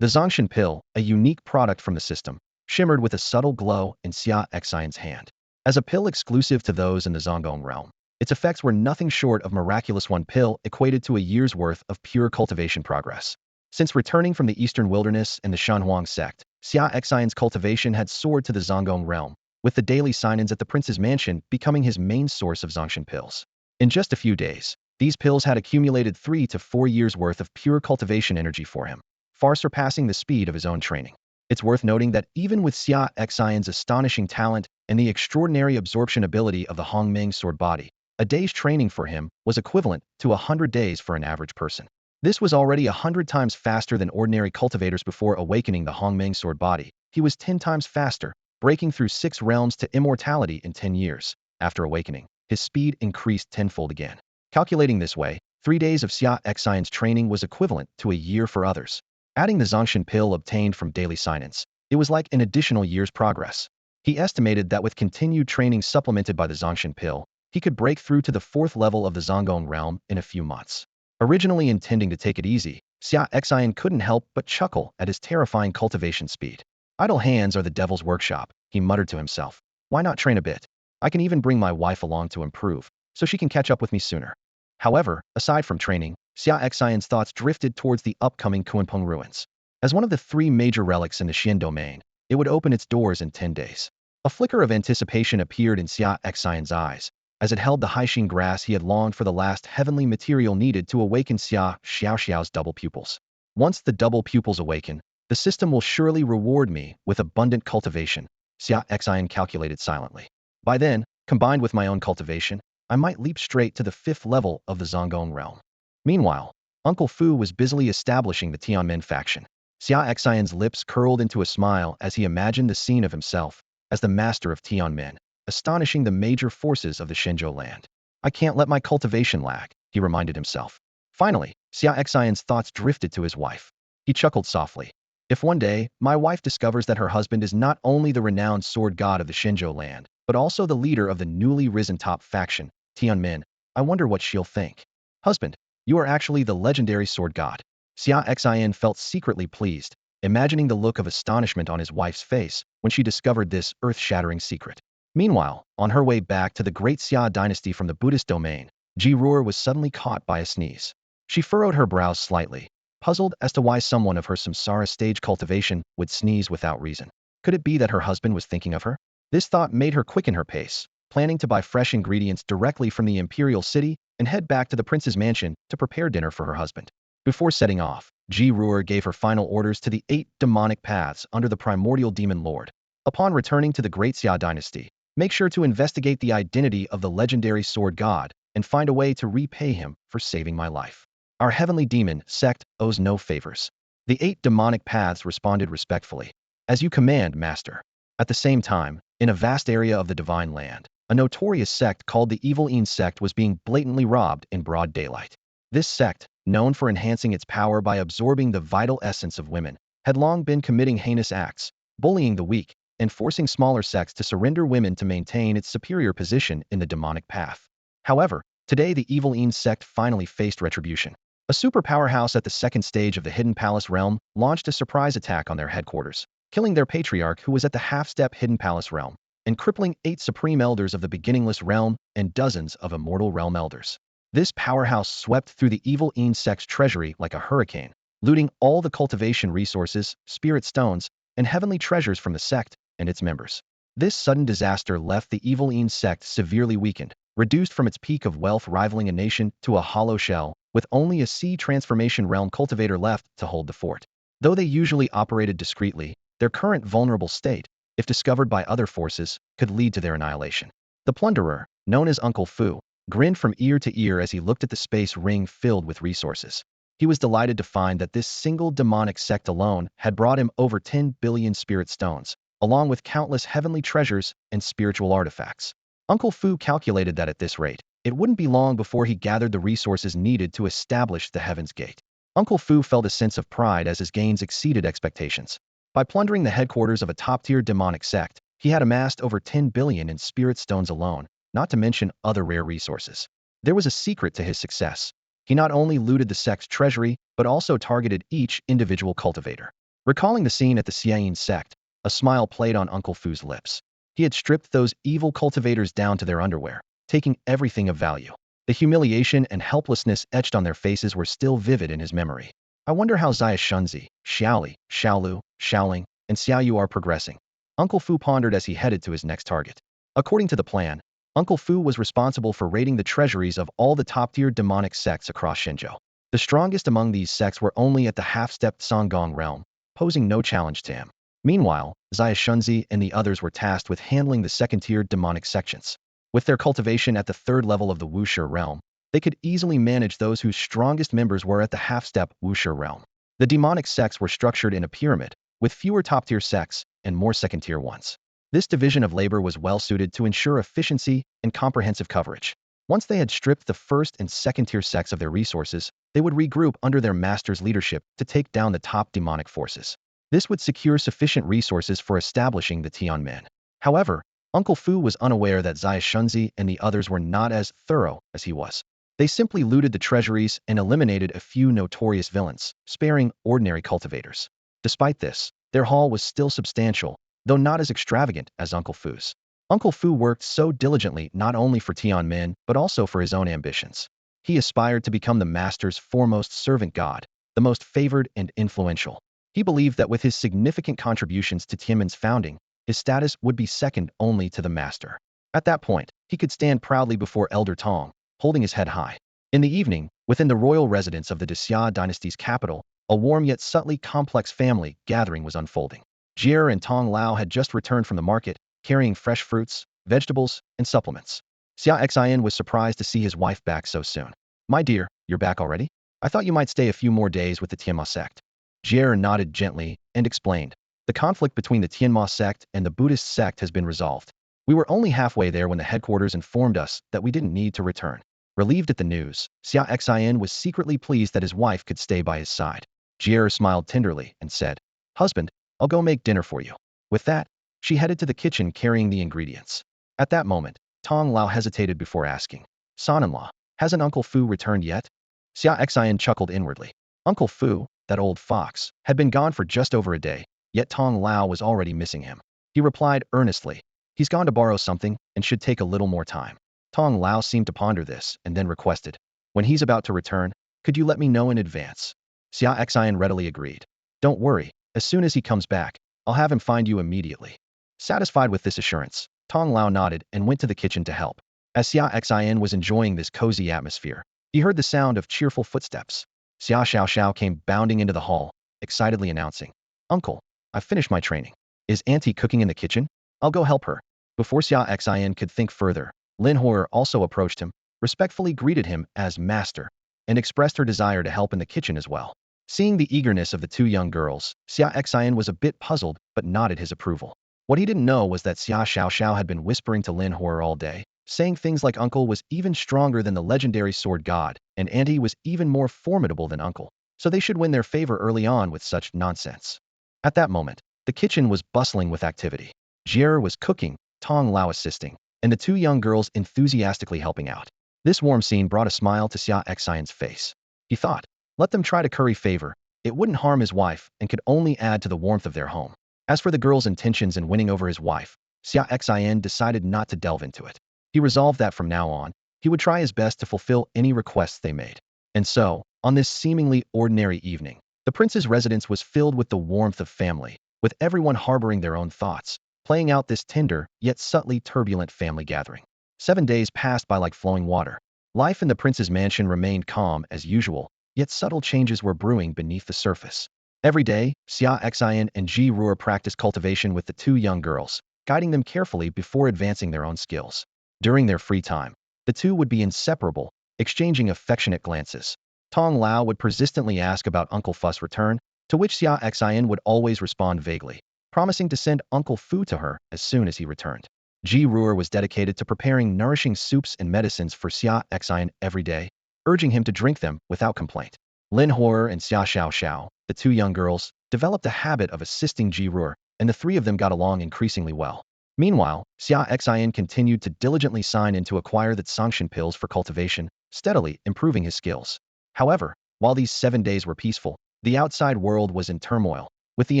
The Zongshan Pill, a unique product from the system, shimmered with a subtle glow in Xia Xian's hand. As a pill exclusive to those in the Zongong realm, its effects were nothing short of miraculous. One pill equated to a year's worth of pure cultivation progress. Since returning from the Eastern Wilderness and the Shanhuang sect, Xia Xian's cultivation had soared to the Zongong realm, with the daily sign-ins at the prince's mansion becoming his main source of Zongshan pills. In just a few days, these pills had accumulated 3 to 4 years' worth of pure cultivation energy for him, far surpassing the speed of his own training. It's worth noting that even with Xia Xian's astonishing talent and the extraordinary absorption ability of the Hongmeng Sword Body, a day's training for him was equivalent to 100 days for an average person. This was already 100 times faster than ordinary cultivators before awakening the Hongmeng Sword Body. He was 10 times faster, breaking through 6 realms to immortality in 10 years. After awakening, his speed increased tenfold again. Calculating this way, 3 days of Xia Xian's training was equivalent to a year for others. Adding the Zongshan pill obtained from daily silence, it was like an additional year's progress. He estimated that with continued training supplemented by the Zongshan pill, he could break through to the 4th level of the Zongong realm in a few months. Originally intending to take it easy, Xia Xian couldn't help but chuckle at his terrifying cultivation speed. Idle hands are the devil's workshop, he muttered to himself. Why not train a bit? I can even bring my wife along to improve, so she can catch up with me sooner. However, aside from training, Xia Xian's thoughts drifted towards the upcoming Kunpeng ruins. As one of the 3 major relics in the Xian domain, it would open its doors in 10 days. A flicker of anticipation appeared in Xia Xian's eyes, as it held the Haixin grass he had longed for, the last heavenly material needed to awaken Xia Xiaoxiao's double pupils. Once the double pupils awaken, the system will surely reward me with abundant cultivation, Xia Xian calculated silently. By then, combined with my own cultivation, I might leap straight to the 5th level of the Zongong realm. Meanwhile, Uncle Fu was busily establishing the Tianmen faction. Xia Xian's lips curled into a smile as he imagined the scene of himself as the master of Tianmen, astonishing the major forces of the Shenzhou land. I can't let my cultivation lag, he reminded himself. Finally, Xia Xian's thoughts drifted to his wife. He chuckled softly. If one day, my wife discovers that her husband is not only the renowned sword god of the Shenzhou land, but also the leader of the newly risen top faction, Tianmen, I wonder what she'll think. Husband, you are actually the legendary sword god. Xia Xian felt secretly pleased, imagining the look of astonishment on his wife's face when she discovered this earth-shattering secret. Meanwhile, on her way back to the great Xia dynasty from the Buddhist domain, Ji Ruer was suddenly caught by a sneeze. She furrowed her brows slightly, puzzled as to why someone of her samsara stage cultivation would sneeze without reason. Could it be that her husband was thinking of her? This thought made her quicken her pace, planning to buy fresh ingredients directly from the Imperial city and head back to the prince's mansion to prepare dinner for her husband. Before setting off, Ji Ruer gave her final orders to the 8 demonic paths under the primordial demon lord. Upon returning to the great Xia dynasty, make sure to investigate the identity of the legendary sword god and find a way to repay him for saving my life. Our heavenly demon sect owes no favors. The 8 demonic paths responded respectfully. As you command, master. At the same time, in a vast area of the divine land, a notorious sect called the Evil Een sect was being blatantly robbed in broad daylight. This sect, known for enhancing its power by absorbing the vital essence of women, had long been committing heinous acts, bullying the weak, and forcing smaller sects to surrender women to maintain its superior position in the demonic path. However, today the Evil Een sect finally faced retribution. A super powerhouse at the 2nd stage of the Hidden Palace realm launched a surprise attack on their headquarters, killing their patriarch who was at the half-step Hidden Palace realm, and crippling 8 supreme elders of the beginningless realm and dozens of immortal realm elders. This powerhouse swept through the Evil Een sect's treasury like a hurricane, looting all the cultivation resources, spirit stones, and heavenly treasures from the sect and its members. This sudden disaster left the Evil Een sect severely weakened, reduced from its peak of wealth rivaling a nation to a hollow shell, with only a sea transformation realm cultivator left to hold the fort. Though they usually operated discreetly, their current vulnerable state, if discovered by other forces, could lead to their annihilation. The plunderer, known as Uncle Fu, grinned from ear to ear as he looked at the space ring filled with resources. He was delighted to find that this single demonic sect alone had brought him over 10 billion spirit stones, along with countless heavenly treasures and spiritual artifacts. Uncle Fu calculated that at this rate, it wouldn't be long before he gathered the resources needed to establish the Heaven's Gate. Uncle Fu felt a sense of pride as his gains exceeded expectations. By plundering the headquarters of a top-tier demonic sect, he had amassed over 10 billion in spirit stones alone, not to mention other rare resources. There was a secret to his success. He not only looted the sect's treasury, but also targeted each individual cultivator. Recalling the scene at the Xiayin sect, a smile played on Uncle Fu's lips. He had stripped those evil cultivators down to their underwear, taking everything of value. The humiliation and helplessness etched on their faces were still vivid in his memory. I wonder how Xia Shunzi, Xiaoli, Xiaolu, Xiaoling, and Xiaoyu are progressing. Uncle Fu pondered as he headed to his next target. According to the plan, Uncle Fu was responsible for raiding the treasuries of all the top-tier demonic sects across Shenzhou. The strongest among these sects were only at the half-stepped Songgong realm, posing no challenge to him. Meanwhile, Xia Shunzi and the others were tasked with handling the second-tier demonic sections. With their cultivation at the 3rd level of the Wuxi realm, they could easily manage those whose strongest members were at the half-step Wuxi realm. The demonic sects were structured in a pyramid, with fewer top-tier sects and more second-tier ones. This division of labor was well suited to ensure efficiency and comprehensive coverage. Once they had stripped the first and second-tier sects of their resources, they would regroup under their master's leadership to take down the top demonic forces. This would secure sufficient resources for establishing the Tianmen. However, Uncle Fu was unaware that Zai Shunzi and the others were not as thorough as he was. They simply looted the treasuries and eliminated a few notorious villains, sparing ordinary cultivators. Despite this, their haul was still substantial, though not as extravagant as Uncle Fu's. Uncle Fu worked so diligently not only for Tianmen but also for his own ambitions. He aspired to become the master's foremost servant god, the most favored and influential. He believed that with his significant contributions to Tianmen's founding, his status would be second only to the master. At that point, he could stand proudly before Elder Tong, holding his head high. In the evening, within the royal residence of the Xia dynasty's capital, a warm yet subtly complex family gathering was unfolding. Jie and Tong Lao had just returned from the market, carrying fresh fruits, vegetables, and supplements. Xia Xian was surprised to see his wife back so soon. "My dear, you're back already? I thought you might stay a few more days with the Tienma sect." Jie nodded gently and explained, "The conflict between the Tienma sect and the Buddhist sect has been resolved. We were only halfway there when the headquarters informed us that we didn't need to return." Relieved at the news, Xia Xian was secretly pleased that his wife could stay by his side. Jie smiled tenderly and said, "Husband, I'll go make dinner for you." With that, she headed to the kitchen carrying the ingredients. At that moment, Tong Lao hesitated before asking, "Son-in-law, hasn't Uncle Fu returned yet?" Xia Xian chuckled inwardly. Uncle Fu, that old fox, had been gone for just over a day, yet Tong Lao was already missing him. He replied earnestly, "He's gone to borrow something and should take a little more time." Tong Lao seemed to ponder this and then requested, "When he's about to return, could you let me know in advance?" Xia Xian readily agreed. "Don't worry, as soon as he comes back, I'll have him find you immediately." Satisfied with this assurance, Tong Lao nodded and went to the kitchen to help. As Xia Xian was enjoying this cozy atmosphere, he heard the sound of cheerful footsteps. Xia Xiao came bounding into the hall, excitedly announcing, "Uncle, I've finished my training. Is Auntie cooking in the kitchen? I'll go help her." Before Xia Xian could think further, Lin Hor also approached him, respectfully greeted him as master, and expressed her desire to help in the kitchen as well. Seeing the eagerness of the two young girls, Xia Xian was a bit puzzled but nodded his approval. What he didn't know was that Xia Xiao had been whispering to Lin Hor all day, saying things like Uncle was even stronger than the legendary sword god, and Auntie was even more formidable than Uncle, so they should win their favor early on with such nonsense. At that moment, the kitchen was bustling with activity. Jie was cooking, Tong Lao assisting, and the two young girls enthusiastically helping out. This warm scene brought a smile to Xia Xian's face. He thought, let them try to curry favor, it wouldn't harm his wife and could only add to the warmth of their home. As for the girl's intentions in winning over his wife, Xia Xian decided not to delve into it. He resolved that from now on, he would try his best to fulfill any requests they made. And so, on this seemingly ordinary evening, the prince's residence was filled with the warmth of family, with everyone harboring their own thoughts, playing out this tender, yet subtly turbulent family gathering. 7 days passed by like flowing water. Life in the prince's mansion remained calm as usual, yet subtle changes were brewing beneath the surface. Every day, Xia Xian and Ji Ruer practiced cultivation with the two young girls, guiding them carefully before advancing their own skills. During their free time, the two would be inseparable, exchanging affectionate glances. Tong Lao would persistently ask about Uncle Fu's return, to which Xia Xian would always respond vaguely, promising to send Uncle Fu to her as soon as he returned. Ji Ruer was dedicated to preparing nourishing soups and medicines for Xia Xian every day, urging him to drink them without complaint. Lin Hor and Xia Xiao, the two young girls, developed a habit of assisting Ji Ruer, and the three of them got along increasingly well. Meanwhile, Xia Xian continued to diligently sign in to acquire the Tsongshan pills for cultivation, steadily improving his skills. However, while these 7 days were peaceful, the outside world was in turmoil, with the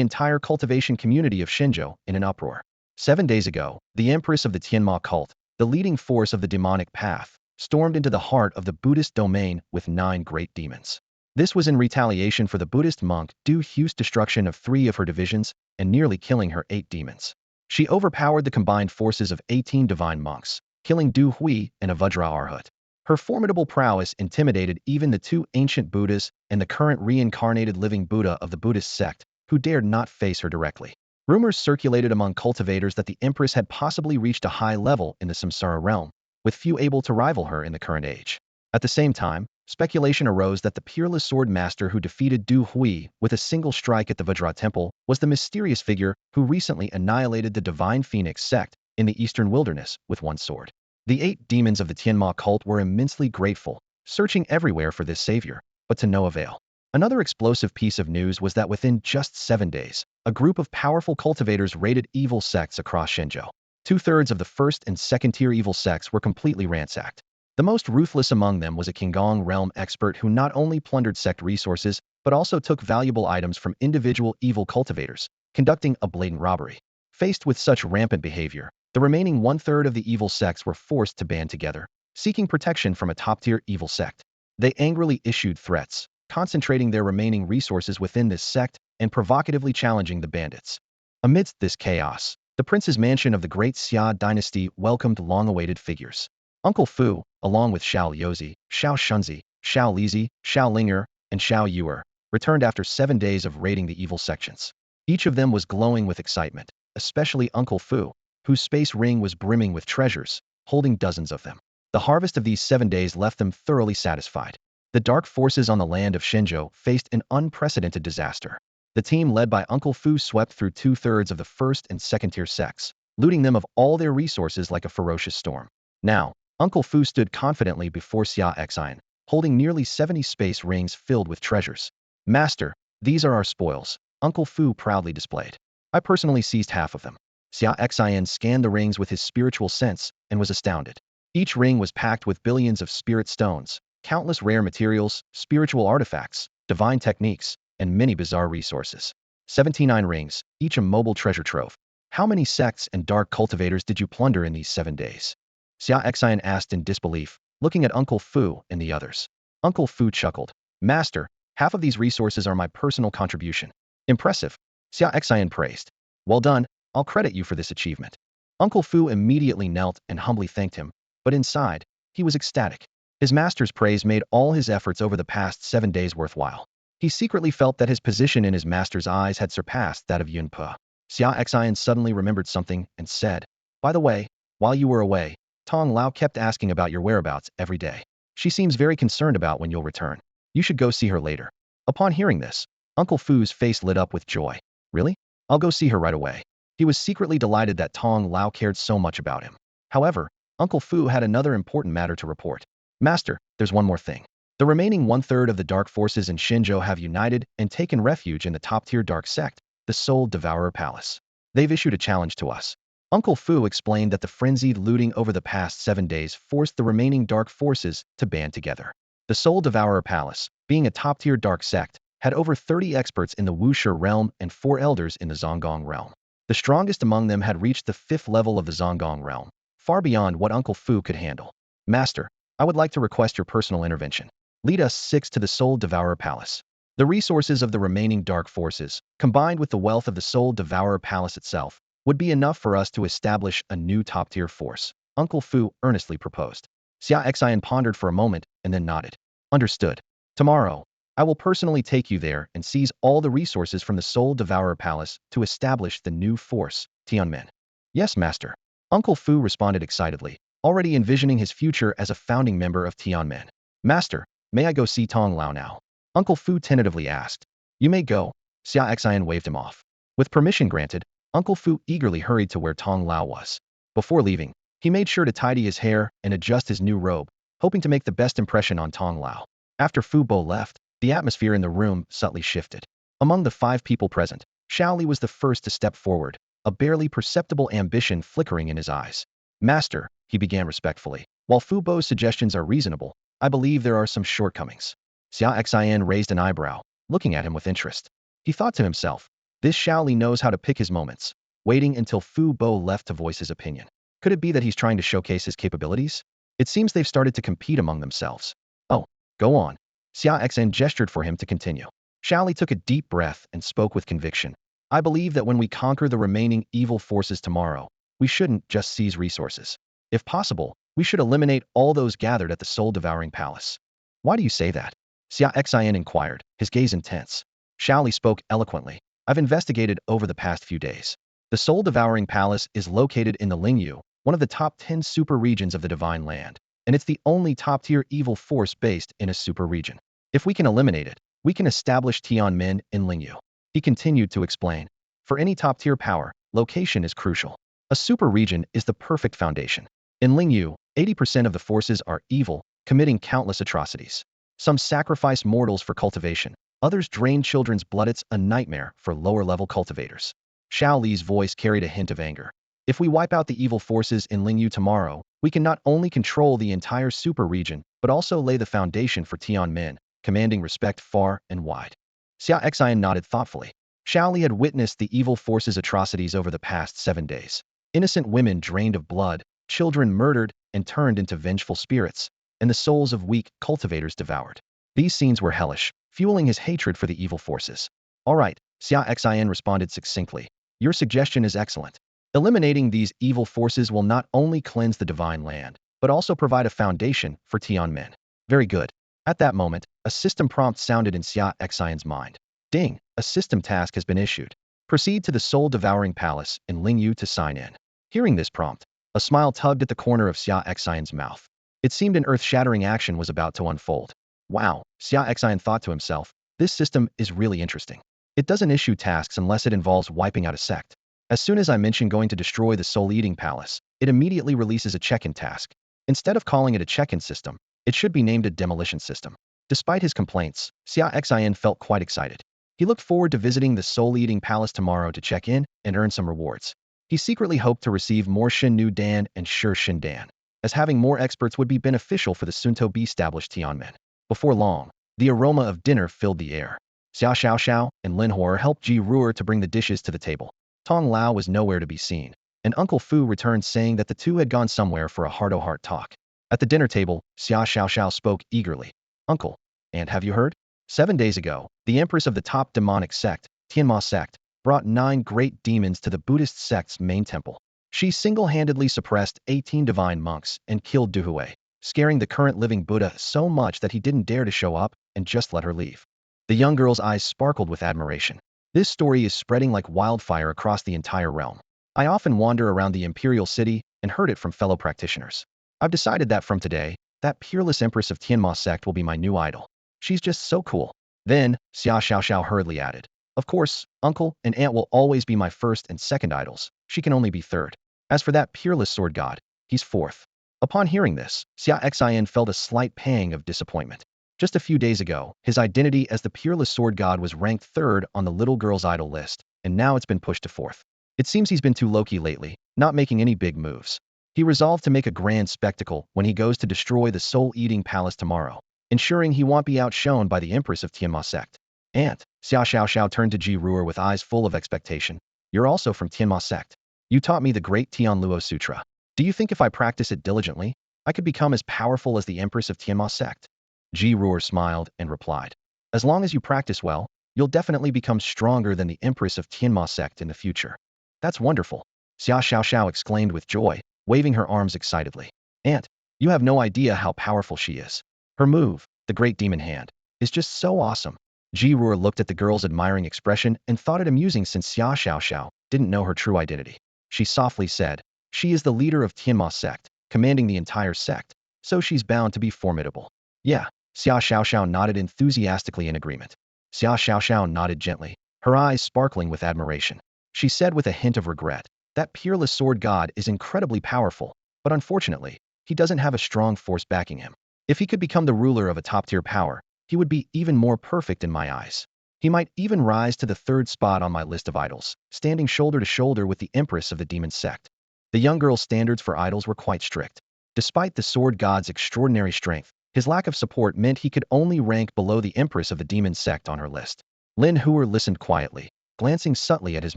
entire cultivation community of Shenzhou in an uproar. 7 days ago, the Empress of the Tienma cult, the leading force of the demonic path, stormed into the heart of the Buddhist domain with 9 great demons. This was in retaliation for the Buddhist monk Du Hu's destruction of 3 of her divisions and nearly killing her 8 demons. She overpowered the combined forces of 18 divine monks, killing Du Hui and a Vajra Arhat. Her formidable prowess intimidated even the 2 ancient Buddhas and the current reincarnated living Buddha of the Buddhist sect, who dared not face her directly. Rumors circulated among cultivators that the Empress had possibly reached a high level in the samsara realm, with few able to rival her in the current age. At the same time, speculation arose that the peerless sword master who defeated Du Hui with a single strike at the Vajra temple was the mysterious figure who recently annihilated the divine phoenix sect in the eastern wilderness with one sword. The 8 demons of the Tienma cult were immensely grateful, searching everywhere for this savior, but to no avail. Another explosive piece of news was that within just 7 days, a group of powerful cultivators raided evil sects across Shenzhou. Two-thirds of the first and second-tier evil sects were completely ransacked. The most ruthless among them was a Qinggong realm expert who not only plundered sect resources, but also took valuable items from individual evil cultivators, conducting a blatant robbery. Faced with such rampant behavior, the remaining one-third of the evil sects were forced to band together, seeking protection from a top-tier evil sect. They angrily issued threats, concentrating their remaining resources within this sect and provocatively challenging the bandits. Amidst this chaos, the prince's mansion of the Great Xia dynasty welcomed long-awaited figures. Uncle Fu, along with Xiao Liuzi, Xiao Shunzi, Xiao Lizi, Xiao Linger, and Xiao Yuer, returned after 7 days of raiding the evil sections. Each of them was glowing with excitement, especially Uncle Fu, whose space ring was brimming with treasures, holding dozens of them. The harvest of these 7 days left them thoroughly satisfied. The dark forces on the land of Shenzhou faced an unprecedented disaster. The team led by Uncle Fu swept through two-thirds of the first and second-tier sects, looting them of all their resources like a ferocious storm. Now, Uncle Fu stood confidently before Xia Xian, holding nearly 70 space rings filled with treasures. Master, these are our spoils, Uncle Fu proudly displayed. I personally seized half of them. Xia Xian scanned the rings with his spiritual sense and was astounded. Each ring was packed with billions of spirit stones, countless rare materials, spiritual artifacts, divine techniques, and many bizarre resources. 79 rings, each a mobile treasure trove. How many sects and dark cultivators did you plunder in these 7 days? Xia Xian asked in disbelief, looking at Uncle Fu and the others. Uncle Fu chuckled. Master, half of these resources are my personal contribution. Impressive. Xia Xian praised. Well done, I'll credit you for this achievement. Uncle Fu immediately knelt and humbly thanked him, but inside, he was ecstatic. His master's praise made all his efforts over the past 7 days worthwhile. He secretly felt that his position in his master's eyes had surpassed that of Yun Pe. Xia Xian suddenly remembered something and said, by the way, while you were away, Tong Lao kept asking about your whereabouts every day. She seems very concerned about when you'll return. You should go see her later. Upon hearing this, Uncle Fu's face lit up with joy. Really? I'll go see her right away. He was secretly delighted that Tong Lao cared so much about him. However, Uncle Fu had another important matter to report. Master, there's one more thing. The remaining one-third of the dark forces in Shenzhou have united and taken refuge in the top-tier dark sect, the Soul Devourer Palace. They've issued a challenge to us. Uncle Fu explained that the frenzied looting over the past 7 days forced the remaining dark forces to band together. The Soul Devourer Palace, being a top-tier dark sect, had over 30 experts in the Wushi realm and 4 elders in the Zhonggong realm. The strongest among them had reached the 5th level of the Zhonggong realm, far beyond what Uncle Fu could handle. Master, I would like to request your personal intervention. Lead us 6 to the Soul Devourer Palace. The resources of the remaining dark forces, combined with the wealth of the Soul Devourer Palace itself, would be enough for us to establish a new top-tier force, Uncle Fu earnestly proposed. Xia Xian pondered for a moment and then nodded. Understood. Tomorrow, I will personally take you there and seize all the resources from the Soul Devourer Palace to establish the new force, Tianmen. Yes, Master. Uncle Fu responded excitedly, already envisioning his future as a founding member of Tianmen. Master, may I go see Tong Lao now? Uncle Fu tentatively asked. You may go. Xia Xian waved him off. With permission granted, Uncle Fu eagerly hurried to where Tong Lao was. Before leaving, he made sure to tidy his hair and adjust his new robe, hoping to make the best impression on Tong Lao. After Fu Bo left, the atmosphere in the room subtly shifted. Among the 5 people present, Xiaoli was the first to step forward, a barely perceptible ambition flickering in his eyes. Master, he began respectfully, while Fu Bo's suggestions are reasonable, I believe there are some shortcomings. Xia Xian raised an eyebrow, looking at him with interest. He thought to himself, this Xiaoli knows how to pick his moments, waiting until Fu Bo left to voice his opinion. Could it be that he's trying to showcase his capabilities? It seems they've started to compete among themselves. Oh, go on. Xia Xian gestured for him to continue. Xiaoli took a deep breath and spoke with conviction. I believe that when we conquer the remaining evil forces tomorrow, we shouldn't just seize resources. If possible, we should eliminate all those gathered at the soul-devouring palace. Why do you say that? Xia Xian inquired, his gaze intense. Xiaoli spoke eloquently. I've investigated over the past few days. The soul-devouring palace is located in the Lingyu, one of the top 10 super regions of the Divine Land, and it's the only top-tier evil force based in a super region. If we can eliminate it, we can establish Tianmen in Lingyu. He continued to explain. For any top-tier power, location is crucial. A super region is the perfect foundation. In Lingyu, 80% of the forces are evil, committing countless atrocities. Some sacrifice mortals for cultivation. Others drain children's blood. It's a nightmare for lower-level cultivators. Xiao Li's voice carried a hint of anger. If we wipe out the evil forces in Lingyu tomorrow, we can not only control the entire super region, but also lay the foundation for Tianmen, commanding respect far and wide. Xia Xian nodded thoughtfully. Xiao Li had witnessed the evil forces' atrocities over the past 7 days. Innocent women drained of blood, children murdered and turned into vengeful spirits, and the souls of weak cultivators devoured. These scenes were hellish, fueling his hatred for the evil forces. All right, Xia Xian responded succinctly. Your suggestion is excellent. Eliminating these evil forces will not only cleanse the divine land, but also provide a foundation for Tianmen. Very good. At that moment, a system prompt sounded in Xia Xian's mind. Ding, a system task has been issued. Proceed to the soul-devouring palace in Lingyu to sign in. Hearing this prompt, a smile tugged at the corner of Xia Xian's mouth. It seemed an earth-shattering action was about to unfold. Wow, Xia Xian thought to himself, this system is really interesting. It doesn't issue tasks unless it involves wiping out a sect. As soon as I mention going to destroy the soul-eating palace, it immediately releases a check-in task. Instead of calling it a check-in system, it should be named a demolition system. Despite his complaints, Xia Xian felt quite excited. He looked forward to visiting the soul-eating palace tomorrow to check in and earn some rewards. He secretly hoped to receive more Shin Nu Dan and Sure Shin Dan, as having more experts would be beneficial for the soon-to-be-established Tianmen. Before long, the aroma of dinner filled the air. Xiao Xiao and Lin Hor helped Ji Ruer to bring the dishes to the table. Tong Lao was nowhere to be seen, and Uncle Fu returned saying that the two had gone somewhere for a heart-to-heart talk. At the dinner table, Xiao spoke eagerly. Uncle, and have you heard? 7 days ago, the empress of the top demonic sect, Tienma sect, brought 9 great demons to the Buddhist sect's main temple. She single-handedly suppressed 18 divine monks and killed Duhui, scaring the current living Buddha so much that he didn't dare to show up and just let her leave. The young girl's eyes sparkled with admiration. This story is spreading like wildfire across the entire realm. I often wander around the Imperial city and heard it from fellow practitioners. I've decided that from today, that peerless empress of Tienma sect will be my new idol. She's just so cool. Then, Xiao hurriedly added, of course, uncle and aunt will always be my first and second idols. She can only be third. As for that peerless sword god, he's fourth. Upon hearing this, Xia Xian felt a slight pang of disappointment. Just a few days ago, his identity as the peerless sword god was ranked third on the little girl's idol list, and now it's been pushed to fourth. It seems he's been too low-key lately, not making any big moves. He resolved to make a grand spectacle when he goes to destroy the soul-eating palace tomorrow, ensuring he won't be outshone by the empress of Tienma sect. Aunt, Xiao turned to Ji Ruer with eyes full of expectation. You're also from Tienma sect. You taught me the great Tianluo Sutra. Do you think if I practice it diligently, I could become as powerful as the empress of Tienma sect? Ji Ruer smiled and replied, as long as you practice well, you'll definitely become stronger than the empress of Tienma sect in the future. That's wonderful. Xiao exclaimed with joy, waving her arms excitedly. Aunt, you have no idea how powerful she is. Her move, the Great Demon Hand, is just so awesome. Ji Ruer looked at the girl's admiring expression and thought it amusing since Xiao didn't know her true identity. She softly said, she is the leader of Tienma sect, commanding the entire sect, so she's bound to be formidable. Yeah, Xiao nodded enthusiastically in agreement. Xiao nodded gently, her eyes sparkling with admiration. She said with a hint of regret, that peerless sword god is incredibly powerful, but unfortunately, he doesn't have a strong force backing him. If he could become the ruler of a top-tier power, he would be even more perfect in my eyes. He might even rise to the third spot on my list of idols, standing shoulder to shoulder with the empress of the demon sect. The young girl's standards for idols were quite strict. Despite the sword god's extraordinary strength, his lack of support meant he could only rank below the empress of the demon sect on her list. Lin Hor listened quietly, glancing subtly at his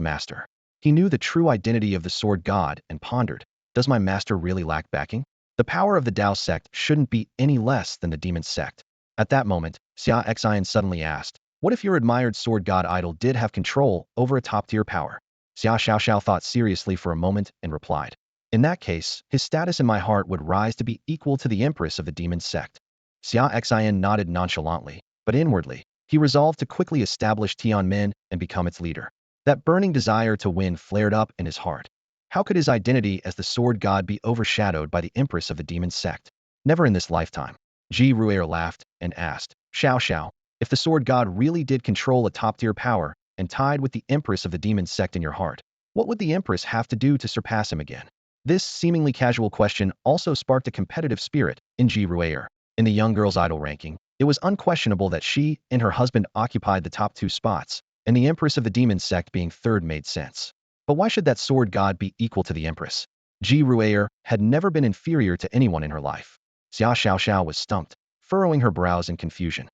master. He knew the true identity of the sword god and pondered, does my master really lack backing? The power of the Dao sect shouldn't be any less than the demon sect. At that moment, Xia Xian suddenly asked, what if your admired sword god idol did have control over a top-tier power? Xiao thought seriously for a moment and replied, in that case, his status in my heart would rise to be equal to the empress of the demon sect. Xia Xian nodded nonchalantly, but inwardly, he resolved to quickly establish Tianmen and become its leader. That burning desire to win flared up in his heart. How could his identity as the sword god be overshadowed by the empress of the demon sect? Never in this lifetime. Ji Ruer laughed and asked, Xiao, if the sword god really did control a top-tier power and tied with the empress of the demon sect in your heart, what would the empress have to do to surpass him again? This seemingly casual question also sparked a competitive spirit in Ji Ruaer. In the young girl's idol ranking, it was unquestionable that she and her husband occupied the top 2 spots, and the Empress of the Demon Sect being third made sense. But why should that sword god be equal to the Empress? Ji Ruaer had never been inferior to anyone in her life. Xia Xiaoxiao was stumped, furrowing her brows in confusion.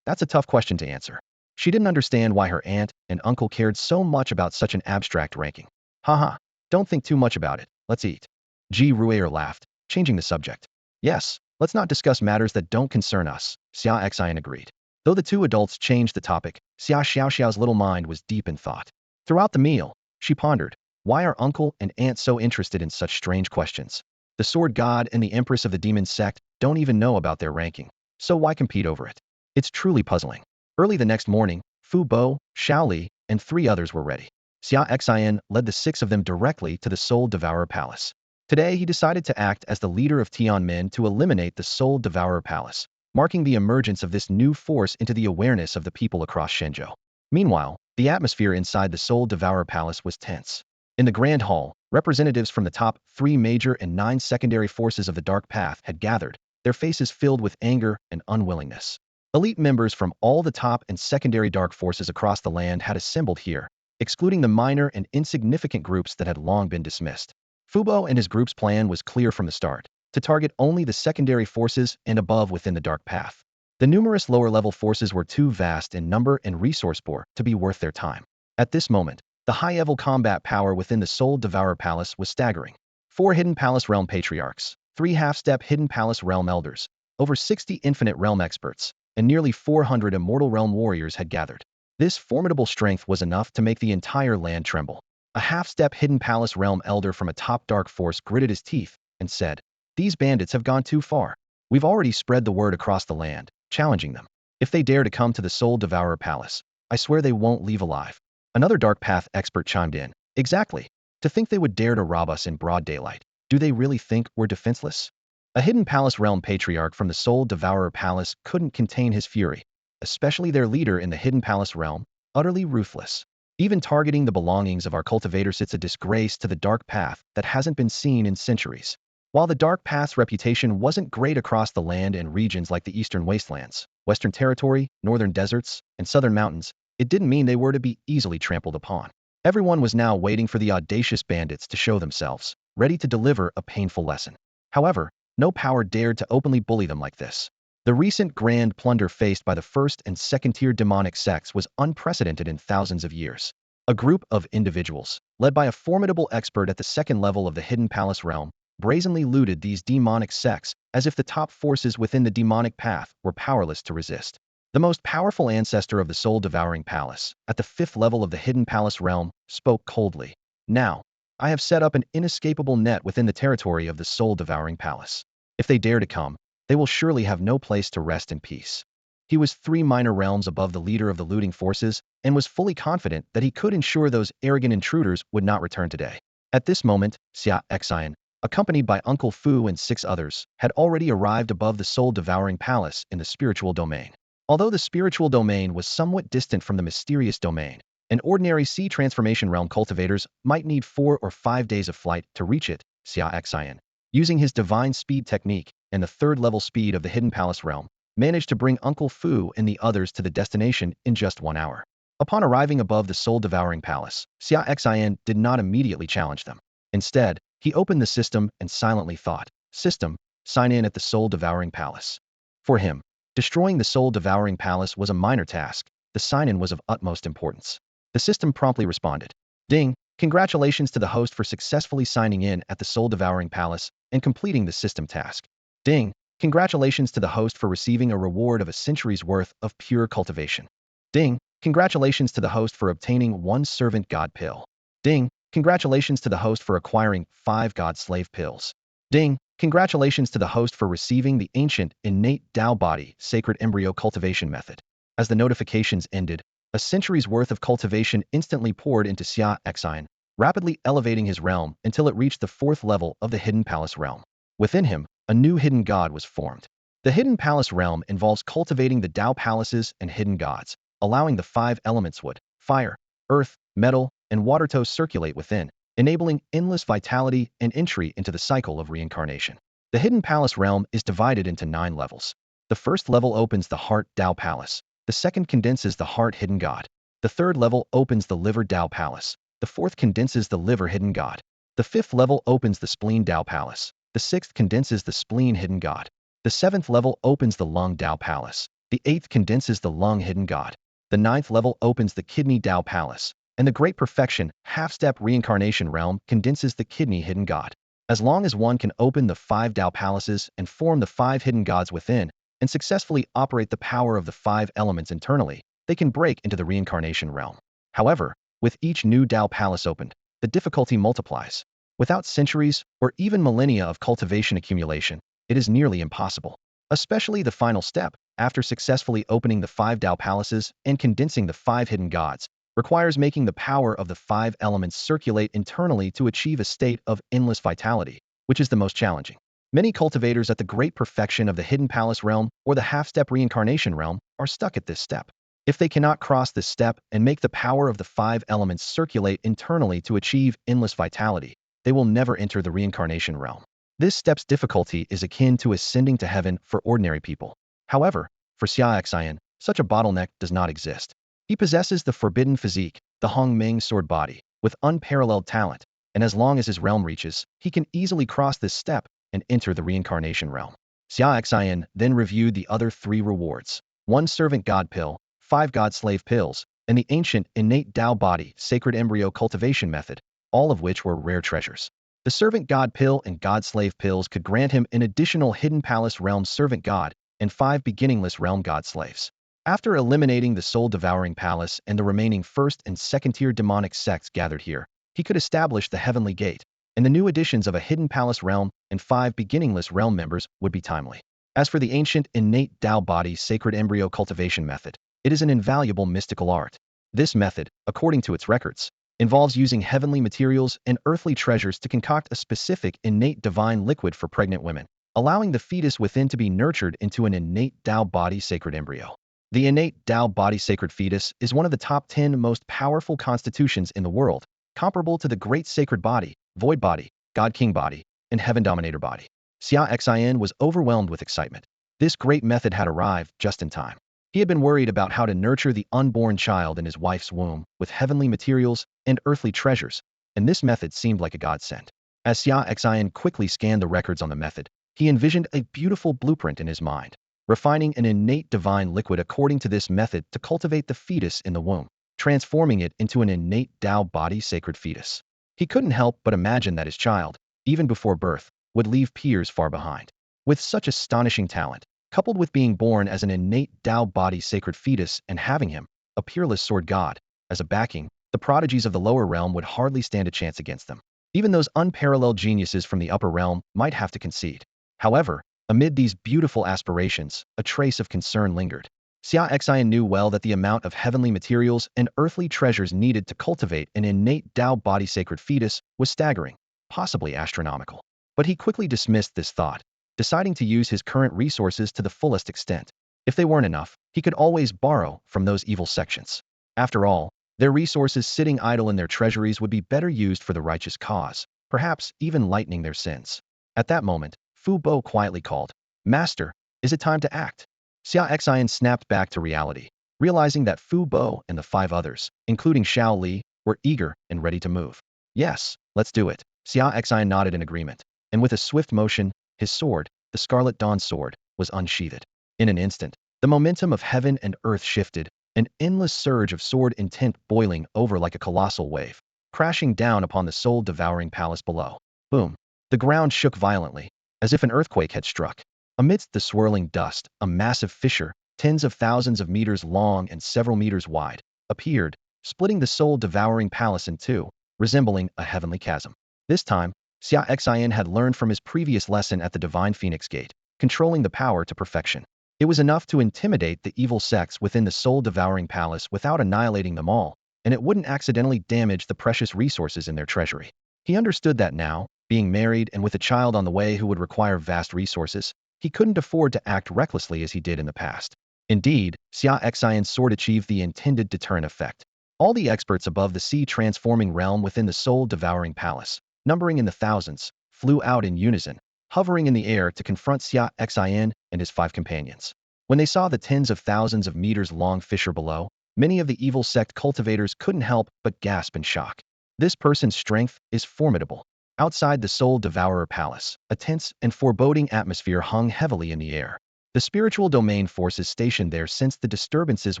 That's a tough question to answer. She didn't understand why her aunt and uncle cared so much about such an abstract ranking. Haha, don't think too much about it, let's eat. Ji Ruaer laughed, changing the subject. Yes, let's not discuss matters that don't concern us, Xia Xian agreed. Though the two adults changed the topic, Xia Xiaoxiao's little mind was deep in thought. Throughout the meal, she pondered, why are uncle and aunt so interested in such strange questions? The sword god and the empress of the demon sect don't even know about their ranking, so why compete over it? It's truly puzzling. Early the next morning, Fu Bo, Xiao Li, and 3 others were ready. Xia Xian led the 6 of them directly to the Soul Devourer Palace. Today, he decided to act as the leader of Tianmen to eliminate the Soul Devourer Palace, marking the emergence of this new force into the awareness of the people across Shenzhou. Meanwhile, the atmosphere inside the Soul Devourer Palace was tense. In the Grand Hall, representatives from the top 3 major and 9 secondary forces of the Dark Path had gathered, their faces filled with anger and unwillingness. Elite members from all the top and secondary dark forces across the land had assembled here, excluding the minor and insignificant groups that had long been dismissed. Fubo and his group's plan was clear from the start, to target only the secondary forces and above within the Dark Path. The numerous lower-level forces were too vast in number and resource poor to be worth their time. At this moment, the high-level combat power within the Soul Devourer Palace was staggering. 4 Hidden Palace Realm Patriarchs, 3 half-step Hidden Palace Realm Elders, over 60 Infinite Realm Experts, and nearly 400 Immortal Realm Warriors had gathered. This formidable strength was enough to make the entire land tremble. A half-step Hidden Palace Realm Elder from a top dark force gritted his teeth and said, "These bandits have gone too far. We've already spread the word across the land, challenging them. If they dare to come to the Soul Devourer Palace, I swear they won't leave alive." Another Dark Path expert chimed in, "Exactly. To think they would dare to rob us in broad daylight. Do they really think we're defenseless?" A Hidden Palace Realm Patriarch from the Soul Devourer Palace couldn't contain his fury, especially their leader in the Hidden Palace Realm, utterly ruthless. Even targeting the belongings of our cultivators, it's a disgrace to the Dark Path that hasn't been seen in centuries. While the Dark Path's reputation wasn't great across the land in regions like the Eastern Wastelands, Western Territory, Northern Deserts, and Southern Mountains, it didn't mean they were to be easily trampled upon. Everyone was now waiting for the audacious bandits to show themselves, ready to deliver a painful lesson. However, no power dared to openly bully them like this. The recent grand plunder faced by the first and second-tier demonic sects was unprecedented in thousands of years. A group of individuals, led by a formidable expert at the second level of the Hidden Palace realm, brazenly looted these demonic sects as if the top forces within the demonic path were powerless to resist. The most powerful ancestor of the soul-devouring palace, at the 5th level of the Hidden Palace realm, spoke coldly. "Now, I have set up an inescapable net within the territory of the soul-devouring palace. If they dare to come, they will surely have no place to rest in peace." He was 3 minor realms above the leader of the looting forces and was fully confident that he could ensure those arrogant intruders would not return today. At this moment, Xia Xian, accompanied by Uncle Fu and 6 others, had already arrived above the soul-devouring palace in the spiritual domain. Although the spiritual domain was somewhat distant from the mysterious domain, an ordinary sea transformation realm cultivators might need 4 or 5 days of flight to reach it. Xia Xian, using his divine speed technique and the 3rd level speed of the Hidden Palace realm, managed to bring Uncle Fu and the others to the destination in just 1 hour. Upon arriving above the soul-devouring palace, Xia Xian did not immediately challenge them. Instead, he opened the system and silently thought, "System, sign in at the soul-devouring palace." For him, destroying the soul-devouring palace was a minor task. The sign-in was of utmost importance. The system promptly responded, "Ding, congratulations to the host for successfully signing in at the soul-devouring palace and completing the system task. Ding, congratulations to the host for receiving a reward of a century's worth of pure cultivation. Ding, congratulations to the host for obtaining 1 servant god pill. Ding, congratulations to the host for acquiring 5 god slave pills. Ding, congratulations to the host for receiving the ancient innate Tao body sacred embryo cultivation method." As the notifications ended, a century's worth of cultivation instantly poured into Xia Xian, rapidly elevating his realm until it reached the 4th level of the Hidden Palace realm. Within him, a new hidden god was formed. The Hidden Palace realm involves cultivating the Tao palaces and hidden gods, allowing the 5 elements wood, fire, earth, metal, and water to circulate within, enabling endless vitality and entry into the cycle of reincarnation. The Hidden Palace realm is divided into 9 levels. The first level opens the Heart Tao Palace. The second condenses the Heart Hidden God. The third level opens the Liver Tao Palace. The fourth condenses the Liver Hidden God. The fifth level opens the Spleen Tao Palace. The sixth condenses the Spleen Hidden God. The seventh level opens the Lung Tao Palace. The eighth condenses the Lung Hidden God. The ninth level opens the Kidney Tao Palace. And the Great Perfection, half-step reincarnation realm condenses the Kidney Hidden God. As long as one can open the 5 Tao Palaces and form the 5 hidden gods within, and successfully operate the power of the 5 elements internally, they can break into the reincarnation realm. However, with each new Tao Palace opened, the difficulty multiplies. Without centuries or even millennia of cultivation accumulation, it is nearly impossible. Especially the final step, after successfully opening the 5 Tao Palaces and condensing the 5 hidden gods, requires making the power of the 5 elements circulate internally to achieve a state of endless vitality, which is the most challenging. Many cultivators at the Great Perfection of the Hidden Palace realm or the half-step reincarnation realm are stuck at this step. If they cannot cross this step and make the power of the 5 elements circulate internally to achieve endless vitality, they will never enter the reincarnation realm. This step's difficulty is akin to ascending to heaven for ordinary people. However, for Xia Xian, such a bottleneck does not exist. He possesses the forbidden physique, the Hongmeng sword body, with unparalleled talent, and as long as his realm reaches, he can easily cross this step and enter the reincarnation realm. Xia Xian then reviewed the other 3 rewards: 1 servant god pill, 5 god slave pills, and the ancient innate Tao body sacred embryo cultivation method, all of which were rare treasures. The servant god pill and god slave pills could grant him an additional hidden palace realm servant god and 5 beginningless realm god slaves. After eliminating the soul-devouring palace and the remaining first and second-tier demonic sects gathered here, he could establish the Heavenly Gate, and the new additions of a hidden palace realm and 5 beginningless realm members would be timely. As for the ancient innate Tao body sacred embryo cultivation method, it is an invaluable mystical art. This method, according to its records, involves using heavenly materials and earthly treasures to concoct a specific innate divine liquid for pregnant women, allowing the fetus within to be nurtured into an innate Tao body sacred embryo. The innate Tao body sacred fetus is one of the top 10 most powerful constitutions in the world, comparable to the Great Sacred Body, Void Body, God King Body, and Heaven Dominator Body. Xia Xian was overwhelmed with excitement. This great method had arrived just in time. He had been worried about how to nurture the unborn child in his wife's womb with heavenly materials and earthly treasures, and this method seemed like a godsend. As Xia Xian quickly scanned the records on the method, he envisioned a beautiful blueprint in his mind, refining an innate divine liquid according to this method to cultivate the fetus in the womb, transforming it into an innate Tao body sacred fetus. He couldn't help but imagine that his child, even before birth, would leave peers far behind. With such astonishing talent, coupled with being born as an innate Tao body sacred fetus and having him, a peerless sword god, as a backing, the prodigies of the lower realm would hardly stand a chance against them. Even those unparalleled geniuses from the upper realm might have to concede. However, amid these beautiful aspirations, a trace of concern lingered. Xia Xian knew well that the amount of heavenly materials and earthly treasures needed to cultivate an innate Tao body sacred fetus was staggering, possibly astronomical. But he quickly dismissed this thought, deciding to use his current resources to the fullest extent. If they weren't enough, he could always borrow from those evil sections. After all, their resources sitting idle in their treasuries would be better used for the righteous cause, perhaps even lightening their sins. At that moment, Fu Bo quietly called, "Master, is it time to act?" Xia Xian snapped back to reality, realizing that Fu Bo and the 5 others, including Xiao Li, were eager and ready to move. "Yes, let's do it." Xia Xian nodded in agreement, and with a swift motion, his sword, the Scarlet Dawn sword, was unsheathed. In an instant, the momentum of heaven and earth shifted, an endless surge of sword intent boiling over like a colossal wave, crashing down upon the soul-devouring palace below. Boom! The ground shook violently, as if an earthquake had struck. Amidst the swirling dust, a massive fissure, tens of thousands of meters long and several meters wide, appeared, splitting the soul-devouring palace in two, resembling a heavenly chasm. This time, Xia Xian had learned from his previous lesson at the Divine Phoenix Gate, controlling the power to perfection. It was enough to intimidate the evil sects within the soul-devouring palace without annihilating them all, and it wouldn't accidentally damage the precious resources in their treasury. He understood that now, being married and with a child on the way who would require vast resources, he couldn't afford to act recklessly as he did in the past. Indeed, Xia Xian's sword achieved the intended deterrent effect. All the experts above the sea-transforming realm within the soul-devouring palace, numbering in the thousands, flew out in unison, hovering in the air to confront Xin and his 5 companions. When they saw the tens of thousands of meters-long fissure below, many of the evil sect cultivators couldn't help but gasp in shock. This person's strength is formidable. Outside the Soul Devourer Palace, a tense and foreboding atmosphere hung heavily in the air. The spiritual domain forces stationed there sensed the disturbances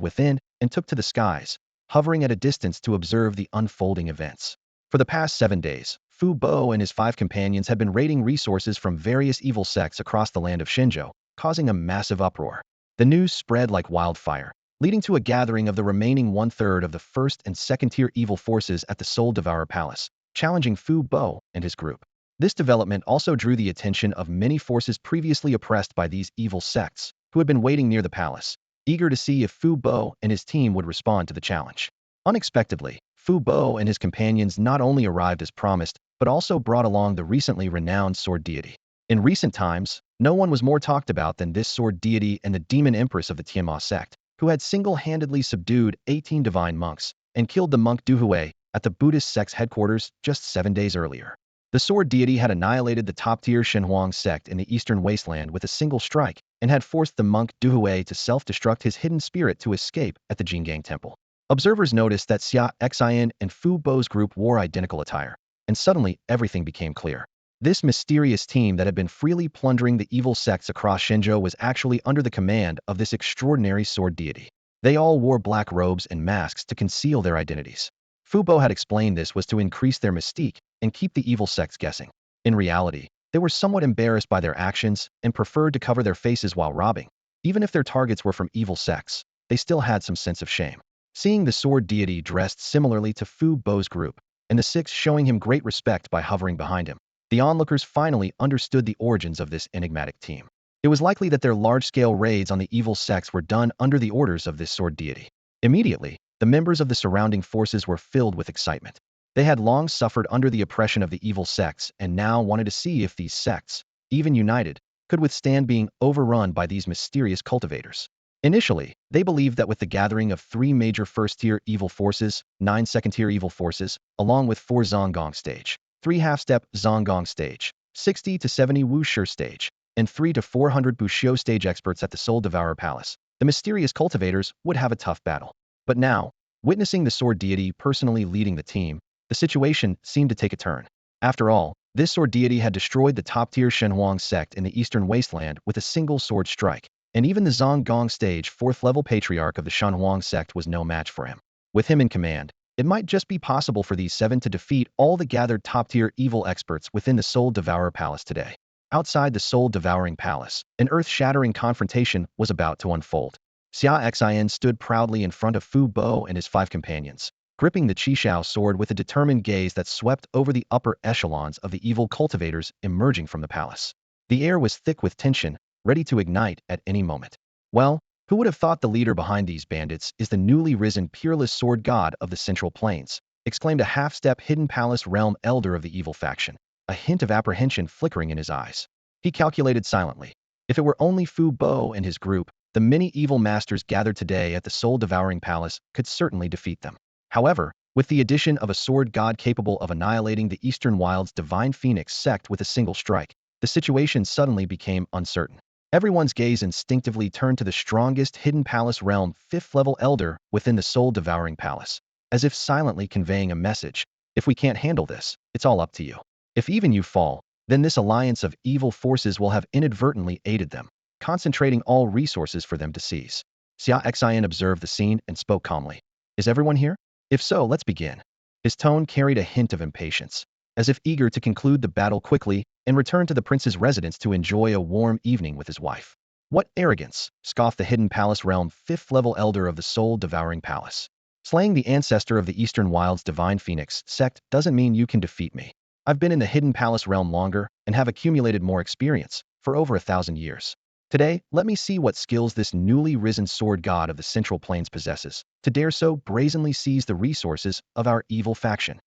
within and took to the skies, hovering at a distance to observe the unfolding events. For the past 7 days, Fu Bo and his 5 companions had been raiding resources from various evil sects across the land of Shenzhou, causing a massive uproar. The news spread like wildfire, leading to a gathering of the remaining 1/3 of the first and second-tier evil forces at the Soul Devourer Palace, challenging Fu Bo and his group. This development also drew the attention of many forces previously oppressed by these evil sects, who had been waiting near the palace, eager to see if Fu Bo and his team would respond to the challenge. Unexpectedly, Fu Bo and his companions not only arrived as promised, but also brought along the recently renowned sword deity. In recent times, no one was more talked about than this sword deity and the demon empress of the Tienma sect, who had single-handedly subdued 18 divine monks and killed the monk Duhui at the Buddhist sect's headquarters just 7 days earlier. The sword deity had annihilated the top-tier Shenhuang sect in the eastern wasteland with a single strike and had forced the monk Duhui to self-destruct his hidden spirit to escape at the Jinggang temple. Observers noticed that Xian and Fu Bo's group wore identical attire, and suddenly everything became clear. This mysterious team that had been freely plundering the evil sects across Shenzhou was actually under the command of this extraordinary sword deity. They all wore black robes and masks to conceal their identities. Fu Bo had explained this was to increase their mystique and keep the evil sects guessing. In reality, they were somewhat embarrassed by their actions and preferred to cover their faces while robbing. Even if their targets were from evil sects, they still had some sense of shame. Seeing the sword deity dressed similarly to Fu Bo's group, and the 6 showing him great respect by hovering behind him, the onlookers finally understood the origins of this enigmatic team. It was likely that their large-scale raids on the evil sects were done under the orders of this sword deity. Immediately, the members of the surrounding forces were filled with excitement. They had long suffered under the oppression of the evil sects and now wanted to see if these sects, even united, could withstand being overrun by these mysterious cultivators. Initially, they believed that with the gathering of 3 major first-tier evil forces, 9 second-tier evil forces, along with 4 Zonggong stage, 3 half-step Zonggong stage, 60 to 70 Wuxia stage, and 3 to 400 Buxiu stage experts at the Soul Devourer Palace, the mysterious cultivators would have a tough battle. But now, witnessing the sword deity personally leading the team, the situation seemed to take a turn. After all, this sword deity had destroyed the top-tier Shenhuang sect in the eastern wasteland with a single sword strike, and even the Zonggong stage 4th-level patriarch of the Shenhuang sect was no match for him. With him in command, it might just be possible for these 7 to defeat all the gathered top-tier evil experts within the Soul Devourer Palace today. Outside the Soul Devouring Palace, an earth-shattering confrontation was about to unfold. Xian stood proudly in front of Fu Bo and his 5 companions, gripping the Qishao sword with a determined gaze that swept over the upper echelons of the evil cultivators emerging from the palace. The air was thick with tension, ready to ignite at any moment. Well, who would have thought the leader behind these bandits is the newly risen peerless sword god of the Central Plains, exclaimed a half-step hidden palace realm elder of the evil faction, a hint of apprehension flickering in his eyes. He calculated silently. If it were only Fu Bo and his group, the many evil masters gathered today at the soul-devouring palace could certainly defeat them. However, with the addition of a sword god capable of annihilating the Eastern Wild's Divine Phoenix sect with a single strike, the situation suddenly became uncertain. Everyone's gaze instinctively turned to the strongest hidden palace realm 5th-level elder within the soul-devouring palace, as if silently conveying a message. If we can't handle this, it's all up to you. If even you fall, then this alliance of evil forces will have inadvertently aided them, concentrating all resources for them to seize. Xian observed the scene and spoke calmly. Is everyone here? If so, let's begin. His tone carried a hint of impatience, as if eager to conclude the battle quickly and return to the prince's residence to enjoy a warm evening with his wife. What arrogance, scoffed the hidden palace realm 5th-level elder of the soul-devouring palace. Slaying the ancestor of the Eastern Wild's Divine Phoenix sect doesn't mean you can defeat me. I've been in the hidden palace realm longer and have accumulated more experience, for over 1,000 years. Today, let me see what skills this newly risen sword god of the Central Plains possesses, to dare so brazenly seize the resources of our evil faction.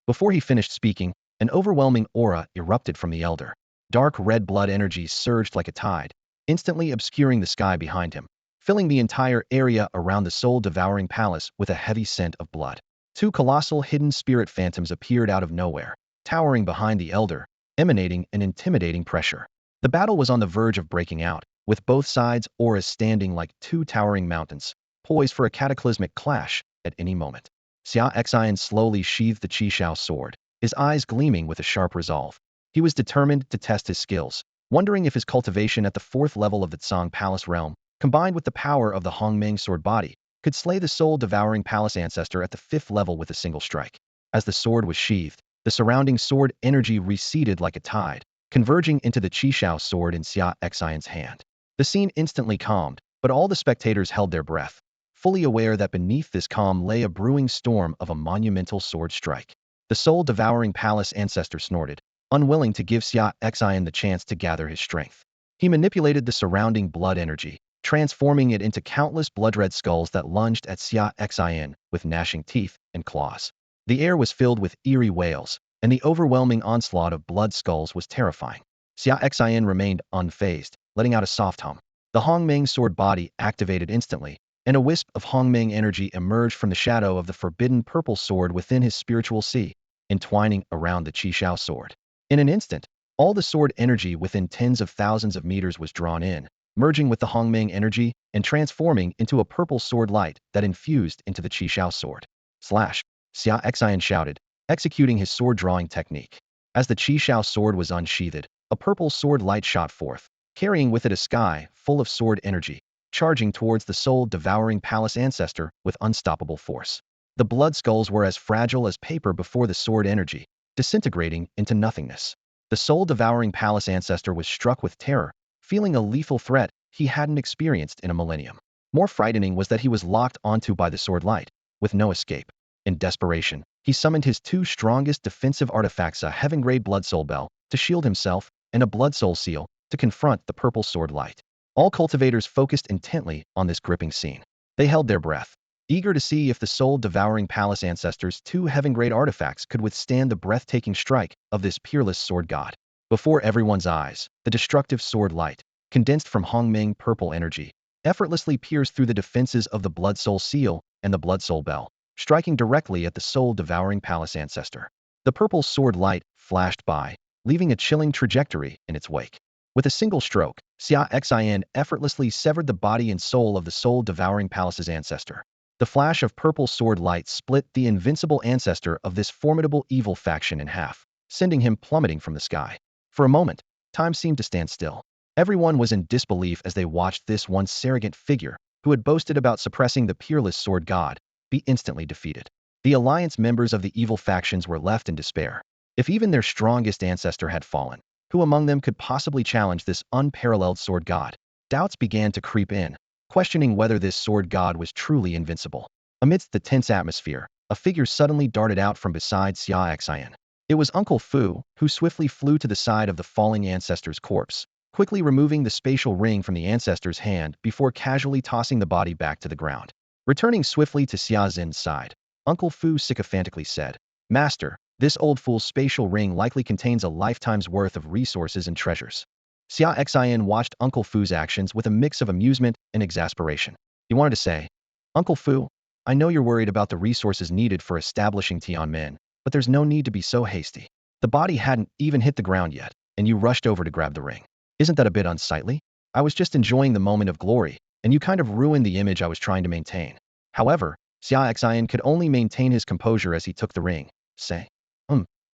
Before he finished speaking, an overwhelming aura erupted from the elder. Dark red blood energy surged like a tide, instantly obscuring the sky behind him. filling the entire area around the soul-devouring palace with a heavy scent of blood. Two colossal hidden spirit phantoms appeared out of nowhere, towering behind the elder, emanating an intimidating pressure. The battle was on the verge of breaking out, with both sides' auras standing like two towering mountains, poised for a cataclysmic clash at any moment. Xia Xian slowly sheathed the Qishao sword, his eyes gleaming with a sharp resolve. He was determined to test his skills, wondering if his cultivation at the 4th level of the Tsang Palace realm, combined with the power of the Hongmeng Sword Body, could slay the soul-devouring palace ancestor at the 5th level with a single strike. As the sword was sheathed, the surrounding sword energy receded like a tide, converging into the Qishao sword in Xia Xian's hand. The scene instantly calmed, but all the spectators held their breath, fully aware that beneath this calm lay a brewing storm of a monumental sword strike. The soul-devouring palace ancestor snorted, unwilling to give Xia Xian the chance to gather his strength. He manipulated the surrounding blood energy, transforming it into countless blood-red skulls that lunged at Xia Xian with gnashing teeth and claws. The air was filled with eerie wails, and the overwhelming onslaught of blood skulls was terrifying. Xia Xian remained unfazed, letting out a soft hum. The Hongmeng Sword Body activated instantly, and a wisp of Hongmeng energy emerged from the shadow of the forbidden purple sword within his spiritual sea, entwining around the Qishao sword. In an instant, all the sword energy within tens of thousands of meters was drawn in, merging with the Hongmeng energy and transforming into a purple sword light that infused into the Qishao sword. Slash! Xia Xian shouted, executing his sword-drawing technique. As the Qishao sword was unsheathed, a purple sword light shot forth, carrying with it a sky full of sword energy, charging towards the soul-devouring palace ancestor with unstoppable force. The blood skulls were as fragile as paper before the sword energy, disintegrating into nothingness. The soul-devouring palace ancestor was struck with terror, feeling a lethal threat he hadn't experienced in a millennium. More frightening was that he was locked onto by the sword light, with no escape. In desperation, he summoned his two strongest defensive artifacts, a heaven-grade Blood Soul Bell to shield himself and a Blood Soul Seal to confront the purple sword light. All cultivators focused intently on this gripping scene. They held their breath, eager to see if the soul-devouring palace ancestors' two heaven-grade artifacts could withstand the breathtaking strike of this peerless sword god. Before everyone's eyes, the destructive sword light, condensed from Hongmeng purple energy, effortlessly pierced through the defenses of the Blood Soul Seal and the Blood Soul Bell, striking directly at the soul-devouring palace ancestor. The purple sword light flashed by, leaving a chilling trajectory in its wake. With a single stroke, Xia Xian effortlessly severed the body and soul of the soul-devouring palace's ancestor. The flash of purple sword light split the invincible ancestor of this formidable evil faction in half, sending him plummeting from the sky. For a moment, time seemed to stand still. Everyone was in disbelief as they watched this once arrogant figure, who had boasted about suppressing the peerless sword god, be instantly defeated. The alliance members of the evil factions were left in despair. If even their strongest ancestor had fallen, who among them could possibly challenge this unparalleled sword god? Doubts began to creep in, questioning whether this sword god was truly invincible. Amidst the tense atmosphere, a figure suddenly darted out from beside Xia Xian. It was Uncle Fu, who swiftly flew to the side of the falling ancestor's corpse, quickly removing the spatial ring from the ancestor's hand before casually tossing the body back to the ground. Returning swiftly to Xia Zhen's side, Uncle Fu sycophantically said, "Master, this old fool's spatial ring likely contains a lifetime's worth of resources and treasures." Xia Xian watched Uncle Fu's actions with a mix of amusement and exasperation. He wanted to say, "Uncle Fu, I know you're worried about the resources needed for establishing Tianmen, but there's no need to be so hasty. The body hadn't even hit the ground yet, and you rushed over to grab the ring. Isn't that a bit unsightly? I was just enjoying the moment of glory, and you kind of ruined the image I was trying to maintain." However, Xia Xian could only maintain his composure as he took the ring, saying,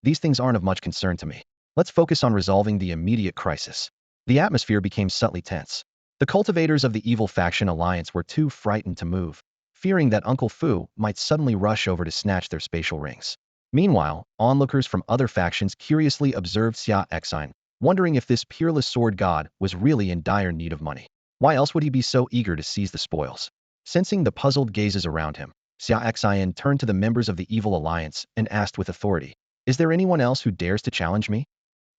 "These things aren't of much concern to me. Let's focus on resolving the immediate crisis." The atmosphere became subtly tense. The cultivators of the evil faction alliance were too frightened to move, fearing that Uncle Fu might suddenly rush over to snatch their spatial rings. Meanwhile, onlookers from other factions curiously observed Xia Xian, wondering if this peerless sword god was really in dire need of money. Why else would he be so eager to seize the spoils? Sensing the puzzled gazes around him, Xia Xian turned to the members of the evil alliance and asked with authority, "Is there anyone else who dares to challenge me?"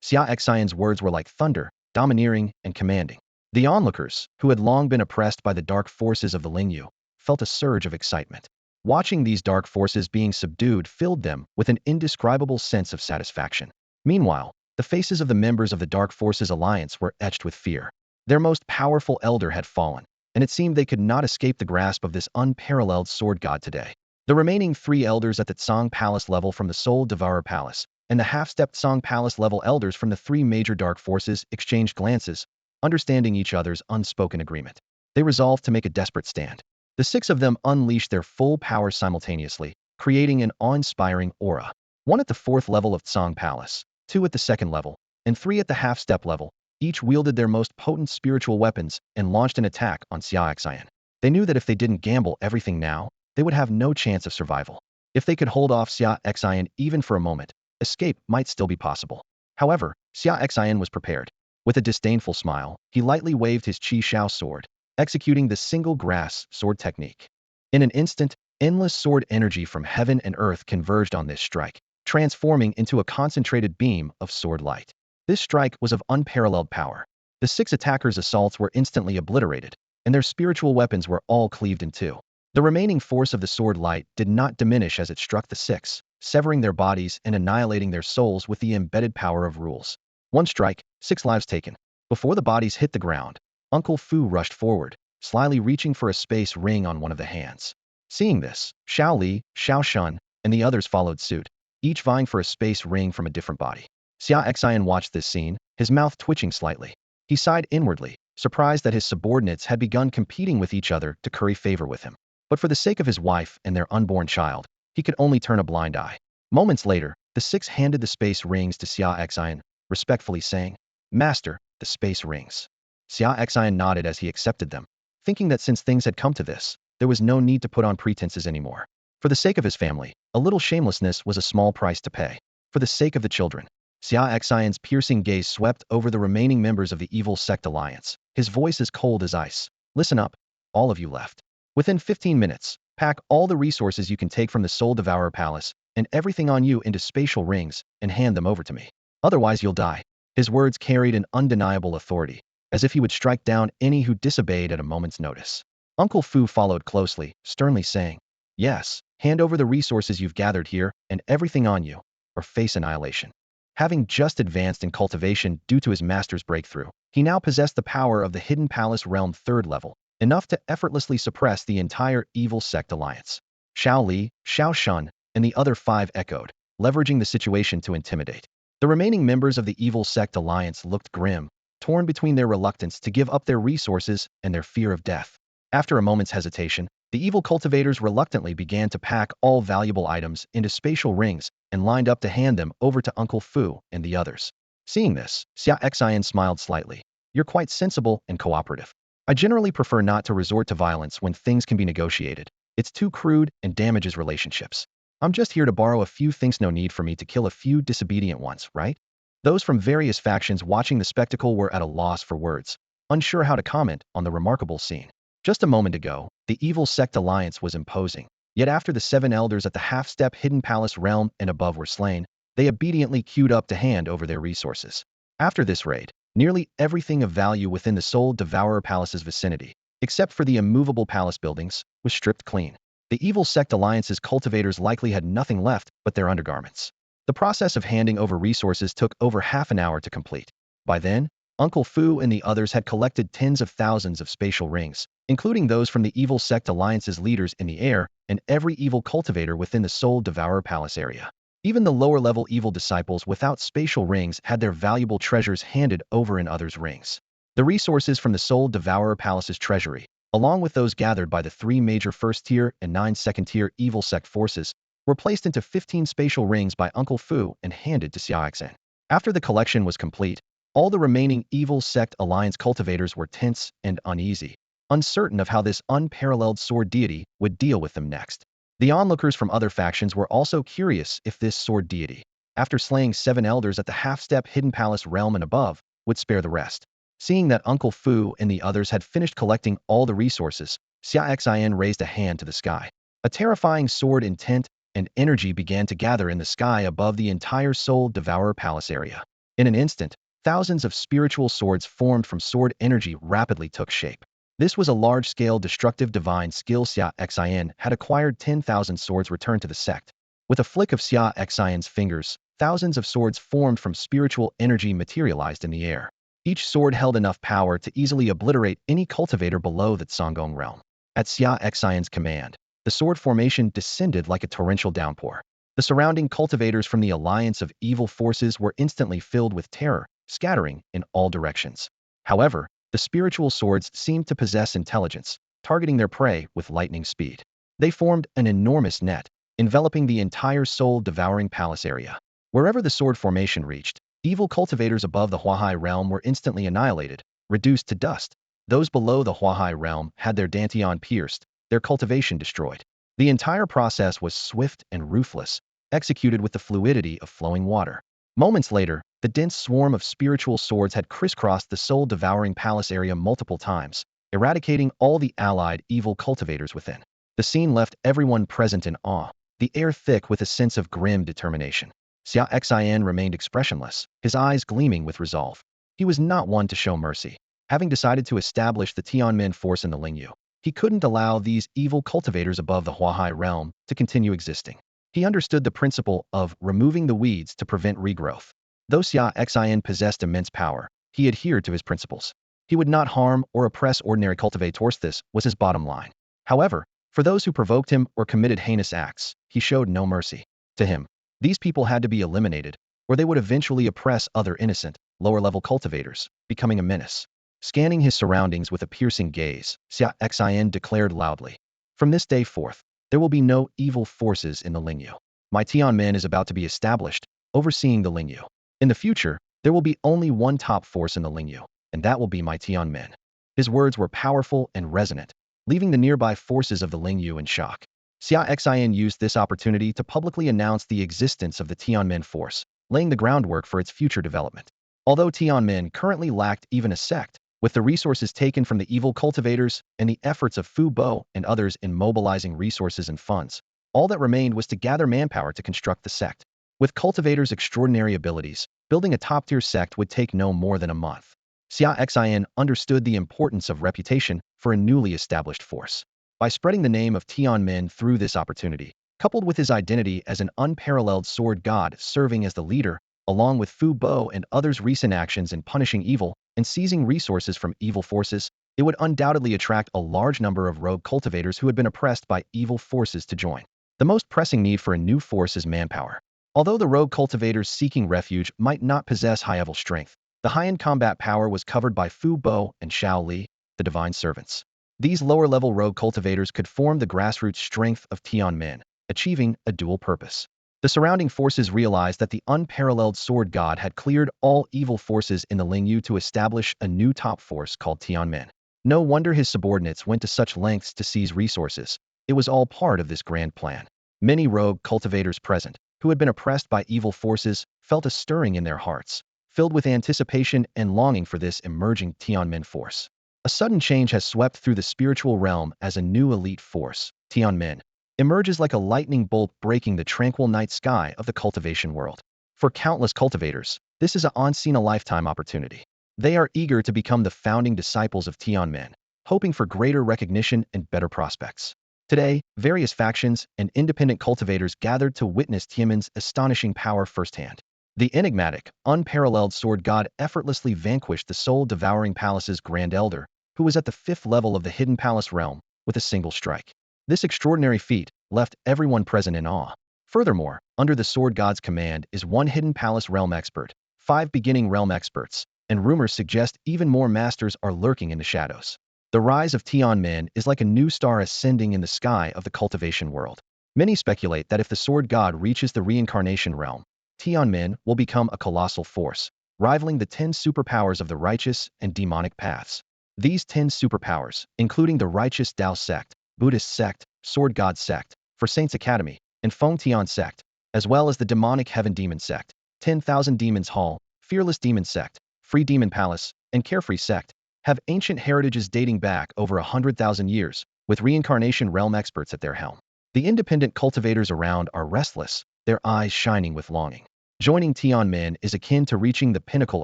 Xia Xian's words were like thunder, domineering and commanding. The onlookers, who had long been oppressed by the dark forces of the Lingyu, felt a surge of excitement. Watching these dark forces being subdued filled them with an indescribable sense of satisfaction. Meanwhile, the faces of the members of the Dark Forces Alliance were etched with fear. Their most powerful elder had fallen, and it seemed they could not escape the grasp of this unparalleled sword god today. The remaining 3 elders at the Tsang Palace level from the Soul Devourer Palace, and the half-stepped Tsang Palace level elders from the 3 major dark forces exchanged glances, understanding each other's unspoken agreement. They resolved to make a desperate stand. The 6 of them unleashed their full power simultaneously, creating an awe-inspiring aura. 1 at the 4th level of Tsang Palace, 2 at the 2nd level, and 3 at the half-step level. Each wielded their most potent spiritual weapons and launched an attack on Xia Xian. They knew that if they didn't gamble everything now, they would have no chance of survival. If they could hold off Xia Xian even for a moment, escape might still be possible. However, Xia Xian was prepared. With a disdainful smile, he lightly waved his Qi Shao sword, executing the single grass sword technique. In an instant, endless sword energy from heaven and earth converged on this strike, transforming into a concentrated beam of sword light. This strike was of unparalleled power. The 6 attackers' assaults were instantly obliterated, and their spiritual weapons were all cleaved in two. The remaining force of the sword light did not diminish as it struck the 6, severing their bodies and annihilating their souls with the embedded power of rules. 1 strike, 6 lives taken. Before the bodies hit the ground, Uncle Fu rushed forward, slyly reaching for a space ring on one of the hands. Seeing this, Xiao Li, Xiao Shun, and the others followed suit, each vying for a space ring from a different body. Xia Xian watched this scene, his mouth twitching slightly. He sighed inwardly, surprised that his subordinates had begun competing with each other to curry favor with him. But for the sake of his wife and their unborn child, he could only turn a blind eye. Moments later, the 6 handed the space rings to Xia Xian, respectfully saying, "Master, the space rings." Xia Xian nodded as he accepted them, thinking that since things had come to this, there was no need to put on pretenses anymore. For the sake of his family, a little shamelessness was a small price to pay. For the sake of the children, Xia Xian's piercing gaze swept over the remaining members of the evil sect alliance, his voice as cold as ice. "Listen up, all of you left. Within 15 minutes, pack all the resources you can take from the Soul Devourer Palace and everything on you into spatial rings and hand them over to me. Otherwise you'll die." His words carried an undeniable authority, as if he would strike down any who disobeyed at a moment's notice. Uncle Fu followed closely, sternly saying, "Yes, hand over the resources you've gathered here and everything on you, or face annihilation." Having just advanced in cultivation due to his master's breakthrough, he now possessed the power of the Hidden Palace Realm 3rd level, enough to effortlessly suppress the entire evil sect alliance. Xiao Li, Xiao Shun, and the other 5 echoed, leveraging the situation to intimidate. The remaining members of the evil sect alliance looked grim, torn between their reluctance to give up their resources and their fear of death. After a moment's hesitation, the evil cultivators reluctantly began to pack all valuable items into spatial rings and lined up to hand them over to Uncle Fu and the others. Seeing this, Xia Xian smiled slightly. "You're quite sensible and cooperative. I generally prefer not to resort to violence when things can be negotiated. It's too crude and damages relationships. I'm just here to borrow a few things, no need for me to kill a few disobedient ones, right?" Those from various factions watching the spectacle were at a loss for words, unsure how to comment on the remarkable scene. Just a moment ago, the evil sect alliance was imposing. Yet after the 7 elders at the half-step Hidden Palace realm and above were slain, they obediently queued up to hand over their resources. After this raid, nearly everything of value within the Soul Devourer Palace's vicinity, except for the immovable palace buildings, was stripped clean. The evil sect alliance's cultivators likely had nothing left but their undergarments. The process of handing over resources took over half an hour to complete. By then, Uncle Fu and the others had collected tens of thousands of spatial rings, including those from the evil sect alliance's leaders in the air and every evil cultivator within the Soul Devourer Palace area. Even the lower-level evil disciples without spatial rings had their valuable treasures handed over in others' rings. The resources from the Soul Devourer Palace's treasury, along with those gathered by the 3 major first-tier and 9 second-tier evil sect forces, were placed into 15 spatial rings by Uncle Fu and handed to Xiaoxin. After the collection was complete, all the remaining evil sect alliance cultivators were tense and uneasy, uncertain of how this unparalleled sword deity would deal with them next. The onlookers from other factions were also curious if this sword deity, after slaying 7 elders at the half-step Hidden Palace realm and above, would spare the rest. Seeing that Uncle Fu and the others had finished collecting all the resources, Xia Xian raised a hand to the sky. A terrifying sword intent and energy began to gather in the sky above the entire Soul Devourer Palace area. In an instant, thousands of spiritual swords formed from sword energy rapidly took shape. This was a large-scale destructive divine skill. Xia Xian had acquired 10,000 swords returned to the sect. With a flick of Xia Xian's fingers, thousands of swords formed from spiritual energy materialized in the air. Each sword held enough power to easily obliterate any cultivator below the Tsangong realm. At Xia Xian's command, the sword formation descended like a torrential downpour. The surrounding cultivators from the alliance of evil forces were instantly filled with terror, scattering in all directions. However, the spiritual swords seemed to possess intelligence, targeting their prey with lightning speed. They formed an enormous net, enveloping the entire soul-devouring palace area. Wherever the sword formation reached, evil cultivators above the Huahai realm were instantly annihilated, reduced to dust. Those below the Huahai realm had their dantian pierced, their cultivation destroyed. The entire process was swift and ruthless, executed with the fluidity of flowing water. Moments later, the dense swarm of spiritual swords had crisscrossed the soul-devouring palace area multiple times, eradicating all the allied evil cultivators within. The scene left everyone present in awe, the air thick with a sense of grim determination. Xia Xian remained expressionless, his eyes gleaming with resolve. He was not one to show mercy. Having decided to establish the Tianmen force in the Lingyu, he couldn't allow these evil cultivators above the Huahai realm to continue existing. He understood the principle of removing the weeds to prevent regrowth. Though Xia Xian possessed immense power, he adhered to his principles. He would not harm or oppress ordinary cultivators. This was his bottom line. However, for those who provoked him or committed heinous acts, he showed no mercy. To him, these people had to be eliminated, or they would eventually oppress other innocent, lower-level cultivators, becoming a menace. Scanning his surroundings with a piercing gaze, Xia Xian declared loudly, "From this day forth, there will be no evil forces in the Lingyu. My Tianmen is about to be established, overseeing the Lingyu. In the future, there will be only one top force in the Lingyu, and that will be my Tianmen." His words were powerful and resonant, leaving the nearby forces of the Lingyu in shock. Xia Xian used this opportunity to publicly announce the existence of the Tianmen force, laying the groundwork for its future development. Although Tianmen currently lacked even a sect, with the resources taken from the evil cultivators and the efforts of Fu Bo and others in mobilizing resources and funds, all that remained was to gather manpower to construct the sect. With cultivators' extraordinary abilities, building a top-tier sect would take no more than a month. Xia Xian understood the importance of reputation for a newly established force. By spreading the name of Tianmen through this opportunity, coupled with his identity as an unparalleled sword god serving as the leader, along with Fu Bo and others' recent actions in punishing evil and seizing resources from evil forces, it would undoubtedly attract a large number of rogue cultivators who had been oppressed by evil forces to join. The most pressing need for a new force is manpower. Although the rogue cultivators seeking refuge might not possess high-level strength, the high-end combat power was covered by Fu Bo and Shao Li, the divine servants. These lower-level rogue cultivators could form the grassroots strength of Tianmen, achieving a dual purpose. The surrounding forces realized that the unparalleled sword god had cleared all evil forces in the Lingyu to establish a new top force called Tianmen. No wonder his subordinates went to such lengths to seize resources. It was all part of this grand plan. Many rogue cultivators present, who had been oppressed by evil forces, felt a stirring in their hearts, filled with anticipation and longing for this emerging Tianmen force. A sudden change has swept through the spiritual realm as a new elite force, Tianmen, emerges like a lightning bolt breaking the tranquil night sky of the cultivation world. For countless cultivators, this is a once-in-a-lifetime opportunity. They are eager to become the founding disciples of Tianmen, hoping for greater recognition and better prospects. Today, various factions and independent cultivators gathered to witness Tianmen's astonishing power firsthand. The enigmatic, unparalleled sword god effortlessly vanquished the soul-devouring palace's Grand Elder, who was at the 5th level of the hidden palace realm, with a single strike. This extraordinary feat left everyone present in awe. Furthermore, under the sword god's command is one hidden palace realm expert, 5 beginning realm experts, and rumors suggest even more masters are lurking in the shadows. The rise of Tianmen is like a new star ascending in the sky of the cultivation world. Many speculate that if the sword god reaches the reincarnation realm, Tianmen will become a colossal force, rivaling the 10 superpowers of the righteous and demonic paths. These 10 superpowers, including the righteous Dao sect, Buddhist sect, Sword God sect, For Saints Academy, and Feng Tian sect, as well as the demonic Heaven Demon sect, 10,000 Demons Hall, Fearless Demon sect, Free Demon Palace, and Carefree sect, have ancient heritages dating back over 100,000 years, with reincarnation realm experts at their helm. The independent cultivators around are restless, their eyes shining with longing. Joining Tianmen is akin to reaching the pinnacle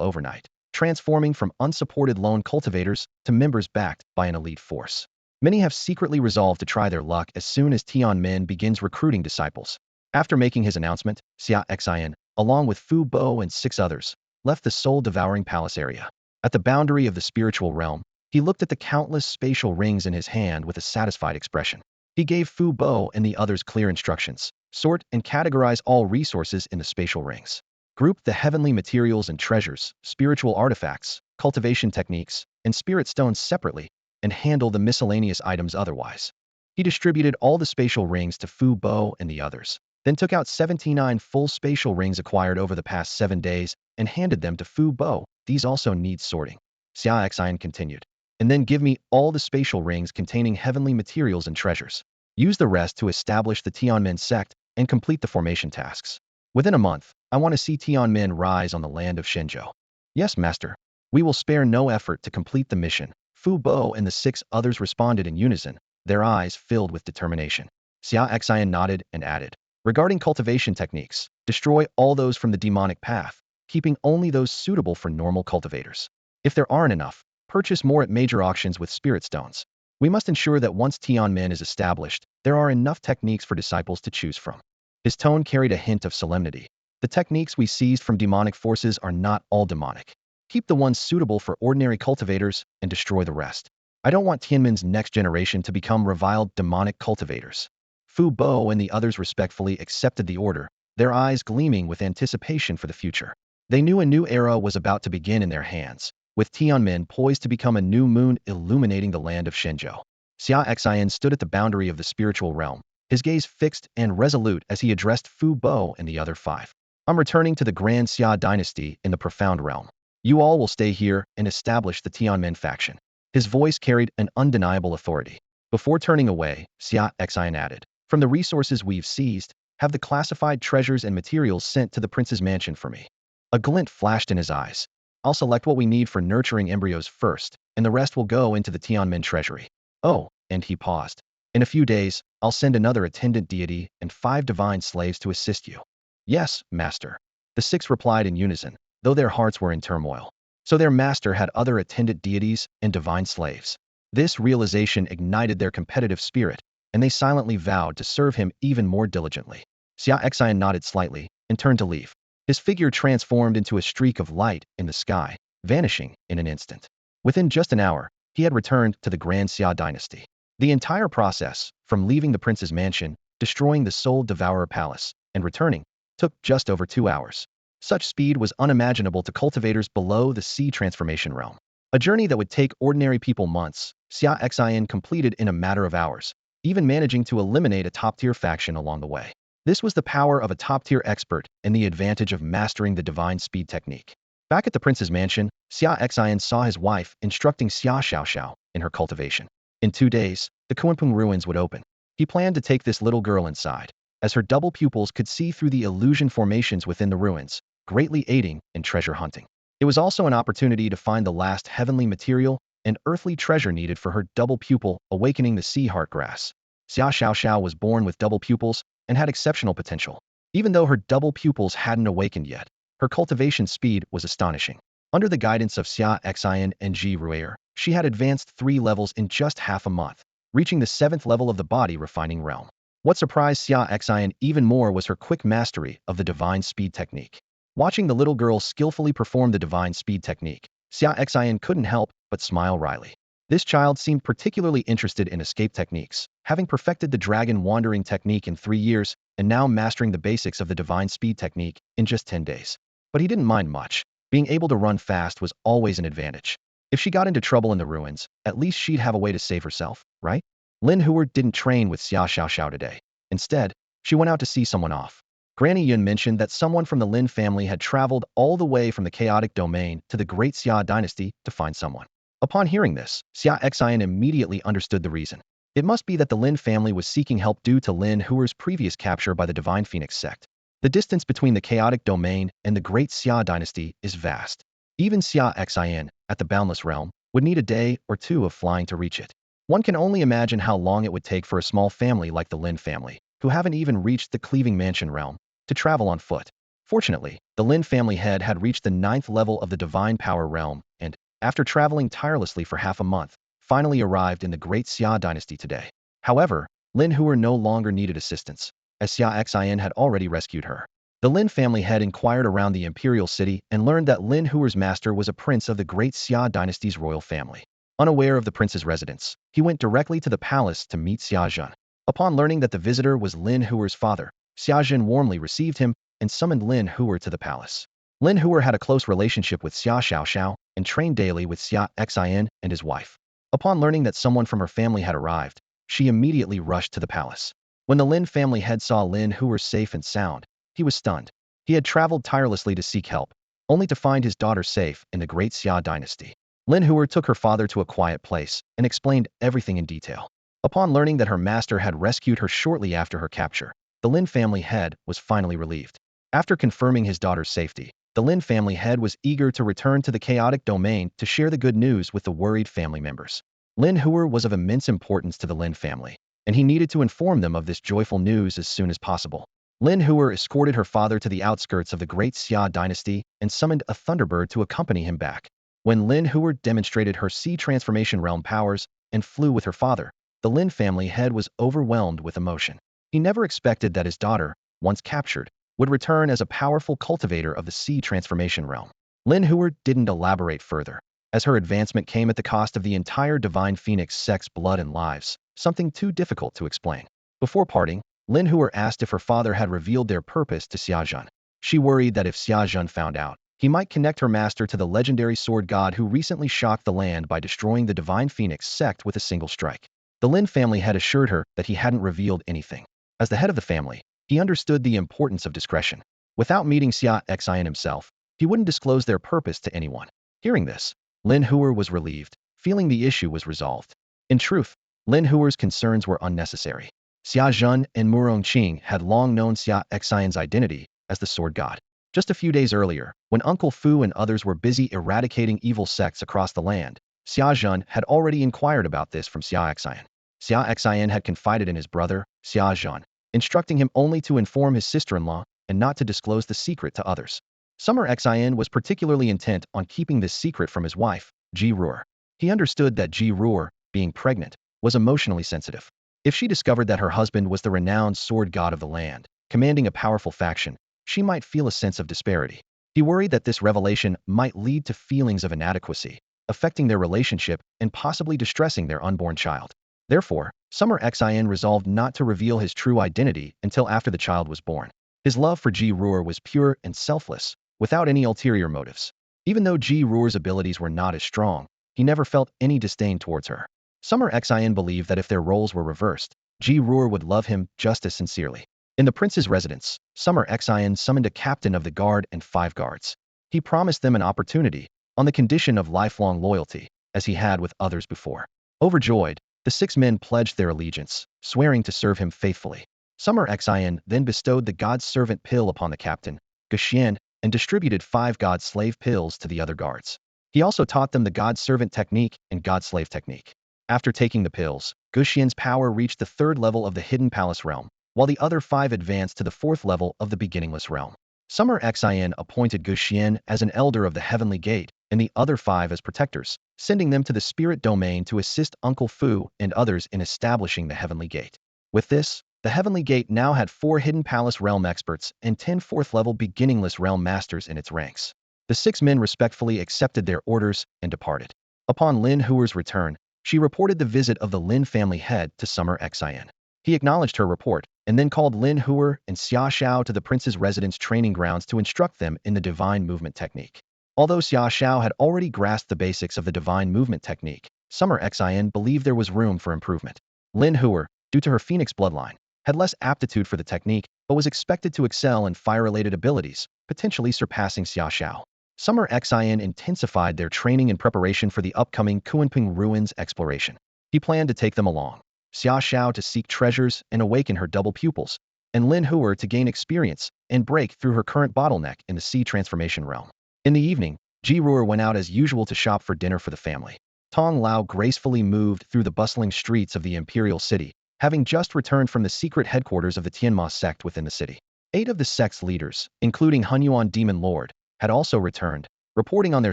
overnight, transforming from unsupported lone cultivators to members backed by an elite force. Many have secretly resolved to try their luck as soon as Tianmen begins recruiting disciples. After making his announcement, Xia Xian, along with Fu Bo and 6 others, left the soul-devouring palace area. At the boundary of the spiritual realm, he looked at the countless spatial rings in his hand with a satisfied expression. He gave Fu Bo and the others clear instructions: sort and categorize all resources in the spatial rings. Group the heavenly materials and treasures, spiritual artifacts, cultivation techniques, and spirit stones separately, and handle the miscellaneous items otherwise. He distributed all the spatial rings to Fu Bo and the others, then took out 79 full spatial rings acquired over the past 7 days and handed them to Fu Bo. These also need sorting. Xia Xian continued. And then give me all the spatial rings containing heavenly materials and treasures. Use the rest to establish the Tianmen sect and complete the formation tasks. Within a month, I want to see Tianmen rise on the land of Shenzhou. Yes, master. We will spare no effort to complete the mission. Fu Bo and the 6 others responded in unison, their eyes filled with determination. Xia Xian nodded and added, regarding cultivation techniques, destroy all those from the demonic path, keeping only those suitable for normal cultivators. If there aren't enough, purchase more at major auctions with spirit stones. We must ensure that once Tianmen is established, there are enough techniques for disciples to choose from. His tone carried a hint of solemnity. The techniques we seized from demonic forces are not all demonic. Keep the ones suitable for ordinary cultivators and destroy the rest. I don't want Tianmen's next generation to become reviled demonic cultivators. Fu Bo and the others respectfully accepted the order, their eyes gleaming with anticipation for the future. They knew a new era was about to begin in their hands, with Tianmen poised to become a new moon illuminating the land of Shenzhou. Xia Xian stood at the boundary of the spiritual realm, his gaze fixed and resolute as he addressed Fu Bo and the other 5. I'm returning to the Grand Xia dynasty in the profound realm. You all will stay here and establish the Tianmen faction. His voice carried an undeniable authority. Before turning away, Xia Xian added, from the resources we've seized, have the classified treasures and materials sent to the prince's mansion for me. A glint flashed in his eyes. I'll select what we need for nurturing embryos first, and the rest will go into the Tianmen treasury. Oh, and he paused. In a few days, I'll send another attendant deity and 5 divine slaves to assist you. Yes, master. The 6 replied in unison, though their hearts were in turmoil. So their master had other attendant deities and divine slaves. This realization ignited their competitive spirit, and they silently vowed to serve him even more diligently. Xia Xian nodded slightly and turned to leave. His figure transformed into a streak of light in the sky, vanishing in an instant. Within just an hour, he had returned to the Grand Xia dynasty. The entire process, from leaving the prince's mansion, destroying the Soul Devourer palace, and returning, took just over 2 hours. Such speed was unimaginable to cultivators below the sea transformation realm. A journey that would take ordinary people months, Xia Xian completed in a matter of hours, even managing to eliminate a top-tier faction along the way. This was the power of a top-tier expert and the advantage of mastering the divine speed technique. Back at the prince's mansion, Xia Xian saw his wife instructing Xia Xiaoxiao in her cultivation. In 2 days, the Kunpeng ruins would open. He planned to take this little girl inside, as her double pupils could see through the illusion formations within the ruins, greatly aiding in treasure hunting. It was also an opportunity to find the last heavenly material and earthly treasure needed for her double pupil, awakening the sea heart grass. Xia Xiaoxiao was born with double pupils and had exceptional potential. Even though her double pupils hadn't awakened yet, her cultivation speed was astonishing. Under the guidance of Xia Xian and Ji Ruier, she had advanced 3 levels in just half a month, reaching the 7th level of the body refining realm. What surprised Xia Xian even more was her quick mastery of the divine speed technique. Watching the little girl skillfully perform the divine speed technique, Xia Xian couldn't help but smile wryly. This child seemed particularly interested in escape techniques, having perfected the dragon wandering technique in 3 years and now mastering the basics of the divine speed technique in just 10 days. But he didn't mind much. Being able to run fast was always an advantage. If she got into trouble in the ruins, at least she'd have a way to save herself, right? Lin Huer didn't train with Xia Xiaoxiao today. Instead, she went out to see someone off. Granny Yun mentioned that someone from the Lin family had traveled all the way from the chaotic domain to the Great Xia dynasty to find someone. Upon hearing this, Xia Xian immediately understood the reason. It must be that the Lin family was seeking help due to Lin Huer's previous capture by the Divine Phoenix sect. The distance between the chaotic domain and the Great Xia dynasty is vast. Even Xia Xian, at the boundless realm, would need a day or 2 of flying to reach it. One can only imagine how long it would take for a small family like the Lin family, who haven't even reached the Cleaving Mansion realm, to travel on foot. Fortunately, the Lin family head had reached the 9th level of the Divine Power realm and, after traveling tirelessly for half a month, finally arrived in the Great Xia dynasty today. However, Lin Huer no longer needed assistance, as Xia Xian had already rescued her. The Lin family head inquired around the Imperial city and learned that Lin Huer's master was a prince of the great Xia dynasty's royal family. Unaware of the prince's residence, he went directly to the palace to meet Xia Zhen. Upon learning that the visitor was Lin Huer's father, Xia Zhen warmly received him and summoned Lin Huer to the palace. Lin Huer had a close relationship with Xia Xiaoxiao and trained daily with Xia Xin and his wife. Upon learning that someone from her family had arrived, she immediately rushed to the palace. When the Lin family head saw Lin Huer safe and sound, he was stunned. He had traveled tirelessly to seek help, only to find his daughter safe in the great Xia dynasty. Lin Huer took her father to a quiet place and explained everything in detail. Upon learning that her master had rescued her shortly after her capture, the Lin family head was finally relieved. After confirming his daughter's safety, the Lin family head was eager to return to the chaotic domain to share the good news with the worried family members. Lin Huer was of immense importance to the Lin family, and he needed to inform them of this joyful news as soon as possible. Lin Huer escorted her father to the outskirts of the great Xia dynasty and summoned a thunderbird to accompany him back. When Lin Huer demonstrated her sea transformation realm powers and flew with her father, the Lin family head was overwhelmed with emotion. He never expected that his daughter, once captured, would return as a powerful cultivator of the sea transformation realm. Lin Huer didn't elaborate further, as her advancement came at the cost of the entire Divine Phoenix sect's blood and lives, something too difficult to explain. Before parting, Lin Huer asked if her father had revealed their purpose to Xia Zhen. She worried that if Xia Zhen found out, he might connect her master to the legendary sword god who recently shocked the land by destroying the Divine Phoenix sect with a single strike. The Lin family had assured her that he hadn't revealed anything. As the head of the family, he understood the importance of discretion. Without meeting Xia Xin himself, he wouldn't disclose their purpose to anyone. Hearing this, Lin Huer was relieved, feeling the issue was resolved. In truth, Lin Huer's concerns were unnecessary. Xia Zhen and Murongqing had long known Xia Xin's identity as the sword god. Just a few days earlier, when Uncle Fu and others were busy eradicating evil sects across the land, Xia Zhen had already inquired about this from Xia Xin. Xia Xin had confided in his brother, Xia Zhen, instructing him only to inform his sister-in-law and not to disclose the secret to others. Summer Xin was particularly intent on keeping this secret from his wife, Ji Ruer. He understood that Ji Ruer, being pregnant, was emotionally sensitive. If she discovered that her husband was the renowned sword god of the land, commanding a powerful faction, she might feel a sense of disparity. He worried that this revelation might lead to feelings of inadequacy, affecting their relationship and possibly distressing their unborn child. Therefore, Summer Xin resolved not to reveal his true identity until after the child was born. His love for Ji Ruer was pure and selfless, without any ulterior motives. Even though Ji Ruer's abilities were not as strong, he never felt any disdain towards her. Summer Xin believed that if their roles were reversed, Ji Ruer would love him just as sincerely. In the prince's residence, Summer Xin summoned a captain of the guard and 5 guards. He promised them an opportunity, on the condition of lifelong loyalty, as he had with others before. Overjoyed, the 6 men pledged their allegiance, swearing to serve him faithfully. Summer Xin then bestowed the God's Servant pill upon the captain, Guxian, and distributed 5 God Slave pills to the other guards. He also taught them the God Servant technique and God Slave technique. After taking the pills, Guxian's power reached the 3rd level of the Hidden Palace realm, while the other 5 advanced to the 4th level of the Beginningless realm. Summer Xin appointed Guxian as an elder of the Heavenly Gate, and the other 5 as protectors, sending them to the spirit domain to assist Uncle Fu and others in establishing the Heavenly Gate. With this, the Heavenly Gate now had 4 Hidden Palace realm experts and 10 4th-level Beginningless realm masters in its ranks. The 6 men respectfully accepted their orders and departed. Upon Lin Huer's return, she reported the visit of the Lin family head to Summer Xin. He acknowledged her report, and then called Lin Huer and Xia Xiao to the prince's residence training grounds to instruct them in the divine movement technique. Although Xia Xiao had already grasped the basics of the divine movement technique, Summer Xin believed there was room for improvement. Lin Huer, due to her Phoenix bloodline, had less aptitude for the technique, but was expected to excel in fire-related abilities, potentially surpassing Xia Xiao. Summer Xin intensified their training in preparation for the upcoming Kunping Ruins exploration. He planned to take them along, Xia Xiao to seek treasures and awaken her double pupils, and Lin Huer to gain experience and break through her current bottleneck in the sea transformation realm. In the evening, Ji Ruer went out as usual to shop for dinner for the family. Tong Lao gracefully moved through the bustling streets of the Imperial city, having just returned from the secret headquarters of the Tienma sect within the city. 8 of the sect's leaders, including Hunyuan Demon Lord, had also returned, reporting on their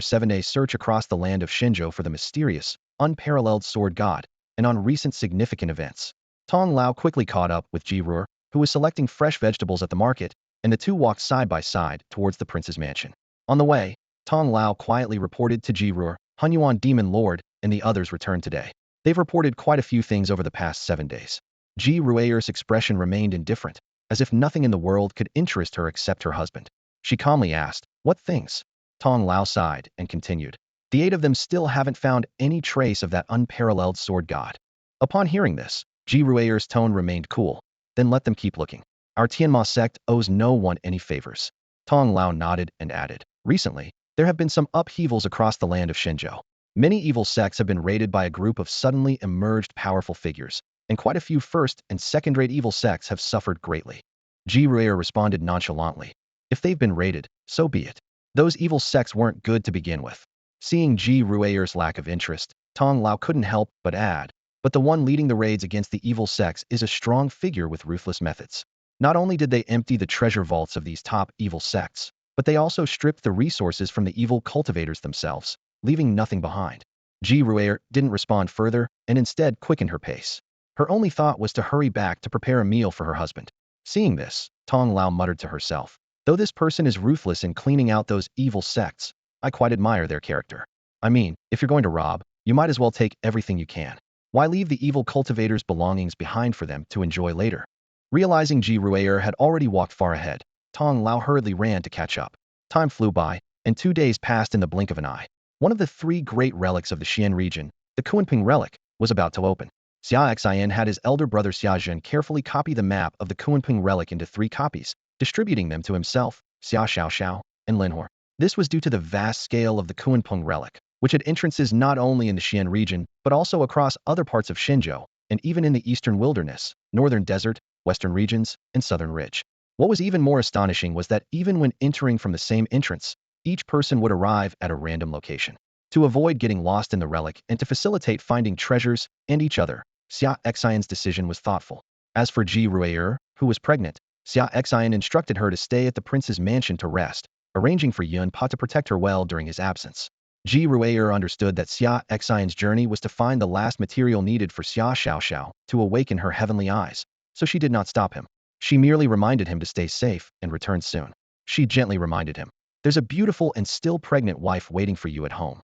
7-day search across the land of Shenzhou for the mysterious, unparalleled sword god, and on recent significant events. Tong Lao quickly caught up with Ji Ruer, who was selecting fresh vegetables at the market, and the two walked side by side towards the prince's mansion. On the way, Tong Lao quietly reported to Ji Ruer, Hunyuan Demon Lord, and the others returned today. They've reported quite a few things over the past 7 days. Ji Ruer's expression remained indifferent, as if nothing in the world could interest her except her husband. She calmly asked, "What things?" Tong Lao sighed and continued, "The 8 of them still haven't found any trace of that unparalleled sword god." Upon hearing this, Ji Ruer's tone remained cool. "Then let them keep looking. Our Tienma sect owes no one any favors." Tong Lao nodded and added, "Recently, there have been some upheavals across the land of Shenzhou. Many evil sects have been raided by a group of suddenly emerged powerful figures, and quite a few first and second-rate evil sects have suffered greatly." Ji Ruer responded nonchalantly, "If they've been raided, so be it. Those evil sects weren't good to begin with." Seeing Ji Ruer's lack of interest, Tong Lao couldn't help but add, "But the one leading the raids against the evil sects is a strong figure with ruthless methods. Not only did they empty the treasure vaults of these top evil sects, but they also stripped the resources from the evil cultivators themselves, leaving nothing behind." Ji Ruer didn't respond further and instead quickened her pace. Her only thought was to hurry back to prepare a meal for her husband. Seeing this, Tong Lao muttered to herself, "Though this person is ruthless in cleaning out those evil sects, I quite admire their character. I mean, if you're going to rob, you might as well take everything you can. Why leave the evil cultivators' belongings behind for them to enjoy later?" Realizing Ji Ruer had already walked far ahead, Tong Lao hurriedly ran to catch up. Time flew by, and 2 days passed in the blink of an eye. One of the 3 great relics of the Xian region, the Kunping relic, was about to open. Xia Xian had his elder brother Xia Zhen carefully copy the map of the Kunping relic into 3 copies, distributing them to himself, Xia Xiaoxiao, and Linhor. This was due to the vast scale of the Kunping relic, which had entrances not only in the Xian region, but also across other parts of Shenzhou, and even in the eastern wilderness, northern desert, western regions, and southern ridge. What was even more astonishing was that even when entering from the same entrance, each person would arrive at a random location. To avoid getting lost in the relic and to facilitate finding treasures and each other, Xia Xian's decision was thoughtful. As for Ji Ruer, who was pregnant, Xia Xian instructed her to stay at the prince's mansion to rest, arranging for Yun Pa to protect her well during his absence. Ji Ruer understood that Xia Xian's journey was to find the last material needed for Xia Xiaoxiao to awaken her heavenly eyes, so she did not stop him. She merely reminded him to stay safe and return soon. She gently reminded him, "There's a beautiful and still pregnant wife waiting for you at home."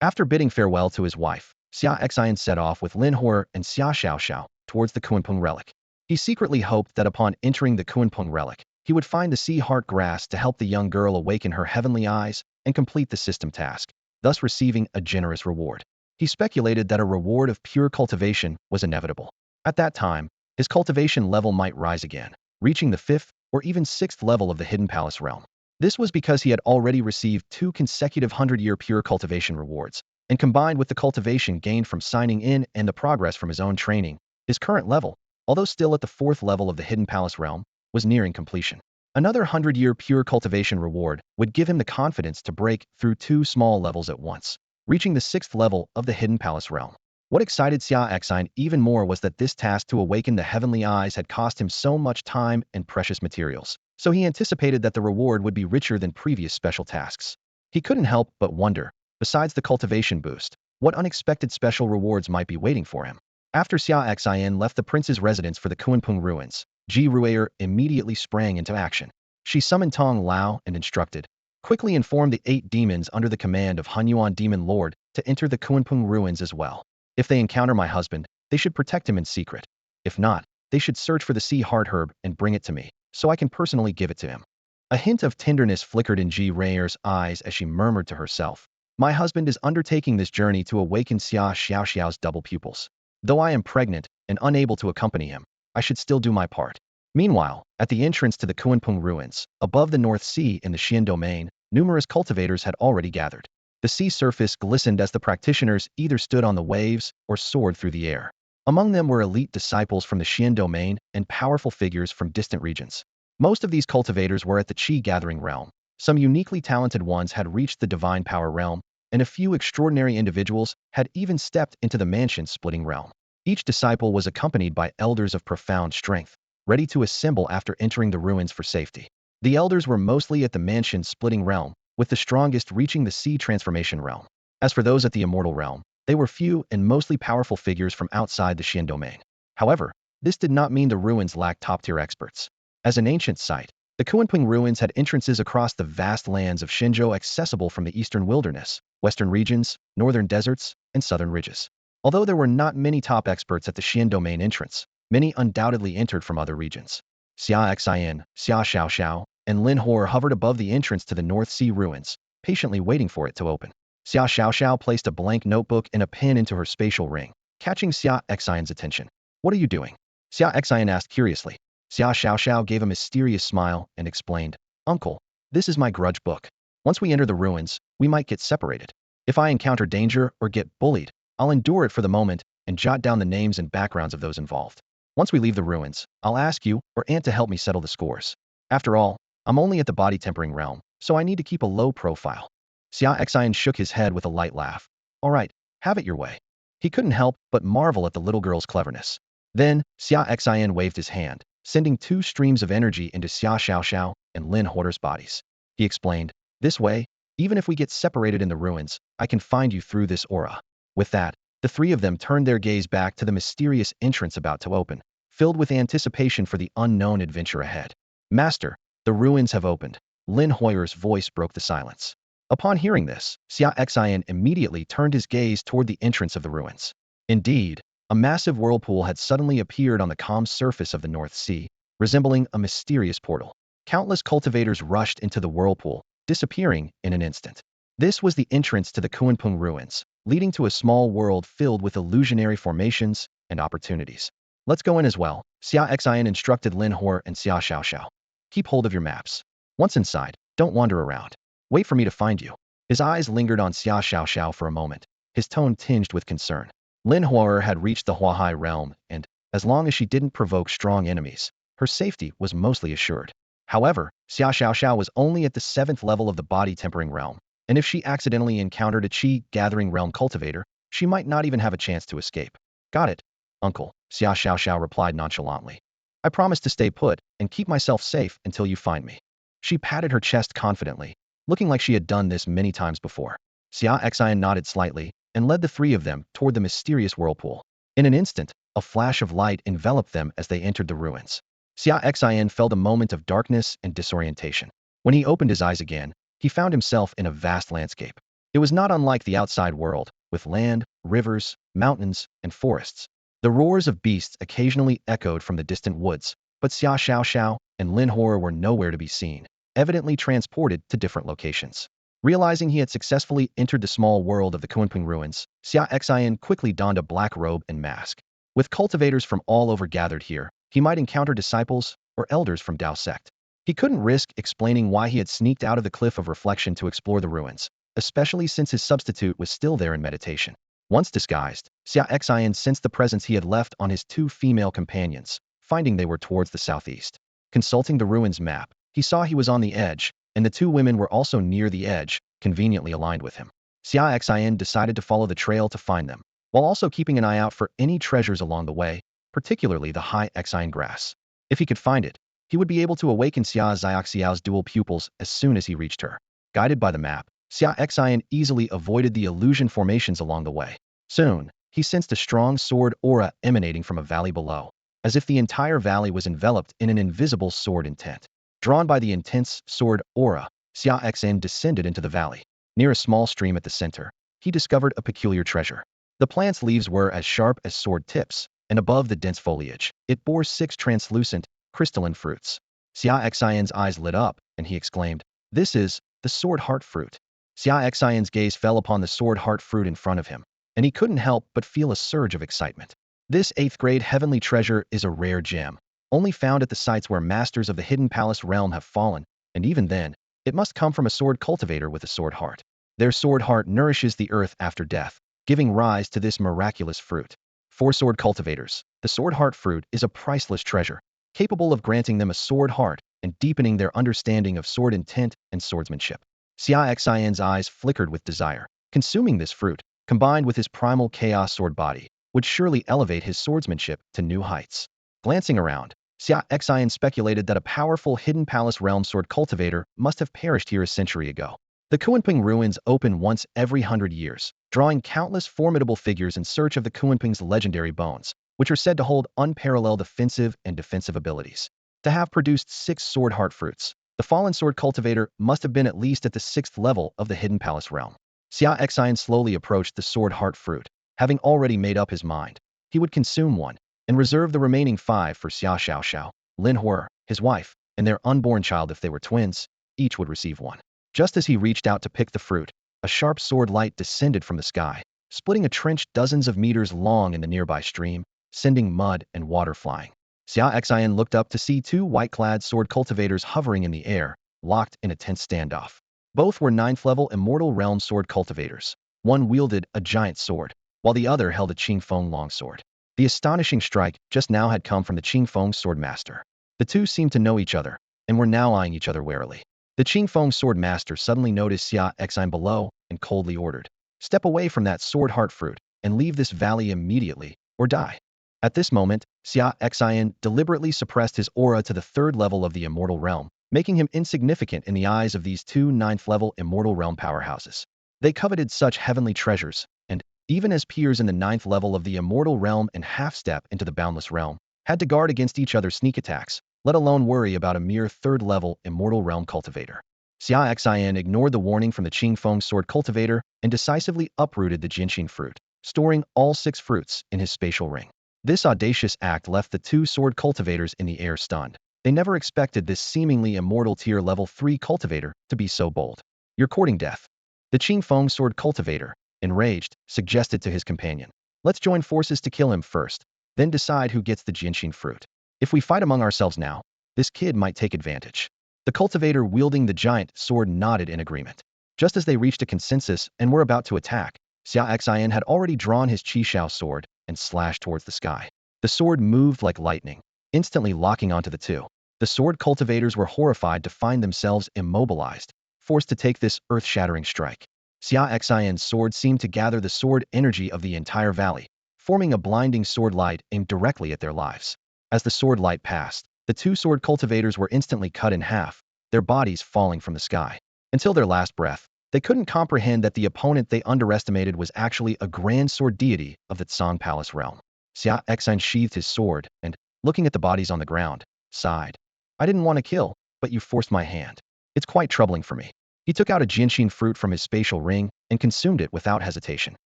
After bidding farewell to his wife, Xia Xian set off with Lin Hor and Xia Xiaoxiao towards the Kunpeng relic. He secretly hoped that upon entering the Kunpeng relic, he would find the sea heart grass to help the young girl awaken her heavenly eyes and complete the system task, thus receiving a generous reward. He speculated that a reward of pure cultivation was inevitable. At that time, his cultivation level might rise again, reaching the 5th or even 6th level of the Hidden Palace realm. This was because he had already received 2 consecutive 100-year pure cultivation rewards, and combined with the cultivation gained from signing in and the progress from his own training, his current level, although still at the 4th level of the Hidden Palace realm, was nearing completion. Another 100-year pure cultivation reward would give him the confidence to break through 2 small levels at once, reaching the 6th level of the Hidden Palace realm. What excited Xia Xian even more was that this task to awaken the heavenly eyes had cost him so much time and precious materials, so he anticipated that the reward would be richer than previous special tasks. He couldn't help but wonder, besides the cultivation boost, what unexpected special rewards might be waiting for him. After Xia Xian left the prince's residence for the Kunpeng ruins, Ji Ruer immediately sprang into action. She summoned Tong Lao and instructed, "Quickly inform the 8 demons under the command of Hunyuan Demon Lord to enter the Kunpeng ruins as well. If they encounter my husband, they should protect him in secret. If not, they should search for the sea heart herb and bring it to me, so I can personally give it to him." A hint of tenderness flickered in Ji Ruer's eyes as she murmured to herself, "My husband is undertaking this journey to awaken Xia Xiaoxiao's double pupils. Though I am pregnant and unable to accompany him, I should still do my part." Meanwhile, at the entrance to the Kunpeng ruins, above the North Sea in the Xian domain, numerous cultivators had already gathered. The sea surface glistened as the practitioners either stood on the waves or soared through the air. Among them were elite disciples from the Xian domain and powerful figures from distant regions. Most of these cultivators were at the Qi gathering realm. Some uniquely talented ones had reached the divine power realm, and a few extraordinary individuals had even stepped into the mansion-splitting realm. Each disciple was accompanied by elders of profound strength, ready to assemble after entering the ruins for safety. The elders were mostly at the mansion-splitting realm, with the strongest reaching the sea transformation realm. As for those at the immortal realm, they were few and mostly powerful figures from outside the Xian domain. However, this did not mean the ruins lacked top-tier experts. As an ancient site, The Kunping ruins had entrances across the vast lands of Shenzhou accessible from the eastern wilderness, western regions, northern deserts, and southern ridges. Although there were not many top experts at the Xian main entrance, many undoubtedly entered from other regions. Xia Xian, Xia Xiaoxiao, and Lin Hor hovered above the entrance to the North Sea ruins, patiently waiting for it to open. Xia Xiaoxiao placed a blank notebook and a pen into her spatial ring, catching Xia Xian's attention. What are you doing? Xia Xian asked curiously. Xia Xiaoxiao gave a mysterious smile and explained, Uncle, this is my grudge book. Once we enter the ruins, we might get separated. If I encounter danger or get bullied, I'll endure it for the moment and jot down the names and backgrounds of those involved. Once we leave the ruins, I'll ask you or Aunt to help me settle the scores. After all, I'm only at the body tempering realm, so I need to keep a low profile. Xia Xian shook his head with a light laugh. All right, have it your way. He couldn't help but marvel at the little girl's cleverness. Then, Xia Xian waved his hand, sending two streams of energy into Xia Xiaoxiao and Lin Horder's bodies. He explained, this way, even if we get separated in the ruins, I can find you through this aura. With that, the three of them turned their gaze back to the mysterious entrance about to open, filled with anticipation for the unknown adventure ahead. Master, the ruins have opened. Lin Hoyer's voice broke the silence. Upon hearing this, Xia Xian immediately turned his gaze toward the entrance of the ruins. Indeed, a massive whirlpool had suddenly appeared on the calm surface of the North Sea, resembling a mysterious portal. Countless cultivators rushed into the whirlpool, disappearing in an instant. This was the entrance to the Kunpeng ruins, leading to a small world filled with illusionary formations and opportunities. Let's go in as well, Xia Xian instructed Lin Hor and Xia Xiaoxiao. Keep hold of your maps. Once inside, don't wander around. Wait for me to find you. His eyes lingered on Xia Xiaoxiao for a moment, his tone tinged with concern. Lin Hor had reached the Huahai realm, and, as long as she didn't provoke strong enemies, her safety was mostly assured. However, Xia Xiaoxiao was only at the 7th level of the body tempering realm, and if she accidentally encountered a chi-gathering realm cultivator, she might not even have a chance to escape. Got it, Uncle, Xia Xiaoxiao replied nonchalantly. I promise to stay put and keep myself safe until you find me. She patted her chest confidently, looking like she had done this many times before. Xia Xian nodded slightly and led the three of them toward the mysterious whirlpool. In an instant, a flash of light enveloped them as they entered the ruins. Xia Xian felt a moment of darkness and disorientation. When he opened his eyes again, he found himself in a vast landscape. It was not unlike the outside world, with land, rivers, mountains, and forests. The roars of beasts occasionally echoed from the distant woods, but Xia Xiaoxiao and Lin Hor were nowhere to be seen, evidently transported to different locations. Realizing he had successfully entered the small world of the Kunpeng ruins, Xia Xian quickly donned a black robe and mask. With cultivators from all over gathered here, he might encounter disciples or elders from Dao sect. He couldn't risk explaining why he had sneaked out of the Cliff of Reflection to explore the ruins, especially since his substitute was still there in meditation. Once disguised, Xia Xian sensed the presence he had left on his two female companions, finding they were towards the southeast. Consulting the ruins map, he saw he was on the edge, and the two women were also near the edge, conveniently aligned with him. Xia Xian decided to follow the trail to find them, while also keeping an eye out for any treasures along the way, particularly the high Xian grass. If he could find it, he would be able to awaken Xia Xiaoxiao's dual pupils as soon as he reached her. Guided by the map, Xia Xian easily avoided the illusion formations along the way. Soon, he sensed a strong sword aura emanating from a valley below, as if the entire valley was enveloped in an invisible sword intent. Drawn by the intense sword aura, Xia Xian descended into the valley. Near a small stream at the center, he discovered a peculiar treasure. The plant's leaves were as sharp as sword tips, and above the dense foliage, it bore 6 translucent, crystalline fruits. Xia Xian's eyes lit up, and he exclaimed, "This is the sword heart fruit." Xia Xian's gaze fell upon the sword heart fruit in front of him, and he couldn't help but feel a surge of excitement. This 8th-grade heavenly treasure is a rare gem, only found at the sites where masters of the Hidden Palace realm have fallen, and even then, it must come from a sword cultivator with a sword heart. Their sword heart nourishes the earth after death, giving rise to this miraculous fruit. For sword cultivators, the sword heart fruit is a priceless treasure, capable of granting them a sword heart and deepening their understanding of sword intent and swordsmanship. Xia Xian's eyes flickered with desire. Consuming this fruit, combined with his primal chaos sword body, would surely elevate his swordsmanship to new heights. Glancing around, Xia Xian speculated that a powerful Hidden Palace realm sword cultivator must have perished here a century ago. The Kunpeng ruins open once every 100 years, drawing countless formidable figures in search of the Kunpeng's legendary bones, which are said to hold unparalleled offensive and defensive abilities. To have produced 6 sword heart fruits, the fallen sword cultivator must have been at least at the 6th level of the hidden palace realm. Xia Xian slowly approached the sword heart fruit, having already made up his mind. He would consume one, and reserve the remaining 5 for Xia Xiaoxiao, Lin Huer, his wife, and their unborn child if they were twins. Each would receive one. Just as he reached out to pick the fruit, a sharp sword light descended from the sky, splitting a trench dozens of meters long in the nearby stream, sending mud and water flying. Xia Xian looked up to see 2 white-clad sword cultivators hovering in the air, locked in a tense standoff. Both were 9th-level Immortal Realm sword cultivators. One wielded a giant sword, while the other held a Qingfeng longsword. The astonishing strike just now had come from the Qingfeng sword master. The two seemed to know each other, and were now eyeing each other warily. The Qingfeng sword master suddenly noticed Xia Xian below and coldly ordered, "Step away from that sword heart fruit and leave this valley immediately, or die." At this moment, Xia Xian deliberately suppressed his aura to the 3rd level of the Immortal Realm, making him insignificant in the eyes of these 2 9th-level Immortal Realm powerhouses. They coveted such heavenly treasures, and, even as peers in the 9th level of the Immortal Realm and half-step into the Boundless Realm, had to guard against each other's sneak attacks, let alone worry about a mere 3rd-level Immortal Realm cultivator. Xia Xian ignored the warning from the Qingfeng sword cultivator and decisively uprooted the Jinshin fruit, storing all 6 fruits in his spatial ring. This audacious act left the 2 sword cultivators in the air stunned. They never expected this seemingly immortal tier level 3 cultivator to be so bold. "You're courting death." The Qingfeng sword cultivator, enraged, suggested to his companion. "Let's join forces to kill him first, then decide who gets the Jinshin fruit. If we fight among ourselves now, this kid might take advantage." The cultivator wielding the giant sword nodded in agreement. Just as they reached a consensus and were about to attack, Xia Xian had already drawn his Qishao sword and slashed towards the sky. The sword moved like lightning, instantly locking onto the 2. The sword cultivators were horrified to find themselves immobilized, forced to take this earth-shattering strike. Xia Xian's sword seemed to gather the sword energy of the entire valley, forming a blinding sword light aimed directly at their lives. As the sword light passed, the 2 sword cultivators were instantly cut in half, their bodies falling from the sky. Until their last breath, they couldn't comprehend that the opponent they underestimated was actually a grand sword deity of the Tsang Palace realm. Xia Xian sheathed his sword and, looking at the bodies on the ground, sighed. "I didn't want to kill, but you forced my hand. It's quite troubling for me." He took out a Jinshin fruit from his spatial ring and consumed it without hesitation.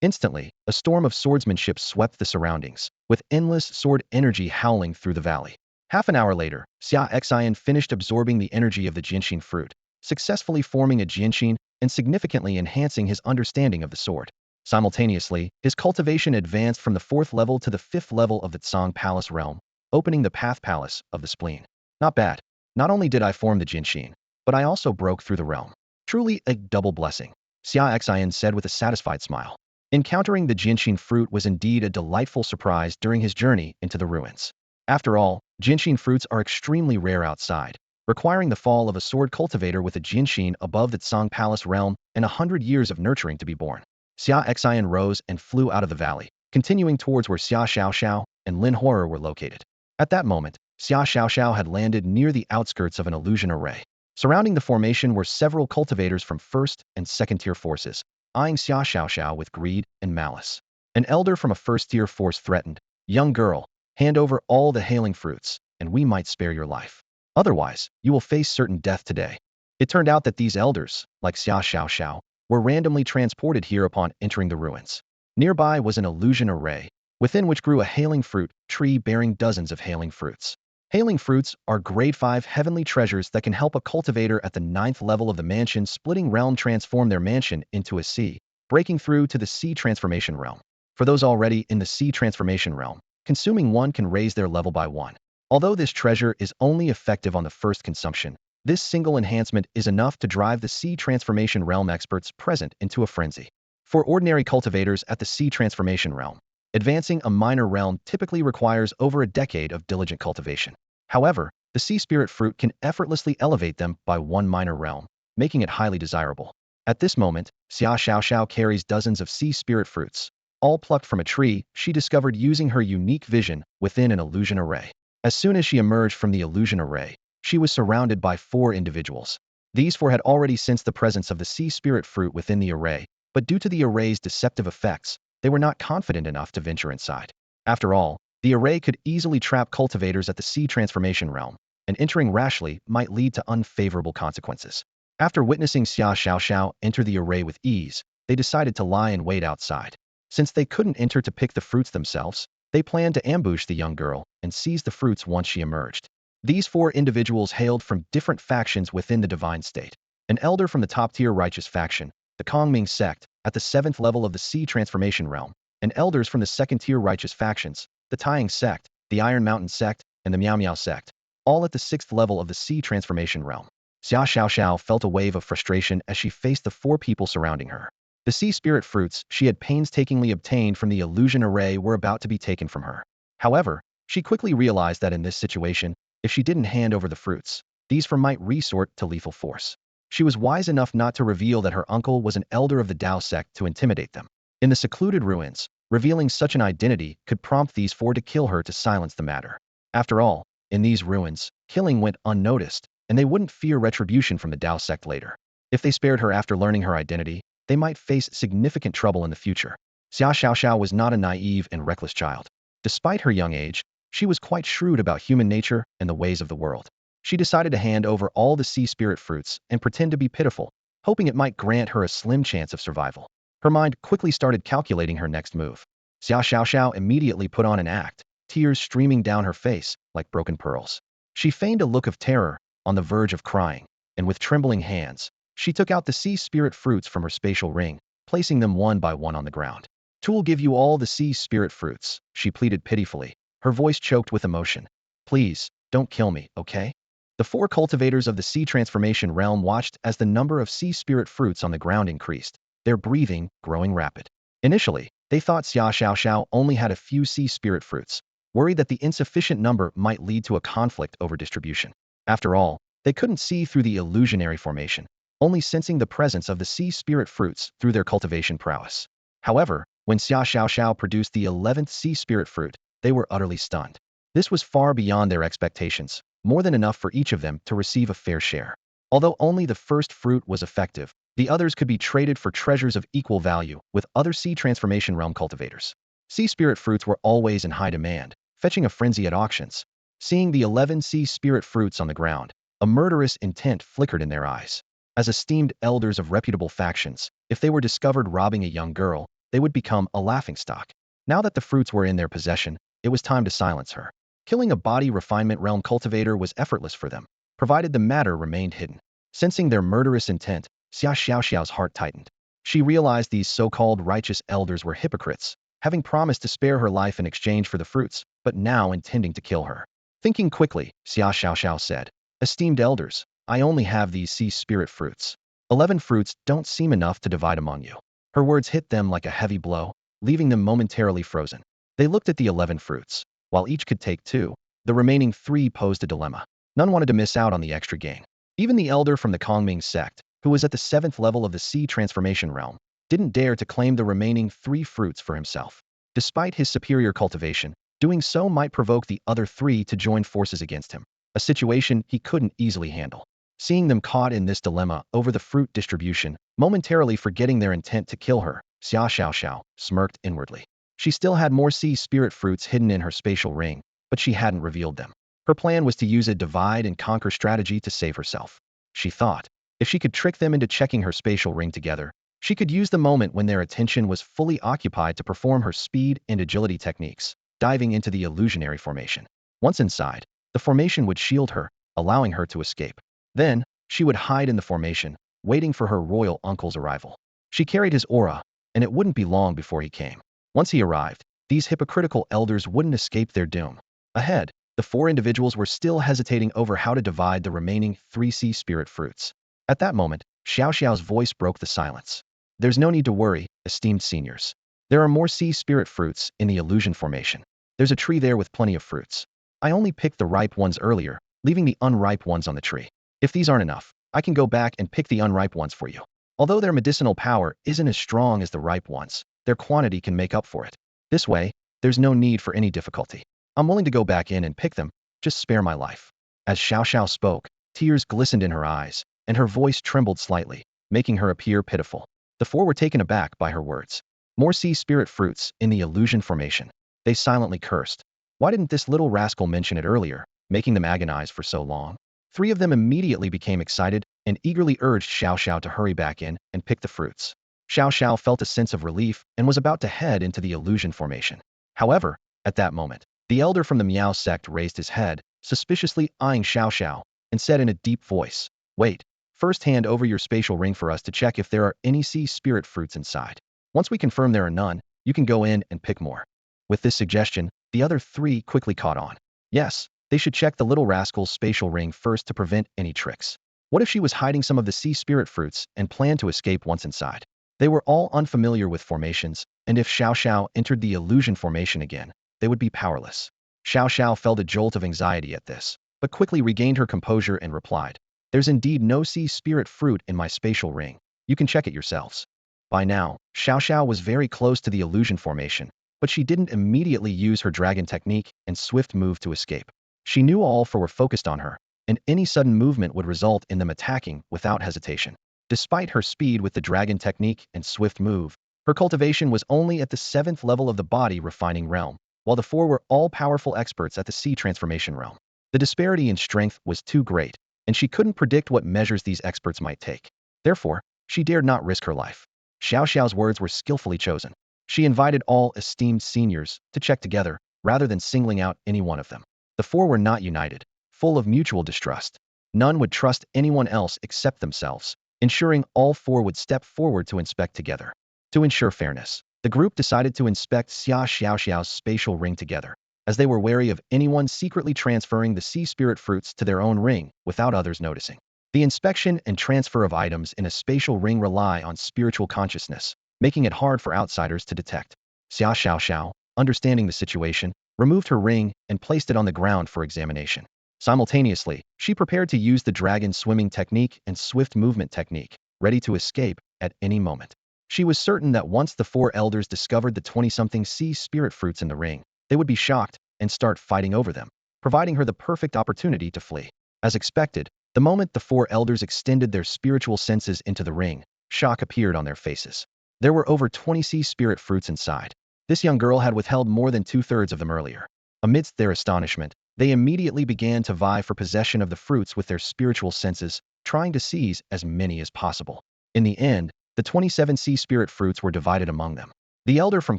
Instantly, a storm of swordsmanship swept the surroundings, with endless sword energy howling through the valley. Half an hour later, Xia Xian finished absorbing the energy of the Jinshin fruit, successfully forming a Jinshin and significantly enhancing his understanding of the sword. Simultaneously, his cultivation advanced from the 4th level to the 5th level of the Tsang Palace realm, opening the Path Palace of the spleen. "Not bad. Not only did I form the Jinshin, but I also broke through the realm. Truly a double blessing," Xia Xian said with a satisfied smile. Encountering the Jinshin fruit was indeed a delightful surprise during his journey into the ruins. After all, Jinshin fruits are extremely rare outside, requiring the fall of a sword cultivator with a Jinshin above the Tsang Palace realm and 100 years of nurturing to be born. Xia Xian rose and flew out of the valley, continuing towards where Xia Xiaoxiao and Lin Huer were located. At that moment, Xia Xiaoxiao had landed near the outskirts of an illusion array. Surrounding the formation were several cultivators from 1st and 2nd-tier forces, eyeing Xia Xiaoxiao with greed and malice. An elder from a 1st-tier force threatened, "Young girl, hand over all the hailing fruits, and we might spare your life. Otherwise, you will face certain death today." It turned out that these elders, like Xia Xiaoxiao, were randomly transported here upon entering the ruins. Nearby was an illusion array, within which grew a hailing fruit tree bearing dozens of hailing fruits. Hailing fruits are grade 5 heavenly treasures that can help a cultivator at the 9th level of the mansion splitting realm transform their mansion into a sea, breaking through to the sea transformation realm. For those already in the sea transformation realm, consuming one can raise their level by 1. Although this treasure is only effective on the first consumption, this single enhancement is enough to drive the sea transformation realm experts present into a frenzy. For ordinary cultivators at the sea transformation realm, advancing a minor realm typically requires over a decade of diligent cultivation. However, the sea spirit fruit can effortlessly elevate them by 1 minor realm, making it highly desirable. At this moment, Xia Xiaoxiao carries dozens of sea spirit fruits, all plucked from a tree she discovered using her unique vision within an illusion array. As soon as she emerged from the illusion array, she was surrounded by 4 individuals. These 4 had already sensed the presence of the sea spirit fruit within the array, but due to the array's deceptive effects, they were not confident enough to venture inside. After all, the array could easily trap cultivators at the sea transformation realm, and entering rashly might lead to unfavorable consequences. After witnessing Xia Xiaoxiao enter the array with ease, they decided to lie in wait outside. Since they couldn't enter to pick the fruits themselves, they planned to ambush the young girl and seize the fruits once she emerged. These four individuals hailed from different factions within the divine state. An elder from the top-tier righteous faction, the Kongming sect, at the 7th level of the Sea Transformation realm, and elders from the second-tier righteous factions, the Taiying sect, the Iron Mountain sect, and the Miao Miao sect, all at the 6th level of the Sea Transformation realm. Xia Xiaoxiao felt a wave of frustration as she faced the four people surrounding her. The sea spirit fruits she had painstakingly obtained from the illusion array were about to be taken from her. However, she quickly realized that in this situation, if she didn't hand over the fruits, these might resort to lethal force. She was wise enough not to reveal that her uncle was an elder of the Dao sect to intimidate them. In the secluded ruins, revealing such an identity could prompt these four to kill her to silence the matter. After all, in these ruins, killing went unnoticed, and they wouldn't fear retribution from the Dao sect later. If they spared her after learning her identity, they might face significant trouble in the future. Xia Xiaoxiao was not a naive and reckless child. Despite her young age, she was quite shrewd about human nature and the ways of the world. She decided to hand over all the sea spirit fruits and pretend to be pitiful, hoping it might grant her a slim chance of survival. Her mind quickly started calculating her next move. Xia Xiaoxiao immediately put on an act, tears streaming down her face like broken pearls. She feigned a look of terror, on the verge of crying, and with trembling hands, she took out the sea spirit fruits from her spatial ring, placing them one by one on the ground. "'Twill give you all the sea spirit fruits," she pleaded pitifully, her voice choked with emotion. "Please, don't kill me, okay?" The four cultivators of the sea transformation realm watched as the number of sea spirit fruits on the ground increased, their breathing growing rapid. Initially, they thought Xia Xiaoxiao only had a few sea spirit fruits, worried that the insufficient number might lead to a conflict over distribution. After all, they couldn't see through the illusionary formation, only sensing the presence of the sea spirit fruits through their cultivation prowess. However, when Xia Xiaoxiao produced the 11th sea spirit fruit, they were utterly stunned. This was far beyond their expectations, more than enough for each of them to receive a fair share. Although only the first fruit was effective, the others could be traded for treasures of equal value with other sea transformation realm cultivators. Sea spirit fruits were always in high demand, fetching a frenzy at auctions. Seeing the 11 sea spirit fruits on the ground, a murderous intent flickered in their eyes. As esteemed elders of reputable factions, if they were discovered robbing a young girl, they would become a laughingstock. Now that the fruits were in their possession, it was time to silence her. Killing a body refinement realm cultivator was effortless for them, provided the matter remained hidden. Sensing their murderous intent, Xia Xiaoxiao's heart tightened. She realized these so-called righteous elders were hypocrites, having promised to spare her life in exchange for the fruits, but now intending to kill her. Thinking quickly, Xia Xiaoxiao said, "Esteemed elders, I only have these sea spirit fruits. 11 fruits don't seem enough to divide among you." Her words hit them like a heavy blow, leaving them momentarily frozen. They looked at the 11 fruits. While each could take 2, the remaining 3 posed a dilemma. None wanted to miss out on the extra gain. Even the elder from the Kongming sect, who was at the 7th level of the Sea Transformation realm, didn't dare to claim the remaining 3 fruits for himself. Despite his superior cultivation, doing so might provoke the other 3 to join forces against him, a situation he couldn't easily handle. Seeing them caught in this dilemma over the fruit distribution, momentarily forgetting their intent to kill her, Xia Xiaoxiao smirked inwardly. She still had more sea spirit fruits hidden in her spatial ring, but she hadn't revealed them. Her plan was to use a divide-and-conquer strategy to save herself. She thought, if she could trick them into checking her spatial ring together, she could use the moment when their attention was fully occupied to perform her speed and agility techniques, diving into the illusionary formation. Once inside, the formation would shield her, allowing her to escape. Then, she would hide in the formation, waiting for her royal uncle's arrival. She carried his aura, and it wouldn't be long before he came. Once he arrived, these hypocritical elders wouldn't escape their doom. Ahead, the 4 individuals were still hesitating over how to divide the remaining 3 sea spirit fruits. At that moment, Xiao Xiao's voice broke the silence. "There's no need to worry, esteemed seniors. There are more sea spirit fruits in the illusion formation. There's a tree there with plenty of fruits. I only picked the ripe ones earlier, leaving the unripe ones on the tree. If these aren't enough, I can go back and pick the unripe ones for you. Although their medicinal power isn't as strong as the ripe ones, their quantity can make up for it. This way, there's no need for any difficulty. I'm willing to go back in and pick them, just spare my life." As Xiao Xiao spoke, tears glistened in her eyes, and her voice trembled slightly, making her appear pitiful. The 4 were taken aback by her words. More sea spirit fruits in the illusion formation. They silently cursed. Why didn't this little rascal mention it earlier? making them agonize for so long. Three of them immediately became excited and eagerly urged Xiao Xiao to hurry back in and pick the fruits. Xiao Xiao felt a sense of relief and was about to head into the illusion formation. However, at that moment, the elder from the Miao sect raised his head, suspiciously eyeing Xiao Xiao, and said in a deep voice, "Wait, first hand over your spatial ring for us to check if there are any sea spirit fruits inside. Once we confirm there are none, you can go in and pick more." With this suggestion, the other three quickly caught on. Yes, they should check the little rascal's spatial ring first to prevent any tricks. What if she was hiding some of the sea spirit fruits and planned to escape once inside? They were all unfamiliar with formations, and if Xiao Xiao entered the illusion formation again, they would be powerless. Xiao Xiao felt a jolt of anxiety at this, but quickly regained her composure and replied, "There's indeed no sea spirit fruit in my spatial ring. You can check it yourselves." By now, Xiao Xiao was very close to the illusion formation, but she didn't immediately use her dragon technique and swift move to escape. She knew all four were focused on her, and any sudden movement would result in them attacking without hesitation. Despite her speed with the dragon technique and swift move, her cultivation was only at the 7th level of the body refining realm, while the four were all powerful experts at the sea transformation realm. The disparity in strength was too great, and she couldn't predict what measures these experts might take. Therefore, she dared not risk her life. Xiao Xiao's words were skillfully chosen. She invited all esteemed seniors to check together, rather than singling out any one of them. The four were not united, full of mutual distrust. None would trust anyone else except themselves, ensuring all four would step forward to inspect together. To ensure fairness, the group decided to inspect Xia Xiaoxiao's spatial ring together, as they were wary of anyone secretly transferring the sea spirit fruits to their own ring without others noticing. The inspection and transfer of items in a spatial ring rely on spiritual consciousness, making it hard for outsiders to detect. Xia Xiaoxiao, understanding the situation, removed her ring and placed it on the ground for examination. Simultaneously, she prepared to use the dragon swimming technique and swift movement technique, ready to escape at any moment. She was certain that once the four elders discovered the 20-something sea spirit fruits in the ring, they would be shocked and start fighting over them, providing her the perfect opportunity to flee. As expected, the moment the four elders extended their spiritual senses into the ring, shock appeared on their faces. There were over 20 sea spirit fruits inside. This young girl had withheld more than 2/3 of them earlier. Amidst their astonishment, they immediately began to vie for possession of the fruits with their spiritual senses, trying to seize as many as possible. In the end, the 27 sea spirit fruits were divided among them. The elder from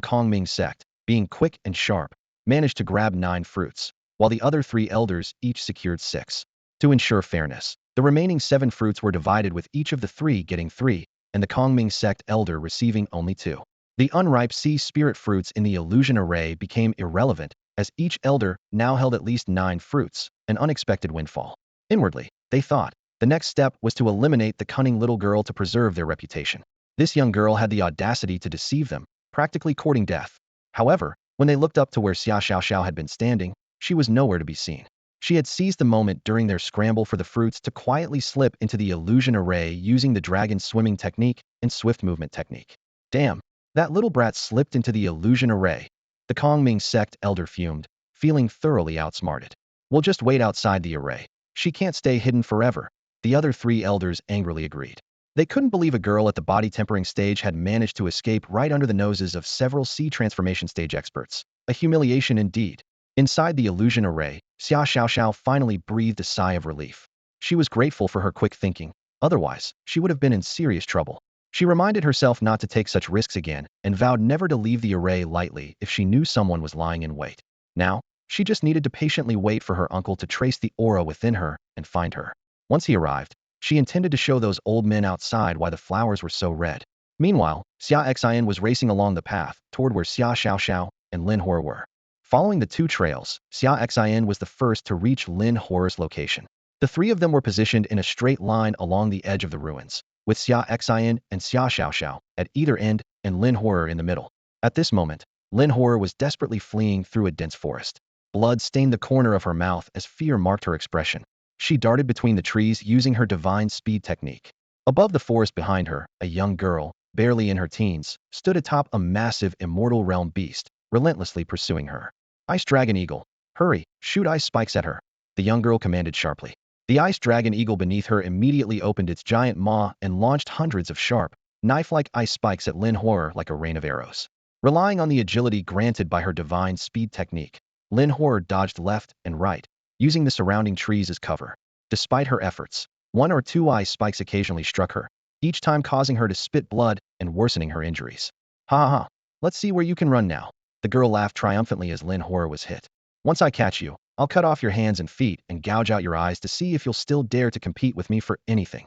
Kongming's sect, being quick and sharp, managed to grab 9 fruits, while the other 3 elders each secured 6. To ensure fairness, the remaining 7 fruits were divided with each of the 3 getting 3, and the Kongming sect elder receiving only 2. The unripe sea spirit fruits in the illusion array became irrelevant, as each elder now held at least 9 fruits, an unexpected windfall. Inwardly, they thought, the next step was to eliminate the cunning little girl to preserve their reputation. This young girl had the audacity to deceive them, practically courting death. However, when they looked up to where Xia Xiaoxiao had been standing, she was nowhere to be seen. She had seized the moment during their scramble for the fruits to quietly slip into the illusion array using the dragon swimming technique and swift movement technique. Damn, that little brat slipped into the illusion array. The Kongming sect elder fumed, feeling thoroughly outsmarted. "We'll just wait outside the array. She can't stay hidden forever." The other 3 elders angrily agreed. They couldn't believe a girl at the body tempering stage had managed to escape right under the noses of several sea transformation stage experts. A humiliation indeed. Inside the illusion array, Xia Xiaoxiao finally breathed a sigh of relief. She was grateful for her quick thinking, otherwise, she would have been in serious trouble. She reminded herself not to take such risks again and vowed never to leave the array lightly if she knew someone was lying in wait. Now, she just needed to patiently wait for her uncle to trace the aura within her and find her. Once he arrived, she intended to show those old men outside why the flowers were so red. Meanwhile, Xia Xian was racing along the path toward where Xia Xiaoxiao and Lin Hor were. Following the 2 trails, Xia Xian was the first to reach Lin Hor's location. The 3 of them were positioned in a straight line along the edge of the ruins, with Xia Xian and Xia Xiaoxiao at either end and Lin Hor in the middle. At this moment, Lin Hor was desperately fleeing through a dense forest. Blood stained the corner of her mouth as fear marked her expression. She darted between the trees using her divine speed technique. Above the forest behind her, a young girl, barely in her teens, stood atop a massive immortal realm beast, relentlessly pursuing her. "Ice Dragon Eagle, hurry, shoot ice spikes at her," the young girl commanded sharply. The ice dragon eagle beneath her immediately opened its giant maw and launched hundreds of sharp, knife-like ice spikes at Lin Hor like a rain of arrows. Relying on the agility granted by her divine speed technique, Lin Hor dodged left and right, using the surrounding trees as cover. Despite her efforts, one or two ice spikes occasionally struck her, each time causing her to spit blood and worsening her injuries. Ha ha ha. Let's see where you can run now. The girl laughed triumphantly as Lin Horror was hit. Once I catch you, I'll cut off your hands and feet and gouge out your eyes to see if you'll still dare to compete with me for anything.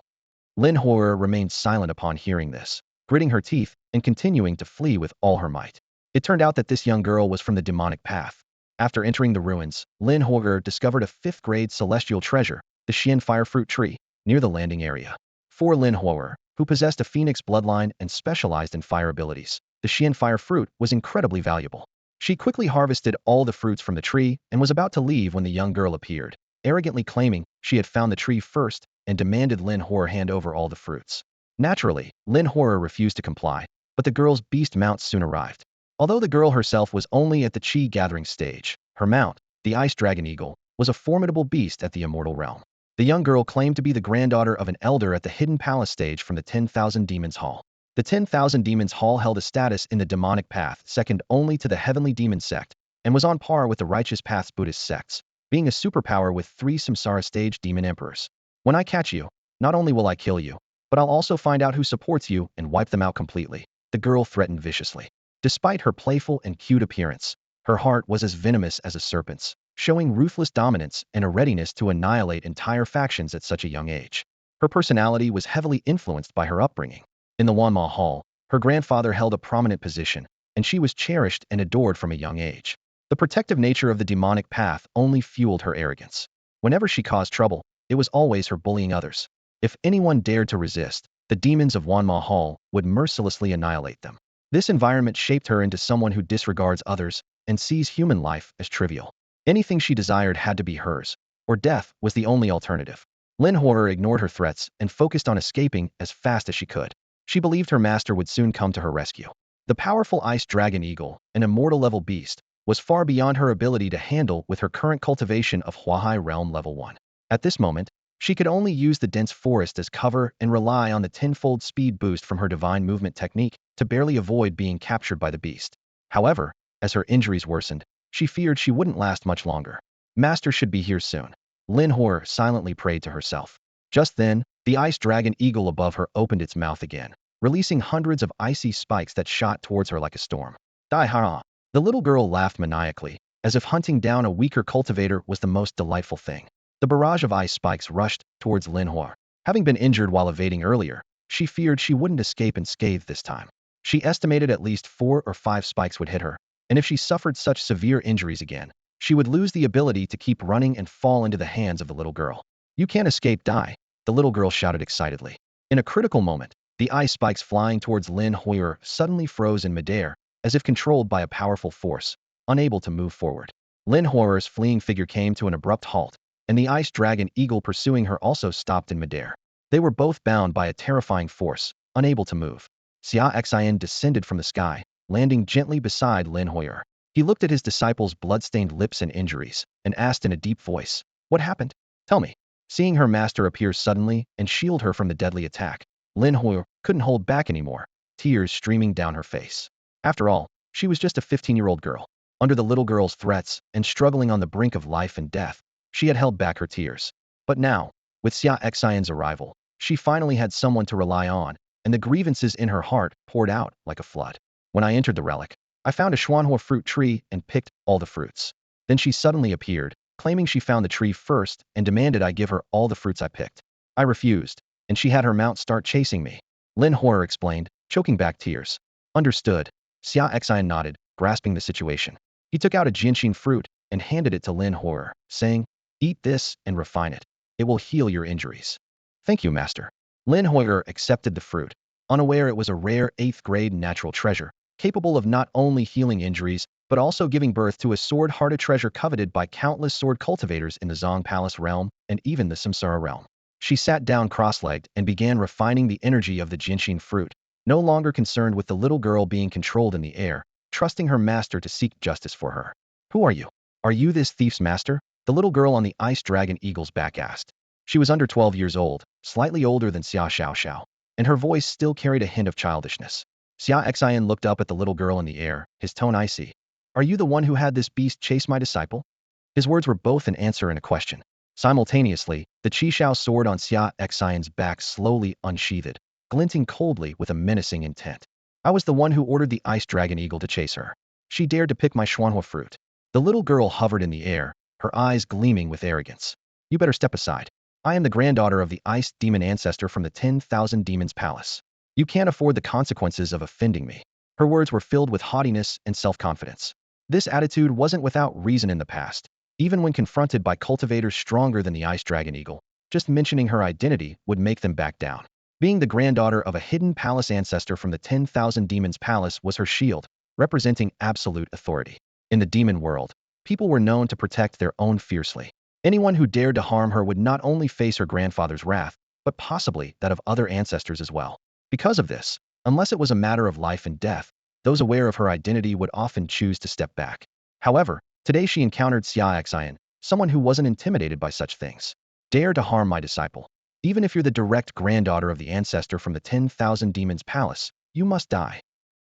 Lin Horror remained silent upon hearing this, gritting her teeth and continuing to flee with all her might. It turned out that this young girl was from the demonic path. After entering the ruins, Lin Horror discovered a 5th-grade celestial treasure, the Xian Fire Fruit Tree, near the landing area. For Lin Horror, who possessed a phoenix bloodline and specialized in fire abilities, the Xian Fire Fruit was incredibly valuable. She quickly harvested all the fruits from the tree and was about to leave when the young girl appeared, arrogantly claiming she had found the tree first and demanded Lin Horror hand over all the fruits. Naturally, Lin Horror refused to comply, but the girl's beast mount soon arrived. Although the girl herself was only at the chi gathering stage, her mount, the Ice Dragon Eagle, was a formidable beast at the immortal realm. The young girl claimed to be the granddaughter of an elder at the Hidden Palace stage from the 10,000 Demons Hall. The 10,000 Demons Hall held a status in the demonic path second only to the Heavenly Demon sect, and was on par with the Righteous Path's Buddhist sects, being a superpower with 3 samsara stage demon emperors. When I catch you, not only will I kill you, but I'll also find out who supports you and wipe them out completely, the girl threatened viciously. Despite her playful and cute appearance, her heart was as venomous as a serpent's, showing ruthless dominance and a readiness to annihilate entire factions at such a young age. Her personality was heavily influenced by her upbringing. In the Wanma Hall, her grandfather held a prominent position, and she was cherished and adored from a young age. The protective nature of the demonic path only fueled her arrogance. Whenever she caused trouble, it was always her bullying others. If anyone dared to resist, the demons of Wanma Hall would mercilessly annihilate them. This environment shaped her into someone who disregards others and sees human life as trivial. Anything she desired had to be hers, or death was the only alternative. Lin Horror ignored her threats and focused on escaping as fast as she could. She believed her master would soon come to her rescue. The powerful Ice Dragon Eagle, an immortal-level beast, was far beyond her ability to handle with her current cultivation of Huahai Realm Level 1. At this moment, she could only use the dense forest as cover and rely on the tenfold speed boost from her divine movement technique to barely avoid being captured by the beast. However, as her injuries worsened, she feared she wouldn't last much longer. Master should be here soon. Lin Horror silently prayed to herself. Just then, the Ice Dragon Eagle above her opened its mouth again, releasing hundreds of icy spikes that shot towards her like a storm. Die ha! The little girl laughed maniacally, as if hunting down a weaker cultivator was the most delightful thing. The barrage of ice spikes rushed towards Lin Horror. Having been injured while evading earlier, she feared she wouldn't escape unscathed this time. She estimated at least 4 or 5 spikes would hit her, and if she suffered such severe injuries again, she would lose the ability to keep running and fall into the hands of the little girl. You can't escape, die, the little girl shouted excitedly. In a critical moment, the ice spikes flying towards Lin Horror suddenly froze in midair, as if controlled by a powerful force, unable to move forward. Lin Horror's fleeing figure came to an abrupt halt, and the Ice Dragon Eagle pursuing her also stopped in midair. They were both bound by a terrifying force, unable to move. Xia Xian descended from the sky, landing gently beside Lin Horror. He looked at his disciple's blood-stained lips and injuries, and asked in a deep voice, "What happened? Tell me." Seeing her master appear suddenly and shield her from the deadly attack, Lin Horror couldn't hold back anymore, tears streaming down her face. After all, she was just a 15-year-old girl. Under the little girl's threats and struggling on the brink of life and death, she had held back her tears. But now, with Xia Xian's arrival, she finally had someone to rely on, and the grievances in her heart poured out like a flood. When I entered the relic, I found a Xuanhua fruit tree and picked all the fruits. Then she suddenly appeared, claiming she found the tree first and demanded I give her all the fruits I picked. I refused, and she had her mount start chasing me. Lin Horror explained, choking back tears. Understood. Xia Xian nodded, grasping the situation. He took out a Jinshin fruit and handed it to Lin Horror, saying, "Eat this and refine it. It will heal your injuries." "Thank you, master." Lin Horror accepted the fruit, unaware it was a rare 8th-grade natural treasure, capable of not only healing injuries, but also giving birth to a sword-hearted treasure coveted by countless sword cultivators in the Zong Palace realm and even the Samsara realm. She sat down cross-legged and began refining the energy of the Jinshin fruit, no longer concerned with the little girl being controlled in the air, trusting her master to seek justice for her. "Who are you? Are you this thief's master?" the little girl on the Ice Dragon Eagle's back asked. She was under 12 years old, slightly older than Xia Xiao, and her voice still carried a hint of childishness. Xia Xian looked up at the little girl in the air, his tone icy. "Are you the one who had this beast chase my disciple?" His words were both an answer and a question. Simultaneously, the Qishao sword on Xia Xian's back slowly unsheathed, glinting coldly with a menacing intent. I was the one who ordered the ice dragon eagle to chase her. She dared to pick my xuanhua fruit. The little girl hovered in the air, her eyes gleaming with arrogance. You better step aside. I am the granddaughter of the ice demon ancestor from the 10,000 Demons Palace. You can't afford the consequences of offending me. Her words were filled with haughtiness and self-confidence. This attitude wasn't without reason in the past. Even when confronted by cultivators stronger than the ice dragon eagle, just mentioning her identity would make them back down. Being the granddaughter of a hidden palace ancestor from the 10,000 Demons Palace was her shield, representing absolute authority. In the demon world, people were known to protect their own fiercely. Anyone who dared to harm her would not only face her grandfather's wrath, but possibly that of other ancestors as well. Because of this, unless it was a matter of life and death, those aware of her identity would often choose to step back. However, today she encountered Xia Xian, someone who wasn't intimidated by such things. Dare to harm my disciple. Even if you're the direct granddaughter of the ancestor from the 10,000 Demons Palace, you must die.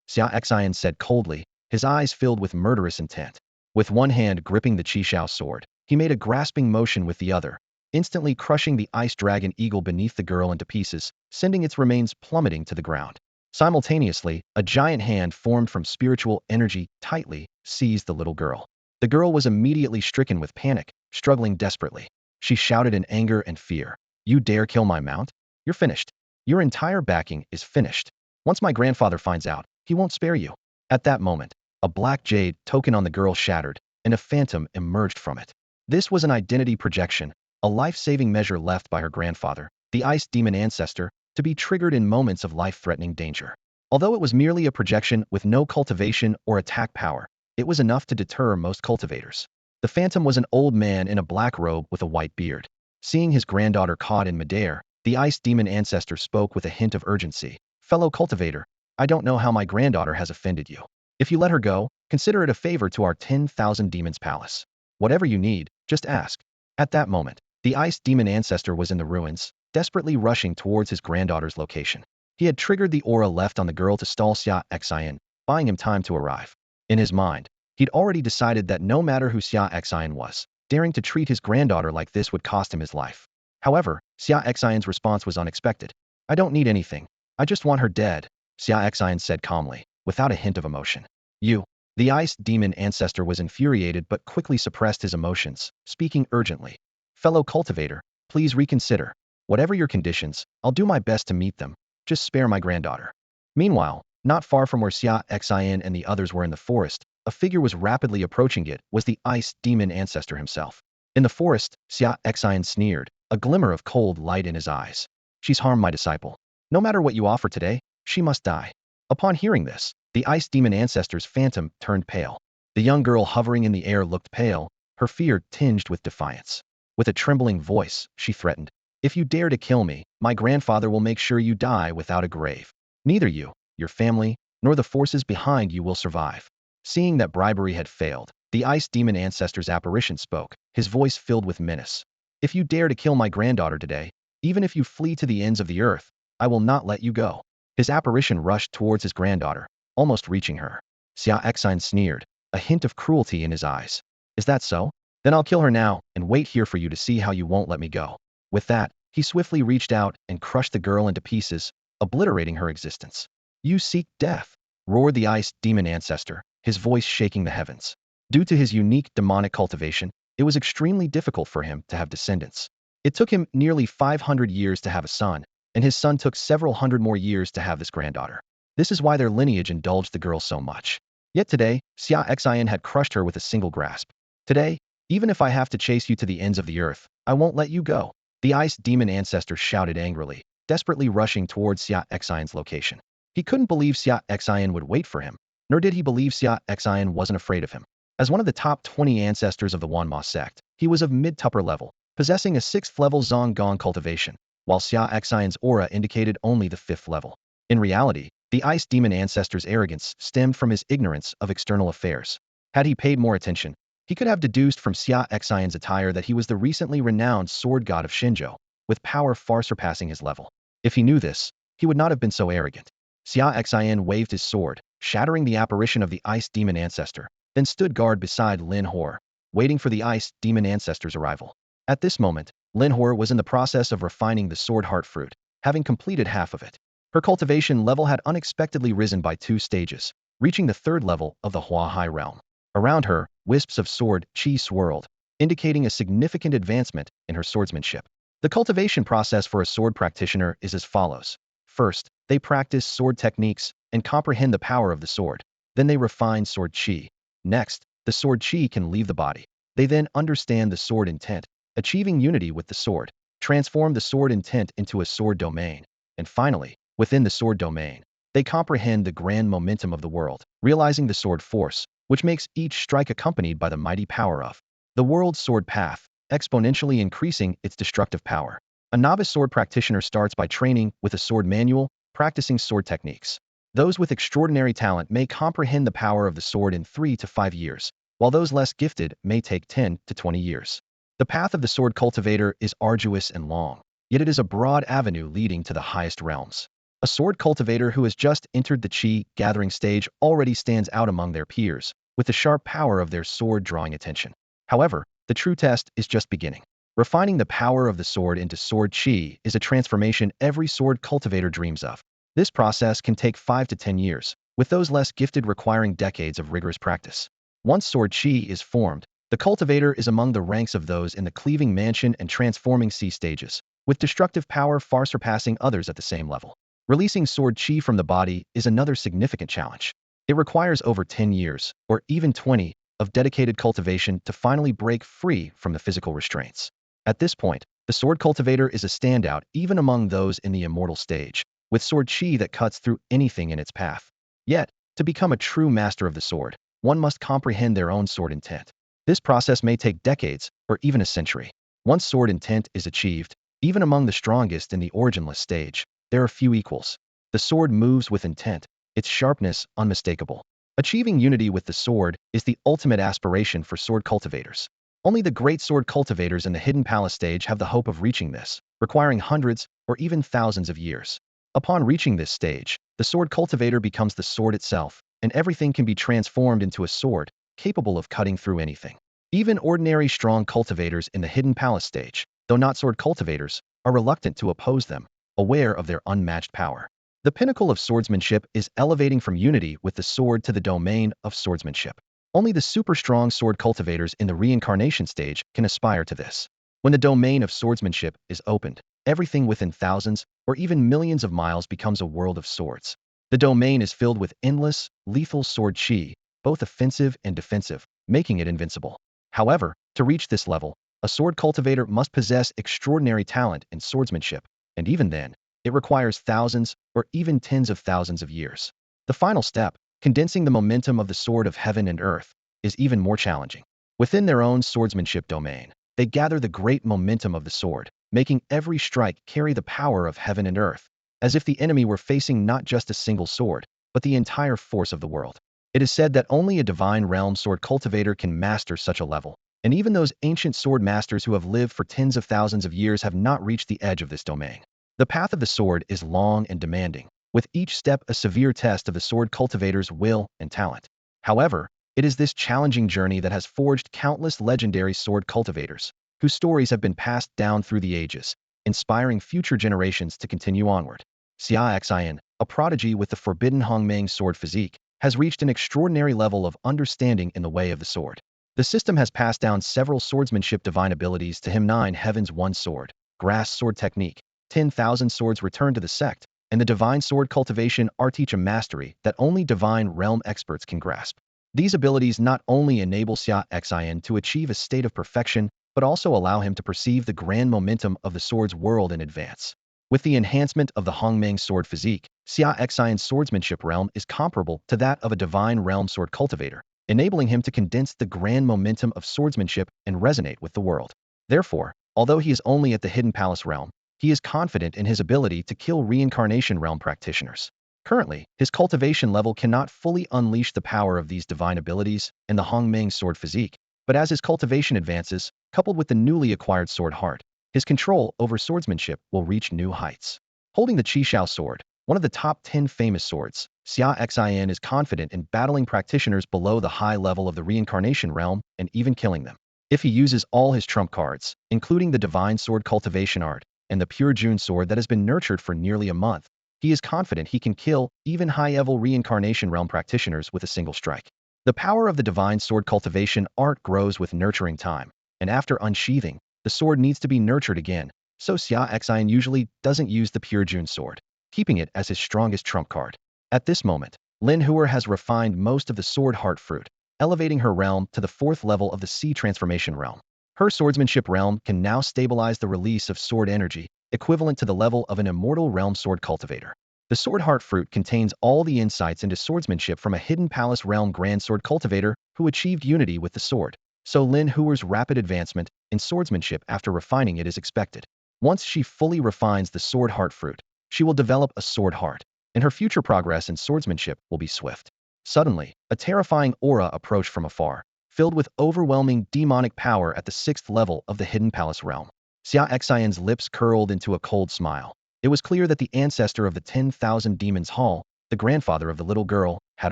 Xia Xian said coldly, his eyes filled with murderous intent. With one hand gripping the Qishao sword, he made a grasping motion with the other, instantly crushing the ice dragon eagle beneath the girl into pieces, sending its remains plummeting to the ground. Simultaneously, a giant hand formed from spiritual energy tightly seized the little girl. The girl was immediately stricken with panic, struggling desperately. She shouted in anger and fear, "You dare kill my mount? You're finished. Your entire backing is finished. Once my grandfather finds out, he won't spare you." At that moment, a black jade token on the girl shattered, and a phantom emerged from it. This was an identity projection, a life-saving measure left by her grandfather, the ice demon ancestor, to be triggered in moments of life-threatening danger. Although it was merely a projection with no cultivation or attack power, it was enough to deter most cultivators. The phantom was an old man in a black robe with a white beard. Seeing his granddaughter caught in midair, the ice demon ancestor spoke with a hint of urgency. "Fellow cultivator, I don't know how my granddaughter has offended you. If you let her go, consider it a favor to our 10,000 Demons Palace. Whatever you need, just ask." At that moment, the ice demon ancestor was in the ruins, desperately rushing towards his granddaughter's location. He had triggered the aura left on the girl to stall Xia Xian, buying him time to arrive. In his mind, he'd already decided that no matter who Xia Xian was, daring to treat his granddaughter like this would cost him his life. However, Xia Xian's response was unexpected. "I don't need anything. I just want her dead," Xia Xian said calmly, without a hint of emotion. "You." The ice demon ancestor was infuriated but quickly suppressed his emotions, speaking urgently. "Fellow cultivator, please reconsider. Whatever your conditions, I'll do my best to meet them. Just spare my granddaughter." Meanwhile, not far from where Xia Xian and the others were in the forest, a figure was rapidly approaching. It was the ice demon ancestor himself. In the forest, Xia Xian sneered, a glimmer of cold light in his eyes. "She's harmed my disciple. No matter what you offer today, she must die." Upon hearing this, the ice demon ancestor's phantom turned pale. The young girl hovering in the air looked pale, her fear tinged with defiance. With a trembling voice, she threatened, "If you dare to kill me, my grandfather will make sure you die without a grave. Neither you, your family, nor the forces behind you will survive." Seeing that bribery had failed, the ice demon ancestor's apparition spoke, his voice filled with menace. "If you dare to kill my granddaughter today, even if you flee to the ends of the earth, I will not let you go." His apparition rushed towards his granddaughter, almost reaching her. Xia Xian sneered, a hint of cruelty in his eyes. "Is that so? Then I'll kill her now and wait here for you to see how you won't let me go." With that, he swiftly reached out and crushed the girl into pieces, obliterating her existence. "You seek death," roared the ice demon ancestor, his voice shaking the heavens. Due to his unique demonic cultivation, it was extremely difficult for him to have descendants. It took him nearly 500 years to have a son, and his son took several hundred more years to have this granddaughter. This is why their lineage indulged the girl so much. Yet today, Xia Xian had crushed her with a single grasp. "Today, even if I have to chase you to the ends of the earth, I won't let you go." The ice demon ancestor shouted angrily, desperately rushing towards Xia Xian's location. He couldn't believe Xia Xian would wait for him, nor did he believe Xia Xian wasn't afraid of him. As one of the top 20 ancestors of the Wanma sect, he was of mid-to upper level, possessing a 6th level Zonggong cultivation, while Xia Xian's aura indicated only the 5th level. In reality, the ice demon ancestor's arrogance stemmed from his ignorance of external affairs. Had he paid more attention, he could have deduced from Xia Xian's attire that he was the recently renowned sword god of Shenzhou, with power far surpassing his level. If he knew this, he would not have been so arrogant. Xia Xian waved his sword, shattering the apparition of the ice demon ancestor, then stood guard beside Lin Hor. waiting for the ice demon ancestor's arrival. At this moment, Linhor was in the process of refining the sword heart fruit, having completed half of it. Her cultivation level had unexpectedly risen by 2 stages, reaching the 3rd level of the Hua High realm. Around her, wisps of sword chi swirled, indicating a significant advancement in her swordsmanship. The cultivation process for a sword practitioner is as follows. First, they practice sword techniques and comprehend the power of the sword. Then they refine sword chi. Next, the sword chi can leave the body. They then understand the sword intent, achieving unity with the sword, transform the sword intent into a sword domain, and finally, within the sword domain, they comprehend the grand momentum of the world, realizing the sword force, which makes each strike accompanied by the mighty power of the world's sword path, exponentially increasing its destructive power. A novice sword practitioner starts by training with a sword manual, practicing sword techniques. Those with extraordinary talent may comprehend the power of the sword in 3 to 5 years, while those less gifted may take 10 to 20 years. The path of the sword cultivator is arduous and long, yet it is a broad avenue leading to the highest realms. A sword cultivator who has just entered the chi gathering stage already stands out among their peers, with the sharp power of their sword drawing attention. However, the true test is just beginning. Refining the power of the sword into sword chi is a transformation every sword cultivator dreams of. This process can take 5 to 10 years, with those less gifted requiring decades of rigorous practice. Once sword chi is formed, the cultivator is among the ranks of those in the cleaving mansion and transforming sea stages, with destructive power far surpassing others at the same level. Releasing sword chi from the body is another significant challenge. It requires over 10 years, or even 20, of dedicated cultivation to finally break free from the physical restraints. At this point, the sword cultivator is a standout even among those in the immortal stage, with sword chi that cuts through anything in its path. Yet, to become a true master of the sword, one must comprehend their own sword intent. This process may take decades, or even a century. Once sword intent is achieved, even among the strongest in the originless stage, there are few equals. The sword moves with intent, its sharpness unmistakable. Achieving unity with the sword is the ultimate aspiration for sword cultivators. Only the great sword cultivators in the Hidden Palace stage have the hope of reaching this, requiring hundreds or even thousands of years. Upon reaching this stage, the sword cultivator becomes the sword itself, and everything can be transformed into a sword, capable of cutting through anything. Even ordinary strong cultivators in the Hidden Palace stage, though not sword cultivators, are reluctant to oppose them, aware of their unmatched power. The pinnacle of swordsmanship is elevating from unity with the sword to the domain of swordsmanship. Only the super-strong sword cultivators in the reincarnation stage can aspire to this. When the domain of swordsmanship is opened, everything within thousands or even millions of miles becomes a world of swords. The domain is filled with endless, lethal sword chi, both offensive and defensive, making it invincible. However, to reach this level, a sword cultivator must possess extraordinary talent in swordsmanship, and even then, it requires thousands or even tens of thousands of years. The final step, condensing the momentum of the sword of heaven and earth, is even more challenging. Within their own swordsmanship domain, they gather the great momentum of the sword, making every strike carry the power of heaven and earth, as if the enemy were facing not just a single sword, but the entire force of the world. It is said that only a divine realm sword cultivator can master such a level, and even those ancient sword masters who have lived for tens of thousands of years have not reached the edge of this domain. The path of the sword is long and demanding, with each step a severe test of the sword cultivator's will and talent. However, it is this challenging journey that has forged countless legendary sword cultivators, whose stories have been passed down through the ages, inspiring future generations to continue onward. Xia Xian, a prodigy with the forbidden Hongmeng sword physique, has reached an extraordinary level of understanding in the way of the sword. The system has passed down several swordsmanship divine abilities to him: 9 heavens 1 sword, grass sword technique, 10,000 swords return to the sect, and the divine sword cultivation are teach a mastery that only divine realm experts can grasp. These abilities not only enable Xia Xian to achieve a state of perfection, but also allow him to perceive the grand momentum of the sword's world in advance. With the enhancement of the Hongmeng sword physique, Xia Xian's swordsmanship realm is comparable to that of a divine realm sword cultivator, enabling him to condense the grand momentum of swordsmanship and resonate with the world. Therefore, although he is only at the Hidden Palace realm, he is confident in his ability to kill reincarnation realm practitioners. Currently, his cultivation level cannot fully unleash the power of these divine abilities and the Hongmeng sword physique, but as his cultivation advances, coupled with the newly acquired sword heart, his control over swordsmanship will reach new heights. Holding the Qishao sword, one of the top 10 famous swords, Xia Xian is confident in battling practitioners below the high level of the reincarnation realm and even killing them. If he uses all his trump cards, including the Divine Sword Cultivation art and the Pure June Sword that has been nurtured for nearly a month, he is confident he can kill even high-level reincarnation realm practitioners with a single strike. The power of the Divine Sword Cultivation art grows with nurturing time, and after unsheathing, the sword needs to be nurtured again, so Xia Xian usually doesn't use the Pure June Sword, keeping it as his strongest trump card. At this moment, Lin Huer has refined most of the sword heart fruit, elevating her realm to the 4th level of the Sea Transformation realm. Her swordsmanship realm can now stabilize the release of sword energy, equivalent to the level of an immortal realm sword cultivator. The sword heart fruit contains all the insights into swordsmanship from a hidden palace realm grand sword cultivator who achieved unity with the sword, so Lin Huer's rapid advancement in swordsmanship after refining it is expected. Once she fully refines the sword heart fruit, she will develop a sword heart, and her future progress in swordsmanship will be swift. Suddenly, a terrifying aura approached from afar, filled with overwhelming demonic power at the 6th level of the hidden palace realm. Xia Xian's lips curled into a cold smile. It was clear that the ancestor of the 10,000 Demons Hall, the grandfather of the little girl, had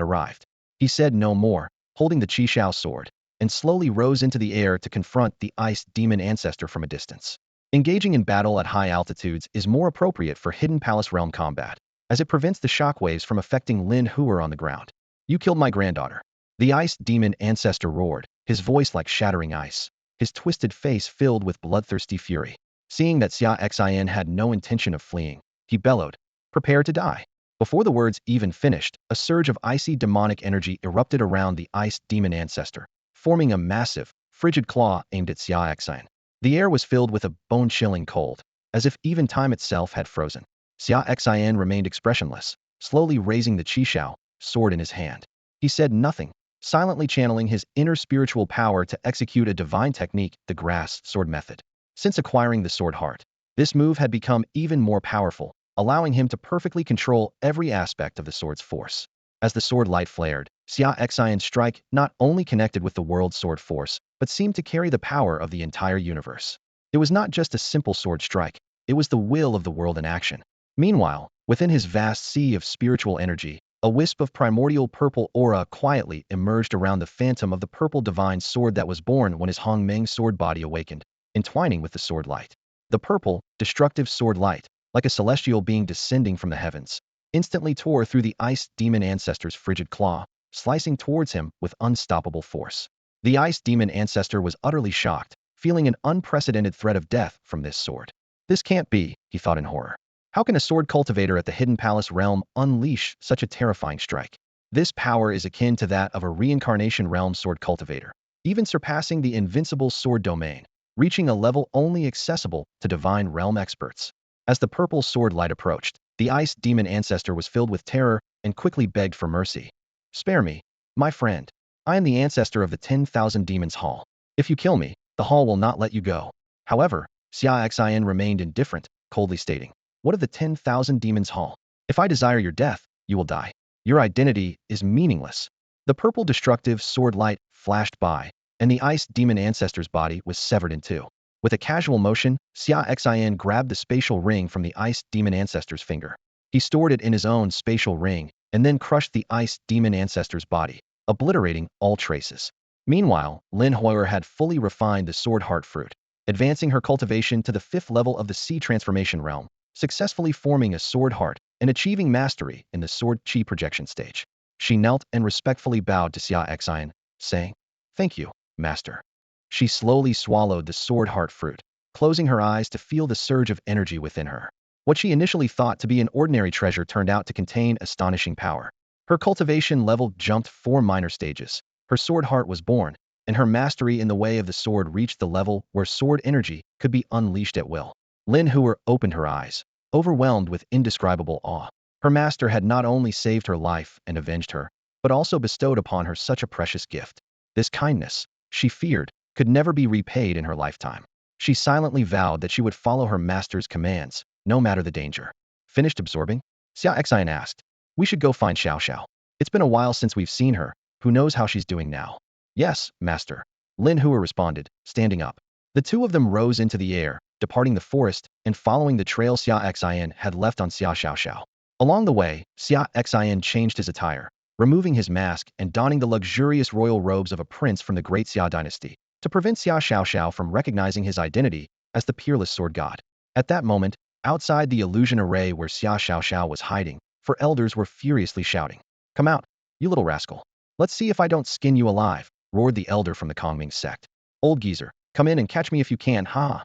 arrived. He said no more, holding the Qi Shao sword, and slowly rose into the air to confront the ice demon ancestor from a distance. Engaging in battle at high altitudes is more appropriate for hidden palace realm combat, as it prevents the shockwaves from affecting Lin Huer on the ground. You killed my granddaughter. The ice demon ancestor roared, his voice like shattering ice, his twisted face filled with bloodthirsty fury. Seeing that Xia Xian had no intention of fleeing, he bellowed, "Prepare to die." Before the words even finished, a surge of icy demonic energy erupted around the ice demon ancestor, forming a massive, frigid claw aimed at Xia Xian. The air was filled with a bone-chilling cold, as if even time itself had frozen. Xia Xian remained expressionless, slowly raising the Qi Shao sword in his hand. He said nothing, silently channeling his inner spiritual power to execute a divine technique, the grass sword method. Since acquiring the sword heart, this move had become even more powerful, allowing him to perfectly control every aspect of the sword's force. As the sword light flared, Xia Xian's strike not only connected with the world's sword force, but seemed to carry the power of the entire universe. It was not just a simple sword strike, it was the will of the world in action. Meanwhile, within his vast sea of spiritual energy, a wisp of primordial purple aura quietly emerged around the phantom of the purple divine sword that was born when his Hongmeng sword body awakened, entwining with the sword light. The purple, destructive sword light, like a celestial being descending from the heavens, instantly tore through the ice demon ancestor's frigid claw, slicing towards him with unstoppable force. The ice demon ancestor was utterly shocked, feeling an unprecedented threat of death from this sword. This can't be, he thought in horror. How can a sword cultivator at the Hidden Palace realm unleash such a terrifying strike? This power is akin to that of a reincarnation realm sword cultivator, even surpassing the invincible sword domain, reaching a level only accessible to divine realm experts. As the purple sword light approached, the ice demon ancestor was filled with terror and quickly begged for mercy. "Spare me, my friend. I am the ancestor of the 10,000 Demons Hall. If you kill me, the hall will not let you go." However, Xia Xian remained indifferent, coldly stating, "What of the 10,000 Demons Hall? If I desire your death, you will die. Your identity is meaningless." The purple destructive sword light flashed by, and the ice demon ancestor's body was severed in two. With a casual motion, Xia Xian grabbed the spatial ring from the ice demon ancestor's finger. He stored it in his own spatial ring, and then crushed the ice demon ancestor's body, obliterating all traces. Meanwhile, Lin Huer had fully refined the sword heart fruit, advancing her cultivation to the 5th level of the Sea Transformation realm, successfully forming a sword heart and achieving mastery in the sword chi projection stage. She knelt and respectfully bowed to Xia Xian, saying, "Thank you, master." She slowly swallowed the sword heart fruit, closing her eyes to feel the surge of energy within her. What she initially thought to be an ordinary treasure turned out to contain astonishing power. Her cultivation level jumped 4 minor stages. Her sword heart was born, and her mastery in the way of the sword reached the level where sword energy could be unleashed at will. Lin Huer opened her eyes, overwhelmed with indescribable awe. Her master had not only saved her life and avenged her, but also bestowed upon her such a precious gift. This kindness, she feared, could never be repaid in her lifetime. She silently vowed that she would follow her master's commands, no matter the danger. "Finished absorbing?" Xia Xian asked. "We should go find Xiao Xiao. It's been a while since we've seen her. Who knows how she's doing now?" "Yes, master," Lin Huer responded, standing up. The two of them rose into the air, departing the forest and following the trail Xia Xian had left on Xia Xiao Xiao. Along the way, Xia Xian changed his attire, removing his mask and donning the luxurious royal robes of a prince from the great Xia dynasty, to prevent Xia Xiaoxiao from recognizing his identity as the peerless sword god. At that moment, outside the illusion array where Xia Xiaoxiao was hiding, four elders were furiously shouting, "Come out, you little rascal. Let's see if I don't skin you alive," roared the elder from the Kongming sect. "Old geezer, come in and catch me if you can, ha!"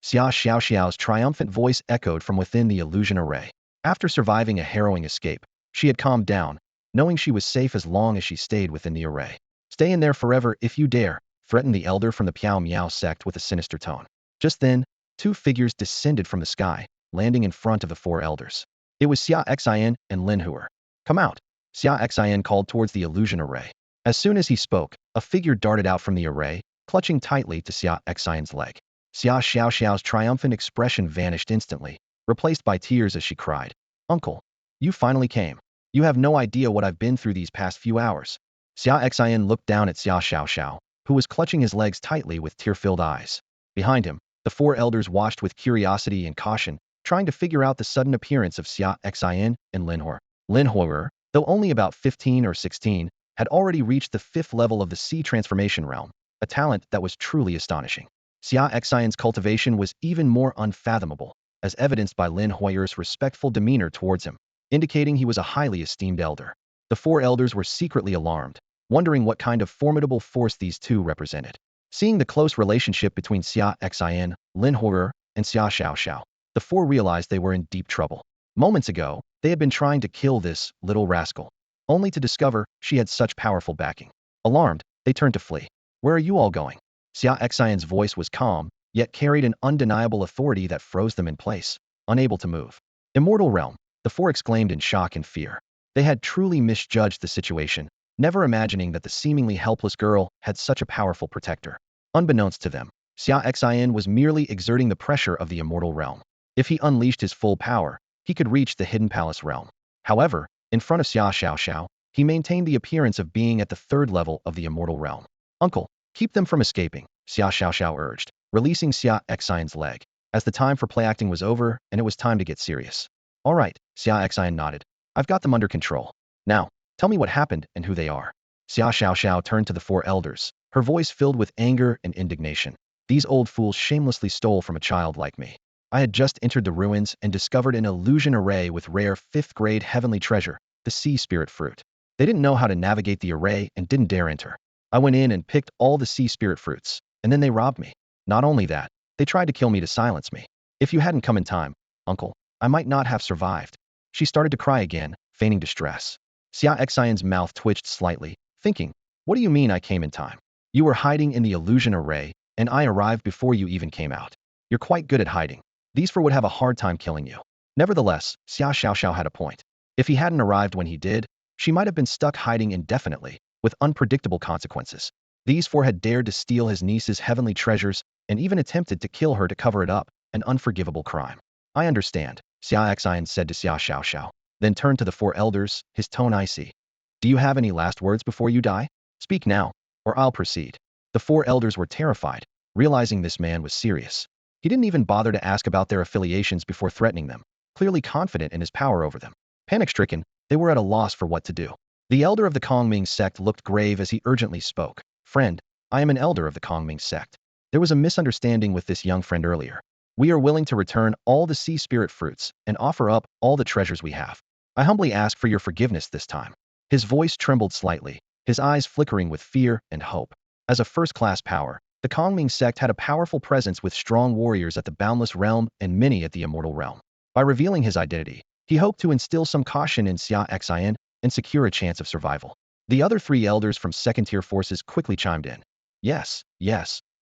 Xia Xiaoxiao's triumphant voice echoed from within the illusion array. After surviving a harrowing escape, she had calmed down, knowing she was safe as long as she stayed within the array. "Stay in there forever if you dare," threatened the elder from the Piao Miao sect with a sinister tone. Just then, two figures descended from the sky, landing in front of the four elders. It was Xia Xian and Lin Huer. "Come out," Xia Xian called towards the illusion array. As soon as he spoke, a figure darted out from the array, clutching tightly to Xia Xian's leg. Xia Xiaoxiao's triumphant expression vanished instantly, replaced by tears as she cried, "Uncle, you finally came. You have no idea what I've been through these past few hours." Xia Xian looked down at Xia Xiaoxiao, who was clutching his legs tightly with tear-filled eyes. Behind him, the four elders watched with curiosity and caution, trying to figure out the sudden appearance of Xia Xian and Lin Huer. Lin Huer, though only about 15 or 16, had already reached the 5th level of the Sea Transformation realm, a talent that was truly astonishing. Xia Xian's cultivation was even more unfathomable, as evidenced by Lin Huer's respectful demeanor towards him, indicating he was a highly esteemed elder. The four elders were secretly alarmed, wondering what kind of formidable force these two represented. Seeing the close relationship between Xia Xian, Lin Huer, and Xia Xiaoxiao, the four realized they were in deep trouble. Moments ago, they had been trying to kill this little rascal, only to discover she had such powerful backing. Alarmed, they turned to flee. "Where are you all going?" Xia Xian's voice was calm, yet carried an undeniable authority that froze them in place, unable to move. "Immortal realm," the four exclaimed in shock and fear. They had truly misjudged the situation, never imagining that the seemingly helpless girl had such a powerful protector. Unbeknownst to them, Xia Xian was merely exerting the pressure of the immortal realm. If he unleashed his full power, he could reach the hidden palace realm. However, in front of Xia Xiaoxiao, he maintained the appearance of being at the 3rd level of the immortal realm. "Uncle, keep them from escaping," Xia Xiaoxiao urged, releasing Xia Xian's leg, as the time for play acting was over and it was time to get serious. "All right," Xia Xian nodded. "I've got them under control. Now, tell me what happened and who they are." Xia Xiaoxiao turned to the four elders, her voice filled with anger and indignation. "These old fools shamelessly stole from a child like me. I had just entered the ruins and discovered an illusion array with rare 5th-grade heavenly treasure, the sea spirit fruit. They didn't know how to navigate the array and didn't dare enter. I went in and picked all the sea spirit fruits, and then they robbed me. Not only that, they tried to kill me to silence me. If you hadn't come in time, uncle, I might not have survived." She started to cry again, feigning distress. Xia Xian's mouth twitched slightly, thinking, "What do you mean I came in time? You were hiding in the illusion array, and I arrived before you even came out. You're quite good at hiding. These four would have a hard time killing you." Nevertheless, Xia Xiaoxiao had a point. If he hadn't arrived when he did, she might have been stuck hiding indefinitely, with unpredictable consequences. These four had dared to steal his niece's heavenly treasures and even attempted to kill her to cover it up, an unforgivable crime. "I understand," Xia Xian said to Xia Xiaoxiao, then turned to the four elders, his tone icy. "Do you have any last words before you die? Speak now, or I'll proceed." The four elders were terrified, realizing this man was serious. He didn't even bother to ask about their affiliations before threatening them, clearly confident in his power over them. Panic-stricken, they were at a loss for what to do. The elder of the Kongming sect looked grave as he urgently spoke. "Friend, I am an elder of the Kongming sect. There was a misunderstanding with this young friend earlier. We are willing to return all the sea spirit fruits and offer up all the treasures we have. I humbly ask for your forgiveness this time." His voice trembled slightly, his eyes flickering with fear and hope. As a first-class power, the Kongming sect had a powerful presence with strong warriors at the boundless realm and many at the immortal realm. By revealing his identity, he hoped to instill some caution in Xia Xian and secure a chance of survival. The other three elders from second-tier forces quickly chimed in. Yes,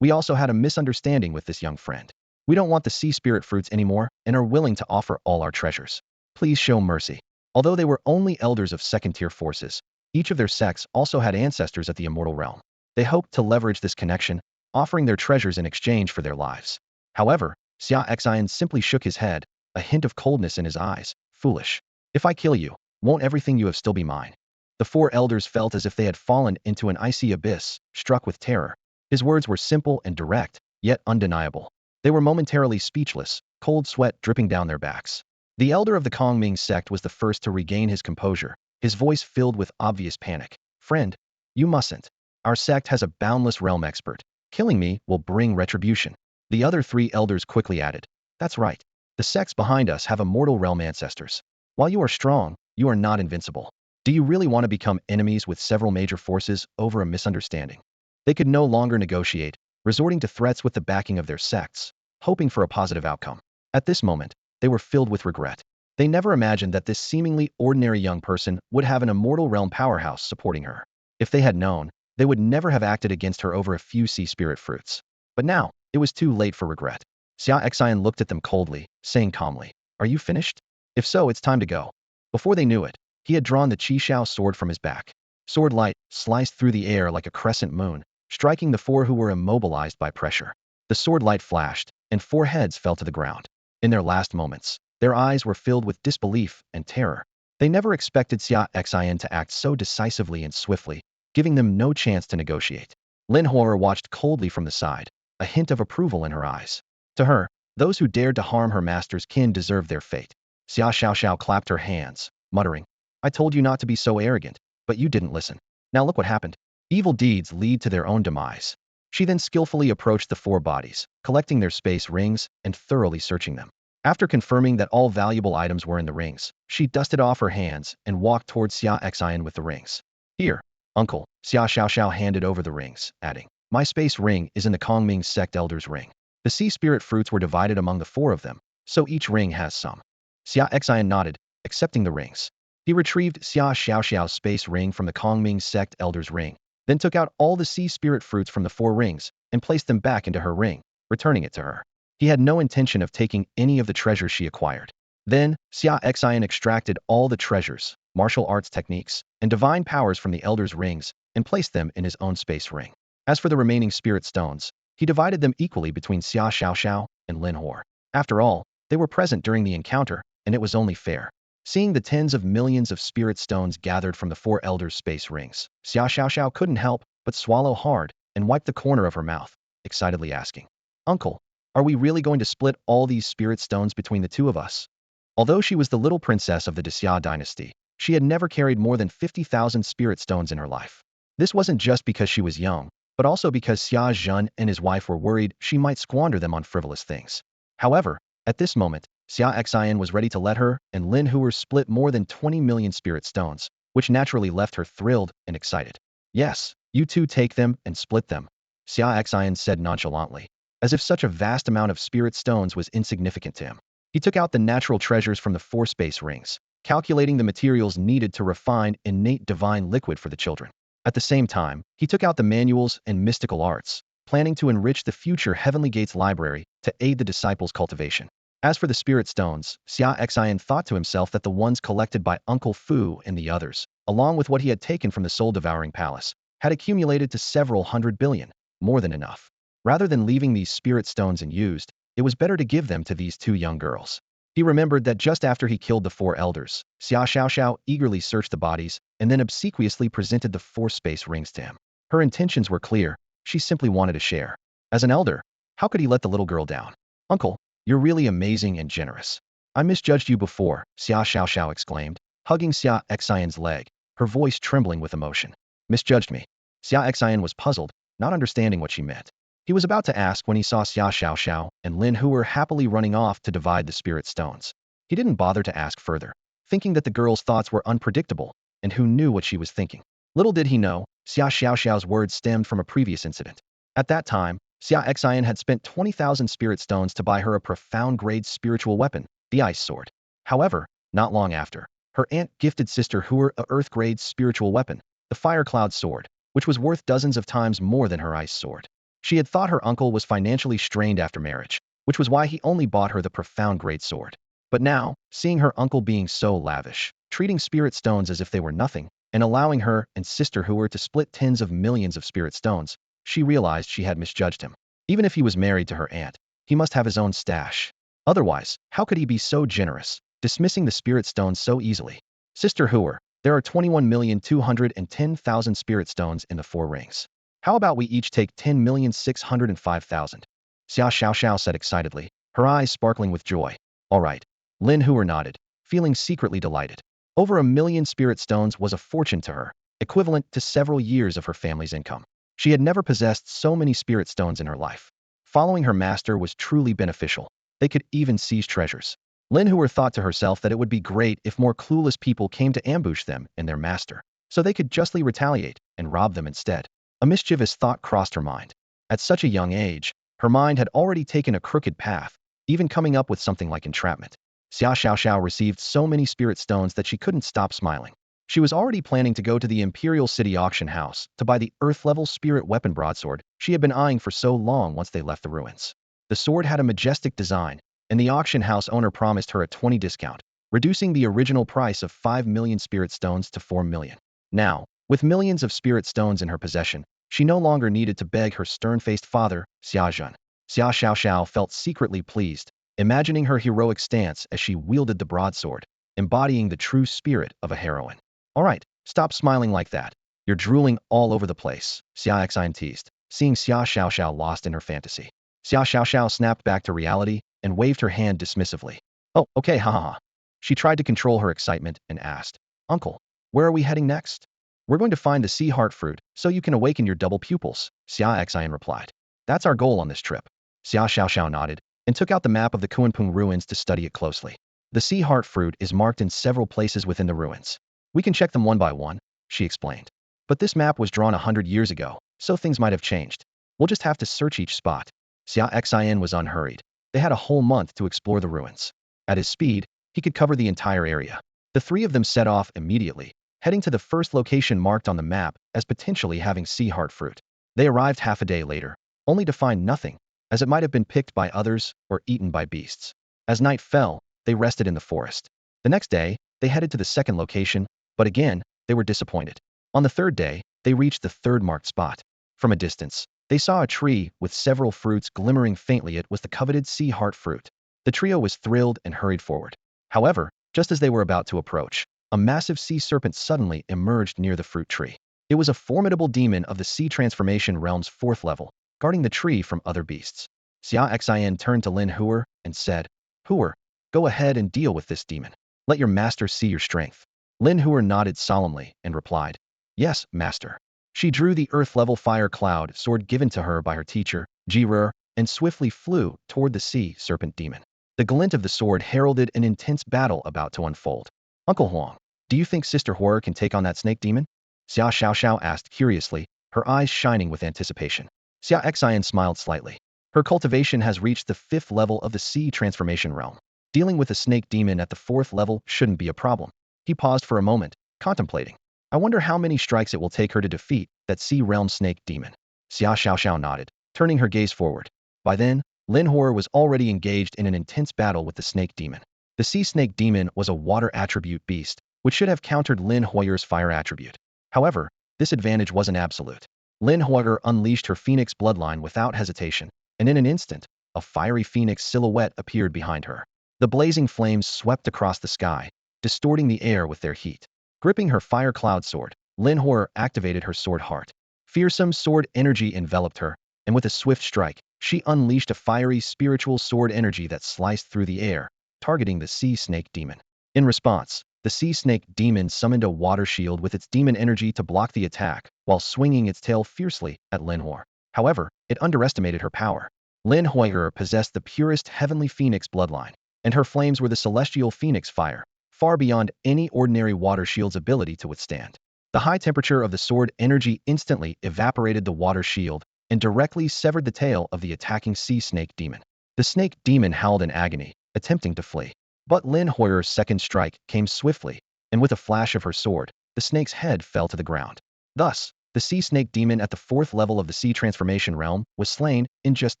we also had a misunderstanding with this young friend. We don't want the sea spirit fruits anymore and are willing to offer all our treasures. Please show mercy." Although they were only elders of second-tier forces, each of their sects also had ancestors at the immortal realm. They hoped to leverage this connection, offering their treasures in exchange for their lives. However, Xia Xian simply shook his head, a hint of coldness in his eyes. "Foolish. If I kill you, won't everything you have still be mine?" The four elders felt as if they had fallen into an icy abyss, struck with terror. His words were simple and direct, yet undeniable. They were momentarily speechless, cold sweat dripping down their backs. The elder of the Kongming sect was the first to regain his composure, his voice filled with obvious panic. "Friend, you mustn't. Our sect has a boundless realm expert. Killing me will bring retribution. The other three elders quickly added, that's right. The sects behind us have immortal realm ancestors. While you are strong, you are not invincible. Do you really want to become enemies with several major forces over a misunderstanding? They could no longer negotiate, resorting to threats with the backing of their sects, hoping for a positive outcome. At this moment, they were filled with regret. They never imagined that this seemingly ordinary young person would have an immortal realm powerhouse supporting her. If they had known, they would never have acted against her over a few sea spirit fruits. But now, it was too late for regret. Xia Xian looked at them coldly, saying calmly, are you finished? If so, it's time to go. Before they knew it, he had drawn the Qi Shao sword from his back. Sword light sliced through the air like a crescent moon, striking the four who were immobilized by pressure. The sword light flashed, and four heads fell to the ground. In their last moments, their eyes were filled with disbelief and terror. They never expected Xia Xian to act so decisively and swiftly, giving them no chance to negotiate. Lin Hor watched coldly from the side, a hint of approval in her eyes. To her, those who dared to harm her master's kin deserved their fate. Xia Xiaoxiao clapped her hands, muttering, I told you not to be so arrogant, but you didn't listen. Now look what happened. Evil deeds lead to their own demise. She then skillfully approached the four bodies, collecting their space rings and thoroughly searching them. After confirming that all valuable items were in the rings, she dusted off her hands and walked towards Xia Xian with the rings. Here, uncle, Xia Xiaoxiao handed over the rings, adding, my space ring is in the Kongming sect elder's ring. The sea spirit fruits were divided among the four of them, so each ring has some. Xia Xian nodded, accepting the rings. He retrieved Xia Xiaoxiao's space ring from the Kongming sect elder's ring, then took out all the sea spirit fruits from the four rings and placed them back into her ring, returning it to her. He had no intention of taking any of the treasures she acquired. Then, Xia Xian extracted all the treasures, martial arts techniques, and divine powers from the elder's rings and placed them in his own space ring. As for the remaining spirit stones, he divided them equally between Xia Xiaoxiao and Lin Hor. After all, they were present during the encounter, and it was only fair. Seeing the tens of millions of spirit stones gathered from the four elders' space rings, Xia Xiaoxiao couldn't help but swallow hard and wipe the corner of her mouth, excitedly asking, Uncle, are we really going to split all these spirit stones between the two of us? Although she was the little princess of the Xia dynasty, she had never carried more than 50,000 spirit stones in her life. This wasn't just because she was young, but also because Xia Zhen and his wife were worried she might squander them on frivolous things. However, at this moment, Xia Xian was ready to let her and Lin Huer split more than 20 million spirit stones, which naturally left her thrilled and excited. Yes, you two take them and split them, Xia Xian said nonchalantly, as if such a vast amount of spirit stones was insignificant to him. He took out the natural treasures from the four space rings, calculating the materials needed to refine innate divine liquid for the children. At the same time, he took out the manuals and mystical arts, planning to enrich the future Heavenly Gates library to aid the disciples' cultivation. As for the spirit stones, Xia Xian thought to himself that the ones collected by Uncle Fu and the others, along with what he had taken from the soul-devouring palace, had accumulated to several hundred billion, more than enough. Rather than leaving these spirit stones unused, it was better to give them to these two young girls. He remembered that just after he killed the four elders, Xia Xiaoxiao eagerly searched the bodies and then obsequiously presented the four space rings to him. Her intentions were clear, she simply wanted to share. As an elder, how could he let the little girl down? Uncle, you're really amazing and generous. I misjudged you before, Xia Xiaoxiao exclaimed, hugging Xia Xian's leg, her voice trembling with emotion. Misjudged me. Xia Xian was puzzled, not understanding what she meant. He was about to ask when he saw Xia Xiaoxiao and Lin Huer happily running off to divide the spirit stones. He didn't bother to ask further, thinking that the girl's thoughts were unpredictable, and who knew what she was thinking. Little did he know, Xia Xiaoxiao's words stemmed from a previous incident. At that time, Xia Xian had spent 20,000 spirit stones to buy her a profound-grade spiritual weapon, the Ice Sword. However, not long after, her aunt gifted Sister Huer a Earth-grade spiritual weapon, the Fire Cloud Sword, which was worth dozens of times more than her Ice Sword. She had thought her uncle was financially strained after marriage, which was why he only bought her the profound-grade sword. But now, seeing her uncle being so lavish, treating spirit stones as if they were nothing, and allowing her and Sister Huer to split tens of millions of spirit stones, she realized she had misjudged him. Even if he was married to her aunt, he must have his own stash. Otherwise, how could he be so generous, dismissing the spirit stones so easily? Sister Huer, there are 21,210,000 spirit stones in the four rings. How about we each take 10,605,000? Xia Xiaoxiao said excitedly, her eyes sparkling with joy. All right. Lin Huer nodded, feeling secretly delighted. Over 1 million spirit stones was a fortune to her, equivalent to several years of her family's income. She had never possessed so many spirit stones in her life. Following her master was truly beneficial. They could even seize treasures. Lin Huer thought to herself that it would be great if more clueless people came to ambush them and their master, so they could justly retaliate and rob them instead. A mischievous thought crossed her mind. At such a young age, her mind had already taken a crooked path, even coming up with something like entrapment. Xia Xiaoxiao received so many spirit stones that she couldn't stop smiling. She was already planning to go to the Imperial City auction house to buy the Earth-level spirit weapon broadsword she had been eyeing for so long once they left the ruins. The sword had a majestic design, and the auction house owner promised her a 20% discount, reducing the original price of 5 million spirit stones to 4 million. Now, with millions of spirit stones in her possession, she no longer needed to beg her stern-faced father, Xia Zhen. Xia Xiaoxiao felt secretly pleased, imagining her heroic stance as she wielded the broadsword, embodying the true spirit of a heroine. All right, stop smiling like that. You're drooling all over the place, Xia Xian teased, seeing Xia Xiaoxiao lost in her fantasy. Xia Xiaoxiao snapped back to reality and waved her hand dismissively. Oh, okay, haha. She tried to control her excitement and asked, Uncle, where are we heading next? We're going to find the sea heart fruit so you can awaken your double pupils, Xia Xian replied. That's our goal on this trip. Xia Xiaoxiao nodded and took out the map of the Kuanping ruins to study it closely. The sea heart fruit is marked in several places within the ruins. We can check them one by one, she explained. But this map was drawn 100 years ago, so things might have changed. We'll just have to search each spot. Xia Xian was unhurried. They had a whole month to explore the ruins. At his speed, he could cover the entire area. The three of them set off immediately, heading to the first location marked on the map as potentially having sea heart fruit. They arrived half a day later, only to find nothing, as it might have been picked by others or eaten by beasts. As night fell, they rested in the forest. The next day, they headed to the second location, but again, they were disappointed. On the third day, they reached the third marked spot. From a distance, they saw a tree with several fruits glimmering faintly. It was the coveted sea heart fruit. The trio was thrilled and hurried forward. However, just as they were about to approach, a massive sea serpent suddenly emerged near the fruit tree. It was a formidable demon of the sea transformation realm's 4th level, guarding the tree from other beasts. Xia Xian turned to Lin Huer and said, Huer, go ahead and deal with this demon. Let your master see your strength. Lin Huer nodded solemnly and replied, Yes, master. She drew the earth-level fire cloud sword given to her by her teacher, Jirer, and swiftly flew toward the sea serpent demon. The glint of the sword heralded an intense battle about to unfold. Uncle Huang, do you think Sister Horror can take on that snake demon? Xia Xiaoxiao asked curiously, her eyes shining with anticipation. Xia Xian smiled slightly. Her cultivation has reached the 5th level of the sea transformation realm. Dealing with a snake demon at the 4th level shouldn't be a problem. He paused for a moment, contemplating. I wonder how many strikes it will take her to defeat that sea realm snake demon. Xia Xiaoxiao nodded, turning her gaze forward. By then, Lin Huer was already engaged in an intense battle with the snake demon. The sea snake demon was a water attribute beast, which should have countered Lin Huer's fire attribute. However, this advantage wasn't absolute. Lin Huer unleashed her phoenix bloodline without hesitation, and in an instant, a fiery phoenix silhouette appeared behind her. The blazing flames swept across the sky, distorting the air with their heat. Gripping her fire cloud sword, Lin Huer activated her sword heart. Fearsome sword energy enveloped her, and with a swift strike, she unleashed a fiery spiritual sword energy that sliced through the air, targeting the sea snake demon. In response, the sea snake demon summoned a water shield with its demon energy to block the attack, while swinging its tail fiercely at Lin Huer. However, it underestimated her power. Lin Huer possessed the purest heavenly phoenix bloodline, and her flames were the celestial phoenix fire, far beyond any ordinary water shield's ability to withstand. The high temperature of the sword energy instantly evaporated the water shield and directly severed the tail of the attacking sea snake demon. The snake demon howled in agony, attempting to flee. But Lin Huer's second strike came swiftly, and with a flash of her sword, the snake's head fell to the ground. Thus, the sea snake demon at the 4th level of the sea transformation realm was slain in just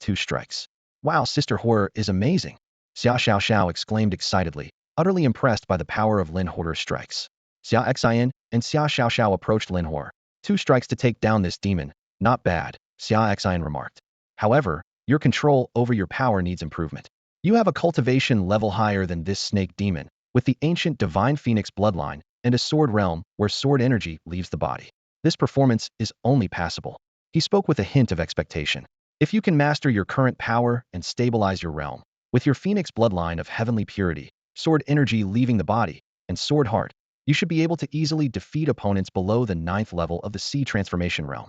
2 strikes. Wow, Sister Horror is amazing! Xia Xiaoxiao exclaimed excitedly, utterly impressed by the power of Lin Huer's strikes. Xia Xian and Xia Xiaoxiao approached Lin Huer. 2 strikes to take down this demon. Not bad, Xia Xian remarked. However, your control over your power needs improvement. You have a cultivation level higher than this snake demon, with the ancient divine phoenix bloodline and a sword realm where sword energy leaves the body. This performance is only passable. He spoke with a hint of expectation. If you can master your current power and stabilize your realm, with your phoenix bloodline of heavenly purity, sword energy leaving the body, and sword heart, you should be able to easily defeat opponents below the 9th level of the sea transformation realm.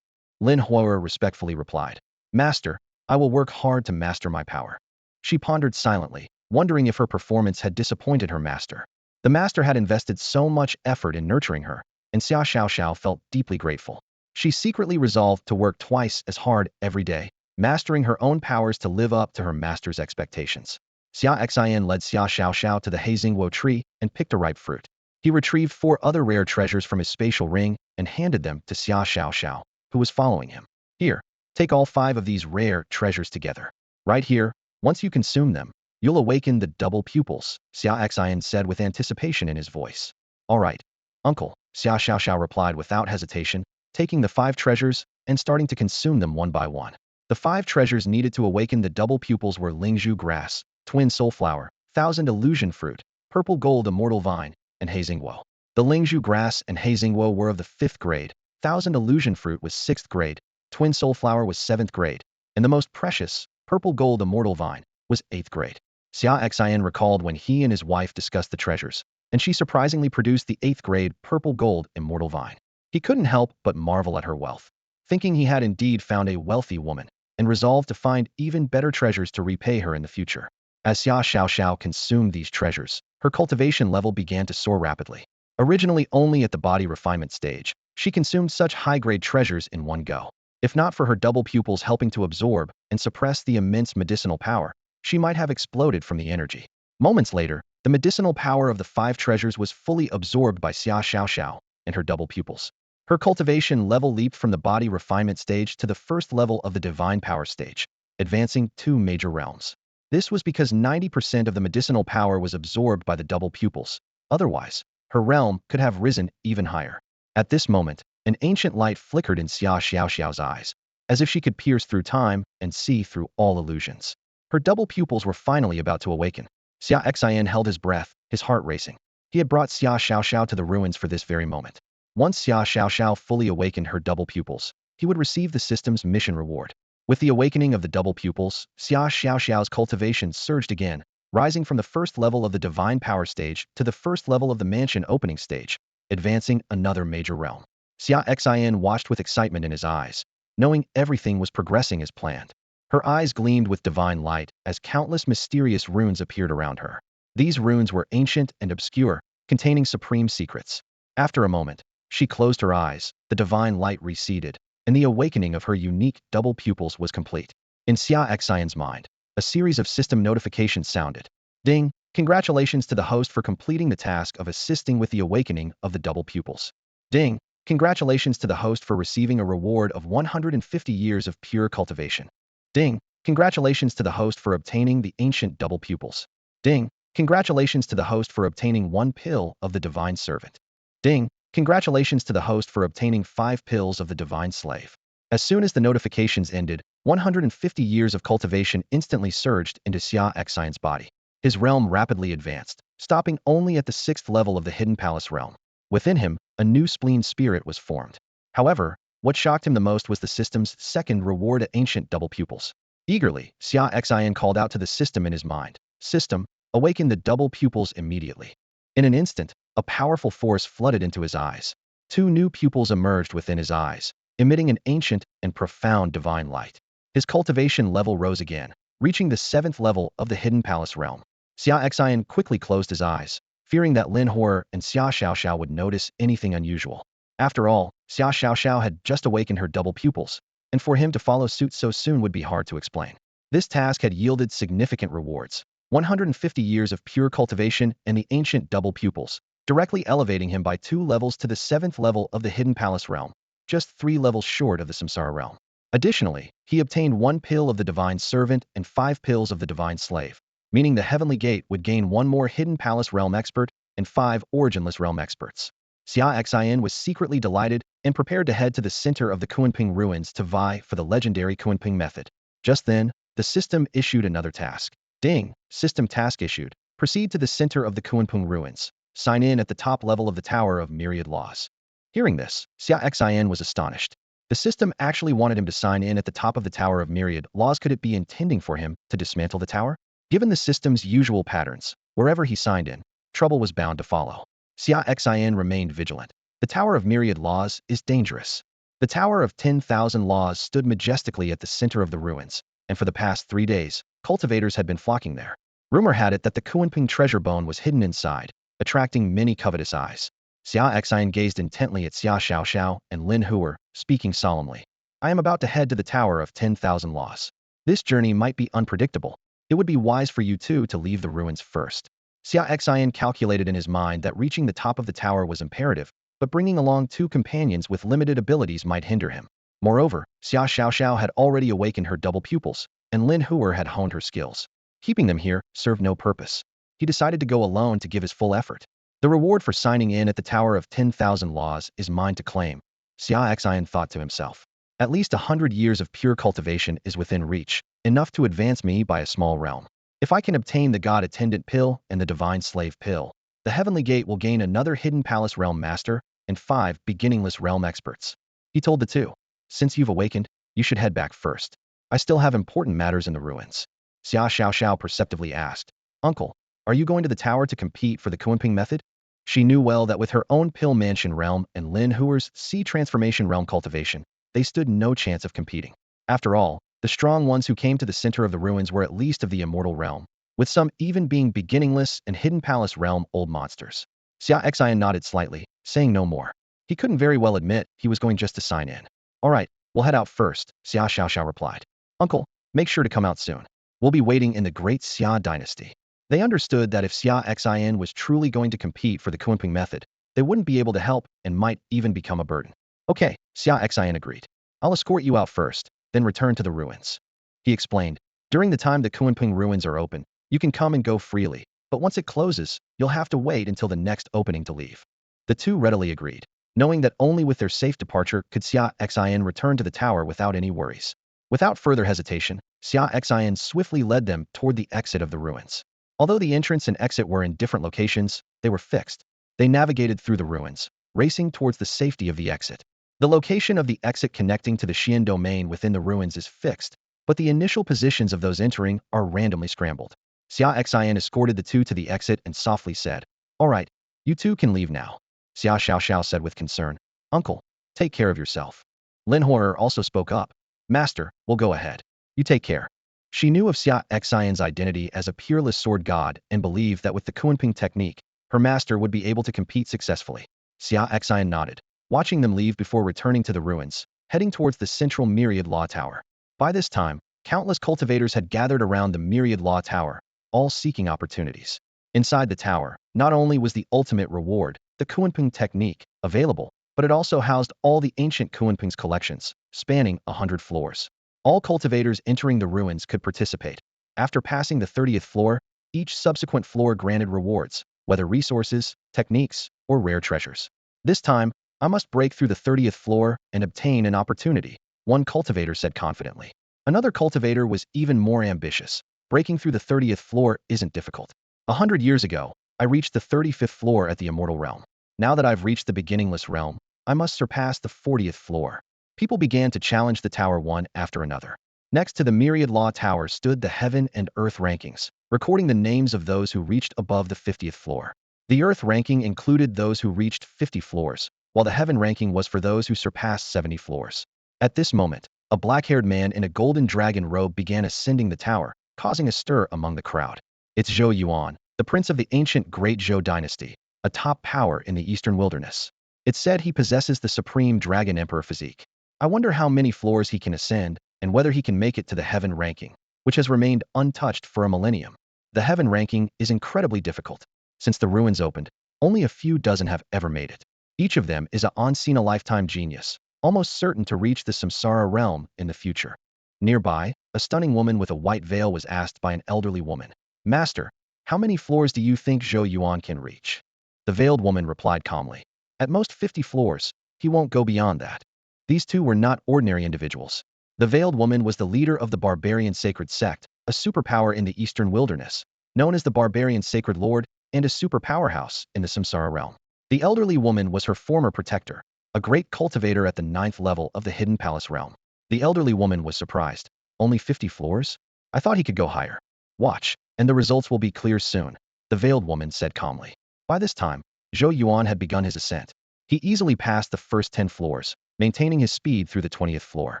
Lin Huo respectfully replied. Master, I will work hard to master my power. She pondered silently, wondering if her performance had disappointed her master. The master had invested so much effort in nurturing her, and Xia Xiaoxiao felt deeply grateful. She secretly resolved to work twice as hard every day, mastering her own powers to live up to her master's expectations. Xia Xian led Xia Xiaoxiao to the Heizingwo tree and picked a ripe fruit. He retrieved 4 other rare treasures from his spatial ring and handed them to Xia Xiaoxiao, who was following him. Here, take all 5 of these rare treasures together. Right here, once you consume them, you'll awaken the double pupils, Xia Xian said with anticipation in his voice. All right, uncle, Xia Xiaoxiao replied without hesitation, taking the 5 treasures and starting to consume them one by one. The 5 treasures needed to awaken the double pupils were Lingzhu grass, twin soulflower, thousand illusion fruit, purple gold immortal vine, and Heizingwo. The Lingzhu grass and Heizingwo were of the 5th grade, thousand illusion fruit was 6th grade, twin soulflower was 7th grade, and the most precious, purple gold immortal vine, was 8th grade. Xia Xian recalled when he and his wife discussed the treasures, and she surprisingly produced the 8th grade purple gold immortal vine. He couldn't help but marvel at her wealth, thinking he had indeed found a wealthy woman, and resolved to find even better treasures to repay her in the future. As Xia Xiaoxiao consumed these treasures, her cultivation level began to soar rapidly. Originally only at the body refinement stage, she consumed such high-grade treasures in one go. If not for her double pupils helping to absorb and suppress the immense medicinal power, she might have exploded from the energy. Moments later, the medicinal power of the 5 treasures was fully absorbed by Xia Xiaoxiao and her double pupils. Her cultivation level leaped from the body refinement stage to the 1st level of the divine power stage, advancing 2 major realms. This was because 90% of the medicinal power was absorbed by the double pupils. Otherwise, her realm could have risen even higher. At this moment, an ancient light flickered in Xia Xiaoxiao's eyes, as if she could pierce through time and see through all illusions. Her double pupils were finally about to awaken. Xia Xian held his breath, his heart racing. He had brought Xia Xiaoxiao to the ruins for this very moment. Once Xia Xiaoxiao fully awakened her double pupils, he would receive the system's mission reward. With the awakening of the double pupils, Xia Xiaoxiao's cultivation surged again, rising from the 1st level of the divine power stage to the 1st level of the mansion opening stage, advancing another major realm. Xia Xian watched with excitement in his eyes, knowing everything was progressing as planned. Her eyes gleamed with divine light as countless mysterious runes appeared around her. These runes were ancient and obscure, containing supreme secrets. After a moment, she closed her eyes, the divine light receded, and the awakening of her unique double pupils was complete. In Xia Xian's mind, a series of system notifications sounded. Ding! Congratulations to the host for completing the task of assisting with the awakening of the double pupils. Ding! Congratulations to the host for receiving a reward of 150 years of pure cultivation. Ding! Congratulations to the host for obtaining the ancient double pupils. Ding! Congratulations to the host for obtaining 1 pill of the divine servant. Ding! Congratulations to the host for obtaining 5 pills of the divine slave. As soon as the notifications ended, 150 years of cultivation instantly surged into Xia Xian's body. His realm rapidly advanced, stopping only at the 6th level of the Hidden Palace realm. Within him, a new spleen spirit was formed. However, what shocked him the most was the system's 2nd reward at ancient double pupils. Eagerly, Xia Xian called out to the system in his mind. System, awaken the double pupils immediately. In an instant, a powerful force flooded into his eyes. 2 new pupils emerged within his eyes, emitting an ancient and profound divine light. His cultivation level rose again, reaching the 7th level of the Hidden Palace realm. Xia Xian quickly closed his eyes, fearing that Lin Huo and Xia Xiaoxiao would notice anything unusual. After all, Xia Xiaoxiao had just awakened her double pupils, and for him to follow suit so soon would be hard to explain. This task had yielded significant rewards. 150 years of pure cultivation and the ancient double pupils, directly elevating him by 2 levels to the 7th level of the Hidden Palace realm, just 3 levels short of the Samsara realm. Additionally, he obtained 1 pill of the divine servant and 5 pills of the divine slave, meaning the Heavenly Gate would gain 1 more Hidden Palace realm expert and 5 originless realm experts. Xia Xian was secretly delighted and prepared to head to the center of the Kunping ruins to vie for the legendary Kunping method. Just then, the system issued another task. Ding! System task issued. Proceed to the center of the Kunping ruins. Sign in at the top level of the Tower of Myriad Laws. Hearing this, Xia Xian was astonished. The system actually wanted him to sign in at the top of the Tower of Myriad Laws. Could it be intending for him to dismantle the tower? Given the system's usual patterns, wherever he signed in, trouble was bound to follow. Xia Xian remained vigilant. The Tower of Myriad Laws is dangerous. The Tower of 10,000 Laws stood majestically at the center of the ruins, and for the past 3 days, cultivators had been flocking there. Rumor had it that the Kunping treasure bone was hidden inside, attracting many covetous eyes. Xia Xian gazed intently at Xia Xiaoxiao and Lin Huer, speaking solemnly. I am about to head to the Tower of 10,000 Laws. This journey might be unpredictable. It would be wise for you two to leave the ruins first. Xia Xian calculated in his mind that reaching the top of the tower was imperative, but bringing along two companions with limited abilities might hinder him. Moreover, Xia Xiaoxiao had already awakened her double pupils, and Lin Huer had honed her skills. Keeping them here served no purpose. He decided to go alone to give his full effort. The reward for signing in at the Tower of 10,000 Laws is mine to claim, Xia Xian thought to himself. At least 100 years of pure cultivation is within reach, enough to advance me by a small realm. If I can obtain the God Attendant Pill and the Divine Slave Pill, the Heavenly Gate will gain another Hidden Palace Realm Master and 5 beginningless realm experts. He told the two. Since you've awakened, you should head back first. I still have important matters in the ruins. Xia Xiaoxiao perceptively asked. Uncle, are you going to the tower to compete for the Kunping method? She knew well that with her own Pill Mansion realm and Lin Huer's Sea Transformation realm cultivation, they stood no chance of competing. After all, the strong ones who came to the center of the ruins were at least of the immortal realm, with some even being beginningless and hidden palace realm old monsters. Xia Xian nodded slightly, saying no more. He couldn't very well admit he was going just to sign in. All right, we'll head out first, Xia Xiaoxiao replied. Uncle, make sure to come out soon. We'll be waiting in the great Xia dynasty. They understood that if Xia Xian was truly going to compete for the Kunping method, they wouldn't be able to help and might even become a burden. Okay, Xia Xian agreed. I'll escort you out first, then return to the ruins. He explained. During the time the Kunping ruins are open, you can come and go freely, but once it closes, you'll have to wait until the next opening to leave. The two readily agreed, knowing that only with their safe departure could Xia Xian return to the tower without any worries. Without further hesitation, Xia Xian swiftly led them toward the exit of the ruins. Although the entrance and exit were in different locations, they were fixed. They navigated through the ruins, racing towards the safety of the exit. The location of the exit connecting to the Xian domain within the ruins is fixed, but the initial positions of those entering are randomly scrambled. Xia Xian escorted the two to the exit and softly said, All right, you two can leave now. Xia Xiaoxiao said with concern, Uncle, take care of yourself. Lin Huer also spoke up. Master, we'll go ahead. You take care. She knew of Xia Xian's identity as a peerless sword god and believed that with the Kunping technique, her master would be able to compete successfully. Xia Xian nodded, watching them leave before returning to the ruins, heading towards the central Myriad Law Tower. By this time, countless cultivators had gathered around the Myriad Law Tower, all seeking opportunities. Inside the tower, not only was the ultimate reward, the Kunping technique, available, but it also housed all the ancient Kunping's collections, spanning 100 floors. All cultivators entering the ruins could participate. After passing the 30th floor, each subsequent floor granted rewards, whether resources, techniques, or rare treasures. This time, I must break through the 30th floor and obtain an opportunity, one cultivator said confidently. Another cultivator was even more ambitious. Breaking through the 30th floor isn't difficult. 100 years ago, I reached the 35th floor at the immortal realm. Now that I've reached the beginningless realm, I must surpass the 40th floor. People began to challenge the tower one after another. Next to the Myriad Law Tower stood the Heaven and Earth rankings, recording the names of those who reached above the 50th floor. The Earth ranking included those who reached 50 floors, while the Heaven ranking was for those who surpassed 70 floors. At this moment, a black-haired man in a golden dragon robe began ascending the tower, causing a stir among the crowd. It's Zhou Yuan, the prince of the ancient Great Zhou dynasty, a top power in the eastern wilderness. It's said he possesses the supreme dragon emperor physique. I wonder how many floors he can ascend, and whether he can make it to the Heaven ranking, which has remained untouched for a millennium. The Heaven ranking is incredibly difficult. Since the ruins opened, only a few dozen have ever made it. Each of them is a on-seen-a-lifetime genius, almost certain to reach the Samsara realm in the future. Nearby, a stunning woman with a white veil was asked by an elderly woman, Master, how many floors do you think Zhou Yuan can reach? The veiled woman replied calmly, At most 50 floors, he won't go beyond that. These two were not ordinary individuals. The veiled woman was the leader of the barbarian sacred sect, a superpower in the eastern wilderness, known as the barbarian sacred lord, and a super powerhouse in the Samsara realm. The elderly woman was her former protector, a great cultivator at the 9th level of the hidden palace realm. The elderly woman was surprised. Only 50 floors? I thought he could go higher. Watch, and the results will be clear soon, the veiled woman said calmly. By this time, Zhou Yuan had begun his ascent. He easily passed the first 10 floors, maintaining his speed through the 20th floor.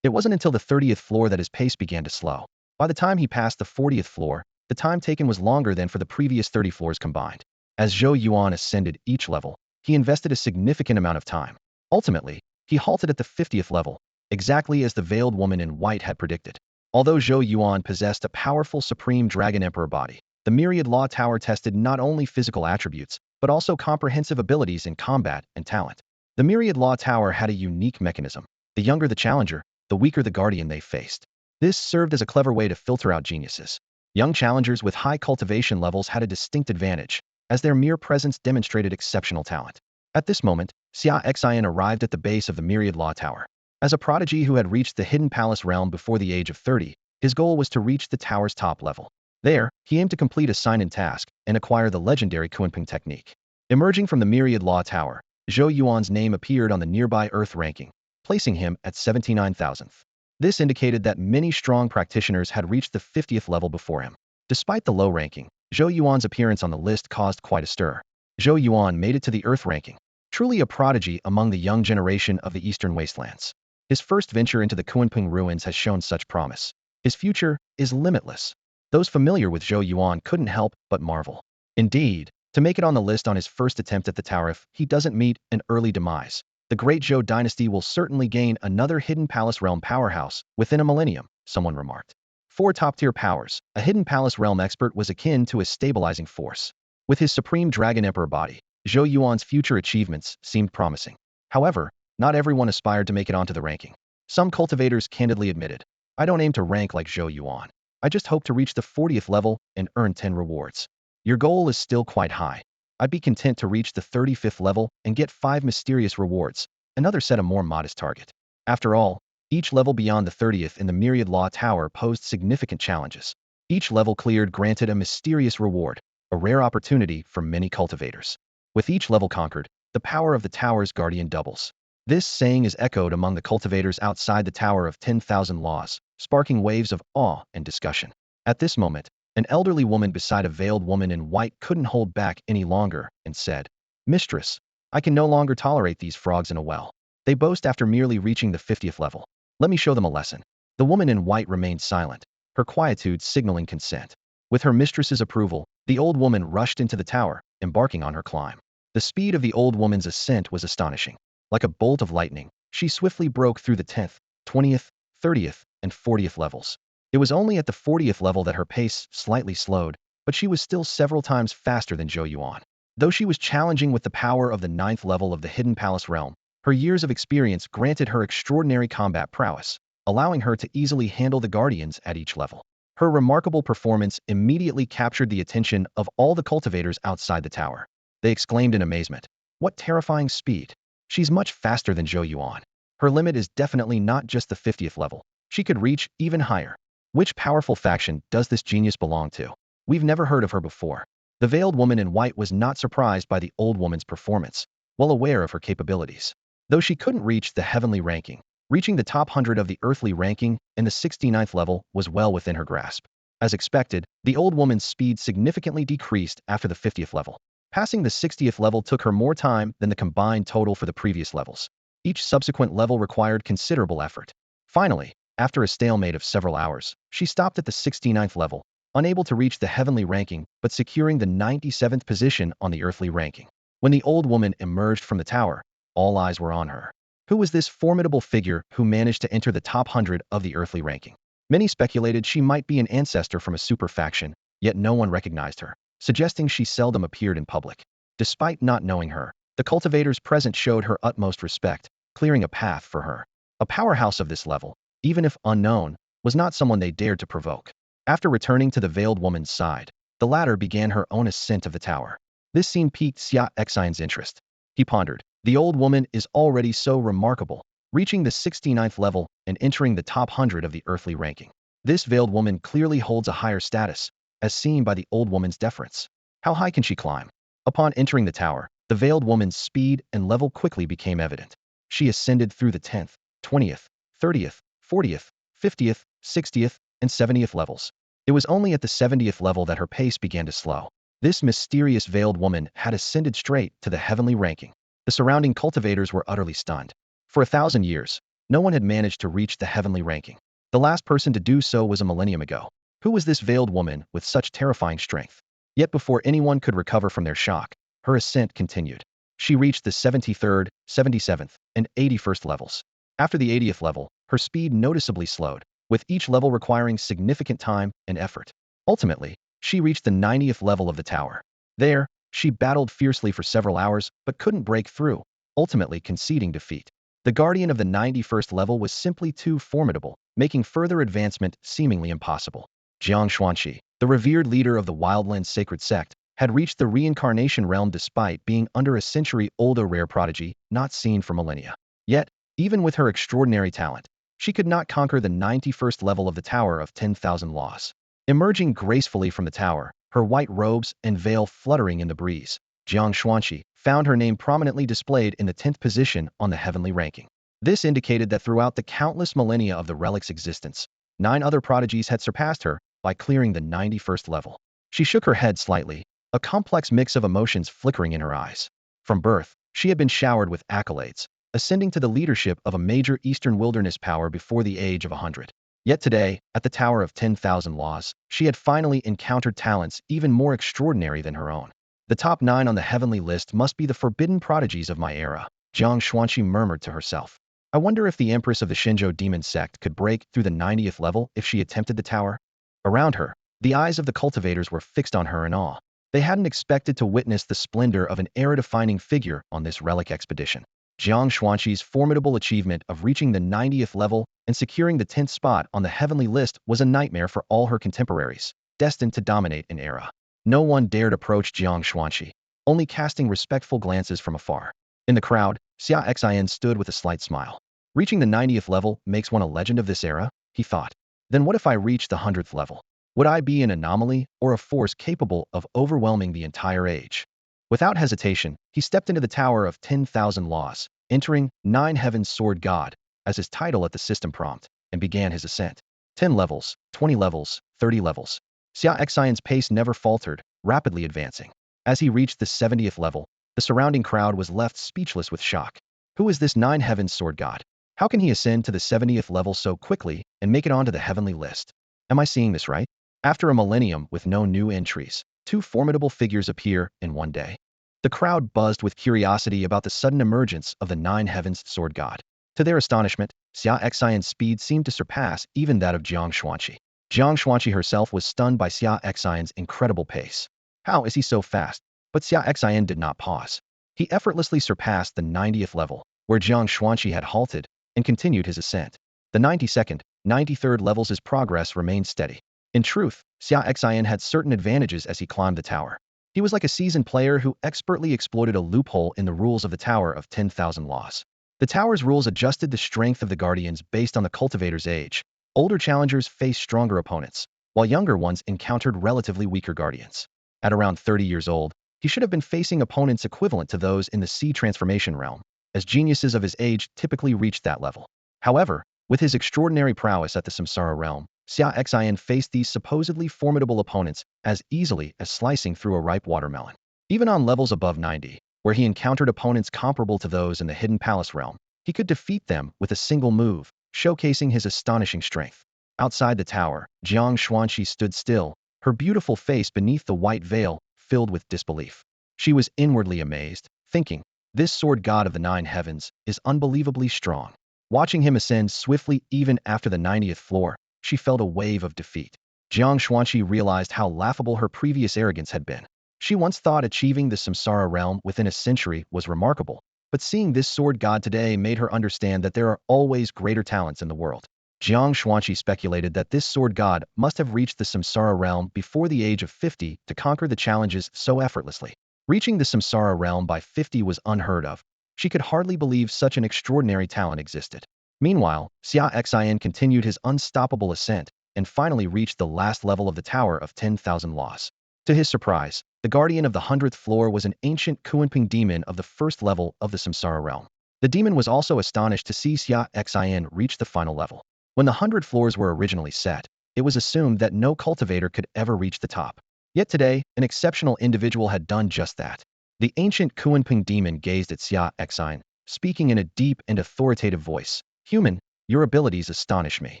It wasn't until the 30th floor that his pace began to slow. By the time he passed the 40th floor, the time taken was longer than for the previous 30 floors combined. As Zhou Yuan ascended each level, he invested a significant amount of time. Ultimately, he halted at the 50th level, exactly as the veiled woman in white had predicted. Although Zhou Yuan possessed a powerful supreme dragon emperor body, the Myriad Law Tower tested not only physical attributes, but also comprehensive abilities in combat and talent. The Myriad Law Tower had a unique mechanism. The younger the challenger, the weaker the guardian they faced. This served as a clever way to filter out geniuses. Young challengers with high cultivation levels had a distinct advantage, as their mere presence demonstrated exceptional talent. At this moment, Xia Xian arrived at the base of the Myriad Law Tower. As a prodigy who had reached the Hidden Palace realm before the age of 30, his goal was to reach the tower's top level. There, he aimed to complete a sign-in task and acquire the legendary Confronting technique. Emerging from the Myriad Law Tower, Zhou Yuan's name appeared on the nearby Earth ranking, placing him at 79,000th. This indicated that many strong practitioners had reached the 50th level before him. Despite the low ranking, Zhou Yuan's appearance on the list caused quite a stir. Zhou Yuan made it to the Earth ranking, truly a prodigy among the young generation of the Eastern Wastelands. His first venture into the Kunping ruins has shown such promise. His future is limitless. Those familiar with Zhou Yuan couldn't help but marvel. Indeed, to make it on the list on his first attempt at the tower if he doesn't meet an early demise, the Great Zhou dynasty will certainly gain another Hidden Palace realm powerhouse within a millennium, someone remarked. For top-tier powers, a Hidden Palace realm expert was akin to a stabilizing force. With his supreme dragon emperor body, Zhou Yuan's future achievements seemed promising. However, not everyone aspired to make it onto the ranking. Some cultivators candidly admitted, "I don't aim to rank like Zhou Yuan. I just hope to reach the 40th level and earn 10 rewards." Your goal is still quite high. I'd be content to reach the 35th level and get 5 mysterious rewards. Another set a more modest target. After all, each level beyond the 30th in the Myriad Law Tower posed significant challenges. Each level cleared granted a mysterious reward, a rare opportunity for many cultivators. With each level conquered, the power of the tower's guardian doubles. This saying is echoed among the cultivators outside the Tower of 10,000 Laws, sparking waves of awe and discussion. At this moment, an elderly woman beside a veiled woman in white couldn't hold back any longer and said, "Mistress, I can no longer tolerate these frogs in a well. They boast after merely reaching the 50th level. Let me show them a lesson." The woman in white remained silent, her quietude signaling consent. With her mistress's approval, the old woman rushed into the tower, embarking on her climb. The speed of the old woman's ascent was astonishing. Like a bolt of lightning, she swiftly broke through the 10th, 20th, 30th, and 40th levels. It was only at the 40th level that her pace slightly slowed, but she was still several times faster than Zhou Yuan. Though she was challenging with the power of the 9th level of the Hidden Palace realm, her years of experience granted her extraordinary combat prowess, allowing her to easily handle the guardians at each level. Her remarkable performance immediately captured the attention of all the cultivators outside the tower. They exclaimed in amazement, "What terrifying speed! She's much faster than Zhou Yuan. Her limit is definitely not just the 50th level. She could reach even higher. Which powerful faction does this genius belong to? We've never heard of her before." The veiled woman in white was not surprised by the old woman's performance, well aware of her capabilities. Though she couldn't reach the heavenly ranking, reaching the top 100 of the earthly ranking and the 69th level was well within her grasp. As expected, the old woman's speed significantly decreased after the 50th level. Passing the 60th level took her more time than the combined total for the previous levels. Each subsequent level required considerable effort. Finally, after a stalemate of several hours, she stopped at the 69th level, unable to reach the heavenly ranking but securing the 97th position on the earthly ranking. When the old woman emerged from the tower, all eyes were on her. Who was this formidable figure who managed to enter the top 100 of the earthly ranking? Many speculated she might be an ancestor from a super faction, yet no one recognized her, suggesting she seldom appeared in public. Despite not knowing her, the cultivators present showed her utmost respect, clearing a path for her. A powerhouse of this level, even if unknown, was not someone they dared to provoke. After returning to the veiled woman's side, the latter began her own ascent of the tower. This scene piqued Xia Xian's interest. He pondered, the old woman is already so remarkable, reaching the 69th level and entering the top 100 of the earthly ranking. This veiled woman clearly holds a higher status, as seen by the old woman's deference. How high can she climb? Upon entering the tower, the veiled woman's speed and level quickly became evident. She ascended through the 10th, 20th, 30th, 40th, 50th, 60th, and 70th levels. It was only at the 70th level that her pace began to slow. This mysterious veiled woman had ascended straight to the heavenly ranking. The surrounding cultivators were utterly stunned. For 1,000 years, no one had managed to reach the heavenly ranking. The last person to do so was a millennium ago. Who was this veiled woman with such terrifying strength? Yet before anyone could recover from their shock, her ascent continued. She reached the 73rd, 77th, and 81st levels. After the 80th level, her speed noticeably slowed, with each level requiring significant time and effort. Ultimately, she reached the 90th level of the tower. There, she battled fiercely for several hours but couldn't break through, ultimately conceding defeat. The guardian of the 91st level was simply too formidable, making further advancement seemingly impossible. Jiang Xuanqi, the revered leader of the Wildlands sacred sect, had reached the reincarnation realm despite being under a century-old rare prodigy not seen for millennia. Yet, even with her extraordinary talent, she could not conquer the 91st level of the Tower of 10,000 Laws. Emerging gracefully from the tower, her white robes and veil fluttering in the breeze, Jiang Xuanqi found her name prominently displayed in the 10th position on the heavenly ranking. This indicated that throughout the countless millennia of the relic's existence, 9 other prodigies had surpassed her by clearing the 91st level. She shook her head slightly, a complex mix of emotions flickering in her eyes. From birth, she had been showered with accolades, ascending to the leadership of a major eastern wilderness power before the age of 100. Yet today, at the Tower of 10,000 Laws, she had finally encountered talents even more extraordinary than her own. The top 9 on the heavenly list must be the forbidden prodigies of my era, Jiang Xuanqi murmured to herself. I wonder if the Empress of the Shenzhou demon sect could break through the 90th level if she attempted the tower. Around her, the eyes of the cultivators were fixed on her in awe. They hadn't expected to witness the splendor of an era-defining figure on this relic expedition. Jiang Xuanqi's formidable achievement of reaching the 90th level and securing the 10th spot on the heavenly list was a nightmare for all her contemporaries, destined to dominate an era. No one dared approach Jiang Xuanqi, only casting respectful glances from afar. In the crowd, Xia Xian stood with a slight smile. Reaching the 90th level makes one a legend of this era, he thought. Then what if I reach the 100th level? Would I be an anomaly or a force capable of overwhelming the entire age? Without hesitation, he stepped into the Tower of 10,000 Laws, entering 9 Heaven's Sword God as his title at the system prompt, and began his ascent. 10 levels, 20 levels, 30 levels. Xia Xian's pace never faltered, rapidly advancing. As he reached the 70th level, the surrounding crowd was left speechless with shock. Who is this 9 Heaven's Sword God? How can he ascend to the 70th level so quickly and make it onto the heavenly list? Am I seeing this right? After a millennium with no new entries, 2 formidable figures appear in one day. The crowd buzzed with curiosity about the sudden emergence of the 9 Heavens Sword God. To their astonishment, Xia Xian's speed seemed to surpass even that of Jiang Xuanqi. Jiang Xuanqi herself was stunned by Xia Xian's incredible pace. How is he so fast? But Xia Xian did not pause. He effortlessly surpassed the 90th level, where Jiang Xuanqi had halted, and continued his ascent. The 92nd, 93rd levels his progress remained steady. In truth, Xia Xian had certain advantages as he climbed the tower. He was like a seasoned player who expertly exploited a loophole in the rules of the Tower of 10,000 Laws. The tower's rules adjusted the strength of the guardians based on the cultivator's age. Older challengers faced stronger opponents, while younger ones encountered relatively weaker guardians. At around 30 years old, he should have been facing opponents equivalent to those in the sea transformation realm, as geniuses of his age typically reached that level. However, with his extraordinary prowess at the Samsara realm, Xia Xian faced these supposedly formidable opponents as easily as slicing through a ripe watermelon. Even on levels above 90, where he encountered opponents comparable to those in the Hidden Palace realm, he could defeat them with a single move, showcasing his astonishing strength. Outside the tower, Jiang Xuanqi stood still, her beautiful face beneath the white veil filled with disbelief. She was inwardly amazed, thinking, this sword god of the 9 heavens is unbelievably strong. Watching him ascend swiftly even after the 90th floor, she felt a wave of defeat. Jiang Xuanqi realized how laughable her previous arrogance had been. She once thought achieving the Samsara realm within a century was remarkable, but seeing this sword god today made her understand that there are always greater talents in the world. Jiang Xuanqi speculated that this sword god must have reached the Samsara realm before the age of 50 to conquer the challenges so effortlessly. Reaching the Samsara realm by 50 was unheard of. She could hardly believe such an extraordinary talent existed. Meanwhile, Xia Xian continued his unstoppable ascent and finally reached the last level of the Tower of 10,000 Laws. To his surprise, the guardian of the 100th floor was an ancient Kunping demon of the first level of the Samsara realm. The demon was also astonished to see Xia Xian reach the final level. When the 100 floors were originally set, it was assumed that no cultivator could ever reach the top. Yet today, an exceptional individual had done just that. The ancient Kunping demon gazed at Xia Xian, speaking in a deep and authoritative voice. Human, your abilities astonish me.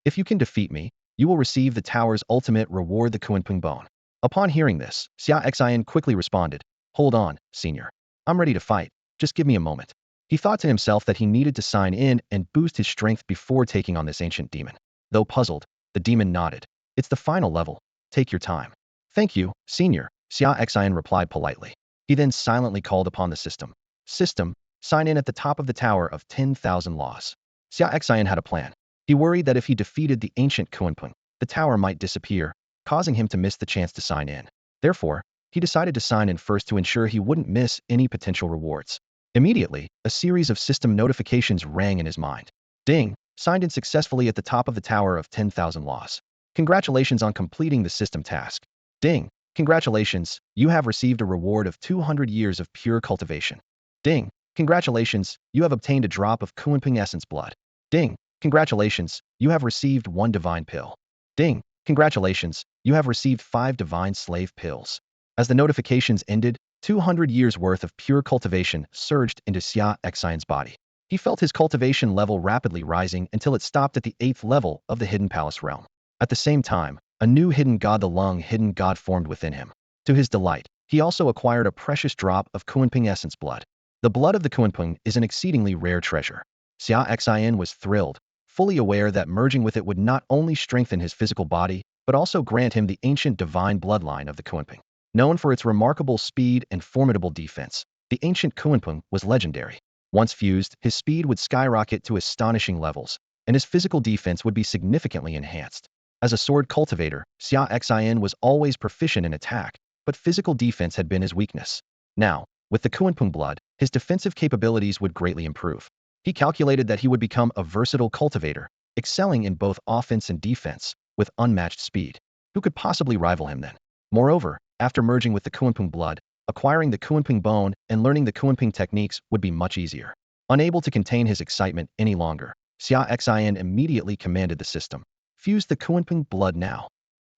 If you can defeat me, you will receive the tower's ultimate reward, the Kunpeng Bone. Upon hearing this, Xia Xian quickly responded, hold on, senior. I'm ready to fight. Just give me a moment. He thought to himself that he needed to sign in and boost his strength before taking on this ancient demon. Though puzzled, the demon nodded. It's the final level. Take your time. Thank you, senior, Xia Xian replied politely. He then silently called upon the system. System, sign in at the top of the tower of 10,000 laws. Xia Xian had a plan. He worried that if he defeated the ancient Kunpeng, the tower might disappear, causing him to miss the chance to sign in. Therefore, he decided to sign in first to ensure he wouldn't miss any potential rewards. Immediately, a series of system notifications rang in his mind. Ding! Signed in successfully at the top of the tower of 10,000 laws. Congratulations on completing the system task. Ding! Congratulations, you have received a reward of 200 years of pure cultivation. Ding! Congratulations, you have obtained a drop of Kunpeng essence blood. Ding! Congratulations, you have received 1 divine pill. Ding! Congratulations, you have received 5 divine slave pills. As the notifications ended, 200 years worth of pure cultivation surged into Xia Xian's body. He felt his cultivation level rapidly rising until it stopped at the 8th level of the Hidden Palace realm. At the same time, a new hidden god, the Lung hidden god, formed within him. To his delight, he also acquired a precious drop of Kunpeng essence blood. The blood of the Kunpeng is an exceedingly rare treasure. Xia Xian was thrilled, fully aware that merging with it would not only strengthen his physical body, but also grant him the ancient divine bloodline of the Kunpeng. Known for its remarkable speed and formidable defense, the ancient Kunpeng was legendary. Once fused, his speed would skyrocket to astonishing levels, and his physical defense would be significantly enhanced. As a sword cultivator, Xia Xian was always proficient in attack, but physical defense had been his weakness. Now, with the Kunpeng blood, his defensive capabilities would greatly improve. He calculated that he would become a versatile cultivator, excelling in both offense and defense, with unmatched speed. Who could possibly rival him then? Moreover, after merging with the Kunpeng blood, acquiring the Kunpeng bone and learning the Kunpeng techniques would be much easier. Unable to contain his excitement any longer, Xia Xian immediately commanded the system. Fuse the Kunpeng blood now.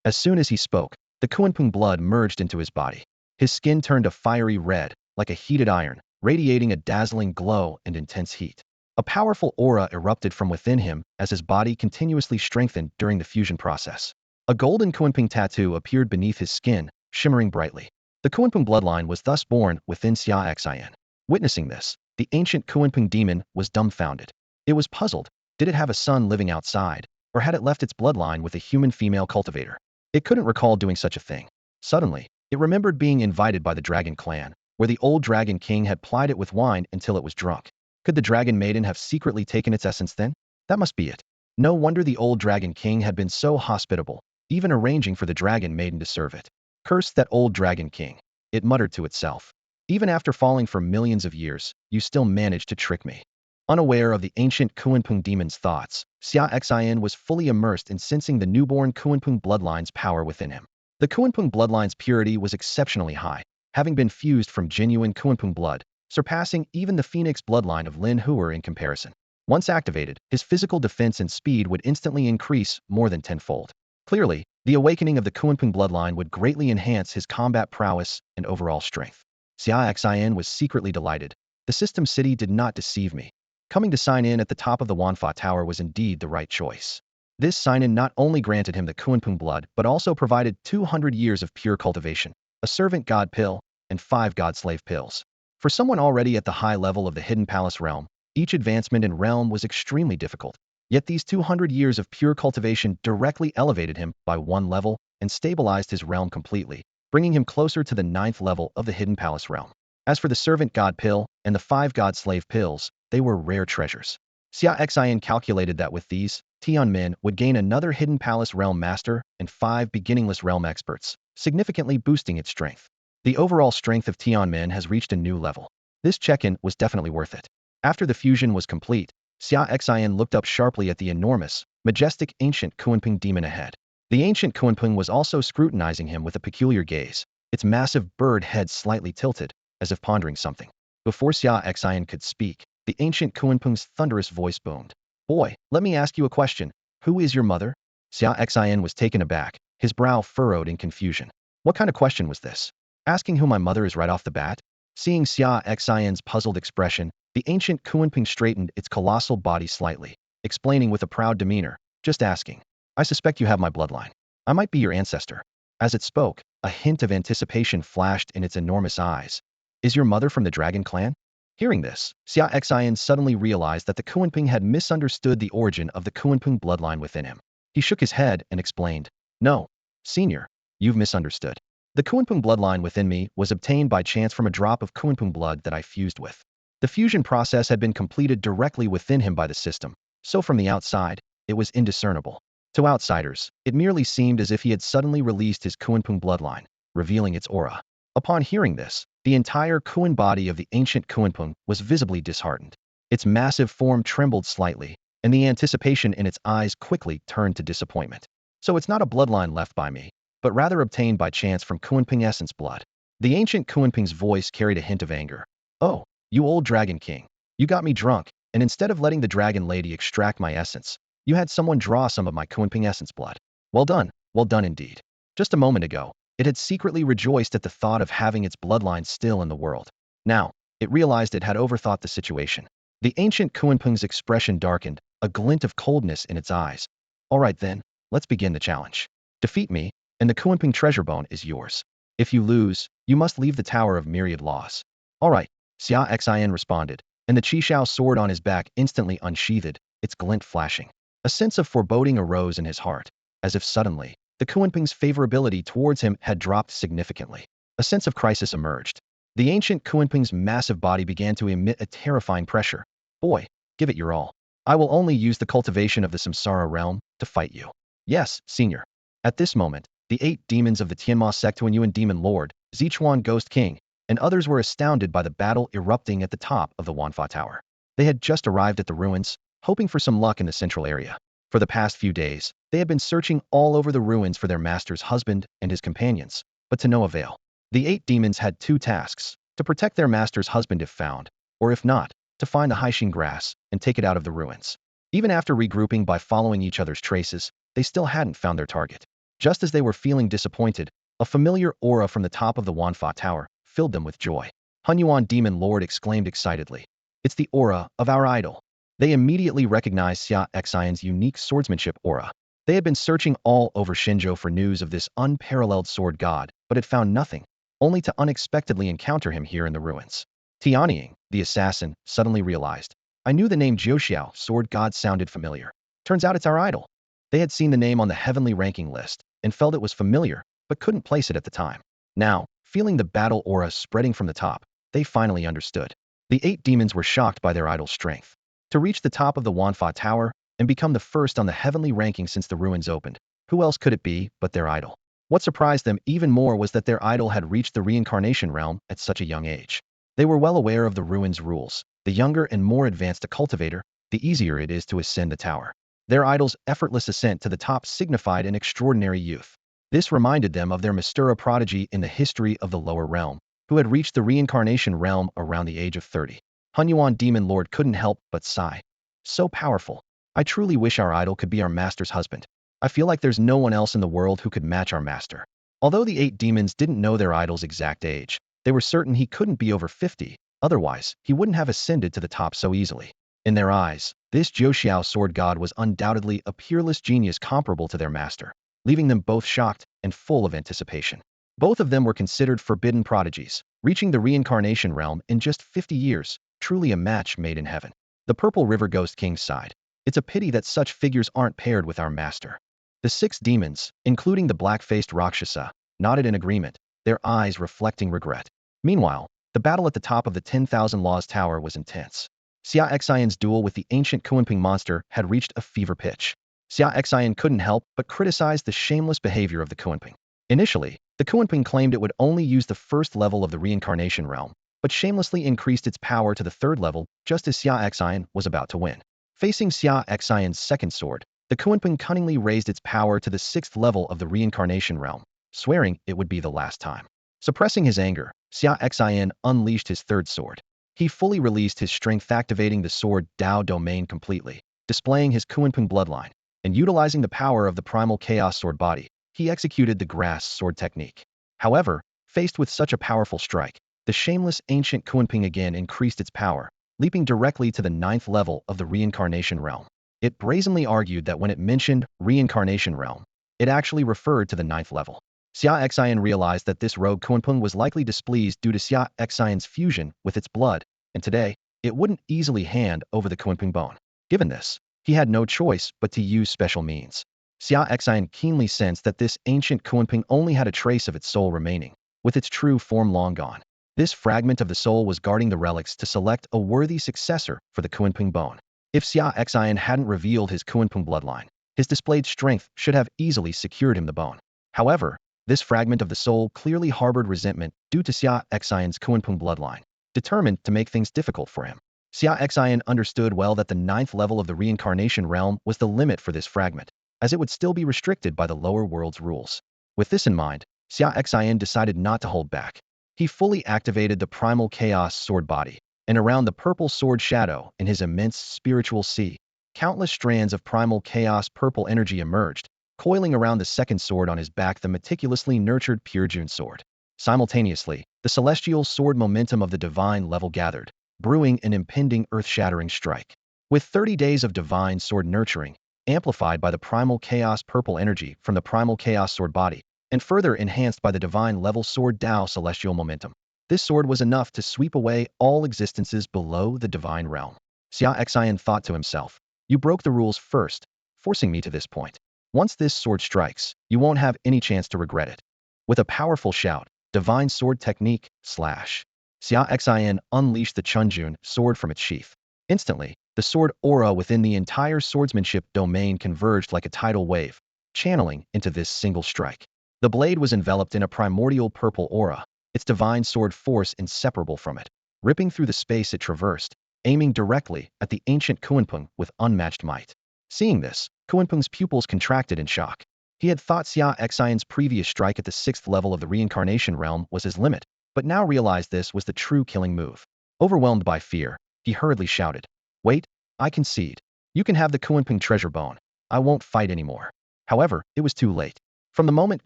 As soon as he spoke, the Kunpeng blood merged into his body. His skin turned a fiery red, like a heated iron, radiating a dazzling glow and intense heat. A powerful aura erupted from within him as his body continuously strengthened during the fusion process. A golden Kunpeng tattoo appeared beneath his skin, shimmering brightly. The Kunpeng bloodline was thus born within Xia Xian. Witnessing this, the ancient Kunpeng demon was dumbfounded. It was puzzled. Did it have a son living outside, or had it left its bloodline with a human female cultivator? It couldn't recall doing such a thing. Suddenly, it remembered being invited by the Dragon Clan, where the old Dragon King had plied it with wine until it was drunk. Could the Dragon Maiden have secretly taken its essence then? That must be it. No wonder the old Dragon King had been so hospitable, even arranging for the Dragon Maiden to serve it. Curse that old Dragon King, it muttered to itself. Even after falling for millions of years, you still managed to trick me. Unaware of the ancient Kunpeng demon's thoughts, Xia Xian was fully immersed in sensing the newborn Kunpeng bloodline's power within him. The Kunpeng bloodline's purity was exceptionally high, having been fused from genuine Kunpeng blood, surpassing even the Phoenix bloodline of Lin Huer in comparison. Once activated, his physical defense and speed would instantly increase more than tenfold. Clearly, the awakening of the Kunpeng bloodline would greatly enhance his combat prowess and overall strength. Xia Xian was secretly delighted. The system city did not deceive me. Coming to sign in at the top of the Wanfa Tower was indeed the right choice. This sign-in not only granted him the Kunpeng blood, but also provided 200 years of pure cultivation, a servant god pill, and 5 god slave pills. For someone already at the high level of the Hidden Palace realm, each advancement in realm was extremely difficult. Yet these 200 years of pure cultivation directly elevated him by 1 level and stabilized his realm completely, bringing him closer to the 9th level of the Hidden Palace realm. As for the Servant God Pill and the 5 God Slave Pills, they were rare treasures. Xia Xian calculated that with these, Tianmen would gain another Hidden Palace Realm Master and 5 beginningless Realm Experts, significantly boosting its strength. The overall strength of Tianmen has reached a new level. This check-in was definitely worth it. After the fusion was complete, Xia Xian looked up sharply at the enormous, majestic ancient Kunpeng demon ahead. The ancient Kunpeng was also scrutinizing him with a peculiar gaze, its massive bird head slightly tilted, as if pondering something. Before Xia Xian could speak, the ancient Kunpeng's thunderous voice boomed. Boy, let me ask you a question. Who is your mother? Xia Xian was taken aback, his brow furrowed in confusion. What kind of question was this? Asking who my mother is right off the bat? Seeing Xia Xian's puzzled expression, The ancient Kunping straightened its colossal body slightly, explaining with a proud demeanor, just asking. I suspect you have my bloodline. I might be your ancestor. As it spoke, a hint of anticipation flashed in its enormous eyes. Is your mother from the dragon clan? Hearing this, Xia Xian suddenly realized that the Kunping had misunderstood the origin of the Kunping bloodline within him. He shook his head and explained, No, senior, you've misunderstood. The Kunping bloodline within me was obtained by chance from a drop of Kunping blood that I fused with. The fusion process had been completed directly within him by the system, so from the outside, it was indiscernible. To outsiders, it merely seemed as if he had suddenly released his Kunping bloodline, revealing its aura. Upon hearing this, the entire Kun body of the ancient Kunpeng was visibly disheartened. Its massive form trembled slightly, and the anticipation in its eyes quickly turned to disappointment. So it's not a bloodline left by me, but rather obtained by chance from Kunpeng essence blood. The ancient Kunpeng's voice carried a hint of anger. Oh, you old dragon king. You got me drunk, and instead of letting the dragon lady extract my essence, you had someone draw some of my Kunpeng essence blood. Well done indeed. Just a moment ago, it had secretly rejoiced at the thought of having its bloodline still in the world. Now, it realized it had overthought the situation. The ancient Kunpeng's expression darkened, a glint of coldness in its eyes. All right then, let's begin the challenge. Defeat me, and the Kunpeng treasure bone is yours. If you lose, you must leave the Tower of Myriad Laws. All right, Xia Xian responded, and the Qishao sword on his back instantly unsheathed, its glint flashing. A sense of foreboding arose in his heart, as if suddenly, the Kunpeng's favorability towards him had dropped significantly. A sense of crisis emerged. The ancient Kunpeng's massive body began to emit a terrifying pressure. Boy, give it your all. I will only use the cultivation of the Samsara realm to fight you. Yes, senior. At this moment, the 8 demons of the Tienma sect Huanyuan Demon Lord, Zichuan Ghost King, and others were astounded by the battle erupting at the top of the Wanfa Tower. They had just arrived at the ruins, hoping for some luck in the central area. For the past few days, they had been searching all over the ruins for their master's husband and his companions, but to no avail. The 8 demons had 2 tasks: to protect their master's husband if found, or if not, to find the Haixing grass and take it out of the ruins. Even after regrouping by following each other's traces, they still hadn't found their target. Just as they were feeling disappointed, a familiar aura from the top of the Wanfa Tower filled them with joy. Hunyuan Demon Lord exclaimed excitedly. It's the aura of our idol. They immediately recognized Xia Xian's unique swordsmanship aura. They had been searching all over Shenzhou for news of this unparalleled sword god, but had found nothing, only to unexpectedly encounter him here in the ruins. Tianying, the assassin, suddenly realized. I knew the name Jiuxiao, sword god, sounded familiar. Turns out it's our idol. They had seen the name on the heavenly ranking list, and felt it was familiar, but couldn't place it at the time. Now, feeling the battle aura spreading from the top, they finally understood. The 8 demons were shocked by their idol's strength. To reach the top of the Wanfa Tower and become the first on the heavenly ranking since the ruins opened, who else could it be but their idol? What surprised them even more was that their idol had reached the reincarnation realm at such a young age. They were well aware of the ruins' rules. The younger and more advanced a cultivator, the easier it is to ascend the tower. Their idol's effortless ascent to the top signified an extraordinary youth. This reminded them of their Mistura prodigy in the history of the lower realm, who had reached the reincarnation realm around the age of 30. Hunyuan Demon Lord couldn't help but sigh. So powerful. I truly wish our idol could be our master's husband. I feel like there's no one else in the world who could match our master. Although the 8 demons didn't know their idol's exact age, they were certain he couldn't be over 50, otherwise, he wouldn't have ascended to the top so easily. In their eyes, this Jiuxiao sword god was undoubtedly a peerless genius comparable to their master, leaving them both shocked and full of anticipation. Both of them were considered forbidden prodigies, reaching the reincarnation realm in just 50 years, truly a match made in heaven. The Purple River Ghost King sighed. It's a pity that such figures aren't paired with our master. The 6 demons, including the black-faced Rakshasa, nodded in agreement, their eyes reflecting regret. Meanwhile, the battle at the top of the 10,000 Laws Tower was intense. Xia Xian's duel with the ancient Kunping monster had reached a fever pitch. Xia Xian couldn't help but criticize the shameless behavior of the Kunping. Initially, the Kunping claimed it would only use the first level of the reincarnation realm, but shamelessly increased its power to the 3rd level just as Xia Xian was about to win. Facing Xia Xian's second sword, the Kunping cunningly raised its power to the 6th level of the reincarnation realm, swearing it would be the last time. Suppressing his anger, Xia Xian unleashed his 3rd sword. He fully released his strength, activating the sword Dao domain completely, displaying his Kunping bloodline, and utilizing the power of the primal chaos sword body, he executed the grass sword technique. However, faced with such a powerful strike, the shameless ancient Kunping again increased its power, leaping directly to the ninth level of the reincarnation realm. It brazenly argued that when it mentioned reincarnation realm, it actually referred to the ninth level. Xia Xian realized that this rogue Kunpeng was likely displeased due to Xia Xian's fusion with its blood, and today, it wouldn't easily hand over the Kunpeng bone. Given this, he had no choice but to use special means. Xia Xian keenly sensed that this ancient Kunpeng only had a trace of its soul remaining, with its true form long gone. This fragment of the soul was guarding the relics to select a worthy successor for the Kunpeng bone. If Xia Xian hadn't revealed his Kunpeng bloodline, his displayed strength should have easily secured him the bone. However, this fragment of the soul clearly harbored resentment due to Xia Xian's Kunpeng bloodline, determined to make things difficult for him. Xia Xian understood well that the ninth level of the reincarnation realm was the limit for this fragment, as it would still be restricted by the lower world's rules. With this in mind, Xia Xian decided not to hold back. He fully activated the Primal Chaos Sword Body, and around the purple sword shadow in his immense spiritual sea, countless strands of primal chaos purple energy emerged, coiling around the second sword on his back, the meticulously nurtured Pure June sword. Simultaneously, the celestial sword momentum of the divine level gathered, brewing an impending earth-shattering strike. With 30 days of divine sword nurturing, amplified by the primal chaos purple energy from the Primal Chaos Sword Body, and further enhanced by the divine level sword Tao celestial momentum, this sword was enough to sweep away all existences below the divine realm. Xia Xian thought to himself, "You broke the rules first, forcing me to this point. Once this sword strikes, you won't have any chance to regret it." With a powerful shout, divine sword technique, slash. Xia Xian unleashed the Chunjun sword from its sheath. Instantly, the sword aura within the entire swordsmanship domain converged like a tidal wave, channeling into this single strike. The blade was enveloped in a primordial purple aura, its divine sword force inseparable from it, ripping through the space it traversed, aiming directly at the ancient Kunpeng with unmatched might. Seeing this, Kunpeng's pupils contracted in shock. He had thought Xia Xian's previous strike at the sixth level of the reincarnation realm was his limit, but now realized this was the true killing move. Overwhelmed by fear, he hurriedly shouted, "Wait, I concede. You can have the Kunpeng treasure bone. I won't fight anymore." However, it was too late. From the moment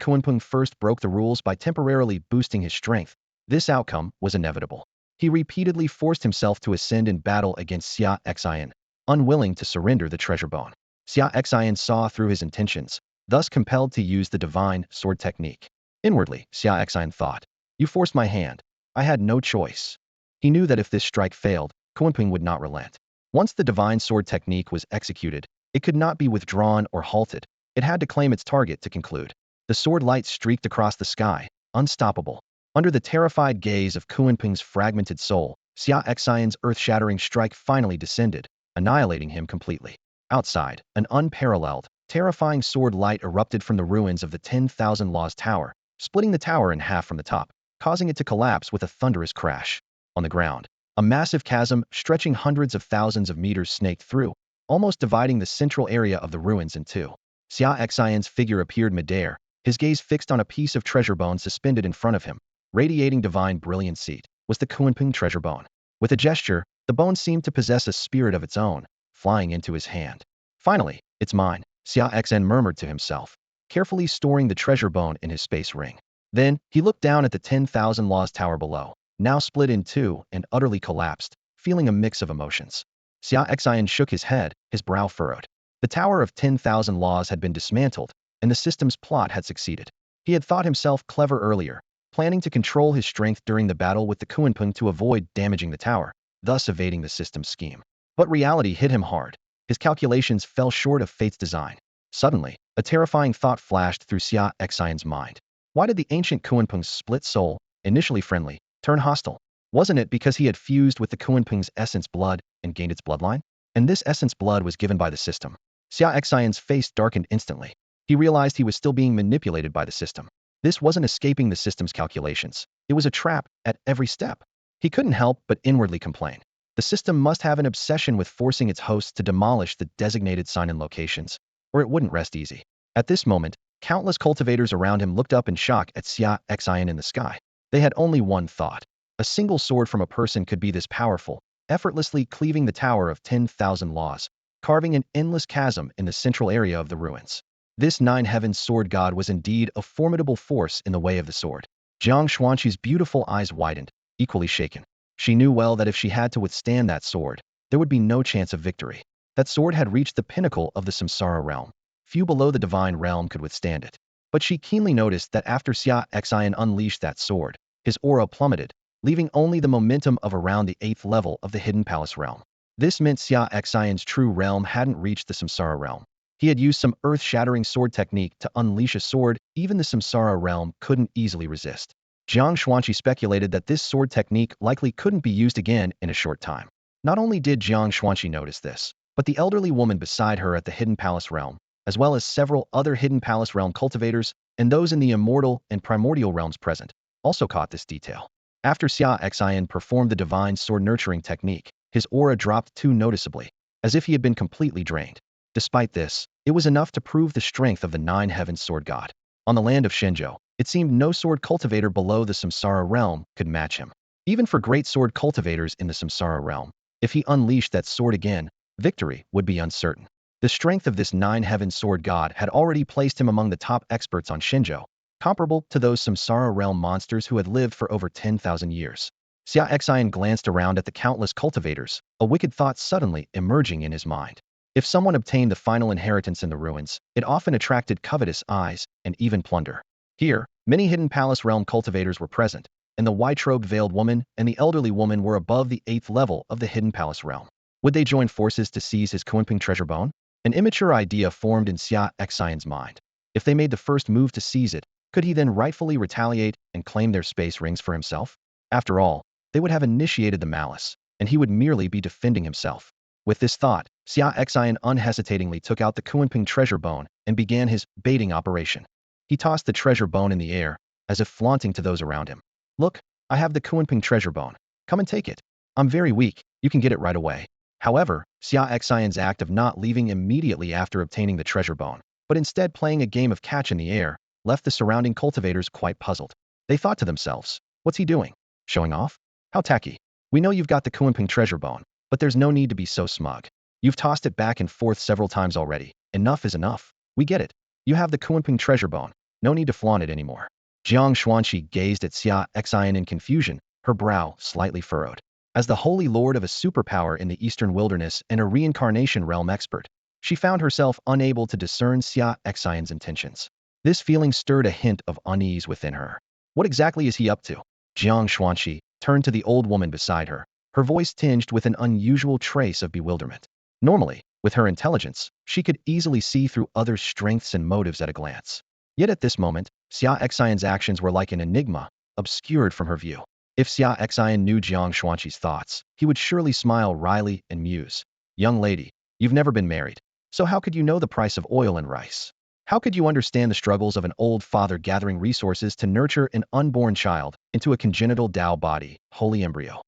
Kunpeng first broke the rules by temporarily boosting his strength, this outcome was inevitable. He repeatedly forced himself to ascend in battle against Xia Xian, unwilling to surrender the treasure bone. Xia Xian saw through his intentions, thus compelled to use the divine sword technique. Inwardly, Xia Xian thought, "You forced my hand. I had no choice." He knew that if this strike failed, Kunpeng would not relent. Once the divine sword technique was executed, it could not be withdrawn or halted. It had to claim its target to conclude. The sword light streaked across the sky, unstoppable. Under the terrified gaze of Kunpeng's fragmented soul, Xia Xian's earth-shattering strike finally descended, annihilating him completely. Outside, an unparalleled, terrifying sword light erupted from the ruins of the 10,000 Laws Tower, splitting the tower in half from the top, causing it to collapse with a thunderous crash. On the ground, a massive chasm stretching hundreds of thousands of meters snaked through, almost dividing the central area of the ruins in two. Xia Xian's figure appeared midair, his gaze fixed on a piece of treasure bone suspended in front of him, radiating divine brilliancy. Was the Kunpeng treasure bone. With a gesture, the bone seemed to possess a spirit of its own, flying into his hand. "Finally, it's mine," Xia Xian murmured to himself, carefully storing the treasure bone in his space ring. Then, he looked down at the 10,000 Laws Tower below, now split in two and utterly collapsed, feeling a mix of emotions. Xia Xian shook his head, his brow furrowed. The Tower of 10,000 Laws had been dismantled, and the system's plot had succeeded. He had thought himself clever earlier, planning to control his strength during the battle with the Kunpeng to avoid damaging the tower, thus evading the system's scheme. But reality hit him hard. His calculations fell short of fate's design. Suddenly, a terrifying thought flashed through Xia Xian's mind. Why did the ancient Kunpeng's split soul, initially friendly, turn hostile? Wasn't it because he had fused with the Kunpeng's essence blood and gained its bloodline? And this essence blood was given by the system. Xia Xian's face darkened instantly. He realized he was still being manipulated by the system. This wasn't escaping the system's calculations. It was a trap at every step. He couldn't help but inwardly complain. The system must have an obsession with forcing its hosts to demolish the designated sign-in locations, or it wouldn't rest easy. At this moment, countless cultivators around him looked up in shock at Xia Xian in the sky. They had only one thought. A single sword from a person could be this powerful, effortlessly cleaving the Tower of 10,000 Laws, carving an endless chasm in the central area of the ruins. This nine-heavens sword god was indeed a formidable force in the way of the sword. Jiang Xuanqi's beautiful eyes widened, equally shaken. She knew well that if she had to withstand that sword, there would be no chance of victory. That sword had reached the pinnacle of the samsara realm. Few below the divine realm could withstand it. But she keenly noticed that after Xia Xian unleashed that sword, his aura plummeted, leaving only the momentum of around the 8th level of the Hidden Palace realm. This meant Xia Xian's true realm hadn't reached the samsara realm. He had used some earth-shattering sword technique to unleash a sword even the samsara realm couldn't easily resist. Jiang Xuanqi speculated that this sword technique likely couldn't be used again in a short time. Not only did Jiang Xuanqi notice this, but the elderly woman beside her at the Hidden Palace realm, as well as several other Hidden Palace realm cultivators and those in the Immortal and Primordial realms present, also caught this detail. After Xia Xian performed the divine sword nurturing technique, his aura dropped too noticeably, as if he had been completely drained. Despite this, it was enough to prove the strength of the Nine Heavens Sword God. On the land of Shenzhou, it seemed no sword cultivator below the samsara realm could match him. Even for great sword cultivators in the samsara realm, if he unleashed that sword again, victory would be uncertain. The strength of this Nine Heavens Sword God had already placed him among the top experts on Shenzhou, comparable to those samsara realm monsters who had lived for over 10,000 years. Xia Xian glanced around at the countless cultivators, a wicked thought suddenly emerging in his mind. If someone obtained the final inheritance in the ruins, it often attracted covetous eyes and even plunder. Here, many Hidden Palace realm cultivators were present, and the white-robed veiled woman and the elderly woman were above the 8th level of the Hidden Palace realm. Would they join forces to seize his Kunping treasure bone? An immature idea formed in Xia Xian's mind. If they made the first move to seize it, could he then rightfully retaliate and claim their space rings for himself? After all, they would have initiated the malice, and he would merely be defending himself. With this thought, Xia Xian unhesitatingly took out the Kunping treasure bone and began his baiting operation. He tossed the treasure bone in the air, as if flaunting to those around him. Look, I have the Kunping treasure bone. Come and take it. I'm very weak, you can get it right away. However, Xia Xian's act of not leaving immediately after obtaining the treasure bone, but instead playing a game of catch in the air, left the surrounding cultivators quite puzzled. They thought to themselves, what's he doing? Showing off? How tacky. We know you've got the Kunping treasure bone, but there's no need to be so smug. You've tossed it back and forth several times already. Enough is enough. We get it. You have the Kunping treasure bone. No need to flaunt it anymore. Jiang Xuanqi gazed at Xia Xian in confusion, her brow slightly furrowed. As the holy lord of a superpower in the eastern wilderness and a reincarnation realm expert, she found herself unable to discern Xia Xian's intentions. This feeling stirred a hint of unease within her. What exactly is he up to? Jiang Xuanqi turned to the old woman beside her, her voice tinged with an unusual trace of bewilderment. Normally, with her intelligence, she could easily see through others' strengths and motives at a glance. Yet at this moment, Xia Xian's actions were like an enigma, obscured from her view. If Xia Xian knew Jiang Xuanqi's thoughts, he would surely smile wryly and muse. Young lady, you've never been married. So how could you know the price of oil and rice? How could you understand the struggles of an old father gathering resources to nurture an unborn child into a congenital Tao body, holy embryo?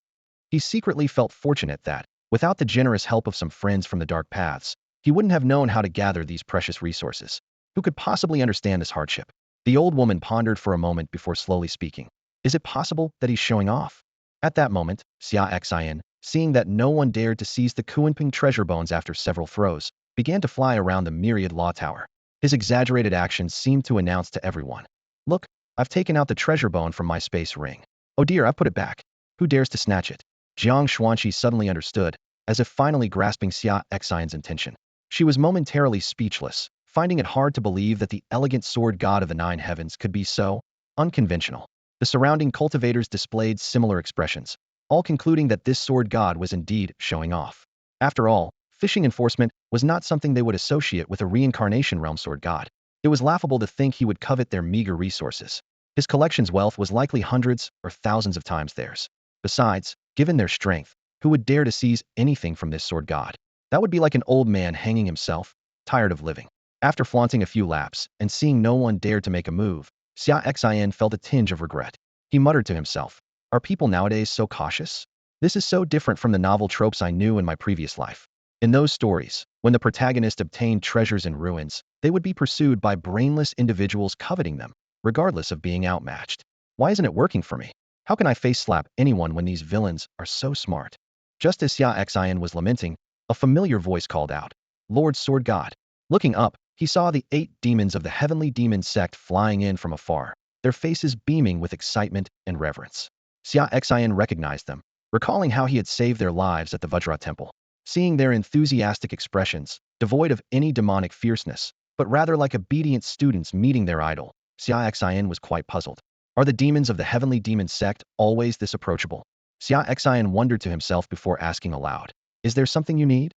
He secretly felt fortunate that, without the generous help of some friends from the dark paths, he wouldn't have known how to gather these precious resources. Who could possibly understand this hardship? The old woman pondered for a moment before slowly speaking. Is it possible that he's showing off? At that moment, Xia Xian, seeing that no one dared to seize the Kunping treasure bones after several throws, began to fly around the myriad law tower. His exaggerated actions seemed to announce to everyone. Look, I've taken out the treasure bone from my space ring. Oh dear, I put it back. Who dares to snatch it? Jiang Xuanqi suddenly understood, as if finally grasping Xia Xian's intention. She was momentarily speechless, finding it hard to believe that the elegant sword god of the nine heavens could be so unconventional. The surrounding cultivators displayed similar expressions, all concluding that this sword god was indeed showing off. After all, fishing enforcement was not something they would associate with a reincarnation realm sword god. It was laughable to think he would covet their meager resources. His collection's wealth was likely hundreds or thousands of times theirs. Besides, given their strength, who would dare to seize anything from this sword god? That would be like an old man hanging himself, tired of living. After flaunting a few laps and seeing no one dare to make a move, Xia Xian felt a tinge of regret. He muttered to himself, are people nowadays so cautious? This is so different from the novel tropes I knew in my previous life. In those stories, when the protagonist obtained treasures in ruins, they would be pursued by brainless individuals coveting them, regardless of being outmatched. Why isn't it working for me? How can I face slap anyone when these villains are so smart? Just as Xia Xian was lamenting, a familiar voice called out, Lord Sword God. Looking up, he saw the 8 demons of the heavenly demon sect flying in from afar, their faces beaming with excitement and reverence. Xia Xian recognized them. recalling how he had saved their lives at the Vajra temple. Seeing their enthusiastic expressions, devoid of any demonic fierceness, but rather like obedient students meeting their idol, Xiaoxian was quite puzzled. Are the demons of the heavenly demon sect always this approachable? Xiaoxian wondered to himself before asking aloud. Is there something you need?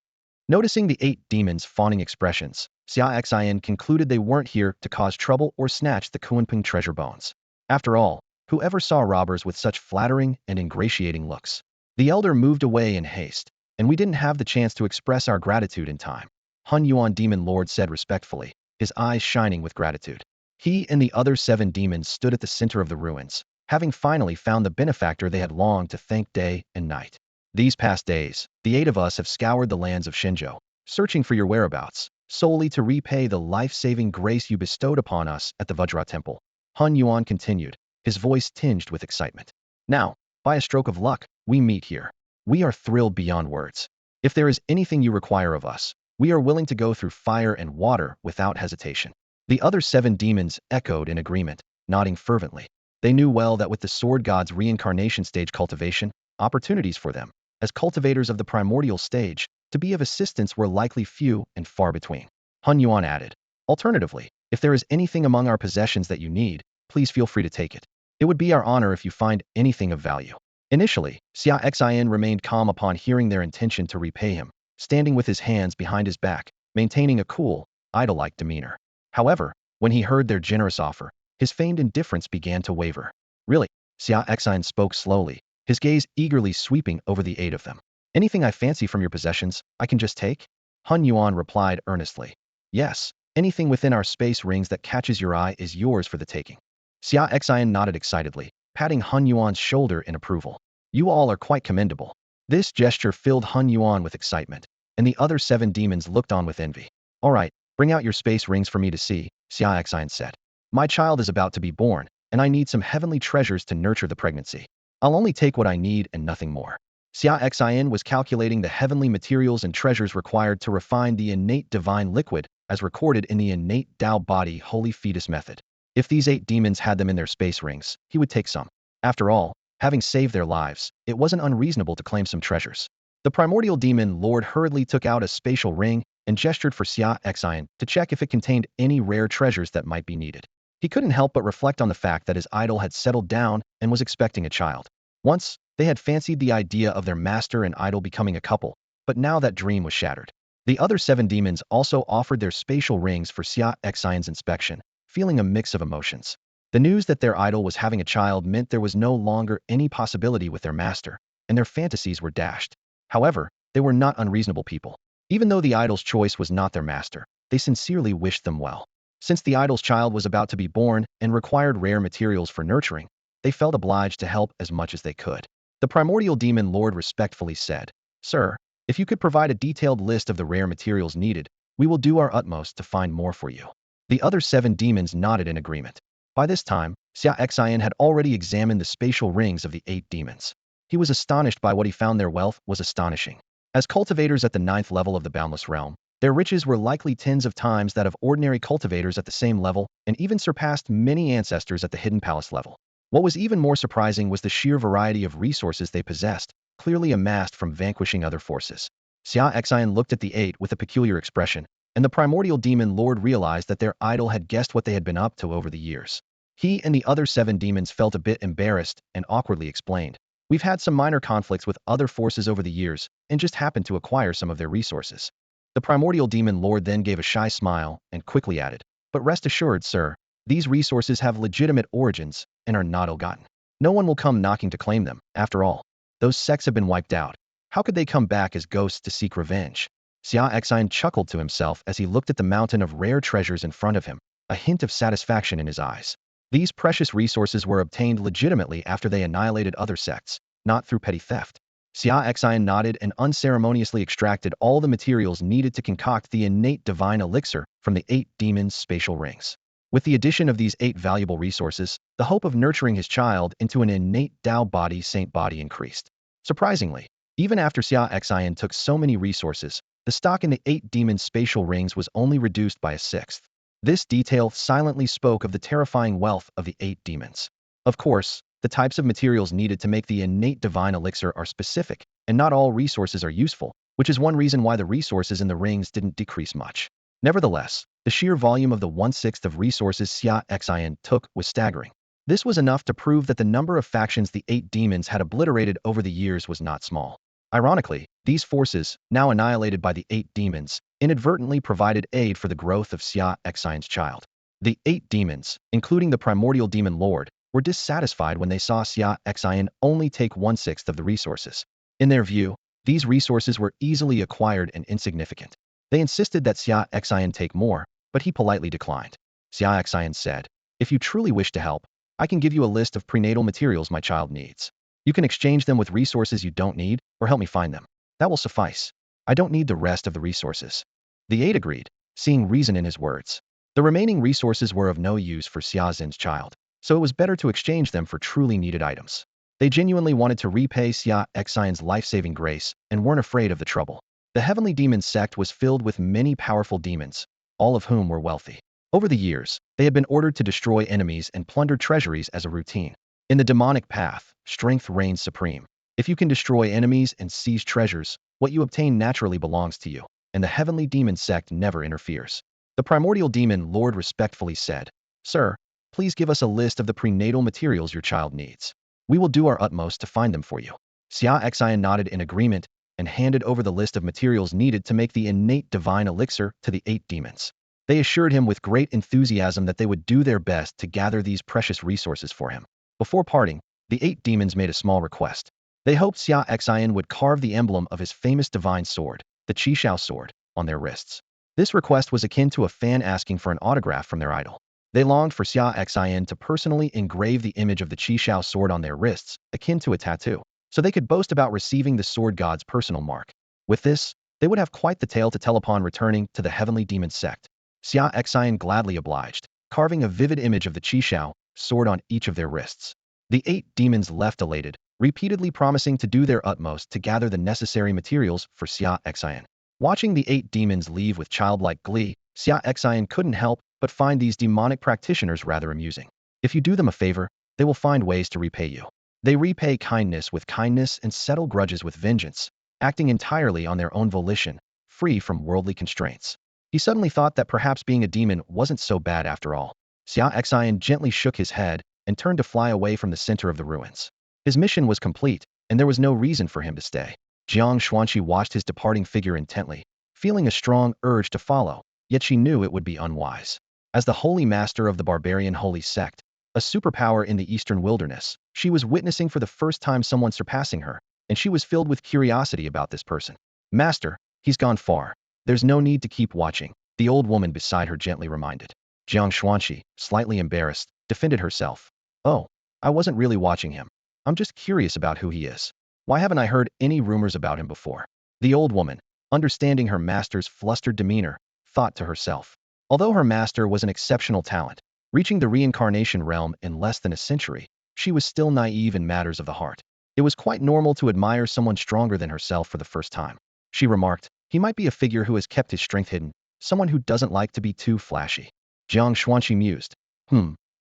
Noticing the 8 demons' fawning expressions, Xiaoxian concluded they weren't here to cause trouble or snatch the Kunping treasure bones. After all, whoever saw robbers with such flattering and ingratiating looks? The elder moved away in haste, and we didn't have the chance to express our gratitude in time. Hun Yuan Demon Lord said respectfully, his eyes shining with gratitude. He and the other 7 demons stood at the center of the ruins, having finally found the benefactor they had longed to thank day and night. These past days, the 8 of us have scoured the lands of Shenzhou, searching for your whereabouts, solely to repay the life-saving grace you bestowed upon us at the Vajra Temple. Hun Yuan continued, his voice tinged with excitement. Now, by a stroke of luck, we meet here. We are thrilled beyond words. If there is anything you require of us, we are willing to go through fire and water without hesitation. The other 7 demons echoed in agreement, nodding fervently. They knew well that with the sword god's reincarnation stage cultivation, opportunities for them, as cultivators of the primordial stage, to be of assistance were likely few and far between. Hun Yuan added, alternatively, if there is anything among our possessions that you need, please feel free to take it. It would be our honor if you find anything of value. Initially, Xia Xian remained calm upon hearing their intention to repay him, standing with his hands behind his back, maintaining a cool, idol-like demeanor. However, when he heard their generous offer, his feigned indifference began to waver. Really? Xia Xian spoke slowly, his gaze eagerly sweeping over the 8 of them. Anything I fancy from your possessions, I can just take? Hun Yuan replied earnestly. Yes, anything within our space rings that catches your eye is yours for the taking. Xia Xian nodded excitedly, patting Hun Yuan's shoulder in approval. You all are quite commendable. This gesture filled Hun Yuan with excitement, and the other 7 demons looked on with envy. All right, bring out your space rings for me to see, Xia Xian said. My child is about to be born, and I need some heavenly treasures to nurture the pregnancy. I'll only take what I need and nothing more. Xia Xian was calculating the heavenly materials and treasures required to refine the innate divine liquid as recorded in the innate Tao body holy fetus method. If these 8 demons had them in their space rings, he would take some. After all, having saved their lives, it wasn't unreasonable to claim some treasures. The primordial demon lord hurriedly took out a spatial ring and gestured for Xia Xian to check if it contained any rare treasures that might be needed. He couldn't help but reflect on the fact that his idol had settled down and was expecting a child. Once, they had fancied the idea of their master and idol becoming a couple, but now that dream was shattered. The other 7 demons also offered their spatial rings for Xia Xian's inspection, feeling a mix of emotions. The news that their idol was having a child meant there was no longer any possibility with their master, and their fantasies were dashed. However, they were not unreasonable people. Even though the idol's choice was not their master, they sincerely wished them well. Since the idol's child was about to be born and required rare materials for nurturing, they felt obliged to help as much as they could. The primordial demon lord respectfully said, Sir, if you could provide a detailed list of the rare materials needed, we will do our utmost to find more for you. The other 7 demons nodded in agreement. By this time, Xia Xian had already examined the spatial rings of the 8 demons. He was astonished by what he found. Their wealth was astonishing. As cultivators at the 9th level of the boundless realm, their riches were likely tens of times that of ordinary cultivators at the same level and even surpassed many ancestors at the hidden palace level. What was even more surprising was the sheer variety of resources they possessed, clearly amassed from vanquishing other forces. Xia Xian looked at the 8 with a peculiar expression, and the primordial demon lord realized that their idol had guessed what they had been up to over the years. He and the other 7 demons felt a bit embarrassed and awkwardly explained, We've had some minor conflicts with other forces over the years and just happened to acquire some of their resources. The primordial demon lord then gave a shy smile and quickly added, But rest assured, sir, these resources have legitimate origins and are not ill-gotten. No one will come knocking to claim them, after all. Those sects have been wiped out. How could they come back as ghosts to seek revenge? Xia Xian chuckled to himself as he looked at the mountain of rare treasures in front of him, a hint of satisfaction in his eyes. These precious resources were obtained legitimately after they annihilated other sects, not through petty theft. Xia Xian nodded and unceremoniously extracted all the materials needed to concoct the innate divine elixir from the 8 demons' spatial rings. With the addition of these 8 valuable resources, the hope of nurturing his child into an innate Tao body saint body increased. Surprisingly, even after Xia Xian took so many resources, the stock in the 8 demons' spatial rings was only reduced by a sixth. This detail silently spoke of the terrifying wealth of the 8 demons. Of course, The types of materials needed to make the innate divine elixir are specific, and not all resources are useful, which is one reason why the resources in the rings didn't decrease much. Nevertheless, the sheer volume of the 1/6 of resources Xia Xin took was staggering. This was enough to prove that the number of factions the 8 demons had obliterated over the years was not small. Ironically, these forces, now annihilated by the 8 demons, inadvertently provided aid for the growth of Xia Xin's child. The 8 demons, including the primordial demon lord, were dissatisfied when they saw Xia Xin only take 1/6 of the resources. In their view, these resources were easily acquired and insignificant. They insisted that Xia Xin take more, but he politely declined. Xia Xin said, "If you truly wish to help, I can give you a list of prenatal materials my child needs. You can exchange them with resources you don't need, or help me find them. That will suffice. I don't need the rest of the resources." The 8 agreed, seeing reason in his words. The remaining resources were of no use for Xia Xin's child, so it was better to exchange them for truly needed items. They genuinely wanted to repay Xia Xin's life-saving grace and weren't afraid of the trouble. The Heavenly Demon sect was filled with many powerful demons, all of whom were wealthy. Over the years, they had been ordered to destroy enemies and plunder treasuries as a routine. In the demonic path, strength reigns supreme. If you can destroy enemies and seize treasures, what you obtain naturally belongs to you, and the Heavenly Demon sect never interferes. The Primordial Demon Lord respectfully said, "Sir, please give us a list of the prenatal materials your child needs. We will do our utmost to find them for you." Xia Xin nodded in agreement and handed over the list of materials needed to make the innate divine elixir to the 8 demons. They assured him with great enthusiasm that they would do their best to gather these precious resources for him. Before parting, the 8 demons made a small request. They hoped Xia Xin would carve the emblem of his famous divine sword, the Qishao sword, on their wrists. This request was akin to a fan asking for an autograph from their idol. They longed for Xia Xin to personally engrave the image of the Qishao sword on their wrists, akin to a tattoo, so they could boast about receiving the sword god's personal mark. With this, they would have quite the tale to tell upon returning to the Heavenly Demon sect. Xia Xin gladly obliged, carving a vivid image of the Qishao sword on each of their wrists. The 8 demons left elated, repeatedly promising to do their utmost to gather the necessary materials for Xia Xin. Watching the 8 demons leave with childlike glee, Xia Xin couldn't help but find these demonic practitioners rather amusing. If you do them a favor, they will find ways to repay you. They repay kindness with kindness and settle grudges with vengeance, acting entirely on their own volition, free from worldly constraints. He suddenly thought that perhaps being a demon wasn't so bad after all. Xia Xin gently shook his head and turned to fly away from the center of the ruins. His mission was complete, and there was no reason for him to stay. Jiang Xuanqi watched his departing figure intently, feeling a strong urge to follow, yet she knew it would be unwise. As the holy master of the barbarian holy sect, a superpower in the eastern wilderness, she was witnessing for the first time someone surpassing her, and she was filled with curiosity about this person. "Master, he's gone far. There's no need to keep watching," the old woman beside her gently reminded. Jiang Xuanqi, slightly embarrassed, defended herself. "Oh, I wasn't really watching him. I'm just curious about who he is. Why haven't I heard any rumors about him before?" The old woman, understanding her master's flustered demeanor, thought to herself. Although her master was an exceptional talent, reaching the reincarnation realm in less than a century, she was still naive in matters of the heart. It was quite normal to admire someone stronger than herself for the first time. She remarked, "He might be a figure who has kept his strength hidden, someone who doesn't like to be too flashy." Jiang Xuanqi mused,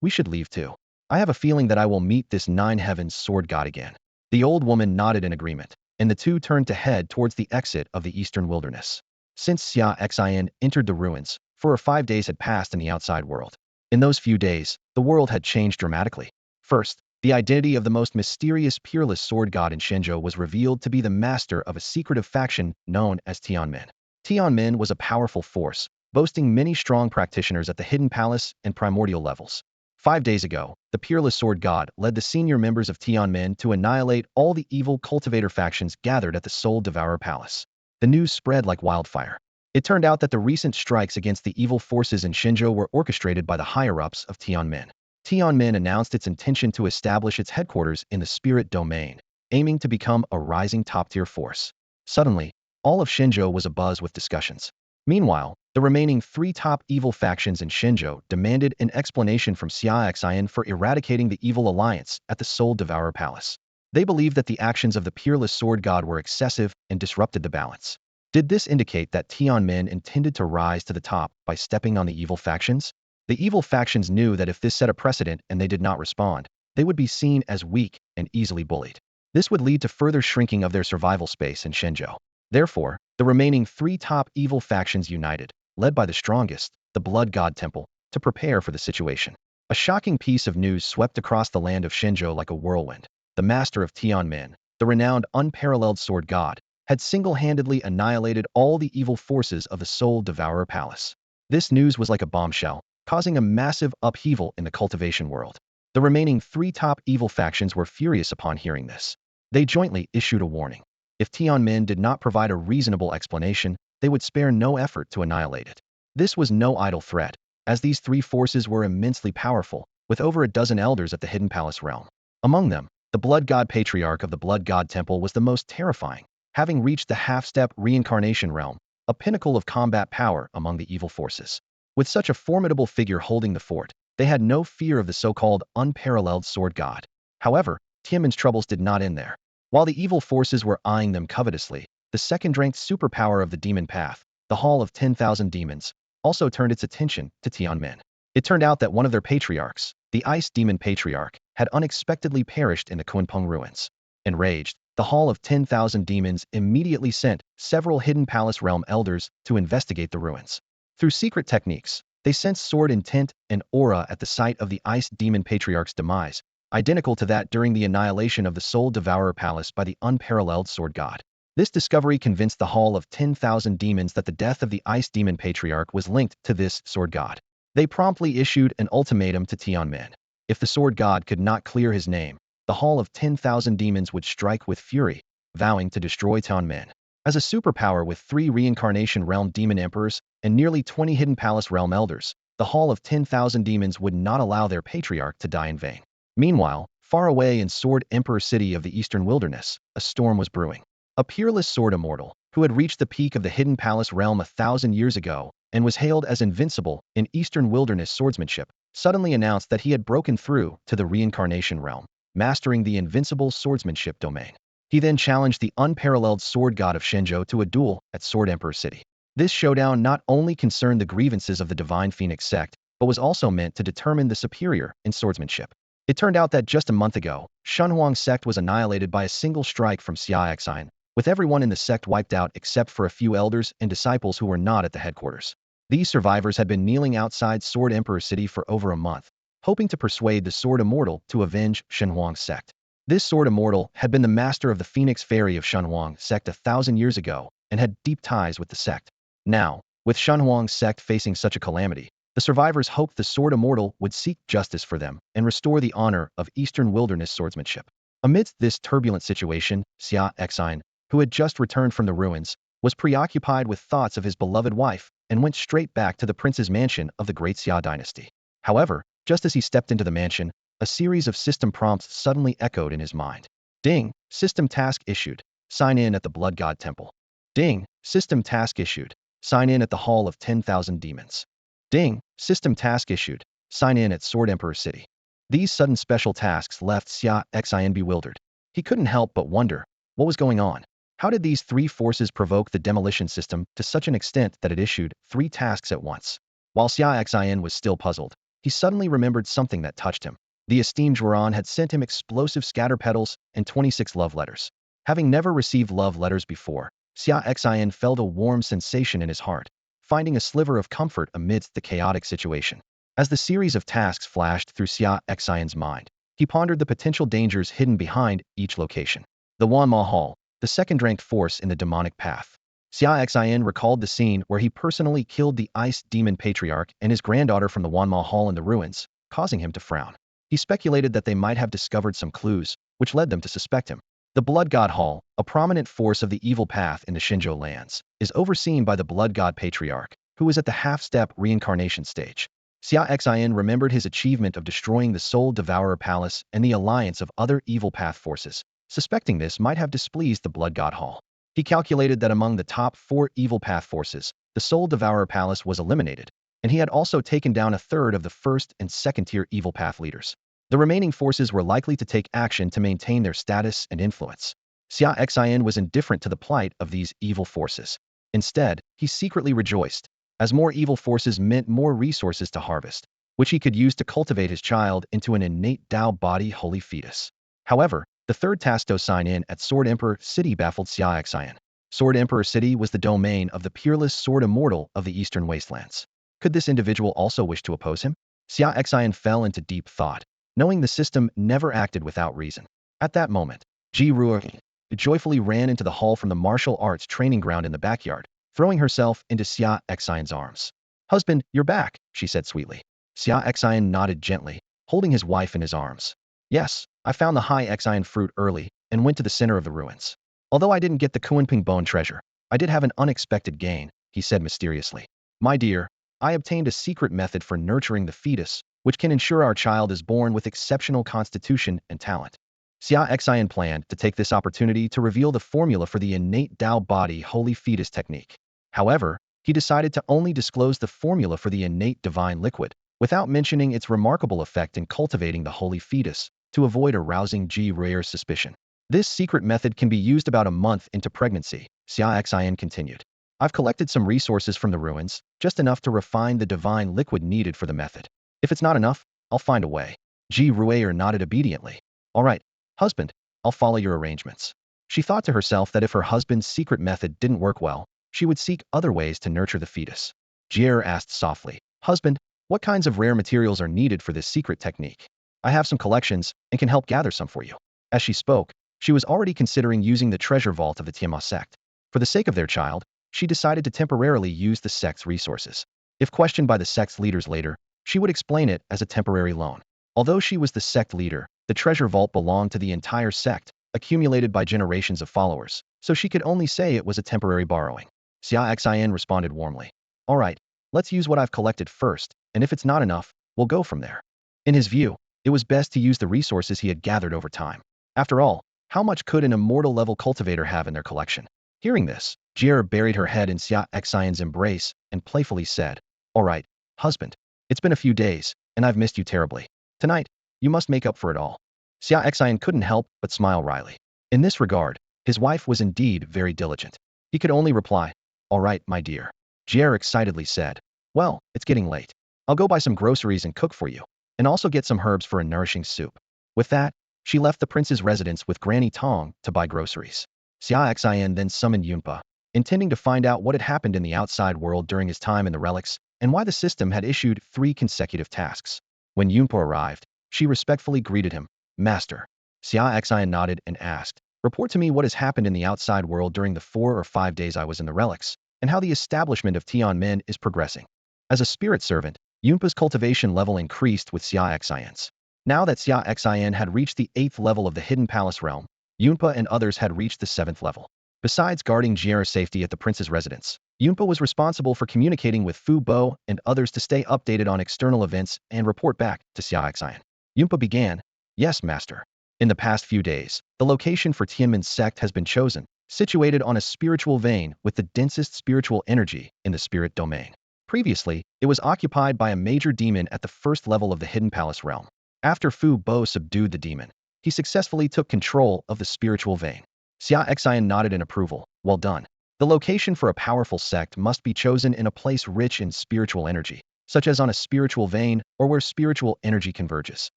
We should leave too. I have a feeling that I will meet this 9 heavens sword god again." The old woman nodded in agreement, and the two turned to head towards the exit of the eastern wilderness. Since Xia Xin entered the ruins, 4 or 5 days had passed in the outside world. In those few days, the world had changed dramatically. First, the identity of the most mysterious peerless sword god in Shenzhou was revealed to be the master of a secretive faction known as Tianmen. Tianmen was a powerful force, boasting many strong practitioners at the hidden palace and primordial levels. 5 days ago, the peerless sword god led the senior members of Tianmen to annihilate all the evil cultivator factions gathered at the Soul Devourer Palace. The news spread like wildfire. It turned out that the recent strikes against the evil forces in Shenzhou were orchestrated by the higher-ups of Tianmen. Tianmen announced its intention to establish its headquarters in the spirit domain, aiming to become a rising top-tier force. Suddenly, all of Shenzhou was abuzz with discussions. Meanwhile, the remaining 3 top evil factions in Shenzhou demanded an explanation from Xia Xin for eradicating the evil alliance at the Soul Devourer Palace. They believed that the actions of the peerless sword god were excessive and disrupted the balance. Did this indicate that Tianmen intended to rise to the top by stepping on the evil factions? The evil factions knew that if this set a precedent and they did not respond, they would be seen as weak and easily bullied. This would lead to further shrinking of their survival space in Shenzhou. Therefore, the remaining three top evil factions united, led by the strongest, the Blood God Temple, to prepare for the situation. A shocking piece of news swept across the land of Shenzhou like a whirlwind. The master of Tianmen, the renowned unparalleled sword god, had single-handedly annihilated all the evil forces of the Soul Devourer Palace. This news was like a bombshell, causing a massive upheaval in the cultivation world. The remaining three top evil factions were furious upon hearing this. They jointly issued a warning. If Tianmen did not provide a reasonable explanation, they would spare no effort to annihilate it. This was no idle threat, as these three forces were immensely powerful, with over a dozen elders at the Hidden Palace realm. Among them, the Blood God Patriarch of the Blood God Temple was the most terrifying, having reached the half-step reincarnation realm, a pinnacle of combat power among the evil forces. With such a formidable figure holding the fort, they had no fear of the so-called unparalleled sword god. However, Tianmen's troubles did not end there. While the evil forces were eyeing them covetously, the second-ranked superpower of the demon path, the Hall of 10,000 Demons, also turned its attention to Tianmen. It turned out that one of their patriarchs, the Ice Demon Patriarch, had unexpectedly perished in the Kunpeng ruins. Enraged, the Hall of 10,000 Demons immediately sent several Hidden Palace realm elders to investigate the ruins. Through secret techniques, they sensed sword intent and aura at the site of the Ice Demon Patriarch's demise, identical to that during the annihilation of the Soul Devourer Palace by the unparalleled sword god. This discovery convinced the Hall of 10,000 Demons that the death of the Ice Demon Patriarch was linked to this sword god. They promptly issued an ultimatum to Tianmen. If the sword god could not clear his name, the Hall of 10,000 Demons would strike with fury, vowing to destroy Tianmen. As a superpower with 3 reincarnation realm demon emperors and nearly 20 Hidden Palace realm elders, the Hall of 10,000 Demons would not allow their patriarch to die in vain. Meanwhile, far away in Sword Emperor City of the Eastern Wilderness, a storm was brewing. A peerless sword immortal, who had reached the peak of the Hidden Palace realm 1,000 years ago and was hailed as invincible in Eastern Wilderness swordsmanship, suddenly announced that he had broken through to the reincarnation realm, mastering the invincible swordsmanship domain. He then challenged the unparalleled sword god of Shenzhou to a duel at Sword Emperor City. This showdown not only concerned the grievances of the Divine Phoenix sect, but was also meant to determine the superior in swordsmanship. It turned out that just a month ago, Shunhuang's sect was annihilated by a single strike from Xia Exine, with everyone in the sect wiped out except for a few elders and disciples who were not at the headquarters. These survivors had been kneeling outside Sword Emperor City for over a month, hoping to persuade the Sword Immortal to avenge Shunhuang's sect. This Sword Immortal had been the master of the Phoenix Fairy of Shunhuang sect 1,000 years ago and had deep ties with the sect. Now, with Shunhuang's sect facing such a calamity, the survivors hoped the Sword Immortal would seek justice for them and restore the honor of Eastern Wilderness swordsmanship. Amidst this turbulent situation, Xia Exine, who had just returned from the ruins, was preoccupied with thoughts of his beloved wife and went straight back to the prince's mansion of the Great Xia dynasty. However, just as he stepped into the mansion, a series of system prompts suddenly echoed in his mind. Ding! System task issued. Sign in at the Blood God Temple. Ding! System task issued. Sign in at the Hall of 10,000 Demons. Ding! System task issued. Sign in at Sword Emperor City. These sudden special tasks left Xia Exine bewildered. He couldn't help but wonder, what was going on? How did these three forces provoke the demolition system to such an extent that it issued 3 tasks at once? While Xia Exine was still puzzled, he suddenly remembered something that touched him. The esteemed Zhuan had sent him explosive scatter petals and 26 love letters. Having never received love letters before, Xia Exine felt a warm sensation in his heart, finding a sliver of comfort amidst the chaotic situation. As the series of tasks flashed through Xia Exine's mind, he pondered the potential dangers hidden behind each location. The Wanma Hall, the second-ranked force in the demonic path. Xia Exine recalled the scene where he personally killed the Ice Demon Patriarch and his granddaughter from the Wanma Hall in the ruins, causing him to frown. He speculated that they might have discovered some clues, which led them to suspect him. The Blood God Hall, a prominent force of the evil path in the Shenzhou lands, is overseen by the Blood God Patriarch, who is at the half-step reincarnation stage. Xia Exine remembered his achievement of destroying the Soul Devourer Palace and the alliance of other evil path forces. Suspecting this might have displeased the Blood God Hall. He calculated that among the top 4 evil path forces, the Soul Devourer Palace was eliminated, and he had also taken down a third of the first and second-tier evil path leaders. The remaining forces were likely to take action to maintain their status and influence. Xia Exine was indifferent to the plight of these evil forces. Instead, he secretly rejoiced, as more evil forces meant more resources to harvest. which he could use to cultivate his child into an innate Tao body holy fetus. However, the third task to sign in at Sword Emperor City baffled Xia Xian. Sword Emperor City was the domain of the peerless Sword Immortal of the Eastern Wastelands. Could this individual also wish to oppose him? Xia Xian fell into deep thought, knowing the system never acted without reason. At that moment, Ji Ruoyi joyfully ran into the hall from the martial arts training ground in the backyard, throwing herself into Xia Xian's arms. "Husband, you're back," she said sweetly. Xia Xian nodded gently, holding his wife in his arms. "Yes, I found the high Xian fruit early and went to the center of the ruins. Although I didn't get the Kuanping bone treasure, I did have an unexpected gain," he said mysteriously. "My dear, I obtained a secret method for nurturing the fetus, which can ensure our child is born with exceptional constitution and talent." Xia Xian planned to take this opportunity to reveal the formula for the innate Tao body holy fetus technique. However, he decided to only disclose the formula for the innate divine liquid, without mentioning its remarkable effect in cultivating the holy fetus, to avoid arousing Ji Ruoyi's suspicion. "This secret method can be used about a month into pregnancy," Xia Xian continued. "I've collected some resources from the ruins, just enough to refine the divine liquid needed for the method. If it's not enough, I'll find a way." Ji Ruoyi nodded obediently. "All right, husband, I'll follow your arrangements." She thought to herself that if her husband's secret method didn't work well, she would seek other ways to nurture the fetus. Jier asked softly, "Husband, what kinds of rare materials are needed for this secret technique? I have some collections and can help gather some for you." As she spoke, she was already considering using the treasure vault of the Tienma sect. For the sake of their child, she decided to temporarily use the sect's resources. If questioned by the sect's leaders later, she would explain it as a temporary loan. Although she was the sect leader, the treasure vault belonged to the entire sect, accumulated by generations of followers, so she could only say it was a temporary borrowing. Xia Xian responded warmly. "All right, let's use what I've collected first, and if it's not enough, we'll go from there." In his view, it was best to use the resources he had gathered over time. After all, how much could an immortal level cultivator have in their collection? Hearing this, Jier buried her head in Xia Xian's embrace and playfully said, "All right, husband, it's been a few days, and I've missed you terribly. Tonight, you must make up for it all." Xia Xian couldn't help but smile wryly. In this regard, his wife was indeed very diligent. He could only reply, "All right, my dear." Jier excitedly said, "Well, it's getting late. I'll go buy some groceries and cook for you, and also get some herbs for a nourishing soup." With that, she left the prince's residence with Granny Tong to buy groceries. Xia Xian then summoned Yunpa, intending to find out what had happened in the outside world during his time in the relics, and why the system had issued 3 consecutive tasks. When Yunpa arrived, she respectfully greeted him, "Master." Xia Xian nodded and asked, "Report to me what has happened in the outside world during the 4 or 5 days I was in the relics, and how the establishment of Tianmen is progressing." As a spirit servant, Yunpa's cultivation level increased with Xia Xian's. Now that Xia Xian had reached the 8th level of the Hidden Palace realm, Yunpa and others had reached the 7th level. Besides guarding Jier's safety at the prince's residence, Yunpa was responsible for communicating with Fu Bo and others to stay updated on external events and report back to Xia Xian. Yunpa began, "Yes, master. In the past few days, the location for Tienman's sect has been chosen, situated on a spiritual vein with the densest spiritual energy in the spirit domain. Previously, it was occupied by a major demon at the 1st level of the Hidden Palace realm. After Fu Bo subdued the demon, he successfully took control of the spiritual vein." Xia Xian nodded in approval. "Well done. The location for a powerful sect must be chosen in a place rich in spiritual energy, such as on a spiritual vein or where spiritual energy converges."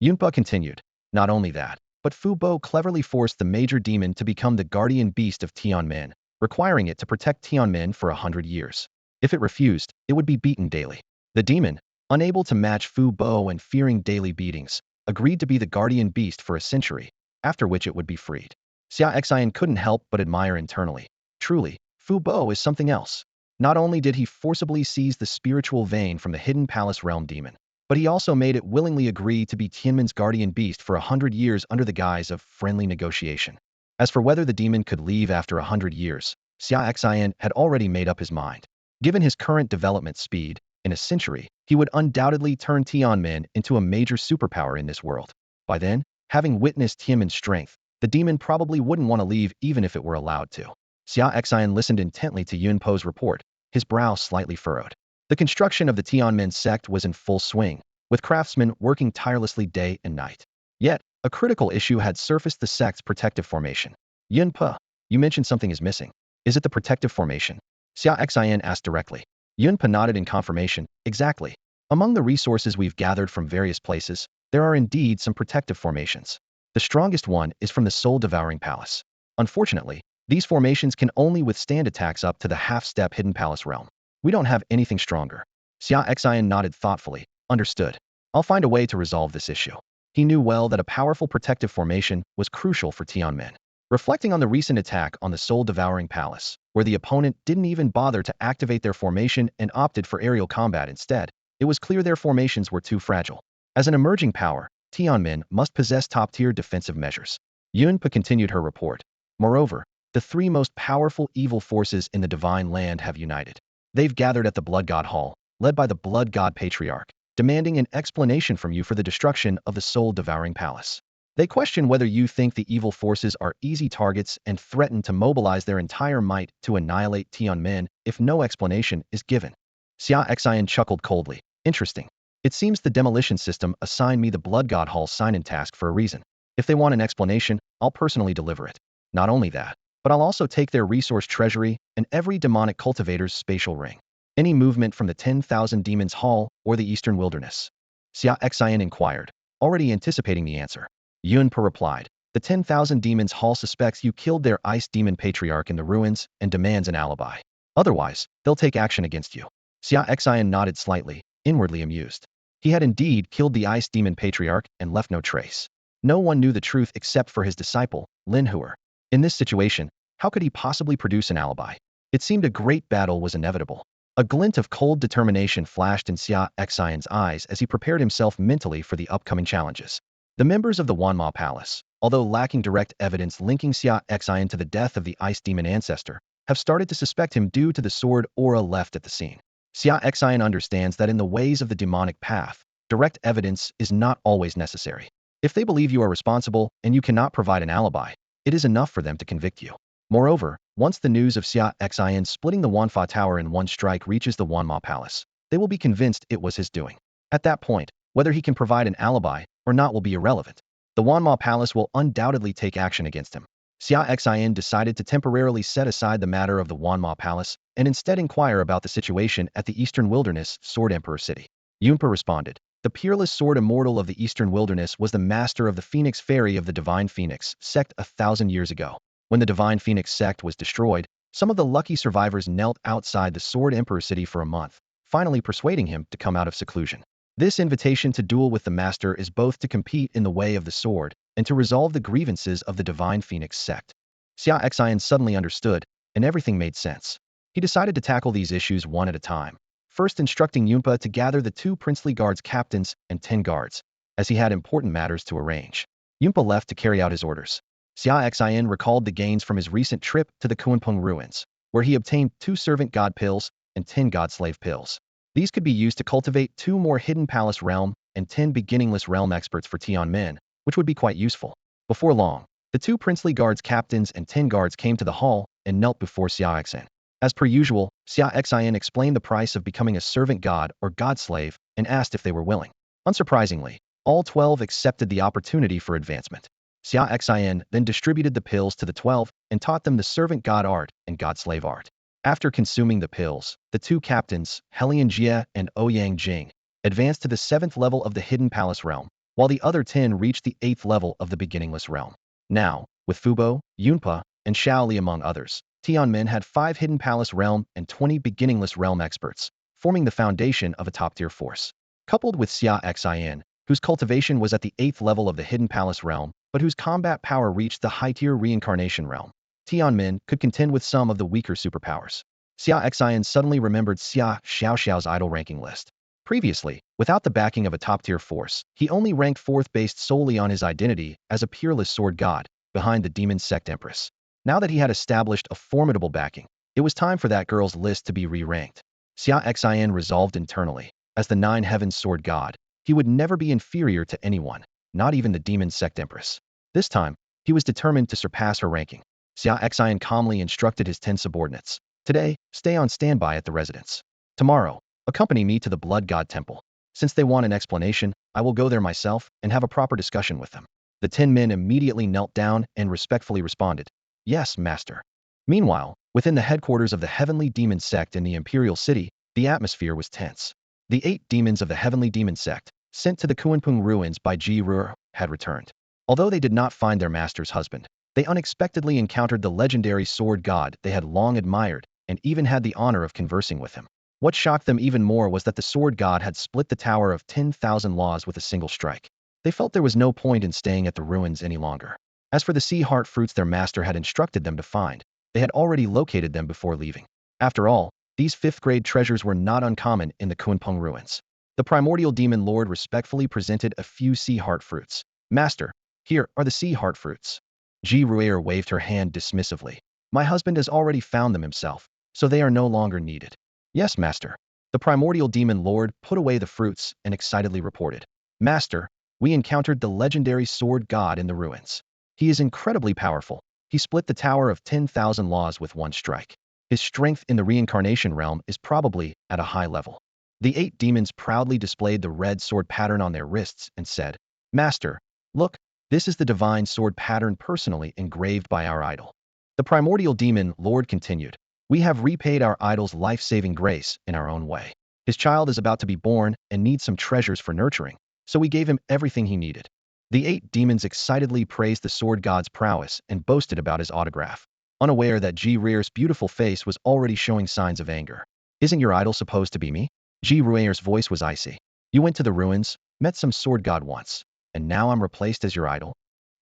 Yunpa continued, "Not only that, but Fu Bo cleverly forced the major demon to become the guardian beast of Tianmen, requiring it to protect Tianmen for 100 years. If it refused, it would be beaten daily. The demon, unable to match Fu Bo and fearing daily beatings, agreed to be the guardian beast for a century, after which it would be freed." Xia Xian couldn't help but admire internally. Truly, Fu Bo is something else. Not only did he forcibly seize the spiritual vein from the Hidden Palace realm demon, but he also made it willingly agree to be Tianmen's guardian beast for 100 years under the guise of friendly negotiation. As for whether the demon could leave after 100 years, Xia Xian had already made up his mind. Given his current development speed, in a century, he would undoubtedly turn Tianmen into a major superpower in this world. By then, having witnessed Tianmen's strength, the demon probably wouldn't want to leave even if it were allowed to. Xia Xian listened intently to Yunpo's report, his brow slightly furrowed. The construction of the Tianmen sect was in full swing, with craftsmen working tirelessly day and night. Yet, a critical issue had surfaced: the sect's protective formation. "Yunpa, you mentioned something is missing. Is it the protective formation?" Xia Xian asked directly. Yunpa nodded in confirmation, "Exactly. Among the resources we've gathered from various places, there are indeed some protective formations. The strongest one is from the soul-devouring palace. Unfortunately, these formations can only withstand attacks up to the half-step hidden palace realm. We don't have anything stronger. Xia Xian nodded thoughtfully. Understood. I'll find a way to resolve this issue. He knew well that a powerful protective formation was crucial for Tianmen. Reflecting on the recent attack on the soul-devouring palace, where the opponent didn't even bother to activate their formation and opted for aerial combat instead, it was clear their formations were too fragile. As an emerging power, Tianmen must possess top-tier defensive measures. Yunpa continued her report. Moreover, the three most powerful evil forces in the Divine Land have united. They've gathered at the Blood God Hall, led by the Blood God Patriarch, demanding an explanation from you for the destruction of the soul-devouring palace. They question whether you think the evil forces are easy targets and threaten to mobilize their entire might to annihilate Tianmen if no explanation is given. Xia Xian chuckled coldly. Interesting. It seems the demolition system assigned me the Blood God Hall sign-in task for a reason. If they want an explanation, I'll personally deliver it. Not only that, but I'll also take their resource treasury and every demonic cultivator's spatial ring. Any movement from the 10,000 Demons Hall or the Eastern Wilderness? Xia Xian inquired, already anticipating the answer. Yunpa replied, the 10,000 Demons Hall suspects you killed their ice demon patriarch in the ruins and demands an alibi. Otherwise, they'll take action against you. Xia Xian nodded slightly, inwardly amused. He had indeed killed the ice demon patriarch and left no trace. No one knew the truth except for his disciple, Lin Huer. In this situation, how could he possibly produce an alibi? It seemed a great battle was inevitable. A glint of cold determination flashed in Xia Xian's eyes as he prepared himself mentally for the upcoming challenges. The members of the Wanma Palace, although lacking direct evidence linking Xia Xian to the death of the ice demon ancestor, have started to suspect him due to the sword aura left at the scene. Xia Xian understands that in the ways of the demonic path, direct evidence is not always necessary. If they believe you are responsible and you cannot provide an alibi, it is enough for them to convict you. Moreover, once the news of Xia Xian splitting the Wanfa Tower in one strike reaches the Wanma Palace, they will be convinced it was his doing. At that point, whether he can provide an alibi or not will be irrelevant. The Wanma Palace will undoubtedly take action against him. Xia Xian decided to temporarily set aside the matter of the Wanma Palace and instead inquire about the situation at the Eastern Wilderness Sword Emperor City. Yunpa responded, the peerless sword immortal of the Eastern Wilderness was the master of the Phoenix Fairy of the Divine Phoenix sect 1,000 years ago. When the Divine Phoenix sect was destroyed, some of the lucky survivors knelt outside the Sword Emperor City for a month, finally persuading him to come out of seclusion. This invitation to duel with the master is both to compete in the way of the sword and to resolve the grievances of the Divine Phoenix sect. Xia Xian suddenly understood, and everything made sense. He decided to tackle these issues one at a time, first instructing Yunpa to gather the 2 princely guards captains and 10 guards, as he had important matters to arrange. Yunpa left to carry out his orders. Xia Xian recalled the gains from his recent trip to the Kuanpeng ruins, where he obtained 2 servant god pills and 10 god slave pills. These could be used to cultivate 2 more hidden palace realm and 10 beginningless realm experts for Tianmen, which would be quite useful. Before long, the 2 princely guards captains and 10 guards came to the hall and knelt before Xia Xian. As per usual, Xia Xian explained the price of becoming a servant god or god slave and asked if they were willing. Unsurprisingly, all 12 accepted the opportunity for advancement. Xia Xian then distributed the pills to the 12 and taught them the servant god art and god slave art. After consuming the pills, the 2 captains, Helian Jie and Ouyang Jing, advanced to the 7th level of the hidden palace realm, while the other 10 reached the 8th level of the beginningless realm. Now, with Fubo, Yunpa, and Shaoli among others, Tianmen had 5 hidden palace realm and 20 beginningless realm experts, forming the foundation of a top-tier force. Coupled with Xia Xian, whose cultivation was at the 8th level of the hidden palace realm, but whose combat power reached the high-tier reincarnation realm, Tianmen could contend with some of the weaker superpowers. Xia Xian suddenly remembered Xia Xiaoxiao's idol ranking list. Previously, without the backing of a top-tier force, he only ranked 4th based solely on his identity as a peerless sword god, behind the demon sect Empress. Now that he had established a formidable backing, it was time for that girl's list to be re-ranked. Xia Xian resolved internally, as the 9 heavens sword god, he would never be inferior to anyone, not even the demon sect Empress. This time, he was determined to surpass her ranking. Xia Xian calmly instructed his 10 subordinates. Today, stay on standby at the residence. Tomorrow, accompany me to the Blood God Temple. Since they want an explanation, I will go there myself and have a proper discussion with them. The 10 men immediately knelt down and respectfully responded, yes, master. Meanwhile, within the headquarters of the heavenly demon sect in the Imperial city, the atmosphere was tense. The 8 demons of the heavenly demon sect, sent to the Kuanping ruins by Ji Ruer, had returned. Although they did not find their master's husband, they unexpectedly encountered the legendary sword god they had long admired and even had the honor of conversing with him. What shocked them even more was that the sword god had split the Tower of 10,000 Laws with a single strike. They felt there was no point in staying at the ruins any longer. As for the sea heart fruits their master had instructed them to find, they had already located them before leaving. After all, these 5th-grade treasures were not uncommon in the Kunpeng ruins. The primordial demon lord respectfully presented a few sea heart fruits. Master, here are the sea heart fruits. Ji Ruer waved her hand dismissively. My husband has already found them himself, so they are no longer needed. Yes, master. The primordial demon lord put away the fruits and excitedly reported. Master, we encountered the legendary sword god in the ruins. He is incredibly powerful. He split the Tower of 10,000 Laws with one strike. His strength in the reincarnation realm is probably at a high level. The 8 demons proudly displayed the red sword pattern on their wrists and said, Master, look, this is the divine sword pattern personally engraved by our idol. The primordial demon lord continued, we have repaid our idol's life-saving grace in our own way. His child is about to be born and needs some treasures for nurturing, so we gave him everything he needed. The 8 demons excitedly praised the sword god's prowess and boasted about his autograph, unaware that Ji Ruer's beautiful face was already showing signs of anger. Isn't your idol supposed to be me? Ji Ruer's voice was icy. You went to the ruins, met some sword god once, and now I'm replaced as your idol?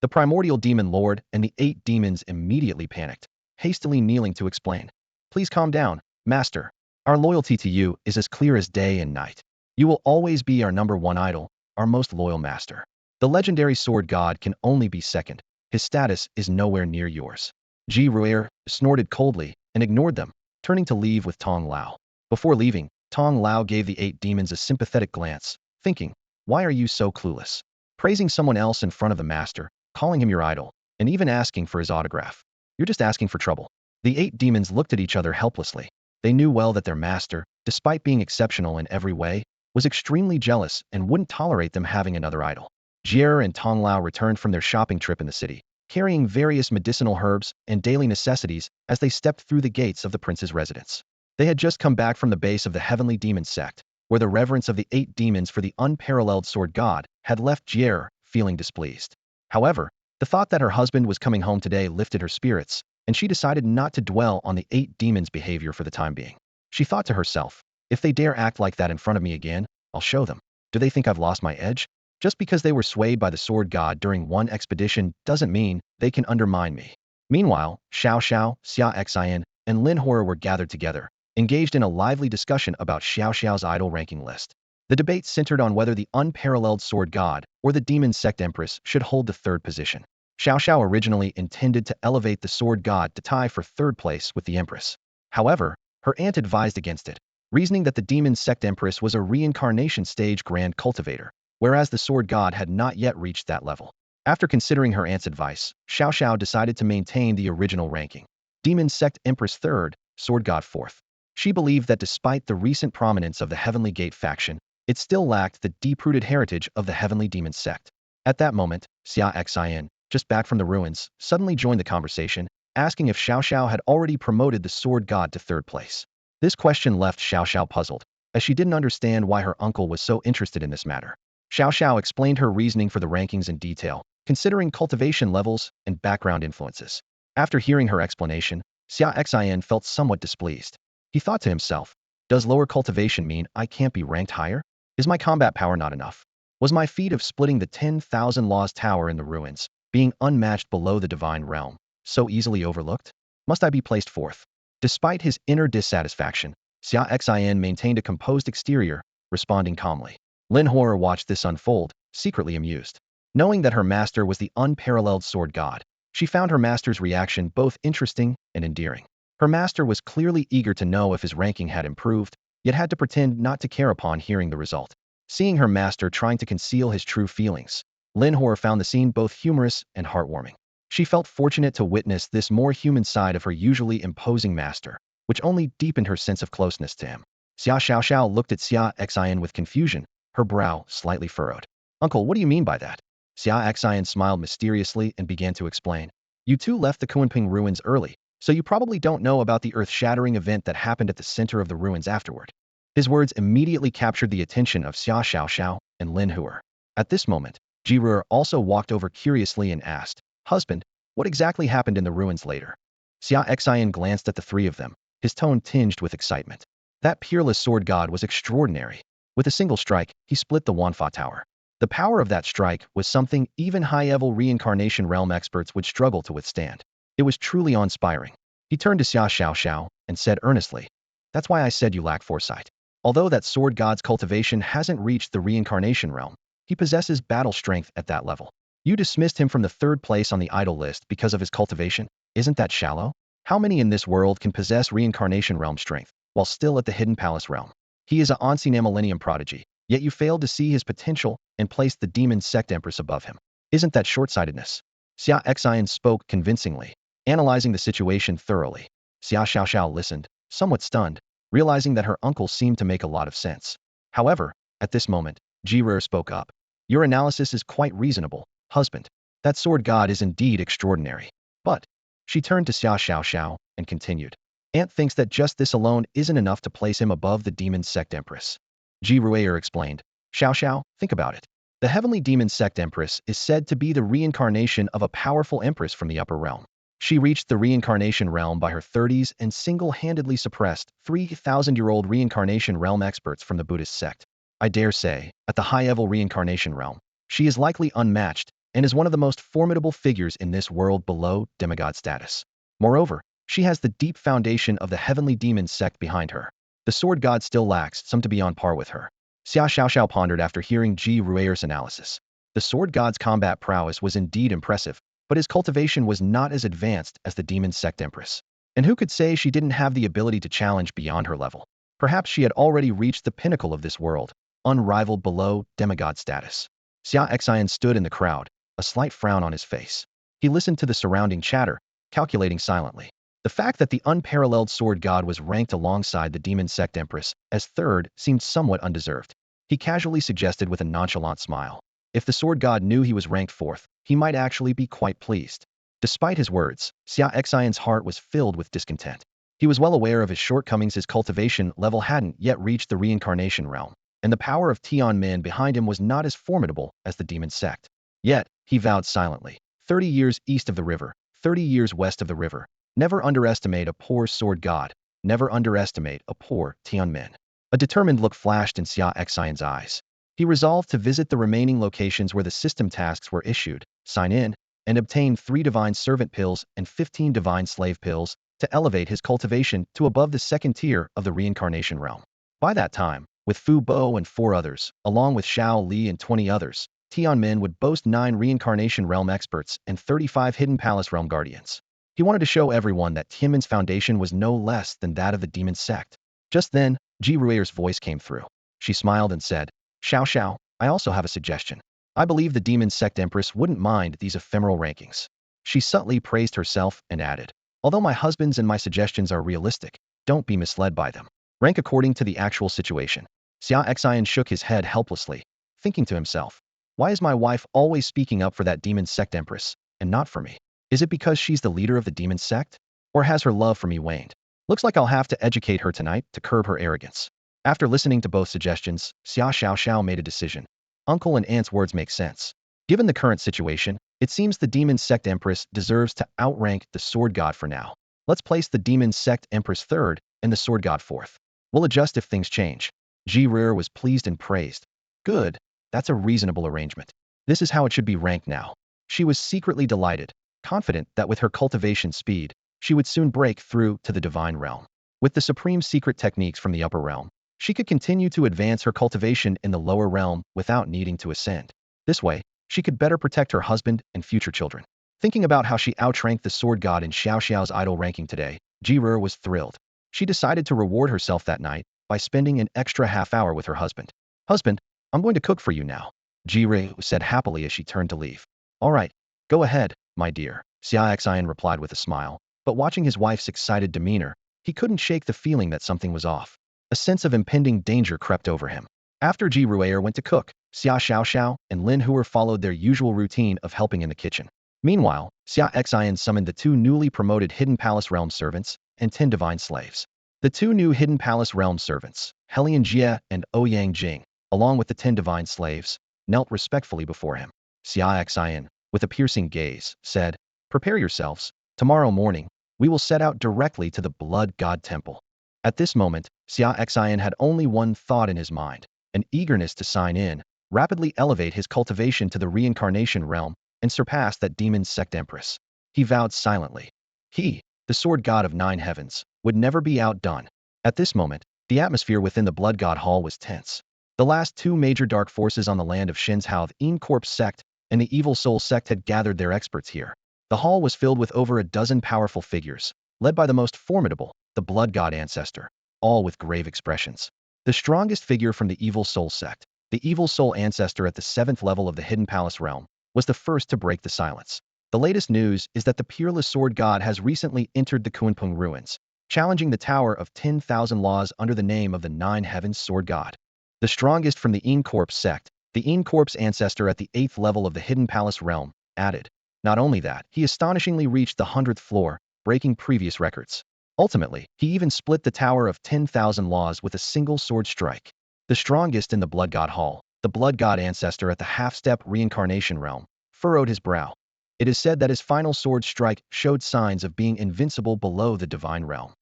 The primordial demon lord and the 8 demons immediately panicked, hastily kneeling to explain. Please calm down, master. Our loyalty to you is as clear as day and night. You will always be our #1 idol, our most loyal master. The legendary sword god can only be second. His status is nowhere near yours. Ji Ruer snorted coldly and ignored them, turning to leave with Tong Lao. Before leaving, Tong Lao gave the 8 demons a sympathetic glance, thinking, why are you so clueless? Praising someone else in front of the master, calling him your idol, and even asking for his autograph. You're just asking for trouble. The 8 demons looked at each other helplessly. They knew well that their master, despite being exceptional in every way, was extremely jealous and wouldn't tolerate them having another idol. Jier and Tong Lao returned from their shopping trip in the city, carrying various medicinal herbs and daily necessities as they stepped through the gates of the prince's residence. They had just come back from the base of the heavenly demon sect, where the reverence of the 8 demons for the unparalleled sword god had left Jier feeling displeased. However, the thought that her husband was coming home today lifted her spirits, and she decided not to dwell on the 8 demons' behavior for the time being. She thought to herself, if they dare act like that in front of me again, I'll show them. Do they think I've lost my edge? Just because they were swayed by the sword god during one expedition doesn't mean they can undermine me. Meanwhile, Xiao Xiao, Xia Xian, and Lin Hora were gathered together, engaged in a lively discussion about Xiao Xiao's idol ranking list. The debate centered on whether the unparalleled sword god or the demon sect empress should hold the 3rd position. Xiao Xiao originally intended to elevate the sword god to tie for 3rd place with the empress. However, her aunt advised against it, reasoning that the demon sect empress was a reincarnation stage grand cultivator, whereas the sword god had not yet reached that level. After considering her aunt's advice, Xiao Xiao decided to maintain the original ranking. Demon sect empress 3rd, sword god 4th. She believed that despite the recent prominence of the Heavenly Gate faction, it still lacked the deep-rooted heritage of the heavenly demon sect. At that moment, Xia Xian, just back from the ruins, suddenly joined the conversation, asking if Xiao Xiao had already promoted the sword god to 3rd place. This question left Xiao Xiao puzzled, as she didn't understand why her uncle was so interested in this matter. Xiao Xiao explained her reasoning for the rankings in detail, considering cultivation levels and background influences. After hearing her explanation, Xia Xian felt somewhat displeased. He thought to himself, does lower cultivation mean I can't be ranked higher? Is my combat power not enough? Was my feat of splitting the 10,000 Laws Tower in the ruins, being unmatched below the divine realm, so easily overlooked? Must I be placed 4th? Despite his inner dissatisfaction, Xia Xian maintained a composed exterior, responding calmly. Lin Hora watched this unfold, secretly amused. Knowing that her master was the unparalleled sword god, she found her master's reaction both interesting and endearing. Her master was clearly eager to know if his ranking had improved, yet had to pretend not to care upon hearing the result. Seeing her master trying to conceal his true feelings, Lin Hora found the scene both humorous and heartwarming. She felt fortunate to witness this more human side of her usually imposing master, which only deepened her sense of closeness to him. Xia Xiao looked at Xia Xian with confusion, her brow slightly furrowed. Uncle, what do you mean by that? Xia Xian smiled mysteriously and began to explain. You two left the Kuanping ruins early, so you probably don't know about the earth-shattering event that happened at the center of the ruins afterward. His words immediately captured the attention of Xia Xiaoxiao and Lin Huer. At this moment, Ji Ruer also walked over curiously and asked, "Husband, what exactly happened in the ruins later?" Xia Xian glanced at the three of them, his tone tinged with excitement. That peerless sword god was extraordinary. With a single strike, he split the Wanfa Tower. The power of that strike was something even high-level reincarnation realm experts would struggle to withstand. It was truly awe-inspiring. He turned to Xia Xiaoxiao and said earnestly, "That's why I said you lack foresight. Although that sword god's cultivation hasn't reached the reincarnation realm, he possesses battle strength at that level. You dismissed him from the third place on the idol list because of his cultivation? Isn't that shallow? How many in this world can possess reincarnation realm strength while still at the hidden palace realm? He is a Ancient Millennium prodigy, yet you failed to see his potential and placed the demon sect empress above him. Isn't that short-sightedness?" Xia Xian spoke convincingly, analyzing the situation thoroughly. Xia Xiaoxiao listened, somewhat stunned, realizing that her uncle seemed to make a lot of sense. However, at this moment, Ji Ruer spoke up. "Your analysis is quite reasonable, husband. That sword god is indeed extraordinary. But," she turned to Xia Xiaoxiao and continued, "Aunt thinks that just this alone isn't enough to place him above the demon sect empress." Ji Ruer explained, "Xiaoxiao, think about it. The heavenly demon sect empress is said to be the reincarnation of a powerful empress from the upper realm. She reached the reincarnation realm by her 30s and single-handedly suppressed 3,000-year-old reincarnation realm experts from the Buddhist sect. I dare say, at the high-level reincarnation realm, she is likely unmatched and is one of the most formidable figures in this world below demigod status. Moreover, she has the deep foundation of the heavenly demon sect behind her. The sword god still lacks some to be on par with her." Xia Xiaoxiao pondered after hearing Ji Ruer's analysis. The sword god's combat prowess was indeed impressive, but his cultivation was not as advanced as the demon sect empress. And who could say she didn't have the ability to challenge beyond her level? Perhaps she had already reached the pinnacle of this world, unrivaled below demigod status. Xia Xian stood in the crowd, a slight frown on his face. He listened to the surrounding chatter, calculating silently. The fact that the unparalleled sword god was ranked alongside the demon sect empress as third seemed somewhat undeserved. He casually suggested with a nonchalant smile, "If the sword god knew he was ranked fourth, he might actually be quite pleased." Despite his words, Xia Xian's heart was filled with discontent. He was well aware of his shortcomings. His cultivation level hadn't yet reached the reincarnation realm, and the power of Tienma behind him was not as formidable as the demon sect. Yet, he vowed silently, 30 years east of the river, 30 years west of the river. Never underestimate a poor sword god. Never underestimate a poor Tianmen. A determined look flashed in Xia Xian's eyes. He resolved to visit the remaining locations where the system tasks were issued, sign in, and obtain 3 divine servant pills and 15 divine slave pills to elevate his cultivation to above the second tier of the reincarnation realm. By that time, with Fu Bo and 4 others, along with Xiao Li and 20 others, Tianmen would boast 9 reincarnation realm experts and 35 hidden palace realm guardians. He wanted to show everyone that Tianmen's foundation was no less than that of the demon sect. Just then, Ji Ruer's voice came through. She smiled and said, "Xiao, I also have a suggestion. I believe the demon sect empress wouldn't mind these ephemeral rankings." She subtly praised herself and added, "Although my husband's and my suggestions are realistic, don't be misled by them. Rank according to the actual situation." Xia Xian shook his head helplessly, thinking to himself, "Why is my wife always speaking up for that demon sect empress, and not for me? Is it because she's the leader of the demon sect? Or has her love for me waned? Looks like I'll have to educate her tonight to curb her arrogance." After listening to both suggestions, Xia Xiaoxiao made a decision. Uncle and aunt's words make sense. Given the current situation, it seems the demon sect empress deserves to outrank the sword god for now. Let's place the demon sect empress third and the sword god fourth. We'll adjust if things change. Ji Ruer was pleased and praised. "Good. That's a reasonable arrangement. This is how it should be ranked now." She was secretly delighted, confident that with her cultivation speed, she would soon break through to the divine realm. With the supreme secret techniques from the upper realm, she could continue to advance her cultivation in the lower realm without needing to ascend. This way, she could better protect her husband and future children. Thinking about how she outranked the sword god in Xiaoxiao's idol ranking today, Ji Ruer was thrilled. She decided to reward herself that night by spending an extra half hour with her husband. "Husband, I'm going to cook for you now," Ji Ruer said happily as she turned to leave. "All right, go ahead, my dear," Xia Xian replied with a smile, but watching his wife's excited demeanor, he couldn't shake the feeling that something was off. A sense of impending danger crept over him. After Ji Ruer went to cook, Xia Xiaoxiao and Lin Huer followed their usual routine of helping in the kitchen. Meanwhile, Xia Xian summoned the 2 newly promoted Hidden Palace Realm servants and 10 divine slaves. The 2 new Hidden Palace Realm servants, Helian Jie and Ouyang Jing, along with the 10 divine slaves, knelt respectfully before him. Xia Xian, with a piercing gaze, said, "Prepare yourselves. Tomorrow morning, we will set out directly to the Blood God Temple." At this moment, Xia Xian had only one thought in his mind, an eagerness to sign in, rapidly elevate his cultivation to the reincarnation realm, and surpass that demon sect empress. He vowed silently. He, the sword god of 9 heavens, would never be outdone. At this moment, the atmosphere within the Blood God Hall was tense. The last 2 major dark forces on the land of Shinzhao, the Incorp sect and the Evil Soul sect, had gathered their experts here. The hall was filled with over a dozen powerful figures, led by the most formidable, the Blood God Ancestor, all with grave expressions. The strongest figure from the Evil Soul sect, the Evil Soul Ancestor at the 7th level of the Hidden Palace realm, was the first to break the silence. The latest news is that the Peerless Sword God has recently entered the Kunpeng ruins, challenging the Tower of 10,000 Laws under the name of the 9 Heavens Sword God. The strongest from the Incorp sect, the Incorp's ancestor at the 8th level of the Hidden Palace realm, added. Not only that, he astonishingly reached the 100th floor, breaking previous records. Ultimately, he even split the Tower of 10,000 Laws with a single sword strike. The strongest in the Blood God Hall, the Blood God Ancestor at the half-step reincarnation realm, furrowed his brow. It is said that his final sword strike showed signs of being invincible below the divine realm.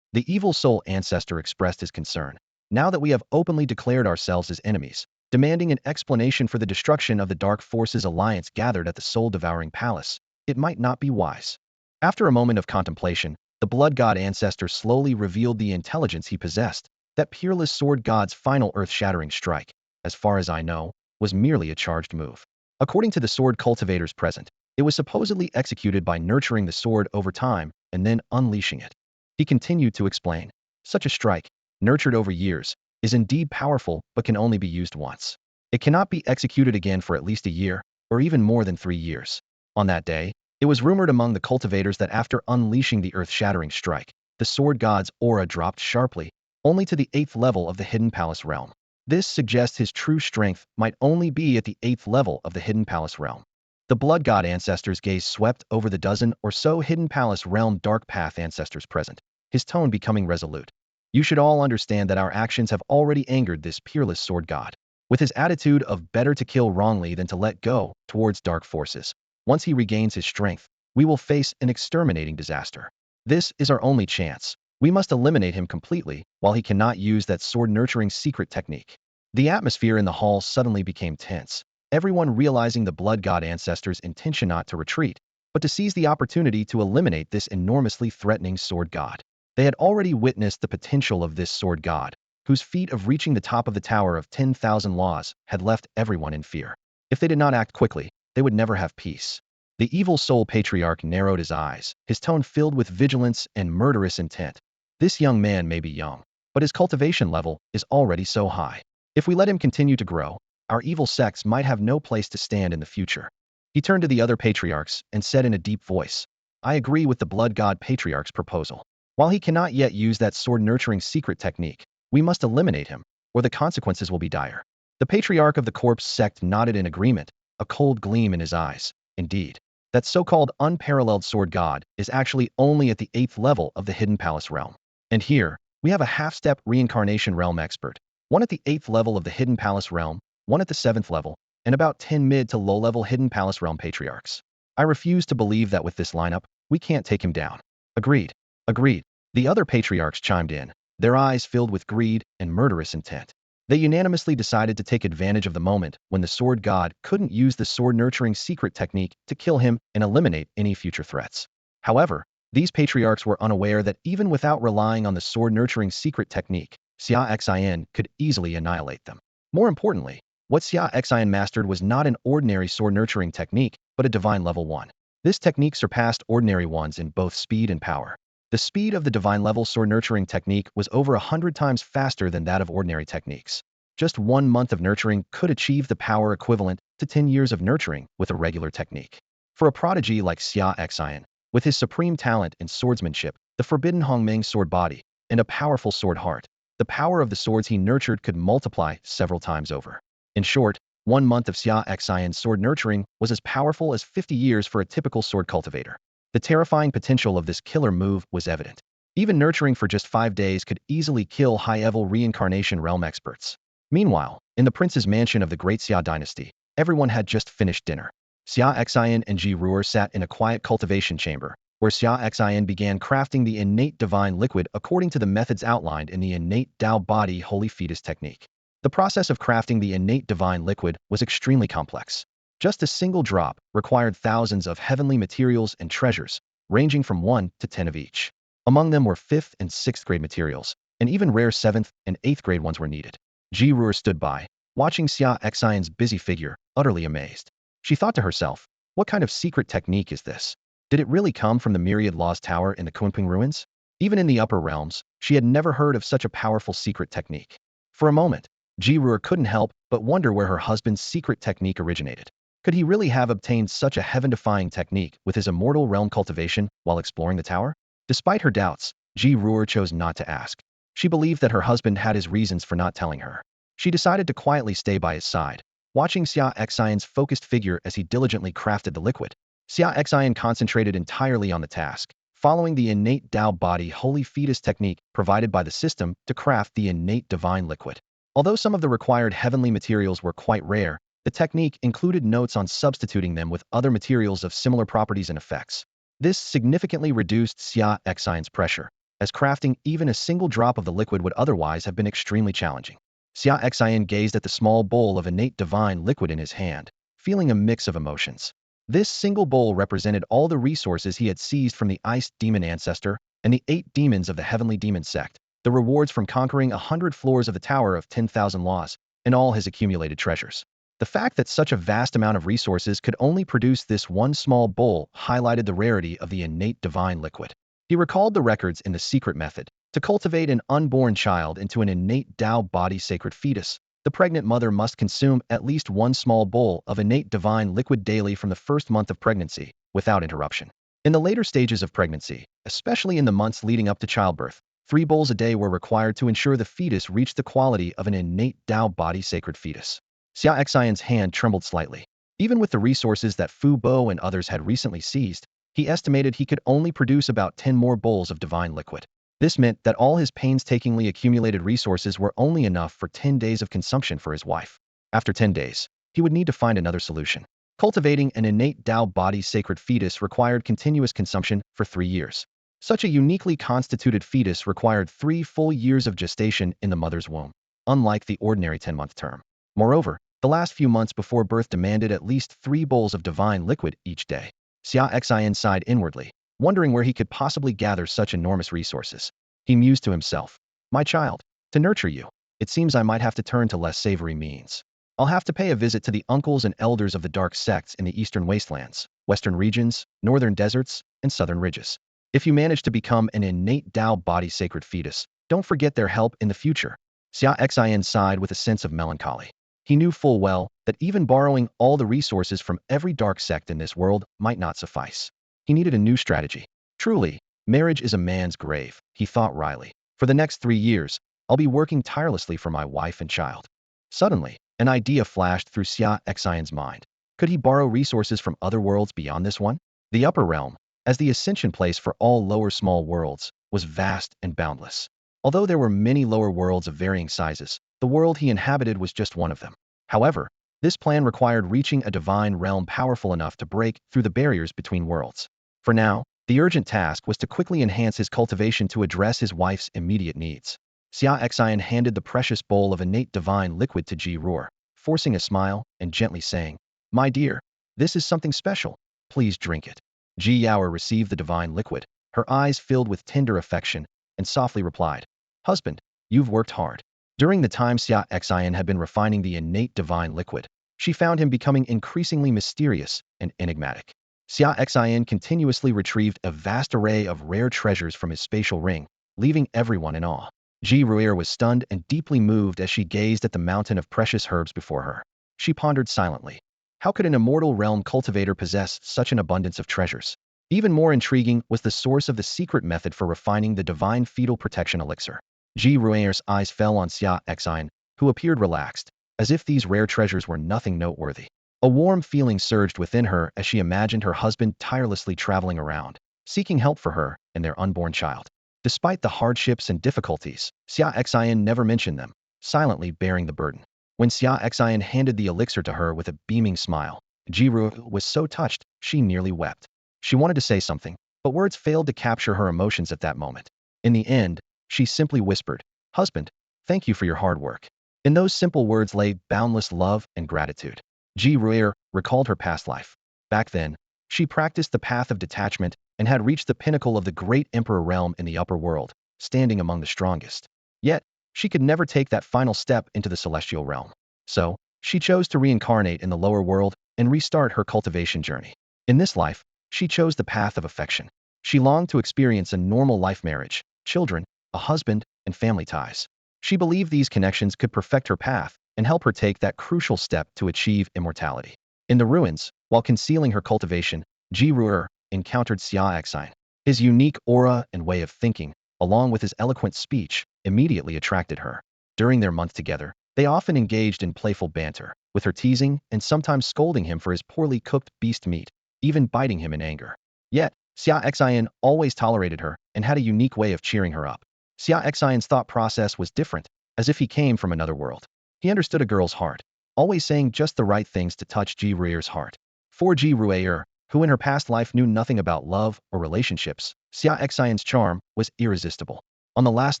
The Evil Soul Ancestor expressed his concern. Now that we have openly declared ourselves as enemies, demanding an explanation for the destruction of the Dark Forces alliance gathered at the soul-devouring palace, it might not be wise. After a moment of contemplation, the Blood God Ancestor slowly revealed the intelligence he possessed. That Peerless Sword God's final earth-shattering strike, as far as I know, was merely a charged move. According to the sword cultivators present, it was supposedly executed by nurturing the sword over time and then unleashing it. He continued to explain. Such a strike, nurtured over years, is indeed powerful but can only be used once. It cannot be executed again for at least a year, or even more than 3 years. On that day, it was rumored among the cultivators that after unleashing the earth-shattering strike, the sword god's aura dropped sharply, only to the 8th level of the Hidden Palace realm. This suggests his true strength might only be at the 8th level of the Hidden Palace realm. The Blood God Ancestor's gaze swept over the dozen or so Hidden Palace realm Dark Path ancestors present, his tone becoming resolute. You should all understand that our actions have already angered this peerless sword god. With his attitude of better to kill wrongly than to let go towards dark forces, once he regains his strength, we will face an exterminating disaster. This is our only chance. We must eliminate him completely while he cannot use that sword-nurturing secret technique. The atmosphere in the hall suddenly became tense, everyone realizing the Blood God Ancestor's intention not to retreat, but to seize the opportunity to eliminate this enormously threatening sword god. They had already witnessed the potential of this sword god, whose feat of reaching the top of the Tower of 10,000 Laws had left everyone in fear. If they did not act quickly, they would never have peace. The Evil Soul Patriarch narrowed his eyes, his tone filled with vigilance and murderous intent. This young man may be young, but his cultivation level is already so high. If we let him continue to grow, our evil sects might have no place to stand in the future. He turned to the other patriarchs and said in a deep voice, I agree with the Blood God Patriarch's proposal. While he cannot yet use that sword-nurturing secret technique, we must eliminate him, or the consequences will be dire. The Patriarch of the Corpse sect nodded in agreement, a cold gleam in his eyes. Indeed, that so-called unparalleled sword god is actually only at the 8th level of the Hidden Palace realm. And here, we have a half-step reincarnation realm expert, one at the 8th level of the Hidden Palace realm, one at the 7th level, and about 10 mid to low-level Hidden Palace realm patriarchs. I refuse to believe that with this lineup, we can't take him down. Agreed. Agreed. The other patriarchs chimed in, their eyes filled with greed and murderous intent. They unanimously decided to take advantage of the moment when the sword god couldn't use the sword-nurturing secret technique to kill him and eliminate any future threats. However, these patriarchs were unaware that even without relying on the sword-nurturing secret technique, Xia Xian could easily annihilate them. More importantly, what Xia Xian mastered was not an ordinary sword-nurturing technique, but a divine level 1. This technique surpassed ordinary ones in both speed and power. The speed of the divine level sword-nurturing technique was over 100 times faster than that of ordinary techniques. Just 1 month of nurturing could achieve the power equivalent to 10 years of nurturing with a regular technique. For a prodigy like Xia Xian, with his supreme talent in swordsmanship, the forbidden Hongmeng sword body, and a powerful sword heart, the power of the swords he nurtured could multiply several times over. In short, 1 month of Xia Xian's sword nurturing was as powerful as 50 years for a typical sword cultivator. The terrifying potential of this killer move was evident. Even nurturing for just 5 days could easily kill high-level reincarnation realm experts. Meanwhile, in the prince's mansion of the Great Xia dynasty, everyone had just finished dinner. Xia Xian and Ji Ruer sat in a quiet cultivation chamber, where Xia Xian began crafting the innate divine liquid according to the methods outlined in the innate Tao body holy fetus technique. The process of crafting the innate divine liquid was extremely complex. Just a single drop required thousands of heavenly materials and treasures, ranging from 1 to 10 of each. Among them were 5th and 6th grade materials, and even rare 7th and 8th grade ones were needed. Ji Ruer stood by, watching Xia Xian's busy figure, utterly amazed. She thought to herself, what kind of secret technique is this? Did it really come from the myriad lost tower in the Kunping ruins? Even in the upper realms, she had never heard of such a powerful secret technique. For a moment, Ji Ruer couldn't help but wonder where her husband's secret technique originated. Could he really have obtained such a heaven-defying technique with his immortal realm cultivation while exploring the tower? Despite her doubts, Ji Ruer chose not to ask. She believed that her husband had his reasons for not telling her. She decided to quietly stay by his side, watching Xia Xian's focused figure as he diligently crafted the liquid. Xia Xian concentrated entirely on the task, following the innate Tao body holy fetus technique provided by the system to craft the innate divine liquid. Although some of the required heavenly materials were quite rare, the technique included notes on substituting them with other materials of similar properties and effects. This significantly reduced Xia Xian's pressure, as crafting even a single drop of the liquid would otherwise have been extremely challenging. Xia Xian gazed at the small bowl of innate divine liquid in his hand, feeling a mix of emotions. This single bowl represented all the resources he had seized from the iced demon ancestor and the 8 demons of the heavenly demon sect, the rewards from conquering 100 floors of the Tower of 10,000 Laws, and all his accumulated treasures. The fact that such a vast amount of resources could only produce this one small bowl highlighted the rarity of the innate divine liquid. He recalled the records in the secret method. To cultivate an unborn child into an innate Tao body sacred fetus, the pregnant mother must consume at least one small bowl of innate divine liquid daily from the first month of pregnancy, without interruption. In the later stages of pregnancy, especially in the months leading up to childbirth, 3 bowls a day were required to ensure the fetus reached the quality of an innate Tao body sacred fetus. Xia Xian's hand trembled slightly. Even with the resources that Fu Bo and others had recently seized, he estimated he could only produce about 10 more bowls of divine liquid. This meant that all his painstakingly accumulated resources were only enough for 10 days of consumption for his wife. After 10 days, he would need to find another solution. Cultivating an innate Tao body sacred fetus required continuous consumption for 3 years. Such a uniquely constituted fetus required 3 full years of gestation in the mother's womb, unlike the ordinary 10-month term. Moreover, the last few months before birth demanded at least 3 bowls of divine liquid each day. Xia Xian sighed inwardly, wondering where he could possibly gather such enormous resources. He mused to himself, "My child, to nurture you, it seems I might have to turn to less savory means. I'll have to pay a visit to the uncles and elders of the dark sects in the eastern wastelands, western regions, northern deserts, and southern ridges. If you manage to become an innate Tao body sacred fetus, don't forget their help in the future." Xia Xian sighed with a sense of melancholy. He knew full well that even borrowing all the resources from every dark sect in this world might not suffice. He needed a new strategy. Truly, marriage is a man's grave, he thought wryly. For the next 3 years, I'll be working tirelessly for my wife and child. Suddenly, an idea flashed through Xia Xian's mind. Could he borrow resources from other worlds beyond this one? The upper realm, as the ascension place for all lower small worlds, was vast and boundless. Although there were many lower worlds of varying sizes, the world he inhabited was just one of them. However, this plan required reaching a divine realm powerful enough to break through the barriers between worlds. For now, the urgent task was to quickly enhance his cultivation to address his wife's immediate needs. Xia Xian handed the precious bowl of innate divine liquid to Ji Ruer, forcing a smile and gently saying, "My dear, this is something special. Please drink it." Ji Ruer received the divine liquid, her eyes filled with tender affection, and softly replied, "Husband, you've worked hard." During the time Xia Xian had been refining the innate divine liquid, she found him becoming increasingly mysterious and enigmatic. Xia Xian continuously retrieved a vast array of rare treasures from his spatial ring, leaving everyone in awe. Ji Ruer was stunned and deeply moved as she gazed at the mountain of precious herbs before her. She pondered silently. How could an immortal realm cultivator possess such an abundance of treasures? Even more intriguing was the source of the secret method for refining the divine fetal protection elixir. Ji Ruer's eyes fell on Xia Xian, who appeared relaxed, as if these rare treasures were nothing noteworthy. A warm feeling surged within her as she imagined her husband tirelessly traveling around, seeking help for her and their unborn child. Despite the hardships and difficulties, Xia Xian never mentioned them, silently bearing the burden. When Xia Xian handed the elixir to her with a beaming smile, Jiru was so touched, she nearly wept. She wanted to say something, but words failed to capture her emotions at that moment. In the end, she simply whispered, "Husband, thank you for your hard work." In those simple words lay boundless love and gratitude. Ji Ruer recalled her past life. Back then, she practiced the path of detachment and had reached the pinnacle of the great emperor realm in the upper world, standing among the strongest. Yet, she could never take that final step into the celestial realm. So, she chose to reincarnate in the lower world and restart her cultivation journey. In this life, she chose the path of affection. She longed to experience a normal life, marriage, children, a husband, and family ties. She believed these connections could perfect her path and help her take that crucial step to achieve immortality. In the ruins, while concealing her cultivation, Ji Ruer encountered Xia Xian. His unique aura and way of thinking, along with his eloquent speech, immediately attracted her. During their month together, they often engaged in playful banter, with her teasing and sometimes scolding him for his poorly cooked beast meat, even biting him in anger. Yet, Xia Xian always tolerated her and had a unique way of cheering her up. Xia Xian's thought process was different, as if he came from another world. He understood a girl's heart, always saying just the right things to touch Ji Ruer's heart. For Ji Ruer, who in her past life knew nothing about love or relationships, Xia Xian's charm was irresistible. On the last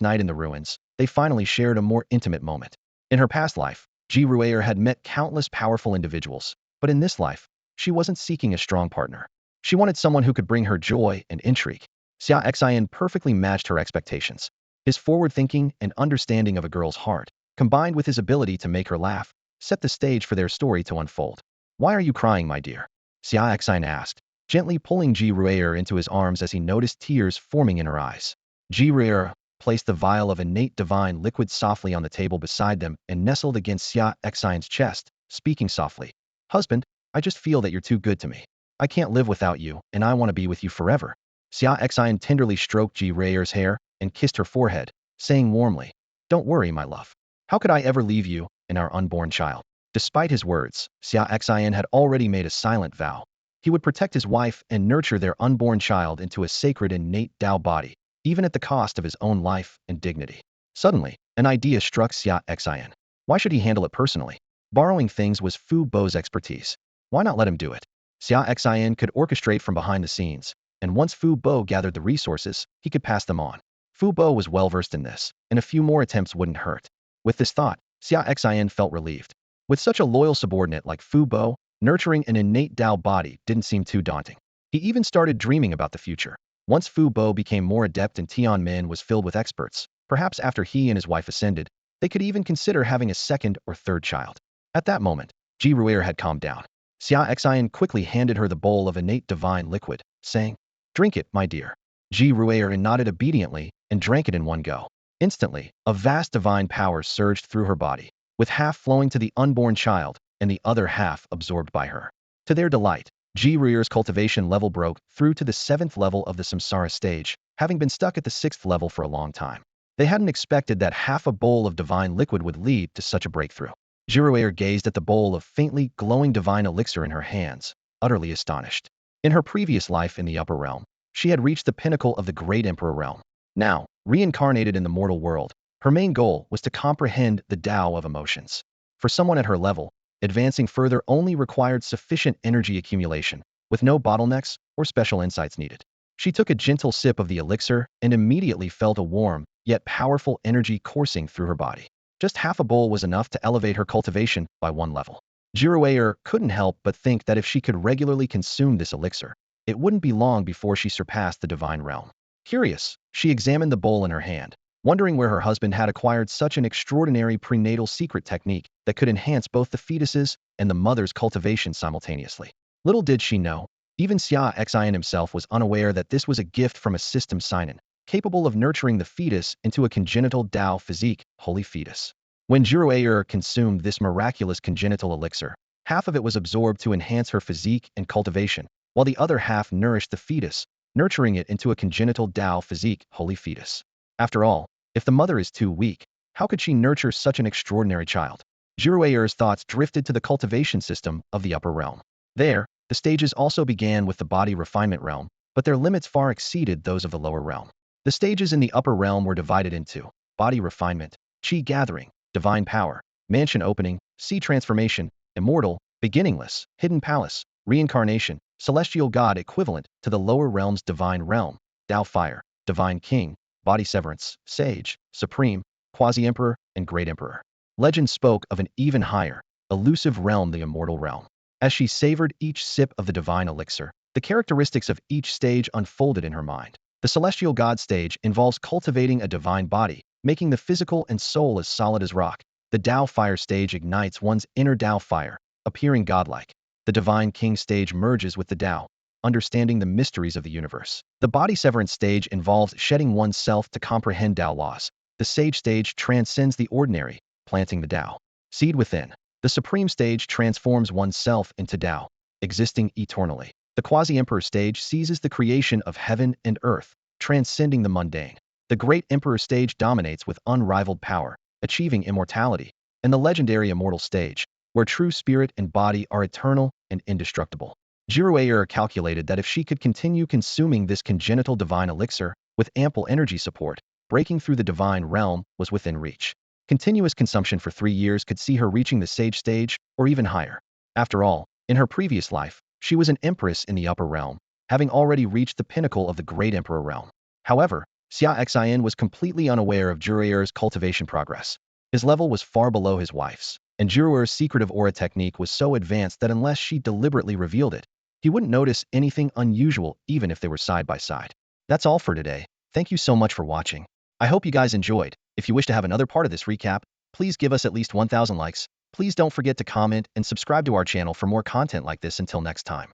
night in the ruins, they finally shared a more intimate moment. In her past life, Ji Ruer had met countless powerful individuals, but in this life, she wasn't seeking a strong partner. She wanted someone who could bring her joy and intrigue. Xia Xian perfectly matched her expectations. His forward-thinking and understanding of a girl's heart, combined with his ability to make her laugh, set the stage for their story to unfold. "Why are you crying, my dear?" Xia Xian asked, gently pulling Ji Ruer into his arms as he noticed tears forming in her eyes. Ji Ruer placed the vial of innate divine liquid softly on the table beside them and nestled against Xia Xian's chest, speaking softly. "Husband, I just feel that you're too good to me. I can't live without you, and I want to be with you forever." Xia Xian tenderly stroked Ji Ruer's hair and kissed her forehead, saying warmly, "Don't worry, my love. How could I ever leave you and our unborn child?" Despite his words, Xia Xian had already made a silent vow. He would protect his wife and nurture their unborn child into a sacred innate Tao body, even at the cost of his own life and dignity. Suddenly, an idea struck Xia Xian. Why should he handle it personally? Borrowing things was Fu Bo's expertise. Why not let him do it? Xia Xian could orchestrate from behind the scenes, and once Fu Bo gathered the resources, he could pass them on. Fu Bo was well versed in this, and a few more attempts wouldn't hurt. With this thought, Xia Xian felt relieved. With such a loyal subordinate like Fu Bo, nurturing an innate Tao body didn't seem too daunting. He even started dreaming about the future. Once Fu Bo became more adept and Tianmen was filled with experts, perhaps after he and his wife ascended, they could even consider having a second or third child. At that moment, Ji Ruer had calmed down. Xia Xian quickly handed her the bowl of innate divine liquid, saying, "Drink it, my dear." Ji Ruer nodded obediently and drank it in one go. Instantly, a vast divine power surged through her body, with half flowing to the unborn child and the other half absorbed by her. To their delight, Ji Ruer's cultivation level broke through to the 7th level of the samsara stage, having been stuck at the 6th level for a long time. They hadn't expected that half a bowl of divine liquid would lead to such a breakthrough. Ji Ruer gazed at the bowl of faintly glowing divine elixir in her hands, utterly astonished. In her previous life in the upper realm, she had reached the pinnacle of the great emperor realm. Now, reincarnated in the mortal world, her main goal was to comprehend the Tao of emotions. For someone at her level, advancing further only required sufficient energy accumulation, with no bottlenecks or special insights needed. She took a gentle sip of the elixir and immediately felt a warm, yet powerful energy coursing through her body. Just half a bowl was enough to elevate her cultivation by one level. Ji Ruer couldn't help but think that if she could regularly consume this elixir, it wouldn't be long before she surpassed the divine realm. Curious, she examined the bowl in her hand, wondering where her husband had acquired such an extraordinary prenatal secret technique that could enhance both the fetus's and the mother's cultivation simultaneously. Little did she know, even Xia Xian himself was unaware that this was a gift from a system sign-in, capable of nurturing the fetus into a congenital Tao physique, holy fetus. When Ji Ruer consumed this miraculous congenital elixir, half of it was absorbed to enhance her physique and cultivation, while the other half nourished the fetus, nurturing it into a congenital Tao physique, holy fetus. After all, if the mother is too weak, how could she nurture such an extraordinary child? Ji Ruer's thoughts drifted to the cultivation system of the upper realm. There, the stages also began with the body refinement realm, but their limits far exceeded those of the lower realm. The stages in the upper realm were divided into body refinement, chi gathering, divine power, mansion opening, sea transformation, immortal, beginningless, hidden palace, reincarnation, celestial god equivalent to the lower realm's divine realm, Tao fire, divine king, body severance, sage, supreme, quasi-emperor, and great emperor. Legend spoke of an even higher, elusive realm, the immortal realm. As she savored each sip of the divine elixir, the characteristics of each stage unfolded in her mind. The celestial god stage involves cultivating a divine body, making the physical and soul as solid as rock. The Tao fire stage ignites one's inner Tao fire, appearing godlike. The divine king stage merges with the Tao, understanding the mysteries of the universe. The body severance stage involves shedding oneself to comprehend Tao laws. The sage stage transcends the ordinary, planting the Tao seed within. The supreme stage transforms oneself into Tao, existing eternally. The quasi-emperor stage seizes the creation of heaven and earth, transcending the mundane. The great emperor stage dominates with unrivaled power, achieving immortality. And the legendary immortal stage, where true spirit and body are eternal and indestructible. Jiruaer calculated that if she could continue consuming this congenital divine elixir with ample energy support, breaking through the divine realm was within reach. Continuous consumption for 3 years could see her reaching the sage stage or even higher. After all, in her previous life, she was an empress in the upper realm, having already reached the pinnacle of the great emperor realm. However, Xia Xin was completely unaware of Jiruaer's cultivation progress. His level was far below his wife's, and Jiruaer's secretive aura technique was so advanced that unless she deliberately revealed it, he wouldn't notice anything unusual even if they were side by side. That's all for today. Thank you so much for watching. I hope you guys enjoyed. If you wish to have another part of this recap, please give us at least 1,000 likes. Please don't forget to comment and subscribe to our channel for more content like this. Until next time.